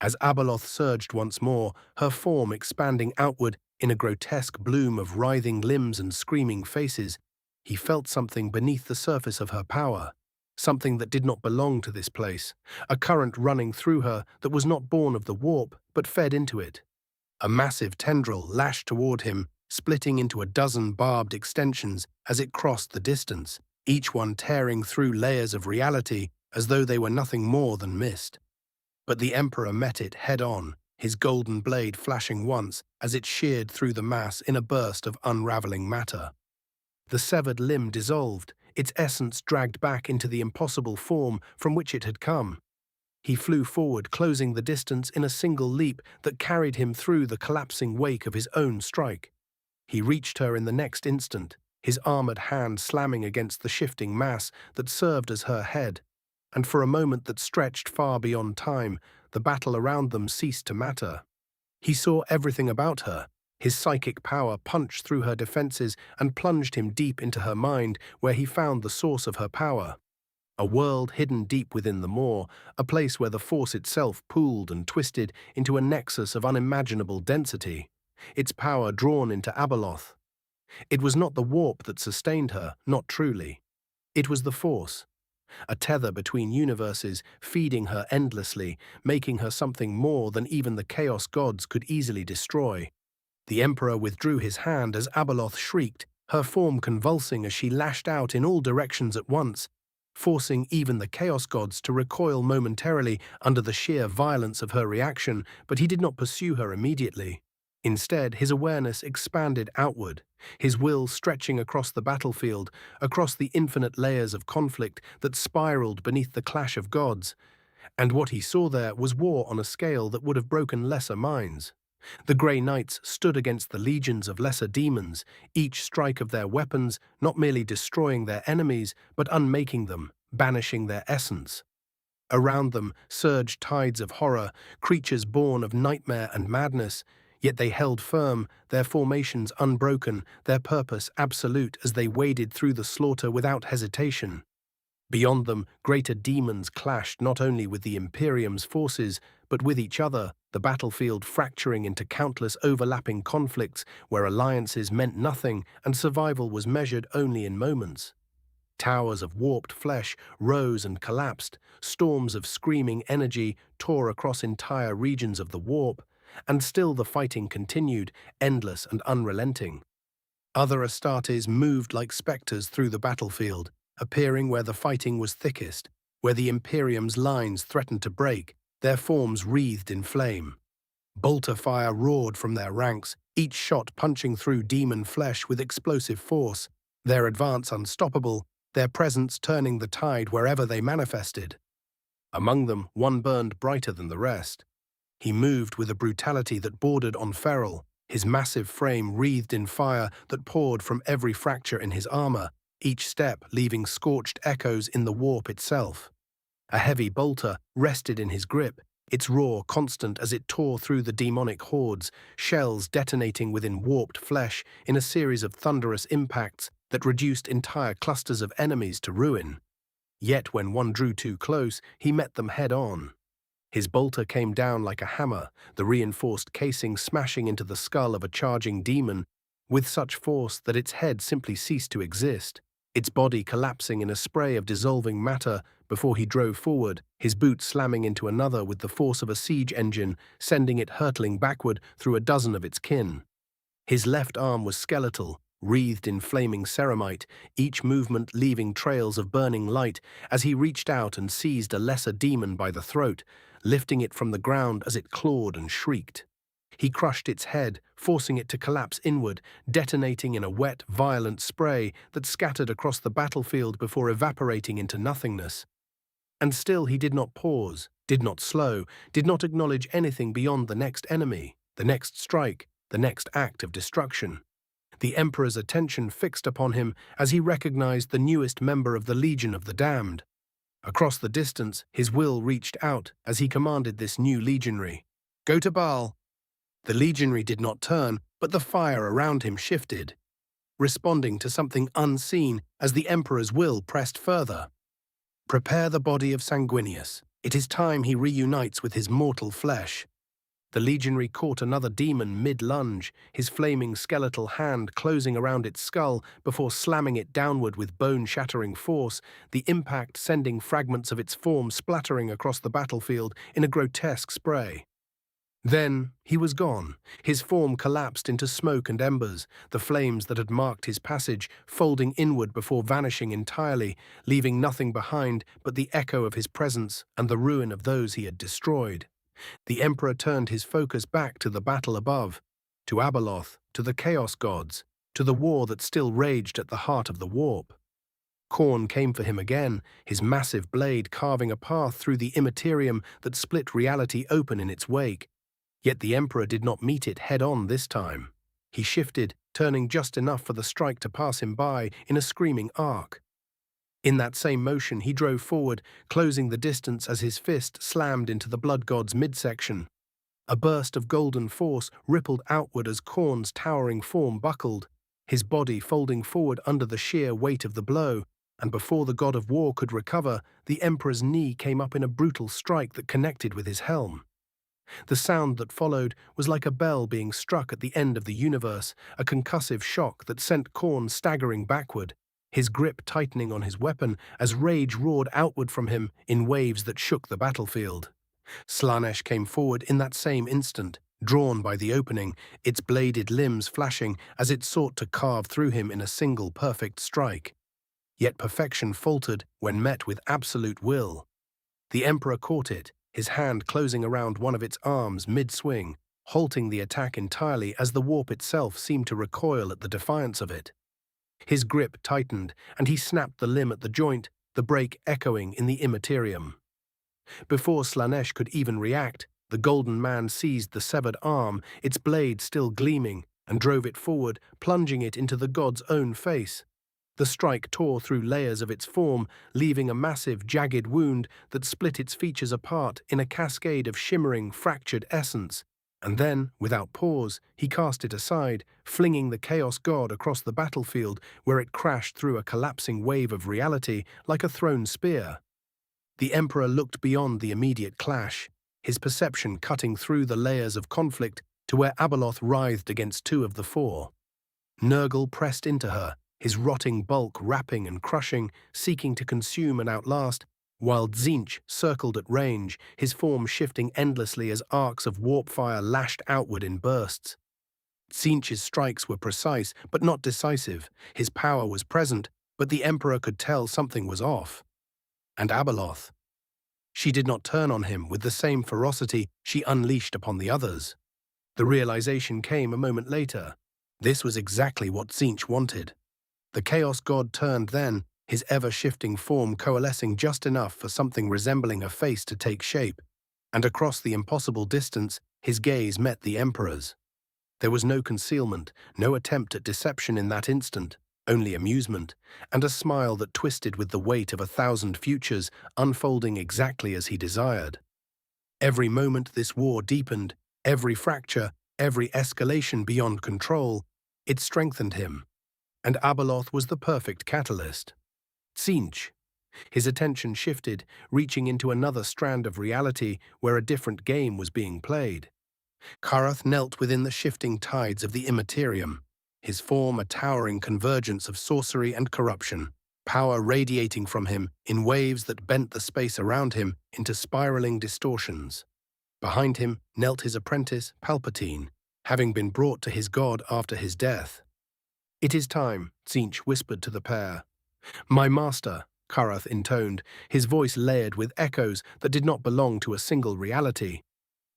[SPEAKER 1] As Abeloth surged once more, her form expanding outward in a grotesque bloom of writhing limbs and screaming faces, he felt something beneath the surface of her power, something that did not belong to this place, a current running through her that was not born of the warp but fed into it. A massive tendril lashed toward him, splitting into a dozen barbed extensions as it crossed the distance, each one tearing through layers of reality as though they were nothing more than mist. But the Emperor met it head-on, his golden blade flashing once as it sheared through the mass in a burst of unraveling matter. The severed limb dissolved, its essence dragged back into the impossible form from which it had come. He flew forward, closing the distance in a single leap that carried him through the collapsing wake of his own strike. He reached her in the next instant, his armored hand slamming against the shifting mass that served as her head, and for a moment that stretched far beyond time, the battle around them ceased to matter. He saw everything about her. His psychic power punched through her defenses and plunged him deep into her mind, where he found the source of her power. A world hidden deep within the Maw, a place where the Force itself pooled and twisted into a nexus of unimaginable density, its power drawn into Abeloth. It was not the warp that sustained her, not truly. It was the Force, a tether between universes, feeding her endlessly, making her something more than even the Chaos Gods could easily destroy. The Emperor withdrew his hand as Abeloth shrieked, her form convulsing as she lashed out in all directions at once, forcing even the Chaos Gods to recoil momentarily under the sheer violence of her reaction, but he did not pursue her immediately. Instead, his awareness expanded outward, his will stretching across the battlefield, across the infinite layers of conflict that spiraled beneath the clash of gods. And what he saw there was war on a scale that would have broken lesser minds. The Grey Knights stood against the legions of lesser demons, each strike of their weapons not merely destroying their enemies, but unmaking them, banishing their essence. Around them surged tides of horror, creatures born of nightmare and madness, yet they held firm, their formations unbroken, their purpose absolute as they waded through the slaughter without hesitation. Beyond them, greater demons clashed not only with the Imperium's forces, but with each other, the battlefield fracturing into countless overlapping conflicts where alliances meant nothing and survival was measured only in moments. Towers of warped flesh rose and collapsed, storms of screaming energy tore across entire regions of the warp, and still the fighting continued, endless and unrelenting. Other Astartes moved like specters through the battlefield, appearing where the fighting was thickest, where the Imperium's lines threatened to break, their forms wreathed in flame. Bolter fire roared from their ranks, each shot punching through demon flesh with explosive force, their advance unstoppable, their presence turning the tide wherever they manifested. Among them, one burned brighter than the rest. He moved with a brutality that bordered on feral, his massive frame wreathed in fire that poured from every fracture in his armor, each step leaving scorched echoes in the warp itself. A heavy bolter rested in his grip, its roar constant as it tore through the demonic hordes, shells detonating within warped flesh in a series of thunderous impacts that reduced entire clusters of enemies to ruin. Yet when one drew too close, he met them head-on. His bolter came down like a hammer, the reinforced casing smashing into the skull of a charging demon with such force that its head simply ceased to exist, its body collapsing in a spray of dissolving matter before he drove forward, his boot slamming into another with the force of a siege engine, sending it hurtling backward through a dozen of its kin. His left arm was skeletal, wreathed in flaming ceramite, each movement leaving trails of burning light as he reached out and seized a lesser demon by the throat, lifting it from the ground as it clawed and shrieked. He crushed its head, forcing it to collapse inward, detonating in a wet, violent spray that scattered across the battlefield before evaporating into nothingness. And still he did not pause, did not slow, did not acknowledge anything beyond the next enemy, the next strike, the next act of destruction. The Emperor's attention fixed upon him as he recognized the newest member of the Legion of the Damned. Across the distance, his will reached out as he commanded this new legionary. "Go to Baal." The legionary did not turn, but the fire around him shifted, responding to something unseen as the Emperor's will pressed further. "Prepare the body of Sanguinius. It is time he reunites with his mortal flesh." The legionary caught another demon mid-lunge, his flaming skeletal hand closing around its skull before slamming it downward with bone-shattering force, the impact sending fragments of its form splattering across the battlefield in a grotesque spray. Then he was gone. His form collapsed into smoke and embers, the flames that had marked his passage folding inward before vanishing entirely, leaving nothing behind but the echo of his presence and the ruin of those he had destroyed. The Emperor turned his focus back to the battle above, to Abeloth, to the Chaos Gods, to the war that still raged at the heart of the warp. Khorne came for him again, his massive blade carving a path through the immaterium that split reality open in its wake. Yet the Emperor did not meet it head-on this time. He shifted, turning just enough for the strike to pass him by in a screaming arc. In that same motion, he drove forward, closing the distance as his fist slammed into the Blood God's midsection. A burst of golden force rippled outward as Khorne's towering form buckled, his body folding forward under the sheer weight of the blow, and before the God of War could recover, the Emperor's knee came up in a brutal strike that connected with his helm. The sound that followed was like a bell being struck at the end of the universe, a concussive shock that sent Khorne staggering backward, his grip tightening on his weapon as rage roared outward from him in waves that shook the battlefield. Slaanesh came forward in that same instant, drawn by the opening, its bladed limbs flashing as it sought to carve through him in a single perfect strike. Yet perfection faltered when met with absolute will. The Emperor caught it, his hand closing around one of its arms mid-swing, halting the attack entirely as the warp itself seemed to recoil at the defiance of it. His grip tightened, and he snapped the limb at the joint, the break echoing in the immaterium. Before Slaanesh could even react, the Golden Man seized the severed arm, its blade still gleaming, and drove it forward, plunging it into the god's own face. The strike tore through layers of its form, leaving a massive, jagged wound that split its features apart in a cascade of shimmering, fractured essence. And then, without pause, he cast it aside, flinging the Chaos God across the battlefield where it crashed through a collapsing wave of reality like a thrown spear. The Emperor looked beyond the immediate clash, his perception cutting through the layers of conflict to where Abeloth writhed against two of the four. Nurgle pressed into her, his rotting bulk wrapping and crushing, seeking to consume and outlast, while Tzeentch circled at range, his form shifting endlessly as arcs of warp fire lashed outward in bursts. Tzeentch's strikes were precise, but not decisive. His power was present, but the Emperor could tell something was off. And Abeloth. She did not turn on him with the same ferocity she unleashed upon the others. The realization came a moment later. This was exactly what Tzeentch wanted. The Chaos God turned then, his ever-shifting form coalescing just enough for something resembling a face to take shape, and across the impossible distance, his gaze met the Emperor's. There was no concealment, no attempt at deception in that instant, only amusement, and a smile that twisted with the weight of 1,000 futures unfolding exactly as he desired. Every moment this war deepened, every fracture, every escalation beyond control, it strengthened him, and Abeloth was the perfect catalyst. Tzeentch. His attention shifted, reaching into another strand of reality where a different game was being played. Karath knelt within the shifting tides of the immaterium, his form a towering convergence of sorcery and corruption, power radiating from him in waves that bent the space around him into spiraling distortions. Behind him knelt his apprentice, Palpatine, having been brought to his god after his death. "It is time," Tzeentch whispered to the pair. "My master," Karath intoned, his voice layered with echoes that did not belong to a single reality.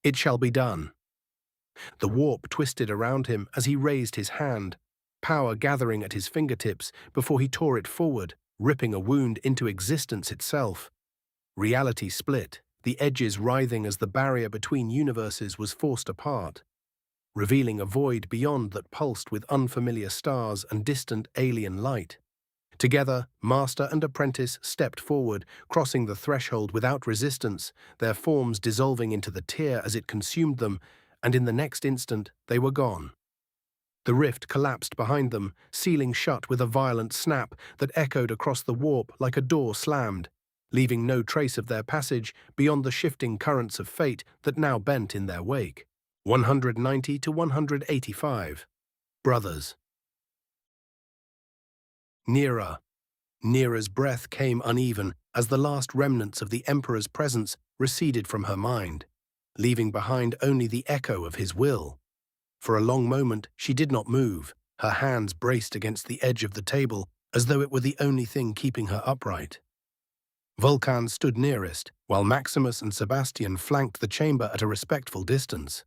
[SPEAKER 1] "It shall be done." The warp twisted around him as he raised his hand, power gathering at his fingertips before he tore it forward, ripping a wound into existence itself. Reality split, the edges writhing as the barrier between universes was forced apart, revealing a void beyond that pulsed with unfamiliar stars and distant alien light. Together, master and apprentice stepped forward, crossing the threshold without resistance, their forms dissolving into the tear as it consumed them, and in the next instant they were gone. The rift collapsed behind them, sealing shut with a violent snap that echoed across the warp like a door slammed, leaving no trace of their passage beyond the shifting currents of fate that now bent in their wake. 190 to 185. Brothers. Nera. Nera's breath came uneven as the last remnants of the Emperor's presence receded from her mind, leaving behind only the echo of his will. For a long moment she did not move, her hands braced against the edge of the table as though it were the only thing keeping her upright. Vulkan stood nearest, while Maximus and Sebastian flanked the chamber at a respectful distance.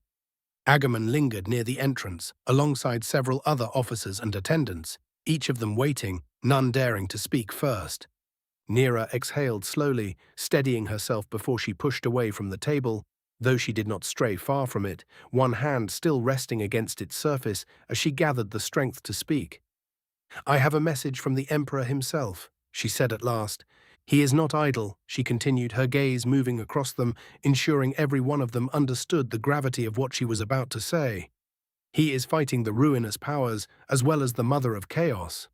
[SPEAKER 1] Agamemnon lingered near the entrance, alongside several other officers and attendants, each of them waiting, none daring to speak first. Nera exhaled slowly, steadying herself before she pushed away from the table, though she did not stray far from it, one hand still resting against its surface as she gathered the strength to speak. "I have a message from the Emperor himself," she said at last. "He is not idle," she continued, her gaze moving across them, ensuring every one of them understood the gravity of what she was about to say. "He is fighting the ruinous powers as well as the Mother of Chaos.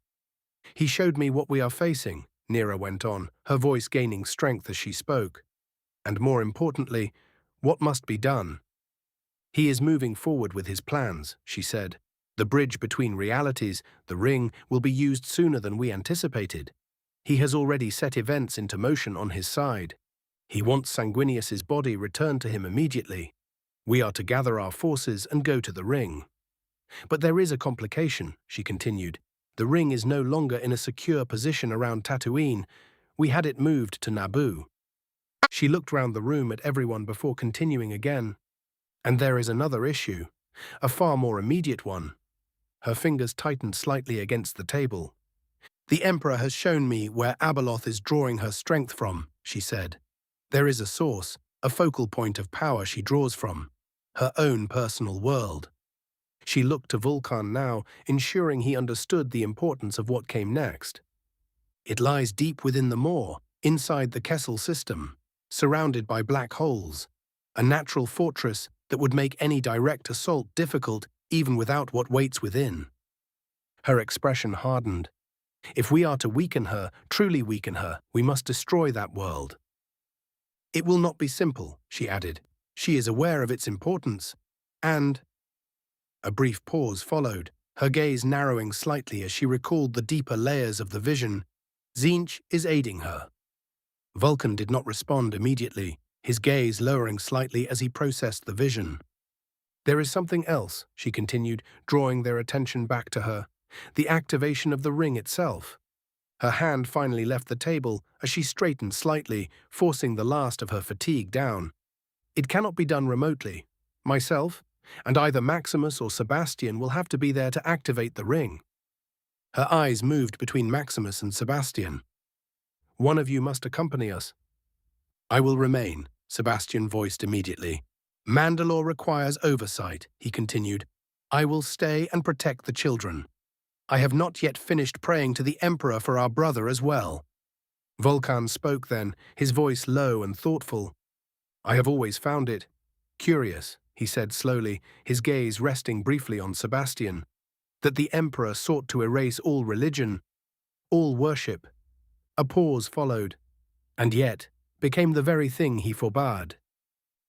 [SPEAKER 1] He showed me what we are facing," Nera went on, her voice gaining strength as she spoke. "And more importantly, what must be done. He is moving forward with his plans," she said. "The bridge between realities, the ring, will be used sooner than we anticipated. He has already set events into motion on his side. He wants Sanguinius's body returned to him immediately. We are to gather our forces and go to the ring. But there is a complication," she continued. "The ring is no longer in a secure position around Tatooine. We had it moved to Naboo." She looked round the room at everyone before continuing again. "And there is another issue, a far more immediate one." Her fingers tightened slightly against the table. "The Emperor has shown me where Abeloth is drawing her strength from," she said. "There is a source, a focal point of power she draws from, her own personal world." She looked to Vulkan now, ensuring he understood the importance of what came next. "It lies deep within the Maw, inside the Kessel system, surrounded by black holes, a natural fortress that would make any direct assault difficult even without what waits within." Her expression hardened. "If we are to weaken her, truly weaken her, we must destroy that world." "It will not be simple," she added. "She is aware of its importance, and—" A brief pause followed, her gaze narrowing slightly as she recalled the deeper layers of the vision. "Tzeentch is aiding her." Vulkan did not respond immediately, his gaze lowering slightly as he processed the vision. "There is something else," she continued, drawing their attention back to her. "The activation of the ring itself." Her hand finally left the table as she straightened slightly, forcing the last of her fatigue down. "It cannot be done remotely. Myself, and either Maximus or Sebastian will have to be there to activate the ring." Her eyes moved between Maximus and Sebastian. "One of you must accompany us." "I will remain," Sebastian voiced immediately. "Mandalore requires oversight," he continued. "I will stay and protect the children. I have not yet finished praying to the Emperor for our brother as well." Vulkan spoke then, his voice low and thoughtful. "I have always found it curious," he said slowly, his gaze resting briefly on Sebastian, "that the Emperor sought to erase all religion, all worship." A pause followed, "and yet became the very thing he forbade."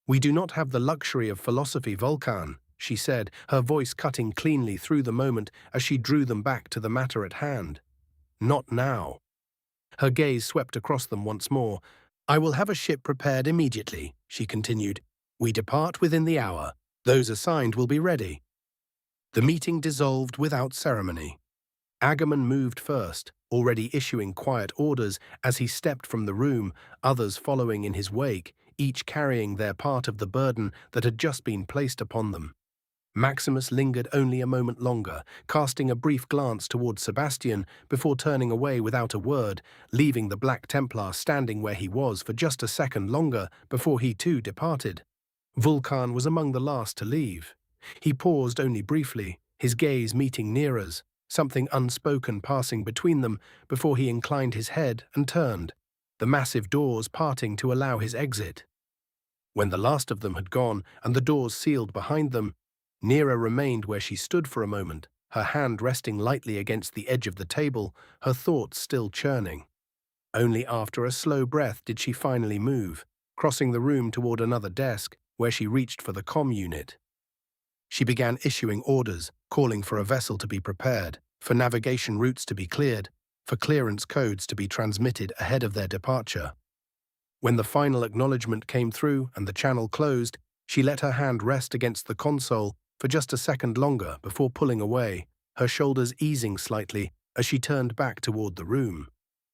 [SPEAKER 1] "We do not have the luxury of philosophy, Vulkan," she said, her voice cutting cleanly through the moment as she drew them back to the matter at hand. "Not now." Her gaze swept across them once more. "I will have a ship prepared immediately," she continued. "We depart within the hour. Those assigned will be ready." The meeting dissolved without ceremony. Agamemnon moved first, already issuing quiet orders as he stepped from the room, others following in his wake, each carrying their part of the burden that had just been placed upon them. Maximus lingered only a moment longer, casting a brief glance towards Sebastian before turning away without a word, leaving the Black Templar standing where he was for just a second longer before he too departed. Vulkan was among the last to leave. He paused only briefly, his gaze meeting Nera's, something unspoken passing between them before he inclined his head and turned, the massive doors parting to allow his exit. When the last of them had gone and the doors sealed behind them, Nera remained where she stood for a moment, her hand resting lightly against the edge of the table, her thoughts still churning. Only after a slow breath did she finally move, crossing the room toward another desk where she reached for the comm unit. She began issuing orders, calling for a vessel to be prepared, for navigation routes to be cleared, for clearance codes to be transmitted ahead of their departure. When the final acknowledgement came through and the channel closed, she let her hand rest against the console for just a second longer before pulling away, her shoulders easing slightly as she turned back toward the room.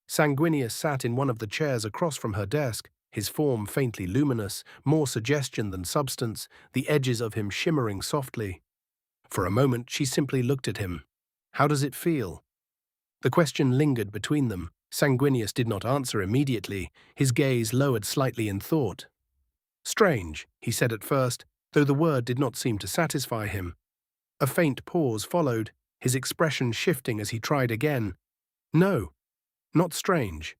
[SPEAKER 1] Sanguinius sat in one of the chairs across from her desk, his form faintly luminous, more suggestion than substance, the edges of him shimmering softly. For a moment she simply looked at him. "How does it feel?" The question lingered between them. Sanguinius did not answer immediately, his gaze lowered slightly in thought. "Strange," he said at first, though the word did not seem to satisfy him. A faint pause followed, his expression shifting as he tried again. "No, not strange."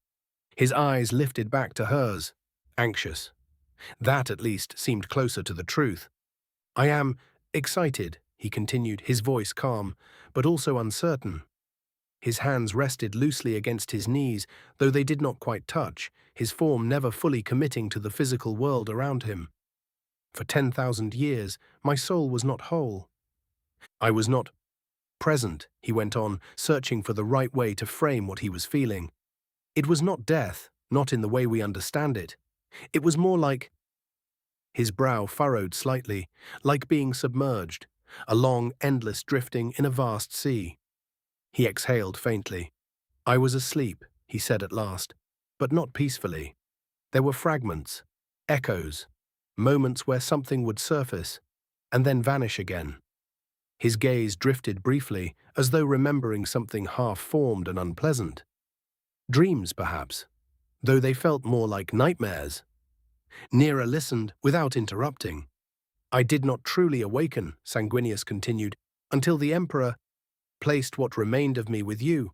[SPEAKER 1] His eyes lifted back to hers, anxious. That, at least, seemed closer to the truth. "I am excited," he continued, his voice calm, but also uncertain. His hands rested loosely against his knees, though they did not quite touch, his form never fully committing to the physical world around him. "For 10,000 years, my soul was not whole. I was not present," he went on, searching for the right way to frame what he was feeling. "It was not death, not in the way we understand it. It was more like—" His brow furrowed slightly, like being submerged, a long, endless drifting in a vast sea. He exhaled faintly. "I was asleep," he said at last, but not peacefully. There were fragments, echoes, moments where something would surface, and then vanish again. His gaze drifted briefly, as though remembering something half-formed and unpleasant. Dreams, perhaps, though they felt more like nightmares. Nera listened without interrupting. "I did not truly awaken," Sanguinius continued, "until the Emperor placed what remained of me with you."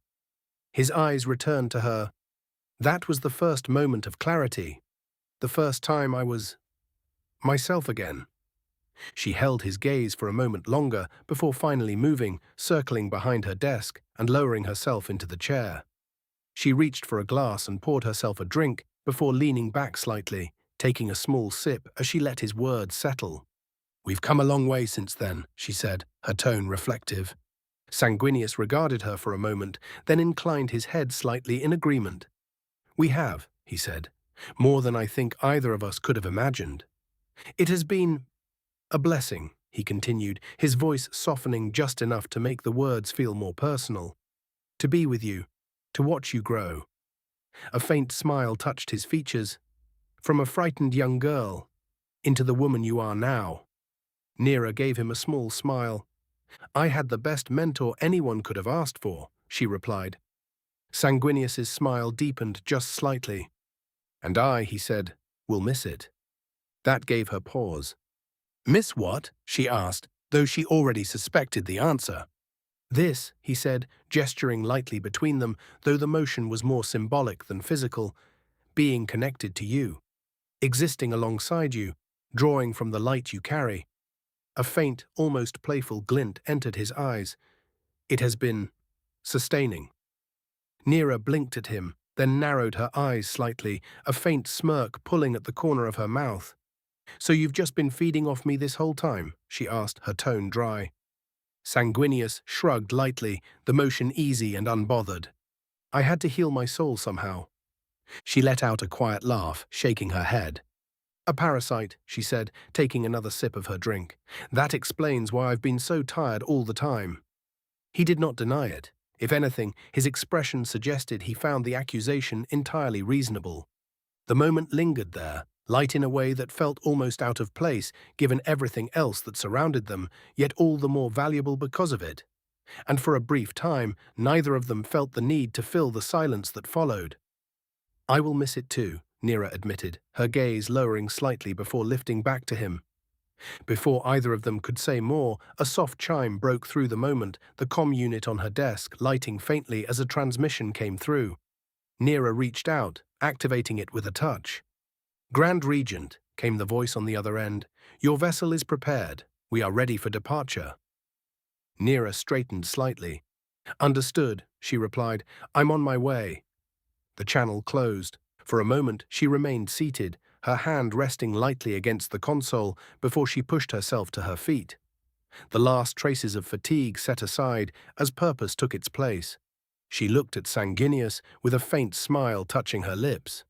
[SPEAKER 1] His eyes returned to her. "That was the first moment of clarity, the first time I was myself again." She held his gaze for a moment longer before finally moving, circling behind her desk and lowering herself into the chair. She reached for a glass and poured herself a drink before leaning back slightly, taking a small sip as she let his words settle. "We've come a long way since then," she said, her tone reflective. Sanguinius regarded her for a moment, then inclined his head slightly in agreement. "We have," he said, "more than I think either of us could have imagined. It has been a blessing," he continued, his voice softening just enough to make the words feel more personal. "To be with you, to watch you grow." A faint smile touched his features. "From a frightened young girl into the woman you are now." Nera gave him a small smile. "I had the best mentor anyone could have asked for," she replied. Sanguinius's smile deepened just slightly. "And I," he said, "will miss it." That gave her pause. "Miss what?" she asked, though she already suspected the answer. "This," he said, gesturing lightly between them, though the motion was more symbolic than physical, "being connected to you, existing alongside you, drawing from the light you carry." A faint, almost playful glint entered his eyes. "It has been sustaining." Nera blinked at him, then narrowed her eyes slightly, a faint smirk pulling at the corner of her mouth. "So you've just been feeding off me this whole time?" she asked, her tone dry. Sanguinius shrugged lightly, the motion easy and unbothered. "I had to heal my soul somehow." She let out a quiet laugh, shaking her head. "A parasite," she said, taking another sip of her drink. "That explains why I've been so tired all the time." He did not deny it. If anything, his expression suggested he found the accusation entirely reasonable. The moment lingered there, light in a way that felt almost out of place given everything else that surrounded them, yet all the more valuable because of it. And for a brief time, neither of them felt the need to fill the silence that followed. "I will miss it too," Nera admitted, her gaze lowering slightly before lifting back to him. Before either of them could say more, a soft chime broke through the moment, the comm unit on her desk lighting faintly as a transmission came through. Nera reached out, activating it with a touch. "Grand Regent," came the voice on the other end, "your vessel is prepared. We are ready for departure." Nera straightened slightly. "Understood," she replied. "I'm on my way." The channel closed. For a moment, she remained seated, her hand resting lightly against the console before she pushed herself to her feet. The last traces of fatigue set aside as purpose took its place. She looked at Sanguinius with a faint smile touching her lips.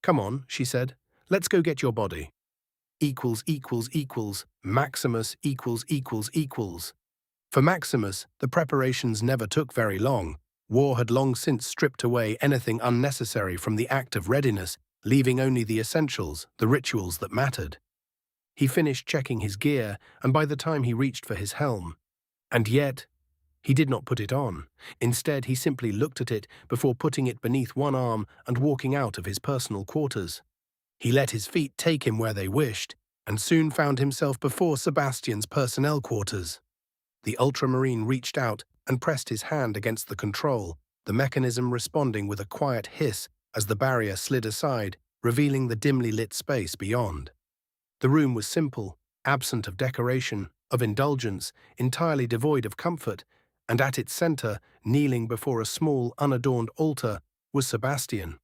[SPEAKER 1] "Come on," she said. "Let's go get your body." Maximus ===========================================================================================================================================================================================================================================================================================================================================================================to weigh anything unnecessary from the act of readiness, leaving only the essentials, the rituals that mattered. He finished checking his gear, and by the time he reached for his helm. And yet, he did not put it on. Instead, he simply looked at it before putting it beneath one arm and walking out of his personal quarters. He let his feet take him where they wished, and soon found himself before Sebastian's personnel quarters. The Ultramarine reached out and pressed his hand against the control, the mechanism responding with a quiet hiss as the barrier slid aside, revealing the dimly lit space beyond. The room was simple, absent of decoration, of indulgence, entirely devoid of comfort, and at its center, kneeling before a small, unadorned altar, was Sebastian.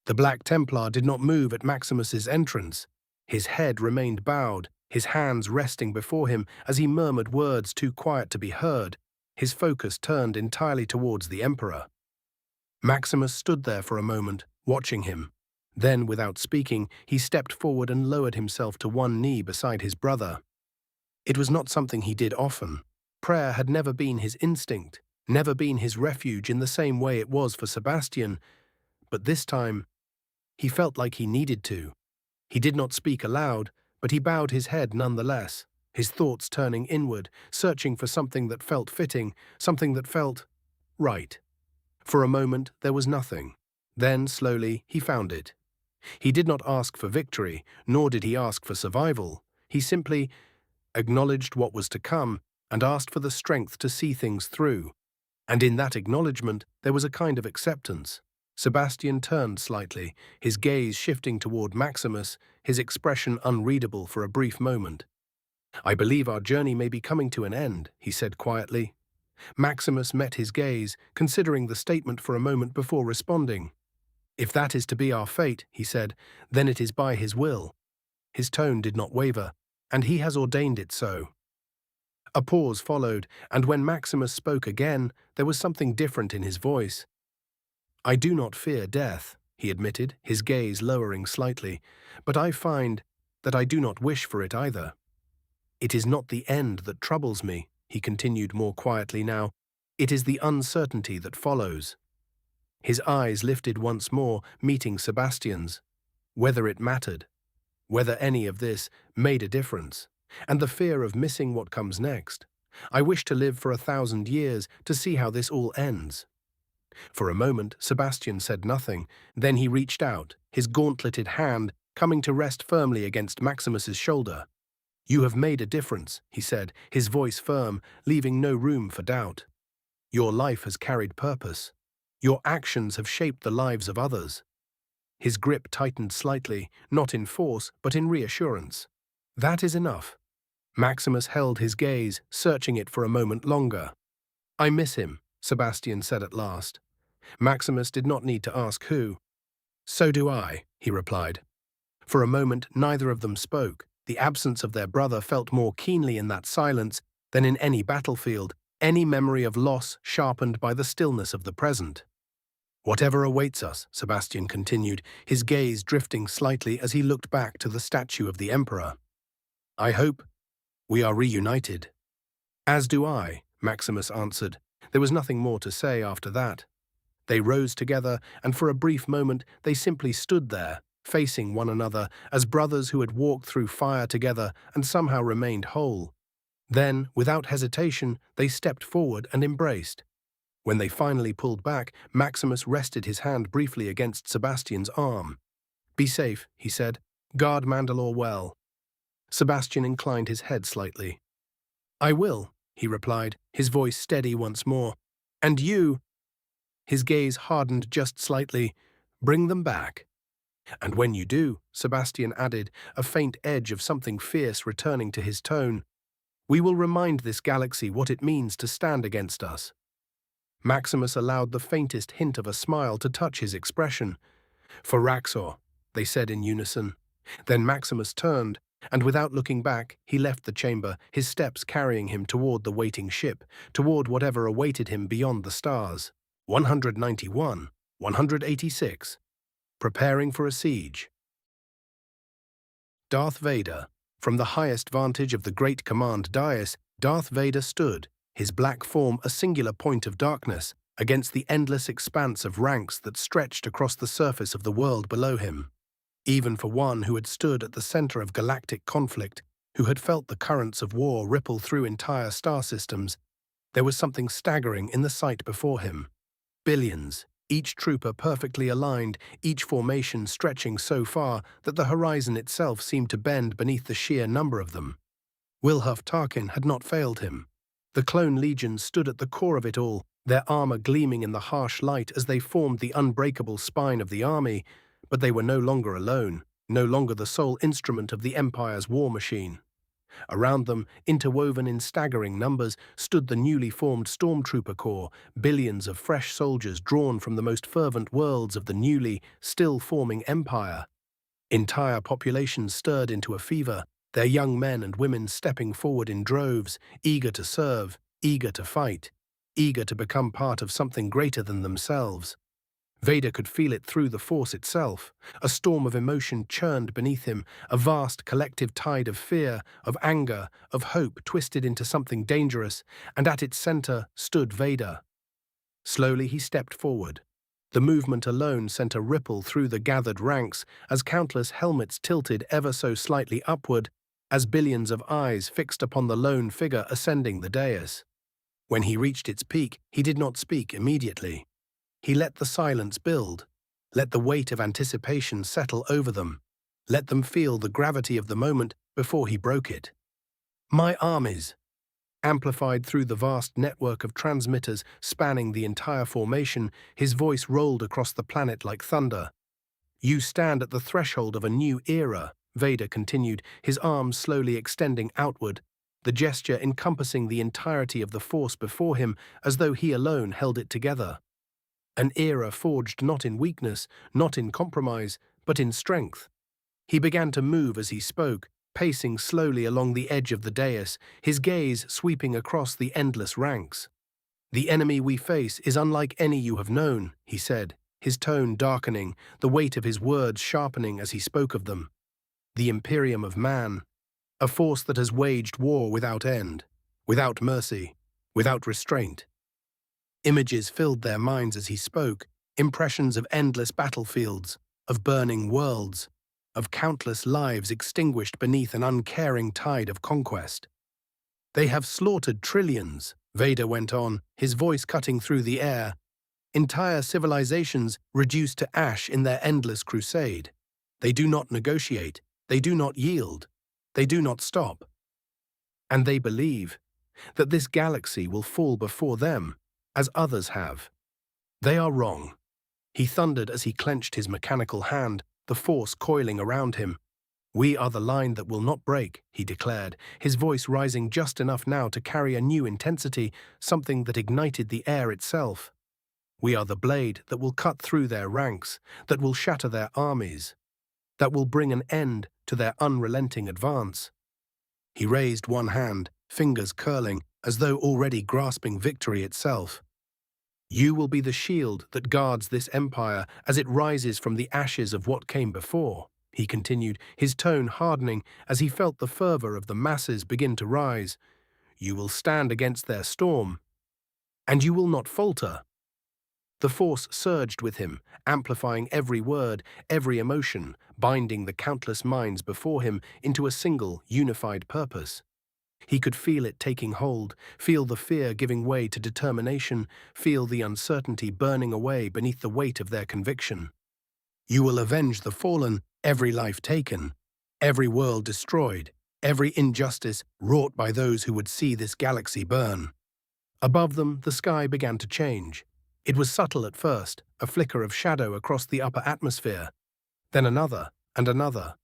[SPEAKER 1] The Black Templar did not move at Maximus's entrance. His head remained bowed, his hands resting before him as he murmured words too quiet to be heard, his focus turned entirely towards the Emperor. Maximus stood there for a moment, watching him. Then, without speaking, he stepped forward and lowered himself to one knee beside his brother. It was not something he did often. Prayer had never been his instinct, never been his refuge in the same way it was for Sebastian, but this time, he felt like he needed to. He did not speak aloud, but he bowed his head nonetheless, his thoughts turning inward, searching for something that felt fitting, something that felt right. For a moment, there was nothing. Then, slowly, he found it. He did not ask for victory, nor did he ask for survival. He simply acknowledged what was to come and asked for the strength to see things through. And in that acknowledgement, there was a kind of acceptance. Sebastian turned slightly, his gaze shifting toward Maximus, his expression unreadable for a brief moment. "I believe our journey may be coming to an end," he said quietly. Maximus met his gaze, considering the statement for a moment before responding. "If that is to be our fate," he said, "then it is by his will." His tone did not waver, and he has ordained it so. A pause followed, and when Maximus spoke again, there was something different in his voice. "I do not fear death," he admitted, his gaze lowering slightly, "but I find that I do not wish for it either. It is not the end that troubles me," he continued more quietly now. "It is the uncertainty that follows." His eyes lifted once more, meeting Sebastian's. Whether it mattered, whether any of this made a difference, and the fear of missing what comes next. "I wish to live for 1,000 years to see how this all ends." For a moment, Sebastian said nothing. Then he reached out, his gauntleted hand coming to rest firmly against Maximus's shoulder. "You have made a difference," he said, his voice firm, leaving no room for doubt. "Your life has carried purpose. Your actions have shaped the lives of others." His grip tightened slightly, not in force, but in reassurance. "That is enough." Maximus held his gaze, searching it for a moment longer. "I miss him," Sebastian said at last. Maximus did not need to ask who. "So do I," he replied. For a moment, neither of them spoke. The absence of their brother felt more keenly in that silence than in any battlefield, any memory of loss sharpened by the stillness of the present. "Whatever awaits us," Sebastian continued, his gaze drifting slightly as he looked back to the statue of the Emperor. "I hope we are reunited." "As do I," Maximus answered. There was nothing more to say after that. They rose together, and for a brief moment they simply stood there, facing one another as brothers who had walked through fire together and somehow remained whole. Then, without hesitation, they stepped forward and embraced. When they finally pulled back, Maximus rested his hand briefly against Sebastian's arm. "Be safe," he said. "Guard Mandalore well." Sebastian inclined his head slightly. "I will," he replied, his voice steady once more. "And you—" His gaze hardened just slightly. "Bring them back." "And when you do," Sebastian added, a faint edge of something fierce returning to his tone, "we will remind this galaxy what it means to stand against us." Maximus allowed the faintest hint of a smile to touch his expression. "For Raxor," they said in unison. Then Maximus turned, and without looking back, he left the chamber, his steps carrying him toward the waiting ship, toward whatever awaited him beyond the stars. 191, 186. Preparing for a siege. Darth Vader. From the highest vantage of the great command dais, Darth Vader stood, his black form a singular point of darkness, against the endless expanse of ranks that stretched across the surface of the world below him. Even for one who had stood at the center of galactic conflict, who had felt the currents of war ripple through entire star systems, there was something staggering in the sight before him. Billions, each trooper perfectly aligned, each formation stretching so far that the horizon itself seemed to bend beneath the sheer number of them. Wilhuff Tarkin had not failed him. The clone legions stood at the core of it all, their armor gleaming in the harsh light as they formed the unbreakable spine of the army, but they were no longer alone, no longer the sole instrument of the Empire's war machine. Around them, interwoven in staggering numbers, stood the newly formed Stormtrooper Corps, billions of fresh soldiers drawn from the most fervent worlds of the newly, still-forming Empire. Entire populations stirred into a fever, their young men and women stepping forward in droves, eager to serve, eager to fight, eager to become part of something greater than themselves. Vader could feel it through the Force itself. A storm of emotion churned beneath him, a vast collective tide of fear, of anger, of hope twisted into something dangerous, and at its center stood Vader. Slowly he stepped forward. The movement alone sent a ripple through the gathered ranks as countless helmets tilted ever so slightly upward, as billions of eyes fixed upon the lone figure ascending the dais. When he reached its peak, he did not speak immediately. He let the silence build, let the weight of anticipation settle over them, let them feel the gravity of the moment before he broke it. "My armies," amplified through the vast network of transmitters spanning the entire formation, his voice rolled across the planet like thunder. "You stand at the threshold of a new era," Vader continued, his arms slowly extending outward, the gesture encompassing the entirety of the Force before him as though he alone held it together. An era forged not in weakness, not in compromise, but in strength. He began to move as he spoke, pacing slowly along the edge of the dais, his gaze sweeping across the endless ranks. "The enemy we face is unlike any you have known," he said, his tone darkening, the weight of his words sharpening as he spoke of them. "The Imperium of Man, a force that has waged war without end, without mercy, without restraint." Images filled their minds as he spoke, impressions of endless battlefields, of burning worlds, of countless lives extinguished beneath an uncaring tide of conquest. "They have slaughtered trillions," Vader went on, his voice cutting through the air. "Entire civilizations reduced to ash in their endless crusade. They do not negotiate, they do not yield, they do not stop. And they believe that this galaxy will fall before them, as others have. They are wrong." He thundered as he clenched his mechanical hand, the Force coiling around him. "We are the line that will not break," he declared, his voice rising just enough now to carry a new intensity, something that ignited the air itself. "We are the blade that will cut through their ranks, that will shatter their armies, that will bring an end to their unrelenting advance." He raised one hand, fingers curling, as though already grasping victory itself. "You will be the shield that guards this empire as it rises from the ashes of what came before," he continued, his tone hardening as he felt the fervor of the masses begin to rise. "You will stand against their storm, and you will not falter." The Force surged with him, amplifying every word, every emotion, binding the countless minds before him into a single, unified purpose. He could feel it taking hold, feel the fear giving way to determination, feel the uncertainty burning away beneath the weight of their conviction. You will avenge the fallen, every life taken, every world destroyed, every injustice wrought by those who would see this galaxy burn. Above them, the sky began to change. It was subtle at first, a flicker of shadow across the upper atmosphere, then another and another,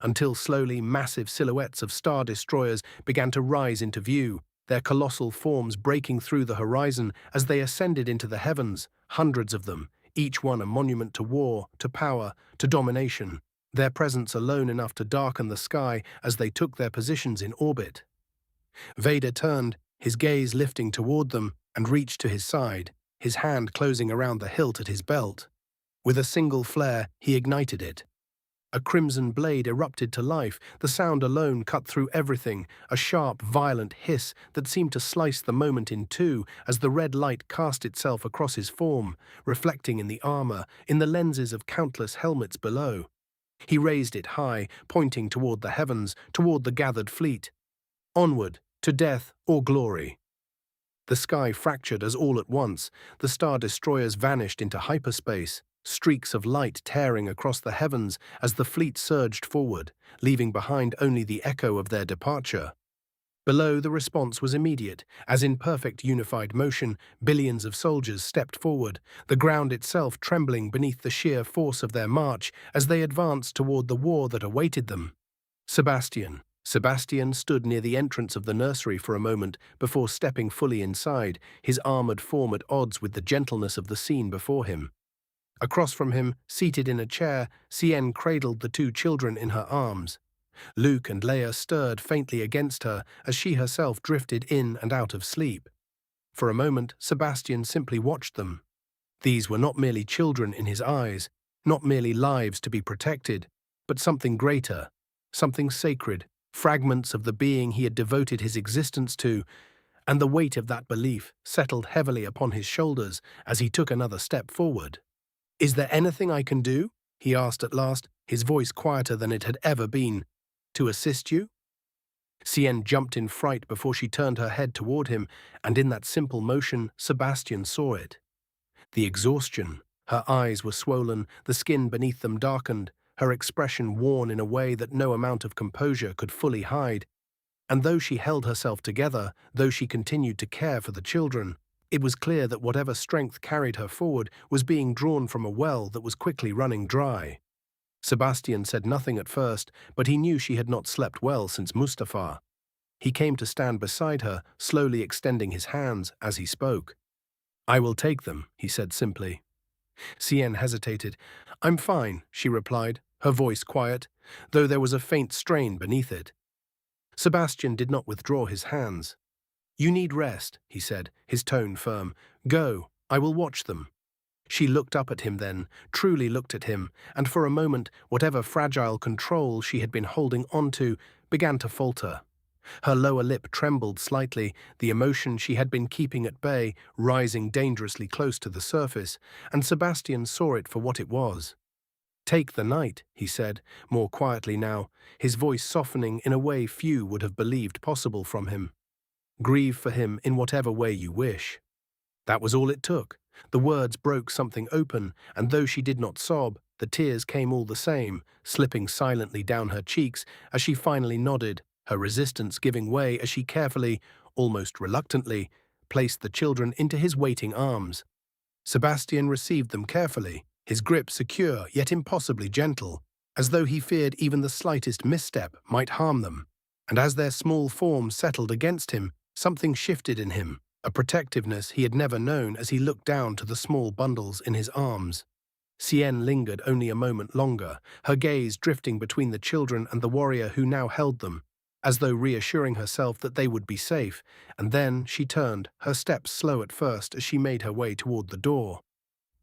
[SPEAKER 1] until slowly massive silhouettes of star destroyers began to rise into view, their colossal forms breaking through the horizon as they ascended into the heavens, hundreds of them, each one a monument to war, to power, to domination, their presence alone enough to darken the sky as they took their positions in orbit. Vader turned, his gaze lifting toward them, and reached to his side, his hand closing around the hilt at his belt. With a single flare, he ignited it. A crimson blade erupted to life, the sound alone cut through everything, a sharp, violent hiss that seemed to slice the moment in two as the red light cast itself across his form, reflecting in the armor, in the lenses of countless helmets below. He raised it high, pointing toward the heavens, toward the gathered fleet. Onward, to death or glory. The sky fractured as all at once, the star destroyers vanished into hyperspace, streaks of light tearing across the heavens as the fleet surged forward, leaving behind only the echo of their departure. Below, the response was immediate. As in perfect unified motion, billions of soldiers stepped forward, the ground itself trembling beneath the sheer force of their march as they advanced toward the war that awaited them. Sebastian stood near the entrance of the nursery for a moment before stepping fully inside, his armored form at odds with the gentleness of the scene before him. Across from him, seated in a chair, Cien cradled the two children in her arms. Luke and Leia stirred faintly against her as she herself drifted in and out of sleep. For a moment, Sebastian simply watched them. These were not merely children in his eyes, not merely lives to be protected, but something greater, something sacred, fragments of the being he had devoted his existence to, and the weight of that belief settled heavily upon his shoulders as he took another step forward. "Is there anything I can do?" he asked at last, his voice quieter than it had ever been. "To assist you?" Cien jumped in fright before she turned her head toward him, and in that simple motion, Sebastian saw it. The exhaustion. Her eyes were swollen, the skin beneath them darkened, her expression worn in a way that no amount of composure could fully hide. And though she held herself together, though she continued to care for the children, it was clear that whatever strength carried her forward was being drawn from a well that was quickly running dry. Sebastian said nothing at first, but he knew she had not slept well since Mustafar. He came to stand beside her, slowly extending his hands as he spoke. "I will take them," he said simply. Cien hesitated. "I'm fine," she replied, her voice quiet, though there was a faint strain beneath it. Sebastian did not withdraw his hands. "You need rest," he said, his tone firm. "Go, I will watch them." She looked up at him then, truly looked at him, and for a moment whatever fragile control she had been holding onto began to falter. Her lower lip trembled slightly, the emotion she had been keeping at bay rising dangerously close to the surface, and Sebastian saw it for what it was. "Take the night," he said, more quietly now, his voice softening in a way few would have believed possible from him. "Grieve for him in whatever way you wish." That was all it took. The words broke something open, and though she did not sob, the tears came all the same, slipping silently down her cheeks as she finally nodded, her resistance giving way as she carefully, almost reluctantly, placed the children into his waiting arms. Sebastian received them carefully, his grip secure yet impossibly gentle, as though he feared even the slightest misstep might harm them. And as their small forms settled against him, something shifted in him, a protectiveness he had never known as he looked down to the small bundles in his arms. Cien lingered only a moment longer, her gaze drifting between the children and the warrior who now held them, as though reassuring herself that they would be safe, and then she turned, her steps slow at first as she made her way toward the door.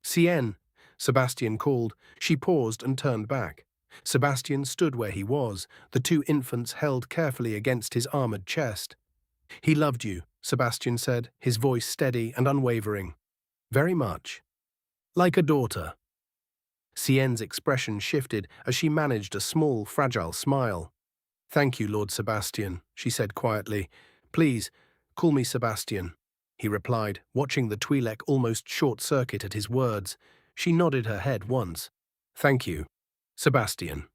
[SPEAKER 1] "Cien," Sebastian called. She paused and turned back. Sebastian stood where he was, the two infants held carefully against his armored chest. "He loved you," Sebastian said, his voice steady and unwavering. "Very much." Like a daughter. Cien's expression shifted as she managed a small, fragile smile. Thank you, Lord Sebastian, she said quietly. Please, call me Sebastian, he replied, watching the Twi'lek almost short-circuit at his words. She nodded her head once. Thank you, Sebastian.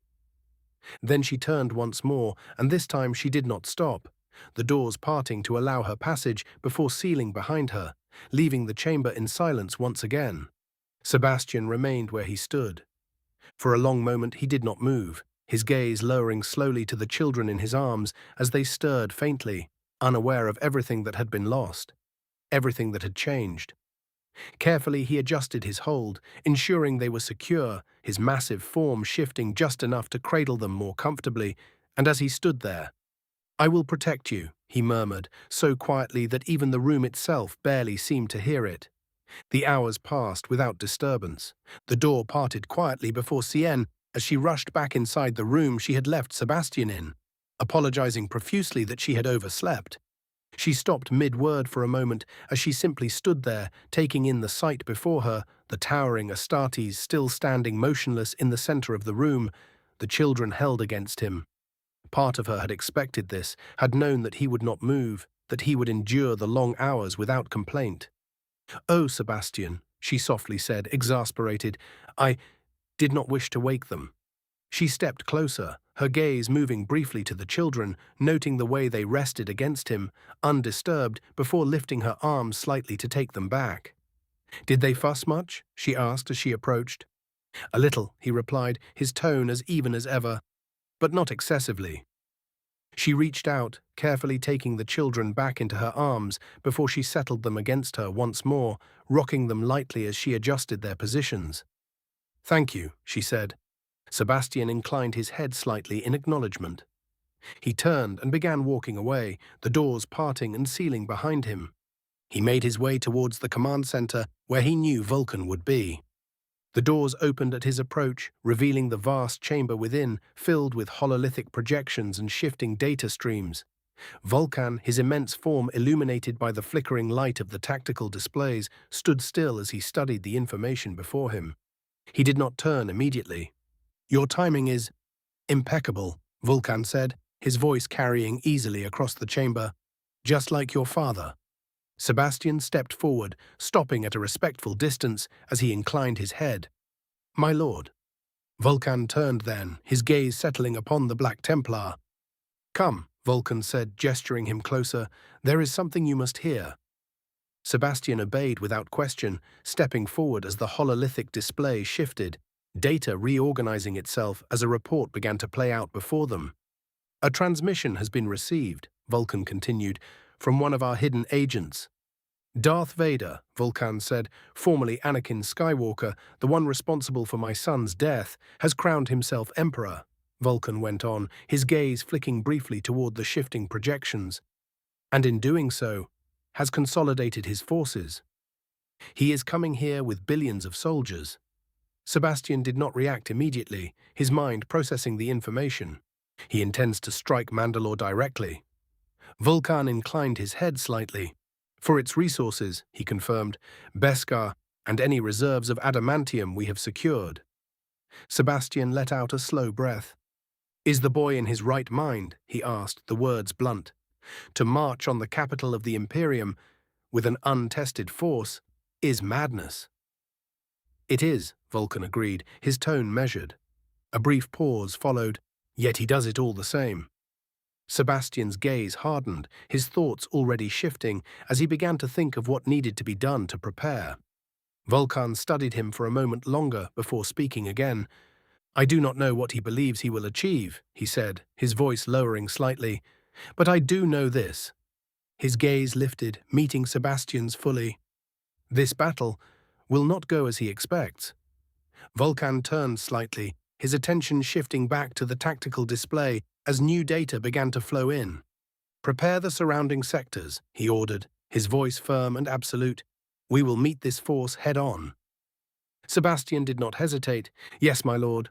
[SPEAKER 1] Then she turned once more, and this time she did not stop, the doors parting to allow her passage before sealing behind her, leaving the chamber in silence once again. Sebastian remained where he stood. For a long moment he did not move, his gaze lowering slowly to the children in his arms as they stirred faintly, unaware of everything that had been lost, everything that had changed. Carefully he adjusted his hold, ensuring they were secure, his massive form shifting just enough to cradle them more comfortably, and as he stood there, "I will protect you," he murmured, so quietly that even the room itself barely seemed to hear it. The hours passed without disturbance. The door parted quietly before Cien as she rushed back inside the room she had left Sebastian in, apologizing profusely that she had overslept. She stopped mid-word for a moment as she simply stood there, taking in the sight before her, the towering Astartes still standing motionless in the center of the room, the children held against him. Part of her had expected this, had known that he would not move, that he would endure the long hours without complaint. "Oh, Sebastian," she softly said, exasperated, "I did not wish to wake them." She stepped closer, her gaze moving briefly to the children, noting the way they rested against him, undisturbed, before lifting her arms slightly to take them back. "Did they fuss much?" she asked as she approached. "A little," he replied, his tone as even as ever, "but not excessively." She reached out, carefully taking the children back into her arms before she settled them against her once more, rocking them lightly as she adjusted their positions. "Thank you," she said. Sebastian inclined his head slightly in acknowledgement. He turned and began walking away, the doors parting and sealing behind him. He made his way towards the command center where he knew Vulkan would be. The doors opened at his approach, revealing the vast chamber within, filled with hololithic projections and shifting data streams. Vulkan, his immense form illuminated by the flickering light of the tactical displays, stood still as he studied the information before him. He did not turn immediately. "Your timing is impeccable," Vulkan said, his voice carrying easily across the chamber. "Just like your father." Sebastian stepped forward, stopping at a respectful distance as he inclined his head. "My lord." Vulkan turned then, his gaze settling upon the Black Templar. "Come," Vulkan said, gesturing him closer, "there is something you must hear." Sebastian obeyed without question, stepping forward as the hololithic display shifted, data reorganizing itself as a report began to play out before them. "A transmission has been received," Vulkan continued, "from one of our hidden agents. Darth Vader," Vulkan said, "formerly Anakin Skywalker, the one responsible for my son's death, has crowned himself Emperor," Vulkan went on, his gaze flicking briefly toward the shifting projections, "and in doing so, has consolidated his forces. He is coming here with billions of soldiers." Sebastian did not react immediately, his mind processing the information. "He intends to strike Mandalore directly." Vulkan inclined his head slightly. "For its resources," he confirmed, "Beskar and any reserves of adamantium we have secured." Sebastian let out a slow breath. "Is the boy in his right mind?" he asked, the words blunt. "To march on the capital of the Imperium with an untested force is madness." "It is," Vulkan agreed, his tone measured. A brief pause followed, "Yet he does it all the same." Sebastian's gaze hardened, his thoughts already shifting, as he began to think of what needed to be done to prepare. Vulkan studied him for a moment longer before speaking again. "I do not know what he believes he will achieve," he said, his voice lowering slightly, "but I do know this." His gaze lifted, meeting Sebastian's fully. "This battle will not go as he expects." Vulkan turned slightly, his attention shifting back to the tactical display as new data began to flow in. "Prepare the surrounding sectors," he ordered, his voice firm and absolute. "We will meet this force head-on." Sebastian did not hesitate. "Yes, my lord."